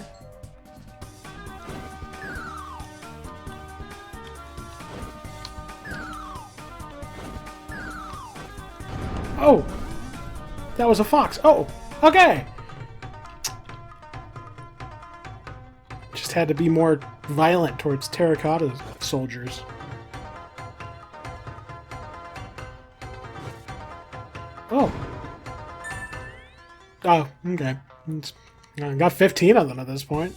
S1: Oh! That was a fox. Oh! Okay! Just had to be more violent towards Terracotta soldiers. Oh! Oh, okay. I got 15 of them at this point.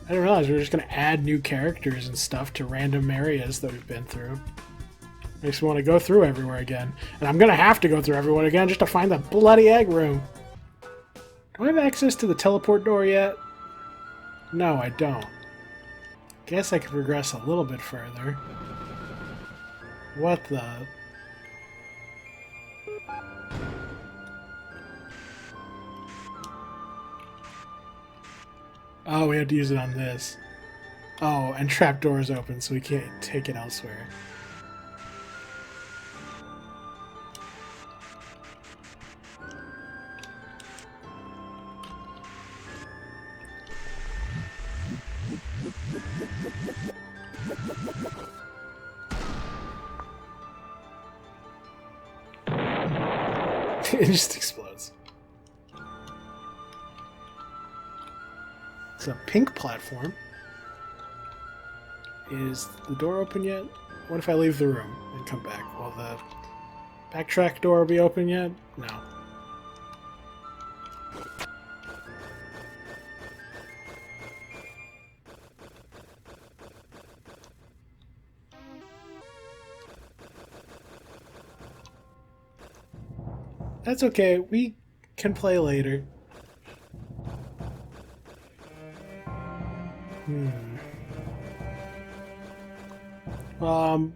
S1: I didn't realize we were just going to add new characters and stuff to random areas that we've been through. Makes me want to go through everywhere again. And I'm going to have to go through everyone again just to find the bloody egg room. Do I have access to the teleport door yet? No, I don't. Guess I could progress a little bit further. What the... Oh, we have to use it on this. Oh, and trapdoor is open, so we can't take it elsewhere. It just explodes. It's a pink platform. Is the door open yet? What if I leave the room and come back? Will the backtrack door be open yet? No. That's okay. We can play later.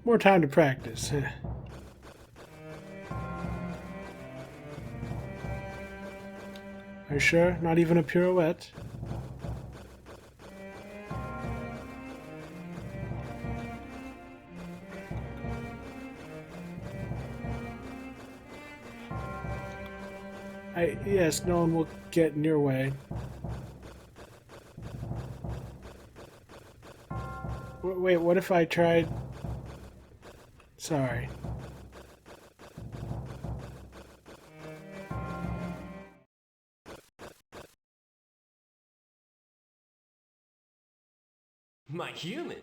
S1: More time to practice. Are you sure? Not even a pirouette? Yes, no one will get in your way. Wait, what if I tried... Sorry.
S2: My human.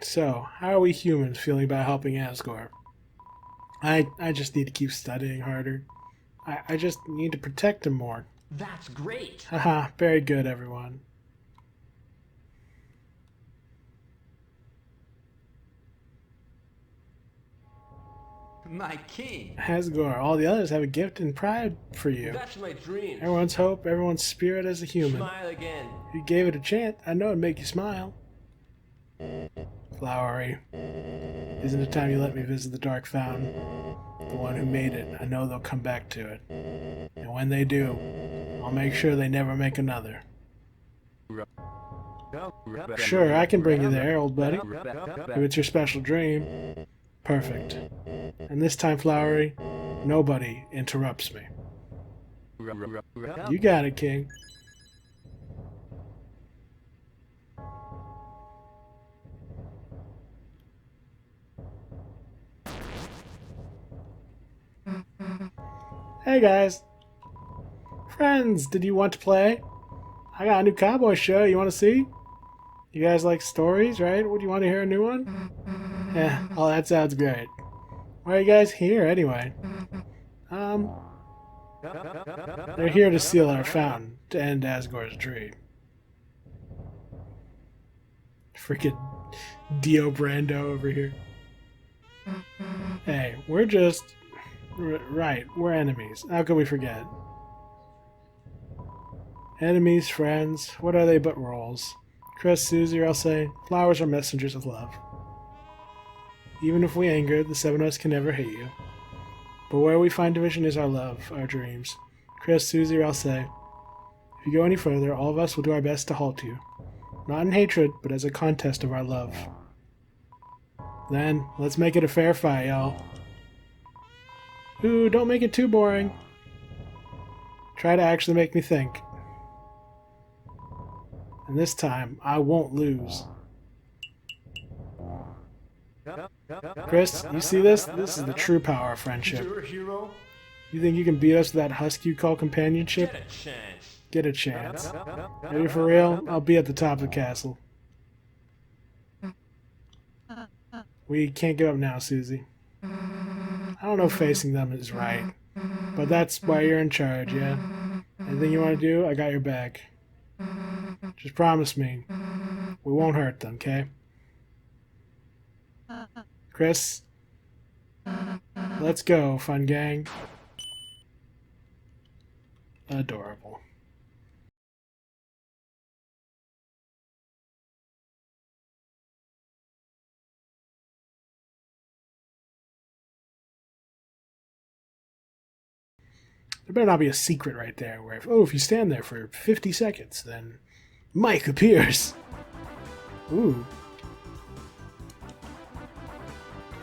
S1: So, how are we humans feeling about helping Asgore? I just need to keep studying harder. I just need to protect him more.
S2: That's great.
S1: Haha, very good, everyone.
S2: My king.
S1: Asgore, all the others have a gift and pride for you.
S2: That's my dream.
S1: Everyone's hope, everyone's spirit as a human.
S2: Smile again.
S1: If you gave it a chance, I know it'd make you smile. Flowery, isn't it time you let me visit the Dark Fountain? The one who made it, I know they'll come back to it. And when they do, I'll make sure they never make another. Sure, I can bring you there, old buddy. If it's your special dream. Perfect. And this time, Flowery, nobody interrupts me. You got it, King. Hey guys. Friends, did you want to play? I got a new cowboy show, you want to see? You guys like stories, right? Would you want to hear a new one? Yeah, oh, that sounds great. Why are you guys here, anyway? They're here to steal our fountain, to end Asgore's dream. Freaking Dio Brando over here. Hey, we're just... right, we're enemies. How could we forget? Enemies, friends, what are they but roles? Chris, Susie, I'll say, flowers are messengers of love. Even if we anger, the seven of us can never hate you. But where we find division is our love, our dreams. Chris, Susie, I'll say, if you go any further, all of us will do our best to halt you. Not in hatred, but as a contest of our love. Then, let's make it a fair fight, y'all. Ooh, don't make it too boring. Try to actually make me think. And this time, I won't lose. Chris, you see this? This is the true power of friendship.
S2: You're a hero.
S1: You think you can beat us with that husky you call companionship?
S2: Get a chance.
S1: Get a chance. Are you for real? I'll be at the top of the castle. We can't give up now, Susie. I don't know if facing them is right. But that's why you're in charge, yeah? Anything you want to do, I got your back. Just promise me, we won't hurt them, okay? Chris? Let's go, fun gang. Adorable. There better not be a secret right there where, if you stand there for 50 seconds, then Mike appears. Ooh.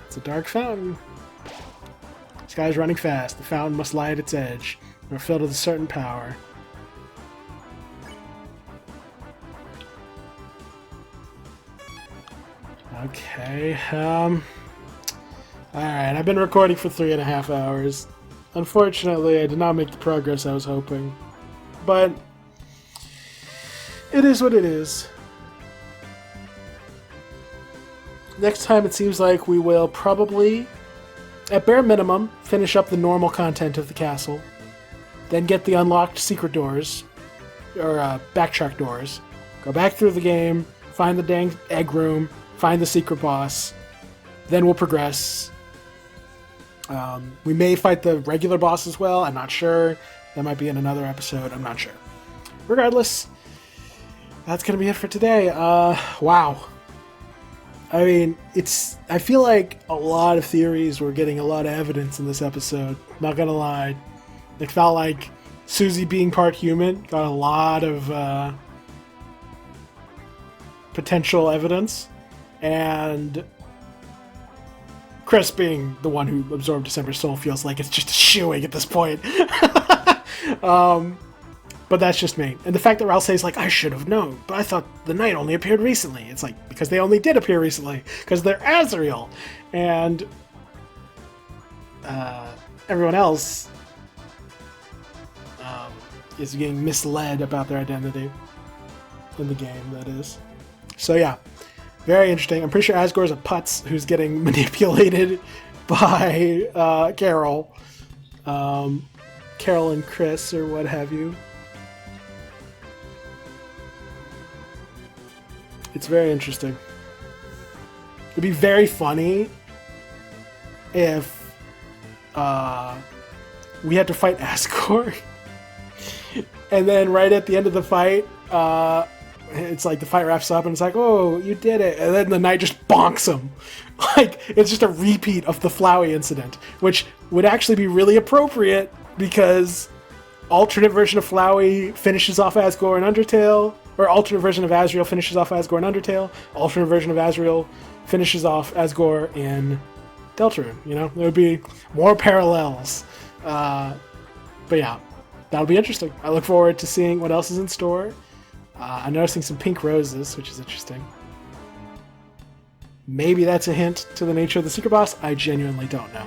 S1: It's a dark fountain. The sky is running fast. The fountain must lie at its edge. We're filled with a certain power. Okay, alright, I've been recording for 3.5 hours. Unfortunately, I did not make the progress I was hoping. But it is what it is. Next time it seems like we will probably, at bare minimum, finish up the normal content of the castle. Then get the unlocked secret doors, or backtrack doors. Go back through the game, find the dang egg room, find the secret boss. Then we'll progress. We may fight the regular boss as well, I'm not sure. That might be in another episode, I'm not sure. Regardless, that's gonna be it for today. Wow. I mean, I feel like a lot of theories were getting a lot of evidence in this episode, not gonna lie. It felt like Susie being part human got a lot of potential evidence, and Chris being the one who absorbed December's soul feels like it's just a shooing at this point. But that's just me. And the fact that Ralph says, like, I should have known, but I thought the knight only appeared recently. It's like, because they only did appear recently, because they're Azrael. And everyone else is getting misled about their identity in the game, that is. So yeah, very interesting. I'm pretty sure Asgore's a putz who's getting manipulated by Carol. Carol and Chris, or what have you. It's very interesting. It'd be very funny if we had to fight Asgore, and then right at the end of the fight, it's like the fight wraps up and it's like, oh, you did it, and then the knight just bonks him. Like, it's just a repeat of the Flowey incident, which would actually be really appropriate because alternate version of Flowey finishes off Asgore and Undertale, or alternate version of Azrael finishes off Asgore and Undertale, alternate version of Azrael finishes off Asgore in Deltarune. You know, there would be more parallels. But yeah, that'll be interesting. I look forward to seeing what else is in store. I'm noticing some pink roses, which is interesting. Maybe that's a hint to the nature of the secret boss. I genuinely don't know.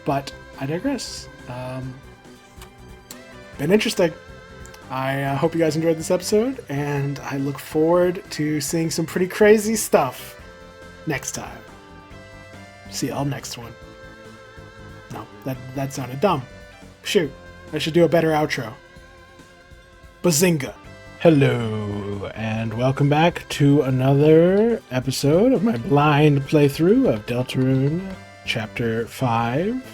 S1: But I digress. Been interesting. I hope you guys enjoyed this episode, and I look forward to seeing some pretty crazy stuff next time. See y'all next one. No, that sounded dumb. Shoot, I should do a better outro. Bazinga. Hello, and welcome back to another episode of my blind playthrough of Deltarune Chapter 5.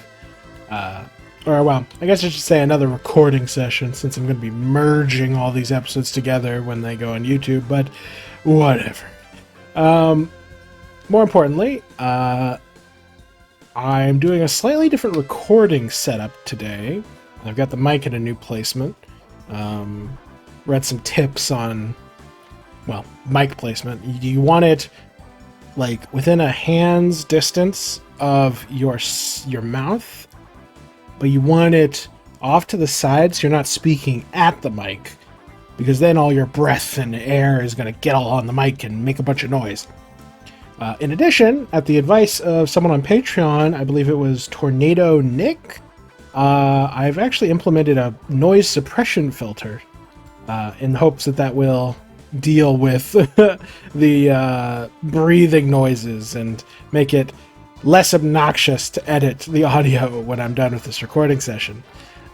S1: Or, well, I guess I should say another recording session, since I'm going to be merging all these episodes together when they go on YouTube, but whatever. More importantly, I'm doing a slightly different recording setup today. I've got the mic in a new placement. Read some tips on, well, mic placement. You want it, like, within a hand's distance of your mouth, but you want it off to the side so you're not speaking at the mic, because then all your breath and air is going to get all on the mic and make a bunch of noise. In addition, at the advice of someone on Patreon, I believe it was Tornado Nick, I've actually implemented a noise suppression filter in hopes that will deal with the breathing noises and make it less obnoxious to edit the audio when I'm done with this recording session.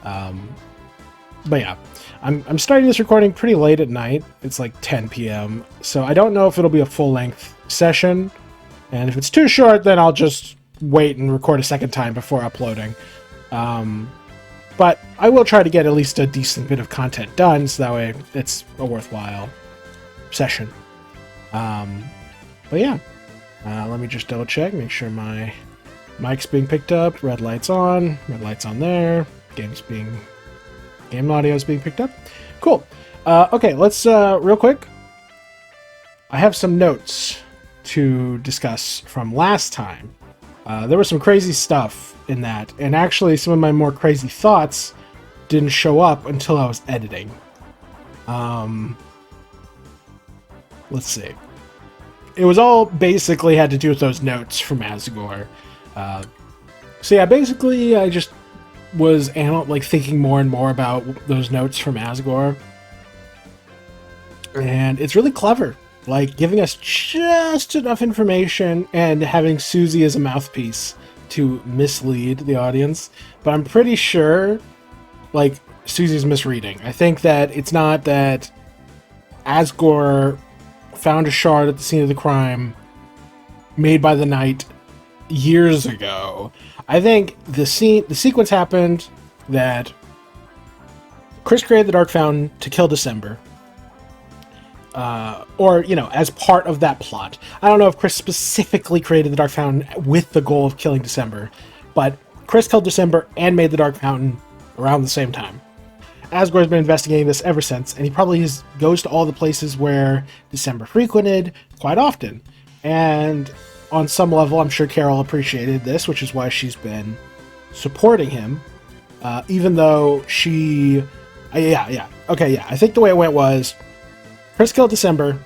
S1: But yeah, I'm starting this recording pretty late at night. It's like 10 p.m. So I don't know if it'll be a full-length session. And if it's too short, then I'll just wait and record a second time before uploading. But I will try to get at least a decent bit of content done, so that way it's a worthwhile session. But yeah. Let me just double check, make sure my mic's being picked up, red light's on there, game audio is being picked up. Cool. Okay, let's, real quick, I have some notes to discuss from last time. There was some crazy stuff in that, and actually some of my more crazy thoughts didn't show up until I was editing. Let's see. It was all basically had to do with those notes from Asgore. So yeah, basically I just was thinking more and more about those notes from Asgore. And it's really clever. Like, giving us just enough information and having Susie as a mouthpiece to mislead the audience. But I'm pretty sure, like, Susie's misreading. I think that it's not that Asgore found a shard at the scene of the crime made by the knight years ago. I think the sequence happened that Chris created the Dark Fountain to kill December. Or, you know, as part of that plot. I don't know if Chris specifically created the Dark Fountain with the goal of killing December, but Chris killed December and made the Dark Fountain around the same time. Asgore's been investigating this ever since, and he probably goes to all the places where December frequented quite often. And on some level, I'm sure Carol appreciated this, which is why she's been supporting him, even though she... Okay, yeah, I think the way it went was Chris killed December,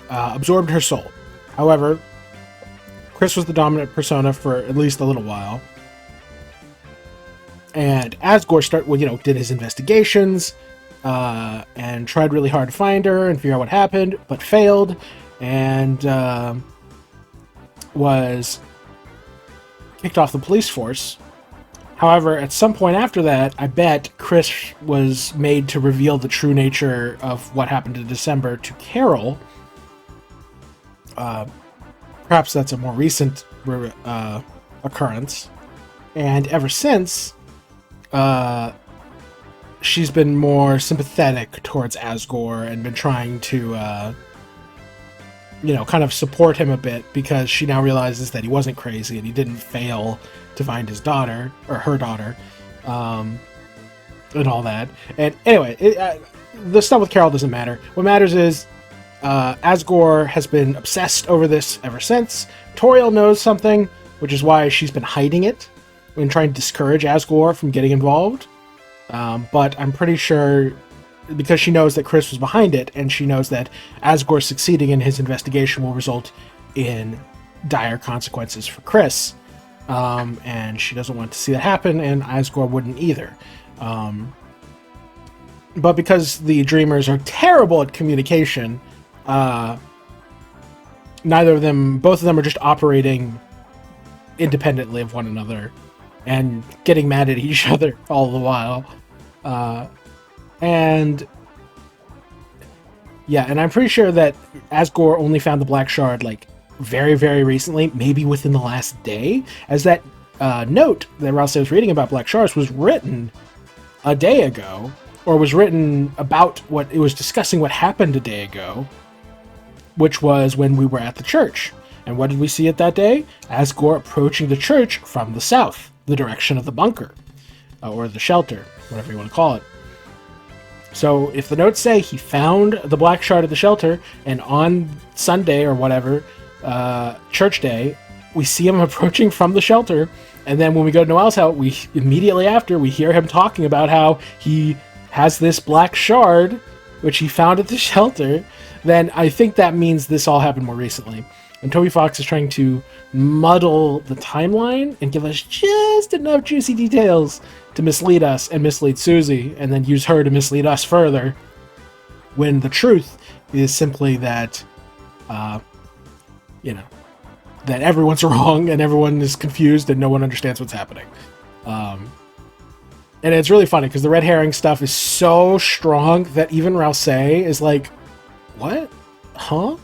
S1: absorbed her soul. However, Chris was the dominant persona for at least a little while. And Asgore did his investigations, and tried really hard to find her and figure out what happened, but failed, and was kicked off the police force. However, at some point after that, I bet Chris was made to reveal the true nature of what happened in December to Carol. Perhaps that's a more recent occurrence. And ever since, she's been more sympathetic towards Asgore and been trying to, kind of support him a bit, because she now realizes that he wasn't crazy and he didn't fail to find his daughter, or her daughter, and all that. And anyway, the stuff with Carol doesn't matter. What matters is Asgore has been obsessed over this ever since. Toriel knows something, which is why she's been hiding it and trying to discourage Asgore from getting involved. But I'm pretty sure, because she knows that Chris was behind it, and she knows that Asgore succeeding in his investigation will result in dire consequences for Chris, and she doesn't want to see that happen, and Asgore wouldn't either. But because the Dreamers are terrible at communication, both of them are just operating independently of one another and getting mad at each other all the while. And I'm pretty sure that Asgore only found the Black Shard very, very recently, maybe within the last day, as that note that Rouse was reading about Black Shards was written a day ago, or was written about what it was discussing what happened a day ago, which was when we were at the church. And what did we see at that day? Asgore approaching the church from the south, the direction of the bunker, or the shelter, whatever you want to call it. So if the notes say he found the Black Shard at the shelter, and on Sunday or whatever, church day, we see him approaching from the shelter, and then when we go to Noel's house, we immediately after, we hear him talking about how he has this Black Shard, which he found at the shelter, then I think that means this all happened more recently. And Toby Fox is trying to muddle the timeline and give us just enough juicy details to mislead us and mislead Susie, and then use her to mislead us further, when the truth is simply that, that everyone's wrong and everyone is confused and no one understands what's happening. And it's really funny because the red herring stuff is so strong that even Rouse is like, what? Huh?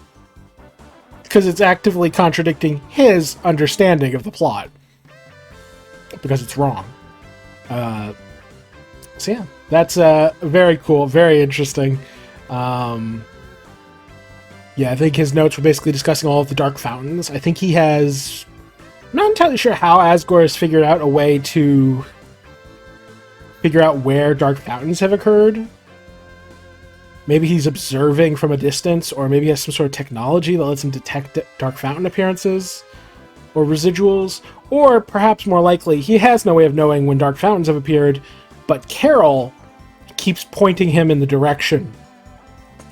S1: Because it's actively contradicting his understanding of the plot. Because it's wrong. So yeah, that's very cool, very interesting. I think his notes were basically discussing all of the Dark Fountains. I think he has... I'm not entirely sure how Asgore has figured out a way to figure out where Dark Fountains have occurred. Maybe he's observing from a distance, or maybe he has some sort of technology that lets him detect Dark Fountain appearances or residuals, or perhaps more likely, he has no way of knowing when Dark Fountains have appeared, but Carol keeps pointing him in the direction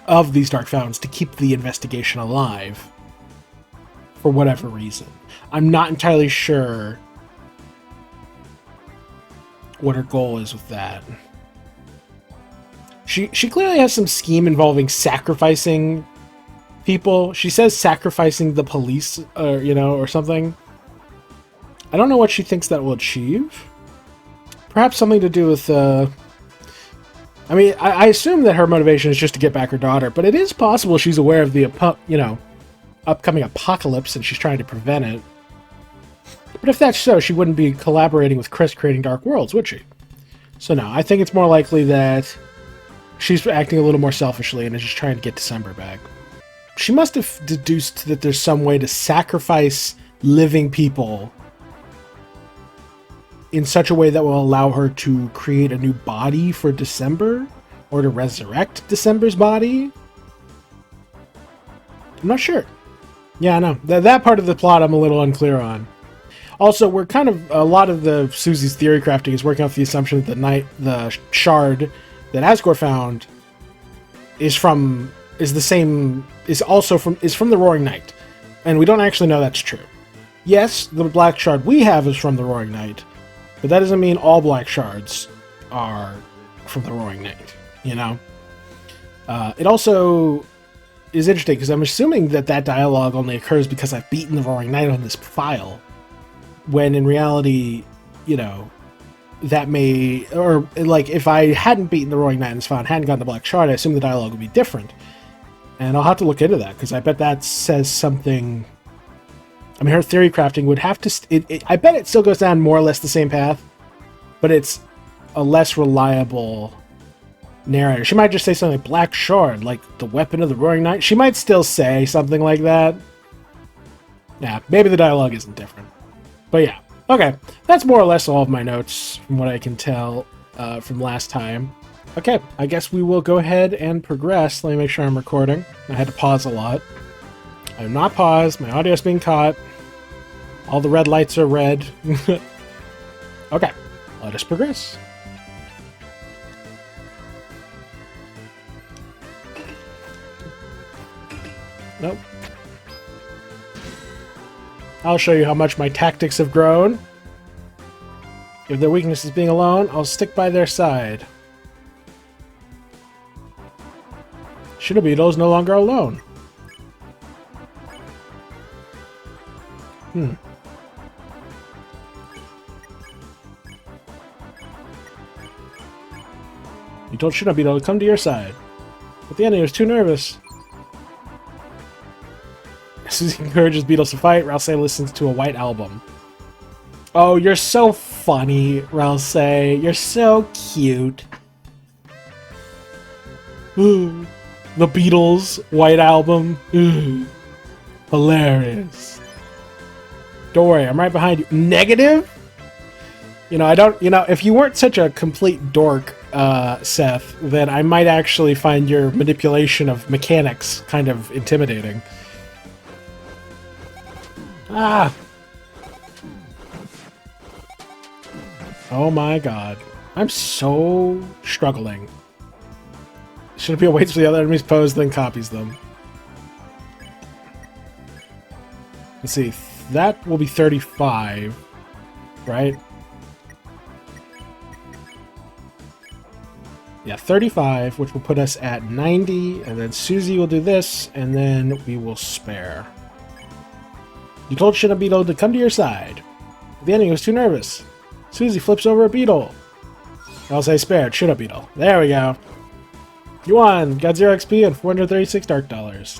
S1: of these Dark Fountains to keep the investigation alive for whatever reason. I'm not entirely sure what her goal is with that. She clearly has some scheme involving sacrificing people. She says sacrificing the police, or something. I don't know what she thinks that will achieve. Perhaps something to do with, I assume that her motivation is just to get back her daughter, but it is possible she's aware of the, upcoming apocalypse and she's trying to prevent it. But if that's so, she wouldn't be collaborating with Chris creating Dark Worlds, would she? So no, I think it's more likely that she's acting a little more selfishly and is just trying to get December back. She must have deduced that there's some way to sacrifice living people in such a way that will allow her to create a new body for December, or to resurrect December's body. I'm not sure. Yeah, I know. That part of the plot I'm a little unclear on. Also, we're kind of, a lot of the Susie's theory crafting is working off the assumption that the shard that Asgore found is from is from the Roaring Night, and we don't actually know that's true. Yes, the black shard we have is from the Roaring Night, but that doesn't mean all black shards are from the Roaring Night. You know, it also is interesting because I'm assuming that dialogue only occurs because I've beaten the Roaring Night on this file, when in reality, you know, that may, or like if I hadn't beaten the Roaring Knight in this file and hadn't gotten the Black Shard, I assume the dialogue would be different. And I'll have to look into that, because I bet that says something. I mean, her theory crafting would have to, I bet it still goes down more or less the same path, but it's a less reliable narrator. She might just say something like Black Shard, like the weapon of the Roaring Knight. She might still say something like that. Yeah, maybe the dialogue isn't different. But yeah. Okay, that's more or less all of my notes from what I can tell from last time. Okay, I guess we will go ahead and progress. Let me make sure I'm recording. I had to pause a lot. I'm not paused. My audio's being caught. All the red lights are red. Okay, let us progress. Nope. I'll show you how much my tactics have grown. If their weakness is being alone, I'll stick by their side. Shinobeetle is no longer alone. You told Shinobeetle to come to your side, but the enemy was too nervous. Susie encourages Beetles to fight. Rousey listens to a White Album. Oh, you're so funny, Rousey. You're so cute. Ooh, the Beatles White Album. Ooh, hilarious. Don't worry, I'm right behind you. Negative? You know, if you weren't such a complete dork, Seth, then I might actually find your manipulation of mechanics kind of intimidating. Ah! Oh my god. I'm so struggling. Shinobeetle waits for the other enemy's pose, then copies them. Let's see. That will be 35, right? Yeah, 35, which will put us at 90, and then Susie will do this, and then we will spare. You told Shinobeetle to come to your side. The enemy was too nervous. Susie flips over a beetle. I'll say spared. Shinobeetle. There we go. You won. Got 0 XP and 436 Dark Dollars.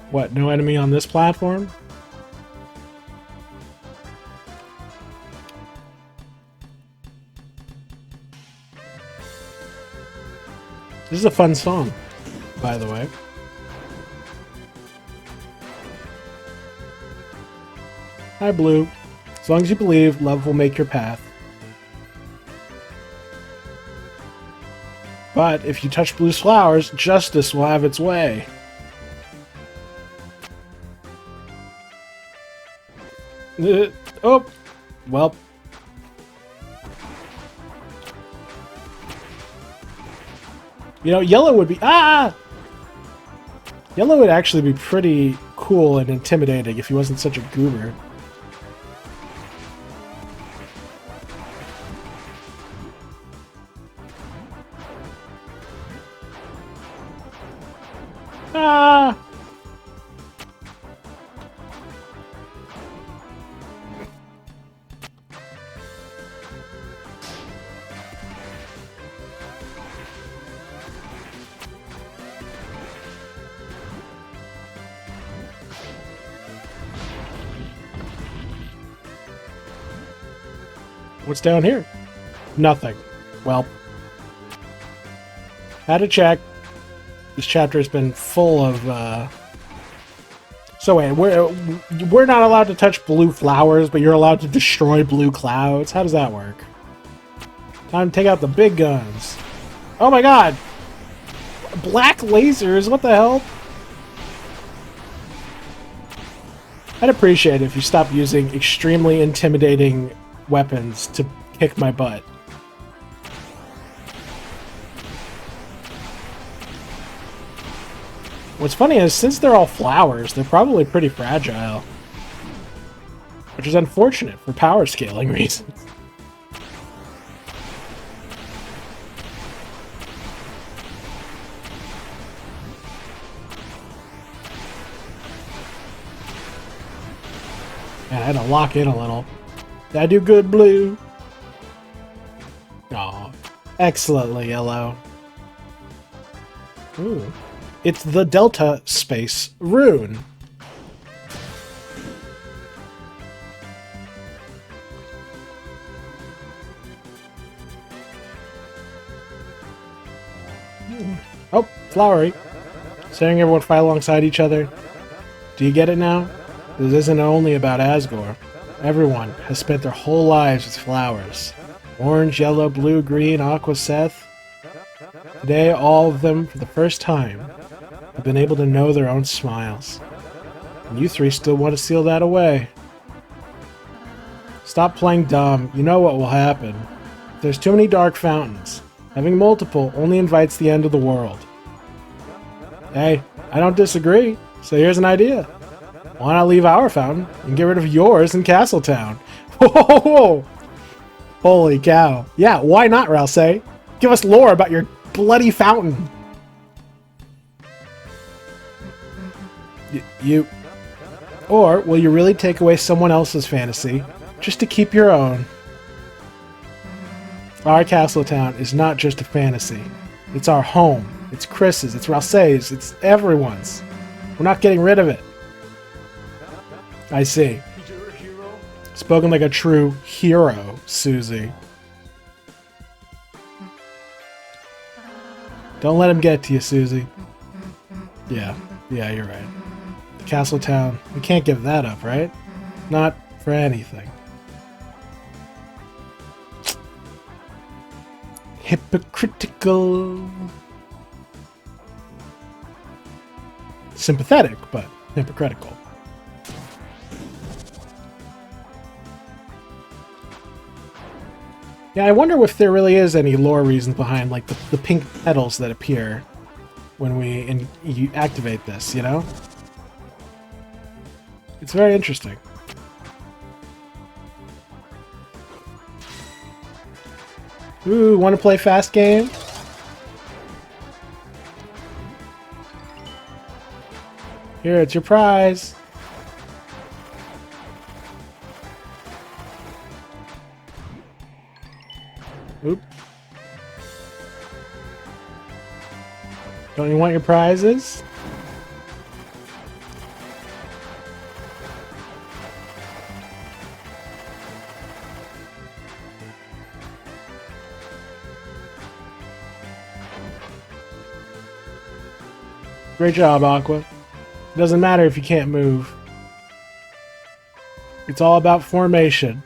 S1: What, no enemy on this platform? This is a fun song, by the way. Hi, Blue. As long as you believe, love will make your path. But if you touch Blue's flowers, justice will have its way. Oh, well. You know, Yellow would be... Ah! Yellow would actually be pretty cool and intimidating if he wasn't such a goober. Ah! What's down here? Nothing. Well, had to check. This chapter has been full of, So wait, we're not allowed to touch blue flowers, but you're allowed to destroy blue clouds? How does that work? Time to take out the big guns. Oh my god! Black lasers? What the hell? I'd appreciate it if you stopped using extremely intimidating weapons to kick my butt. What's funny is, since they're all flowers, they're probably pretty fragile. Which is unfortunate for power scaling reasons. Man, I had to lock in a little. Did I do good, blue? Aw. Excellently, yellow. Ooh. It's the Delta Space Rune. Oh, flowery. Saying everyone fight alongside each other. Do you get it now? This isn't only about Asgore. Everyone has spent their whole lives with flowers. Orange, yellow, blue, green, aqua, Seth. Today, all of them, for the first time, have been able to know their own smiles. And you three still want to seal that away. Stop playing dumb. You know what will happen. If there's too many dark fountains, having multiple only invites the end of the world. Hey, I don't disagree, so here's an idea. Why not leave our fountain and get rid of yours in Castletown? Whoa! Holy cow. Yeah, why not, Ralsei? Give us lore about your bloody fountain. You... Or will you really take away someone else's fantasy just to keep your own? Our Castletown is not just a fantasy. It's our home. It's Chris's. It's Ralsei's. It's everyone's. We're not getting rid of it. I see. Spoken like a true hero, Susie. Don't let him get to you, Susie. Yeah, you're right. Castletown, we can't give that up, right? Not for anything. Hypocritical. Sympathetic, but hypocritical. Yeah, I wonder if there really is any lore reasons behind, like, the pink petals that appear when you activate this, you know? It's very interesting. Ooh, want to play fast game? Here, it's your prize. Oop. Don't you want your prizes? Great job, Aqua. It doesn't matter if you can't move. It's all about formation.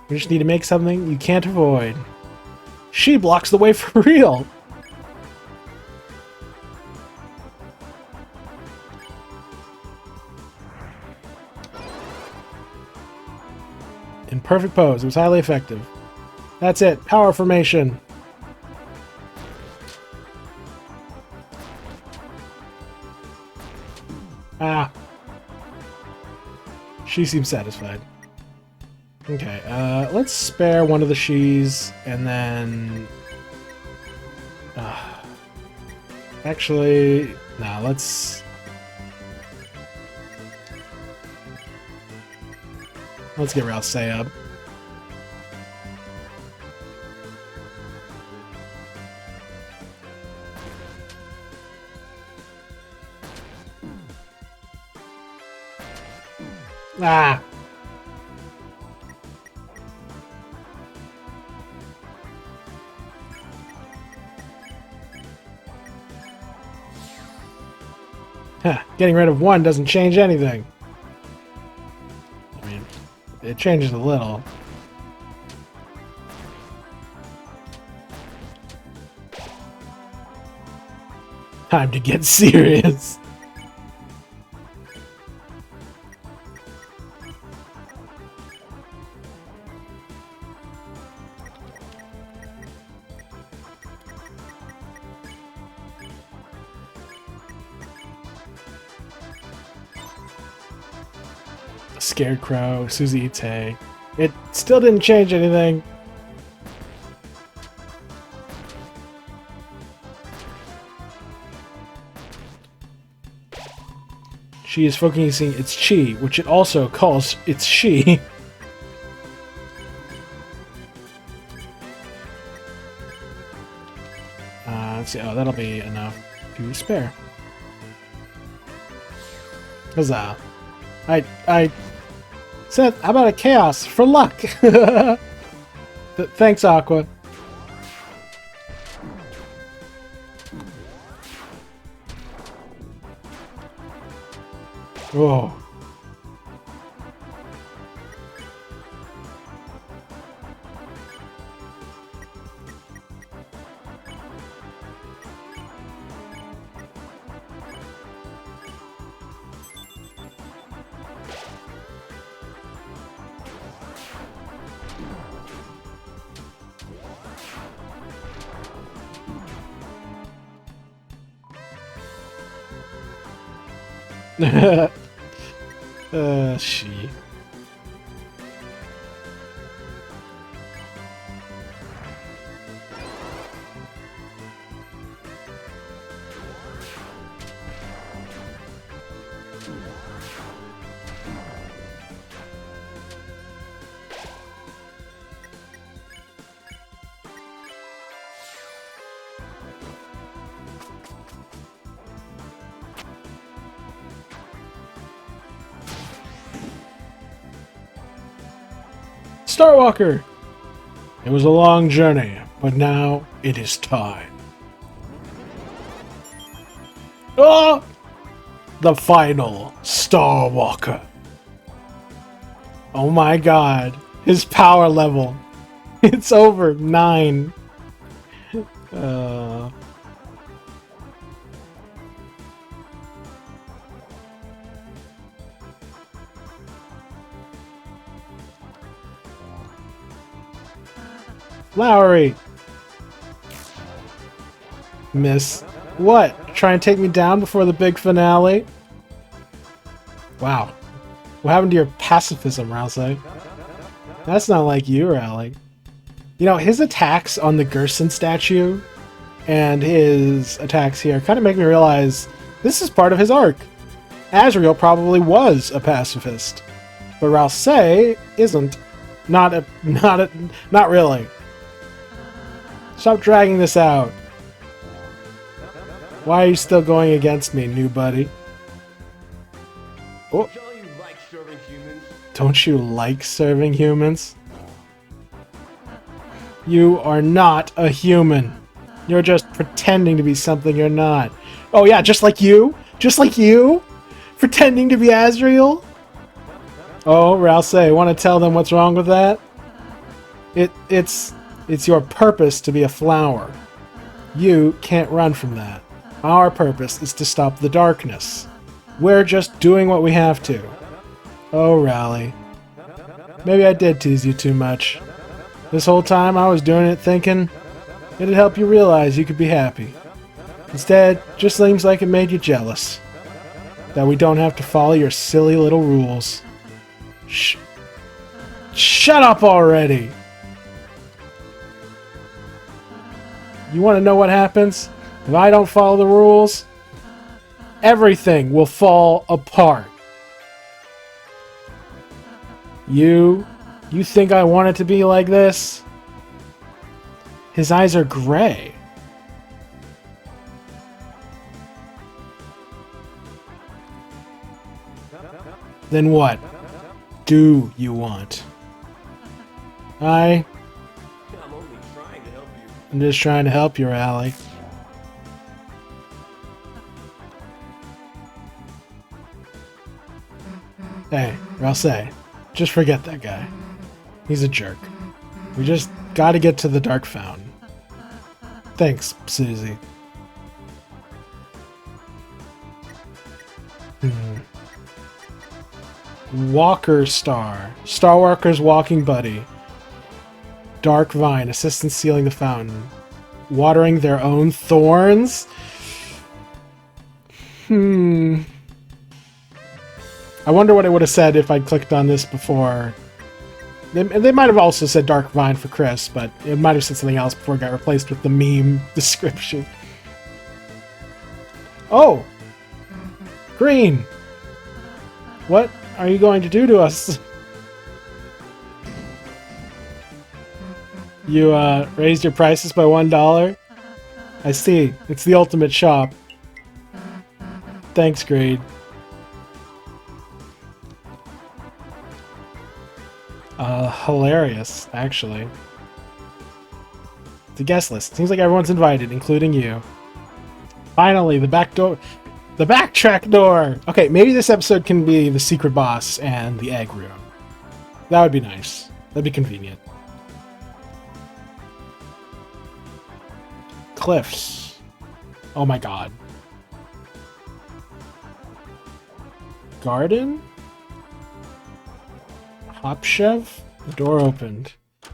S1: We just need to make something you can't avoid. She blocks the way for real! In perfect pose. It was highly effective. That's it. Power formation. Ah. She seems satisfied. Okay, let's spare one of the she's, and then... actually, no, let's get Ralsei up. Ah! Huh, getting rid of one doesn't change anything. I mean, it changes a little. Time to get serious. Scarecrow, Susie eats hay. It still didn't change anything. She is focusing its chi, which it also calls its she. Let's see. Oh, that'll be enough to spare. Huzzah. I said, how about a chaos for luck? Thanks, Aqua. Oh. She. Starwalker! It was a long journey, but now it is time. Oh! The final Starwalker. Oh my god. His power level. It's over 9. Lowry! Miss. What? Try and take me down before the big finale? Wow. What happened to your pacifism, Rousey? That's not like you, Rally. You know, his attacks on the Gerson statue and his attacks here kind of make me realize this is part of his arc. Azrael probably was a pacifist, but Rousey isn't. Not really. Stop dragging this out. Why are you still going against me, new buddy? Oh. Don't you like serving humans? You are not a human. You're just pretending to be something you're not. Oh yeah, just like you? Just like you? Pretending to be Azrael? Oh, Rousey, want to tell them what's wrong with that? It's your purpose to be a flower. You can't run from that. Our purpose is to stop the darkness. We're just doing what we have to. Oh, Rally. Maybe I did tease you too much. This whole time I was doing it thinking it'd help you realize you could be happy. Instead, just seems like it made you jealous. That we don't have to follow your silly little rules. Shut up already! You want to know what happens? If I don't follow the rules, everything will fall apart. You think I want it to be like this? His eyes are gray. Then what do you want? I'm just trying to help you, Ally. Hey, Rousey, just forget that guy. He's a jerk. We just gotta get to the Dark Fountain. Thanks, Susie. Walker Star. Star Walker's walking buddy. Dark Vine. Assistants sealing the fountain. Watering their own thorns? I wonder what it would have said if I'd clicked on this before. They might have also said Dark Vine for Chris, but it might have said something else before it got replaced with the meme description. Oh! Green! What are you going to do to us? You, raised your prices by $1? I see. It's the ultimate shop. Thanks, Green. Hilarious, actually. The guest list. Seems like everyone's invited, including you. Finally, the back door. The backtrack door! Okay, maybe this episode can be the secret boss and the egg room. That would be nice. That'd be convenient. Cliffs. Oh my god. Garden? Hopchev? The door opened.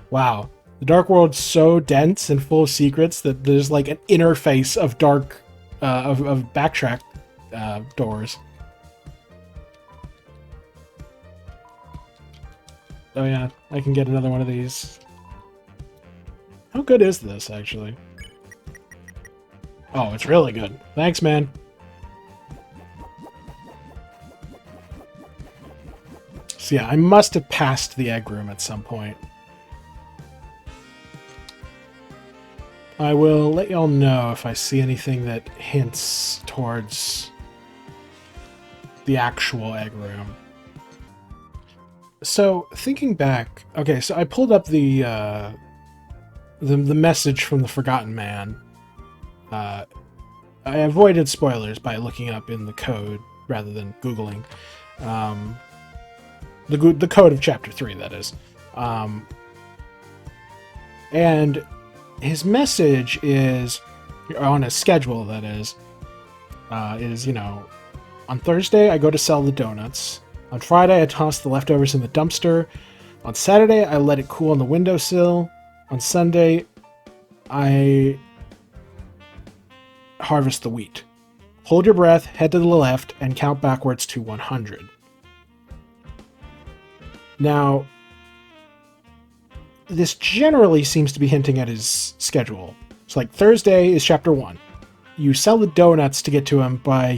S1: Wow. The Dark World's so dense and full of secrets that there's like an interface of dark, of backtrack doors. Oh yeah, I can get another one of these. How good is this, actually? Oh, it's really good. Thanks, man. So yeah, I must have passed the egg room at some point. I will let y'all know if I see anything that hints towards the actual egg room. So, thinking back, okay, so I pulled up the message from the Forgotten Man. I avoided spoilers by looking up in the code rather than Googling. The code of Chapter 3, that is. And his message is, on a schedule, that is, you know, on Thursday I go to sell the donuts. On Friday I toss the leftovers in the dumpster. On Saturday I let it cool on the windowsill. On Sunday I harvest the wheat. Hold your breath, head to the left, and count backwards to 100. Now, this generally seems to be hinting at his schedule. So, like, Thursday is chapter 1. You sell the donuts to get to him by,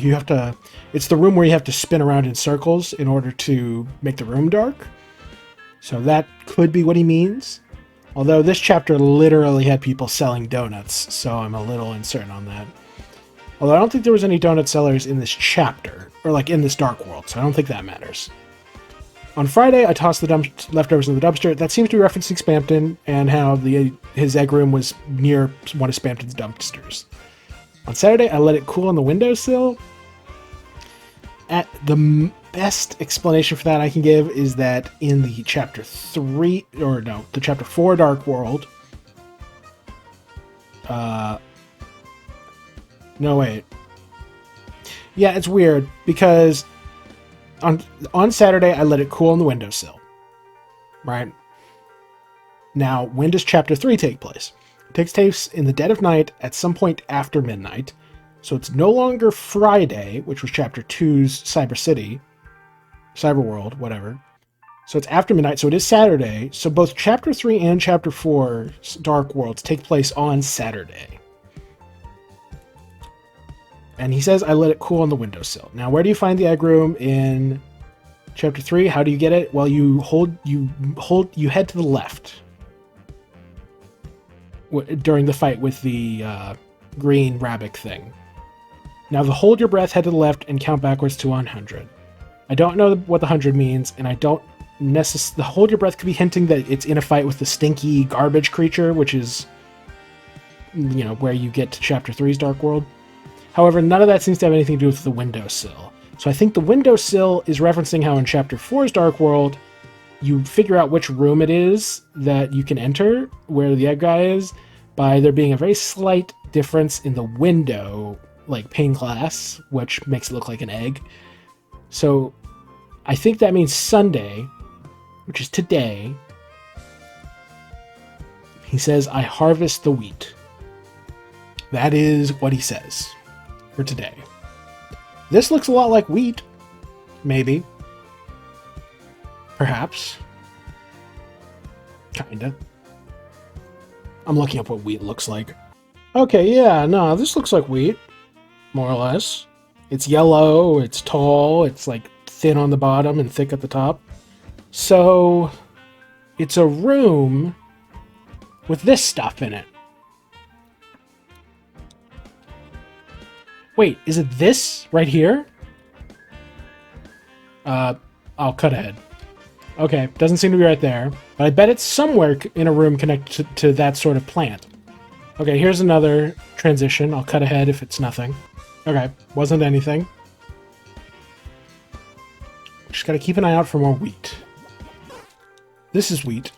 S1: it's the room where you have to spin around in circles in order to make the room dark. So that could be what he means. Although this chapter literally had people selling donuts, so I'm a little uncertain on that. Although I don't think there was any donut sellers in this chapter, or like in this Dark World, so I don't think that matters. On Friday, I tossed the leftovers in the dumpster. That seems to be referencing Spampton and how his egg room was near one of Spampton's dumpsters. On Saturday, I let it cool on the windowsill. At the best explanation for that I can give is that in the chapter 3, or no, the chapter 4 Dark World. No, wait. Yeah, it's weird because on Saturday, I let it cool on the windowsill. Right? Now, when does Chapter 3 take place? It takes place in the dead of night at some point after midnight. So it's no longer Friday, which was Chapter 2's Cyber World, whatever. So it's after midnight, so it is Saturday. So both Chapter 3 and Chapter 4 Dark Worlds take place on Saturday. And he says, I let it cool on the windowsill. Now, where do you find the egg room in Chapter 3? How do you get it? Well, you head to the left during the fight with the green rabbit thing. Now, the hold your breath, head to the left, and count backwards to 100. I don't know what the 100 means, and I don't necessarily... The hold your breath could be hinting that it's in a fight with the stinky garbage creature, which is, you know, where you get to Chapter 3's Dark World. However, none of that seems to have anything to do with the windowsill. So I think the windowsill is referencing how in Chapter 4's Dark World, you figure out which room it is that you can enter, where the egg guy is, by there being a very slight difference in the window, like pane glass, which makes it look like an egg. So I think that means Sunday, which is today. He says, I harvest the wheat. That is what he says for today. This looks a lot like wheat. Maybe. Perhaps. Kinda. I'm looking up what wheat looks like. Okay, yeah, no, this looks like wheat. More or less. It's yellow, it's tall, it's like thin on the bottom and thick at the top. So, it's a room with this stuff in it. Wait, is it this right here? I'll cut ahead. Okay, doesn't seem to be right there. But I bet it's somewhere in a room connected to that sort of plant. Okay, here's another transition. I'll cut ahead if it's nothing. Okay, wasn't anything. Just gotta keep an eye out for more wheat. This is wheat.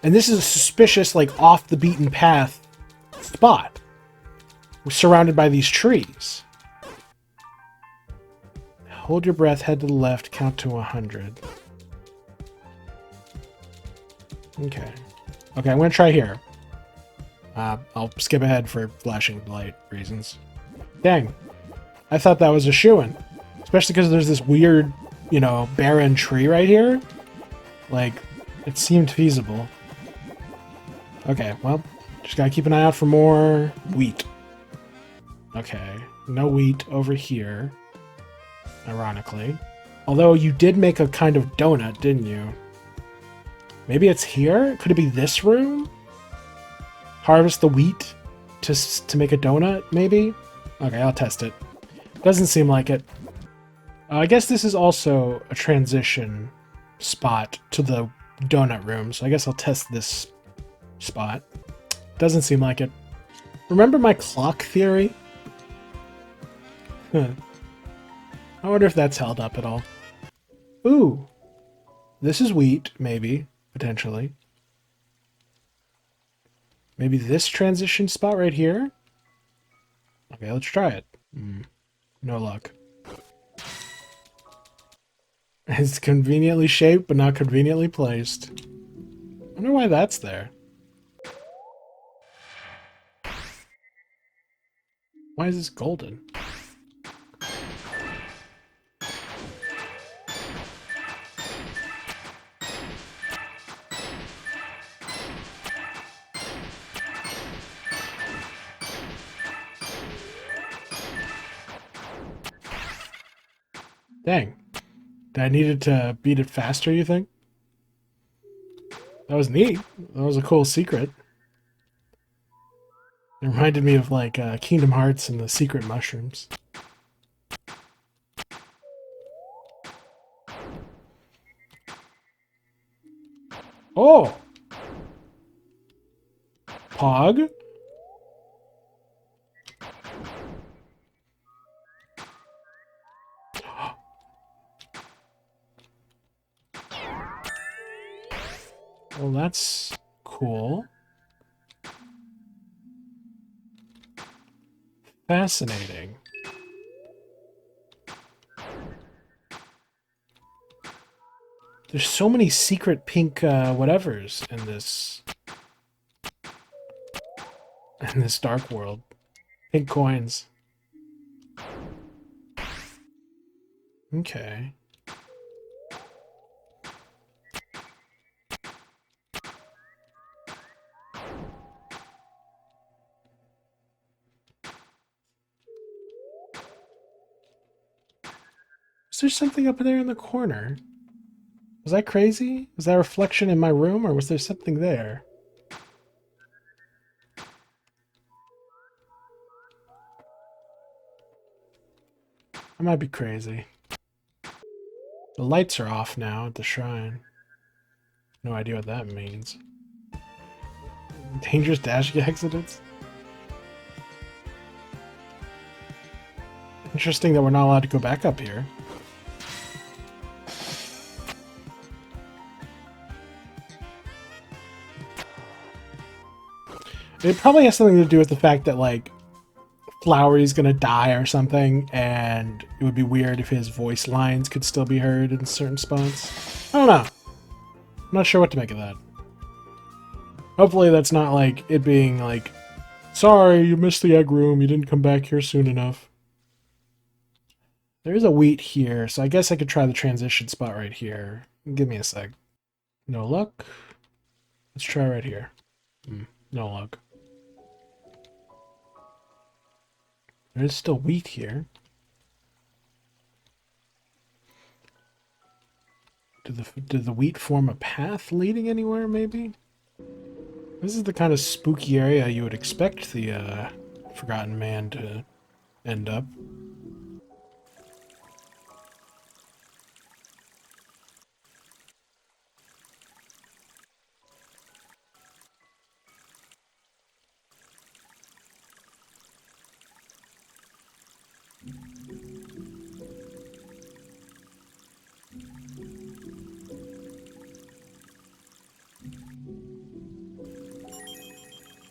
S1: And this is a suspicious, like, off-the-beaten-path spot. We're surrounded by these trees. Hold your breath, head to the left, count to 100. Okay. Okay, I'm gonna try here. I'll skip ahead for flashing light reasons. Dang. I thought that was a shoo-in. Especially because there's this weird, you know, barren tree right here. Like, it seemed feasible. Okay, well, just gotta keep an eye out for more wheat. Okay, no wheat over here. Ironically. Although you did make a kind of donut, didn't you? Maybe it's here? Could it be this room? Harvest the wheat to make a donut, maybe? Okay, I'll test it. Doesn't seem like it. I guess this is also a transition spot to the donut room, so I guess I'll test this spot. Doesn't seem like it. Remember my clock theory? Huh. I wonder if that's held up at all. Ooh. This is wheat, maybe. Potentially. Maybe this transition spot right here? Okay, let's try it. No luck. It's conveniently shaped, but not conveniently placed. I wonder why that's there. Why is this golden? Dang. Did I needed to beat it faster, you think? That was neat. That was a cool secret. It reminded me of, like, Kingdom Hearts and the secret mushrooms. Oh! Pog? Well, that's cool. Fascinating. There's so many secret pink whatevers in this dark world. Pink coins. Okay. Is there something up there in the corner? Was I crazy? Was that a reflection in my room, or was there something there? I might be crazy. The lights are off now at the shrine. No idea what that means. Dangerous dash accidents? Interesting that we're not allowed to go back up here. It probably has something to do with the fact that, like, Flowery's gonna die or something, and it would be weird if his voice lines could still be heard in certain spots. I don't know. I'm not sure what to make of that. Hopefully that's not like it being like, sorry, you missed the egg room, you didn't come back here soon enough. There is a wheat here, so I guess I could try the transition spot right here. Give me a sec. No luck. Let's try right here. No luck. There is still wheat here. Did the wheat form a path leading anywhere, maybe? This is the kind of spooky area you would expect the Forgotten Man to end up.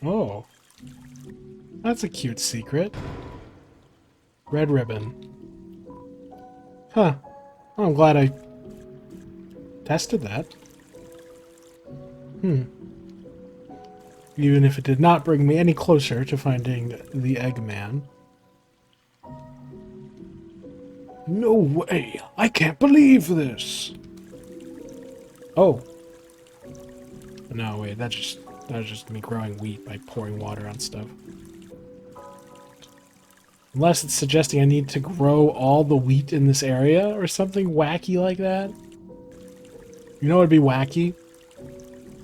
S1: Oh, that's a cute secret. Red ribbon. Huh. Well, I'm glad I tested that. Even if it did not bring me any closer to finding the Eggman. No way! I can't believe this! Oh. No, wait, that was just me growing wheat by pouring water on stuff. Unless it's suggesting I need to grow all the wheat in this area or something wacky like that. You know what would be wacky?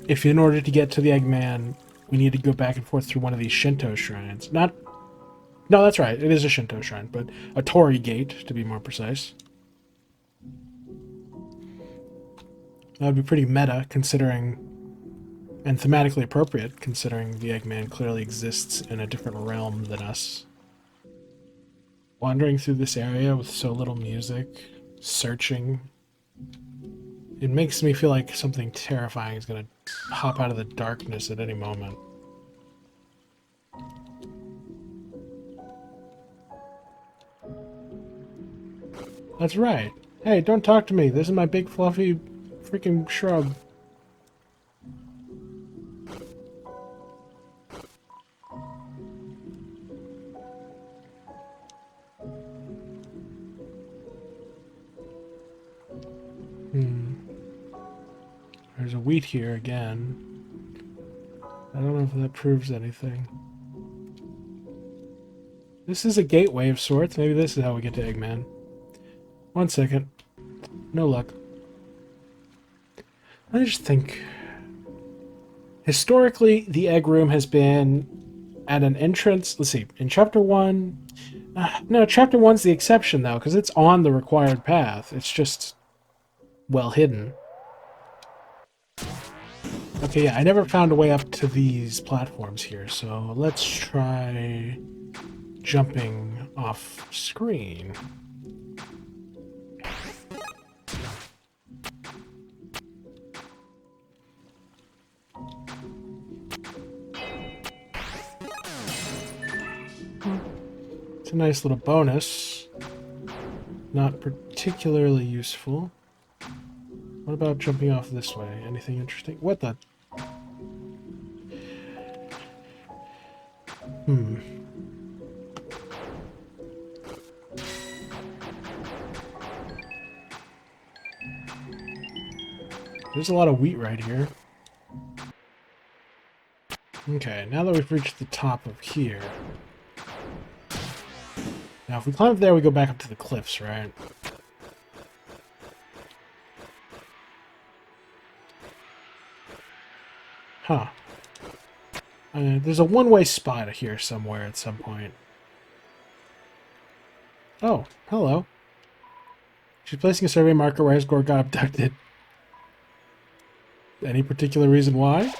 S1: If in order to get to the Eggman, we need to go back and forth through one of these Shinto shrines. No, that's right. It is a Shinto shrine, but a Torii gate, to be more precise. That would be pretty meta, considering, and thematically appropriate, considering the Eggman clearly exists in a different realm than us. Wandering through this area with so little music, searching, it makes me feel like something terrifying is going to hop out of the darkness at any moment. That's right. Hey, don't talk to me. This is my big fluffy freaking shrub. There's a wheat here again. I don't know if that proves anything. This is a gateway of sorts. Maybe this is how we get to Eggman. 1 second. No luck. I just think... Historically, the Egg Room has been at an entrance... Let's see. In Chapter 1... no, Chapter 1's the exception, though, because it's on the required path. It's just... well hidden. Okay, yeah, I never found a way up to these platforms here, so let's try jumping off screen. It's a nice little bonus. Not particularly useful. What about jumping off this way? Anything interesting? What the... There's a lot of wheat right here. Okay, now that we've reached the top of here... Now, if we climb up there, we go back up to the cliffs, right? Huh. There's a one-way spot here somewhere at some point. Oh, hello. She's placing a survey marker where Asgore got abducted. Any particular reason why?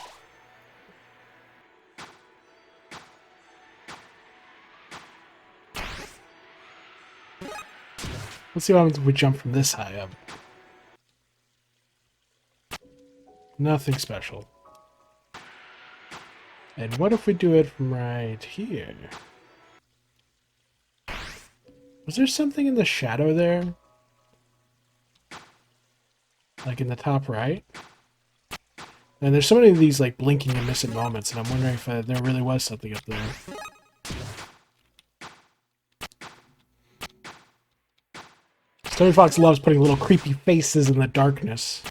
S1: Let's see what happens if we jump from this high up. Nothing special. And what if we do it from right here? Was there something in the shadow there? Like in the top right? And there's so many of these like blinking and missing moments, and I'm wondering if there really was something up there. Stony Fox loves putting little creepy faces in the darkness.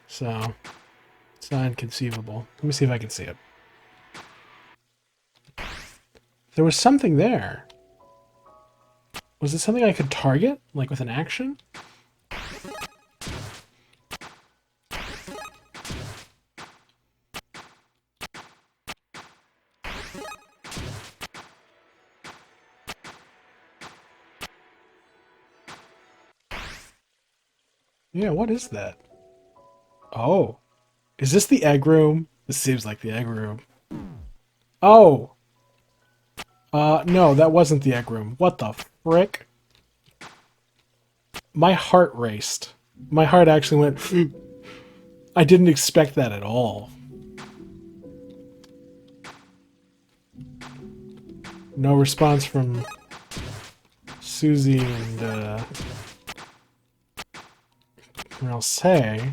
S1: So, it's not inconceivable. Let me see if I can see it. There was something there. Was it something I could target? Like with an action? Yeah, what is that? Oh. Is this the egg room? This seems like the egg room. Oh! No, that wasn't the egg room. What the frick? My heart raced. My heart actually went... I didn't expect that at all. No response from Susie and, I'll say...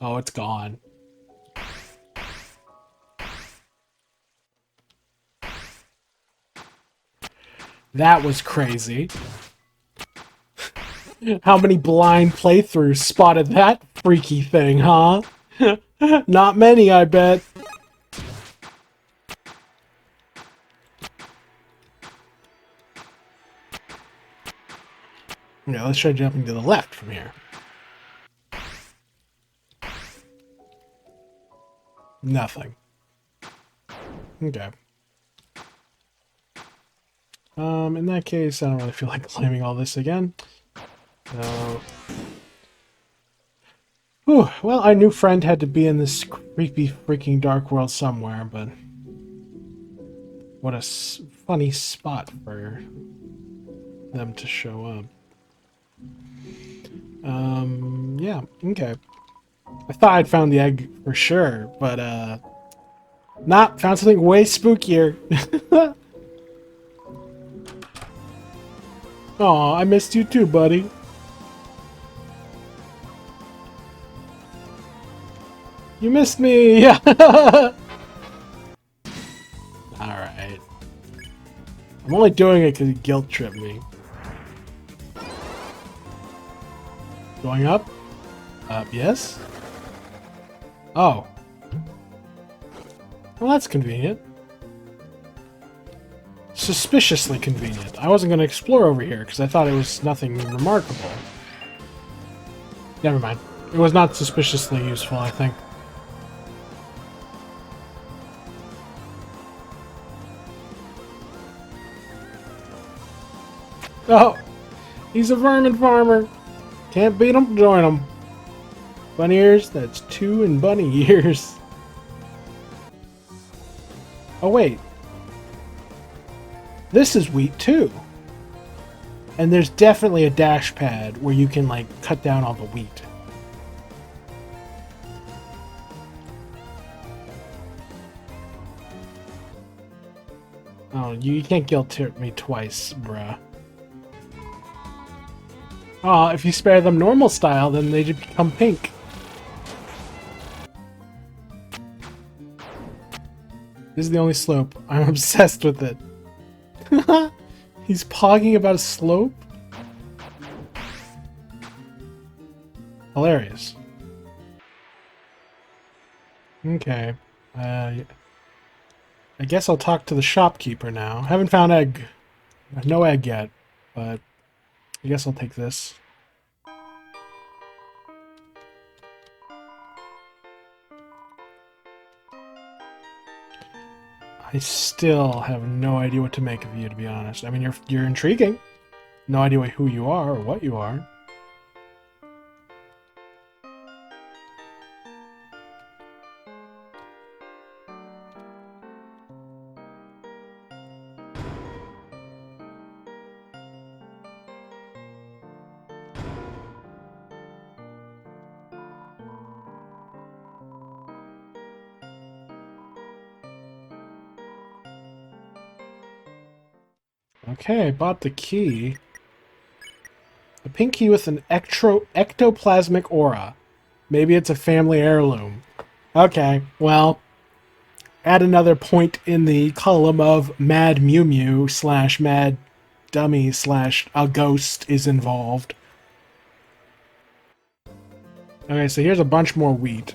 S1: Oh, it's gone. That was crazy. How many blind playthroughs spotted that freaky thing, huh? Not many, I bet. Yeah, let's try jumping to the left from here. Nothing. Okay. In that case, I don't really feel like claiming all this again. So... Whew, well, our new friend had to be in this creepy freaking dark world somewhere, but... What a funny spot for them to show up. Yeah, okay. I thought I'd found the egg for sure, but, nah, found something way spookier. Aw, I missed you too, buddy. You missed me! Alright. I'm only doing it because he guilt tripped me. Going up? Yes? Oh. Well, that's convenient. Suspiciously convenient. I wasn't going to explore over here because I thought it was nothing remarkable. Never mind. It was not suspiciously useful, I think. Oh! He's a vermin farmer! Can't beat him, join him. Bunny ears? That's 2 in bunny ears. Oh, wait. This is wheat, too. And there's definitely a dash pad where you can, like, cut down all the wheat. Oh, you can't guilt trip me twice, bruh. Oh, if you spare them normal style, then they just become pink. This is the only slope. I'm obsessed with it. He's pogging about a slope? Hilarious. Okay. I guess I'll talk to the shopkeeper now. Haven't found egg. No egg yet, but I guess I'll take this. I still have no idea what to make of you, to be honest. I mean, you're intriguing. No idea who you are or what you are. Okay, I bought the key. A pink key with an ectoplasmic aura. Maybe it's a family heirloom. Okay, well, add another point in the column of Mad Mew Mew / Mad Dummy / a ghost is involved. Okay, so here's a bunch more wheat.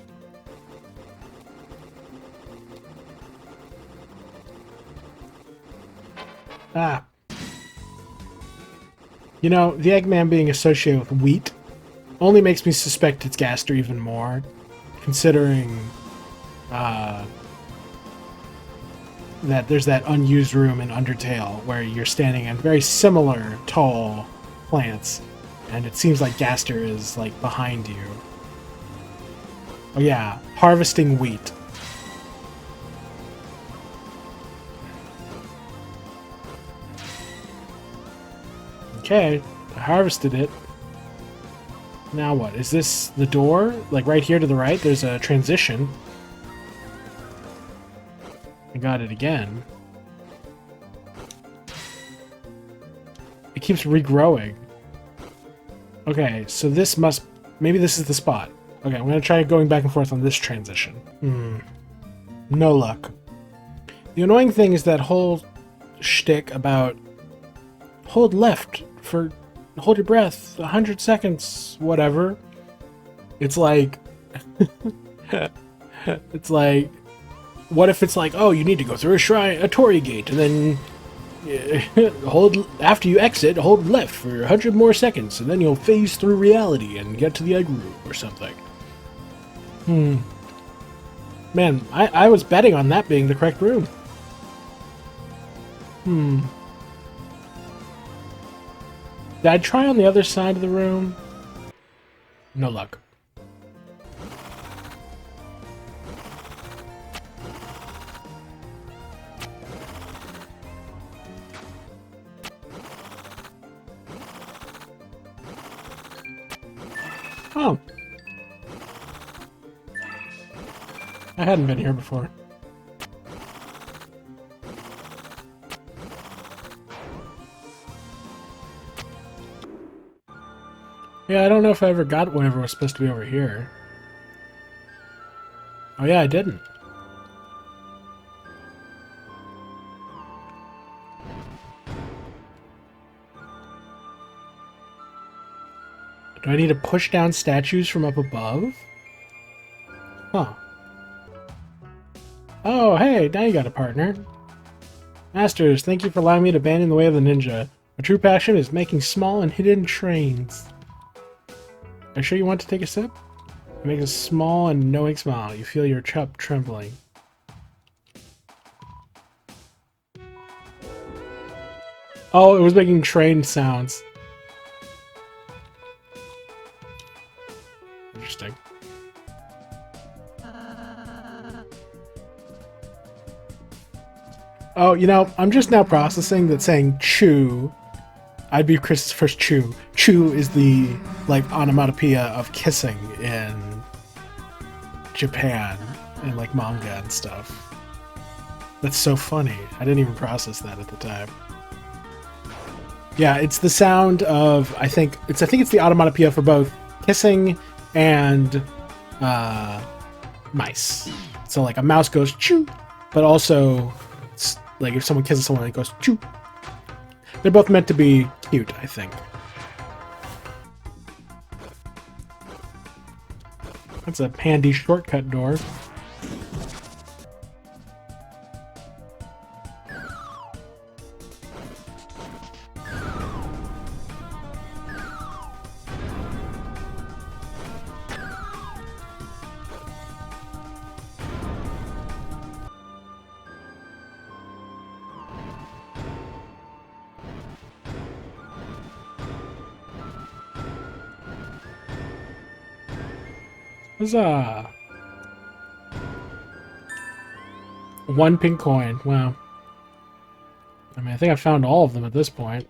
S1: Ah. You know, the Eggman being associated with wheat only makes me suspect it's Gaster even more, considering that there's that unused room in Undertale where you're standing on very similar tall plants, and it seems like Gaster is, like, behind you. Oh yeah, harvesting wheat. Okay, I harvested it. Now what? Is this the door? Like right here to the right, there's a transition. I got it again. It keeps regrowing. Okay, so this must... Maybe this is the spot. Okay, I'm gonna try going back and forth on this transition. No luck. The annoying thing is that whole shtick about hold left for hold your breath 100 seconds, whatever. It's like it's like, what if it's like, oh, you need to go through a Torii gate, and then hold after you exit, hold left for 100 more seconds, and then you'll phase through reality and get to the egg room or something. Man, I was betting on that being the correct room. Did I try on the other side of the room? No luck. Oh. I hadn't been here before. Yeah, I don't know if I ever got whatever was supposed to be over here. Oh yeah, I didn't. Do I need to push down statues from up above? Huh. Oh, hey, now you got a partner. Masters, thank you for allowing me to abandon the way of the ninja. My true passion is making small and hidden trains. Are you sure you want to take a sip? It makes a small and knowing smile. You feel your cup trembling. Oh, it was making train sounds. Interesting. Oh, you know, I'm just now processing that saying chew. I'd be Chris's first chew. Chew is the, like, onomatopoeia of kissing in Japan and, like, manga and stuff. That's so funny. I didn't even process that at the time. Yeah, it's the sound of, I think it's the onomatopoeia for both kissing and mice. So, like, a mouse goes chew, but also, it's like, if someone kisses someone, it goes chew. They're both meant to be cute, I think. That's a handy shortcut door. Huzzah! One pink coin. Wow. I mean, I think I found all of them at this point.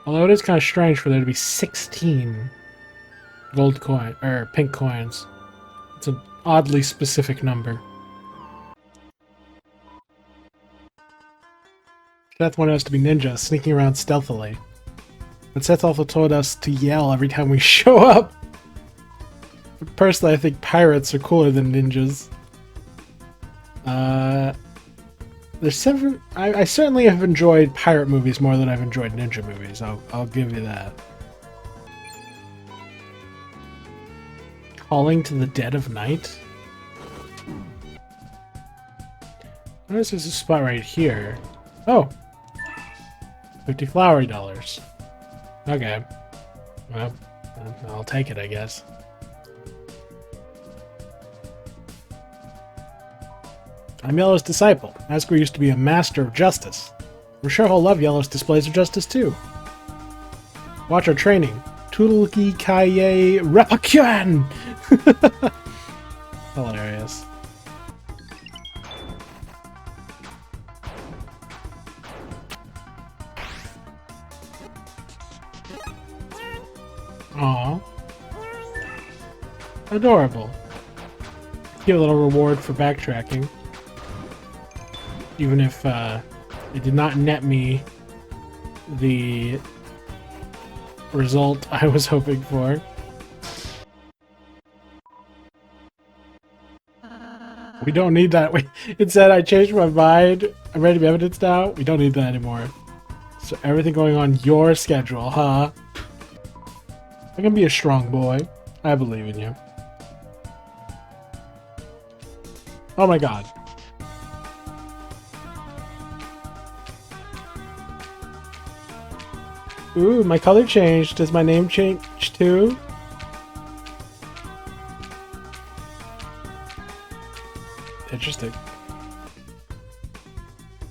S1: Although it is kind of strange for there to be 16 gold coin or pink coins. It's an oddly specific number. Seth wanted us to be ninjas, sneaking around stealthily. But Seth also told us to yell every time we show up. But personally, I think pirates are cooler than ninjas. There's seven. I certainly have enjoyed pirate movies more than I've enjoyed ninja movies. I'll give you that. Calling to the dead of night? Notice there's a spot right here. Oh! 50 flowery dollars. Okay. Well, I'll take it, I guess. I'm Yellow's disciple. Asgore used to be a master of justice. I'm sure he'll love Yellow's displays of justice too. Watch our training. Tulki Kaye Repakyan! Hilarious. Aww. Adorable. Give a little reward for backtracking. Even if it did not net me the result I was hoping for. We don't need that. It said I changed my mind. I'm ready to be evidence now. We don't need that anymore. So everything going on your schedule, huh? I can be a strong boy. I believe in you. Oh my god. Ooh, my color changed. Does my name change too? Interesting.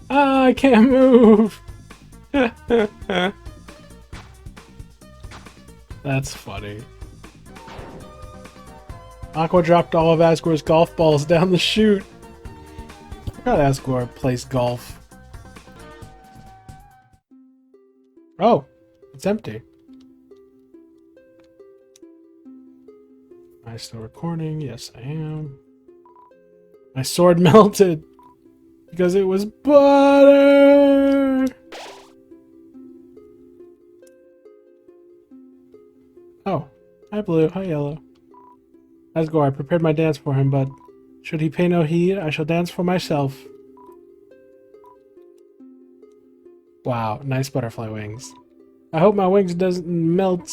S1: Ah, I can't move! That's funny. Aqua dropped all of Asgore's golf balls down the chute. I forgot Asgore plays golf. Oh, it's empty. Am I still recording? Yes, I am. My sword melted because it was butter. Oh, hi blue, hi yellow. Asgore, I prepared my dance for him, but should he pay no heed, I shall dance for myself. Wow, nice butterfly wings. I hope my wings doesn't melt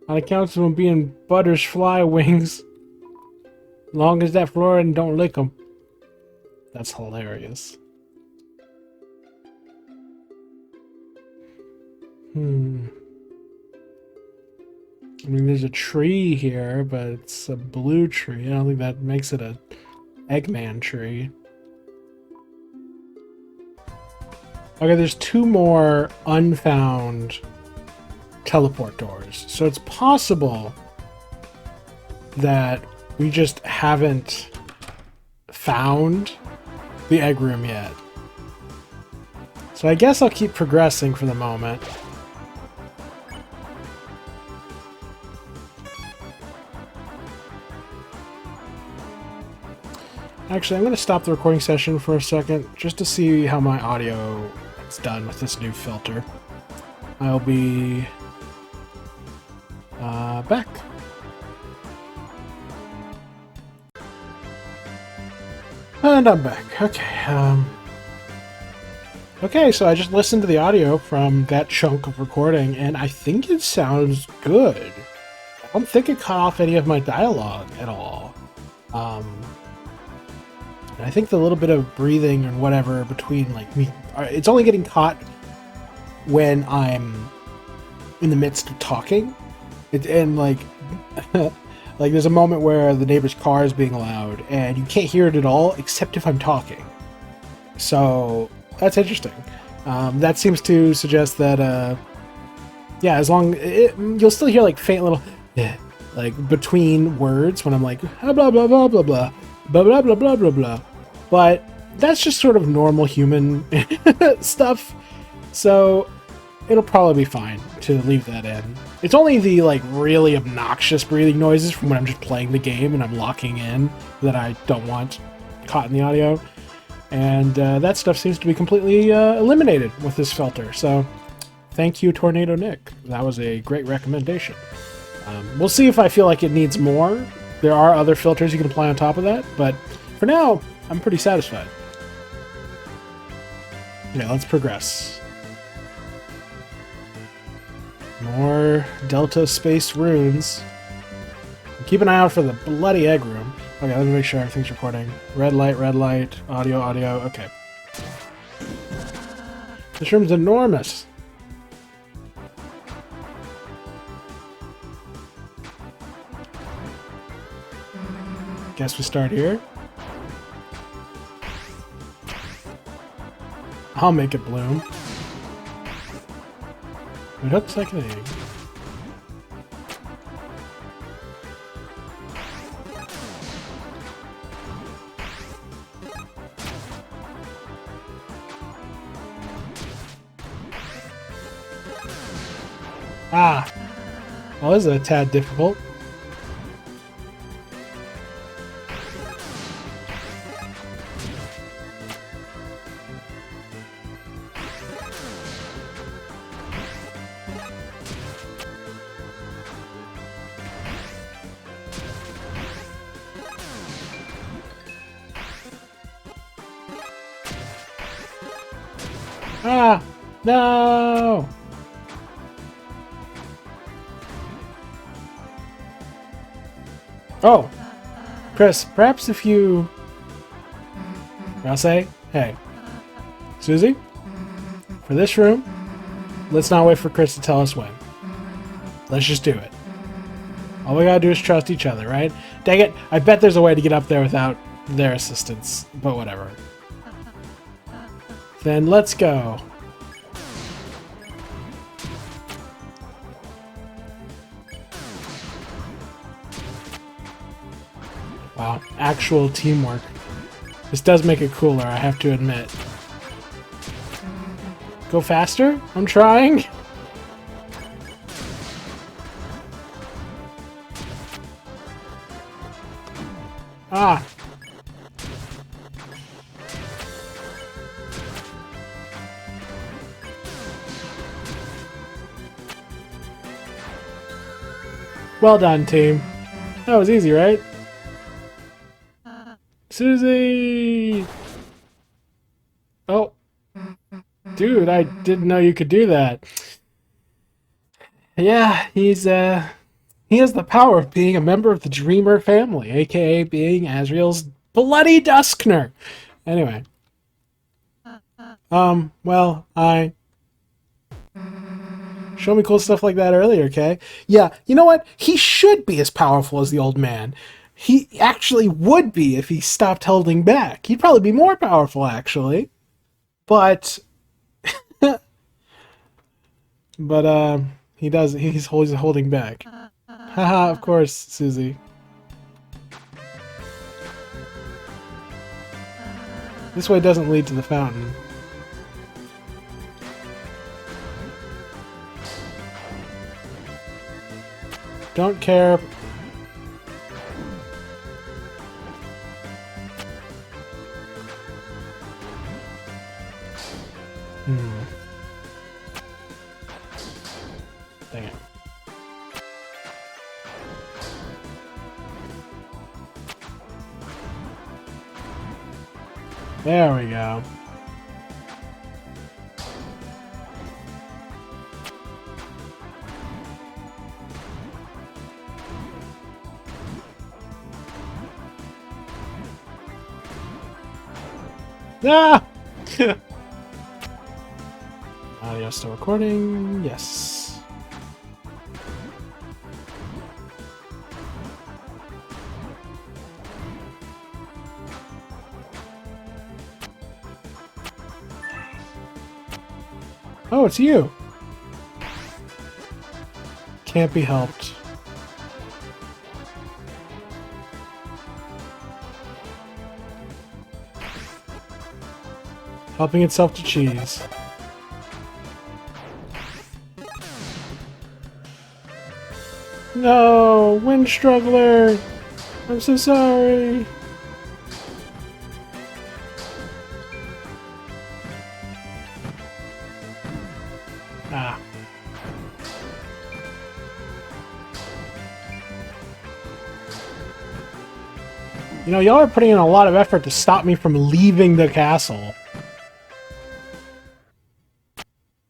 S1: on account of them being butter's fly wings. Long as that Florin don't lick them. That's hilarious. I mean, there's a tree here, but it's a blue tree. I don't think that makes it a Eggman tree. Okay, there's two more unfound teleport doors. So it's possible that we just haven't found the egg room yet. So I guess I'll keep progressing for the moment. Actually, I'm going to stop the recording session for a second just to see how my audio is done with this new filter. I'll be back. And I'm back. Okay. Okay, so I just listened to the audio from that chunk of recording, and I think it sounds good. I don't think it cut off any of my dialogue at all. And I think the little bit of breathing and whatever between, like, me, it's only getting caught when I'm in the midst of talking. And like, like there's a moment where the neighbor's car is being loud, and you can't hear it at all except if I'm talking. So that's interesting. That seems to suggest that, yeah, as long you'll still hear like faint little, like between words when I'm like blah blah blah blah blah blah blah blah blah blah blah. But that's just sort of normal human stuff. So it'll probably be fine to leave that in. It's only the like really obnoxious breathing noises from when I'm just playing the game and I'm locking in that I don't want caught in the audio. And that stuff seems to be completely eliminated with this filter. So thank you, Tornado Nick. That was a great recommendation. We'll see if I feel like it needs more. There are other filters you can apply on top of that, but for now, I'm pretty satisfied. Okay, let's progress. More Delta Space runes. Keep an eye out for the bloody egg room. Okay, let me make sure everything's recording. Red light, audio, audio, okay. This room's enormous. Guess we start here. I'll make it bloom. We hook second egg. Ah! Well, this is a tad difficult. Ah! No! Oh! Chris, perhaps if you... I'll say, hey, Susie, for this room, let's not wait for Chris to tell us when. Let's just do it. All we gotta do is trust each other, right? Dang it, I bet there's a way to get up there without their assistance, but whatever. Then let's go. Wow, actual teamwork. This does make it cooler, I have to admit. Go faster? I'm trying. Ah. Well done, team. That was easy, right? Susie! Oh. Dude, I didn't know you could do that. Yeah, he has the power of being a member of the Dreamer family, aka being Asriel's bloody Duskner. Anyway. Well, show me cool stuff like that earlier, okay? Yeah, you know what? He should be as powerful as the old man. He actually would be if he stopped holding back. He'd probably be more powerful, actually. But... he's holding back. Haha, of course, Susie. This way doesn't lead to the fountain. Don't care. Dang it. There we go. Ah! Audio still recording. Yes. Oh, it's you. Can't be helped. Helping itself to cheese. No, Wind Struggler. I'm so sorry. You know, y'all are putting in a lot of effort to stop me from leaving the castle.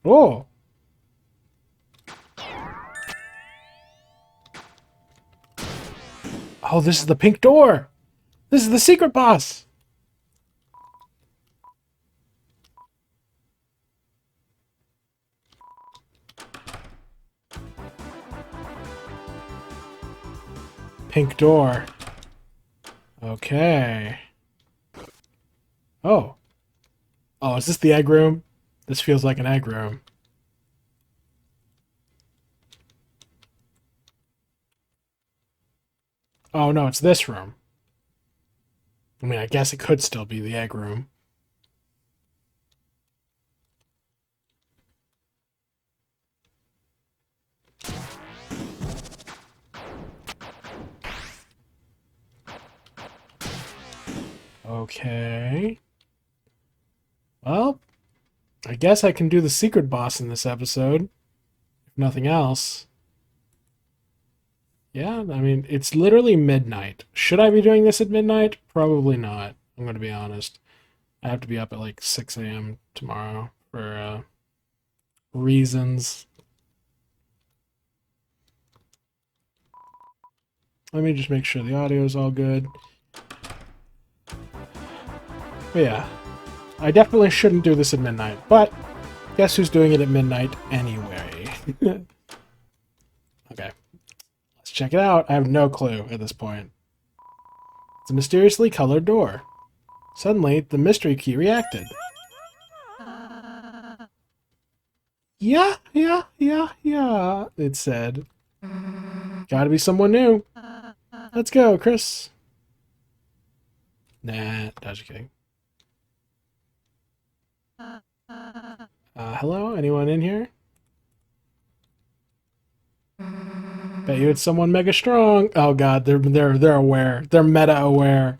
S1: Oh. Oh, this is the pink door. This is the secret boss. Pink door. Okay. Oh. Oh, is this the egg room? This feels like an egg room. Oh, no, it's this room. I mean, I guess it could still be the egg room. Okay. Well, I guess I can do the secret boss in this episode. If nothing else. Yeah, I mean, it's literally midnight. Should I be doing this at midnight? Probably not. I'm going to be honest. I have to be up at like 6 a.m. tomorrow for reasons. Let me just make sure the audio is all good. But yeah, I definitely shouldn't do this at midnight, but guess who's doing it at midnight anyway? Okay, let's check it out. I have no clue at this point. It's a mysteriously colored door. Suddenly, the mystery key reacted. Yeah, it said. Gotta be someone new. Let's go, Chris. Nah, just kidding. Hello? Anyone in here? Bet you it's someone mega strong. Oh god, they're aware. They're meta aware.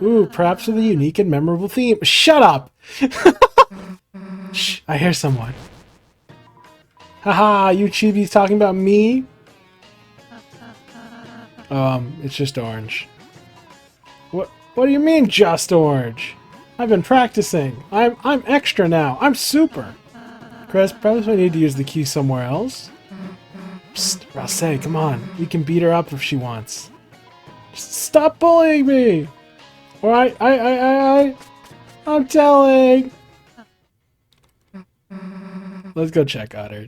S1: Ooh, perhaps with a unique and memorable theme. Shut up! Shh, I hear someone. Haha, you chibis talking about me? It's just orange. What do you mean just orange? I've been practicing. I'm extra now. I'm super. Chris, perhaps I need to use the key somewhere else. Psst, Rousey, come on. We can beat her up if she wants. Just stop bullying me! Or I'm telling! Let's go check on her.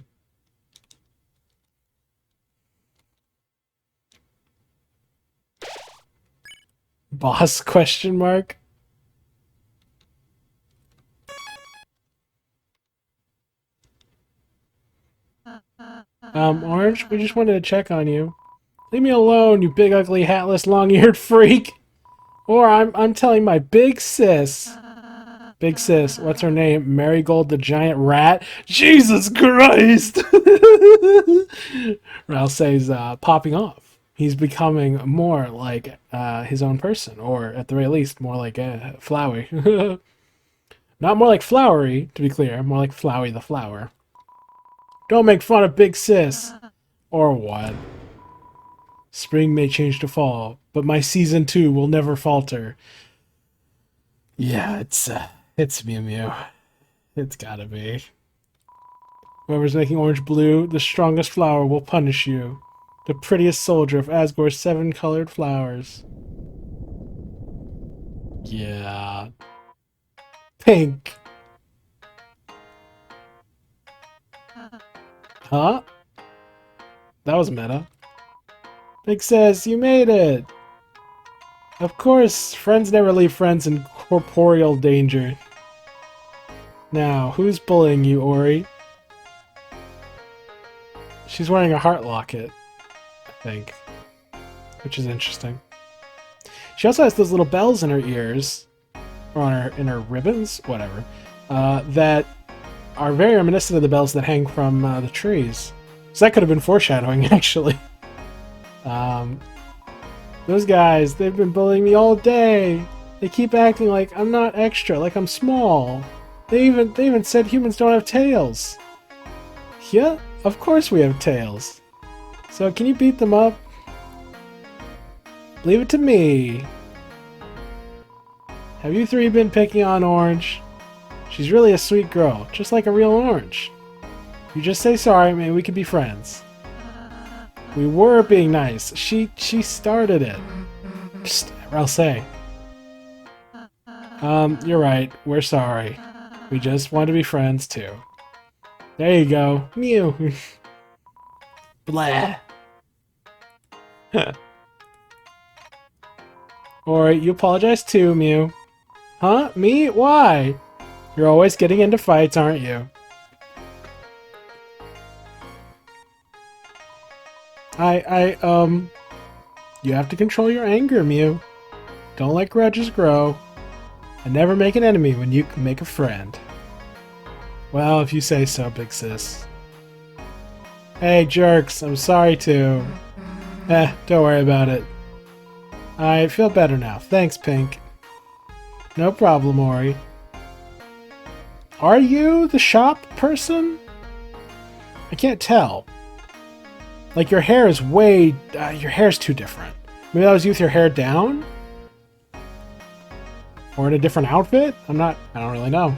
S1: Boss question mark? Orange, we just wanted to check on you. Leave me alone, you big ugly hatless long-eared freak! Or I'm telling my big sis. Big sis, what's her name? Marigold the giant rat? Jesus Christ! Rousey's popping off. He's becoming more like his own person, or at the very least, more like Flowey. Not more like Flowery, to be clear, more like Flowey the flower. Don't make fun of Big Sis! Or what? Spring may change to fall, but my season 2 will never falter. Yeah, it's Mew Mew. It's gotta be. Whoever's making orange blue, the strongest flower will punish you. The prettiest soldier of Asgore's 7 colored flowers. Yeah. Pink. Huh? That was meta. Big Sis, you made it! Of course, friends never leave friends in corporeal danger. Now, who's bullying you, Ori? She's wearing a heart locket, I think. Which is interesting. She also has those little bells in her ears, or in her ribbons, whatever, that are very reminiscent of the bells that hang from the trees. So that could have been foreshadowing, actually. Those guys, they've been bullying me all day. They keep acting like I'm not extra, like I'm small. They even said humans don't have tails. Yeah, of course we have tails. So can you beat them up? Leave it to me. Have you three been picking on Orange? She's really a sweet girl, just like a real orange. You just say sorry, maybe we could be friends. We were being nice. She started it. Psst, I'll say. You're right. We're sorry. We just want to be friends too. There you go. Mew. Blah. Alright, you apologize too, Mew. Huh? Me? Why? You're always getting into fights, aren't you? You have to control your anger, Mew. Don't let grudges grow. And never make an enemy when you can make a friend. Well, if you say so, big sis. Hey, jerks, I'm sorry too. Don't worry about it. I feel better now. Thanks, Pink. No problem, Ori. Are you the shop person? I can't tell. Like, your hair is your hair's too different. Maybe that was you with your hair down? Or in a different outfit? I don't really know.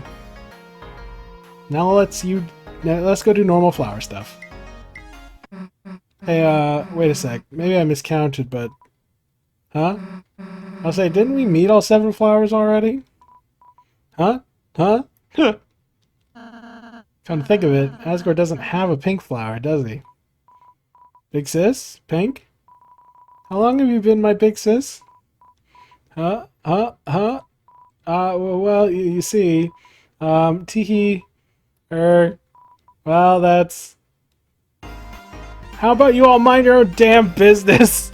S1: Now let's go do normal flower stuff. Hey, wait a sec. Maybe I miscounted, but... Huh? I'll say, didn't we meet all 7 flowers already? Huh? Huh? Come to think of it, Asgore doesn't have a pink flower, does he? Big sis? Pink? How long have you been my big sis? Huh? Huh? Huh? Well, you see, teehee, well, that's... How about you all mind your own damn business?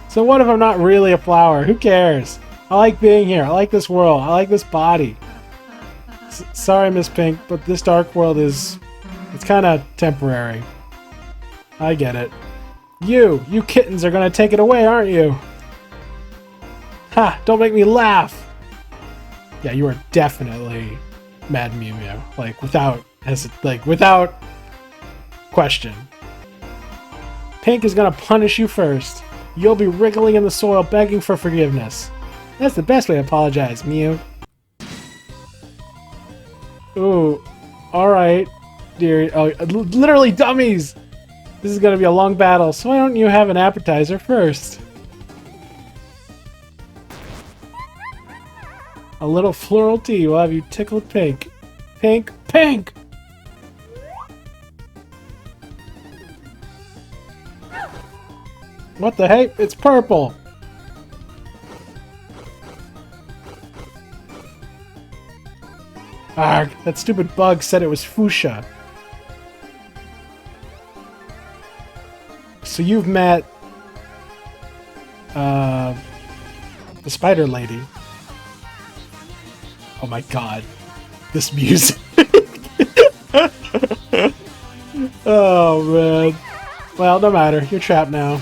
S1: So what if I'm not really a flower? Who cares? I like being here. I like this world. I like this body. Sorry, Miss Pink, but this dark world it's kind of temporary. I get it. You kittens are gonna take it away, aren't you? Ha! Don't make me laugh! Yeah, you are definitely Mad Mew Mew. Like, without question. Pink is gonna punish you first. You'll be wriggling in the soil begging for forgiveness. That's the best way to apologize, Mew. Ooh. Alright, dear. Oh, literally dummies! This is gonna be a long battle, so why don't you have an appetizer first? A little floral tea will have you tickled pink. Pink, pink! What the heck? It's purple! Arg, that stupid bug said it was fuchsia. So you've met... the spider lady. Oh my god. This music. Oh man. Well, no matter. You're trapped now.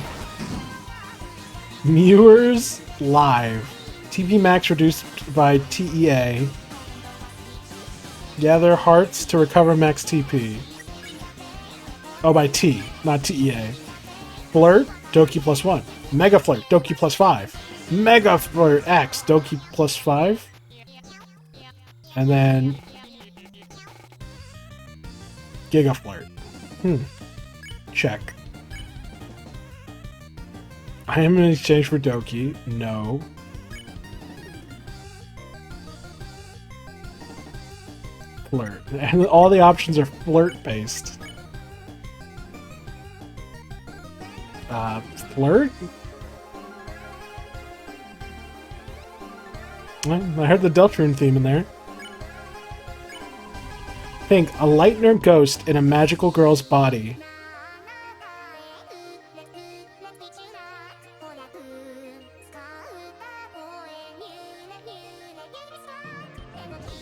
S1: Mewers Live. TP max reduced by TEA. Gather hearts to recover max TP. Oh, by T, not TEA. Flirt, Doki plus 1. Mega Flirt, Doki plus 5. Mega Flirt X, Doki plus 5. And then... Giga Flirt. Check. I am in exchange for Doki. No. Flirt. And all the options are flirt-based. Flirt? Well, I heard the Deltarune theme in there. Pink, a Lightner ghost in a magical girl's body.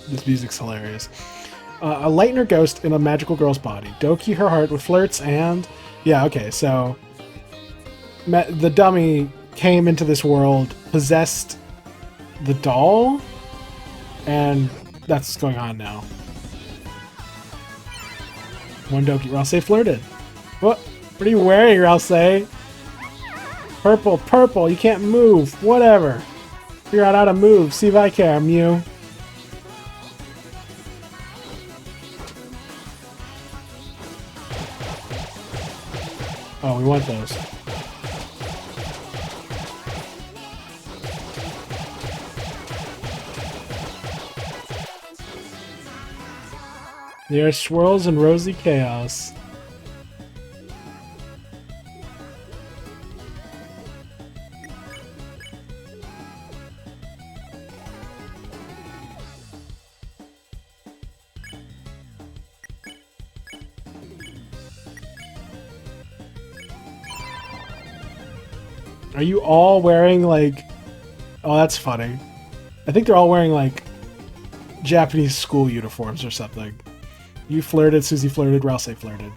S1: This music's hilarious. A Lightner ghost in a magical girl's body. Doki her heart with flirts and... Yeah, okay, so... the dummy came into this world, possessed the doll, and that's what's going on now. One Doki. Ralsei flirted. What are you wearing, Ralsei? Purple, purple, you can't move. Whatever. Figure out how to move. See if I care, Mew. Oh, we want those. The air swirls in rosy chaos. Are you all wearing, like... Oh, that's funny. I think they're all wearing, like, Japanese school uniforms or something. You flirted, Susie flirted, Ralsei flirted.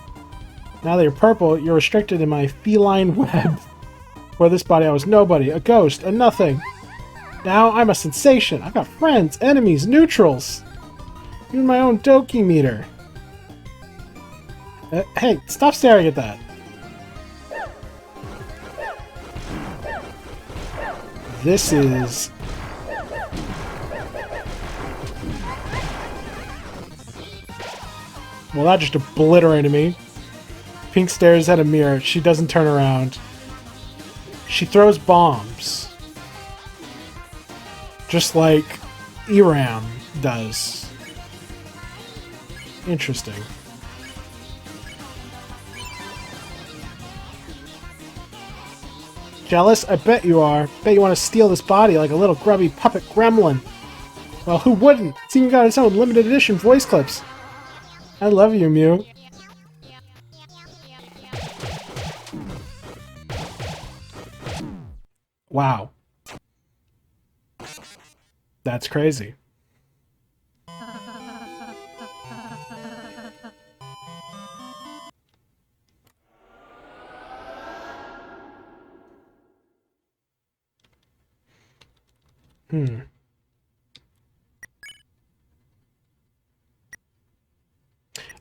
S1: Now that you're purple, you're restricted in my feline web. For this body, I was nobody, a ghost, a nothing. Now I'm a sensation. I've got friends, enemies, neutrals. Even my own Doki meter. Hey, stop staring at that. This is... Well, that just obliterated me. Pink stares at a mirror. She doesn't turn around. She throws bombs. Just like Eram does. Interesting. Jealous? I bet you are. Bet you want to steal this body like a little grubby puppet gremlin. Well, who wouldn't? It's even got its own limited edition voice clips. I love you, Mew. Wow. That's crazy.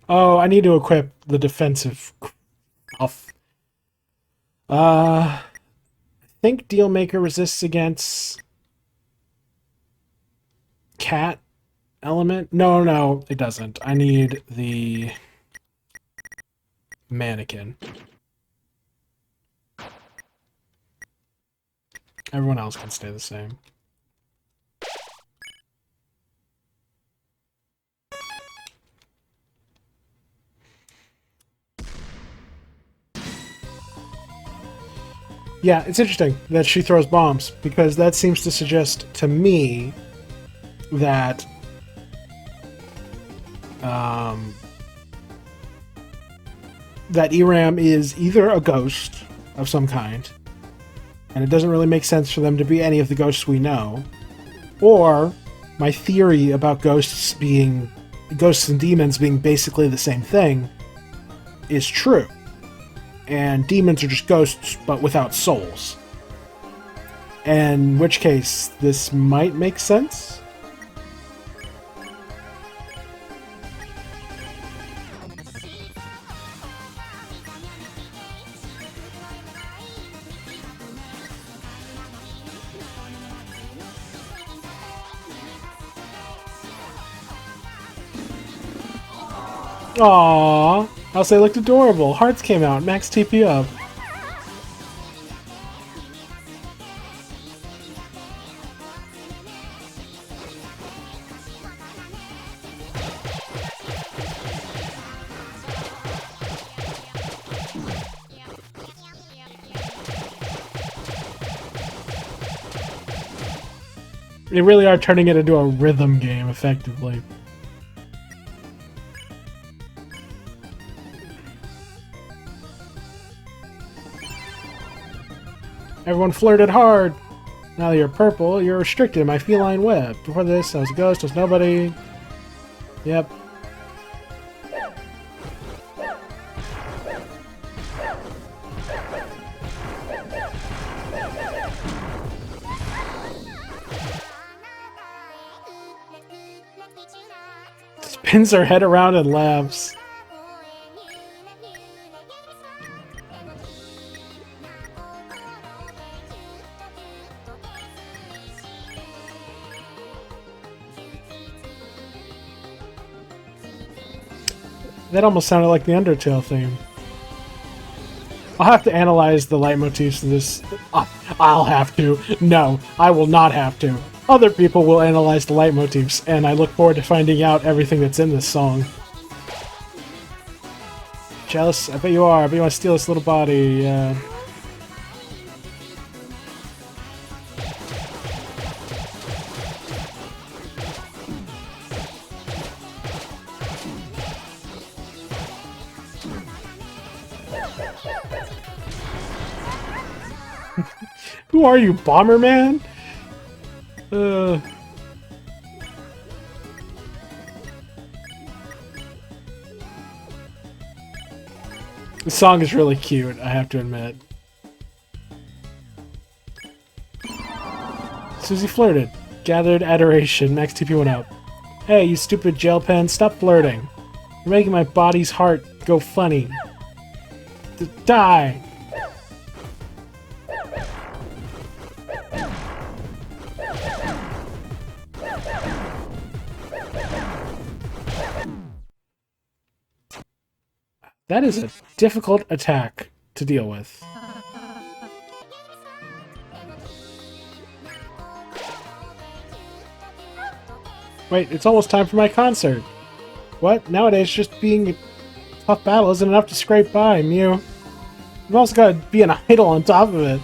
S1: Oh, I need to equip the defensive buff. I think Dealmaker resists against cat element. No, it doesn't. I need the mannequin. Everyone else can stay the same. Yeah, it's interesting that she throws bombs, because that seems to suggest to me that that Eram is either a ghost of some kind, and it doesn't really make sense for them to be any of the ghosts we know, or my theory about ghosts and demons being basically the same thing is true. And demons are just ghosts, but without souls. In which case, this might make sense? Aww, I'll say it looked adorable. Hearts came out. Max TP up. They really are turning it into a rhythm game, effectively. Everyone flirted hard. Now that you're purple, you're restricted in my feline web. Before this, I was a ghost, I was nobody. Yep. Spins her head around and laughs. That almost sounded like the Undertale theme. I'll have to analyze the leitmotifs of this. I'll have to. No, I will not have to. Other people will analyze the leitmotifs, and I look forward to finding out everything that's in this song. Jealous? I bet you are. I bet you want to steal this little body. Who are you, Bomberman? The song is really cute, I have to admit. Susie flirted. Gathered adoration. Max TP went out. Hey, you stupid jail pen, stop flirting. You're making my body's heart go funny. Die! That is a difficult attack to deal with. Wait, it's almost time for my concert. What? Nowadays, just being a tough battle isn't enough to scrape by, Mew. You've also got to be an idol on top of it.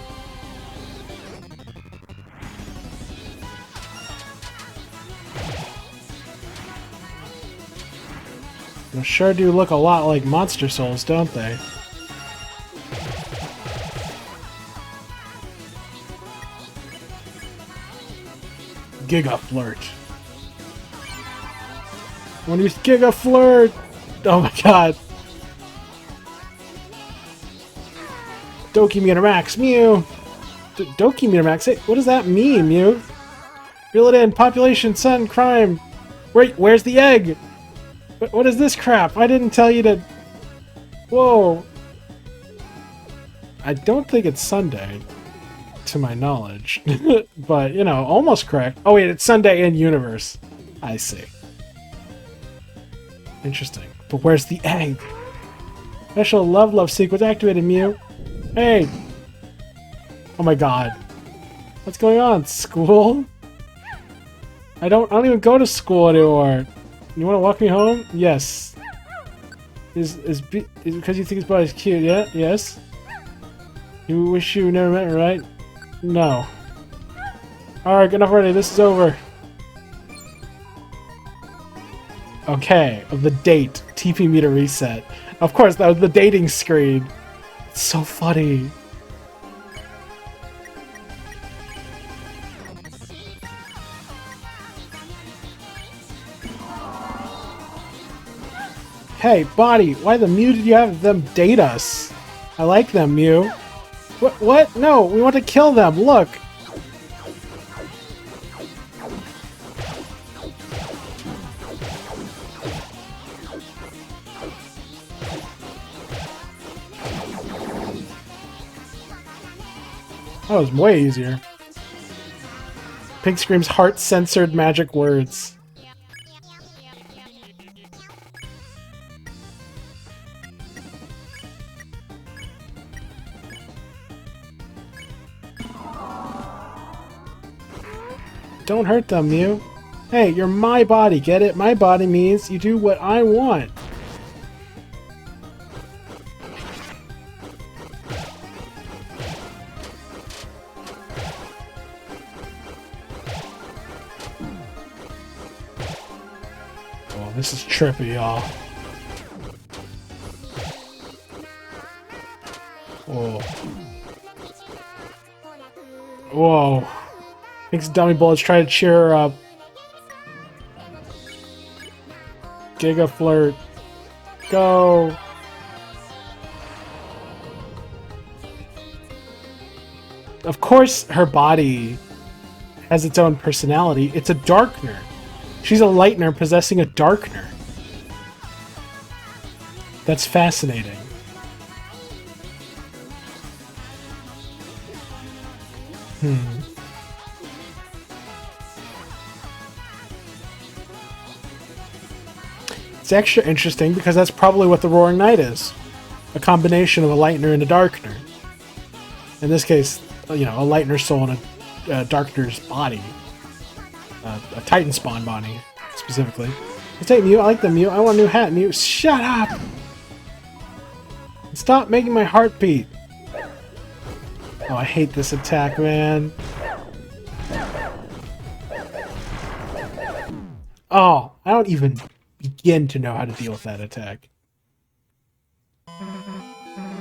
S1: They sure do look a lot like Monster Souls, don't they? Giga Flirt. When you Giga Flirt! Oh my god. Doki Meter Max, Mew! Doki Meter Max? Hey, what does that mean, Mew? Reel it in. Population, sun, crime. Wait, where's the egg? What is this crap? I didn't tell you to... Whoa. I don't think it's Sunday, to my knowledge. But, you know, almost correct. Oh wait, it's Sunday in universe. I see. Interesting. But where's the egg? Special love sequence activated, Mew. Hey! Oh my god. What's going on? School? I don't even go to school anymore. You want to walk me home? Yes. Is because you think his body's cute, yeah? Yes? You wish you never met her, right? No. Alright, get enough already. This is over. Okay, of the date. TP meter reset. Of course, that was the dating screen. It's so funny. Hey, body, why the Mew did you have them date us? I like them, Mew. What? No, we want to kill them, look! That was way easier. Pink screams heart-censored magic words. Don't hurt them, Mew. Hey, you're my body, get it? My body means you do what I want. Oh, this is trippy, y'all. Whoa. Whoa. Thinks dummy bullets try to cheer her up. Giga Flirt. Go. Of course her body has its own personality. It's a darkener. She's a lightener possessing a darkener. That's fascinating. It's extra interesting because that's probably what the Roaring Knight is. A combination of a Lightner and a Darkner. In this case, you know, a Lightner soul and a Darkner's body. A Titan spawn body, specifically. Let's take Mew. I like the Mew. I want a new hat, Mew. Shut up! Stop making my heart beat. Oh, I hate this attack, man. Oh, I don't even begin to know how to deal with that attack.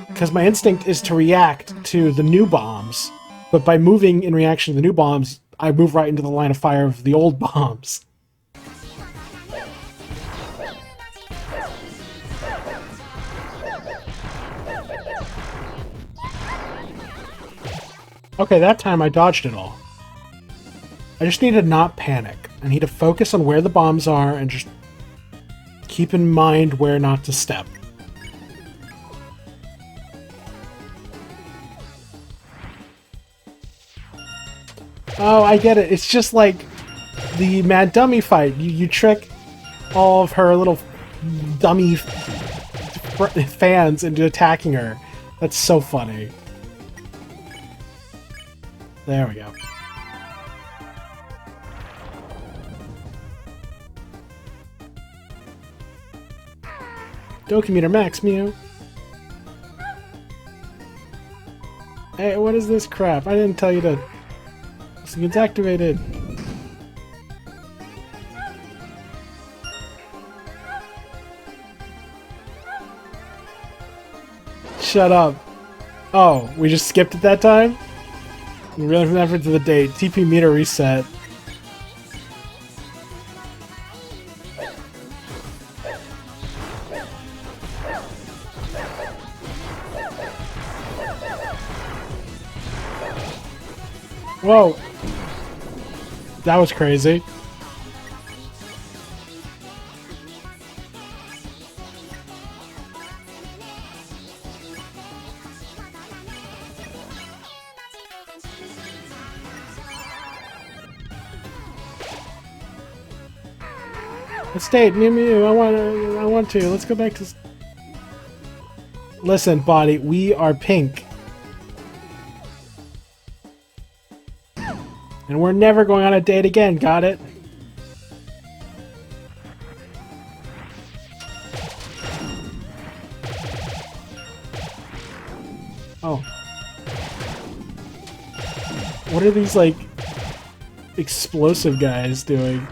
S1: Because my instinct is to react to the new bombs, but by moving in reaction to the new bombs, I move right into the line of fire of the old bombs. Okay, that time I dodged it all. I just need to not panic. I need to focus on where the bombs are and just keep in mind where not to step. Oh, I get it. It's just like the Mad Dummy fight. You trick all of her little dummy fans into attacking her. That's so funny. There we go. Dokimeter Max, Mew. Hey, what is this crap? I didn't tell you to... It's activated. Shut up. Oh, we just skipped it that time? We really remembered to the date. TP meter reset. Whoa. That was crazy. Let's stay, Mew. I want to. Let's go back to... Listen, body, we are pink. And we're never going on a date again, got it? Oh. What are these, like, explosive guys doing?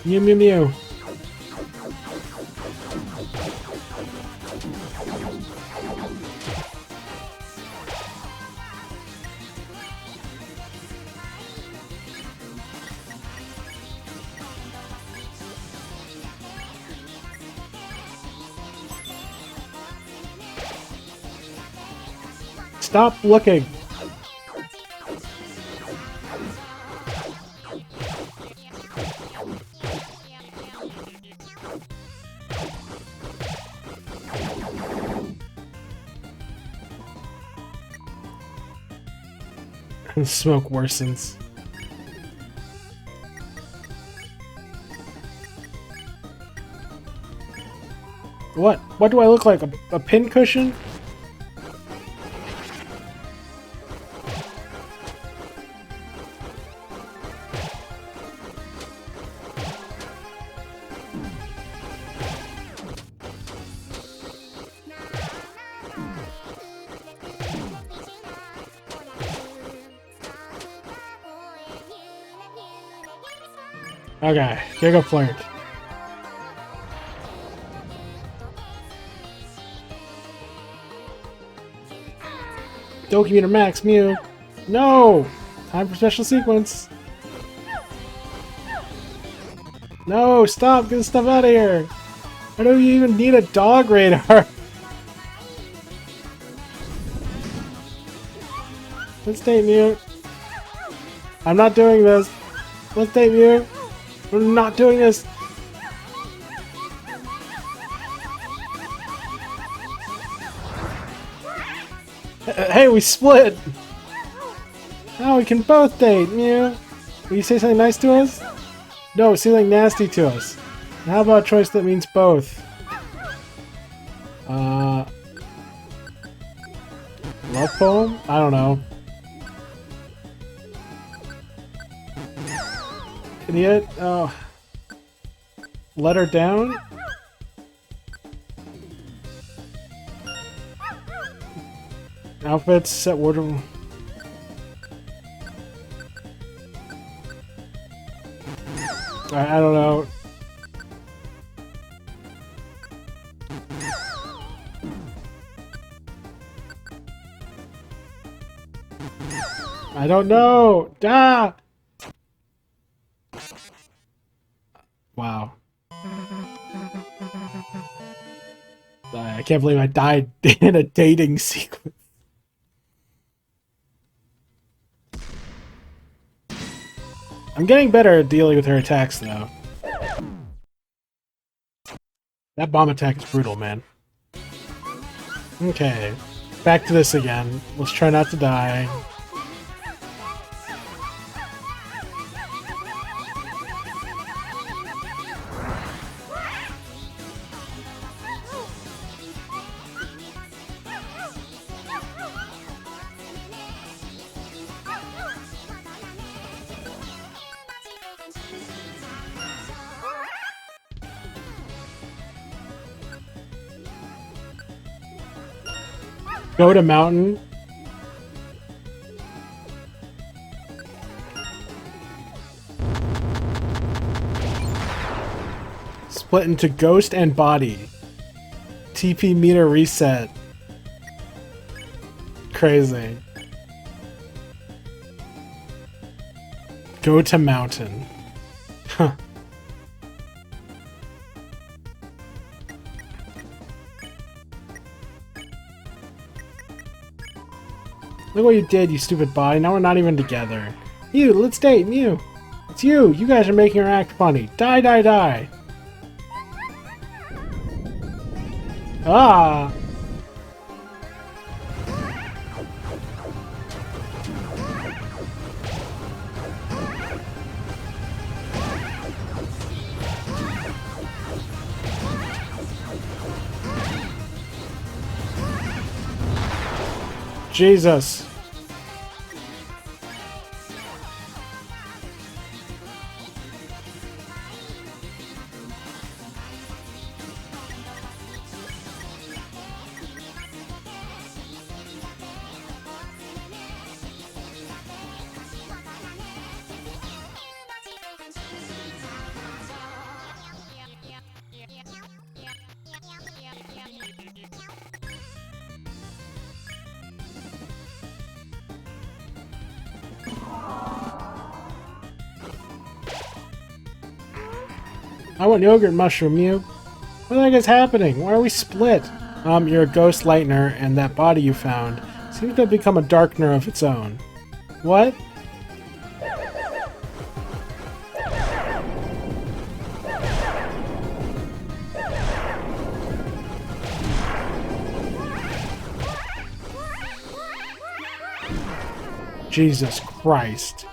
S1: Mew. Stop looking. Smoke worsens. What? What do I look like? A pincushion? Okay, Giga Flirt. Dokimeter Max, Mew. No! Time for special sequence. No, stop! Get the stuff out of here! Why do you even need a dog radar? Let's stay mute. I'm not doing this. Let's stay mute. We're not doing this. Hey, we split. Now we can both date, Mew. Will you say something nice to us? No, say something nasty to us. And how about a choice that means both? Love poem? I don't know. Idiot? Oh. Let her down? Outfits, set wardrobe. I don't know. I don't know. Ah! Wow. I can't believe I died in a dating sequence. I'm getting better at dealing with her attacks, though. That bomb attack is brutal, man. Okay. Back to this again. Let's try not to die. Go to mountain. Split into ghost and body. TP meter reset. Crazy. Go to mountain. Huh. Look what you did, you stupid body. Now we're not even together. You, let's date, Mew. It's you. You guys are making her act funny. Die, die, die. Ah. Jesus. I want yogurt mushroom, Mew. What the heck is happening? Why are we split? You're a ghost lightner, and that body you found seems to have become a darkener of its own. What? Jesus Christ.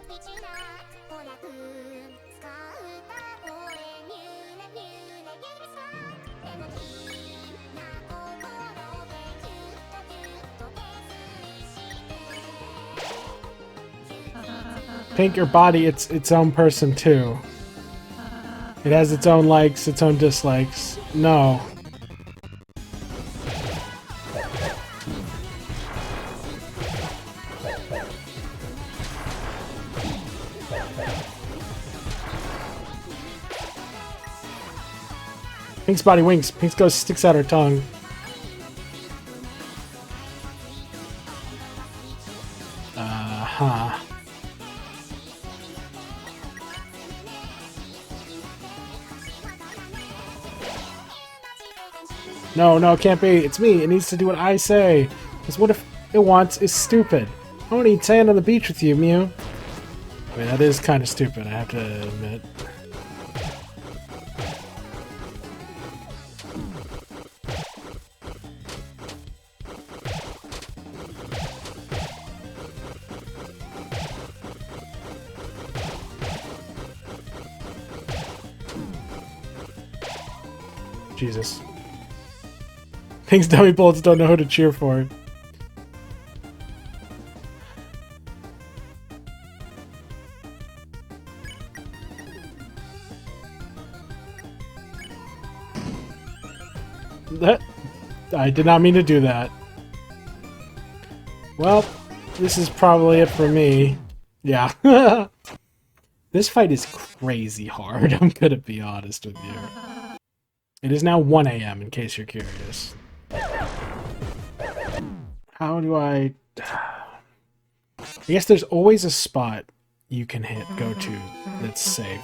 S1: Pink, your body, it's its own person too. It has its own likes, its own dislikes. No. Pink's body winks. Pink's ghost sticks out her tongue. Huh. No, no, it can't be. It's me. It needs to do what I say. Because what if it wants is stupid? I want to eat sand on the beach with you, Mew. I mean, that is kind of stupid, I have to admit. Jesus. Things dummy bullets don't know who to cheer for. I did not mean to do that. Well, this is probably it for me. Yeah. This fight is crazy hard, I'm gonna be honest with you. It is now 1 a.m. in case you're curious. How do I guess there's always a spot you can go to that's safe.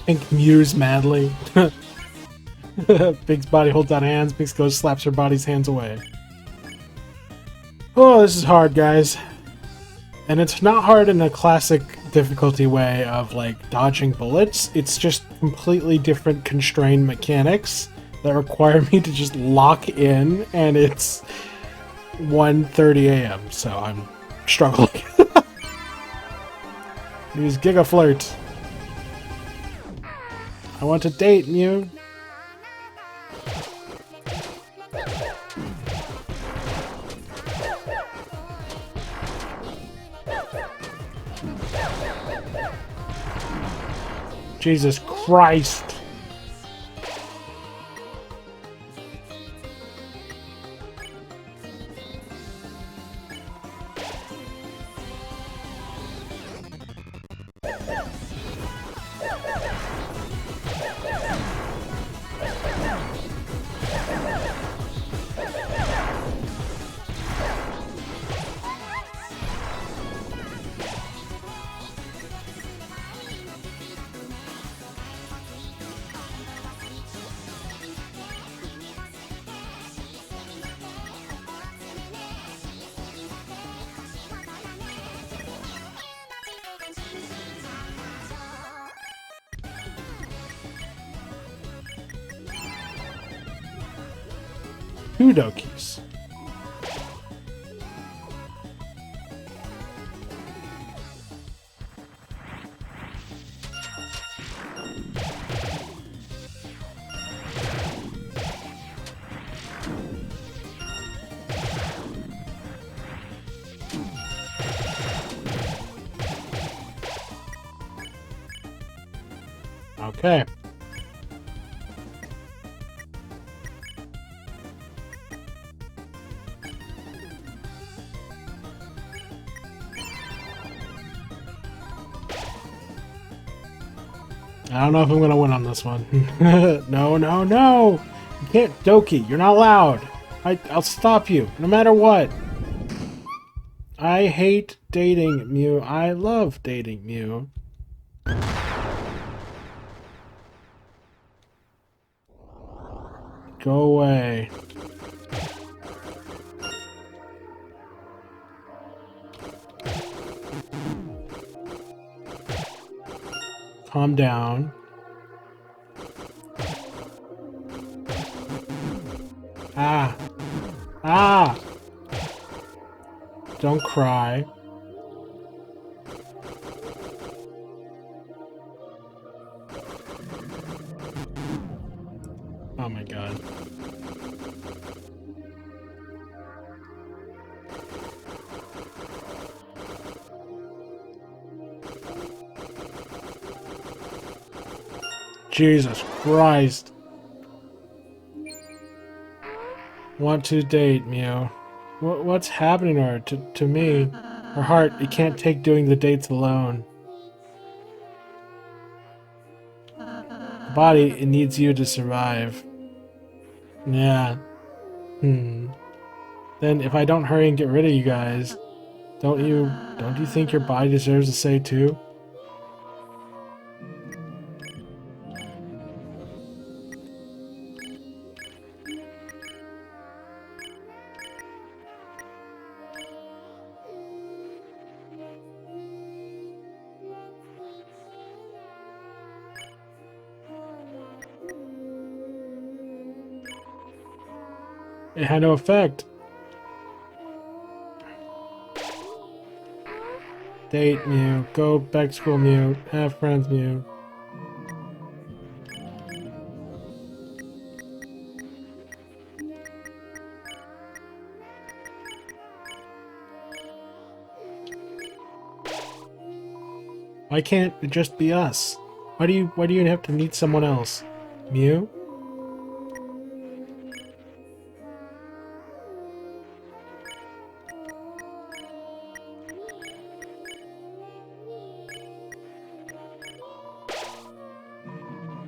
S1: Pink mews madly. Big's body holds out hands, Big's goes slaps her body's hands away. Oh, this is hard, guys. And it's not hard in a classic difficulty way of, like, dodging bullets. It's just completely different constrained mechanics that require me to just lock in, and it's 1:30 a.m., so I'm struggling. Use Giga Flirt. I want to date you. Jesus Christ. Kudokis. Okay. I don't know if I'm gonna win on this one. No, no, no! You can't Doki, you're not allowed! I'll stop you, no matter what! I hate dating Mew. I love dating Mew. Go away. Calm down. Ah. Ah! Don't cry. Oh my god. Jesus Christ. Want to date, Mew. What's happening to her? To me? Her heart, it can't take doing the dates alone. The body, it needs you to survive. Yeah. Then if I don't hurry and get rid of you guys, don't you think your body deserves a say too? It had no effect. Date, Mew. Go back to school, Mew. Have friends, Mew. Why can't it just be us? Why do you have to meet someone else? Mew?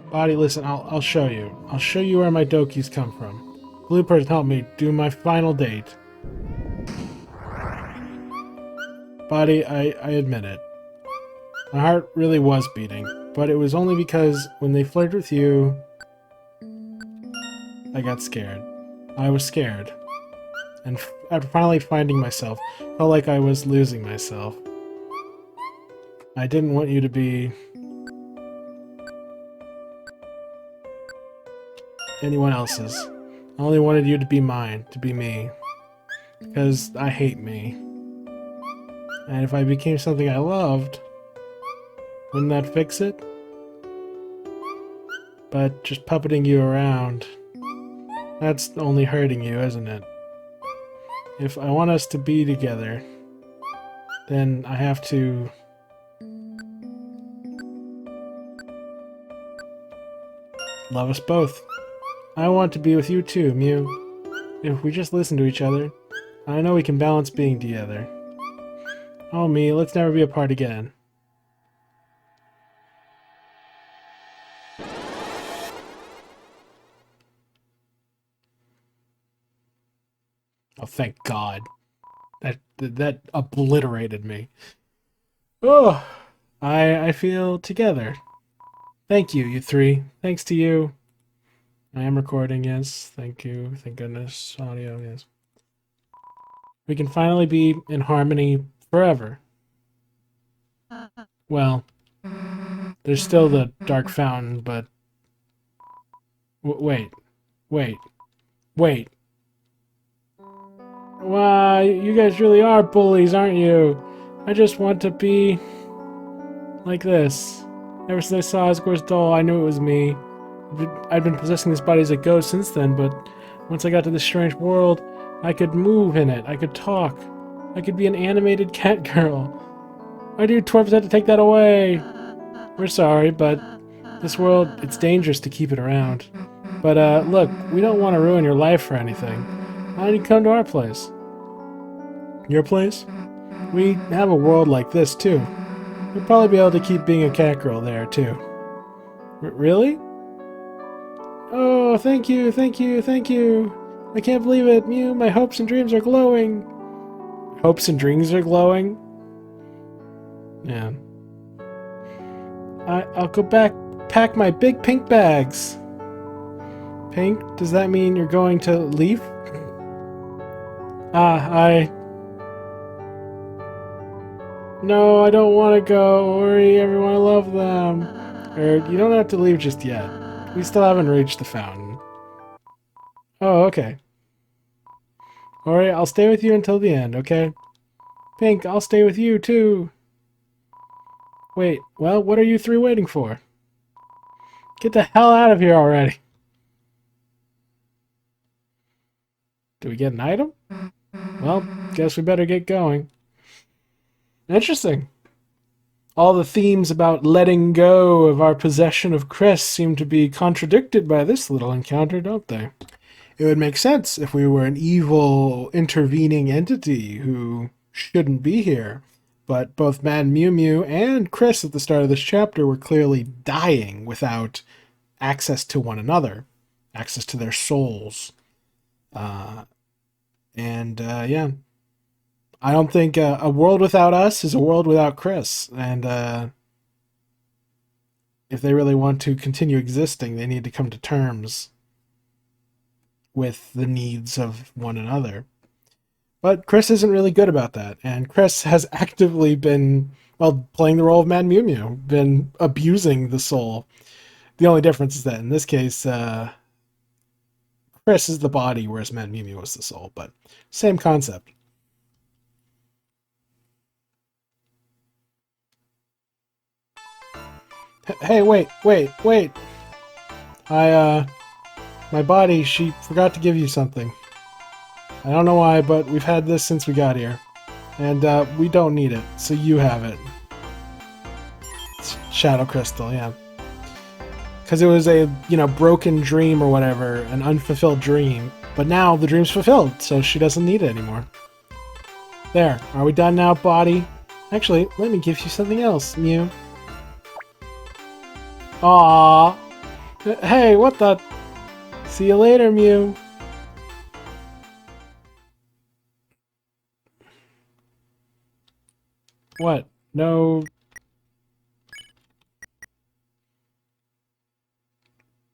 S1: Body, listen, I'll show you. I'll show you where my Dokis come from. Blue person help me do my final date. Body, I admit it. My heart really was beating, but it was only because when they flirted with you, I got scared. I was scared. And after finally finding myself, felt like I was losing myself. I didn't want you to be anyone else's. I only wanted you to be mine, to be me. Because I hate me. And if I became something I loved, wouldn't that fix it? But just puppeting you around, that's only hurting you, isn't it? If I want us to be together, then I have to love us both. I want to be with you too, Mew. If we just listen to each other, I know we can balance being together. Oh me, let's never be apart again. Oh, thank God. That obliterated me. Oh, I feel together. Thank you, you three. Thanks to you. I am recording, yes. Thank you. Thank goodness. Audio, yes. We can finally be in harmony forever. Well, there's still the dark fountain, but... wait. Wait. Wait. Wow, you guys really are bullies, aren't you? I just want to be... like this. Ever since I saw Asgore's doll, I knew it was me. I'd been possessing this body as a ghost since then, but once I got to this strange world, I could move in it. I could talk. I could be an animated cat girl. Why do you twerps have to take that away? We're sorry, but this world, it's dangerous to keep it around. But, look, we don't want to ruin your life or anything. Why don't you come to our place? Your place? We have a world like this, too. You'll probably be able to keep being a cat girl there, too. Really? Oh, thank you, thank you, thank you. I can't believe it, Mew. My hopes and dreams are glowing. Hopes and dreams are glowing? Yeah. I'll go back, pack my big pink bags. Pink? Does that mean you're going to leave? No, I don't want to go. Worry, everyone, I love them. You don't have to leave just yet. We still haven't reached the fountain. Oh, okay. Ori, I'll stay with you until the end, okay? Pink, I'll stay with you, too. Wait, well, what are you three waiting for? Get the hell out of here already. Do we get an item? Well, guess we better get going. Interesting. All the themes about letting go of our possession of Chris seem to be contradicted by this little encounter, don't they? It would make sense if we were an evil, intervening entity who shouldn't be here. But both Mad Mew Mew and Chris at the start of this chapter were clearly dying without access to one another, access to their souls. Yeah. I don't think a world without us is a world without Chris. And if they really want to continue existing, they need to come to terms with the needs of one another. But Chris isn't really good about that. And Chris has actively been, well, playing the role of Mad Mew Mew, been abusing the soul. The only difference is that in this case, Chris is the body, whereas Mad Mimi was the soul, but same concept. Hey, wait. My body, she forgot to give you something. I don't know why, but we've had this since we got here. And, we don't need it, so you have it. It's Shadow Crystal, yeah. Because it was a, broken dream or whatever, an unfulfilled dream. But now the dream's fulfilled, so she doesn't need it anymore. There, are we done now, body? Actually, let me give you something else, Mew. Aww. Hey, what the... See you later, Mew. What? No...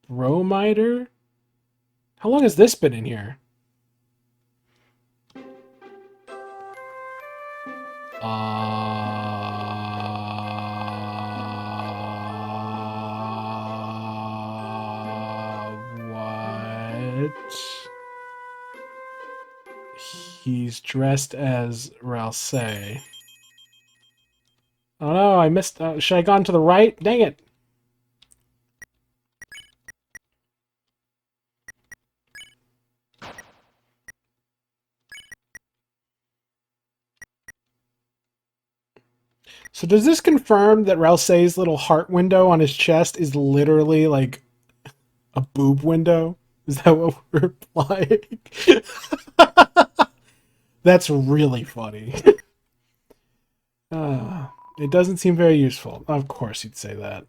S1: Bromiter? How long has this been in here? What? He's dressed as Ralsei. Oh no, I missed... should I have gone to the right? Dang it! So does this confirm that Ralsei's little heart window on his chest is literally like a boob window? Is that what we're implying? That's really funny. It doesn't seem very useful. Of course you'd say that.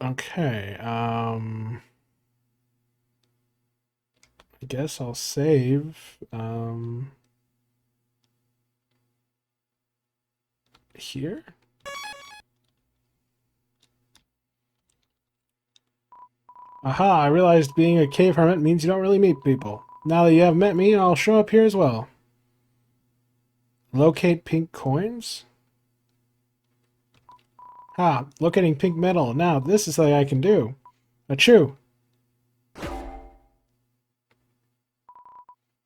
S1: Okay, I guess I'll save, here? Aha, I realized being a cave hermit means you don't really meet people. Now that you have met me, I'll show up here as well. Locate pink coins? Ha, locating pink metal. Now, this is something I can do. Achoo!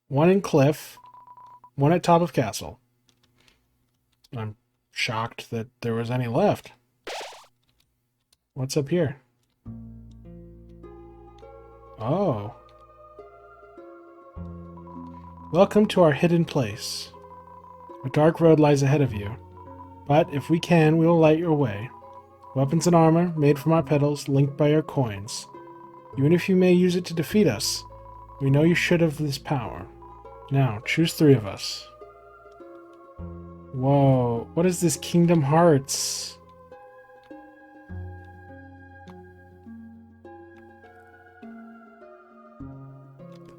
S1: One in cliff, one at top of castle. I'm shocked that there was any left. What's up here? Oh. Welcome to our hidden place. A dark road lies ahead of you, but if we can, we will light your way. Weapons and armor, made from our petals, linked by our coins. Even if you may use it to defeat us, we know you should have this power. Now, choose 3 of us. Whoa, what is this Kingdom Hearts?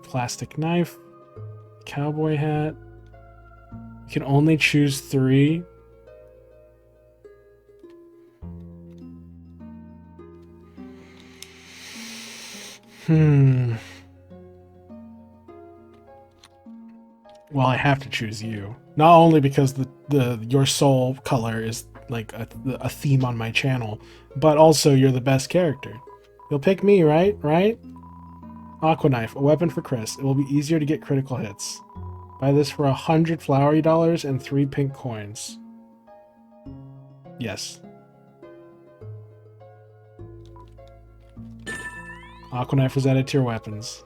S1: Plastic knife, cowboy hat. You can only choose 3. Well, I have to choose you. Not only because your soul color is like a theme on my channel, but also you're the best character. You'll pick me, right? Right? Aqua Knife, a weapon for Chris. It will be easier to get critical hits. Buy this for 100 flowery dollars and 3 pink coins. Yes. Aqua Knife was added to your weapons.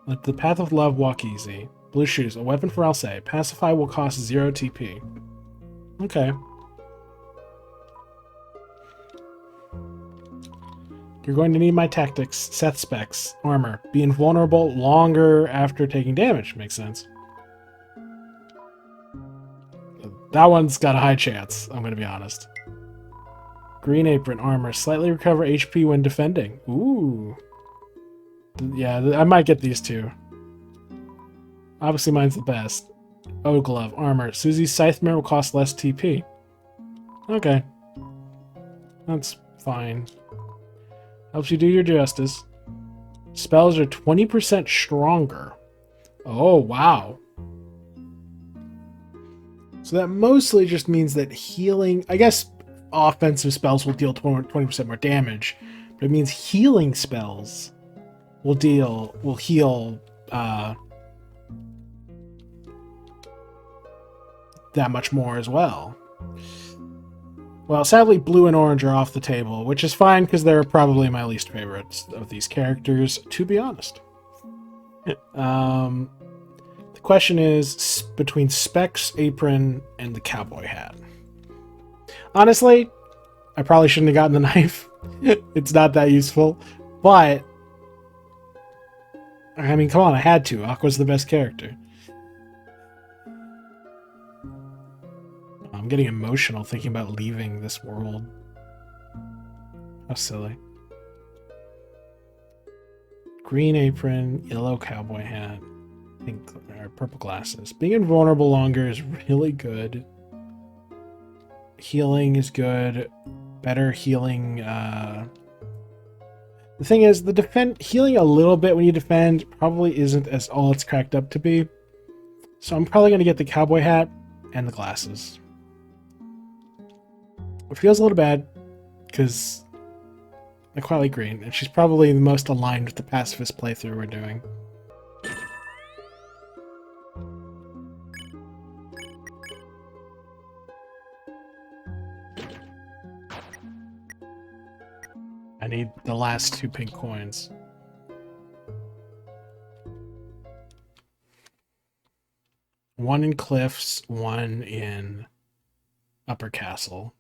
S1: Let the path of love walk easy. Blue shoes, a weapon for Alcei. Pacify will cost 0 TP. Okay. You're going to need my tactics, Seth specs, armor. Be invulnerable longer after taking damage. Makes sense. That one's got a high chance, I'm going to be honest. Green apron, armor. Slightly recover HP when defending. Ooh. Yeah, I might get these 2. Obviously mine's the best. O glove, armor. Susie's Scythemare will cost less TP. Okay. That's fine. Helps you do your justice. Spells are 20% stronger. Oh, wow. So that mostly just means that healing, I guess offensive spells will deal 20% more damage, but it means healing spells will heal that much more as well. Well, sadly, blue and orange are off the table, which is fine because they're probably my least favorites of these characters, to be honest. The question is between Specs, Apron, and the cowboy hat. Honestly, I probably shouldn't have gotten the knife. It's not that useful, but I mean, come on, I had to. Aqua's the best character. I'm getting emotional thinking about leaving this world. How silly. Green apron, yellow cowboy hat, pink or purple glasses. Being invulnerable longer is really good. Healing is good. Better healing. The thing is, healing a little bit when you defend probably isn't as all it's cracked up to be. So I'm probably going to get the cowboy hat and the glasses. It feels a little bad because I quite like green, and she's probably the most aligned with the pacifist playthrough we're doing. I need the last 2 pink coins. One in Cliffs, one in Upper Castle.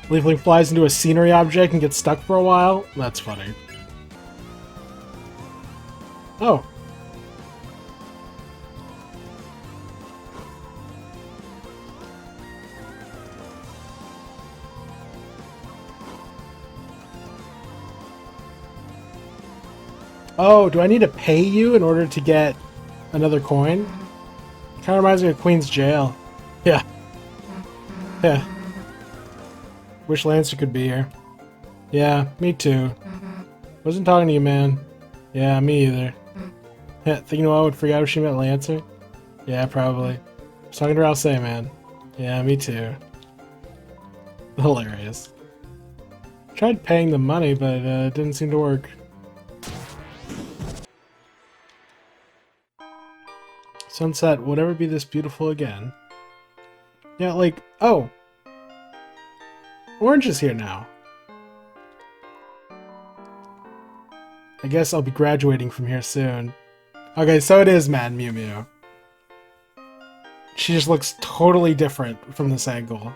S1: Leafling flies into a scenery object and gets stuck for a while? That's funny. Oh. Oh, do I need to pay you in order to get another coin? Kind of reminds me of Queen's Jail. Yeah. Yeah. Wish Lancer could be here. Yeah, me too. Wasn't talking to you, man. Yeah, me either. Yeah, think Noelle would freak out if she met Lancer? Yeah, probably. I was talking to Rouse, man. Yeah, me too. Hilarious. Tried paying the money, but it didn't seem to work. Sunset would ever be this beautiful again. Yeah, like, oh! Orange is here now. I guess I'll be graduating from here soon. Okay, so it is Mad Mew Mew. She just looks totally different from this angle.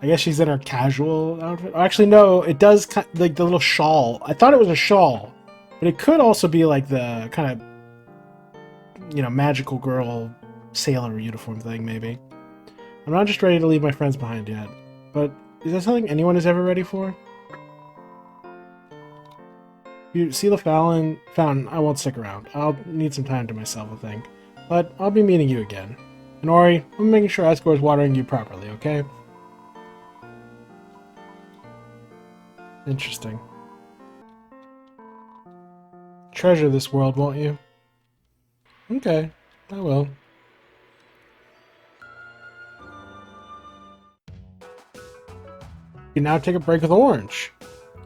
S1: I guess she's in her casual outfit. Actually, no, it does like the little shawl. I thought it was a shawl, but it could also be like the kind of, you know, magical girl sailor uniform thing, maybe. I'm not just ready to leave my friends behind yet, but is that something anyone is ever ready for? You see the fountain, I won't stick around. I'll need some time to myself, I think. But I'll be meeting you again. And Ori, I'm making sure Escort is watering you properly, okay? Interesting. Treasure this world, won't you? Okay, I will. You now take a break with orange.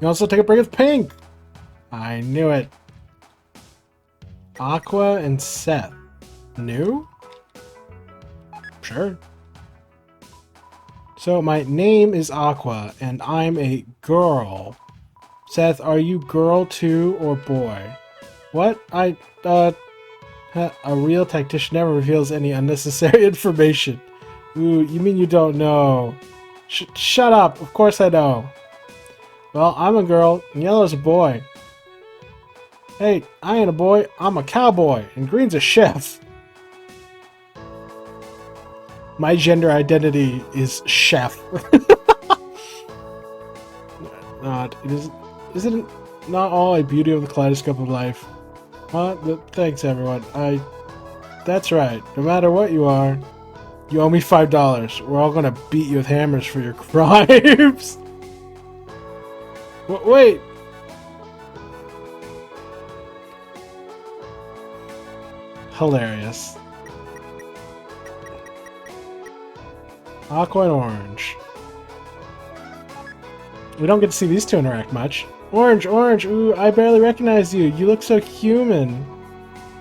S1: You also take a break with pink. I knew it. Aqua and Seth. New? Sure. So my name is Aqua, and I'm a girl. Seth, are you girl too, or boy? What? A real tactician never reveals any unnecessary information. Ooh, you mean you don't know? Shut up, of course I know. Well, I'm a girl, and yellow's a boy. Hey, I ain't a boy, I'm a cowboy, and green's a chef. My gender identity is chef. Isn't not all a beauty of the kaleidoscope of life? Thanks everyone. That's right. No matter what you are, you owe me $5. We're all gonna beat you with hammers for your crimes. Wait. Hilarious. Aqua and orange. We don't get to see these two interact much. Orange, orange, ooh, I barely recognize you. You look so human.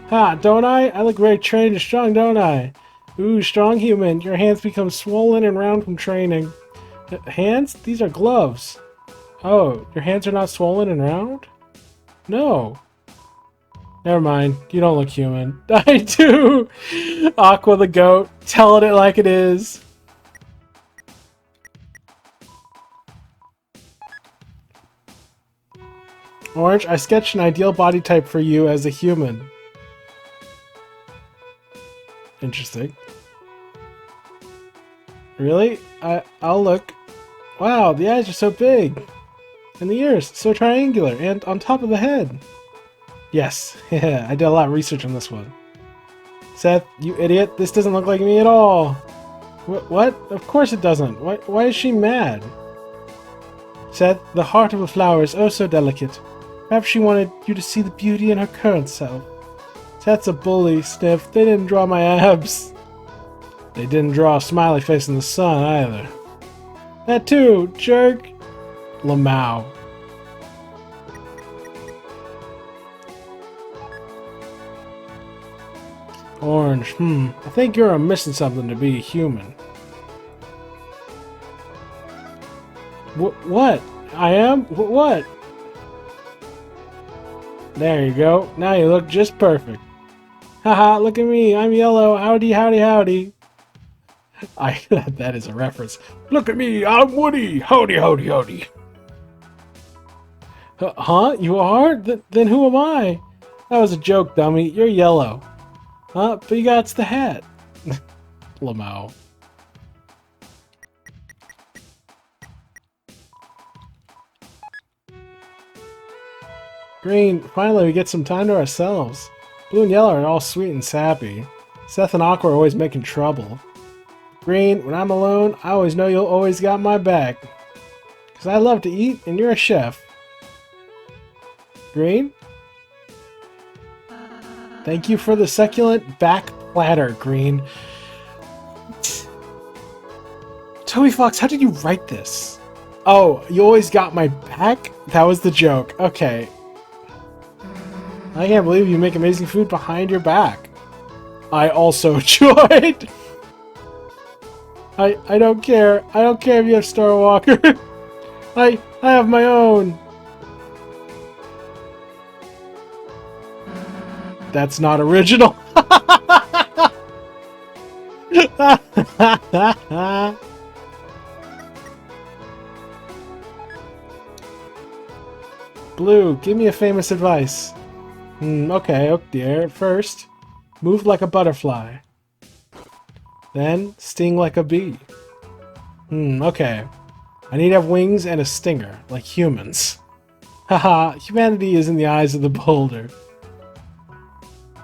S1: Ha, don't I? I look very trained and strong, don't I? Ooh, strong human. Your hands become swollen and round from training. Hands? These are gloves. Oh, your hands are not swollen and round? No. Never mind. You don't look human. I do! Aqua the goat, telling it like it is. Orange, I sketched an ideal body type for you as a human. Interesting. Really? I'll look. Wow, the eyes are so big. And the ears, so triangular, and on top of the head. Yes, yeah, I did a lot of research on this one. Seth, you idiot, this doesn't look like me at all. What? Of course it doesn't. Why is she mad? Seth, the heart of a flower is oh so delicate. Perhaps she wanted you to see the beauty in her current self. Seth's a bully, Sniff. They didn't draw my abs. They didn't draw a smiley face in the sun, either. That too, jerk. Lamau. Orange, I think you're missing something to be human. What? I am? What? There you go. Now you look just perfect. Haha, look at me. I'm yellow. Howdy, howdy, howdy. That is a reference. Look at me. I'm Woody. Howdy, howdy, howdy. Huh? You are? Then who am I? That was a joke, dummy. You're yellow. Huh? But you got the hat. Lamau. Green, finally we get some time to ourselves. Blue and yellow are all sweet and sappy. Seth and Aqua are always making trouble. Green, when I'm alone, I always know you'll always got my back. 'Cause I love to eat and you're a chef. Green? Thank you for the succulent back platter, Green. Toby Fox, how did you write this? Oh, you always got my back? That was the joke. Okay. I can't believe you make amazing food behind your back. I also joined. I don't care. I don't care if you have Star Walker. I have my own. That's not original. Blue, give me a famous advice. Okay, oh dear. First, move like a butterfly. Then, sting like a bee. Okay. I need to have wings and a stinger, like humans. Haha, humanity is in the eyes of the beholder.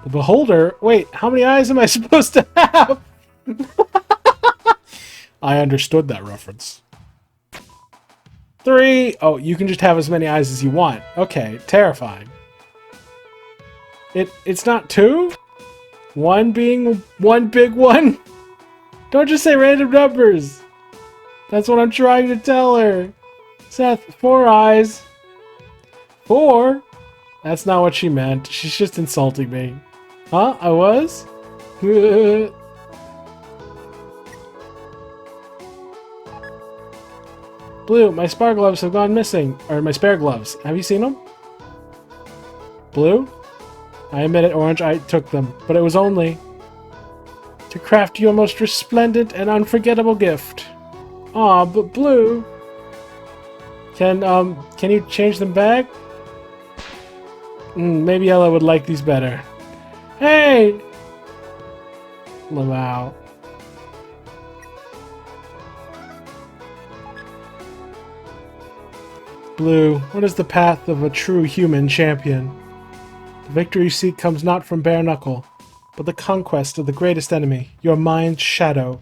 S1: The beholder? Wait, how many eyes am I supposed to have? I understood that reference. 3! Oh, you can just have as many eyes as you want. Okay, terrifying. It's not 2? 1 being one big one? Don't just say random numbers! That's what I'm trying to tell her! Seth, 4 eyes. 4? That's not what she meant. She's just insulting me. Huh? I was? Blue, my spare gloves have gone missing. Or my spare gloves. Have you seen them? Blue? I admit it, Orange, I took them. But it was only to craft your most resplendent and unforgettable gift. Aw, but Blue... Can you change them back? Maybe Ella would like these better. Hey! Lamau. Blue, what is the path of a true human champion? The victory you seek comes not from bare knuckle, but the conquest of the greatest enemy, your mind's shadow.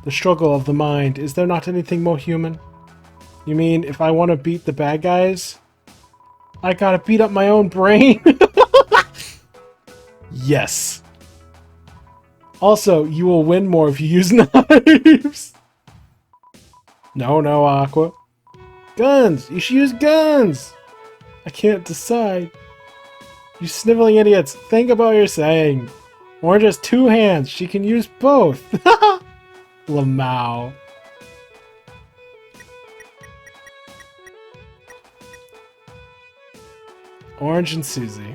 S1: The struggle of the mind, is there not anything more human? You mean, if I want to beat the bad guys, I gotta beat up my own brain? Yes. Also, you will win more if you use knives. No, Aqua. Guns! You should use guns! I can't decide. You sniveling idiots, think about what you're saying. Orange has 2 hands. She can use both. Lamau. Orange and Susie.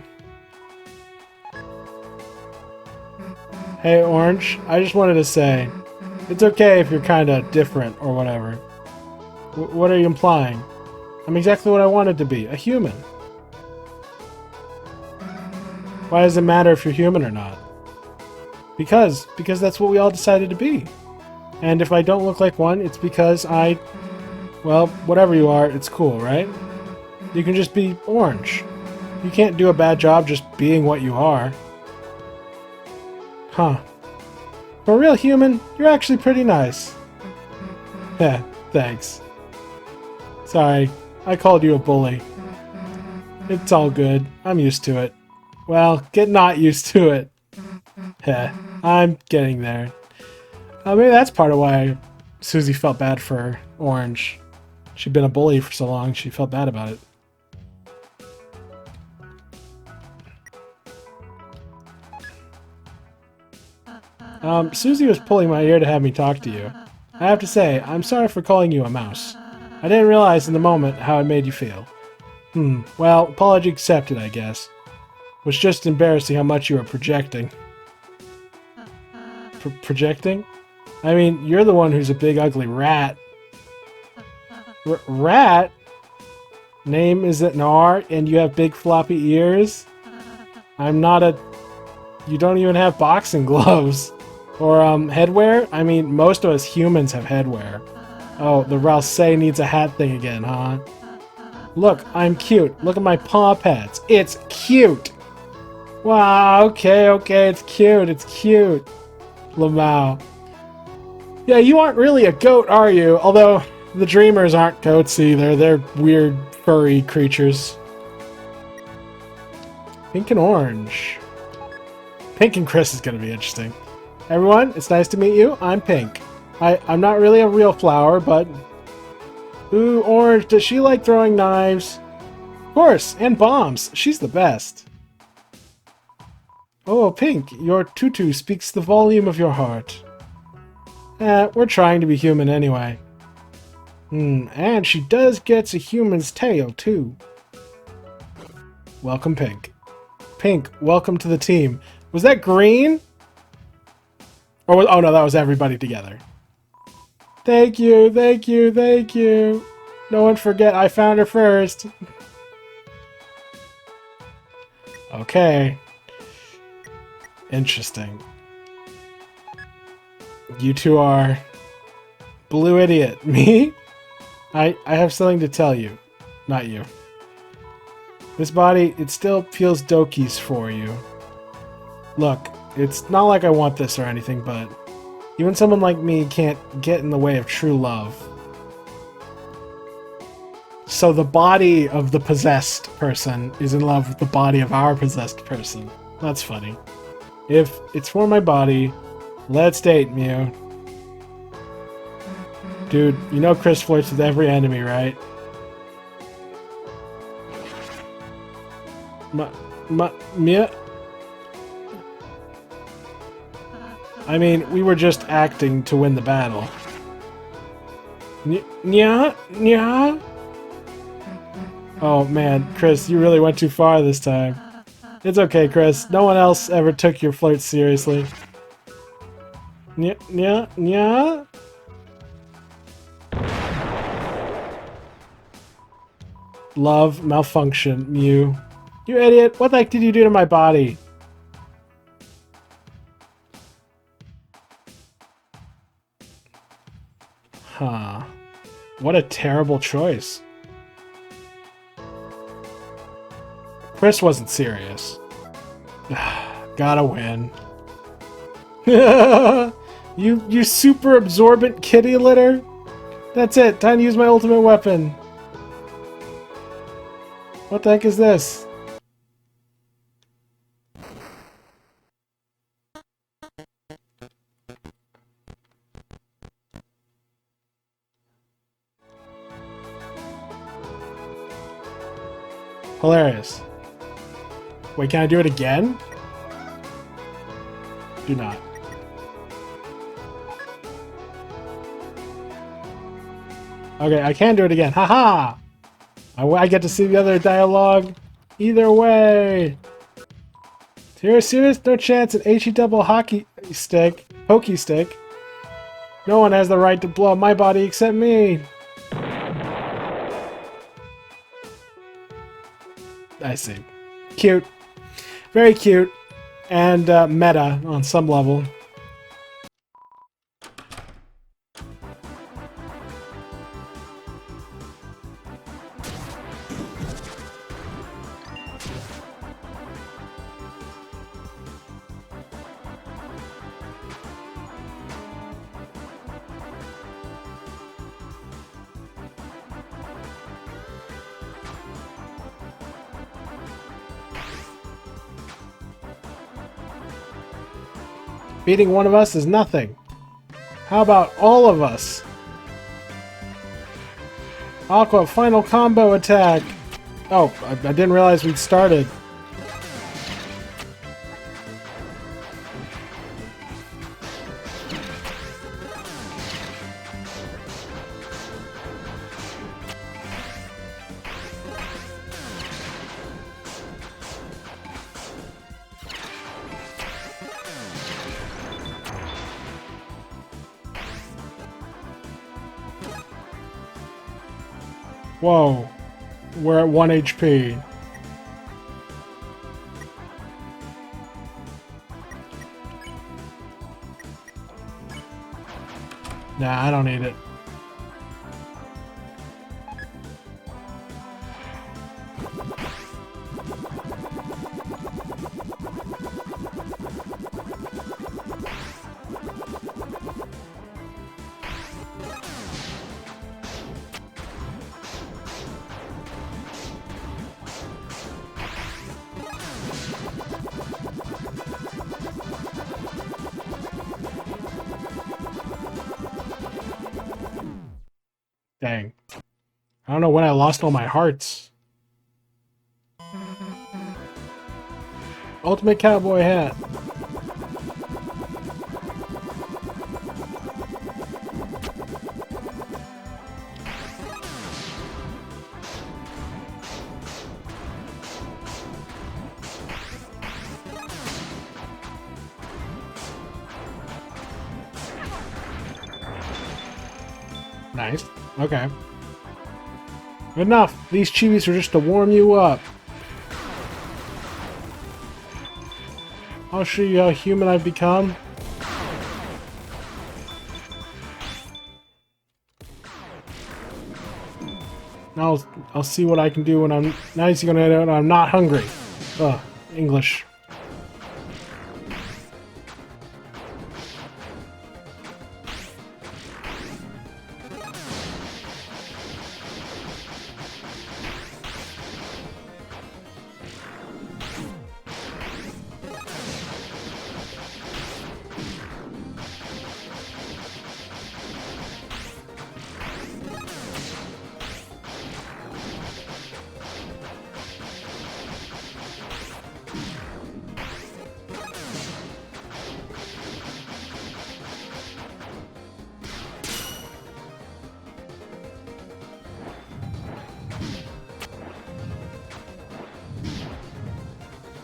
S1: Hey, Orange, I just wanted to say, it's okay if you're kinda different or whatever. What are you implying? I'm exactly what I wanted to be, a human. Why does it matter if you're human or not? Because that's what we all decided to be. And if I don't look like one, it's because well, whatever you are, it's cool, right? You can just be orange. You can't do a bad job just being what you are. Huh. For a real human, you're actually pretty nice. Yeah, thanks. Sorry, I called you a bully. It's all good. I'm used to it. Well, get not used to it. Heh, I'm getting there. Maybe that's part of why Susie felt bad for Orange. She'd been a bully for so long, she felt bad about it. Susie was pulling my ear to have me talk to you. I have to say, I'm sorry for calling you a mouse. I didn't realize in the moment how it made you feel. Well, apology accepted, I guess. It was just embarrassing how much you were projecting. Projecting? I mean, you're the one who's a big ugly rat. Rat? Name is it Nar, and you have big floppy ears? I'm not a... You don't even have boxing gloves. Or, headwear? I mean, most of us humans have headwear. Oh, the Rousey needs a hat thing again, huh? Look, I'm cute. Look at my paw pads. It's cute! Wow, okay, it's cute, Lamau. Yeah, you aren't really a goat, are you? Although, the dreamers aren't goats either. They're weird, furry creatures. Pink and orange. Pink and Chris is gonna be interesting. Everyone, it's nice to meet you. I'm Pink. I'm not really a real flower, but... Ooh, Orange, does she like throwing knives? Of course, and bombs. She's the best. Oh, Pink, your tutu speaks the volume of your heart. We're trying to be human anyway. And she does gets a human's tail, too. Welcome, Pink. Pink, welcome to the team. Was that green? Or oh no, that was everybody together. Thank you. No one forget I found her first. Okay. Interesting. You two are... Blue idiot. Me? I have something to tell you. Not you. This body, it still feels dokies for you. Look, it's not like I want this or anything, but even someone like me can't get in the way of true love. So the body of the possessed person is in love with the body of our possessed person. That's funny. If it's for my body, let's date, Mew. Dude, you know Chris flirts with every enemy, right? Mew? I mean, we were just acting to win the battle. Nya? Oh man, Chris, you really went too far this time. It's okay, Chris. No one else ever took your flirt seriously. Nya? Love malfunction, Mew. You idiot! What the heck did you do to my body? Huh. What a terrible choice. Chris wasn't serious. Gotta win. You super absorbent kitty litter? That's it, time to use my ultimate weapon. What the heck is this? Hilarious. Wait, can I do it again? Do not. Okay, I can do it again. Haha! I get to see the other dialogue. Either way. Serious? No chance. An HE double hockey stick. Pokey stick. No one has the right to blow up my body except me. I see. Cute. Very cute. And meta on some level. Beating one of us is nothing. How about all of us? Aqua, final combo attack! Oh, I didn't realize we'd started. Whoa. We're at 1 HP. Nah, I don't need it. Dang. I don't know when I lost all my hearts. Ultimate cowboy hat. Nice. Okay. Enough! These chibis are just to warm you up. I'll show you how human I've become. Now I'll see what I can do when I'm... Now he's gonna know I'm not hungry. Ugh, English.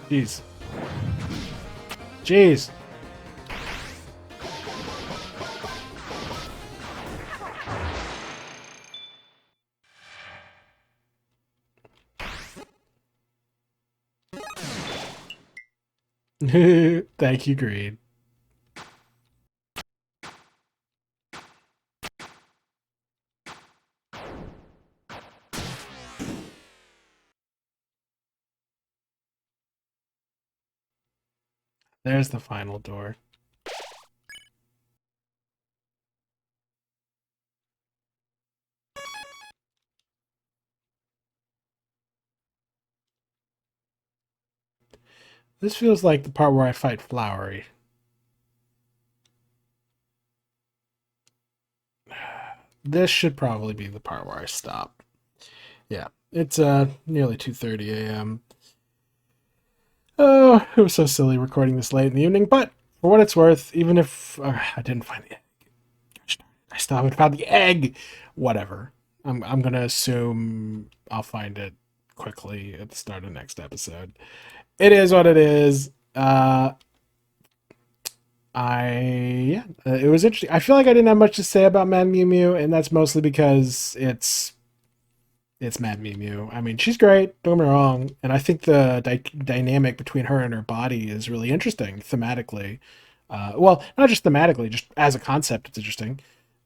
S1: Jeez. Jeez. Thank you, Greed. There's the final door. This feels like the part where I fight Flowery. This should probably be the part where I stop. Yeah, it's nearly 2:30 a.m. Oh, it was so silly recording this late in the evening, but for what it's worth, even if I didn't find the egg, I still haven't found the egg. Whatever. I'm gonna assume I'll find it quickly at the start of next episode. It is what it is. It was interesting. I feel like I didn't have much to say about Mad Mew Mew, and that's mostly because it's Mad Mew Mew. I mean, she's great. Don't get me wrong, and I think the dynamic between her and her body is really interesting thematically. Well, not just thematically, just as a concept, it's interesting.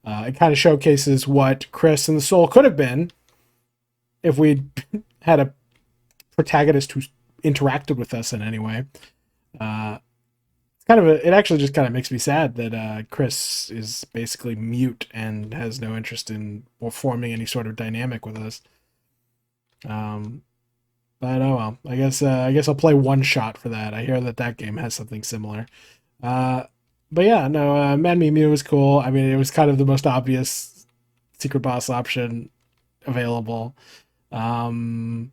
S1: It kind of showcases what Chris and the Soul could have been if we had a protagonist who interacted with us in any way. It's kind of it actually just kind of makes me sad that Chris is basically mute and has no interest in or forming any sort of dynamic with us. Um, but oh well, I guess I'll play one shot for that. I hear that game has something similar. Uh, but yeah, no, Mad Me Mew was cool. I mean, it was kind of the most obvious secret boss option available. Um,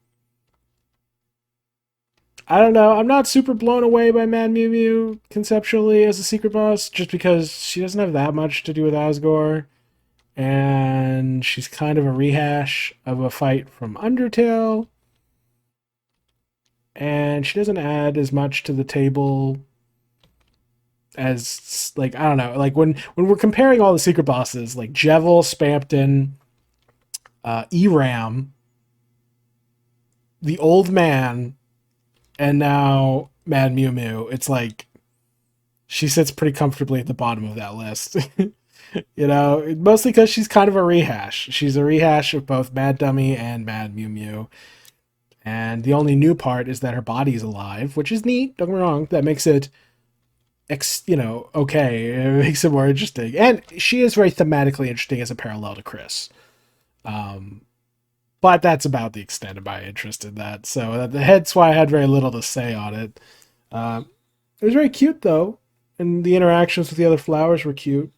S1: I don't know. I'm not super blown away by Mad Mew Mew conceptually as a secret boss, just because she doesn't have that much to do with Asgore, and she's kind of a rehash of a fight from Undertale, and she doesn't add as much to the table as like I don't know. Like when we're comparing all the secret bosses, like Jevil, Spampton, Eram, the Old Man, and now Mad Mew Mew, it's like she sits pretty comfortably at the bottom of that list. Mostly because she's kind of a rehash. She's a rehash of both Mad Dummy and Mad Mew Mew. And the only new part is that her body's alive, which is neat. Don't get me wrong. That makes it, okay. It makes it more interesting. And she is very thematically interesting as a parallel to Chris. Um, but that's about the extent of my interest in that. So that's why I had very little to say on it. Uh, it was very cute, though. And the interactions with the other flowers were cute.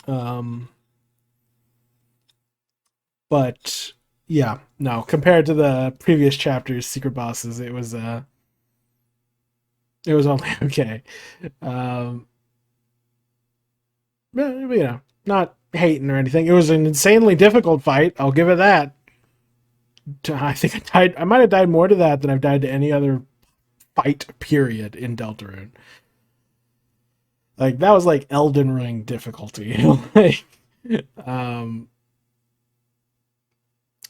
S1: Um, but yeah, no, compared to the previous chapters, secret bosses, it was only okay. Um, not hating or anything. It was an insanely difficult fight. I'll give it that. I think I died. I might have died more to that than I've died to any other fight period in Deltarune. Like that was like Elden Ring difficulty. like, um,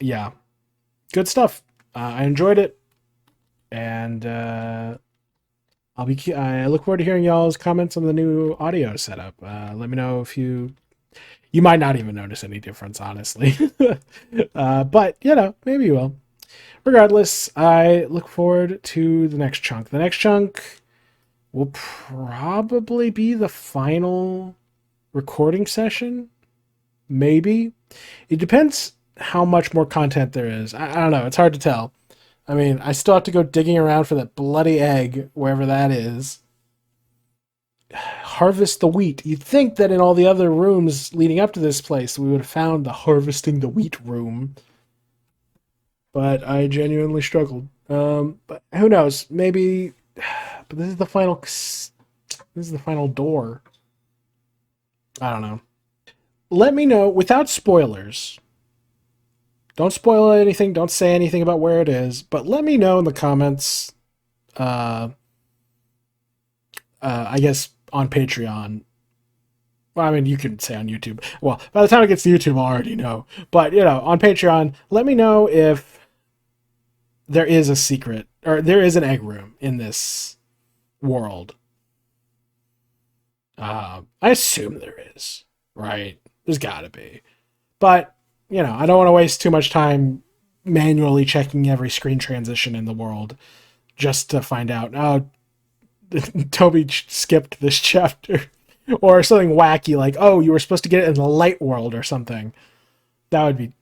S1: yeah, good stuff. I enjoyed it, and I look forward to hearing y'all's comments on the new audio setup. Let me know if you might not even notice any difference, honestly. But maybe you will. Regardless, I look forward to the next chunk. The next chunk will probably be the final recording session. Maybe. It depends how much more content there is. I don't know. It's hard to tell. I mean, I still have to go digging around for that bloody egg, wherever that is. Harvest the wheat. You'd think that in all the other rooms leading up to this place, we would have found the harvesting the wheat room. But I genuinely struggled. But who knows? Maybe. But this is the final. This is the final door. I don't know. Let me know without spoilers. Don't spoil anything. Don't say anything about where it is. But let me know in the comments. Uh, I guess on Patreon. Well, I mean, you can say on YouTube. Well, by the time it gets to YouTube, I'll already know. But on Patreon, let me know if there is a secret or there is an egg room in this world. I assume there is, right? There's got to be. But, I don't want to waste too much time manually checking every screen transition in the world just to find out, oh, Toby skipped this chapter. Or something wacky like, oh, you were supposed to get it in the light world or something. That would be,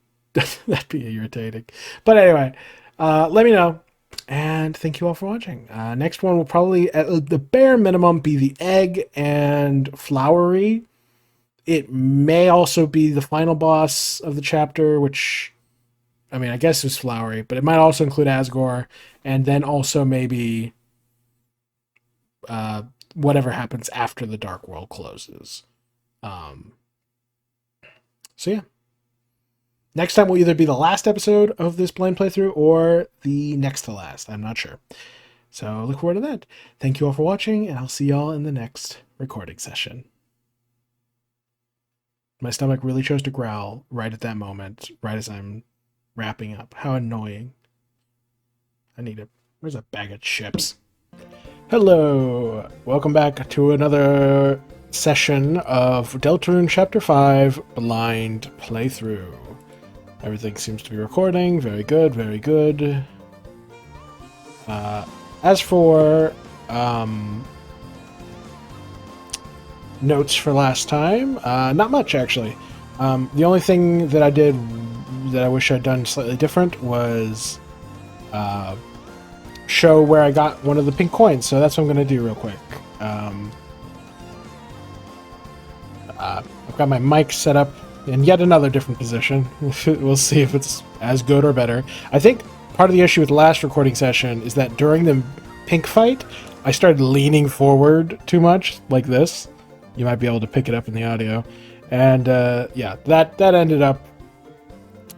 S1: that'd be irritating. But anyway, let me know. And thank you all for watching. Next one will probably, at the bare minimum, be the egg and flowery. It may also be the final boss of the chapter, which I mean, I guess it's flowery, but it might also include Asgore, and then also maybe uh, whatever happens after the Dark World closes. Um, so yeah. Next time will either be the last episode of this blind playthrough or the next to last. I'm not sure. So look forward to that. Thank you all for watching, and I'll see y'all in the next recording session. My stomach really chose to growl right at that moment, right as I'm wrapping up. How annoying. Where's a bag of chips? Hello! Welcome back to another session of Deltarune Chapter 5 Blind Playthrough. Everything seems to be recording. Very good, very good. As for notes for last time, not much actually. The only thing that I did that I wish I'd done slightly different was show where I got one of the pink coins, so that's what I'm going to do real quick. I've got my mic set up in yet another different position. We'll see if it's as good or better. I think part of the issue with the last recording session is that during the pink fight, I started leaning forward too much, like this. You might be able to pick it up in the audio. And yeah, that ended up,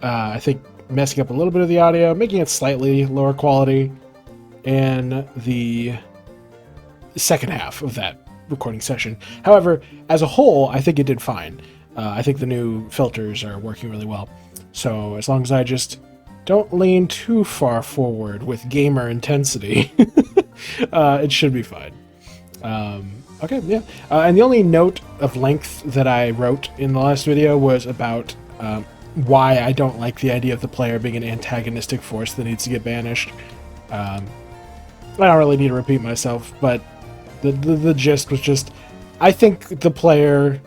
S1: I think, messing up a little bit of the audio, making it slightly lower quality in the second half of that recording session. However, as a whole, I think it did fine. I think the new filters are working really well. So as long as I just don't lean too far forward with gamer intensity, it should be fine. Okay, yeah. And the only note of length that I wrote in the last video was about why I don't like the idea of the player being an antagonistic force that needs to get banished. I don't really need to repeat myself, but the gist was just, I think the player...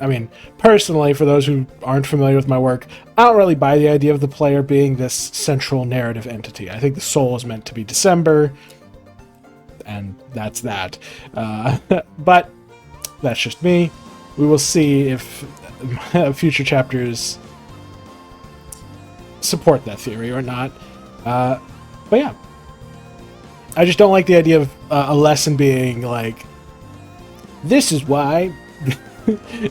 S1: I mean, personally, for those who aren't familiar with my work, I don't really buy the idea of the player being this central narrative entity. I think the soul is meant to be December, and that's that. But that's just me. We will see if future chapters support that theory or not. But yeah. I just don't like the idea of a lesson being like, this is why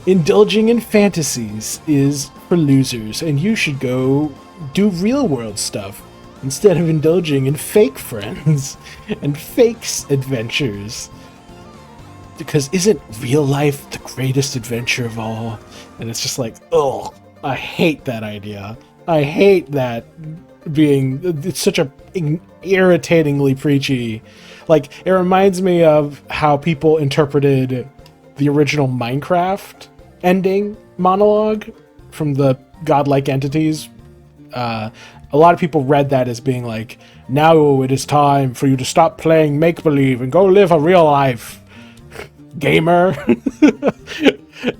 S1: indulging in fantasies is for losers, and you should go do real world stuff instead of indulging in fake friends and fake adventures. Because isn't real life the greatest adventure of all? And it's just like, oh, I hate that idea. I hate that being, it's such a irritatingly preachy. Like, it reminds me of how people interpreted the original Minecraft ending monologue from the godlike entities. A lot of people read that as being like, now it is time for you to stop playing make-believe and go live a real life, gamer.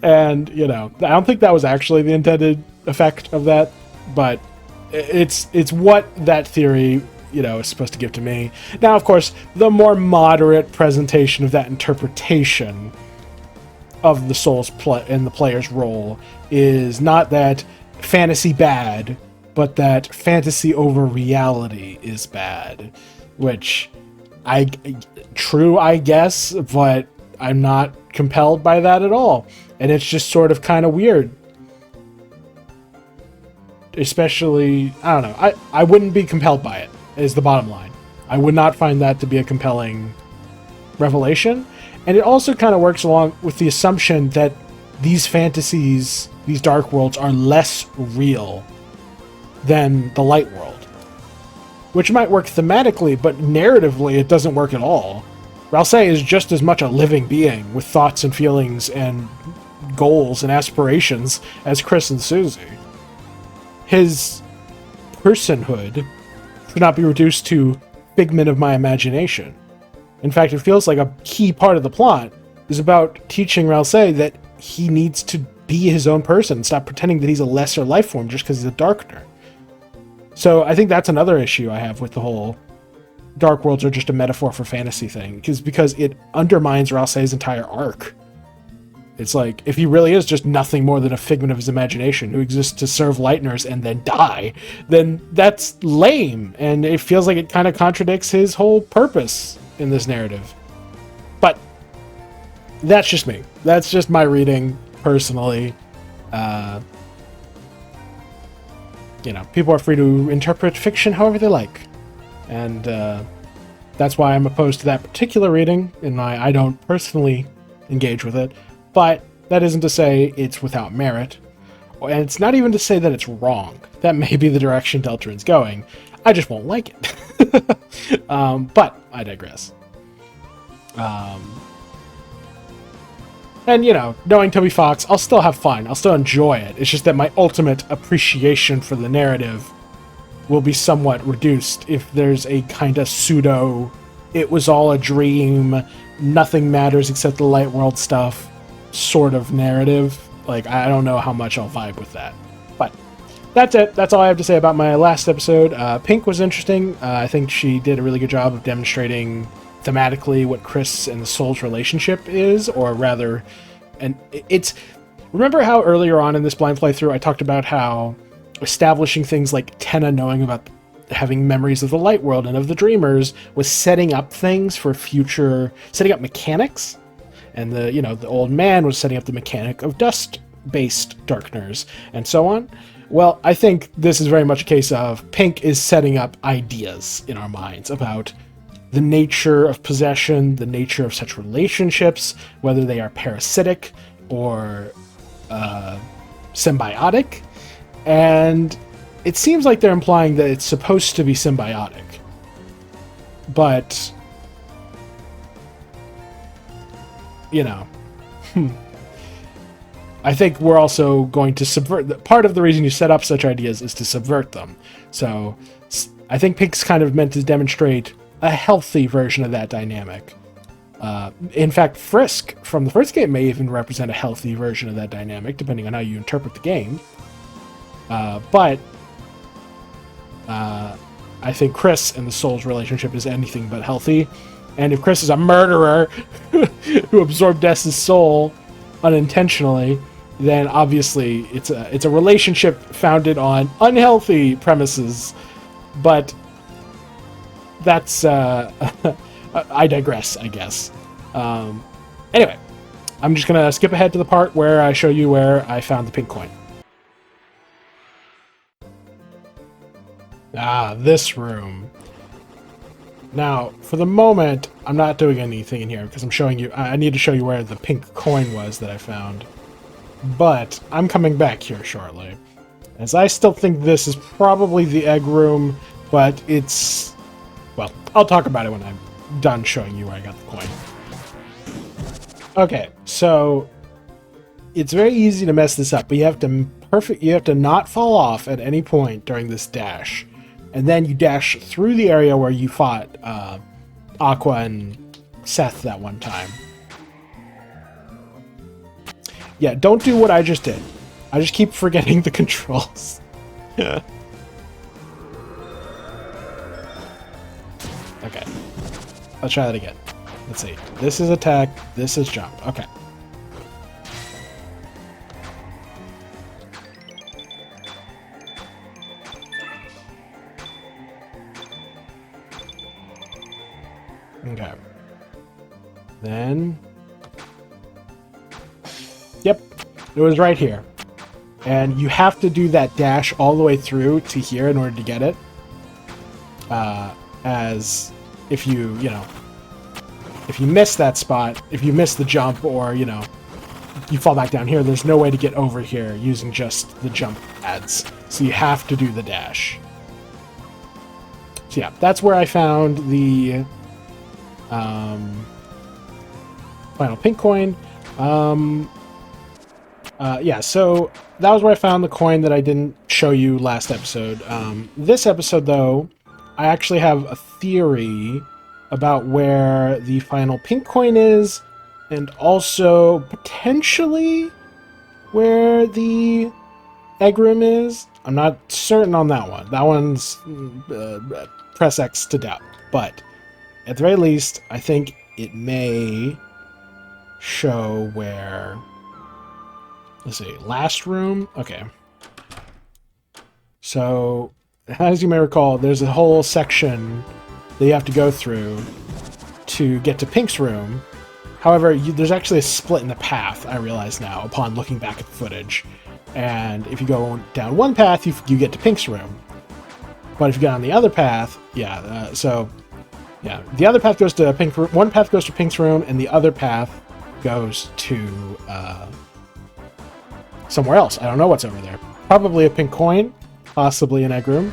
S1: And, you know, I don't think that was actually the intended effect of that, but it's what that theory, you know, is supposed to give to me. Now, of course, the more moderate presentation of that interpretation of the soul's and the player's role is not that fantasy bad, but that fantasy over reality is bad, which true, I guess, but I'm not compelled by that at all. And it's just sort of kind of weird. Especially, I don't know, I wouldn't be compelled by it, is the bottom line. I would not find that to be a compelling revelation. And it also kind of works along with the assumption that these fantasies, these dark worlds, are less real than the light world. Which might work thematically, but narratively it doesn't work at all. Ralsei is just as much a living being with thoughts and feelings and goals and aspirations as Chris and Susie. His personhood should not be reduced to figment of my imagination. In fact, it feels like a key part of the plot is about teaching Ralsei that he needs to be his own person, stop pretending that he's a lesser life form just because he's a Darkner. So I think that's another issue I have with the whole Dark Worlds are just a metaphor for fantasy thing, because it undermines Ralsei's entire arc. It's like, if he really is just nothing more than a figment of his imagination who exists to serve Lightners and then die, then that's lame, and it feels like it kind of contradicts his whole purpose in this narrative. But that's just me. That's just my reading, personally. People are free to interpret fiction however they like. And that's why I'm opposed to that particular reading, and I don't personally engage with it. But that isn't to say it's without merit. And it's not even to say that it's wrong. That may be the direction Deltarune's going. I just won't like it. But I digress. And, knowing Toby Fox, I'll still have fun. I'll still enjoy it. It's just that my ultimate appreciation for the narrative will be somewhat reduced if there's a kind of pseudo, it was all a dream, nothing matters except the light world stuff sort of narrative. Like, I don't know how much I'll vibe with that. But that's it. That's all I have to say about my last episode. Pink was interesting. I think she did a really good job of demonstrating thematically what Chris and the Soul's relationship is, or rather, and it's... Remember how earlier on in this blind playthrough I talked about how establishing things like Tenna knowing about having memories of the light world and of the dreamers was setting up things for future, setting up mechanics, and the old man was setting up the mechanic of dust-based darkners, and so on. Well, I think this is very much a case of Pink is setting up ideas in our minds about the nature of possession, the nature of such relationships, whether they are parasitic or symbiotic, and it seems like they're implying that it's supposed to be symbiotic. But, I think we're also going to subvert... Part of the reason you set up such ideas is to subvert them. So, I think Pink's kind of meant to demonstrate a healthy version of that dynamic. In fact, Frisk from the first game may even represent a healthy version of that dynamic, depending on how you interpret the game. But I think Chris and the Soul's relationship is anything but healthy. And if Chris is a murderer who absorbed Dess's soul unintentionally, then obviously it's a relationship founded on unhealthy premises. But that's... I digress, I guess. Anyway, I'm just going to skip ahead to the part where I show you where I found the pink coin. Ah, this room. Now, for the moment, I'm not doing anything in here because I'm showing you... I need to show you where the pink coin was that I found. But I'm coming back here shortly, as I still think this is probably the egg room, but it's... Well, I'll talk about it when I'm done showing you where I got the coin. Okay, so it's very easy to mess this up, but you have to not fall off at any point during this dash. And then you dash through the area where you fought Aqua and Seth that one time. Yeah, don't do what I just did. I just keep forgetting the controls. Okay. Let's try that again. Let's see. This is attack. This is jump. Okay. Okay. Then... Yep. It was right here. And you have to do that dash all the way through to here in order to get it. As if you miss that spot, if you miss the jump or, you fall back down here, there's no way to get over here using just the jump pads. So you have to do the dash. So yeah, that's where I found the final pink coin. Yeah, so that was where I found the coin that I didn't show you last episode. This episode, though, I actually have a theory about where the final pink coin is, and also potentially where the egg room is. I'm not certain on that one. That one's press X to doubt. But at the very least, I think it may show where Let's see. Last room. Okay. So, as you may recall, there's a whole section that you have to go through to get to Pink's room. However, there's actually a split in the path, I realize now, upon looking back at the footage. And if you go down one path, you get to Pink's room. But if you get on the other path, yeah, the other path goes to Pink's room. One path goes to Pink's room, and the other path goes to somewhere else. I don't know what's over there. Probably a pink coin, possibly an egg room.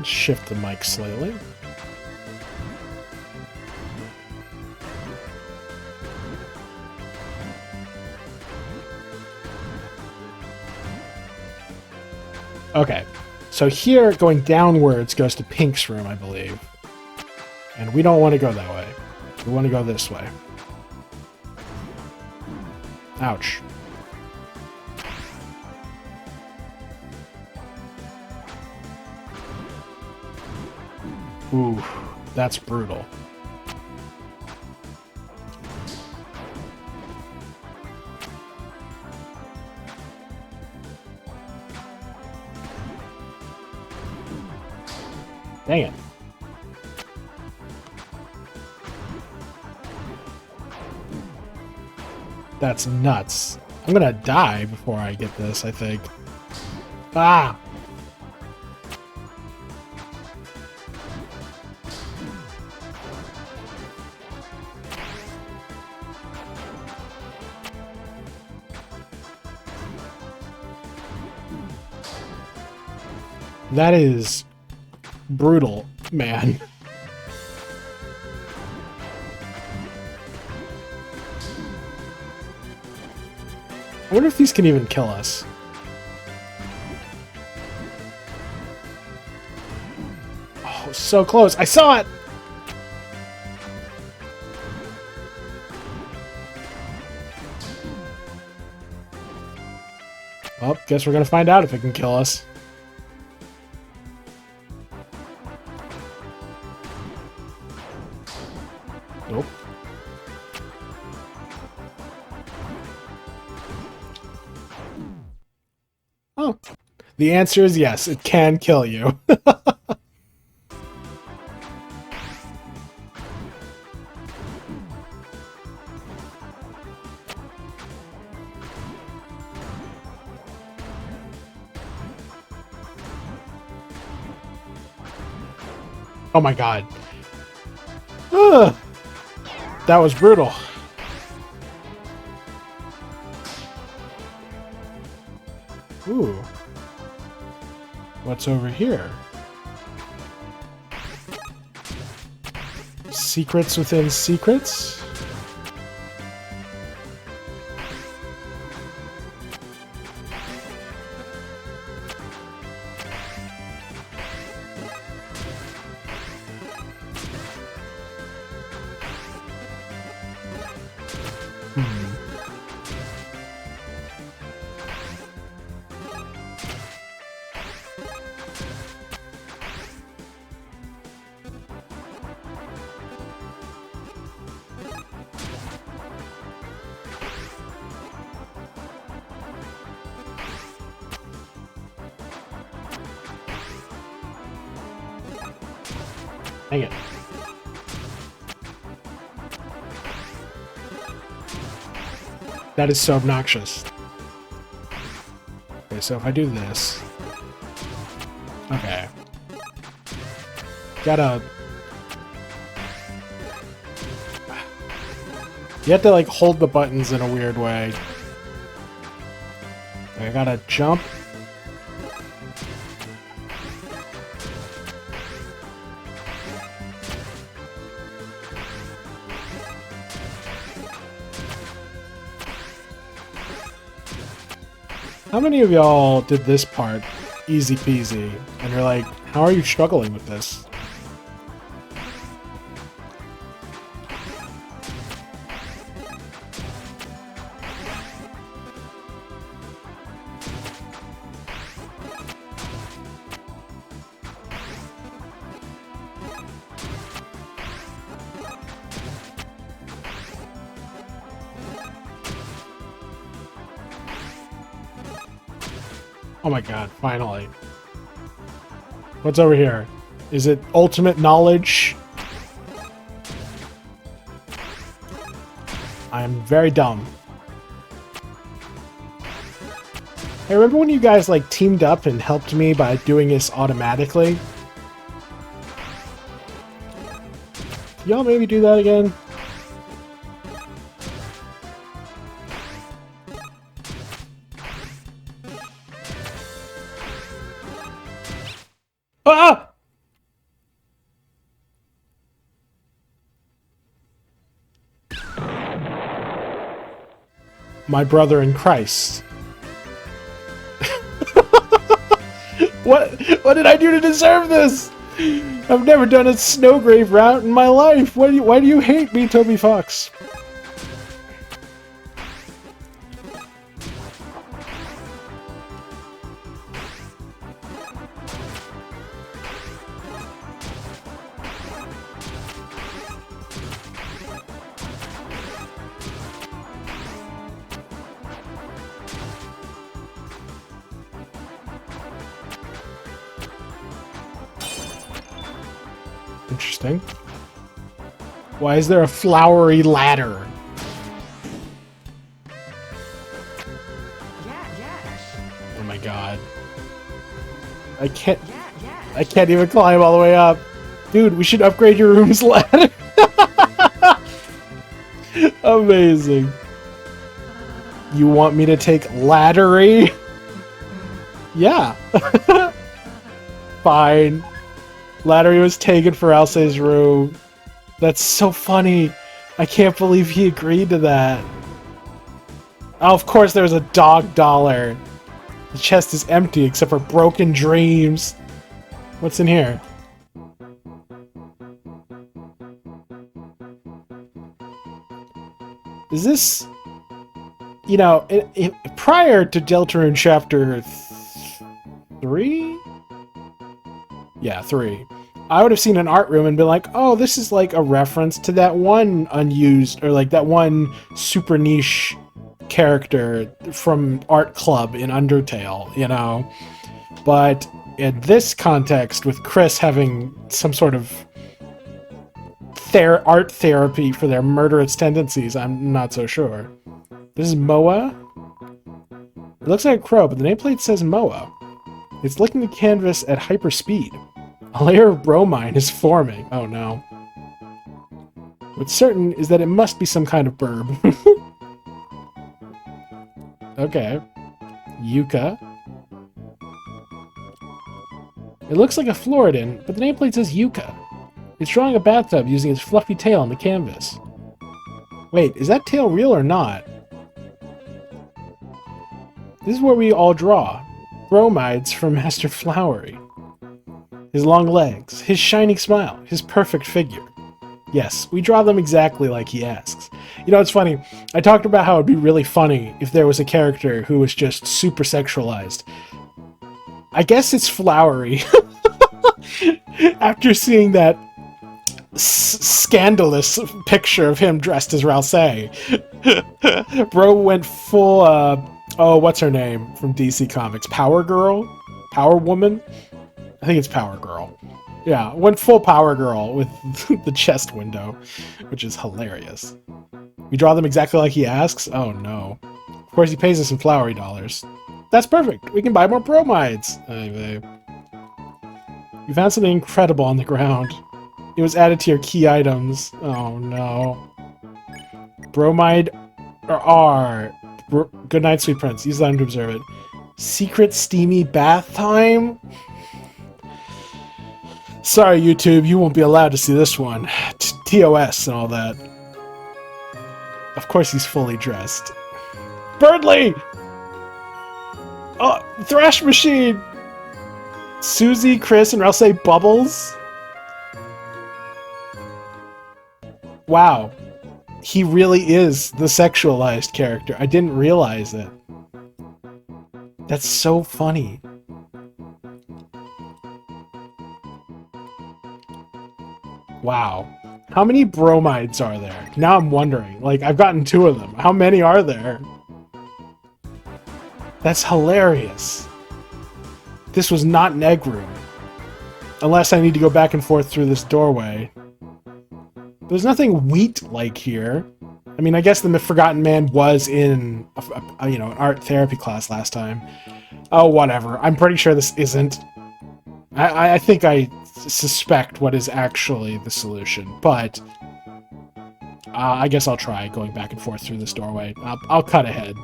S1: Shift the mic slightly. Okay, so here, going downwards goes to Pink's room, I believe. And we don't want to go that way. We want to go this way. Ouch. Ooh, that's brutal. Dang it. That's nuts. I'm gonna die before I get this, I think. Ah! That is brutal, man. I wonder if these can even kill us. Oh, so close. I saw it! Well, guess we're gonna find out if it can kill us. Nope. Oh. The answer is yes, it can kill you. Oh my god. Ugh. That was brutal. Ooh. What's over here? Secrets within secrets? Dang it. That is so obnoxious. Okay, so if I do this... Okay. Gotta... You have to, like, hold the buttons in a weird way. I gotta jump. How many of y'all did this part easy peasy, and you're like, how are you struggling with this? Oh my god, finally. What's over here? Is it ultimate knowledge? I'm very dumb. Hey, remember when you guys, like, teamed up and helped me by doing this automatically? Y'all maybe do that again? Ah! My brother in Christ. What did I do to deserve this? I've never done a Snowgrave route in my life. Why do you hate me, Toby Fox? Interesting. Why is there a flowery ladder? Oh my god. I can't even climb all the way up. Dude, we should upgrade your room's ladder. Amazing. You want me to take laddery? Yeah. Fine. Laddery was taken for Elsie's room. That's so funny. I can't believe he agreed to that. Oh, of course there was a dog dollar. The chest is empty except for broken dreams. What's in here? Is this... You know, prior to Deltarune Chapter 3? Yeah, 3. I would have seen an art room and been like, oh, this is like a reference to that one unused, or like that one super niche character from Art Club in Undertale, you know? But in this context, with Chris having some sort of art therapy for their murderous tendencies, I'm not so sure. This is Moa? It looks like a crow, but the nameplate says Moa. It's licking the canvas at hyper speed. A layer of bromine is forming. Oh no. What's certain is that it must be some kind of burb. Okay. Yucca. It looks like a Floridin, but the nameplate says Yucca. It's drawing a bathtub using its fluffy tail on the canvas. Wait, is that tail real or not? This is where we all draw. Bromides from Master Flowery. His long legs, his shining smile, his perfect figure. Yes, we draw them exactly like he asks. You know, it's funny. I talked about how it'd be really funny if there was a character who was just super sexualized. I guess it's Flowery. After seeing that scandalous picture of him dressed as Ralsei, bro went full, oh, what's her name from DC Comics? Power Girl? Power Woman? I think it's Power Girl. Yeah, went full Power Girl with the chest window, which is hilarious. We draw them exactly like he asks? Oh no. Of course he pays us in flowery dollars. That's perfect! We can buy more bromides! Hey, babe. You found something incredible on the ground. It was added to your key items. Oh no. Bromide R. Good night, sweet prince. Use the item to observe it. Secret steamy bath time? Sorry, YouTube, you won't be allowed to see this one. TOS and all that. Of course he's fully dressed. Birdly! Oh, Thrash Machine! Susie, Chris, and Ralsei Bubbles? Wow. He really is the sexualized character. I didn't realize it. That's so funny. Wow. How many bromides are there? Now I'm wondering. Like, I've gotten 2 of them. How many are there? That's hilarious. this was not an egg room. Unless I need to go back and forth through this doorway. There's nothing wheat-like here. I mean, I guess the Forgotten Man was in, you know, an art therapy class last time. Oh, whatever. I'm pretty sure this isn't. I think I suspect what is actually the solution, but I guess I'll try going back and forth through this doorway. I'll cut ahead.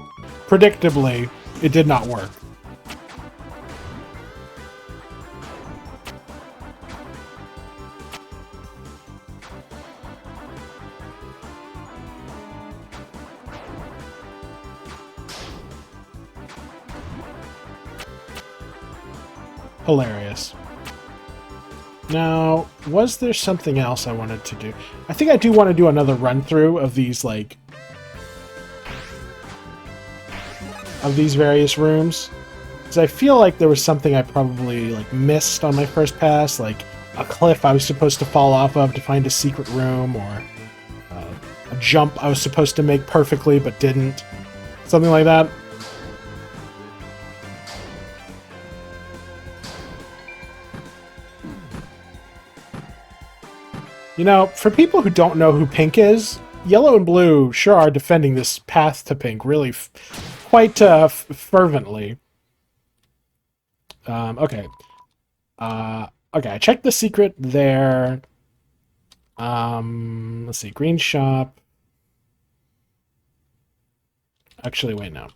S1: Predictably, it did not work. Hilarious. Now, was there something else I wanted to do? I think I do want to do another run-through of these, like... of these various rooms. Because I feel like there was something I probably, like, missed on my first pass, like a cliff I was supposed to fall off of to find a secret room, or a jump I was supposed to make perfectly but didn't. Something like that. You know, for people who don't know who Pink is, Yellow and Blue sure are defending this path to Pink really quite fervently. Okay. Okay, I checked the secret there. Let's see, green shop. Actually, wait, no.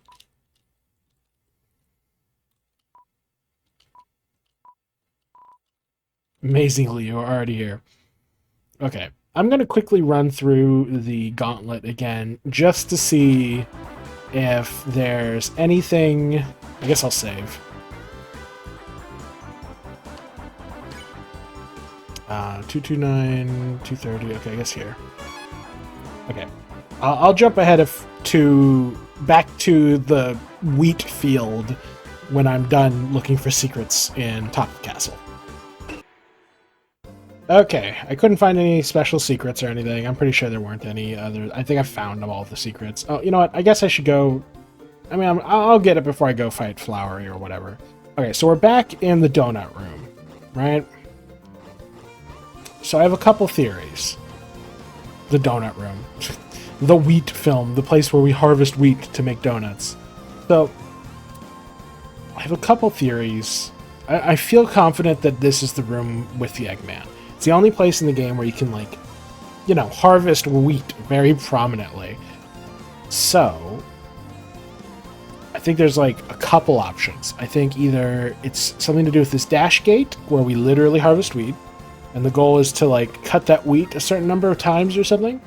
S1: Amazingly, you're already here. Okay, I'm going to quickly run through the gauntlet again, just to see if there's anything... I guess I'll save. 229, 230, okay, I guess here. Okay, I'll jump ahead back to the wheat field when I'm done looking for secrets in Top of the Castle. Okay, I couldn't find any special secrets or anything. I'm pretty sure there weren't any other. I think I found all the secrets. Oh, you know what? I guess I should go... I mean, I'll get it before I go fight Flowery or whatever. Okay, so we're back in the donut room, right? So I have a couple theories. The donut room. The wheat film, the place where we harvest wheat to make donuts. So, I have a couple theories. I feel confident that this is the room with the Eggman. It's the only place in the game where you can, like, you know, harvest wheat very prominently. So, I think there's, like, a couple options. I think either it's something to do with this dash gate, where we literally harvest wheat, and the goal is to, like, cut that wheat a certain number of times or something.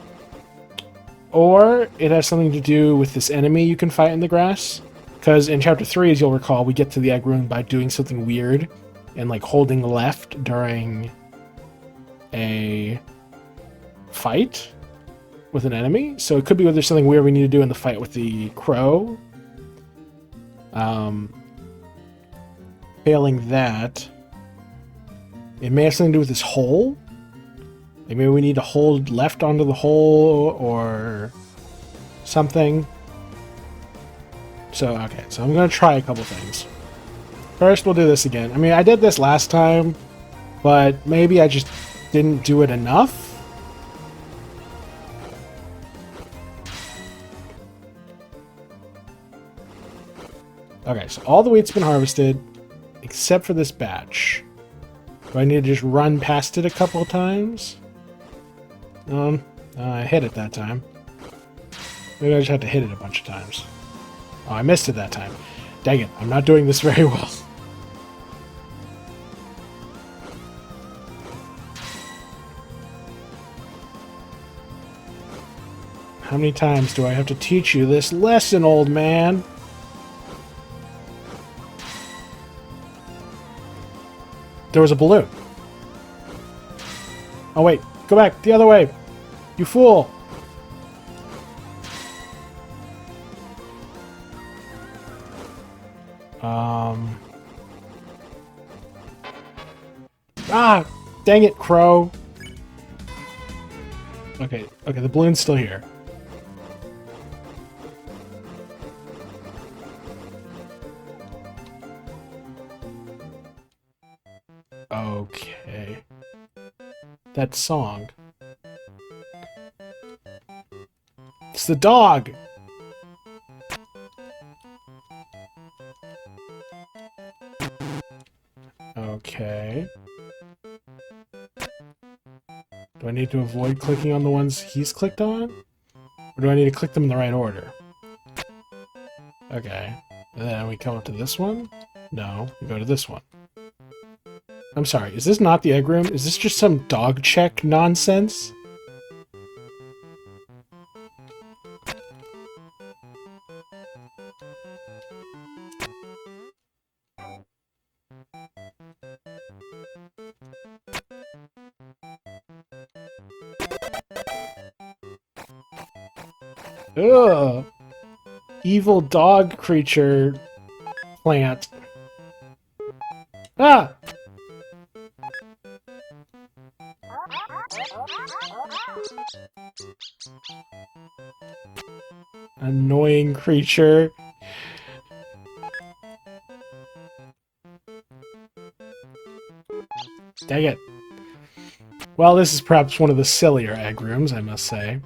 S1: Or it has something to do with this enemy you can fight in the grass. Because in Chapter 3, as you'll recall, we get to the egg room by doing something weird and, like, holding left during a fight with an enemy. So it could be whether there's something weird we need to do in the fight with the crow. Failing that, it may have something to do with this hole. Like maybe we need to hold left onto the hole or something. So, okay, so I'm going to try a couple things. First, we'll do this again. I mean, I did this last time, but maybe I just didn't do it enough. Okay, so all the wheat's been harvested, except for this batch. Do I need to just run past it a couple of times? I hit it that time. Maybe I just have to hit it a bunch of times. Oh, I missed it that time. Dang it, I'm not doing this very well. How many times do I have to teach you this lesson, old man? There was a balloon. Oh wait, go back, the other way. You fool. Ah, dang it, Crow. Okay, the balloon's still here. Okay. That song. It's the dog! Okay. Do I need to avoid clicking on the ones he's clicked on? Or do I need to click them in the right order? Okay. And then we come up to this one? No, we go to this one. I'm sorry, is this not the egg room? Is this just some dog check nonsense? Ugh! Evil dog creature plant. Ah! Annoying creature. Dang it. Well, this is perhaps one of the sillier egg rooms, I must say.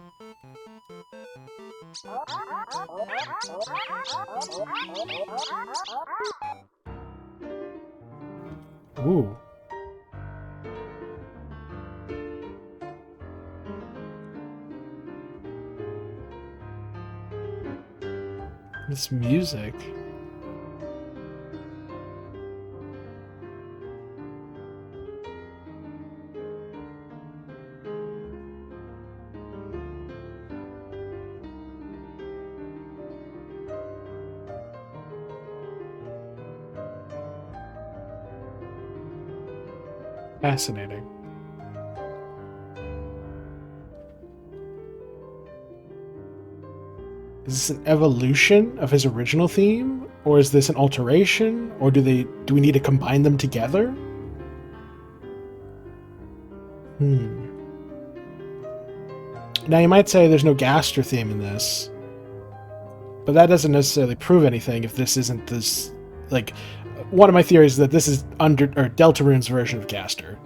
S1: Ooh. This music. Fascinating. Is this an evolution of his original theme? Or is this an alteration? Or do we need to combine them together? Now you might say there's no Gaster theme in this. But that doesn't necessarily prove anything if this isn't this... Like, one of my theories is that this is Deltarune's version of Gaster,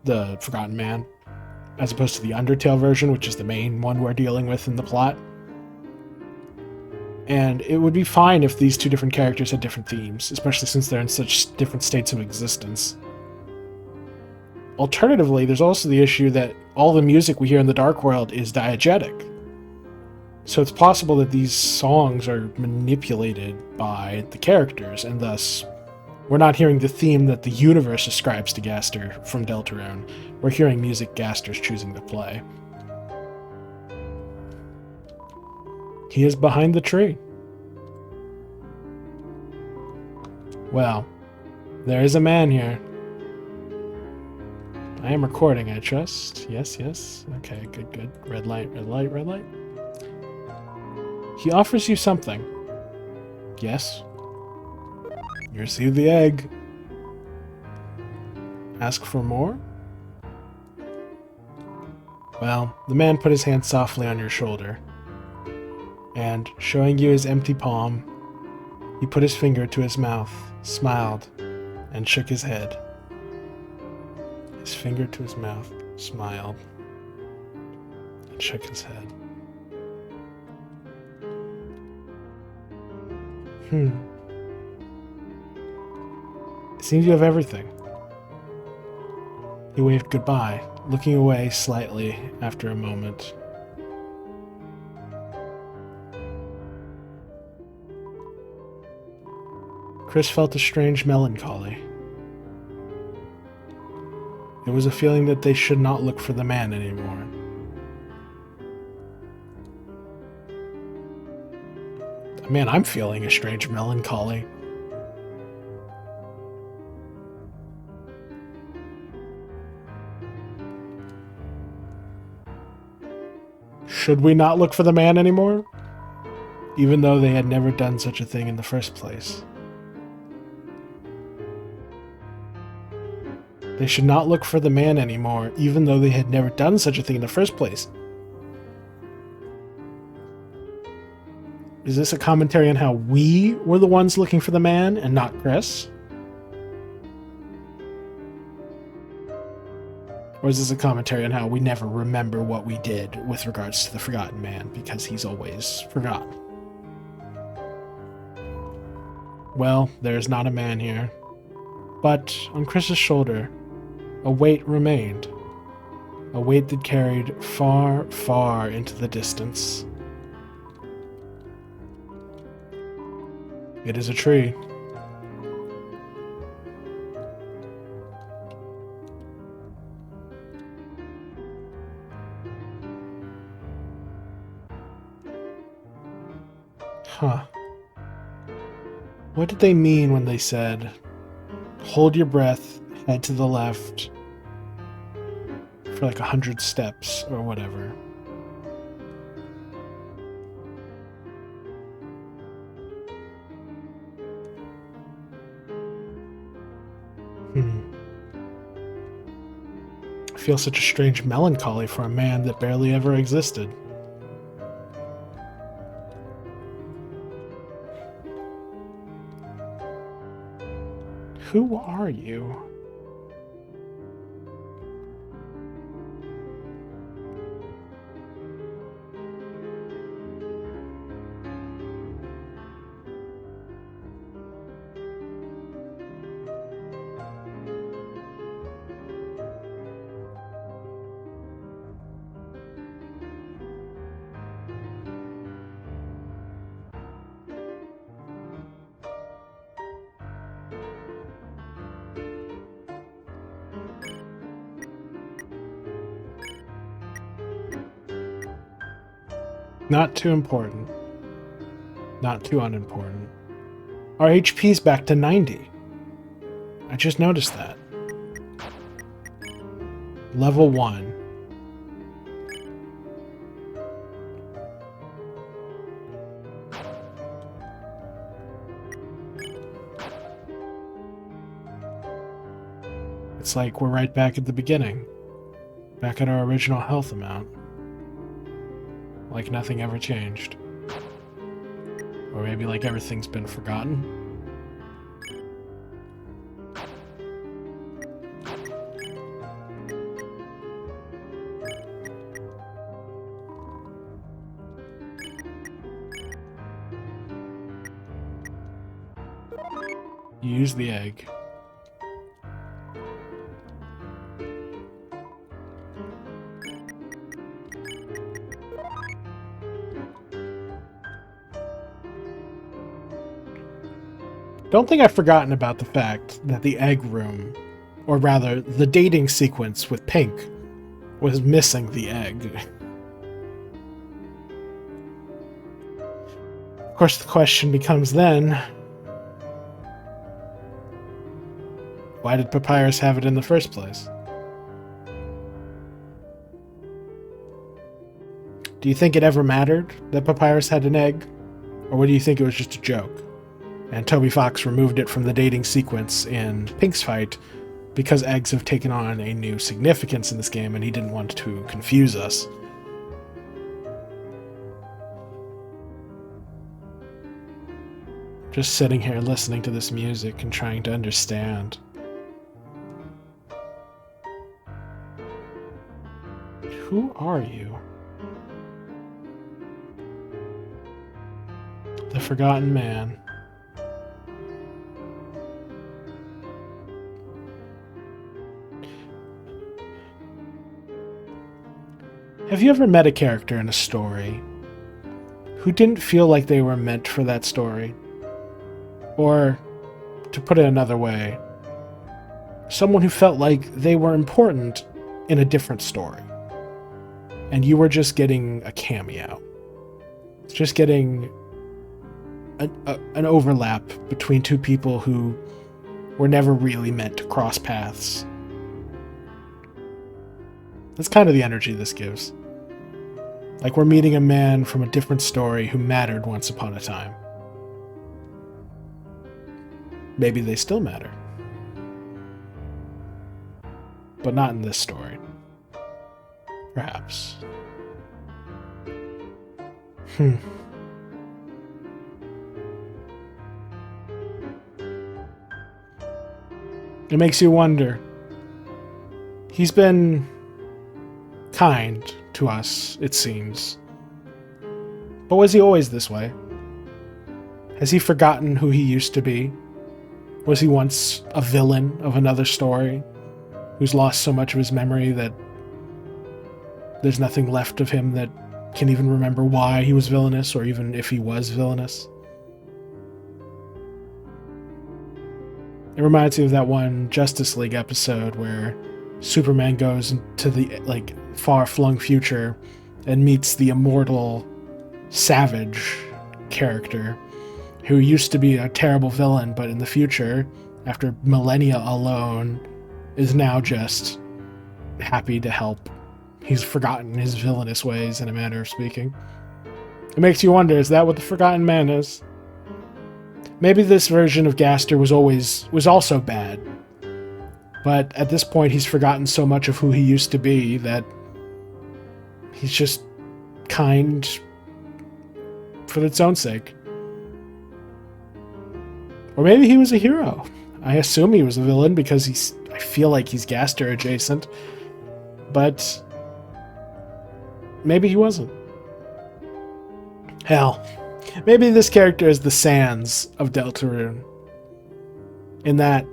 S1: the Forgotten Man, as opposed to the Undertale version, which is the main one we're dealing with in the plot. And it would be fine if these two different characters had different themes, especially since they're in such different states of existence. Alternatively, there's also the issue that all the music we hear in the Dark World is diegetic. So it's possible that these songs are manipulated by the characters, and thus we're not hearing the theme that the universe ascribes to Gaster from Deltarune. We're hearing music Gaster's choosing to play. He is behind the tree. Well, there is a man here. I am recording, I trust. Yes, yes. Okay, good, good. Red light, red light, red light. He offers you something. Yes. You receive the egg. Ask for more? Well, the man put his hand softly on your shoulder, and, showing you his empty palm, he put his finger to his mouth, smiled, and shook his head. His finger to his mouth, smiled, and shook his head. It seems you have everything. He waved goodbye, looking away slightly after a moment. Chris felt a strange melancholy. It was a feeling that they should not look for the man anymore. Man, I'm feeling a strange melancholy. Should we not look for the man anymore? Even though they had never done such a thing in the first place. They should not look for the man anymore, even though they had never done such a thing in the first place. Is this a commentary on how we were the ones looking for the man and not Chris? Or is this a commentary on how we never remember what we did with regards to the Forgotten Man because he's always forgotten? Well, there's not a man here. But on Chris's shoulder, a weight remained. A weight that carried far, far into the distance. It is a tree. Huh. What did they mean when they said, hold your breath, head to the left for like 100 steps or whatever? I feel such a strange melancholy for a man that barely ever existed. Who are you? Not too important. Not too unimportant. Our HP's back to 90. I just noticed that. Level 1. It's like we're right back at the beginning. Back at our original health amount. Like nothing ever changed. Or maybe like everything's been forgotten. Use the egg. Don't think I've forgotten about the fact that the egg room, or rather, the dating sequence with Pink, was missing the egg. Of course, the question becomes then, why did Papyrus have it in the first place? Do you think it ever mattered that Papyrus had an egg? Or do you think it was just a joke? And Toby Fox removed it from the dating sequence in Pink's fight because eggs have taken on a new significance in this game and he didn't want to confuse us. Just sitting here listening to this music and trying to understand. Who are you? The Forgotten Man. Have you ever met a character in a story who didn't feel like they were meant for that story? Or, to put it another way, someone who felt like they were important in a different story, and you were just getting a cameo, just getting an overlap between two people who were never really meant to cross paths. That's kind of the energy this gives. Like we're meeting a man from a different story who mattered once upon a time. Maybe they still matter. But not in this story. Perhaps. It makes you wonder. He's been kind to us, it seems. But was he always this way? Has he forgotten who he used to be? Was he once a villain of another story who's lost so much of his memory that there's nothing left of him that can even remember why he was villainous, or even if he was villainous? It reminds me of that one Justice League episode where Superman goes into the far-flung future and meets the immortal Savage character who used to be a terrible villain, but in the future, after millennia alone, is now just happy to help. He's forgotten his villainous ways, in a manner of speaking. It makes you wonder, is that what the Forgotten Man is? Maybe this version of Gaster was also bad, but at this point he's forgotten so much of who he used to be that he's just kind for its own sake. Or maybe he was a hero. I assume he was a villain because I feel like he's Gaster adjacent, but maybe he wasn't. Hell, maybe this character is the Sans of Deltarune, in that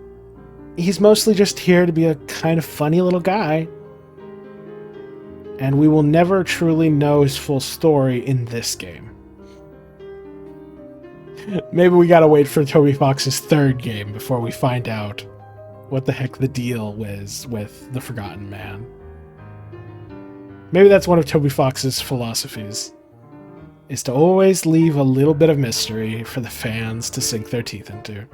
S1: he's mostly just here to be a kind of funny little guy, and we will never truly know his full story in this game. Maybe we gotta wait for Toby Fox's third game before we find out what the heck the deal was with the Forgotten Man. Maybe that's one of Toby Fox's philosophies, is to always leave a little bit of mystery for the fans to sink their teeth into.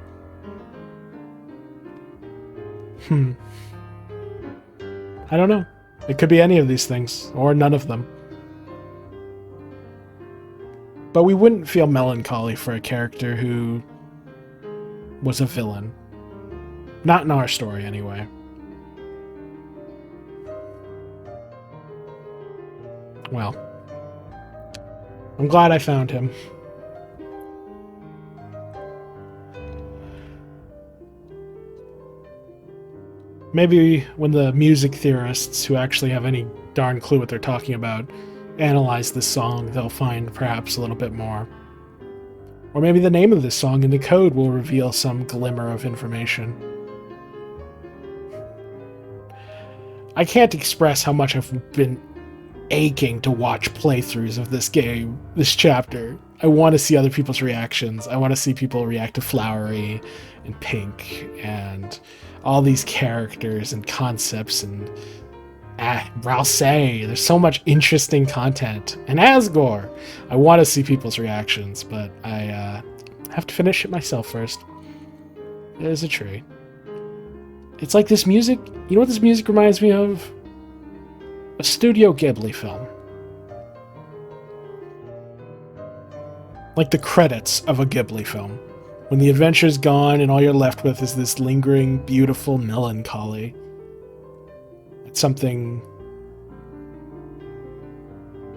S1: I don't know. It could be any of these things, or none of them. But we wouldn't feel melancholy for a character who was a villain. Not in our story, anyway. Well, I'm glad I found him. Maybe when the music theorists, who actually have any darn clue what they're talking about, analyze this song, they'll find perhaps a little bit more. Or maybe the name of this song in the code will reveal some glimmer of information. I can't express how much I've been aching to watch playthroughs of this game, this chapter. I want to see other people's reactions. I want to see people react to Flowery and Pink and all these characters and concepts and Ralsei. There's so much interesting content. And Asgore. I want to see people's reactions, but I have to finish it myself first. There's a tree. It's like this music. You know what this music reminds me of? A Studio Ghibli film. Like the credits of a Ghibli film. When the adventure's gone and all you're left with is this lingering, beautiful melancholy. It's something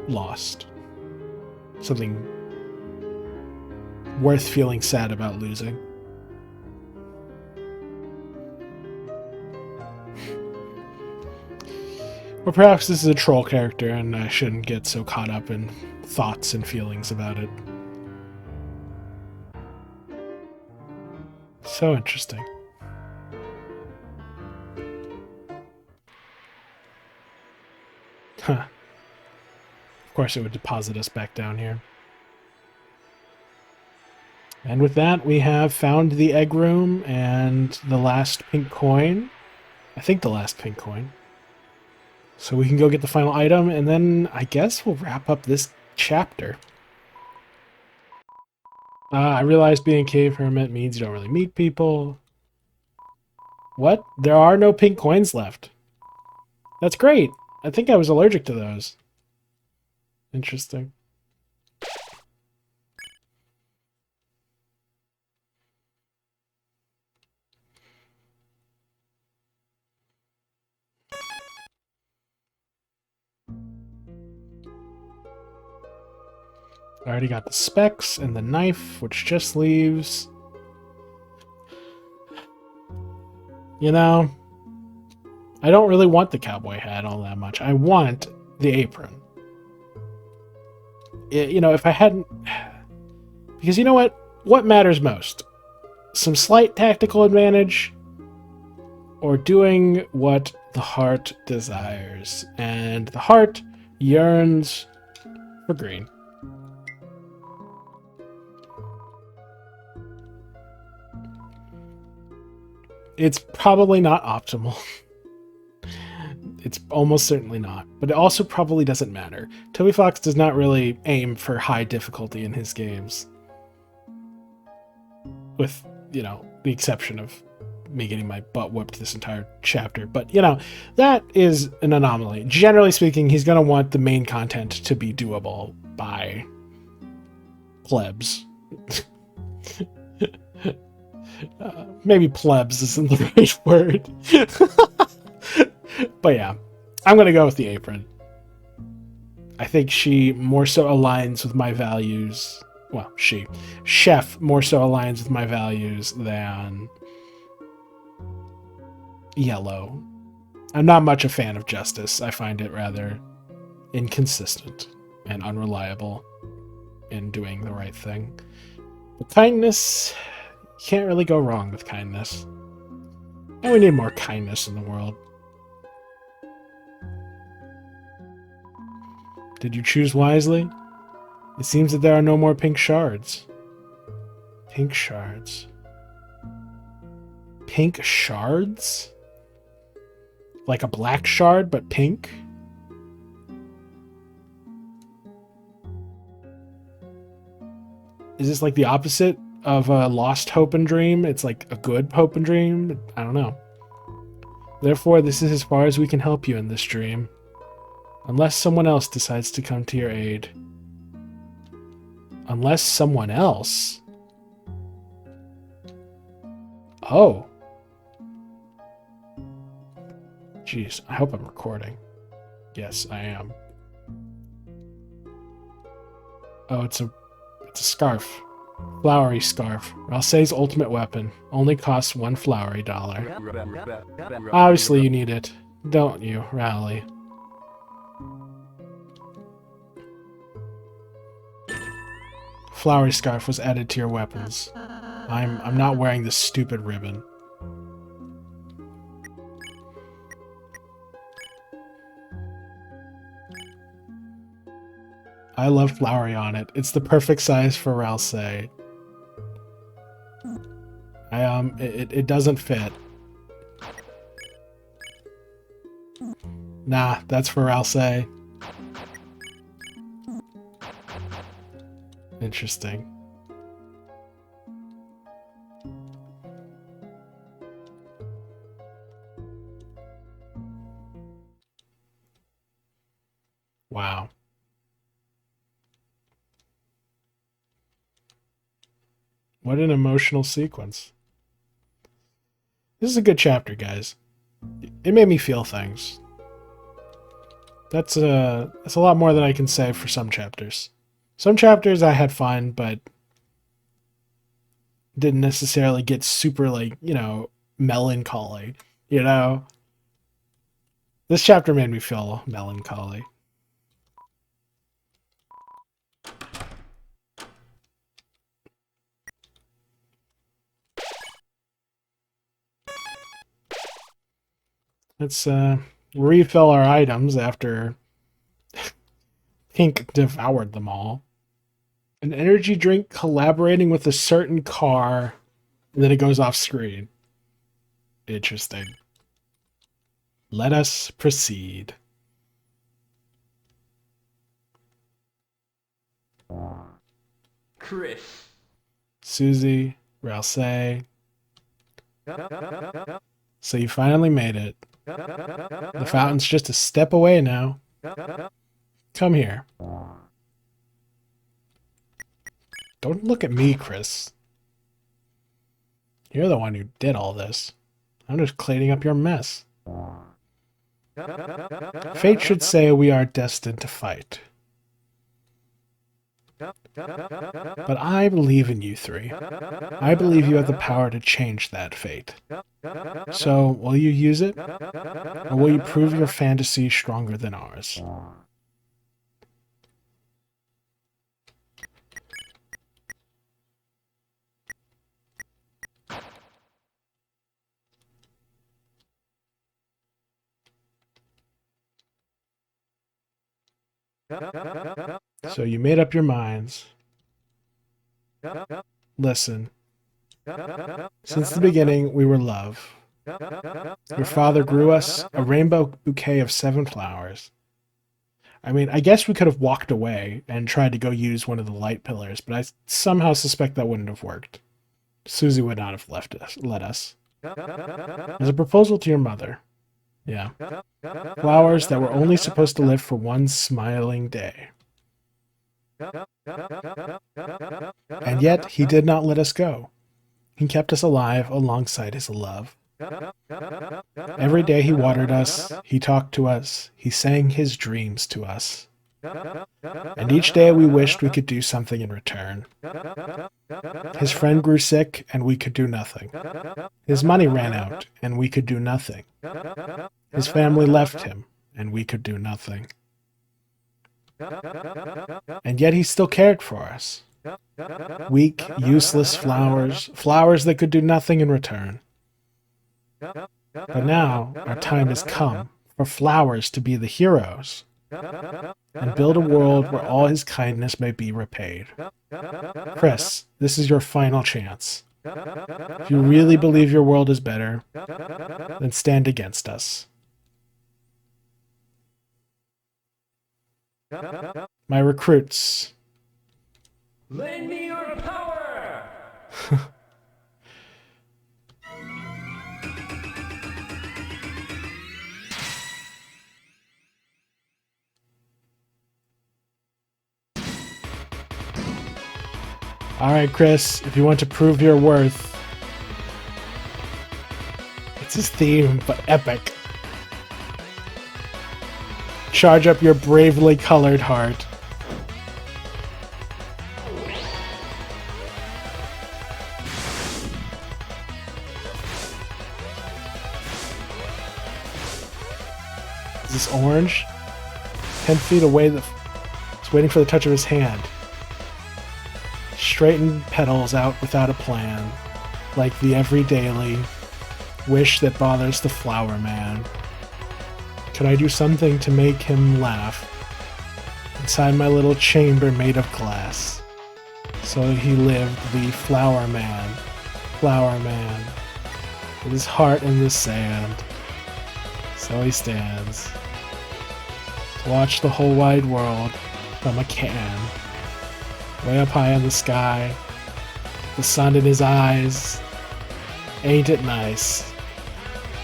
S1: lost. Something worth feeling sad about losing. Or perhaps this is a troll character and I shouldn't get so caught up in thoughts and feelings about it. So interesting. Huh. Of course it would deposit us back down here. And with that, we have found the egg room and the last pink coin. I think the last pink coin. So we can go get the final item, and then I guess we'll wrap up this chapter. I realize being a cave hermit means you don't really meet people. What? There are no pink coins left. That's great. I think I was allergic to those. Interesting. I already got the specs and the knife, which just leaves... You know, I don't really want the cowboy hat all that much. I want the apron. You know, if I hadn't... Because you know what? What matters most? Some slight tactical advantage, or doing what the heart desires. And the heart yearns for green. It's probably not optimal. It's almost certainly not. But it also probably doesn't matter. Toby Fox does not really aim for high difficulty in his games. With, you know, the exception of me getting my butt whooped this entire chapter. But, you know, that is an anomaly. Generally speaking, he's going to want the main content to be doable by plebs. Maybe plebs isn't the right word. But yeah, I'm going to go with the apron. I think she more so aligns with my values. Well, Chef more so aligns with my values than Yellow. I'm not much a fan of Justice. I find it rather inconsistent and unreliable in doing the right thing. But Kindness, you can't really go wrong with Kindness. And we need more kindness in the world. Did you choose wisely? It seems that there are no more pink shards. Pink shards. Pink shards? Like a black shard, but pink? Is this like the opposite of a lost hope and dream? It's like a good hope and dream? I don't know. Therefore, this is as far as we can help you in this dream. Unless someone else decides to come to your aid. Unless someone else? Oh. Jeez, I hope I'm recording. Yes, I am. Oh, it's a scarf. Flowery scarf. Ralsei's ultimate weapon. Only costs $1 flowery dollar. Obviously you need it, don't you, Rally? Flowery scarf was added to your weapons. I'm not wearing this stupid ribbon. I love flowery on it. It's the perfect size for Ralsei. It doesn't fit. Nah, that's for Ralsei. Interesting. Wow. What an emotional sequence. This is a good chapter, guys. It made me feel things. That's a lot more than I can say for some chapters. Some chapters I had fun, but didn't necessarily get super, like, you know, melancholy, you know? This chapter made me feel melancholy. Let's refill our items after Pink devoured them all. An energy drink collaborating with a certain car, and then it goes off screen. Interesting. Let us proceed.
S2: Chris.
S1: Susie, Ralsei. So you finally made it. The fountain's just a step away now. Come here. Don't look at me, Chris. You're the one who did all this. I'm just cleaning up your mess. Fate should say we are destined to fight. But I believe in you three. I believe you have the power to change that fate. So, will you use it? Or will you prove your fantasy stronger than ours? So you made up your minds. Listen. Since the beginning, we were love. Your father grew us a rainbow bouquet of 7 flowers. I mean, I guess we could have walked away and tried to go use one of the light pillars, but I somehow suspect that wouldn't have worked. Susie would not have let us. As a proposal to your mother. Yeah. Flowers that were only supposed to live for one smiling day. And yet, he did not let us go. He kept us alive alongside his love. Every day he watered us, he talked to us, he sang his dreams to us. And each day we wished we could do something in return. His friend grew sick, and we could do nothing. His money ran out, and we could do nothing. His family left him, and we could do nothing. And yet he still cared for us. Weak, useless flowers, flowers that could do nothing in return. But now our time has come for flowers to be the heroes and build a world where all his kindness may be repaid. Chris, this is your final chance. If you really believe your world is better, then stand against us. My recruits.
S2: Lend me your power!
S1: Alright, Chris, if you want to prove your worth. It's his theme, but epic. Charge up your bravely colored heart. Is this orange? 10 feet away, it's waiting for the touch of his hand. Straighten petals out without a plan, like the everydaily wish that bothers the flower man. Could I do something to make him laugh? Inside my little chamber made of glass. So he lived, the flower man, with his heart in the sand. So he stands, to watch the whole wide world from a can. Way up high in the sky, the sun in his eyes. Ain't it nice?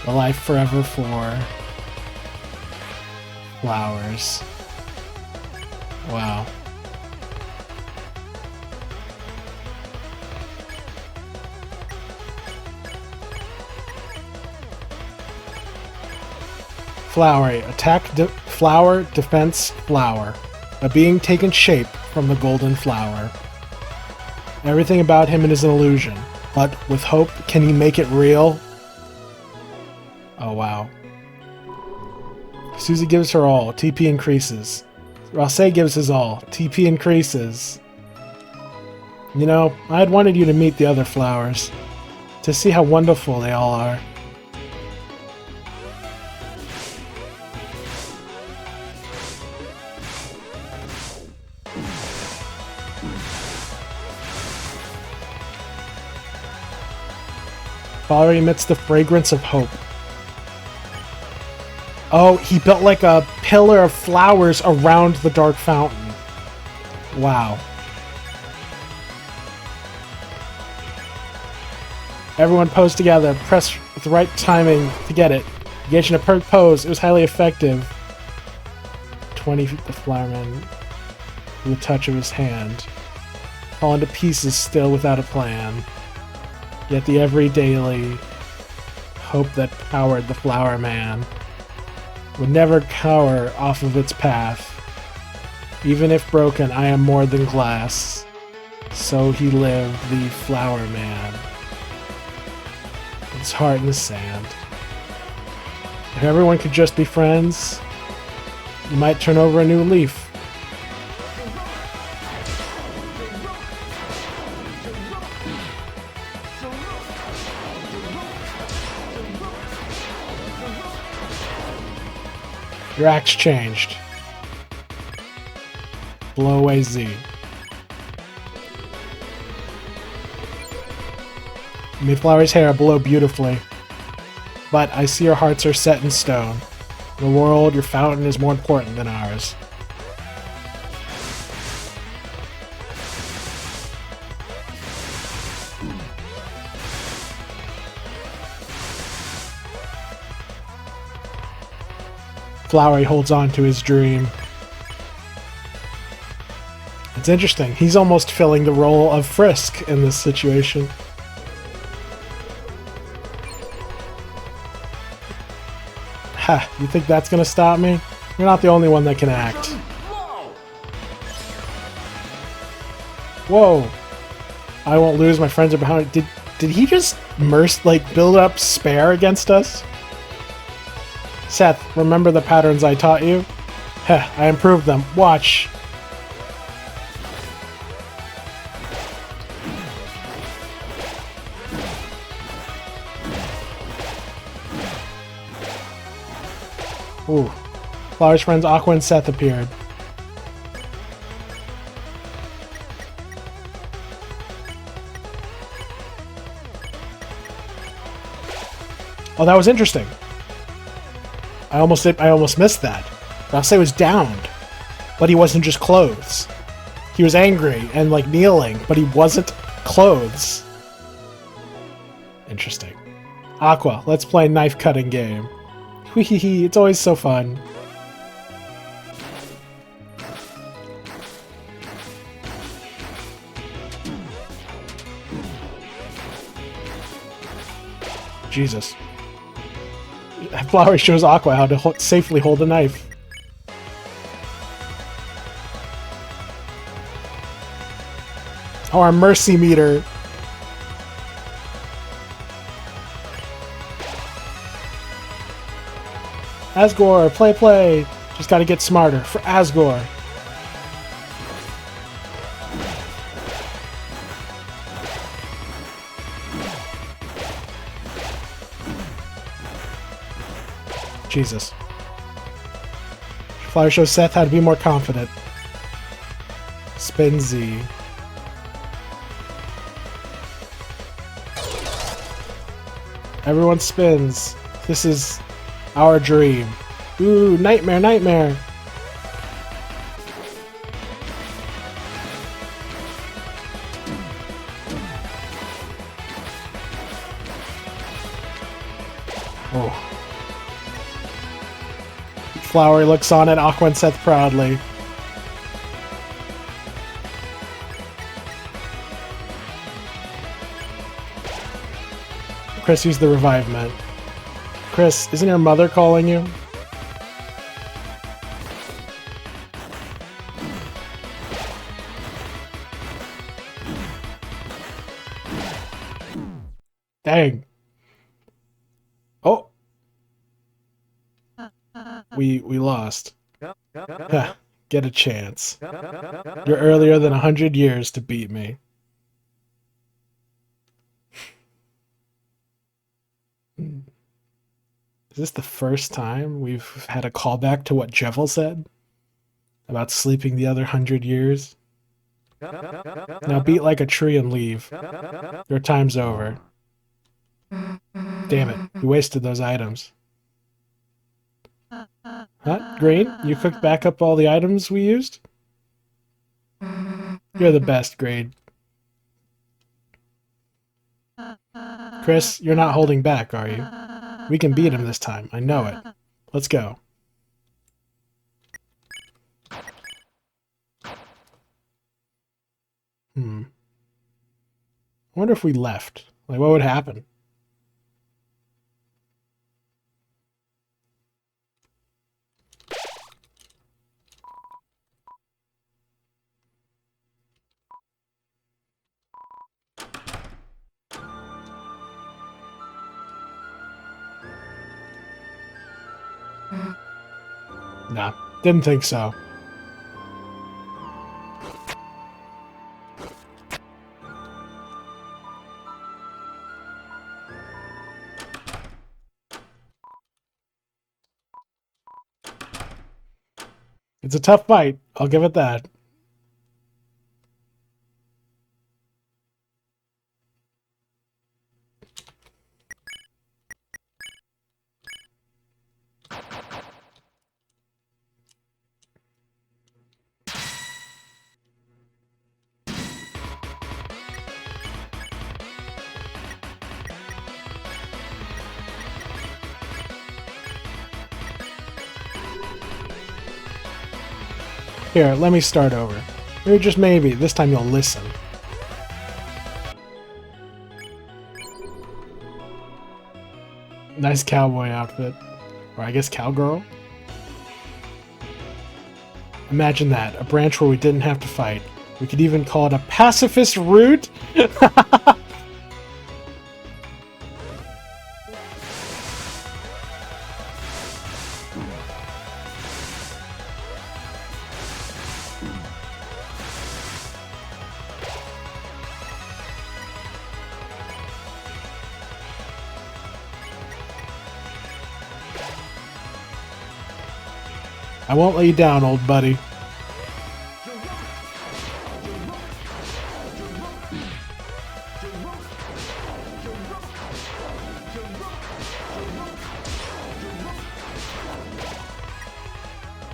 S1: The life forever for flowers. Wow. Flowery. Attack flower, defense, flower. A being taken shape from the golden flower. Everything about him is an illusion, but with hope, can he make it real? Oh wow. Susie gives her all. TP increases. Rosse gives his all. TP increases. You know, I had wanted you to meet the other flowers, to see how wonderful they all are. Flower emits the fragrance of hope. Oh, he built like a pillar of flowers around the dark fountain. Wow. Everyone pose together. Press with the right timing to get it. Engage in a perfect pose. It was highly effective. 20 feet the flowerman with the touch of his hand. Fallen to pieces still without a plan. Yet the everydaily hope that powered the flower man would never cower off of its path. Even if broken, I am more than glass. So he lived, the flower man. His heart in the sand. If everyone could just be friends, you might turn over a new leaf. Your axe changed. Blow away Z. You made Flower's hair blow beautifully. But I see your hearts are set in stone. In the world, your fountain is more important than ours. Flowery holds on to his dream. It's interesting. He's almost filling the role of Frisk in this situation. Ha, you think that's gonna stop me? You're not the only one that can act. Whoa! I won't lose, my friends are behind. Did he just build up spare against us? Seth, remember the patterns I taught you? Heh, I improved them. Watch! Ooh. Flower's friends Aqua and Seth appeared. Oh, that was interesting. I almost missed that. Ralsei was downed, but he wasn't just clothes. He was angry and like kneeling, but he wasn't clothes. Interesting. Aqua, let's play a knife cutting game. Hee, it's always so fun. Jesus. Flower shows Aqua how to safely hold a knife. Oh, our mercy meter. Asgore, play! Just gotta get smarter. For Asgore. Jesus. Flower shows Seth how to be more confident. Spin Z. Everyone spins. This is our dream. Ooh, nightmare! Oh. Flowery looks on at Aqua and Seth proudly. Chris used the revivement. Chris, isn't your mother calling you? Dang. Oh. We lost. Get a chance. You're earlier than 100 years to beat me. Is this the first time we've had a callback to what Jevel said? About sleeping the other 100 years? Now beat like a tree and leave. Your time's over. Damn it, we wasted those items. Huh? Green? You cooked back up all the items we used? You're the best, Grade. Chris, you're not holding back, are you? We can beat him this time, I know it. Let's go. I wonder if we left. Like, what would happen? Nah, didn't think so. It's a tough fight, I'll give it that. Here, let me start over. Maybe, just maybe, this time you'll listen. Nice cowboy outfit. Or I guess cowgirl? Imagine that, a branch where we didn't have to fight. We could even call it a pacifist route? I won't let you down, old buddy.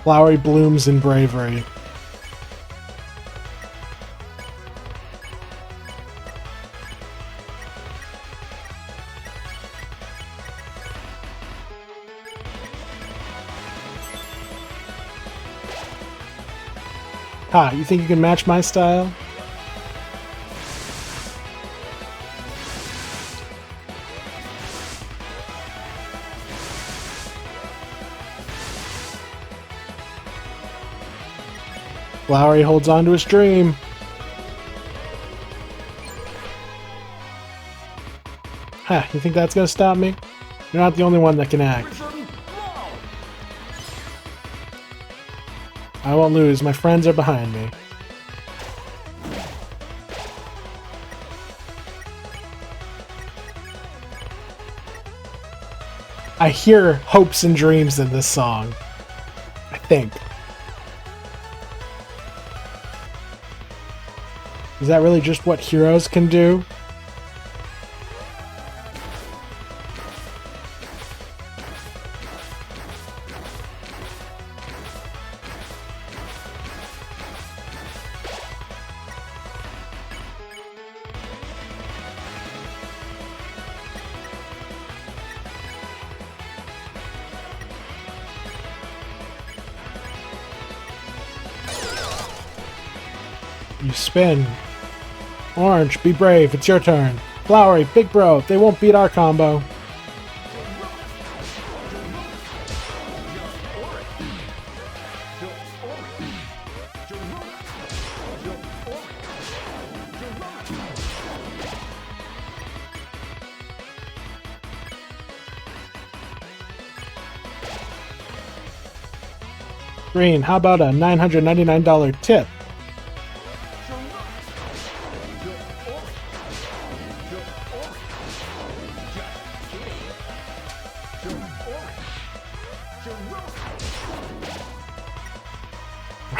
S1: Flowery blooms in bravery. Ha, you think you can match my style? Flowery holds on to his dream. Ha, you think that's gonna stop me? You're not the only one that can act. I won't lose, my friends are behind me. I hear hopes and dreams in this song. I think. Is that really just what heroes can do? You spin. Orange, be brave, it's your turn. Flowery, big bro, they won't beat our combo. Green, how about a $999 tip?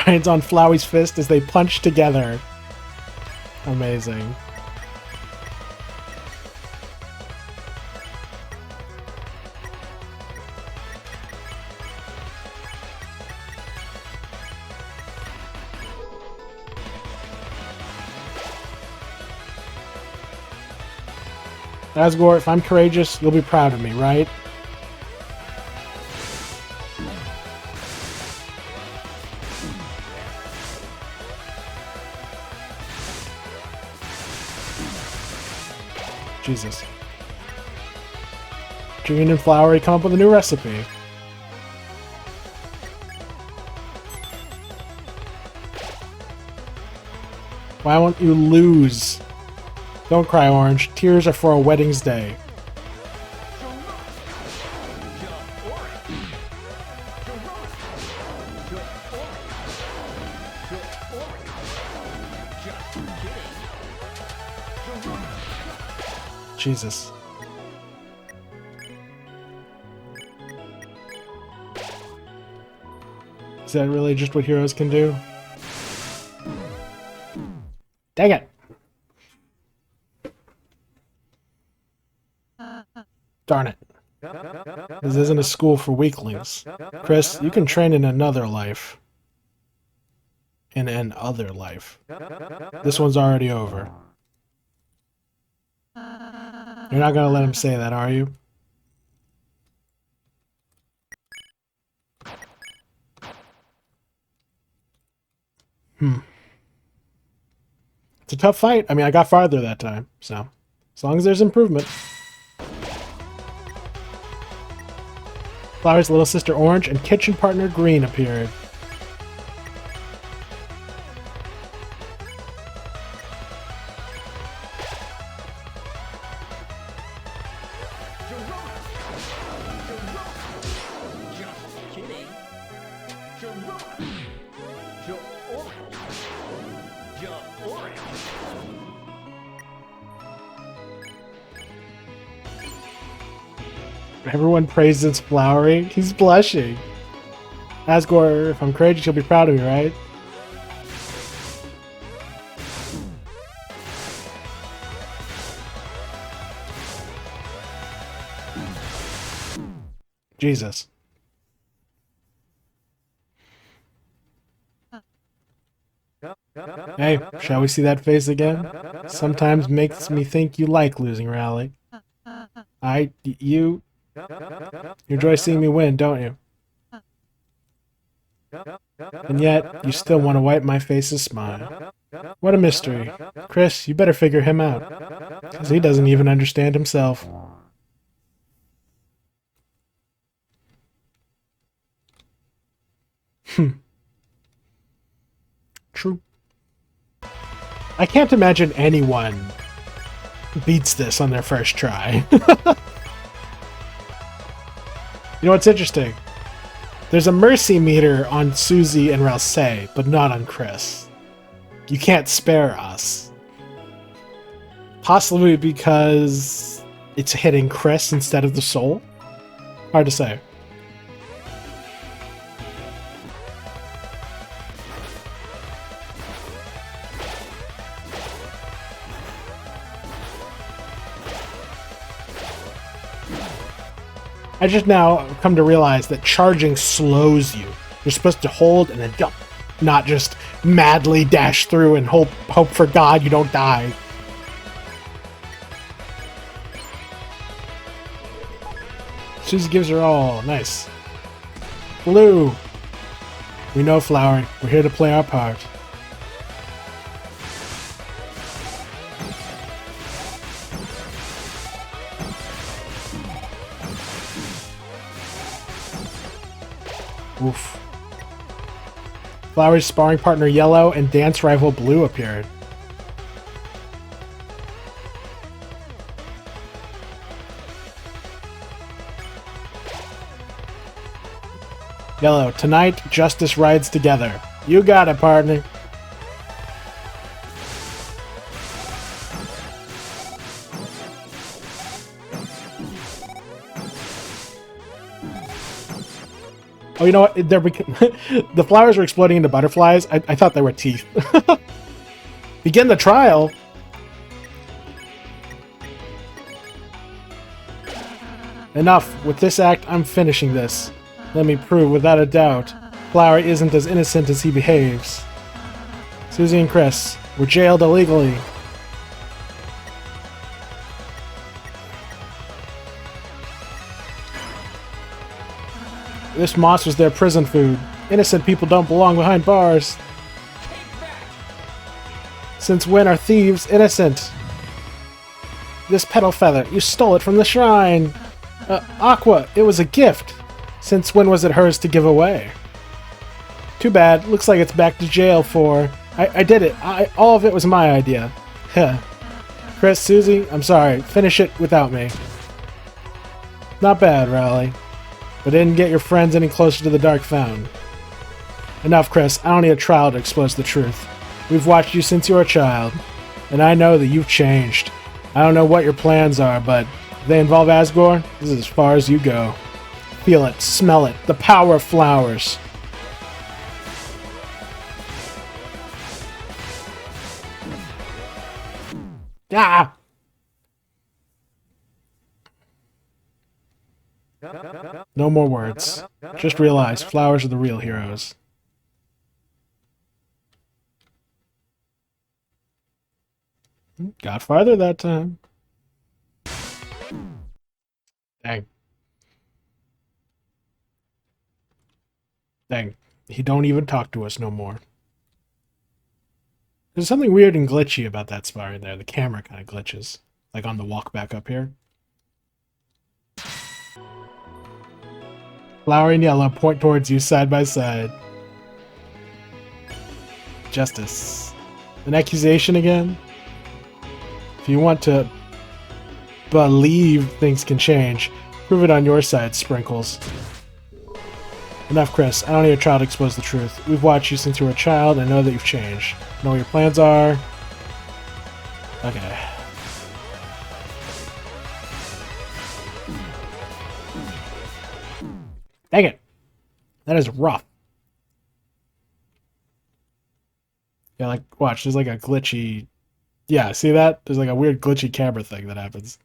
S1: Ryan's on Flowey's fist as they punch together. Amazing. Asgore, if I'm courageous, you'll be proud of me, right? Jesus. June and Flowery come up with a new recipe. Why won't you lose? Don't cry, Orange. Tears are for a wedding's day. Jesus. Is that really just what heroes can do? Dang it! Darn it. This isn't a school for weaklings. Chris, you can train in another life. In an other life. This one's already over. You're not gonna let him say that, are you? It's a tough fight. I mean, I got farther that time, so as long as there's improvement. Flower's little sister Orange and kitchen partner Green appeared. Everyone praises Flowery. He's blushing. Asgore, if I'm courageous, you'll be proud of me, right? Jesus. Hey, shall we see that face again? Sometimes makes me think you like losing, Rally. You enjoy seeing me win, don't you? And yet, you still want to wipe my face's smile. What a mystery. Chris, you better figure him out. Because he doesn't even understand himself. True. I can't imagine anyone beats this on their first try. You know what's interesting? There's a mercy meter on Susie and Ralsei, but not on Chris. You can't spare us. Possibly because it's hitting Chris instead of the soul? Hard to say. I just now come to realize that charging slows you. You're supposed to hold and then jump, not just madly dash through and hope for God you don't die. Susie gives her all. Nice. Blue. We know, Flower. We're here to play our part. Oof. Flower's sparring partner Yellow and dance rival Blue appeared. Yellow, tonight justice rides together. You got it, partner. Oh, you know what? The flowers were exploding into butterflies. I thought they were teeth. Begin the trial. Enough. With this act, I'm finishing this. Let me prove without a doubt, Flower isn't as innocent as he behaves. Susie and Chris were jailed illegally. This moss was their prison food. Innocent people don't belong behind bars. Since when are thieves innocent? This petal feather, you stole it from the shrine. Aqua, it was a gift. Since when was it hers to give away? Too bad. Looks like it's back to jail for... I did it. All of it was my idea. Huh. Chris, Susie, I'm sorry. Finish it without me. Not bad, Raleigh. But didn't get your friends any closer to the Dark Fountain. Enough, Chris. I don't need a trial to expose the truth. We've watched you since you were a child, and I know that you've changed. I don't know what your plans are, but if they involve Asgore, this is as far as you go. Feel it, smell it, the power of flowers. Ah! No more words. Just realize flowers are the real heroes. Got farther that time. Dang. Dang. He don't even talk to us no more. There's something weird and glitchy about that spot right there. The camera kind of glitches. Like on the walk back up here. Flower and yellow point towards you side by side. Justice. An accusation again? If you want to believe things can change, prove it on your side, Sprinkles. Enough, Chris. I don't need a child to expose the truth. We've watched you since you were a child and know that you've changed. Know what your plans are. Okay. Dang it. That is rough. Yeah, like, watch, there's like a glitchy... Yeah, see that? There's like a weird glitchy camera thing that happens.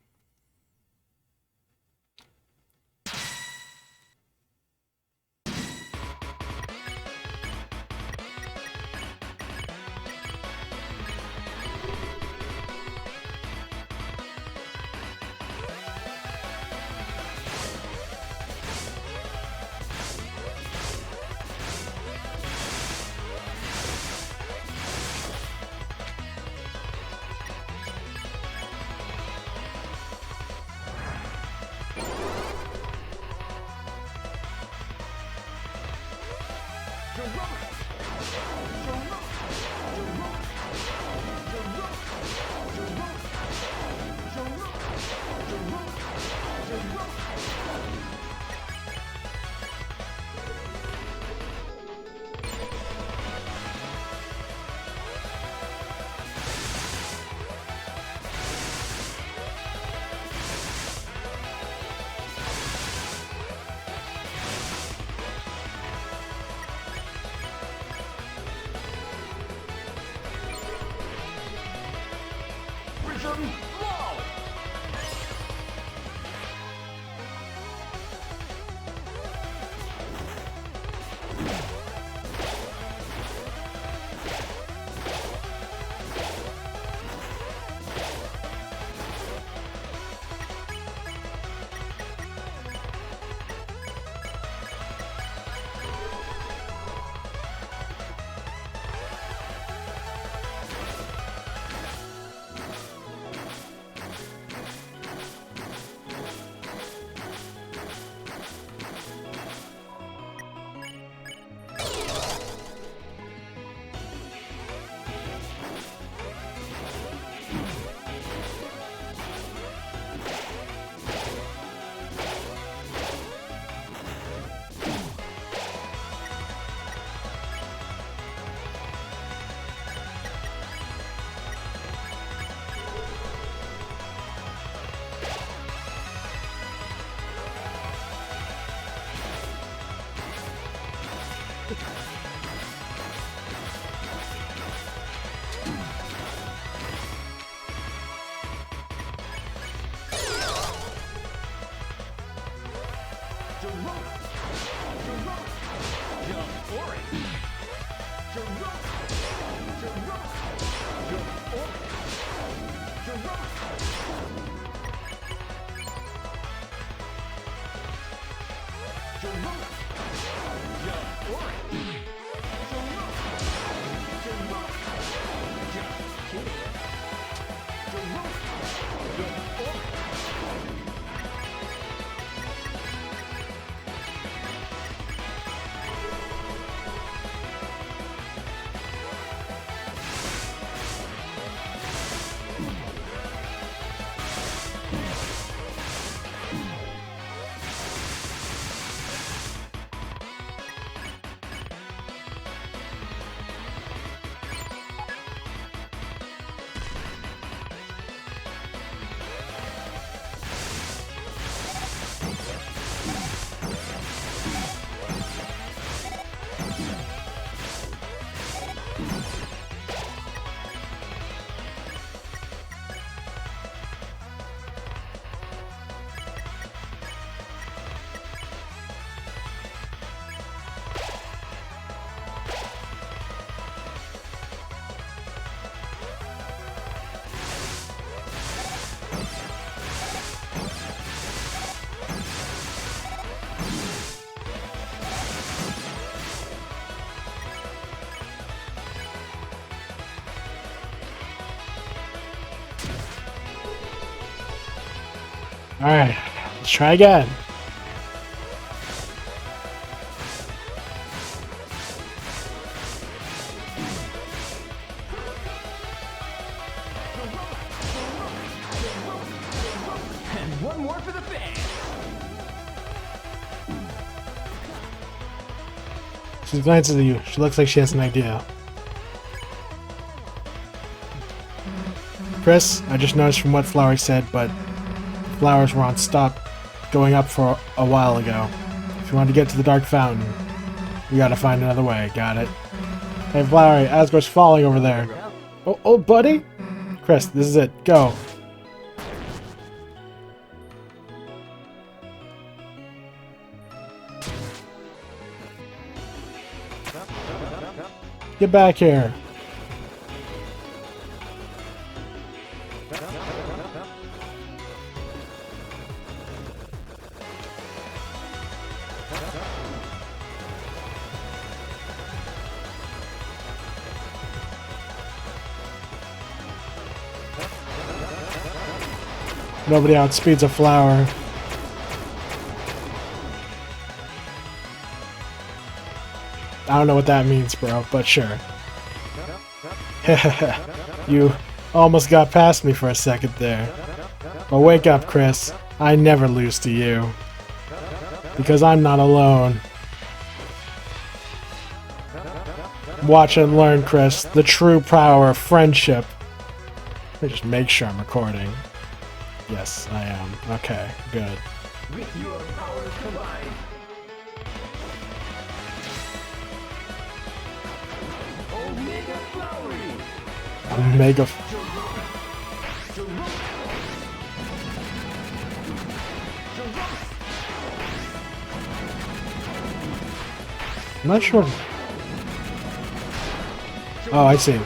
S1: Alright, let's try again.
S2: And one more for the fans.
S1: She glances at you. She looks like she has an idea. Chris, I just noticed from what Flower said, but flowers were on stop going up for a while ago. If you want to get to the Dark Fountain, we gotta find another way. Got it? Hey, Flowery, Asgore's falling over there. Oh, buddy? Chris, this is it. Go. Get back here. Nobody outspeeds a flower. I don't know what that means, bro, but sure. You almost got past me for a second there. But wake up, Chris. I never lose to you. Because I'm not alone. Watch and learn, Chris. The true power of friendship. Let me just make sure I'm recording. Yes, I am. Okay, good.
S2: With your powers combined. Omega Flowery.
S1: Mega. I'm not sure. Oh, I see.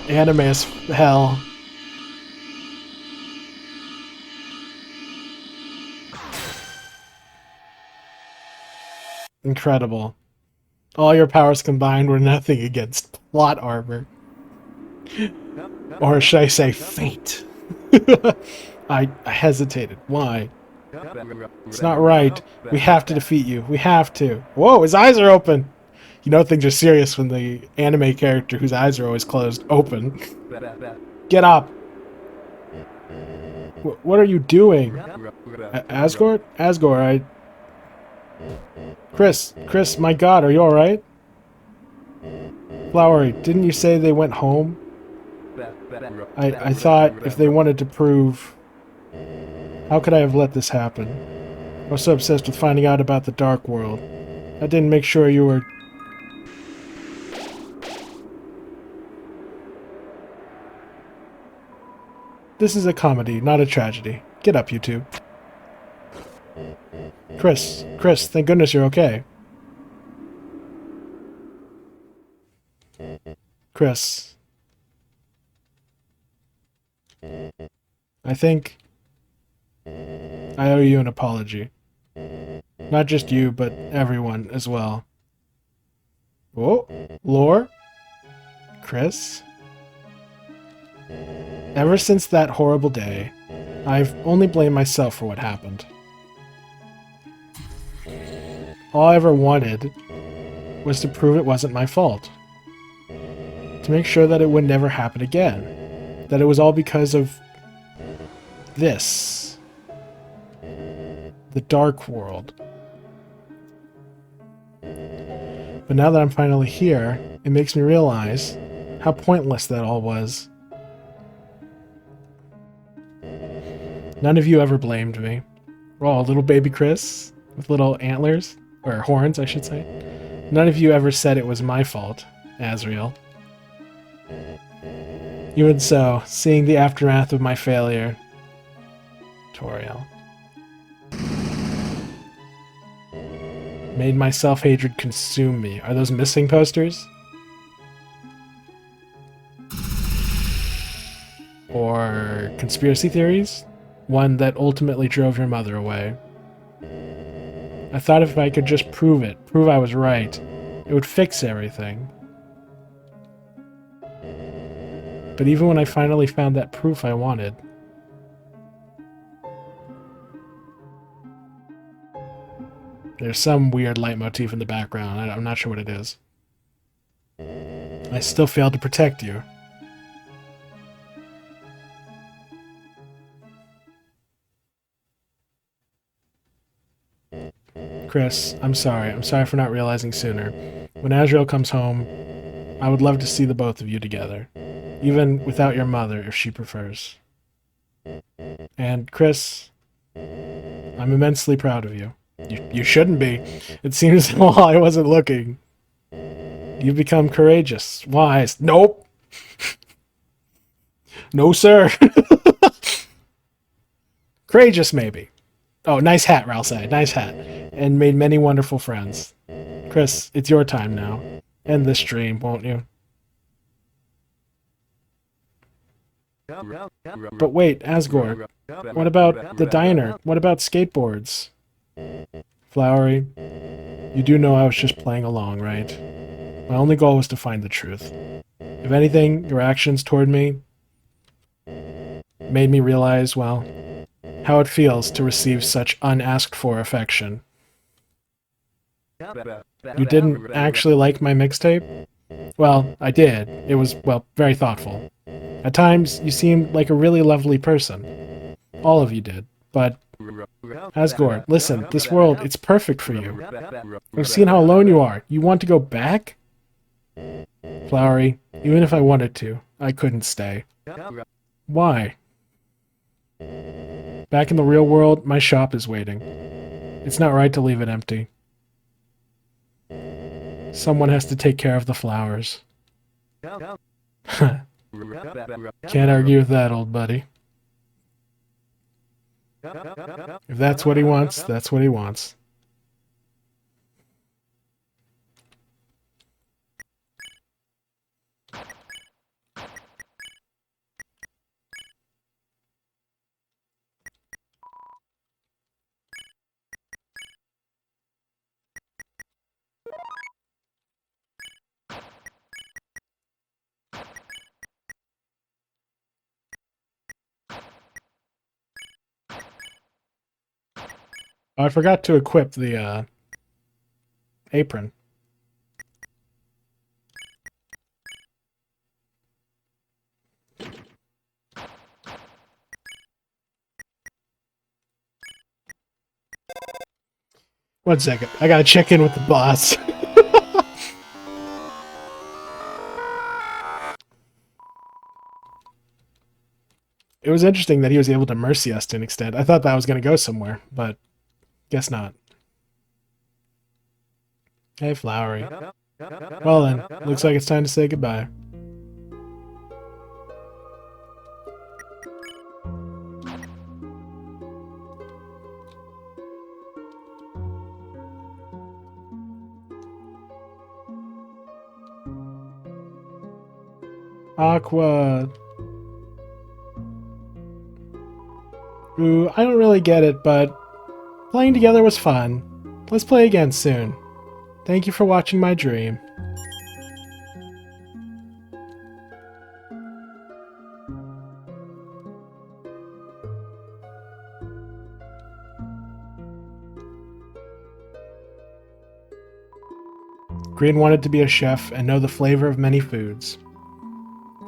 S1: Anime as hell. Incredible. All your powers combined were nothing against plot armor. Or should I say fate? I hesitated. Why? It's not right. We have to defeat you. We have to. Whoa, his eyes are open! You know things are serious when the anime character whose eyes are always closed open. Get up! What are you doing? Asgore? Asgore, Chris, my god, are you alright? Flowery, didn't you say they went home? I thought if they wanted to prove... How could I have let this happen? I was so obsessed with finding out about the Dark World. I didn't make sure you were... This is a comedy, not a tragedy. Get up, you two. Chris, thank goodness you're okay. Chris. I think I owe you an apology. Not just you, but everyone as well. Whoa, Lore? Chris? Ever since that horrible day, I've only blamed myself for what happened. All I ever wanted was to prove it wasn't my fault. To make sure that it would never happen again. That it was all because of this. The Dark World. But now that I'm finally here, it makes me realize how pointless that all was. None of you ever blamed me. Oh, little baby Chris with little antlers, or horns, I should say. None of you ever said it was my fault, Azrael. Even so, seeing the aftermath of my failure, Toriel, made my self-hatred consume me. Are those missing posters? Or conspiracy theories? One that ultimately drove your mother away. I thought if I could just prove I was right, it would fix everything. But even when I finally found that proof I wanted, there's some weird leitmotif in the background. I'm not sure what it is. I still failed to protect you. Chris, I'm sorry. I'm sorry for not realizing sooner. When Azrael comes home, I would love to see the both of you together. Even without your mother, if she prefers. And Chris, I'm immensely proud of you. You shouldn't be. It seems while I wasn't looking, you've become courageous, wise. Nope. No, sir. Courageous, maybe. Oh, nice hat, Ralph said. Nice hat. And made many wonderful friends. Chris, it's your time now. End this dream, won't you? But wait, Asgore. What about the diner? What about skateboards? Flowery, you do know I was just playing along, right? My only goal was to find the truth. If anything, your actions toward me made me realize, well, how it feels to receive such unasked for affection. You didn't actually like my mixtape? Well, I did. It was, well, very thoughtful. At times, you seemed like a really lovely person. All of you did. But, Asgore, listen, this world, it's perfect for you. I've seen how alone you are. You want to go back? Flowery, even if I wanted to, I couldn't stay. Why? Back in the real world, my shop is waiting. It's not right to leave it empty. Someone has to take care of the flowers. Can't argue with that, old buddy. If that's what he wants, that's what he wants. Oh, I forgot to equip the apron. One second. I gotta check in with the boss. It was interesting that he was able to mercy us to an extent. I thought that was going to go somewhere, but guess not. Hey, Flowery. Well then, looks like it's time to say goodbye. Aqua. Ooh, I don't really get it, but playing together was fun. Let's play again soon. Thank you for watching my dream. Green wanted to be a chef and know the flavor of many foods.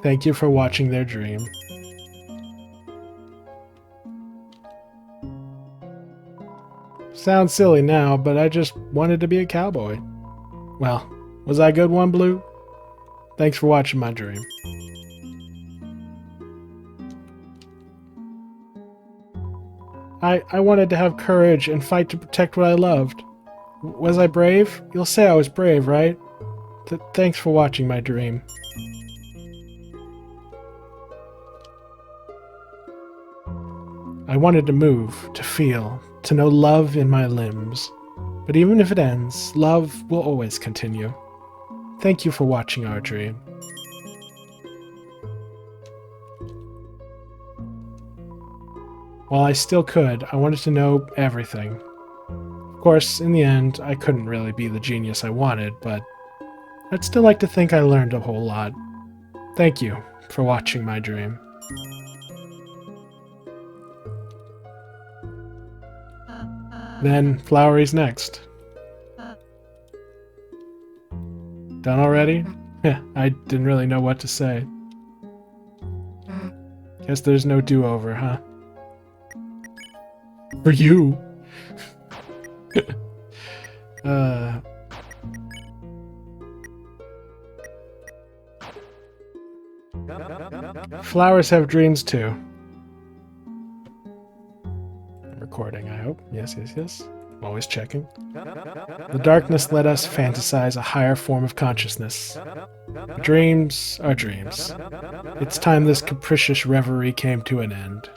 S1: Thank you for watching their dream. Sounds silly now, but I just wanted to be a cowboy. Well, was I a good one, Blue? Thanks for watching my dream. I wanted to have courage and fight to protect what I loved. Was I brave? You'll say I was brave, right? Thanks for watching my dream. I wanted to move, to feel, to know love in my limbs. But even if it ends, love will always continue. Thank you for watching our dream. While I still could, I wanted to know everything. Of course, in the end, I couldn't really be the genius I wanted, but I'd still like to think I learned a whole lot. Thank you for watching my dream. Then, Flowery's next. Done already? Heh, I didn't really know what to say. Guess there's no do-over, huh? For you! Flowers have dreams too. I'm recording, I hope. Yes, yes, yes. I'm always checking. The darkness let us fantasize a higher form of consciousness. Dreams are dreams. It's time this capricious reverie came to an end.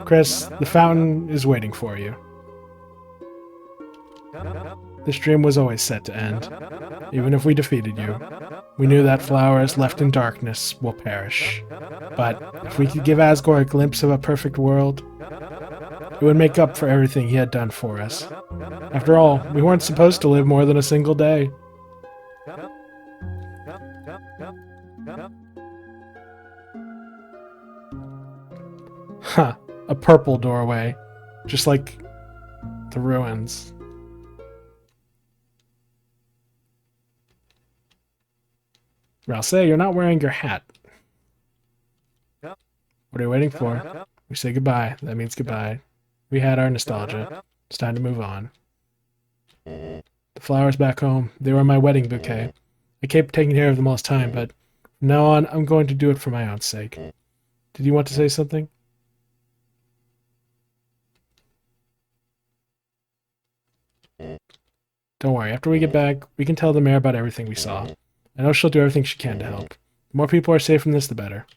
S1: Chris, the fountain is waiting for you. This dream was always set to end. Even if we defeated you, we knew that flowers left in darkness will perish. But if we could give Asgore a glimpse of a perfect world, it would make up for everything he had done for us. After all, we weren't supposed to live more than a single day. Huh, a purple doorway, just like the ruins. Rouse, you're not wearing your hat. What are you waiting for? We say goodbye. That means goodbye. We had our nostalgia. It's time to move on. The flowers back home, they were my wedding bouquet. I kept taking care of them all this time, but from now on, I'm going to do it for my own sake. Did you want to say something? Don't worry, after we get back, we can tell the mayor about everything we saw. I know she'll do everything she can to help. The more people are safe from this, the better.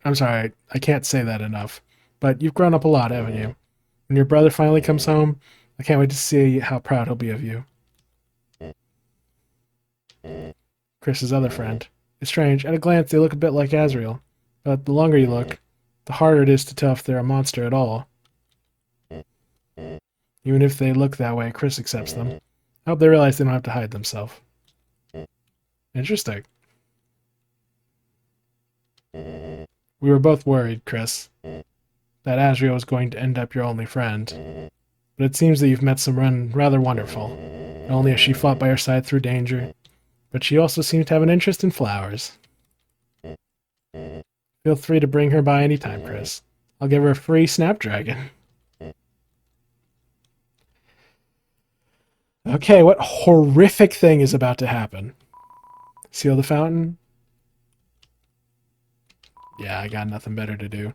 S1: I'm sorry, I can't say that enough. But you've grown up a lot, haven't you? When your brother finally comes home, I can't wait to see how proud he'll be of you. Chris's other friend. It's strange, at a glance they look a bit like Azrael. But the longer you look, the harder it is to tell if they're a monster at all. Even if they look that way, Chris accepts them. I hope they realize they don't have to hide themselves. Interesting. We were both worried, Chris, that Azrael was going to end up your only friend. But it seems that you've met someone rather wonderful. Not only has she fought by your side through danger, but she also seems to have an interest in flowers. Feel free to bring her by anytime, Chris. I'll give her a free Snapdragon. Okay, what horrific thing is about to happen? Seal the fountain? Yeah, I got nothing better to do.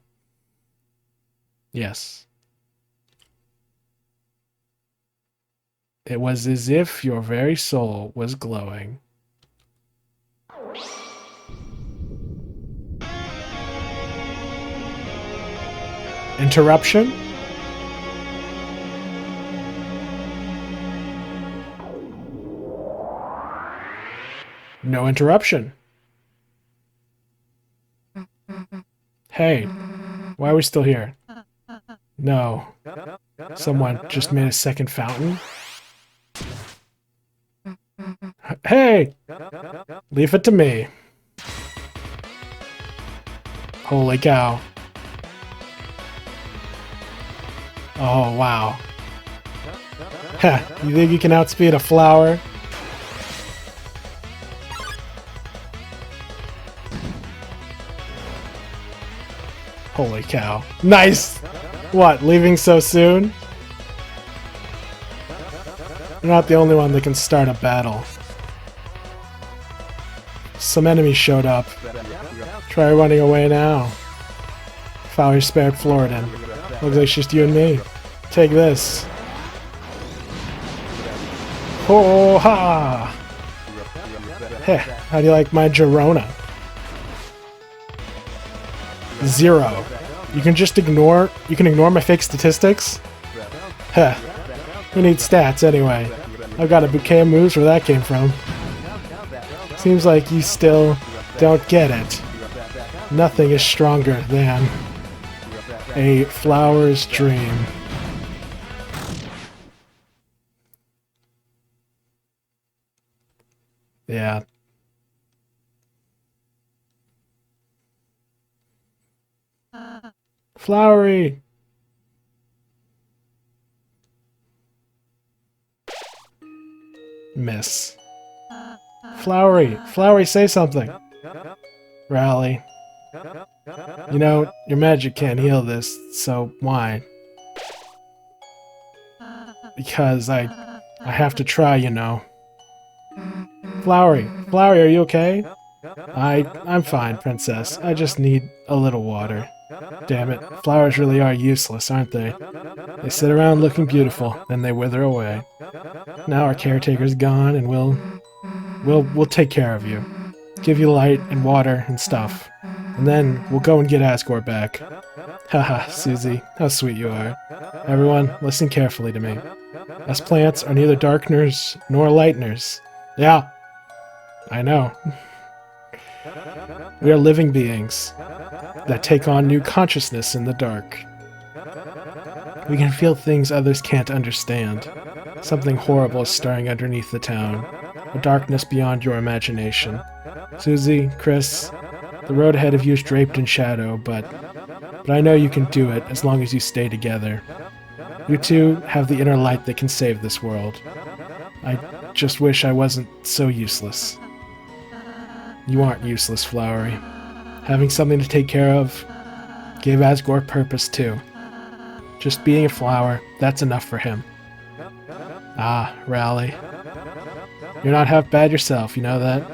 S1: Yes. It was as if your very soul was glowing. Interruption? No interruption. Hey, why are we still here? No. Someone just made a second fountain? Hey! Leave it to me. Holy cow. Oh, wow. Heh, you think you can outspeed a flower? Holy cow. Nice! What, leaving so soon? You're not the only one that can start a battle. Some enemies showed up. Try running away now. Flower spared Floridan. Looks like it's just you and me. Take this. Oh ha! Heh, how do you like my Girona? 0. You can ignore my fake statistics? Heh. Who needs stats anyway? I've got a bouquet of moves where that came from. Seems like you still don't get it. Nothing is stronger than a flower's dream. Yeah. Flowery! Miss. Flowery! Flowery, say something! Rally. You know, your magic can't heal this, so why? Because I have to try, you know. Flowery! Flowery, are you okay? I'm fine, princess. I just need a little water. Damn it, flowers really are useless, aren't they? They sit around looking beautiful, then they wither away. Now our caretaker's gone, and we'll take care of you. Give you light and water and stuff. And then we'll go and get Asgore back. Haha, Susie, how sweet you are. Everyone, listen carefully to me. Us plants are neither darkeners nor lighteners. Yeah, I know. We are living beings that take on new consciousness in the dark. We can feel things others can't understand. Something horrible is stirring underneath the town. A darkness beyond your imagination. Susie, Chris, the road ahead of you is draped in shadow, but I know you can do it as long as you stay together. You two have the inner light that can save this world. I just wish I wasn't so useless. You aren't useless, Flowery. Having something to take care of gave Asgore purpose too. Just being a flower, that's enough for him. Ah, Rally. You're not half bad yourself, you know that?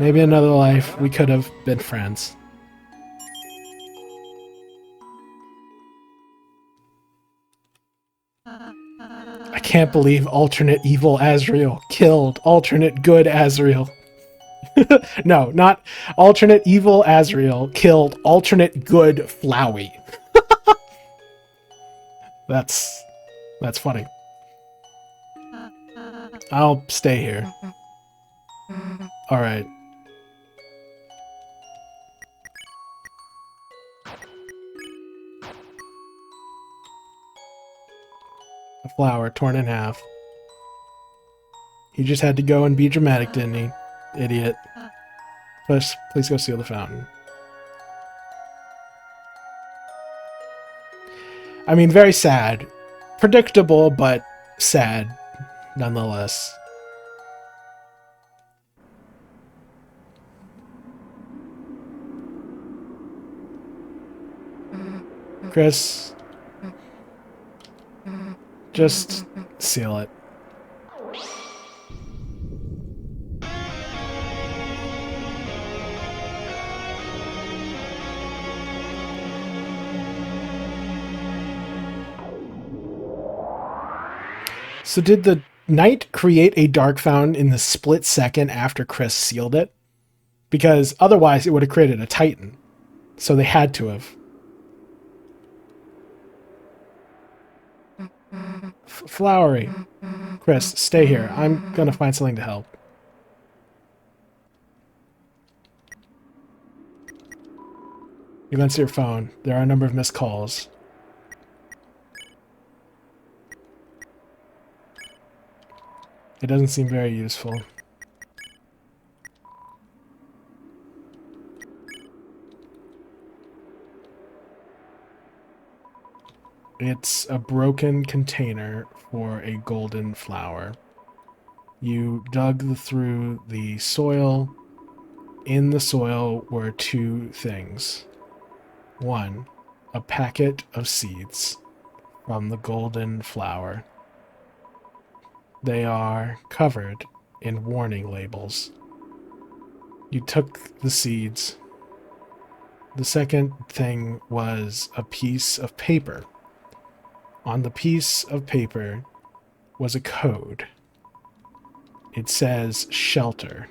S1: Maybe in another life we could have been friends. I can't believe alternate evil Asriel killed alternate good Asriel. No, not alternate evil Asriel killed alternate good Flowey. That's funny. I'll stay here. Alright. A flower torn in half. He just had to go and be dramatic, didn't he? Idiot. Please go seal the fountain. I mean, very sad. Predictable, but sad, nonetheless. Chris, just seal it. So did the knight create a dark fountain in the split second after Chris sealed it? Because otherwise it would have created a titan. So they had to have. Flowery. Chris, stay here. I'm gonna find something to help. You glance at your phone. There are a number of missed calls. It doesn't seem very useful. It's a broken container for a golden flower. You dug through the soil. In the soil were two things. One, a packet of seeds from the golden flower. They are covered in warning labels. You took the seeds. The second thing was a piece of paper. On the piece of paper was a code. It says shelter.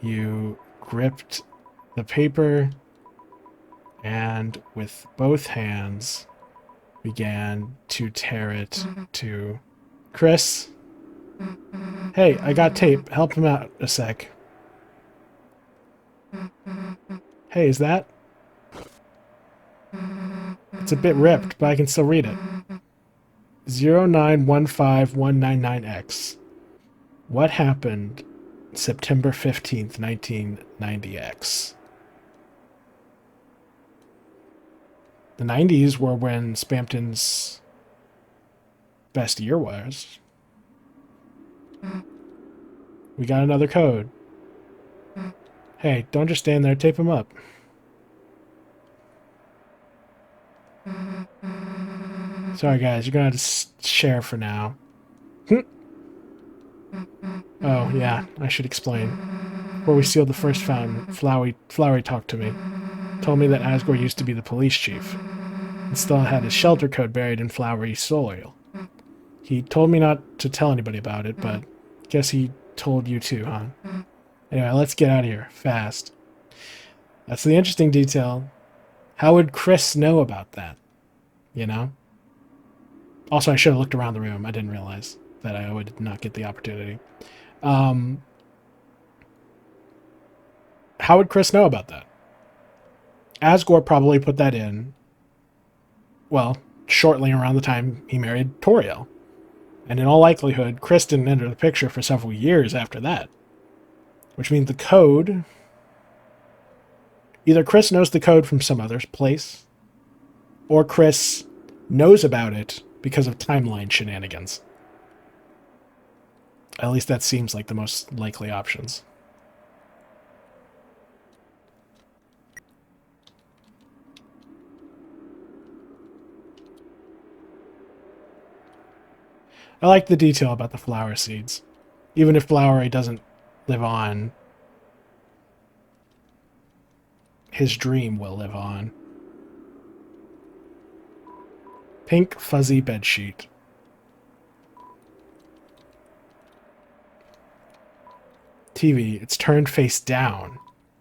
S1: You gripped the paper and with both hands began to tear it to... Chris? Hey, I got tape. Help him out a sec. Hey, is that? It's a bit ripped, but I can still read it. 0915199X. What happened September 15th, 1990X? The 90s were when Spampton's best year was. We got another code. Hey, don't just stand there, tape him up. Sorry guys, you're gonna have to share for now. Oh, yeah, I should explain. Before we sealed the first fountain, Flowey talked to me. Told me that Asgore used to be the police chief, and still had his shelter code buried in flowery soil. He told me not to tell anybody about it, but guess he told you too, huh? Anyway, let's get out of here, fast. That's the interesting detail. How would Chris know about that? You know? Also, I should have looked around the room. I didn't realize that I would not get the opportunity. How would Chris know about that? Asgore probably put that in, well, shortly around the time he married Toriel. And in all likelihood, Chris didn't enter the picture for several years after that. Which means the code... Either Chris knows the code from some other place, or Chris knows about it because of timeline shenanigans. At least that seems like the most likely options. I like the detail about the flower seeds. Even if Flowery doesn't live on, his dream will live on. Pink fuzzy bedsheet. TV, it's turned face down.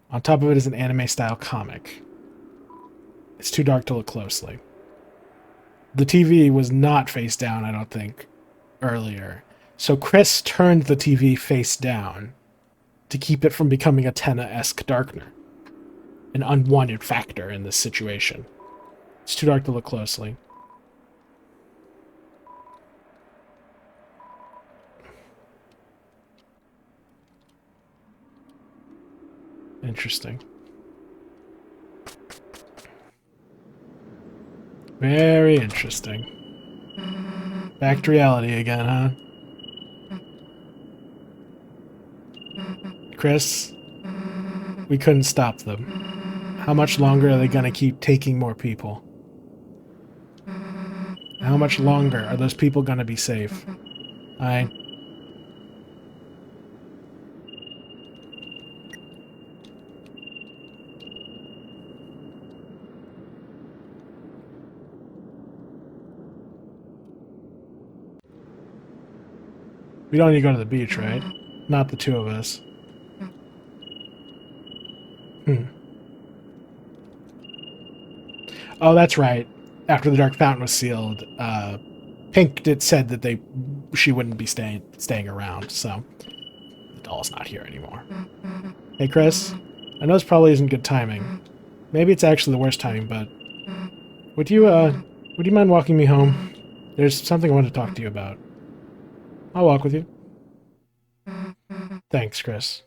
S1: On top of it is an anime-style comic. It's too dark to look closely. The TV was not face down, I don't think, earlier. So Chris turned the TV face down to keep it from becoming a Tenna-esque darkener. An unwanted factor in this situation. It's too dark to look closely. Interesting. Very interesting. Back to reality again, huh? Chris, we couldn't stop them. How much longer are they gonna keep taking more people? How much longer are those people gonna be safe? We don't need to go to the beach, right? Not the two of us. Oh, that's right. After the Dark Fountain was sealed, Pink said that she wouldn't be staying around, so the doll's not here anymore. Hey, Chris, I know this probably isn't good timing. Maybe it's actually the worst timing, but would you mind walking me home? There's something I want to talk to you about. I'll walk with you. Thanks, Chris.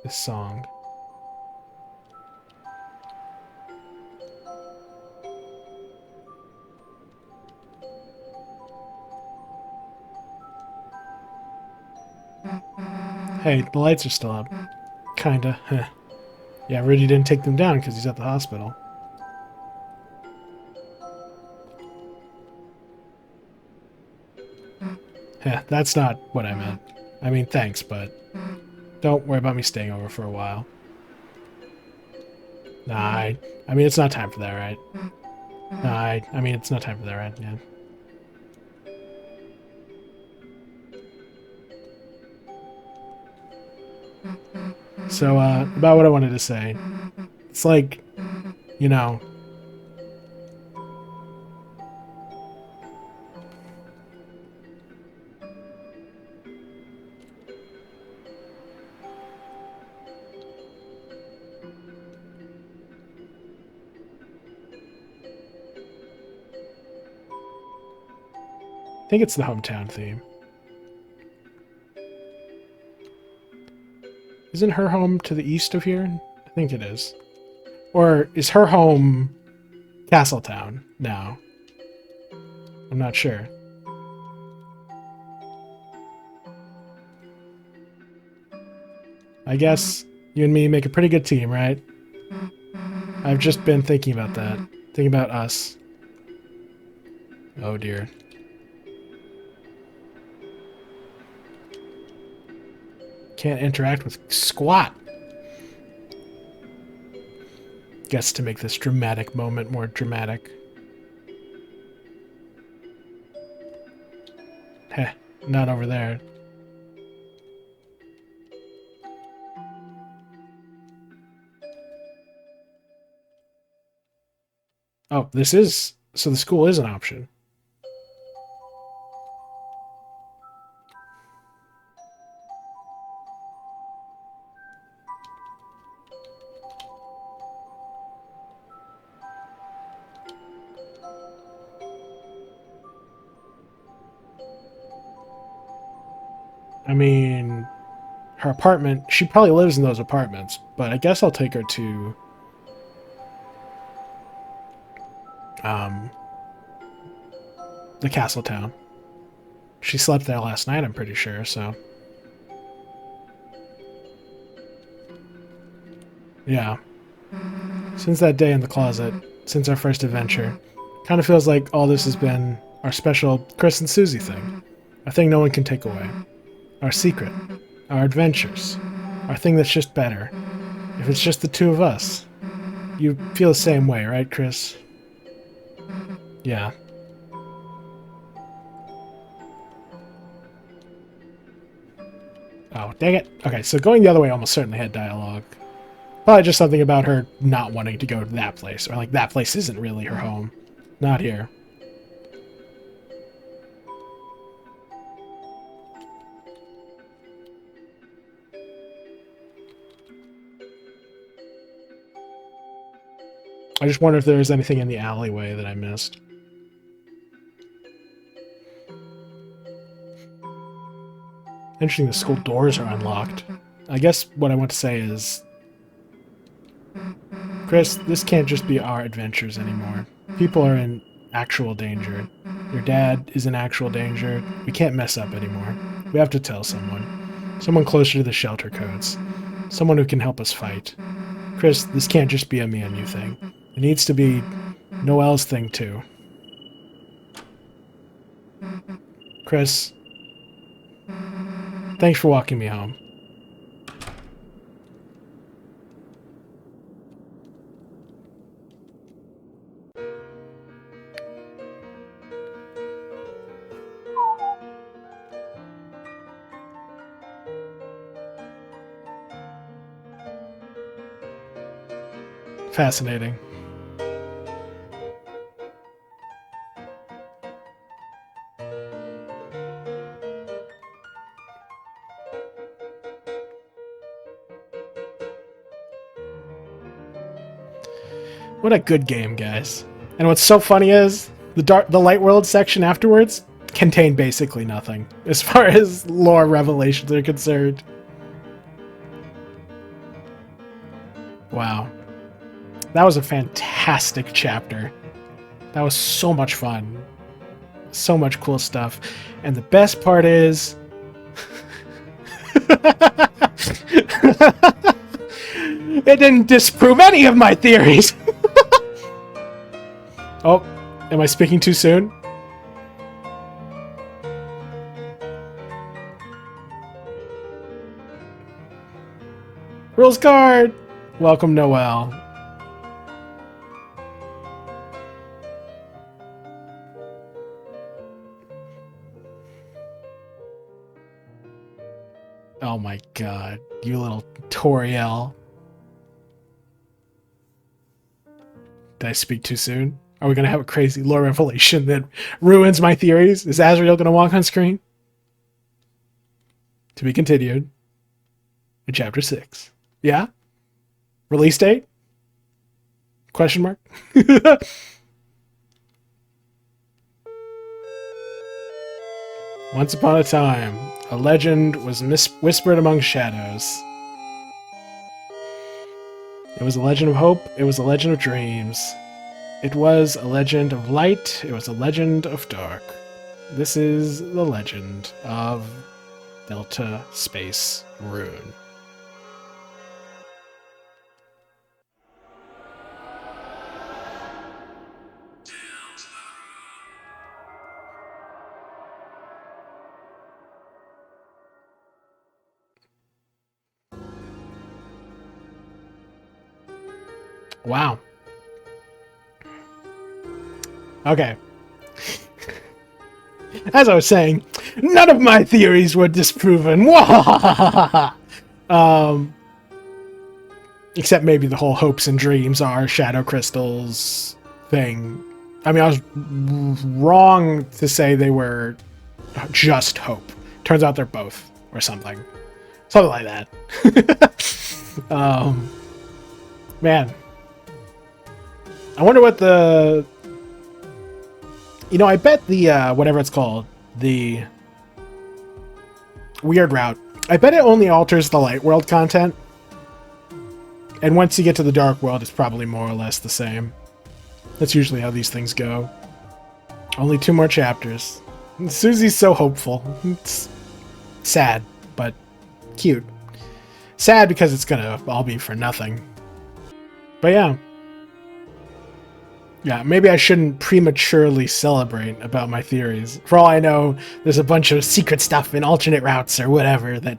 S1: This song. Hey, the lights are still up. Kinda. Heh. Yeah, Rudy didn't take them down because he's at the hospital. Heh, that's not what I meant. I mean, thanks, but don't worry about me staying over for a while. Nah, I mean, it's not time for that, right? Nah, I mean, it's not time for that, right? Yeah. So, about what I wanted to say. It's like, you know, think it's the hometown theme. Isn't her home to the east of here? I think it is. Or is her home Castletown now? I'm not sure. I guess you and me make a pretty good team, right? I've just been thinking about that. Thinking about us. Oh dear. Can't interact with squat. Guess to make this dramatic moment more dramatic. Heh, not over there. Oh, this is... So the school is an option. I mean, her apartment, she probably lives in those apartments, but I guess I'll take her to the castle town. She slept there last night, I'm pretty sure, so yeah. Since that day in the closet, since our first adventure, kind of feels like all this has been our special Chris and Susie thing. A thing no one can take away. Our secret. Our adventures. Our thing that's just better. If it's just the two of us. You feel the same way, right, Chris? Yeah. Oh, dang it. Okay, so going the other way almost certainly had dialogue. Probably just something about her not wanting to go to that place. Or like, that place isn't really her home. Not here. I just wonder if there was anything in the alleyway that I missed. Interesting, the school doors are unlocked. I guess what I want to say is... Chris, this can't just be our adventures anymore. People are in actual danger. Your dad is in actual danger. We can't mess up anymore. We have to tell someone. Someone closer to the shelter codes. Someone who can help us fight. Chris, this can't just be a me and you thing. It needs to be Noelle's thing too. Chris, thanks for walking me home. Fascinating. What a good game, guys. And what's so funny is, the Light World section afterwards contained basically nothing, as far as lore revelations are concerned. Wow. That was a fantastic chapter. That was so much fun. So much cool stuff. And the best part is... it didn't disprove any of my theories! Oh, am I speaking too soon? Rules card! Welcome, Noelle. Oh my god, you little Toriel. Did I speak too soon? Are we going to have a crazy lore revelation that ruins my theories? Is Azrael going to walk on screen? To be continued in Chapter 6. Yeah? Release date? Question mark? Once upon a time, a legend was whispered among shadows. It was a legend of hope, it was a legend of dreams. It was a legend of light, it was a legend of dark. This is the legend of Delta Space Rune. Wow. Okay. As I was saying, none of my theories were disproven. Except maybe the whole hopes and dreams are shadow crystals thing. I mean, I was wrong to say they were just hope. Turns out they're both, or something. Something like that. Man. I wonder what the... You know, I bet the, whatever it's called, the weird route, I bet it only alters the light world content. And once you get to the dark world, it's probably more or less the same. That's usually how these things go. Only 2 more chapters. Susie's so hopeful. It's sad, but cute. Sad because it's gonna all be for nothing. But yeah. Yeah, maybe I shouldn't prematurely celebrate about my theories. For all I know, there's a bunch of secret stuff in alternate routes or whatever that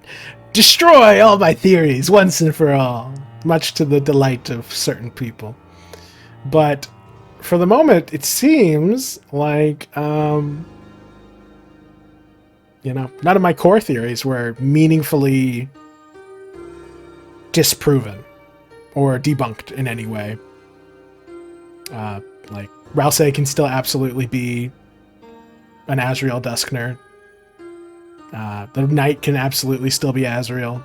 S1: destroy all my theories once and for all, much to the delight of certain people. But for the moment, it seems like, you know, none of my core theories were meaningfully disproven or debunked in any way. Like, Ralsei can still absolutely be an Azrael Duskner. The Knight can absolutely still be Azrael.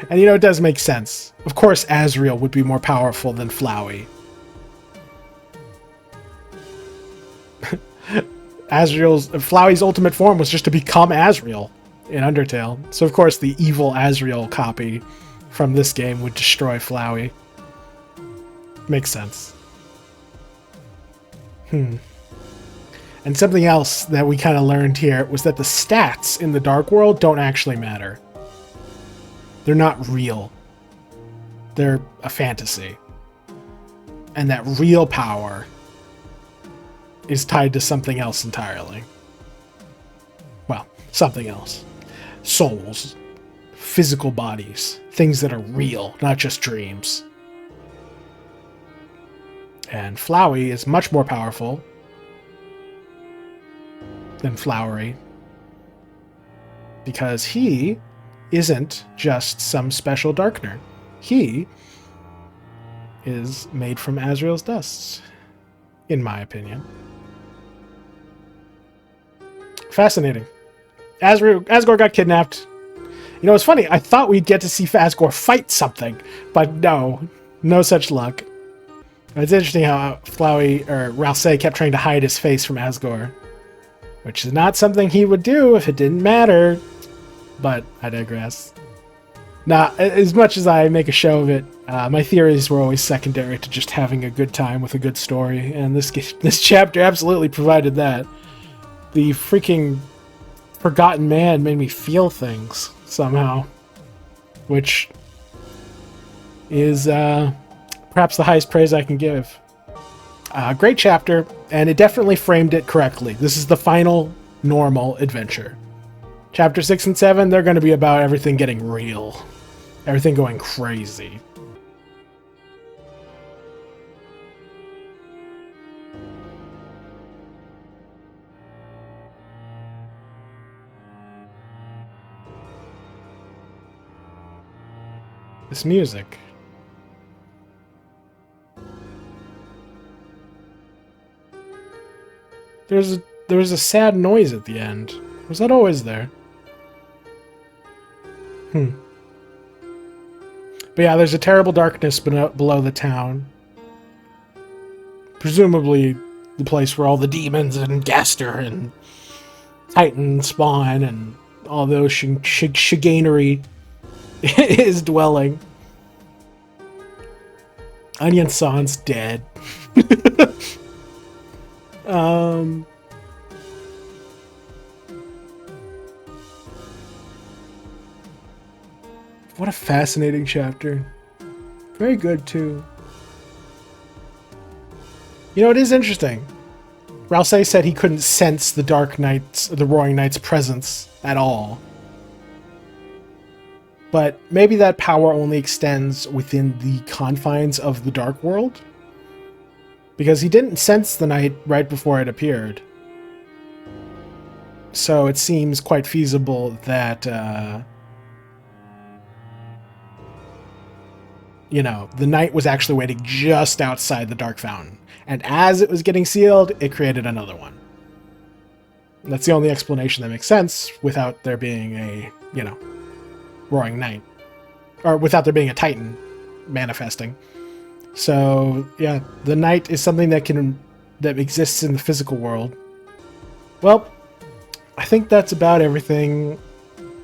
S1: And, you know, it does make sense. Of course, Azrael would be more powerful than Flowey. Flowey's ultimate form was just to become Azrael in Undertale. So, of course, the evil Azrael copy from this game would destroy Flowey. Makes sense. And something else that we kind of learned here was that the stats in the Dark World don't actually matter. They're not real. They're a fantasy. And that real power is tied to something else entirely. Well, something else. Souls. Physical bodies. Things that are real, not just dreams. And Flowey is much more powerful than Flowery because he isn't just some special Darkner. He is made from Azrael's dust, in my opinion. Fascinating. Asgore got kidnapped. You know, it's funny. I thought we'd get to see Asgore fight something, but no such luck. It's interesting how Flowey, or Ralsei, kept trying to hide his face from Asgore. Which is not something he would do if it didn't matter. But I digress. Now, as much as I make a show of it, my theories were always secondary to just having a good time with a good story. And this chapter absolutely provided that. The freaking Forgotten Man made me feel things, somehow. Which is... perhaps the highest praise I can give. Great chapter, and it definitely framed it correctly. This is the final normal adventure. Chapter 6 and 7, they're going to be about everything getting real. Everything going crazy. This music. There was a sad noise at the end. Was that always there? But yeah, there's a terrible darkness below the town. Presumably the place where all the demons and Gaster and Titan spawn and all those chicanery is dwelling. Onion San's dead. What a fascinating chapter. Very good, too. You know, it is interesting. Rousey said he couldn't sense the the Roaring Knight's presence at all. But maybe that power only extends within the confines of the Dark World? Because he didn't sense the Knight right before it appeared. So it seems quite feasible that, you know, the Knight was actually waiting just outside the Dark Fountain. And as it was getting sealed, it created another one. That's the only explanation that makes sense without there being a, you know, Roaring Knight. Or without there being a Titan manifesting. So, yeah, the Knight is something that exists in the physical world. Well, I think that's about everything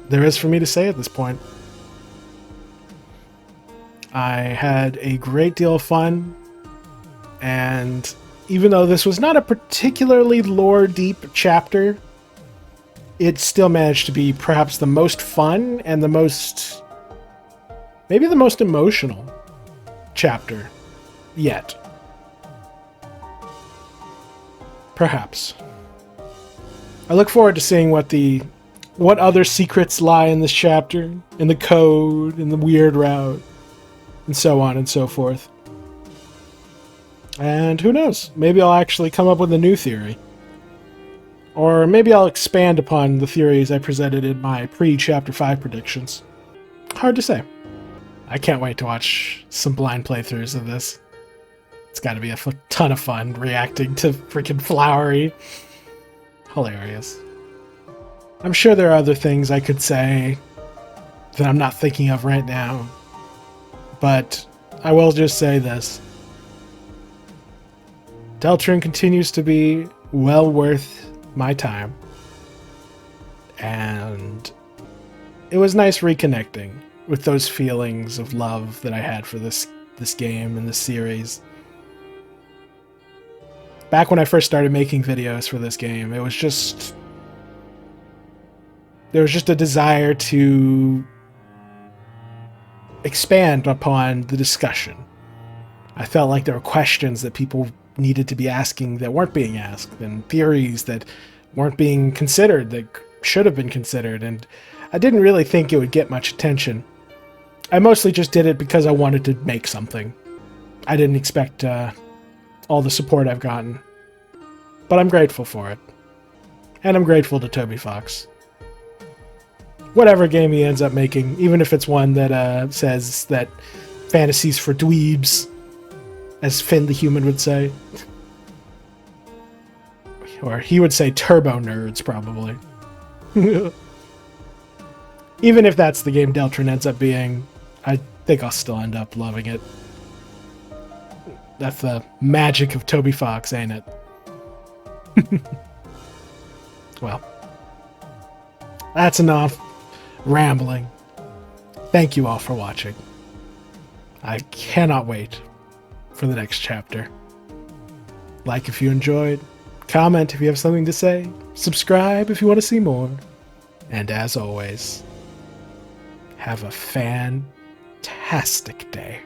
S1: there is for me to say at this point. I had a great deal of fun, and even though this was not a particularly lore-deep chapter, it still managed to be perhaps the most fun and maybe the most emotional chapter yet. Perhaps. I look forward to seeing what other secrets lie in this chapter, in the code, in the weird route, and so on and so forth. And who knows, maybe I'll actually come up with a new theory. Or maybe I'll expand upon the theories I presented in my pre-Chapter 5 predictions. Hard to say. I can't wait to watch some blind playthroughs of this. It's gotta be a ton of fun reacting to freaking Flowery. Hilarious. I'm sure there are other things I could say that I'm not thinking of right now. But I will just say this. Deltarune continues to be well worth my time. And it was nice reconnecting with those feelings of love that I had for this game and this series. Back when I first started making videos for this game, there was just a desire to expand upon the discussion. I felt like there were questions that people needed to be asking that weren't being asked, and theories that weren't being considered that should have been considered, and I didn't really think it would get much attention. I mostly just did it because I wanted to make something. I didn't expect all the support I've gotten. But I'm grateful for it. And I'm grateful to Toby Fox. Whatever game he ends up making, even if it's one that says that fantasy's for dweebs, as Finn the Human would say. Or he would say turbo nerds, probably. Even if that's the game Deltarune ends up being, I think I'll still end up loving it. That's the magic of Toby Fox, ain't it? Well, that's enough rambling. Thank you all for watching. I cannot wait for the next chapter. Like if you enjoyed, comment if you have something to say, subscribe if you want to see more, and as always, have a fantastic day.